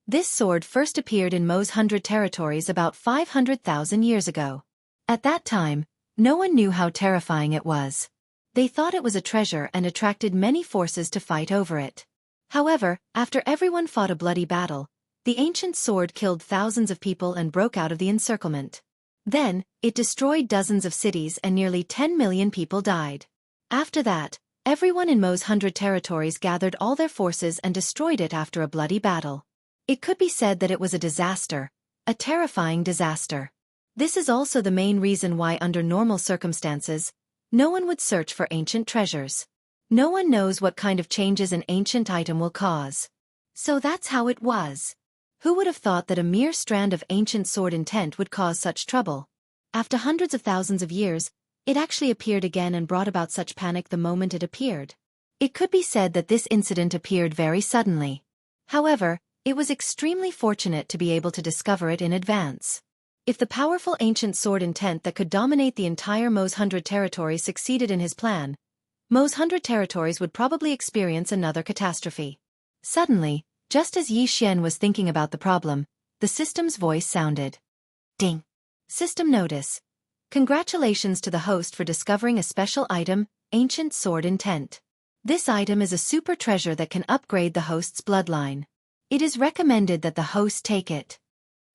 This sword first appeared in Mo's 100 territories about 500,000 years ago. At that time, no one knew how terrifying it was. They thought it was a treasure and attracted many forces to fight over it. However, after everyone fought a bloody battle, the ancient sword killed thousands of people and broke out of the encirclement. Then, it destroyed dozens of cities and nearly 10 million people died. After that, everyone in Mo's 100 territories gathered all their forces and destroyed it after a bloody battle. It could be said that it was a disaster, a terrifying disaster. This is also the main reason why under normal circumstances, no one would search for ancient treasures. No one knows what kind of changes an ancient item will cause. So that's how it was. Who would have thought that a mere strand of ancient sword intent would cause such trouble? After hundreds of thousands of years, it actually appeared again and brought about such panic the moment it appeared. It could be said that this incident appeared very suddenly. However, it was extremely fortunate to be able to discover it in advance. If the powerful ancient sword intent that could dominate the entire Mo's 100 territory succeeded in his plan, Mo's 100 territories would probably experience another catastrophe. Suddenly, just as Yi Xian was thinking about the problem, the system's voice sounded. Ding! System notice. Congratulations to the host for discovering a special item, Ancient Sword Intent. This item is a super treasure that can upgrade the host's bloodline. It is recommended that the host take it.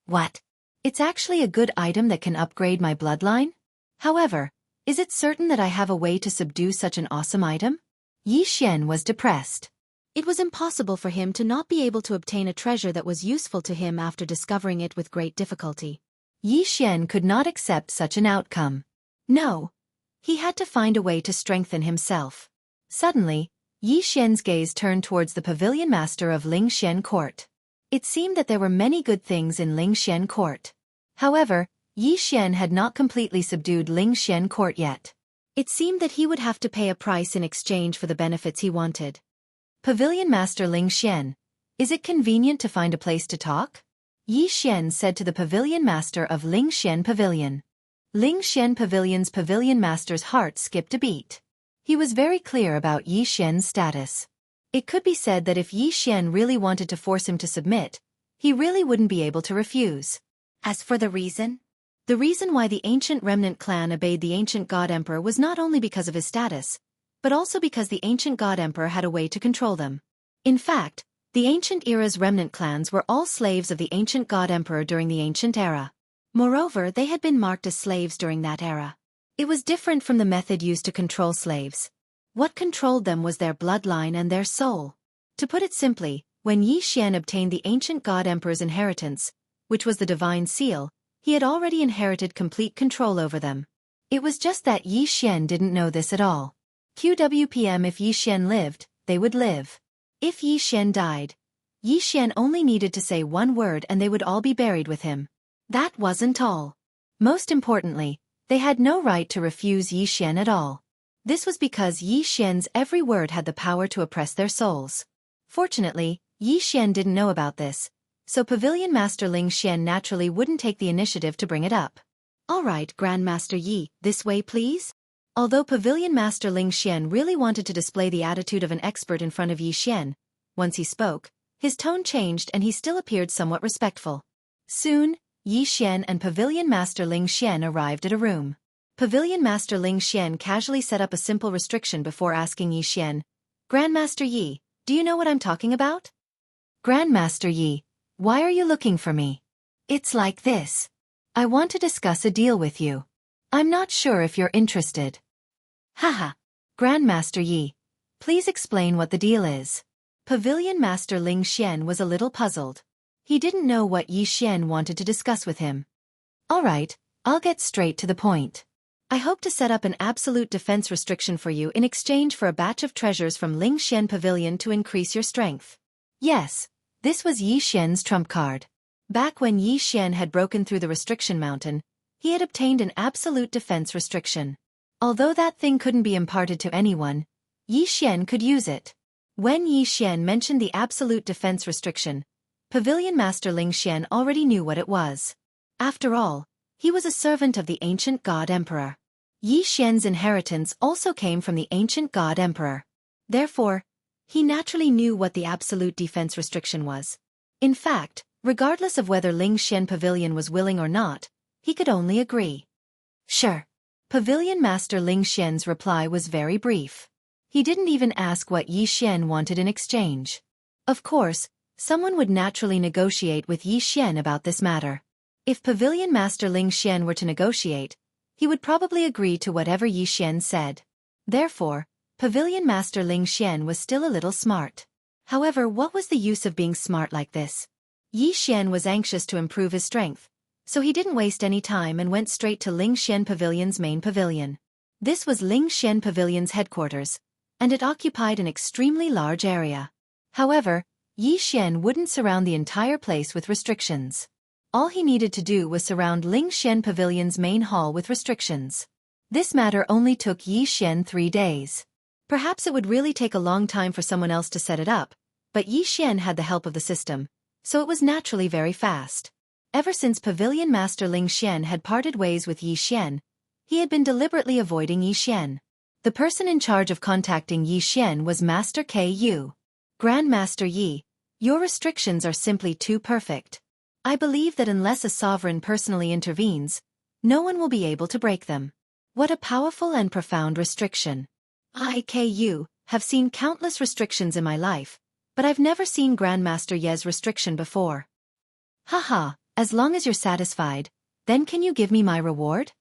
What? It's actually a good item that can upgrade my bloodline? However, is it certain that I have a way to subdue such an awesome item? Yi Xian was depressed. It was impossible for him to not be able to obtain a treasure that was useful to him after discovering it with great difficulty. Yi Xian could not accept such an outcome. No. He had to find a way to strengthen himself. Suddenly, Yi Xian's gaze turned towards the pavilion master of Lingxian Court. It seemed that there were many good things in Lingxian Court. However, Yi Xian had not completely subdued Lingxian Court yet. It seemed that he would have to pay a price in exchange for the benefits he wanted. Pavilion Master Lingxian, is it convenient to find a place to talk? Yi Xian said to the Pavilion Master of Lingxian Pavilion. Lingxian Pavilion's Pavilion Master's heart skipped a beat. He was very clear about Yi Xian's status. It could be said that if Yi Xian really wanted to force him to submit, he really wouldn't be able to refuse. As for the reason why the ancient remnant clan obeyed the ancient god emperor was not only because of his status, but also because the ancient god emperor had a way to control them. In fact, the ancient era's remnant clans were all slaves of the ancient god emperor during the ancient era. Moreover, they had been marked as slaves during that era. It was different from the method used to control slaves. What controlled them was their bloodline and their soul. To put it simply, when Yi Xian obtained the ancient god emperor's inheritance, which was the divine seal, he had already inherited complete control over them. It was just that Yi Xian didn't know this at all. QWPM: if Yi Xian lived, they would live. If Yi Xian died, Yi Xian only needed to say one word and they would all be buried with him. That wasn't all. Most importantly, they had no right to refuse Yi Xian at all. This was because Yi Xian's every word had the power to oppress their souls. Fortunately, Yi Xian didn't know about this, so Pavilion Master Ling Xian naturally wouldn't take the initiative to bring it up. All right, Grandmaster Yi, this way please? Although Pavilion Master Ling Xian really wanted to display the attitude of an expert in front of Yi Xian, once he spoke, his tone changed and he still appeared somewhat respectful. Soon, Yi Xian and Pavilion Master Ling Xian arrived at a room. Pavilion Master Ling Xian casually set up a simple restriction before asking Yi Xian, "Grandmaster Yi, do you know what I'm talking about?" "Grandmaster Yi, why are you looking for me?" "It's like this. I want to discuss a deal with you. I'm not sure if you're interested." "Haha. Grandmaster Yi, please explain what the deal is." Pavilion Master Ling Xian was a little puzzled. He didn't know what Yi Xian wanted to discuss with him. "All right, I'll get straight to the point. I hope to set up an absolute defense restriction for you in exchange for a batch of treasures from Ling Xian Pavilion to increase your strength." Yes, this was Yi Xian's trump card. Back when Yi Xian had broken through the restriction mountain, he had obtained an absolute defense restriction. Although that thing couldn't be imparted to anyone, Yi Xian could use it. When Yi Xian mentioned the absolute defense restriction, Pavilion Master Ling Xian already knew what it was. After all, he was a servant of the ancient god emperor. Yi Xian's inheritance also came from the ancient god emperor. Therefore, he naturally knew what the absolute defense restriction was. In fact, regardless of whether Ling Xian Pavilion was willing or not, he could only agree. "Sure." Pavilion Master Ling Xian's reply was very brief. He didn't even ask what Yi Xian wanted in exchange. Of course, someone would naturally negotiate with Yi Xian about this matter. If Pavilion Master Ling Xian were to negotiate, he would probably agree to whatever Yi Xian said. Therefore, Pavilion Master Ling Xian was still a little smart. However, what was the use of being smart like this? Yi Xian was anxious to improve his strength, so he didn't waste any time and went straight to Ling Xian Pavilion's main pavilion. This was Ling Xian Pavilion's headquarters, and it occupied an extremely large area. However, Yi Xian wouldn't surround the entire place with restrictions. All he needed to do was surround Ling Xian Pavilion's main hall with restrictions. This matter only took Yi Xian 3 days. Perhaps it would really take a long time for someone else to set it up, but Yi Xian had the help of the system, so it was naturally very fast. Ever since Pavilion Master Ling Xian had parted ways with Yi Xian, he had been deliberately avoiding Yi Xian. The person in charge of contacting Yi Xian was Master Ku. "Grandmaster Yi, your restrictions are simply too perfect. I believe that unless a sovereign personally intervenes, no one will be able to break them. What a powerful and profound restriction. I, Ku, have seen countless restrictions in my life, but I've never seen Grandmaster Ye's restriction before." "Haha, as long as you're satisfied, then can you give me my reward?"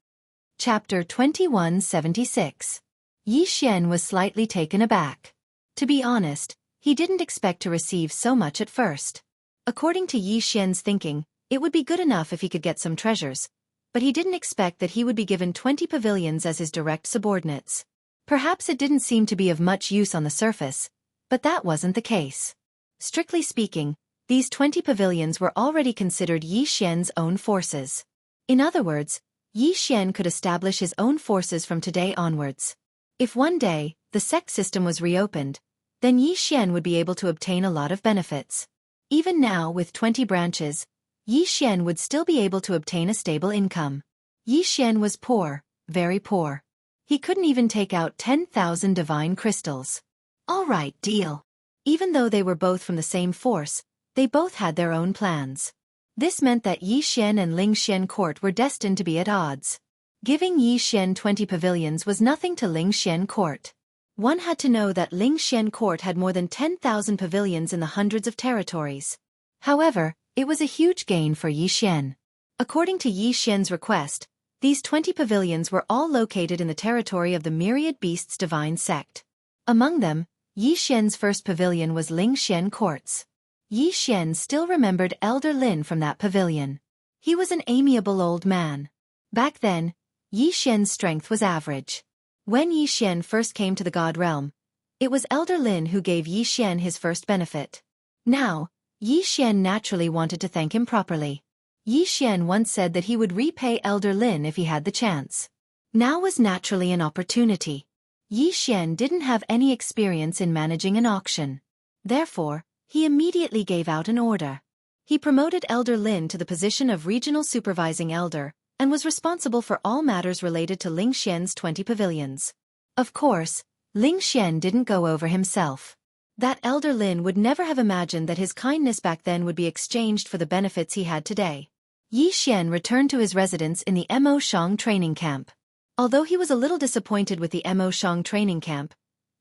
Chapter 2176. Yi Xian was slightly taken aback. To be honest, he didn't expect to receive so much at first. According to Yi Xian's thinking, it would be good enough if he could get some treasures, but he didn't expect that he would be given 20 pavilions as his direct subordinates. Perhaps it didn't seem to be of much use on the surface, but that wasn't the case. Strictly speaking, these 20 pavilions were already considered Yi Xian's own forces. In other words, Yi Xian could establish his own forces from today onwards. If one day, the sect system was reopened, then Yi Xian would be able to obtain a lot of benefits. Even now, with 20 branches, Yi Xian would still be able to obtain a stable income. Yi Xian was poor, very poor. He couldn't even take out 10,000 divine crystals. All right, deal. Even though they were both from the same force, they both had their own plans. This meant that Yi Xian and Ling Xian court were destined to be at odds. Giving Yi Xian 20 pavilions was nothing to Ling Xian court. One had to know that Ling Xian court had more than 10,000 pavilions in the hundreds of territories. However, it was a huge gain for Yi Xian. According to Yi Xian's request, these 20 pavilions were all located in the territory of the Myriad Beasts Divine Sect. Among them, Yi Xian's first pavilion was Ling Xian court's. Yi Xian still remembered Elder Lin from that pavilion. He was an amiable old man. Back then, Yi Xian's strength was average. When Yi Xian first came to the God Realm, it was Elder Lin who gave Yi Xian his first benefit. Now, Yi Xian naturally wanted to thank him properly. Yi Xian once said that he would repay Elder Lin if he had the chance. Now was naturally an opportunity. Yi Xian didn't have any experience in managing an auction. Therefore, he immediately gave out an order. He promoted Elder Lin to the position of Regional Supervising Elder, and was responsible for all matters related to Ling Xian's 20 pavilions. Of course, Ling Xian didn't go over himself. That Elder Lin would never have imagined that his kindness back then would be exchanged for the benefits he had today. Yi Xian returned to his residence in the Mo Shang training camp. Although he was a little disappointed with the Mo Shang training camp,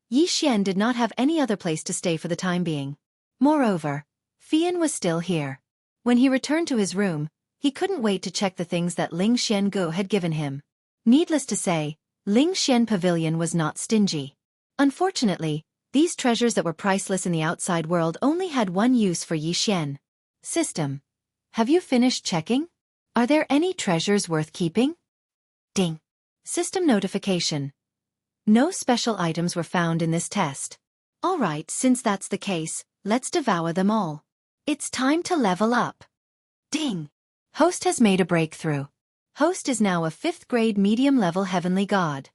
Yi Xian did not have any other place to stay for the time being. Moreover, Fian was still here. When he returned to his room, he couldn't wait to check the things that Ling Xiangu had given him. Needless to say, Ling Xian Pavilion was not stingy. Unfortunately, these treasures that were priceless in the outside world only had one use for Yi Xian. System. Have you finished checking? Are there any treasures worth keeping? Ding. System notification. No special items were found in this test. Alright, since that's the case, let's devour them all. It's time to level up. Ding. Host has made a breakthrough. Host is now a 5th grade medium-level heavenly god.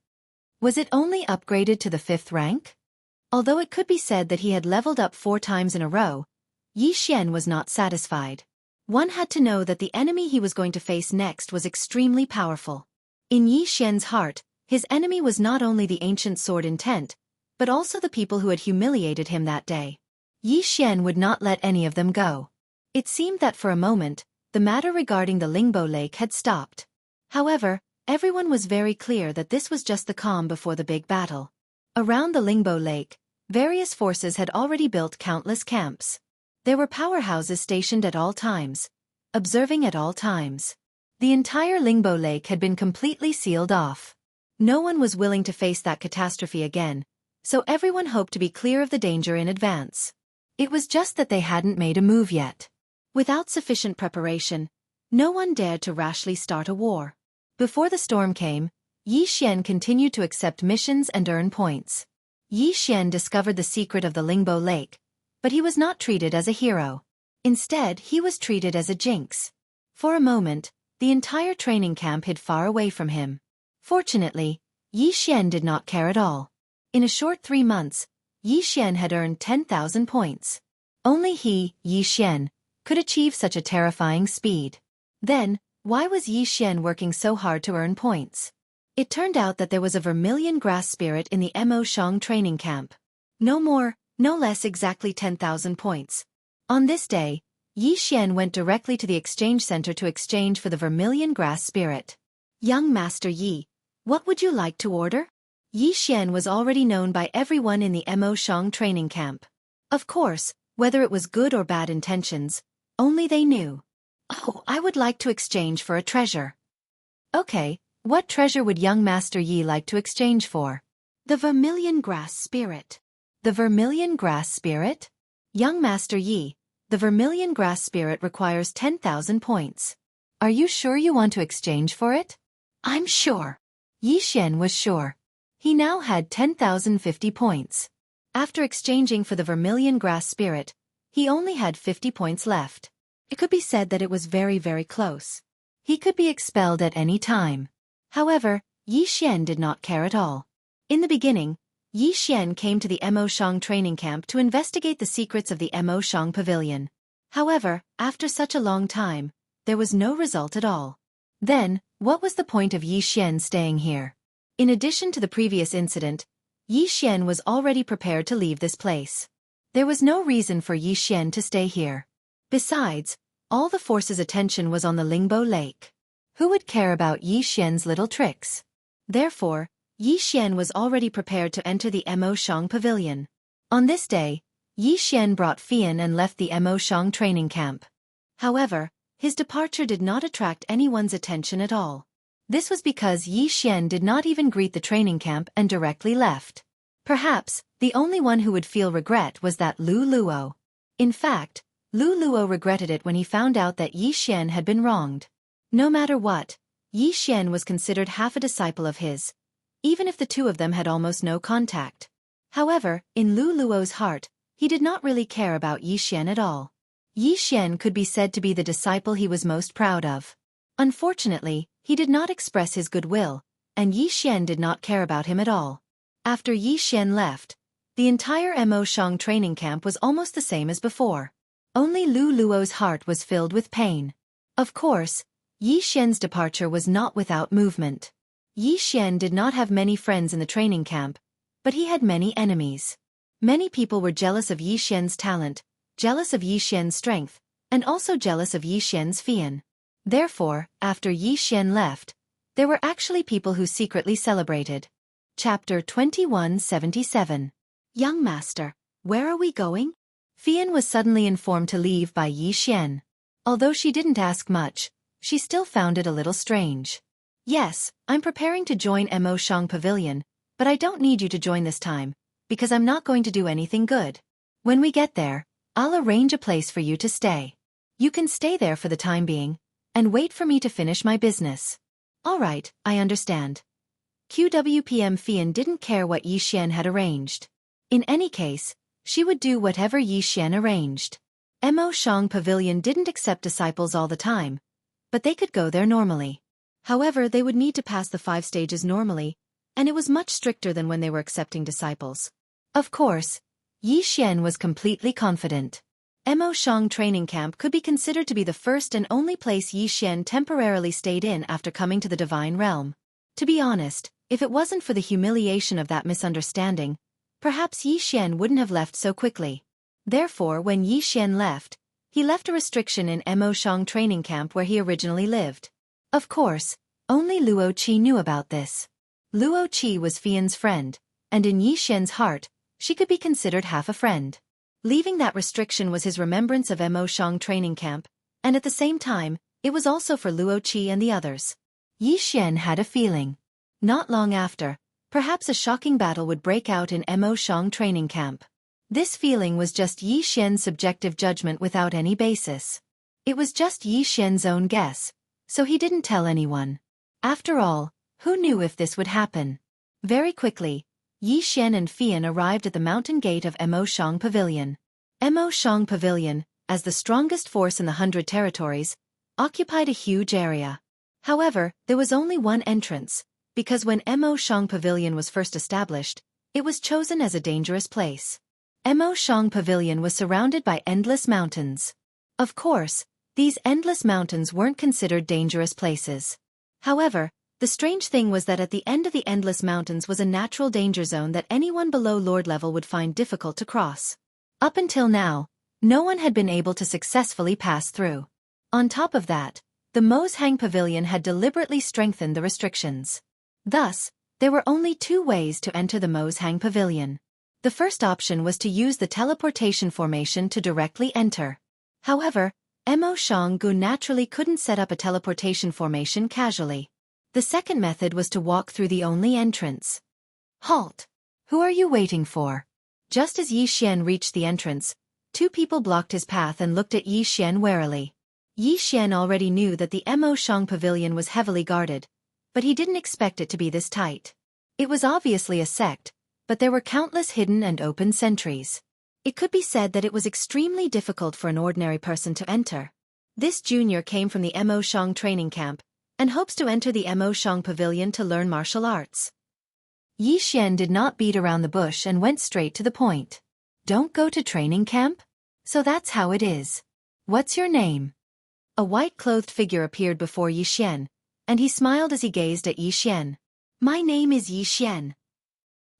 Was it only upgraded to the 5th rank? Although it could be said that he had leveled up 4 times in a row, Yi Xian was not satisfied. One had to know that the enemy he was going to face next was extremely powerful. In Yi Xian's heart, his enemy was not only the ancient sword intent, but also the people who had humiliated him that day. Yi Xian would not let any of them go. It seemed that for a moment, the matter regarding the Lingbo Lake had stopped. However, everyone was very clear that this was just the calm before the big battle. Around the Lingbo Lake, various forces had already built countless camps. There were powerhouses stationed at all times, observing at all times. The entire Lingbo Lake had been completely sealed off. No one was willing to face that catastrophe again, so everyone hoped to be clear of the danger in advance. It was just that they hadn't made a move yet. Without sufficient preparation, no one dared to rashly start a war. Before the storm came, Yi Xian continued to accept missions and earn points. Yi Xian discovered the secret of the Lingbo Lake, but he was not treated as a hero. Instead, he was treated as a jinx. For a moment, the entire training camp hid far away from him. Fortunately, Yi Xian did not care at all. In a short 3 months, Yi Xian had earned 10,000 points. Only he, Yi Xian, could achieve such a terrifying speed. Then, why was Yi Xian working so hard to earn points? It turned out that there was a vermilion grass spirit in the Mo Shang training camp. No more, no less, exactly 10,000 points. On this day, Yi Xian went directly to the exchange center to exchange for the vermilion grass spirit. Young Master Yi, what would you like to order? Yi Xian was already known by everyone in the Mo Shang training camp. Of course, whether it was good or bad intentions, only they knew. Oh, I would like to exchange for a treasure. Okay, what treasure would young Master Yi like to exchange for? The vermilion grass spirit. The vermilion grass spirit? Young Master Yi, the vermilion grass spirit requires 10,000 points. Are you sure you want to exchange for it? I'm sure. Yi Xian was sure. He now had 10,050 points. After exchanging for the vermilion grass spirit, he only had 50 points left. It could be said that it was very, very close. He could be expelled at any time. However, Yi Xian did not care at all. In the beginning, Yi Xian came to the Mo Shang training camp to investigate the secrets of the Mo Shang pavilion. However, after such a long time, there was no result at all. Then, what was the point of Yi Xian staying here? In addition to the previous incident, Yi Xian was already prepared to leave this place. There was no reason for Yi Xian to stay here. Besides, all the force's attention was on the Lingbo Lake. Who would care about Yi Xian's little tricks? Therefore, Yi Xian was already prepared to enter the Mo Shang pavilion. On this day, Yi Xian brought Fian and left the Mo Shang training camp. However, his departure did not attract anyone's attention at all. This was because Yi Xian did not even greet the training camp and directly left. Perhaps, the only one who would feel regret was that Lu Luo. In fact, Lu Luo regretted it when he found out that Yi Xian had been wronged. No matter what, Yi Xian was considered half a disciple of his, even if the two of them had almost no contact. However, in Lu Luo's heart, he did not really care about Yi Xian at all. Yi Xian could be said to be the disciple he was most proud of. Unfortunately, he did not express his goodwill, and Yi Xian did not care about him at all. After Yi Xian left, the entire Mo Shang training camp was almost the same as before. Only Lu Luo's heart was filled with pain. Of course, Yi Xian's departure was not without movement. Yi Xian did not have many friends in the training camp, but he had many enemies. Many people were jealous of Yi Xian's talent, jealous of Yi Xian's strength, and also jealous of Yi Xian's Fian. Therefore, after Yi Xian left, there were actually people who secretly celebrated. Chapter 2177. Young Master, where are we going? Fian was suddenly informed to leave by Yi Xian. Although she didn't ask much, she still found it a little strange. Yes, I'm preparing to join Mo Shang Pavilion, but I don't need you to join this time, because I'm not going to do anything good. When we get there, I'll arrange a place for you to stay. You can stay there for the time being, and wait for me to finish my business. All right, I understand. QWPM Fian didn't care what Yi Xian had arranged. In any case, she would do whatever Yi Xian arranged. Mo Shang Pavilion didn't accept disciples all the time, but they could go there normally. However, they would need to pass the 5 stages normally, and it was much stricter than when they were accepting disciples. Of course, Yi Xian was completely confident. Mo Shang training camp could be considered to be the first and only place Yi Xian temporarily stayed in after coming to the divine realm. To be honest, if it wasn't for the humiliation of that misunderstanding, perhaps Yi Xian wouldn't have left so quickly. Therefore, when Yi Xian left, he left a restriction in Mo Shang training camp where he originally lived. Of course, only Luo Qi knew about this. Luo Qi was Fian's friend, and in Yi Xian's heart, she could be considered half a friend. Leaving that restriction was his remembrance of Mo Shang training camp, and at the same time, it was also for Luo Qi and the others. Yi Xian had a feeling. Not long after, perhaps a shocking battle would break out in Mo Shang training camp. This feeling was just Yi Xian's subjective judgment without any basis. It was just Yi Xian's own guess, so he didn't tell anyone. After all, who knew if this would happen? Very quickly, Yi Xian and Fian arrived at the mountain gate of Mo Shang Pavilion. Mo Shang Pavilion, as the strongest force in the 100 territories, occupied a huge area. However, there was only one entrance, because when Mo Shang Pavilion was first established, it was chosen as a dangerous place. Mo Shang Pavilion was surrounded by endless mountains. Of course, these endless mountains weren't considered dangerous places. However, the strange thing was that at the end of the endless mountains was a natural danger zone that anyone below Lord level would find difficult to cross. Up until now, no one had been able to successfully pass through. On top of that, the Mozhang Pavilion had deliberately strengthened the restrictions. Thus, there were only 2 ways to enter the Mozhang Pavilion. The first option was to use the teleportation formation to directly enter. However, Mo Shang Gu naturally couldn't set up a teleportation formation casually. The second method was to walk through the only entrance. Halt! Who are you waiting for? Just as Yi Xian reached the entrance, 2 people blocked his path and looked at Yi Xian warily. Yi Xian already knew that the Mo Shang Pavilion was heavily guarded, but he didn't expect it to be this tight. It was obviously a sect, but there were countless hidden and open sentries. It could be said that it was extremely difficult for an ordinary person to enter. This junior came from the Mo Shang training camp, and hopes to enter the Mo Shang Pavilion to learn martial arts. Yi Xian did not beat around the bush and went straight to the point. Don't go to training camp? So that's how it is. What's your name? A white-clothed figure appeared before Yi Xian, and he smiled as he gazed at Yi Xian. My name is Yi Xian.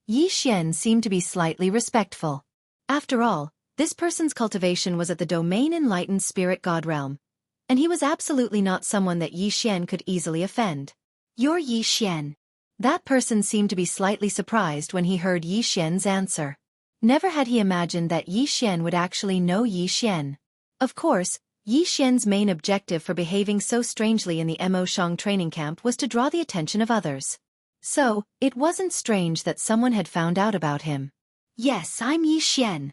Yi Xian seemed to be slightly respectful. After all, this person's cultivation was at the domain enlightened spirit god realm, and he was absolutely not someone that Yi Xian could easily offend. You're Yi Xian. That person seemed to be slightly surprised when he heard Yi Xian's answer. Never had he imagined that Yi Xian would actually know Yi Xian. Of course, Yi Xian's main objective for behaving so strangely in the Mo Shang training camp was to draw the attention of others. So, it wasn't strange that someone had found out about him. Yes, I'm Yi Xian.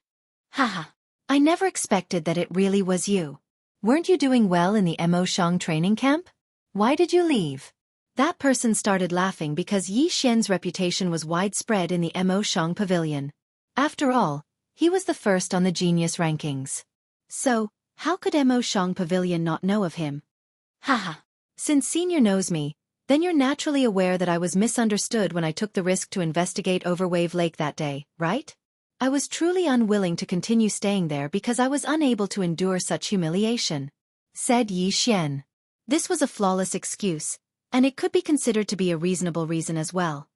Haha. I never expected that it really was you. Weren't you doing well in the Mo Shang training camp? Why did you leave? That person started laughing because Yi Xian's reputation was widespread in the Mo Shang Pavilion. After all, he was the first on the genius rankings. So, how could Mo Shang Pavilion not know of him? Haha. Since Senior knows me, then you're naturally aware that I was misunderstood when I took the risk to investigate Overwave Lake that day, right? I was truly unwilling to continue staying there because I was unable to endure such humiliation, said Yi Xian. This was a flawless excuse, and it could be considered to be a reasonable reason as well.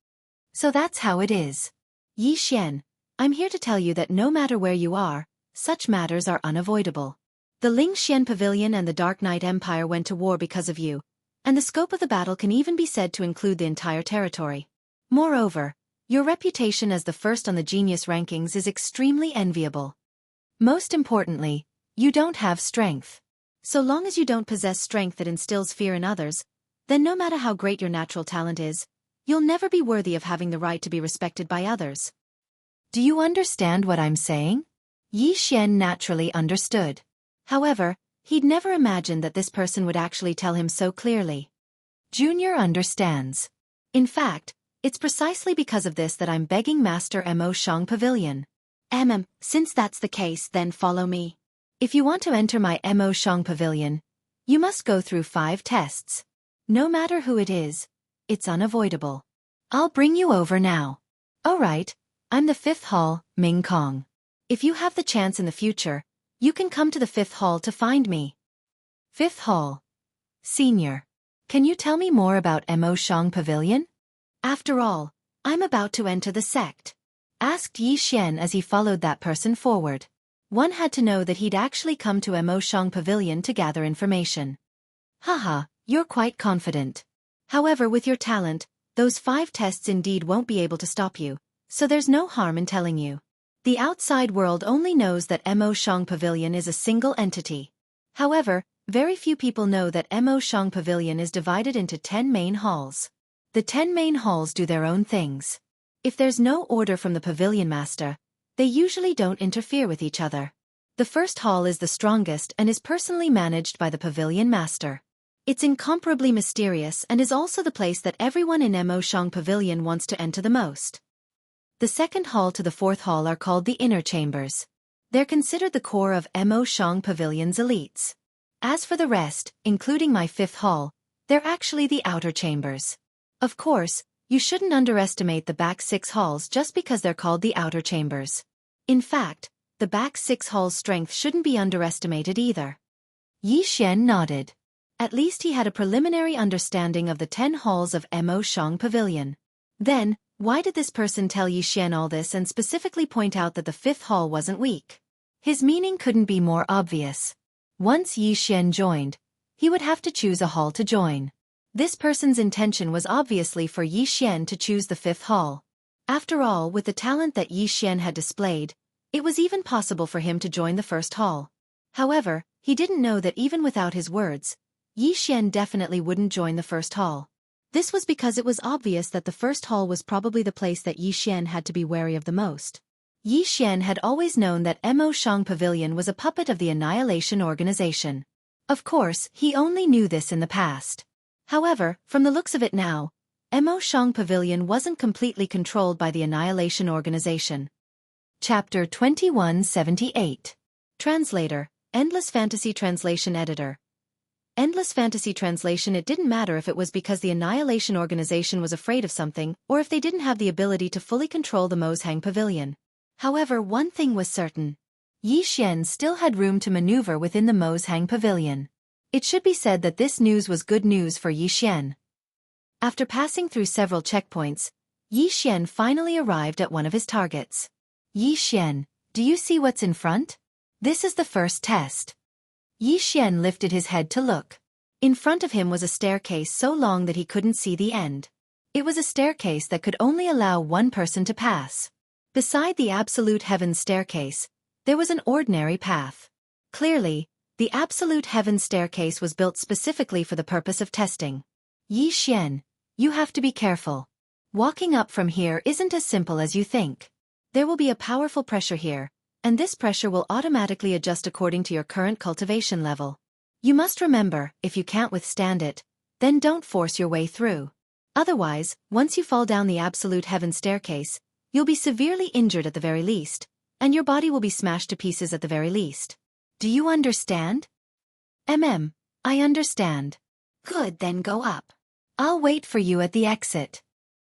So that's how it is. Yi Xian, I'm here to tell you that no matter where you are, such matters are unavoidable. The Lingxian Pavilion and the Dark Knight Empire went to war because of you, and the scope of the battle can even be said to include the entire territory. Moreover, your reputation as the first on the genius rankings is extremely enviable. Most importantly, you don't have strength. So long as you don't possess strength that instills fear in others, then no matter how great your natural talent is, you'll never be worthy of having the right to be respected by others. Do you understand what I'm saying? Yi Xian naturally understood. However, he'd never imagined that this person would actually tell him so clearly. Junior understands. In fact, it's precisely because of this that I'm begging Master Mo Shang Pavilion. Since that's the case, then follow me. If you want to enter my Mo Shang Pavilion, you must go through 5 tests. No matter who it is, it's unavoidable. I'll bring you over now. Alright, I'm the 5th hall, Ming Kong. If you have the chance in the future, you can come to the 5th hall to find me. 5th hall. Senior. Can you tell me more about Mo Shang Pavilion? After all, I'm about to enter the sect. Asked Yi Xian as he followed that person forward. One had to know that he'd actually come to Mo Shang Pavilion to gather information. Haha, you're quite confident. However, with your talent, those 5 tests indeed won't be able to stop you, so there's no harm in telling you. The outside world only knows that Mo Shang Pavilion is a single entity. However, very few people know that Mo Shang Pavilion is divided into 10 main halls. The 10 main halls do their own things. If there's no order from the pavilion master, they usually don't interfere with each other. The first hall is the strongest and is personally managed by the pavilion master. It's incomparably mysterious and is also the place that everyone in Mo Shang Pavilion wants to enter the most. The second hall to the 4th hall are called the inner chambers. They're considered the core of Mo Shang Pavilion's elites. As for the rest, including my 5th hall, they're actually the outer chambers. Of course, you shouldn't underestimate the back 6 halls just because they're called the outer chambers. In fact, the back 6 halls' strength shouldn't be underestimated either. Yi Xian nodded. At least he had a preliminary understanding of the 10 halls of Mo Shang Pavilion. Then, why did this person tell Yi Xian all this and specifically point out that the 5th hall wasn't weak? His meaning couldn't be more obvious. Once Yi Xian joined, he would have to choose a hall to join. This person's intention was obviously for Yi Xian to choose the 5th hall. After all, with the talent that Yi Xian had displayed, it was even possible for him to join the 1st hall. However, he didn't know that even without his words, Yi Xian definitely wouldn't join the 1st hall. This was because it was obvious that the 1st hall was probably the place that Yi Xian had to be wary of the most. Yi Xian had always known that Mo Shang Pavilion was a puppet of the Annihilation Organization. Of course, he only knew this in the past. However, from the looks of it now, Mo Shang Pavilion wasn't completely controlled by the Annihilation Organization. Chapter 2178. Translator, Endless Fantasy Translation Editor. Endless Fantasy Translation. It didn't matter if it was because the Annihilation Organization was afraid of something or if they didn't have the ability to fully control the Mozhang Pavilion. However, one thing was certain. Yi Xian still had room to maneuver within the Mozhang Pavilion. It should be said that this news was good news for Yi Xian. After passing through several checkpoints, Yi Xian finally arrived at one of his targets. Yi Xian, do you see what's in front? This is the first test. Yi Xian lifted his head to look. In front of him was a staircase so long that he couldn't see the end. It was a staircase that could only allow one person to pass. Beside the Absolute Heaven staircase, there was an ordinary path. Clearly, the Absolute Heaven staircase was built specifically for the purpose of testing. Yi Xian, you have to be careful. Walking up from here isn't as simple as you think. There will be a powerful pressure here, and this pressure will automatically adjust according to your current cultivation level. You must remember, if you can't withstand it, then don't force your way through. Otherwise, once you fall down the Absolute Heaven staircase, you'll be severely injured at the very least, and your body will be smashed to pieces at the very least. Do you understand? I understand. Good, then go up. I'll wait for you at the exit.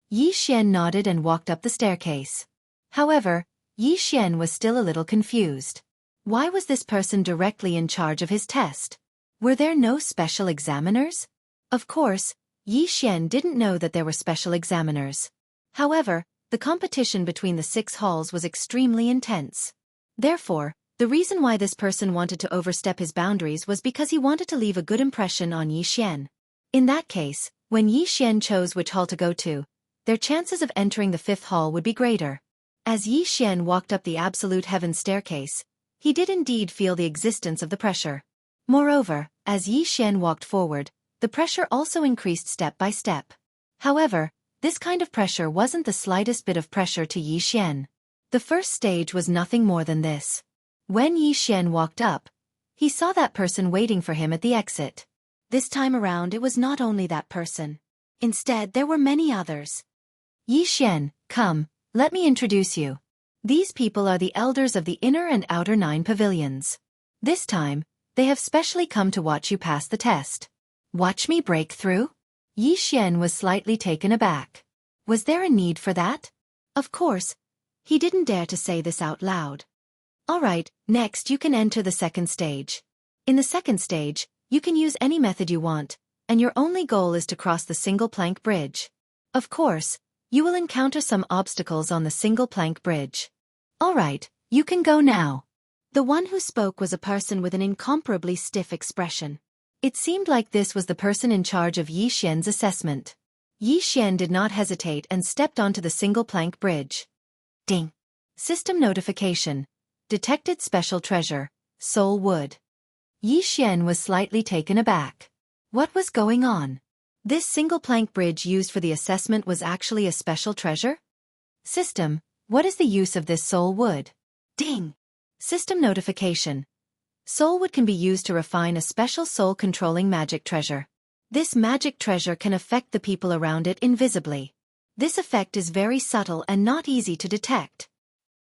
Yi Xian nodded and walked up the staircase. However, Yi Xian was still a little confused. Why was this person directly in charge of his test? Were there no special examiners? Of course, Yi Xian didn't know that there were special examiners. However, the competition between the 6 halls was extremely intense. Therefore, The reason why this person wanted to overstep his boundaries was because he wanted to leave a good impression on Yi Xian. In that case, when Yi Xian chose which hall to go to, their chances of entering the fifth hall would be greater. As Yi Xian walked up the absolute heaven staircase, he did indeed feel the existence of the pressure. Moreover, as Yi Xian walked forward, the pressure also increased step by step. However, this kind of pressure wasn't the slightest bit of pressure to Yi Xian. The first stage was nothing more than this. When Yi Xian walked up, he saw that person waiting for him at the exit. This time around it was not only that person. Instead, there were many others. Yi Xian, come, let me introduce you. These people are the elders of the inner and outer 9 pavilions. This time, they have specially come to watch you pass the test. Watch me break through? Yi Xian was slightly taken aback. Was there a need for that? Of course, he didn't dare to say this out loud. Alright, next you can enter the second stage. In the second stage, you can use any method you want, and your only goal is to cross the single plank bridge. Of course, you will encounter some obstacles on the single plank bridge. Alright, you can go now. The one who spoke was a person with an incomparably stiff expression. It seemed like this was the person in charge of Yi Xian's assessment. Yi Xian did not hesitate and stepped onto the single plank bridge. Ding! System notification. Detected special treasure, soul wood. Yi Xian was slightly taken aback. What was going on? This single plank bridge used for the assessment was actually a special treasure? System, what is the use of this soul wood? Ding! System notification. Soul wood can be used to refine a special soul-controlling magic treasure. This magic treasure can affect the people around it invisibly. This effect is very subtle and not easy to detect.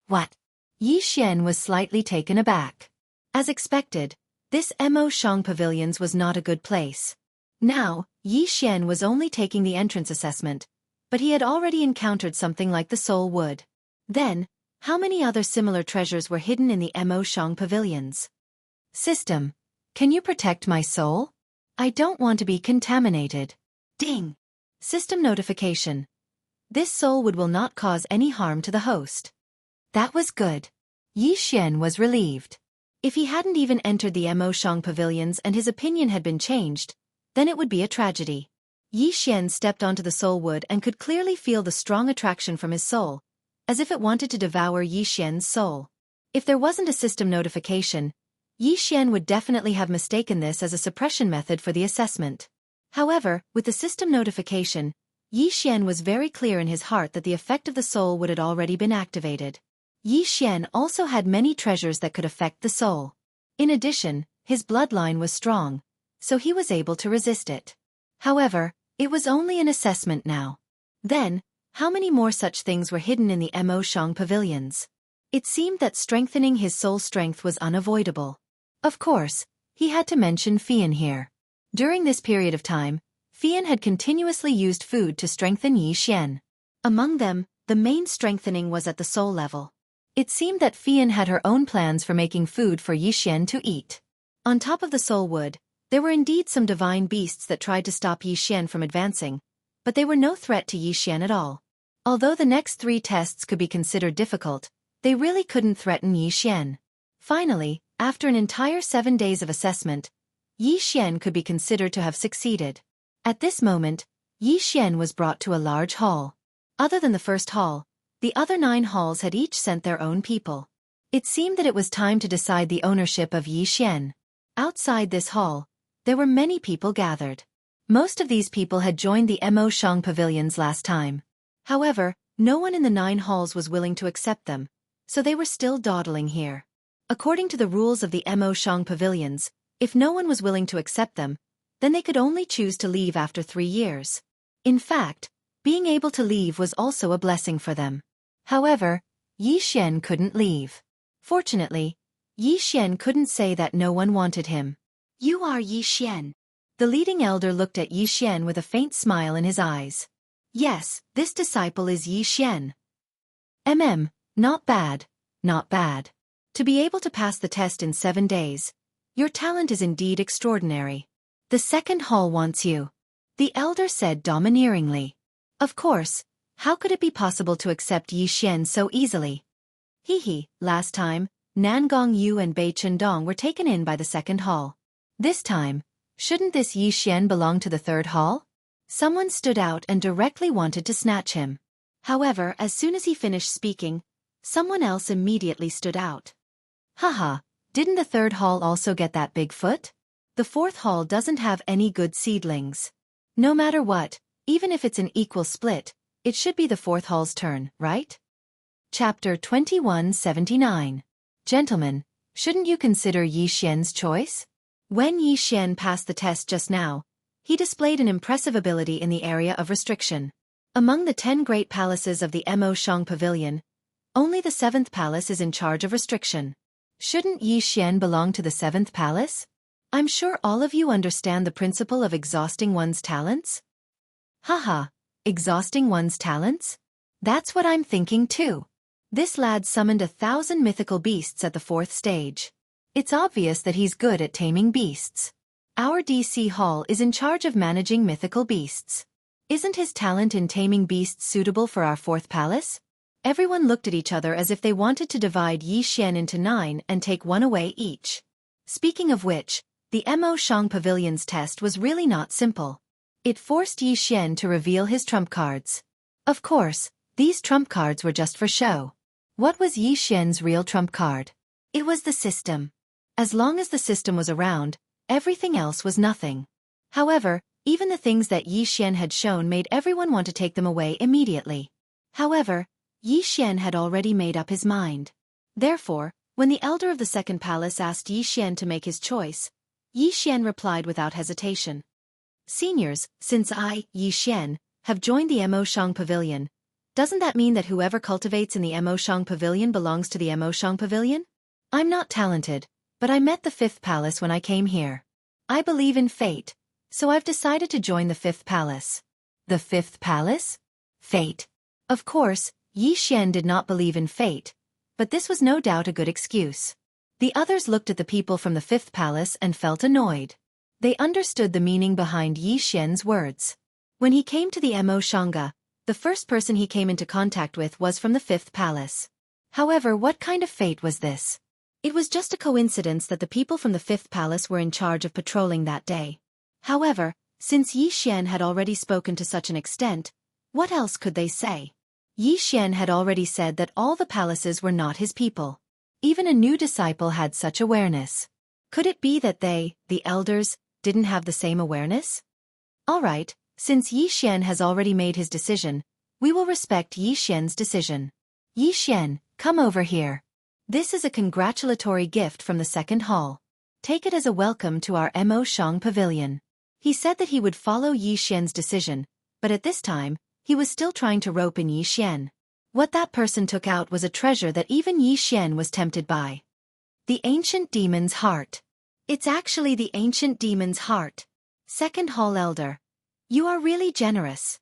What? Yi Xian was slightly taken aback. As expected, this Mo Shang Pavilions was not a good place. Now, Yi Xian was only taking the entrance assessment, but he had already encountered something like the soul wood. Then, how many other similar treasures were hidden in the Mo Shang Pavilions? System, can you protect my soul? I don't want to be contaminated. Ding! System notification. This soul wood will not cause any harm to the host. That was good. Yi Xian was relieved. If he hadn't even entered the Mo Shang Pavilions and his opinion had been changed, then it would be a tragedy. Yi Xian stepped onto the soul wood and could clearly feel the strong attraction from his soul, as if it wanted to devour Yi Xian's soul. If there wasn't a system notification, Yi Xian would definitely have mistaken this as a suppression method for the assessment. However, with the system notification, Yi Xian was very clear in his heart that the effect of the soul wood had already been activated. Yi Xian also had many treasures that could affect the soul. In addition, his bloodline was strong, so he was able to resist it. However, it was only an assessment now. Then, how many more such things were hidden in the Mo Shang Pavilions? It seemed that strengthening his soul strength was unavoidable. Of course, he had to mention Fian here. During this period of time, Fian had continuously used food to strengthen Yi Xian. Among them, the main strengthening was at the soul level. It seemed that Fian had her own plans for making food for Yi Xian to eat. On top of the soul wood, there were indeed some divine beasts that tried to stop Yi Xian from advancing, but they were no threat to Yi Xian at all. Although the next 3 tests could be considered difficult, they really couldn't threaten Yi Xian. Finally, after an entire 7 days of assessment, Yi Xian could be considered to have succeeded. At this moment, Yi Xian was brought to a large hall. Other than the first hall, the other 9 halls had each sent their own people. It seemed that it was time to decide the ownership of Yi Xian. Outside this hall, there were many people gathered. Most of these people had joined the Mo Shang Pavilions last time. However, no one in the 9 halls was willing to accept them, so they were still dawdling here. According to the rules of the Mo Shang Pavilions, if no one was willing to accept them, then they could only choose to leave after 3 years. In fact, being able to leave was also a blessing for them. However, Yi Xian couldn't leave. Fortunately, Yi Xian couldn't say that no one wanted him. You are Yi Xian. The leading elder looked at Yi Xian with a faint smile in his eyes. Yes, this disciple is Yi Xian. Not bad, not bad. To be able to pass the test in 7 days, your talent is indeed extraordinary. The second hall wants you. The elder said domineeringly. Of course, how could it be possible to accept Yi Xian so easily? Last time, Nan Gongyu and Bai Chundong were taken in by the second hall. This time, shouldn't this Yi Xian belong to the third hall? Someone stood out and directly wanted to snatch him. However, as soon as he finished speaking, someone else immediately stood out. Haha, didn't the third hall also get that big foot? The fourth hall doesn't have any good seedlings. No matter what, even if it's an equal split, it should be the fourth hall's turn, right? Chapter 2179. Gentlemen, shouldn't you consider Yi Xian's choice? When Yi Xian passed the test just now, he displayed an impressive ability in the area of restriction. Among the 10 great palaces of the Mo Shang Pavilion, only the 7th palace is in charge of restriction. Shouldn't Yi Xian belong to the 7th palace? I'm sure all of you understand the principle of exhausting one's talents? Haha, exhausting one's talents? That's what I'm thinking too. This lad summoned 1,000 mythical beasts at the 4th stage. It's obvious that he's good at taming beasts. Our DC Hall is in charge of managing mythical beasts. Isn't his talent in taming beasts suitable for our 4th palace? Everyone looked at each other as if they wanted to divide Yi Xian into 9 and take one away each. Speaking of which, the Mo Shang Pavilion's test was really not simple. It forced Yi Xian to reveal his trump cards. Of course, these trump cards were just for show. What was Yi Xian's real trump card? It was the system. As long as the system was around, everything else was nothing. However, even the things that Yi Xian had shown made everyone want to take them away immediately. However, Yi Xian had already made up his mind. Therefore, when the elder of the second palace asked Yi Xian to make his choice, Yi Xian replied without hesitation. Seniors, since I, Yi Xian, have joined the Mo Shang Pavilion, doesn't that mean that whoever cultivates in the Mo Shang Pavilion belongs to the Mo Shang Pavilion? I'm not talented, but I met the 5th palace when I came here. I believe in fate, so I've decided to join the 5th palace. The 5th palace? Fate. Of course, Yi Xian did not believe in fate, but this was no doubt a good excuse. The others looked at the people from the 5th palace and felt annoyed. They understood the meaning behind Yi Xian's words. When he came to the Mo Shanga, the first person he came into contact with was from the 5th palace. However, what kind of fate was this? It was just a coincidence that the people from the 5th palace were in charge of patrolling that day. However, since Yi Xian had already spoken to such an extent, what else could they say? Yi Xian had already said that all the palaces were not his people. Even a new disciple had such awareness. Could it be that they, the elders, didn't have the same awareness? Alright, since Yi Xian has already made his decision, we will respect Yi Xian's decision. Yi Xian, come over here. This is a congratulatory gift from the second hall. Take it as a welcome to our Mo Shang Pavilion. He said that he would follow Yi Xian's decision, but at this time, he was still trying to rope in Yi Xian. What that person took out was a treasure that even Yi Xian was tempted by. The ancient demon's heart. It's actually the ancient demon's heart. Second hall elder. You are really generous.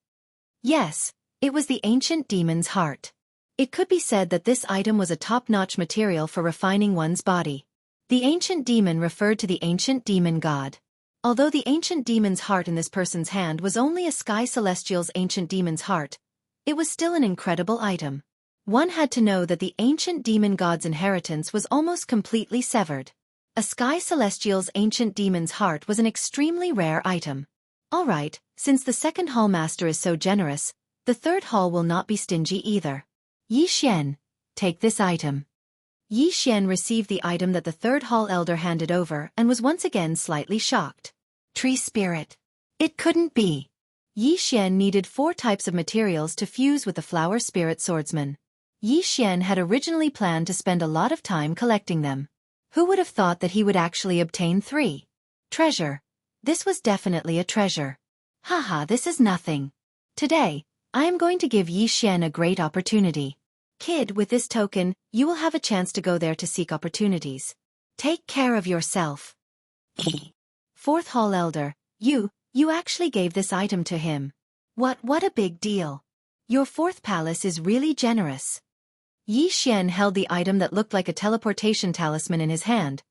Yes, it was the ancient demon's heart. It could be said that this item was a top-notch material for refining one's body. The ancient demon referred to the ancient demon god. Although the ancient demon's heart in this person's hand was only a sky celestial's ancient demon's heart, it was still an incredible item. One had to know that the ancient demon god's inheritance was almost completely severed. A sky celestial's ancient demon's heart was an extremely rare item. Alright, since the second hall master is so generous, the third hall will not be stingy either. Yi Xian, take this item. Yi Xian received the item that the third hall elder handed over and was once again slightly shocked. Tree spirit. It couldn't be. Yi Xian needed 4 types of materials to fuse with the flower spirit swordsman. Yi Xian had originally planned to spend a lot of time collecting them. Who would have thought that he would actually obtain 3? Treasure. This was definitely a treasure. Haha, this is nothing. Today, I am going to give Yi Xian a great opportunity. Kid, with this token, you will have a chance to go there to seek opportunities. Take care of yourself. Fourth hall elder, you actually gave this item to him. What a big deal. Your 4th palace is really generous. Yi Xian held the item that looked like a teleportation talisman in his hand,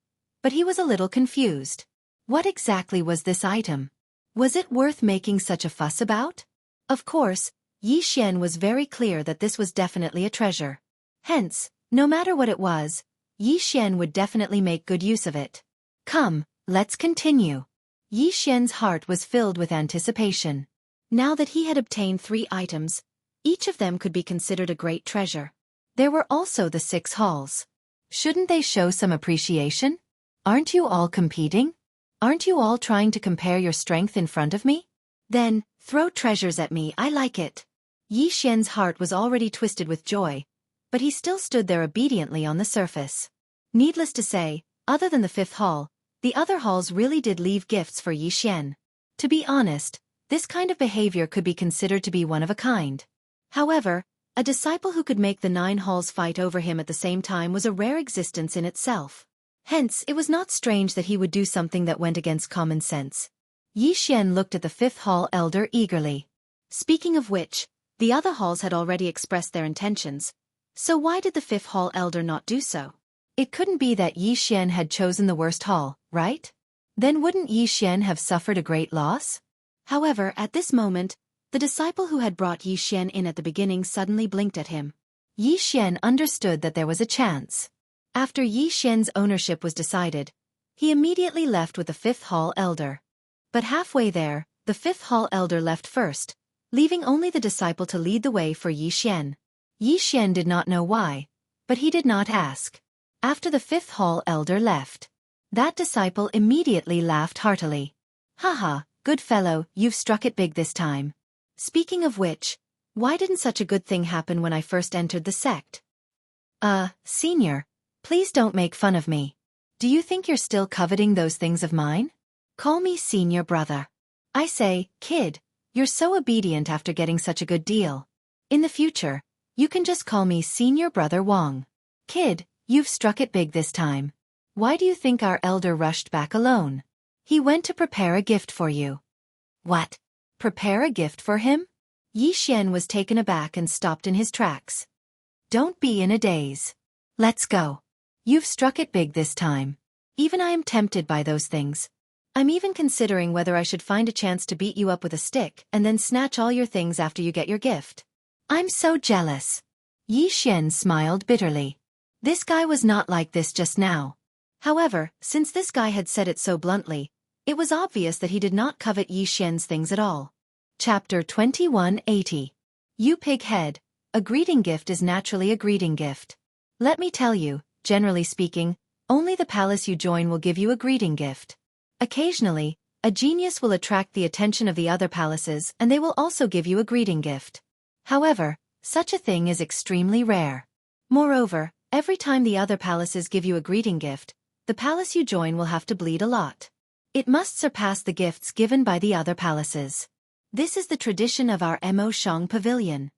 but he was a little confused. What exactly was this item? Was it worth making such a fuss about? Of course, Yi Xian was very clear that this was definitely a treasure. Hence, no matter what it was, Yi Xian would definitely make good use of it. Come, let's continue. Yi Xian's heart was filled with anticipation. Now that he had obtained 3 items, each of them could be considered a great treasure. There were also the 6 halls. Shouldn't they show some appreciation? Aren't you all competing? Aren't you all trying to compare your strength in front of me? Then, throw treasures at me, I like it. Yi Xian's heart was already twisted with joy, but he still stood there obediently on the surface. Needless to say, other than the 5th hall, the other halls really did leave gifts for Yi Xian. To be honest, this kind of behavior could be considered to be one of a kind. However, a disciple who could make the 9 halls fight over him at the same time was a rare existence in itself. Hence, it was not strange that he would do something that went against common sense. Yi Xian looked at the 5th hall elder eagerly. Speaking of which, the other halls had already expressed their intentions, so why did the 5th hall elder not do so? It couldn't be that Yi Xian had chosen the worst hall, right? Then wouldn't Yi Xian have suffered a great loss? However, at this moment, the disciple who had brought Yi Xian in at the beginning suddenly blinked at him. Yi Xian understood that there was a chance. After Yi Xian's ownership was decided, he immediately left with the 5th hall elder. But halfway there, the 5th hall elder left first, leaving only the disciple to lead the way for Yi Xian. Yi Xian did not know why, but he did not ask. After the 5th hall elder left, that disciple immediately laughed heartily. Haha, good fellow, you've struck it big this time. Speaking of which, why didn't such a good thing happen when I first entered the sect? Senior, please don't make fun of me. Do you think you're still coveting those things of mine? Call me senior brother. I say, kid, you're so obedient after getting such a good deal. In the future, you can just call me senior brother Wang. Kid, you've struck it big this time. Why do you think our elder rushed back alone? He went to prepare a gift for you. What? Prepare a gift for him? Yi Xian was taken aback and stopped in his tracks. Don't be in a daze. Let's go. You've struck it big this time. Even I am tempted by those things. I'm even considering whether I should find a chance to beat you up with a stick and then snatch all your things after you get your gift. I'm so jealous. Yi Xian smiled bitterly. This guy was not like this just now. However, since this guy had said it so bluntly, it was obvious that he did not covet Yi Xian's things at all. Chapter 2180. You pig head, a greeting gift is naturally a greeting gift. Let me tell you, generally speaking, only the palace you join will give you a greeting gift. Occasionally, a genius will attract the attention of the other palaces and they will also give you a greeting gift. However, such a thing is extremely rare. Moreover, every time the other palaces give you a greeting gift, the palace you join will have to bleed a lot. It must surpass the gifts given by the other palaces. This is the tradition of our Mo Shang Pavilion.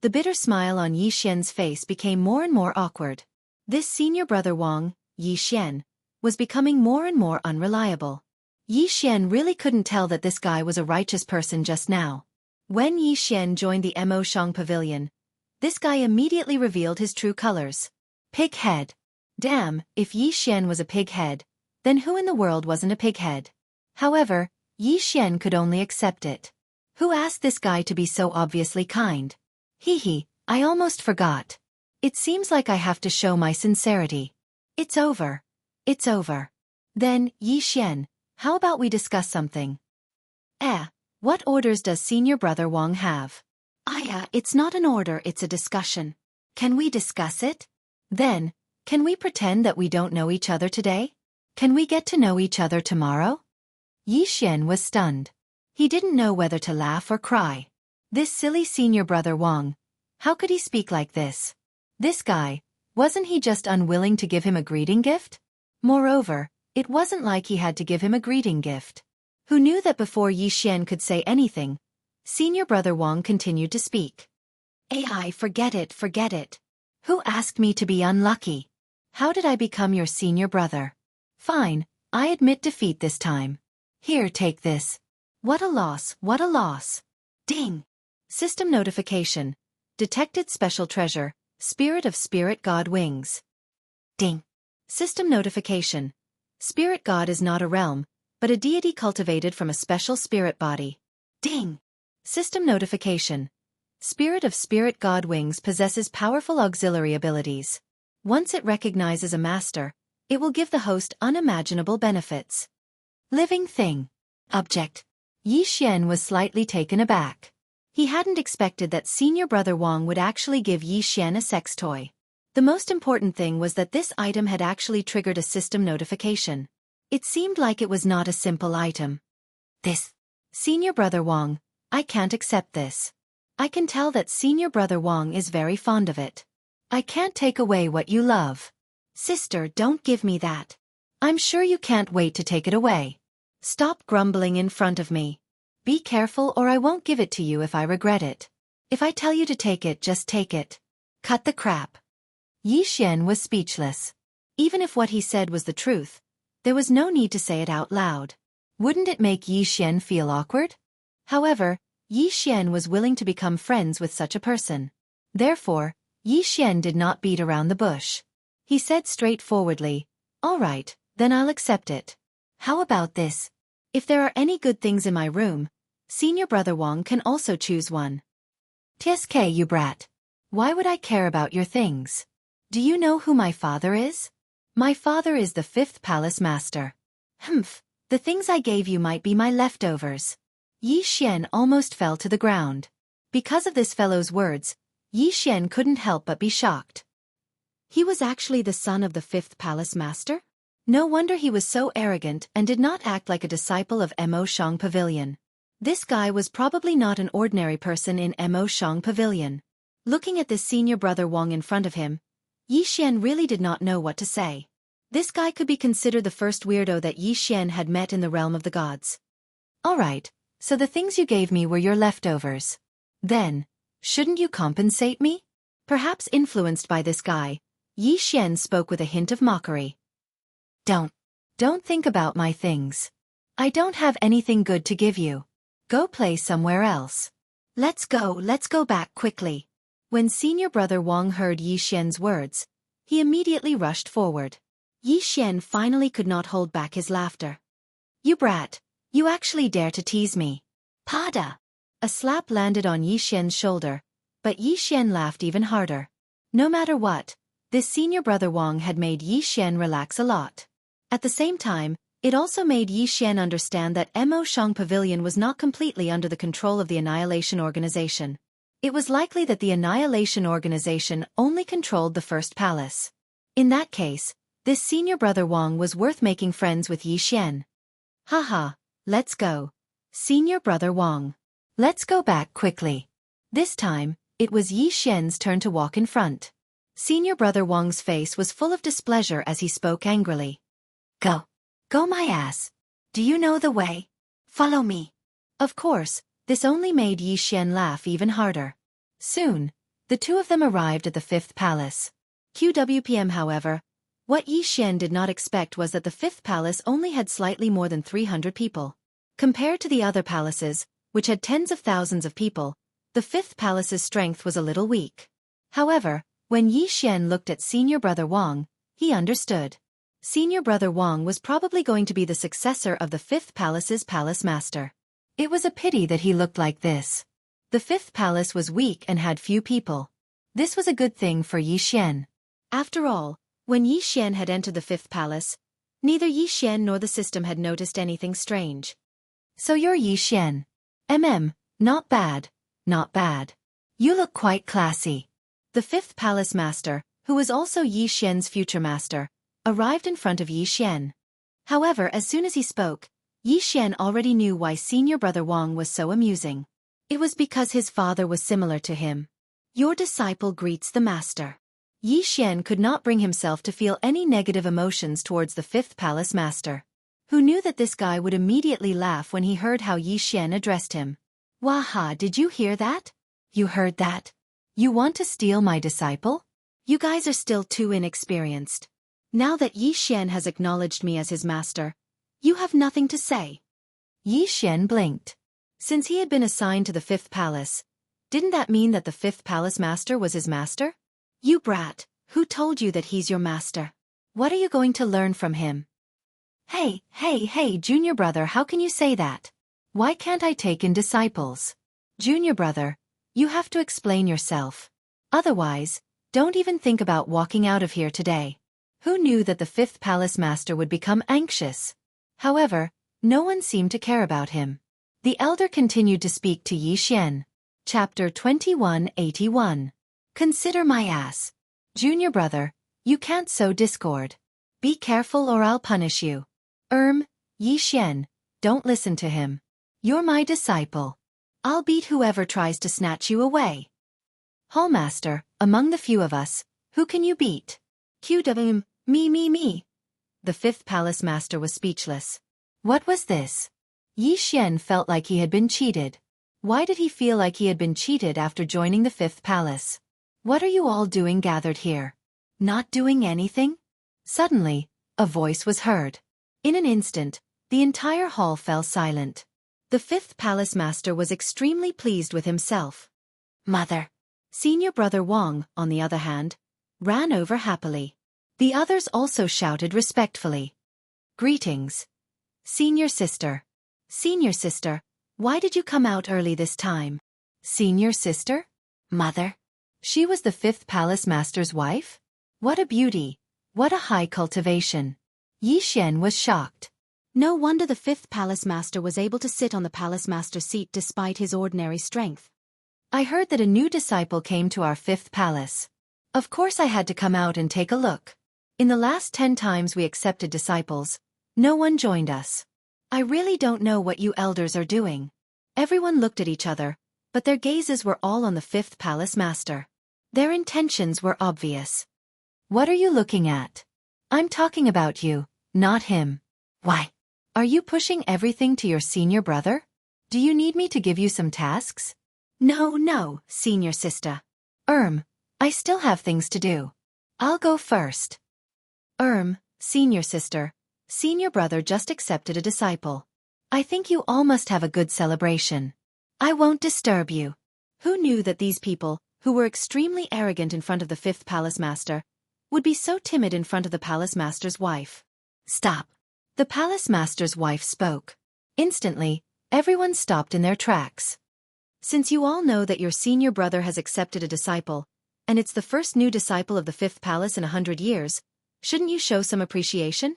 The bitter smile on Yi Xian's face became more and more awkward. This senior brother Wang, Yi Xian, was becoming more and more unreliable. Yi Xian really couldn't tell that this guy was a righteous person just now. When Yi Xian joined the Mo Shang Pavilion, this guy immediately revealed his true colors. Pig head. Damn, if Yi Xian was a pig head, then who in the world wasn't a pig head? However, Yi Xian could only accept it. Who asked this guy to be so obviously kind? I almost forgot. It seems like I have to show my sincerity. It's over. It's over. Then, Yi Xian, how about we discuss something? What orders does senior brother Wang have? It's not an order, it's a discussion. Can we discuss it? Then, can we pretend that we don't know each other today? Can we get to know each other tomorrow? Yi Xian was stunned. He didn't know whether to laugh or cry. This silly senior brother Wang, how could he speak like this? This guy, wasn't he just unwilling to give him a greeting gift? Moreover, it wasn't like he had to give him a greeting gift. Who knew that before Yi Xian could say anything, senior brother Wang continued to speak. Forget it. Who asked me to be unlucky? How did I become your senior brother? Fine, I admit defeat this time. Here, take this. What a loss. Ding! System notification. Detected special treasure, Spirit of Spirit God Wings. Ding! System notification. Spirit God is not a realm, but a deity cultivated from a special spirit body. Ding! System notification. Spirit of Spirit God Wings possesses powerful auxiliary abilities. Once it recognizes a master, it will give the host unimaginable benefits. Living thing. Object. Yi Xian was slightly taken aback. He hadn't expected that senior brother Wang would actually give Yi Xian a sex toy. The most important thing was that this item had actually triggered a system notification. It seemed like it was not a simple item. This. Senior brother Wang, I can't accept this. I can tell that senior brother Wang is very fond of it. I can't take away what you love. Sister, don't give me that. I'm sure you can't wait to take it away. Stop grumbling in front of me. Be careful or I won't give it to you if I regret it. If I tell you to take it, just take it. Cut the crap. Yi Xian was speechless. Even if what he said was the truth, there was no need to say it out loud. Wouldn't it make Yi Xian feel awkward? However, Yi Xian was willing to become friends with such a person. Therefore, Yi Xian did not beat around the bush. He said straightforwardly, "All right, then I'll accept it. How about this? If there are any good things in my room, senior brother Wang can also choose one." "TSK, you brat. Why would I care about your things? Do you know who my father is? My father is the 5th palace master." "Humph, the things I gave you might be my leftovers." Yi Xian almost fell to the ground. Because of this fellow's words, Yi Xian couldn't help but be shocked. He was actually the son of the 5th palace master? No wonder he was so arrogant and did not act like a disciple of Mo Shang Pavilion. This guy was probably not an ordinary person in Mo Shang Pavilion. Looking at this senior brother Wang in front of him, Yi Xian really did not know what to say. This guy could be considered the first weirdo that Yi Xian had met in the realm of the gods. "Alright, so the things you gave me were your leftovers. Then, shouldn't you compensate me?" Perhaps influenced by this guy, Yi Xian spoke with a hint of mockery. Don't think about my things. I don't have anything good to give you. Go play somewhere else. Let's go back quickly." When senior brother Wang heard Yi Xian's words, he immediately rushed forward. Yi Xian finally could not hold back his laughter. "You brat, you actually dare to tease me. Pada!" A slap landed on Yi Xian's shoulder, but Yi Xian laughed even harder. No matter what, this senior brother Wang had made Yi Xian relax a lot. At the same time, it also made Yi Xian understand that Mo Shang Pavilion was not completely under the control of the Annihilation Organization. It was likely that the Annihilation Organization only controlled the 1st palace. In that case, this senior brother Wang was worth making friends with Yi Xian. "Haha, let's go. Senior brother Wang. Let's go back quickly." This time, it was Yi Xian's turn to walk in front. Senior brother Wang's face was full of displeasure as he spoke angrily. Go my ass. Do you know the way? Follow me." Of course, this only made Yi Xian laugh even harder. Soon, the two of them arrived at the 5th palace. QWPM, however, what Yi Xian did not expect was that the 5th palace only had slightly more than 300 people. Compared to the other palaces, which had tens of thousands of people, the 5th palace's strength was a little weak. However, when Yi Xian looked at senior brother Wang, he understood. Senior brother Wang was probably going to be the successor of the 5th palace's palace master. It was a pity that he looked like this. The 5th palace was weak and had few people. This was a good thing for Yi Xian. After all, when Yi Xian had entered the 5th palace, neither Yi Xian nor the system had noticed anything strange. "So you're Yi Xian. Not bad, not bad. You look quite classy." The 5th palace master, who was also Yi Xian's future master, arrived in front of Yi Xian. However, as soon as he spoke, Yi Xian already knew why senior brother Wang was so amusing. It was because his father was similar to him. "Your disciple greets the master." Yi Xian could not bring himself to feel any negative emotions towards the 5th palace master, who knew that this guy would immediately laugh when he heard how Yi Xian addressed him. "Waha, did you hear that? You heard that? You want to steal my disciple? You guys are still too inexperienced. Now that Yi Xian has acknowledged me as his master, you have nothing to say." Yi Xian blinked. Since he had been assigned to the 5th palace, didn't that mean that the 5th palace master was his master? "You brat, who told you that he's your master? What are you going to learn from him?" Hey, junior brother, how can you say that? Why can't I take in disciples? Junior brother, you have to explain yourself. Otherwise, Don't even think about walking out of here today. Who knew that the fifth palace master would become anxious? However, no one seemed to care about him. The elder continued to speak to Yi Xian. Chapter 2181. Consider my ass. Junior brother, you can't sow discord. Be careful or I'll punish you. Yi Xian, don't listen to him. You're my disciple. I'll beat whoever tries to snatch you away. Hallmaster, among the few of us, who can you beat? Me. The fifth palace master was speechless. What was this? Yi Xian felt like he had been cheated. Why did he feel like he had been cheated after joining the fifth palace? What are you all doing gathered here? Not doing anything? Suddenly, a voice was heard. In an instant, the entire hall fell silent. The fifth palace master was extremely pleased with himself. Mother. Senior brother Wang, on the other hand, ran over happily. The others also shouted respectfully. Greetings. Senior sister. Senior sister, why did you come out early this time? Senior sister? Mother. She was the fifth palace master's wife? What a beauty. What a high cultivation. Yi Xian was shocked. No wonder the fifth palace master was able to sit on the palace master's seat despite his ordinary strength. I heard that a new disciple came to our fifth palace. Of course I had to come out and take a look. In the last 10 times we accepted disciples, no one joined us. I really don't know what you elders are doing. Everyone looked at each other, but their gazes were all on the fifth palace master. Their intentions were obvious. What are you looking at? I'm talking about you, not him. Why? Are you pushing everything to your senior brother? Do you need me to give you some tasks? No, senior sister. I still have things to do. I'll go first. Senior sister. Senior brother just accepted a disciple. I think you all must have a good celebration. I won't disturb you. Who knew that these people, who were extremely arrogant in front of the fifth palace master, would be so timid in front of the palace master's wife? Stop. The palace master's wife spoke. Instantly, everyone stopped in their tracks. Since you all know that your senior brother has accepted a disciple, and it's the first new disciple of the fifth palace in 100 years, shouldn't you show some appreciation?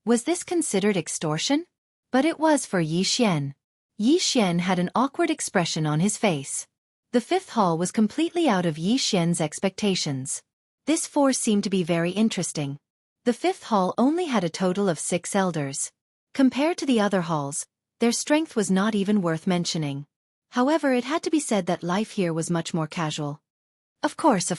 Was this considered extortion? But it was for Yi Xian. Yi Xian had an awkward expression on his face. The fifth hall was completely out of Yi Xian's expectations. This force seemed to be very interesting. The fifth hall only had a total of 6 elders. Compared to the other halls, their strength was not even worth mentioning. However, it had to be said that life here was much more casual. Of course.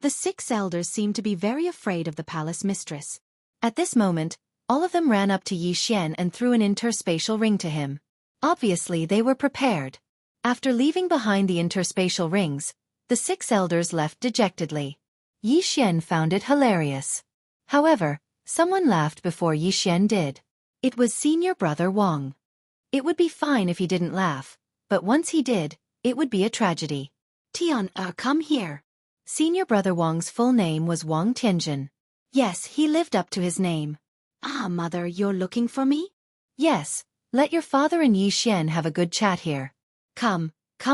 The 6 elders seemed to be very afraid of the palace mistress. At this moment, all of them ran up to Yi Xian and threw an interspatial ring to him. Obviously they were prepared. After leaving behind the interspatial rings, the 6 elders left dejectedly. Yi Xian found it hilarious. However, someone laughed before Yi Xian did. It was senior brother Wang. It would be fine if he didn't laugh, but once he did, it would be a tragedy. Tian, come here. Senior brother Wang's full name was Wang Tianjin. Yes, he lived up to his name. Ah, mother, you're looking for me? Yes, let your father and Yi Xian have a good chat here. Come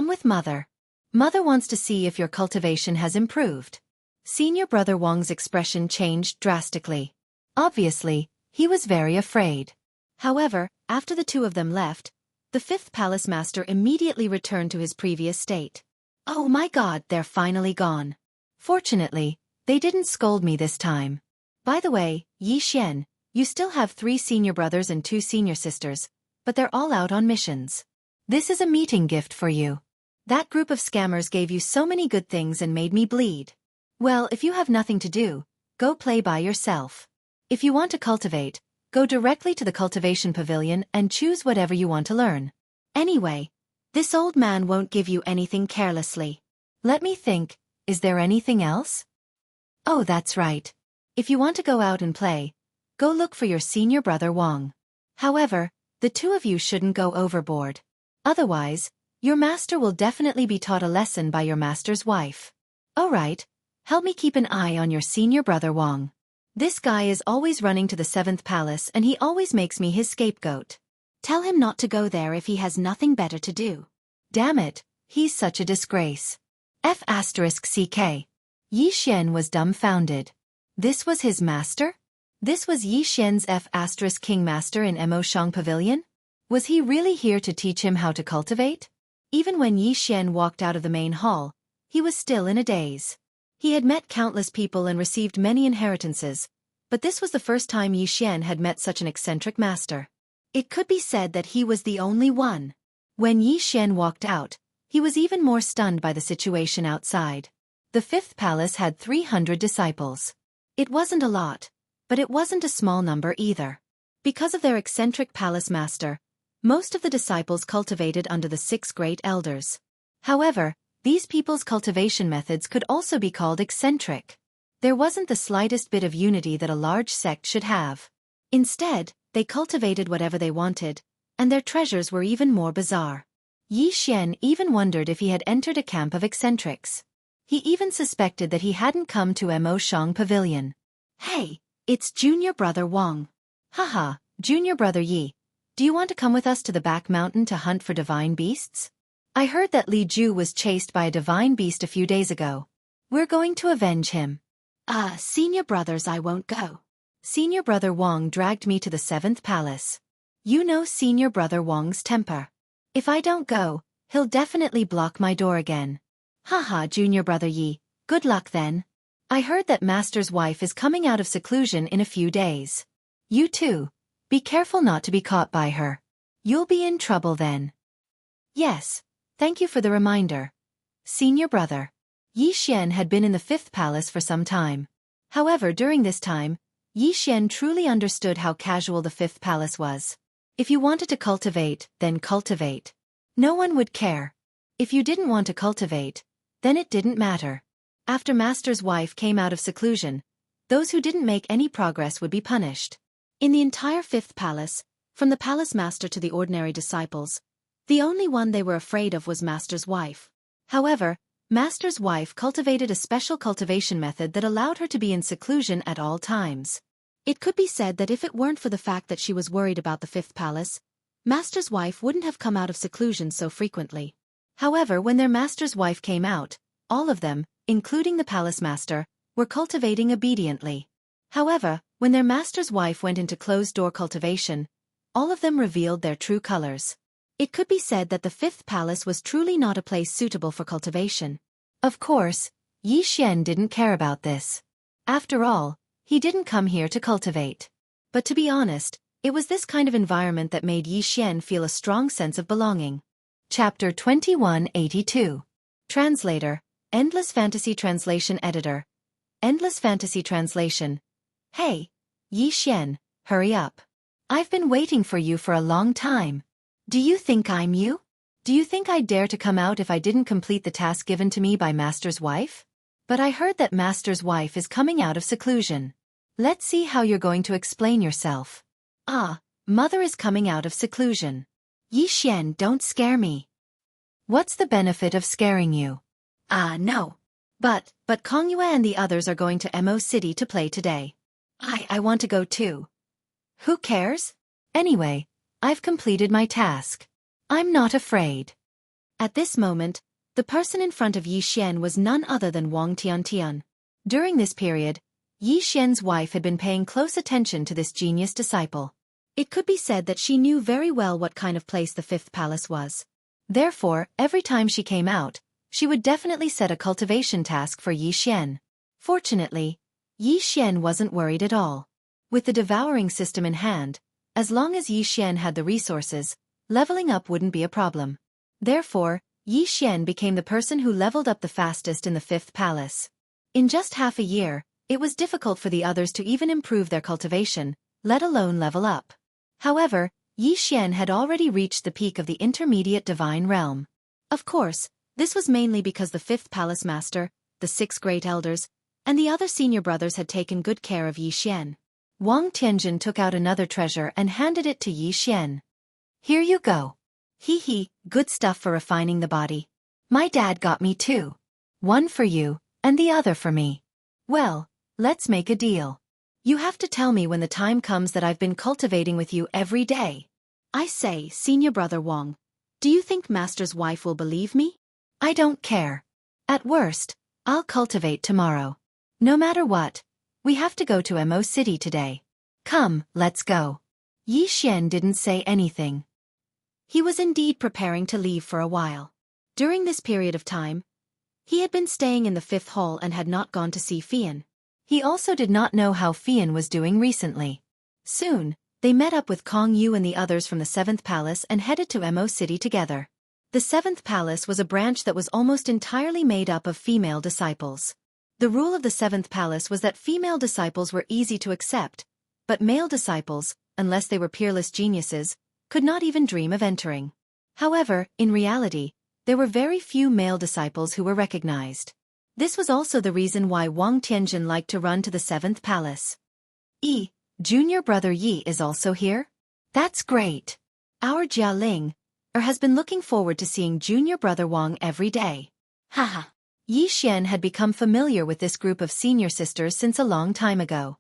with mother. Mother wants to see if your cultivation has improved. Senior brother Wang's expression changed drastically. Obviously, he was very afraid. However, after the 2 of them left, the fifth palace master immediately returned to his previous state. Oh my God, they're finally gone. Fortunately, they didn't scold me this time. By the way, Yi Xian, you still have 3 senior brothers and 2 senior sisters, but they're all out on missions. This is a meeting gift for you. That group of scammers gave you so many good things and made me bleed. Well, if you have nothing to do, go play by yourself. If you want to cultivate, go directly to the cultivation pavilion and choose whatever you want to learn. Anyway, this old man won't give you anything carelessly. Let me think, is there anything else? Oh, that's right. If you want to go out and play, go look for your senior brother Wang. However, the 2 of you shouldn't go overboard. Otherwise, your master will definitely be taught a lesson by your master's wife. Alright, help me keep an eye on your senior brother Wang. This guy is always running to the 7th palace and he always makes me his scapegoat. Tell him not to go there if he has nothing better to do. Damn it, he's such a disgrace. F*ck. Yi Xian was dumbfounded. This was his master? This was Yi Xian's F*king master in Mo Shang Pavilion? Was he really here to teach him how to cultivate? Even when Yi Xian walked out of the main hall, he was still in a daze. He had met countless people and received many inheritances, but this was the first time Yi Xian had met such an eccentric master. It could be said that he was the only one. When Yi Xian walked out, he was even more stunned by the situation outside. The fifth palace had 300 disciples. It wasn't a lot, but it wasn't a small number either. Because of their eccentric palace master, most of the disciples cultivated under the 6 great elders. However, these people's cultivation methods could also be called eccentric. There wasn't the slightest bit of unity that a large sect should have. Instead, they cultivated whatever they wanted, and their treasures were even more bizarre. Yi Xian even wondered if he had entered a camp of eccentrics. He even suspected that he hadn't come to Mo Shang Pavilion. Hey, it's junior brother Wang. Haha, junior brother Yi. Do you want to come with us to the back mountain to hunt for divine beasts? I heard that Li Ju was chased by a divine beast a few days ago. We're going to avenge him. Senior brothers, I won't go. Senior brother Wang dragged me to the 7th palace. You know senior brother Wang's temper. If I don't go, he'll definitely block my door again. Haha, junior brother Yi, good luck then. I heard that master's wife is coming out of seclusion in a few days. You too. Be careful not to be caught by her. You'll be in trouble then. Yes, thank you for the reminder. Senior brother. Yi Xian had been in the 5th palace for some time. However, during this time, Yi Xian truly understood how casual the 5th palace was. If you wanted to cultivate, then cultivate. No one would care. If you didn't want to cultivate, then it didn't matter. After master's wife came out of seclusion, those who didn't make any progress would be punished. In the entire 5th palace, from the palace master to the ordinary disciples, the only one they were afraid of was master's wife. However, master's wife cultivated a special cultivation method that allowed her to be in seclusion at all times. It could be said that if it weren't for the fact that she was worried about the 5th palace, master's wife wouldn't have come out of seclusion so frequently. However, when their master's wife came out, all of them, including the palace master, were cultivating obediently. However, when their master's wife went into closed-door cultivation, all of them revealed their true colors. It could be said that the 5th palace was truly not a place suitable for cultivation. Of course, Yi Xian didn't care about this. After all, he didn't come here to cultivate. But to be honest, it was this kind of environment that made Yi Xian feel a strong sense of belonging. Chapter 2182. Translator, Endless Fantasy Translation Editor. Endless Fantasy Translation. Hey, Yi Xian, hurry up. I've been waiting for you for a long time. Do you think I'm you? Do you think I'd dare to come out if I didn't complete the task given to me by master's wife? But I heard that master's wife is coming out of seclusion. Let's see how you're going to explain yourself. Mother is coming out of seclusion. Yi Xian, don't scare me. What's the benefit of scaring you? No. But Kongyue and the others are going to Mo City to play today. I want to go too. Who cares? Anyway, I've completed my task. I'm not afraid. At this moment, the person in front of Yi Xian was none other than Wang Tiantian. During this period, Yi Xian's wife had been paying close attention to this genius disciple. It could be said that she knew very well what kind of place the 5th palace was. Therefore, every time she came out, she would definitely set a cultivation task for Yi Xian. Fortunately, Yi Xian wasn't worried at all. With the devouring system in hand, as long as Yi Xian had the resources, leveling up wouldn't be a problem. Therefore, Yi Xian became the person who leveled up the fastest in the 5th palace. In just half a year, it was difficult for the others to even improve their cultivation, let alone level up. However, Yi Xian had already reached the peak of the intermediate divine realm. Of course, this was mainly because the 5th palace master, the 6 great elders, and the other senior brothers had taken good care of Yi Xian. Wang Tianjin took out another treasure and handed it to Yi Xian. Here you go. Hee, good stuff for refining the body. My dad got me 2. One for you, and the other for me. Well, let's make a deal. You have to tell me when the time comes that I've been cultivating with you every day. I say, senior brother Wang, do you think master's wife will believe me? I don't care. At worst, I'll cultivate tomorrow. No matter what, we have to go to Mo City today. Come, let's go. Yi Xian didn't say anything. He was indeed preparing to leave for a while. During this period of time, he had been staying in the 5th hall and had not gone to see Fian. He also did not know how Fian was doing recently. Soon, they met up with Kong Yu and the others from the 7th Palace and headed to Mo City together. The 7th Palace was a branch that was almost entirely made up of female disciples. The rule of the 7th Palace was that female disciples were easy to accept, but male disciples, unless they were peerless geniuses, could not even dream of entering. However, in reality, there were very few male disciples who were recognized. This was also the reason why Wang Tianjin liked to run to the 7th Palace. Junior brother Yi is also here? That's great. Our Jia Ling has been looking forward to seeing junior brother Wang every day. Haha. Yi Xian had become familiar with this group of senior sisters since a long time ago.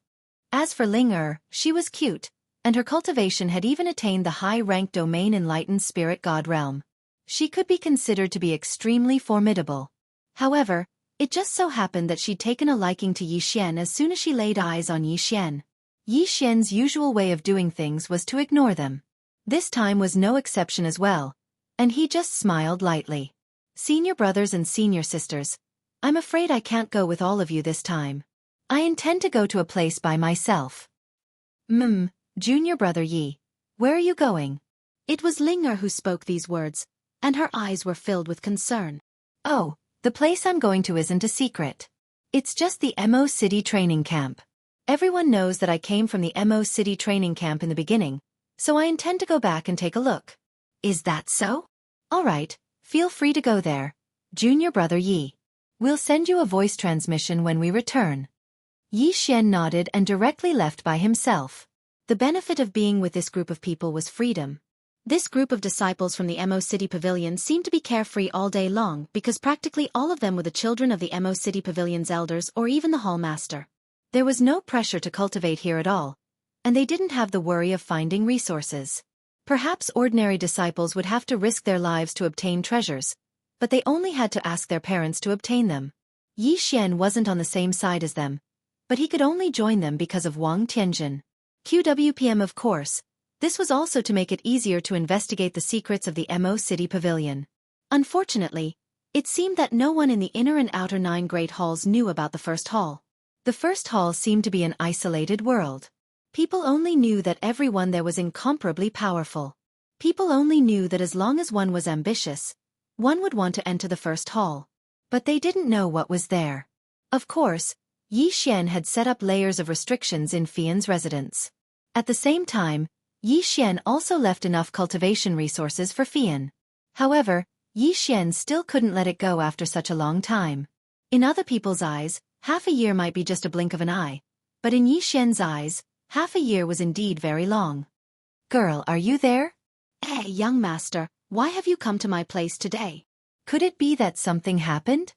As for Ling she was cute, and her cultivation had even attained the high-ranked domain enlightened spirit god realm. She could be considered to be extremely formidable. However, it just so happened that she'd taken a liking to Yi Xian as soon as she laid eyes on Yi Xian. Yi Xian's usual way of doing things was to ignore them. This time was no exception as well, and he just smiled lightly. Senior brothers and senior sisters, I'm afraid I can't go with all of you this time. I intend to go to a place by myself. Junior brother Yi, where are you going? It was Ling who spoke these words, and her eyes were filled with concern. Oh, the place I'm going to isn't a secret. It's just the Mo City training camp. Everyone knows that I came from the Mo City training camp in the beginning, so I intend to go back and take a look. Is that so? All right, feel free to go there, Junior brother Yi. We'll send you a voice transmission when we return. Yi Xian nodded and directly left by himself. The benefit of being with this group of people was freedom. This group of disciples from the Mo City Pavilion seemed to be carefree all day long because practically all of them were the children of the Mo City Pavilion's elders or even the hall master. There was no pressure to cultivate here at all, and they didn't have the worry of finding resources. Perhaps ordinary disciples would have to risk their lives to obtain treasures, but they only had to ask their parents to obtain them. Yi Xian wasn't on the same side as them, but he could only join them because of Wang Tianjin. QWPM of course. This was also to make it easier to investigate the secrets of the Mo City Pavilion. Unfortunately, it seemed that no one in the inner and outer 9 great halls knew about the first hall. The first hall seemed to be an isolated world. People only knew that everyone there was incomparably powerful. People only knew that as long as one was ambitious, one would want to enter the first hall. But they didn't know what was there. Of course, Yi Xian had set up layers of restrictions in Fian's residence. At the same time, Yi Xian also left enough cultivation resources for Fian. However, Yi Xian still couldn't let it go after such a long time. In other people's eyes, half a year might be just a blink of an eye, but in Yi Xian's eyes, half a year was indeed very long. Girl, are you there? Hey, young master, why have you come to my place today? Could it be that something happened?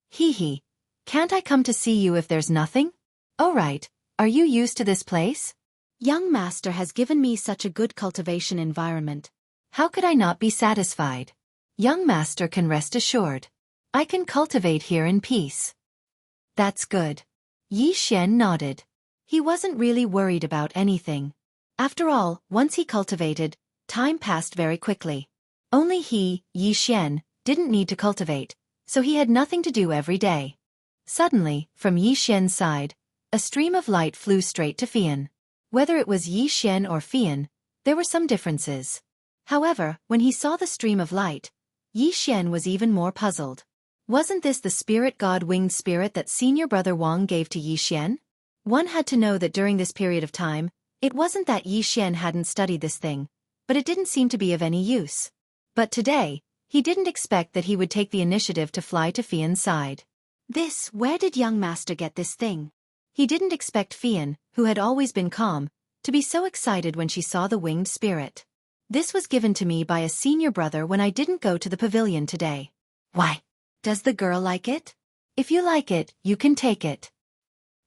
Hee. Can't I come to see you if there's nothing? Oh right, are you used to this place? Young master has given me such a good cultivation environment. How could I not be satisfied? Young master can rest assured. I can cultivate here in peace. That's good. Yi Xian nodded. He wasn't really worried about anything. After all, once he cultivated, time passed very quickly. Only he, Yi Xian, didn't need to cultivate, so he had nothing to do every day. Suddenly, from Yi Xian's side, a stream of light flew straight to Fian. Whether it was Yi Xian or Fian, there were some differences. However, when he saw the stream of light, Yi Xian was even more puzzled. Wasn't this the spirit god winged spirit that senior brother Wang gave to Yi Xian? One had to know that during this period of time, it wasn't that Yi Xian hadn't studied this thing, but it didn't seem to be of any use. But today, he didn't expect that he would take the initiative to fly to Fian's side. Where did young master get this thing? He didn't expect Fian, who had always been calm, to be so excited when she saw the winged spirit. This was given to me by a senior brother when I didn't go to the pavilion today. Why? Does the girl like it? If you like it, you can take it.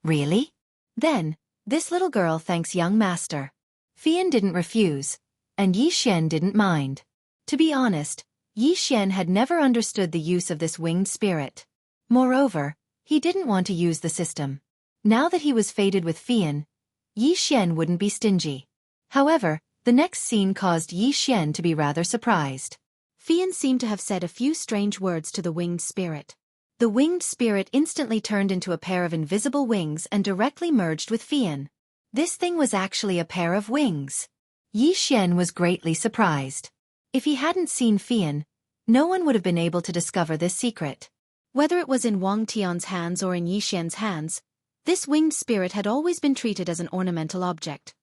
Really? Then, this little girl thanks young master. Fian didn't refuse, and Yi Xian didn't mind. To be honest, Yi Xian had never understood the use of this winged spirit. Moreover, he didn't want to use the system. Now that he was fated with Fian, Yi Xian wouldn't be stingy. However, the next scene caused Yi Xian to be rather surprised. Fian seemed to have said a few strange words to the winged spirit. The winged spirit instantly turned into a pair of invisible wings and directly merged with Fian. This thing was actually a pair of wings. Yi Xian was greatly surprised. If he hadn't seen Fian, no one would have been able to discover this secret. Whether it was in Wang Tian's hands or in Yi Xian's hands, this winged spirit had always been treated as an ornamental object.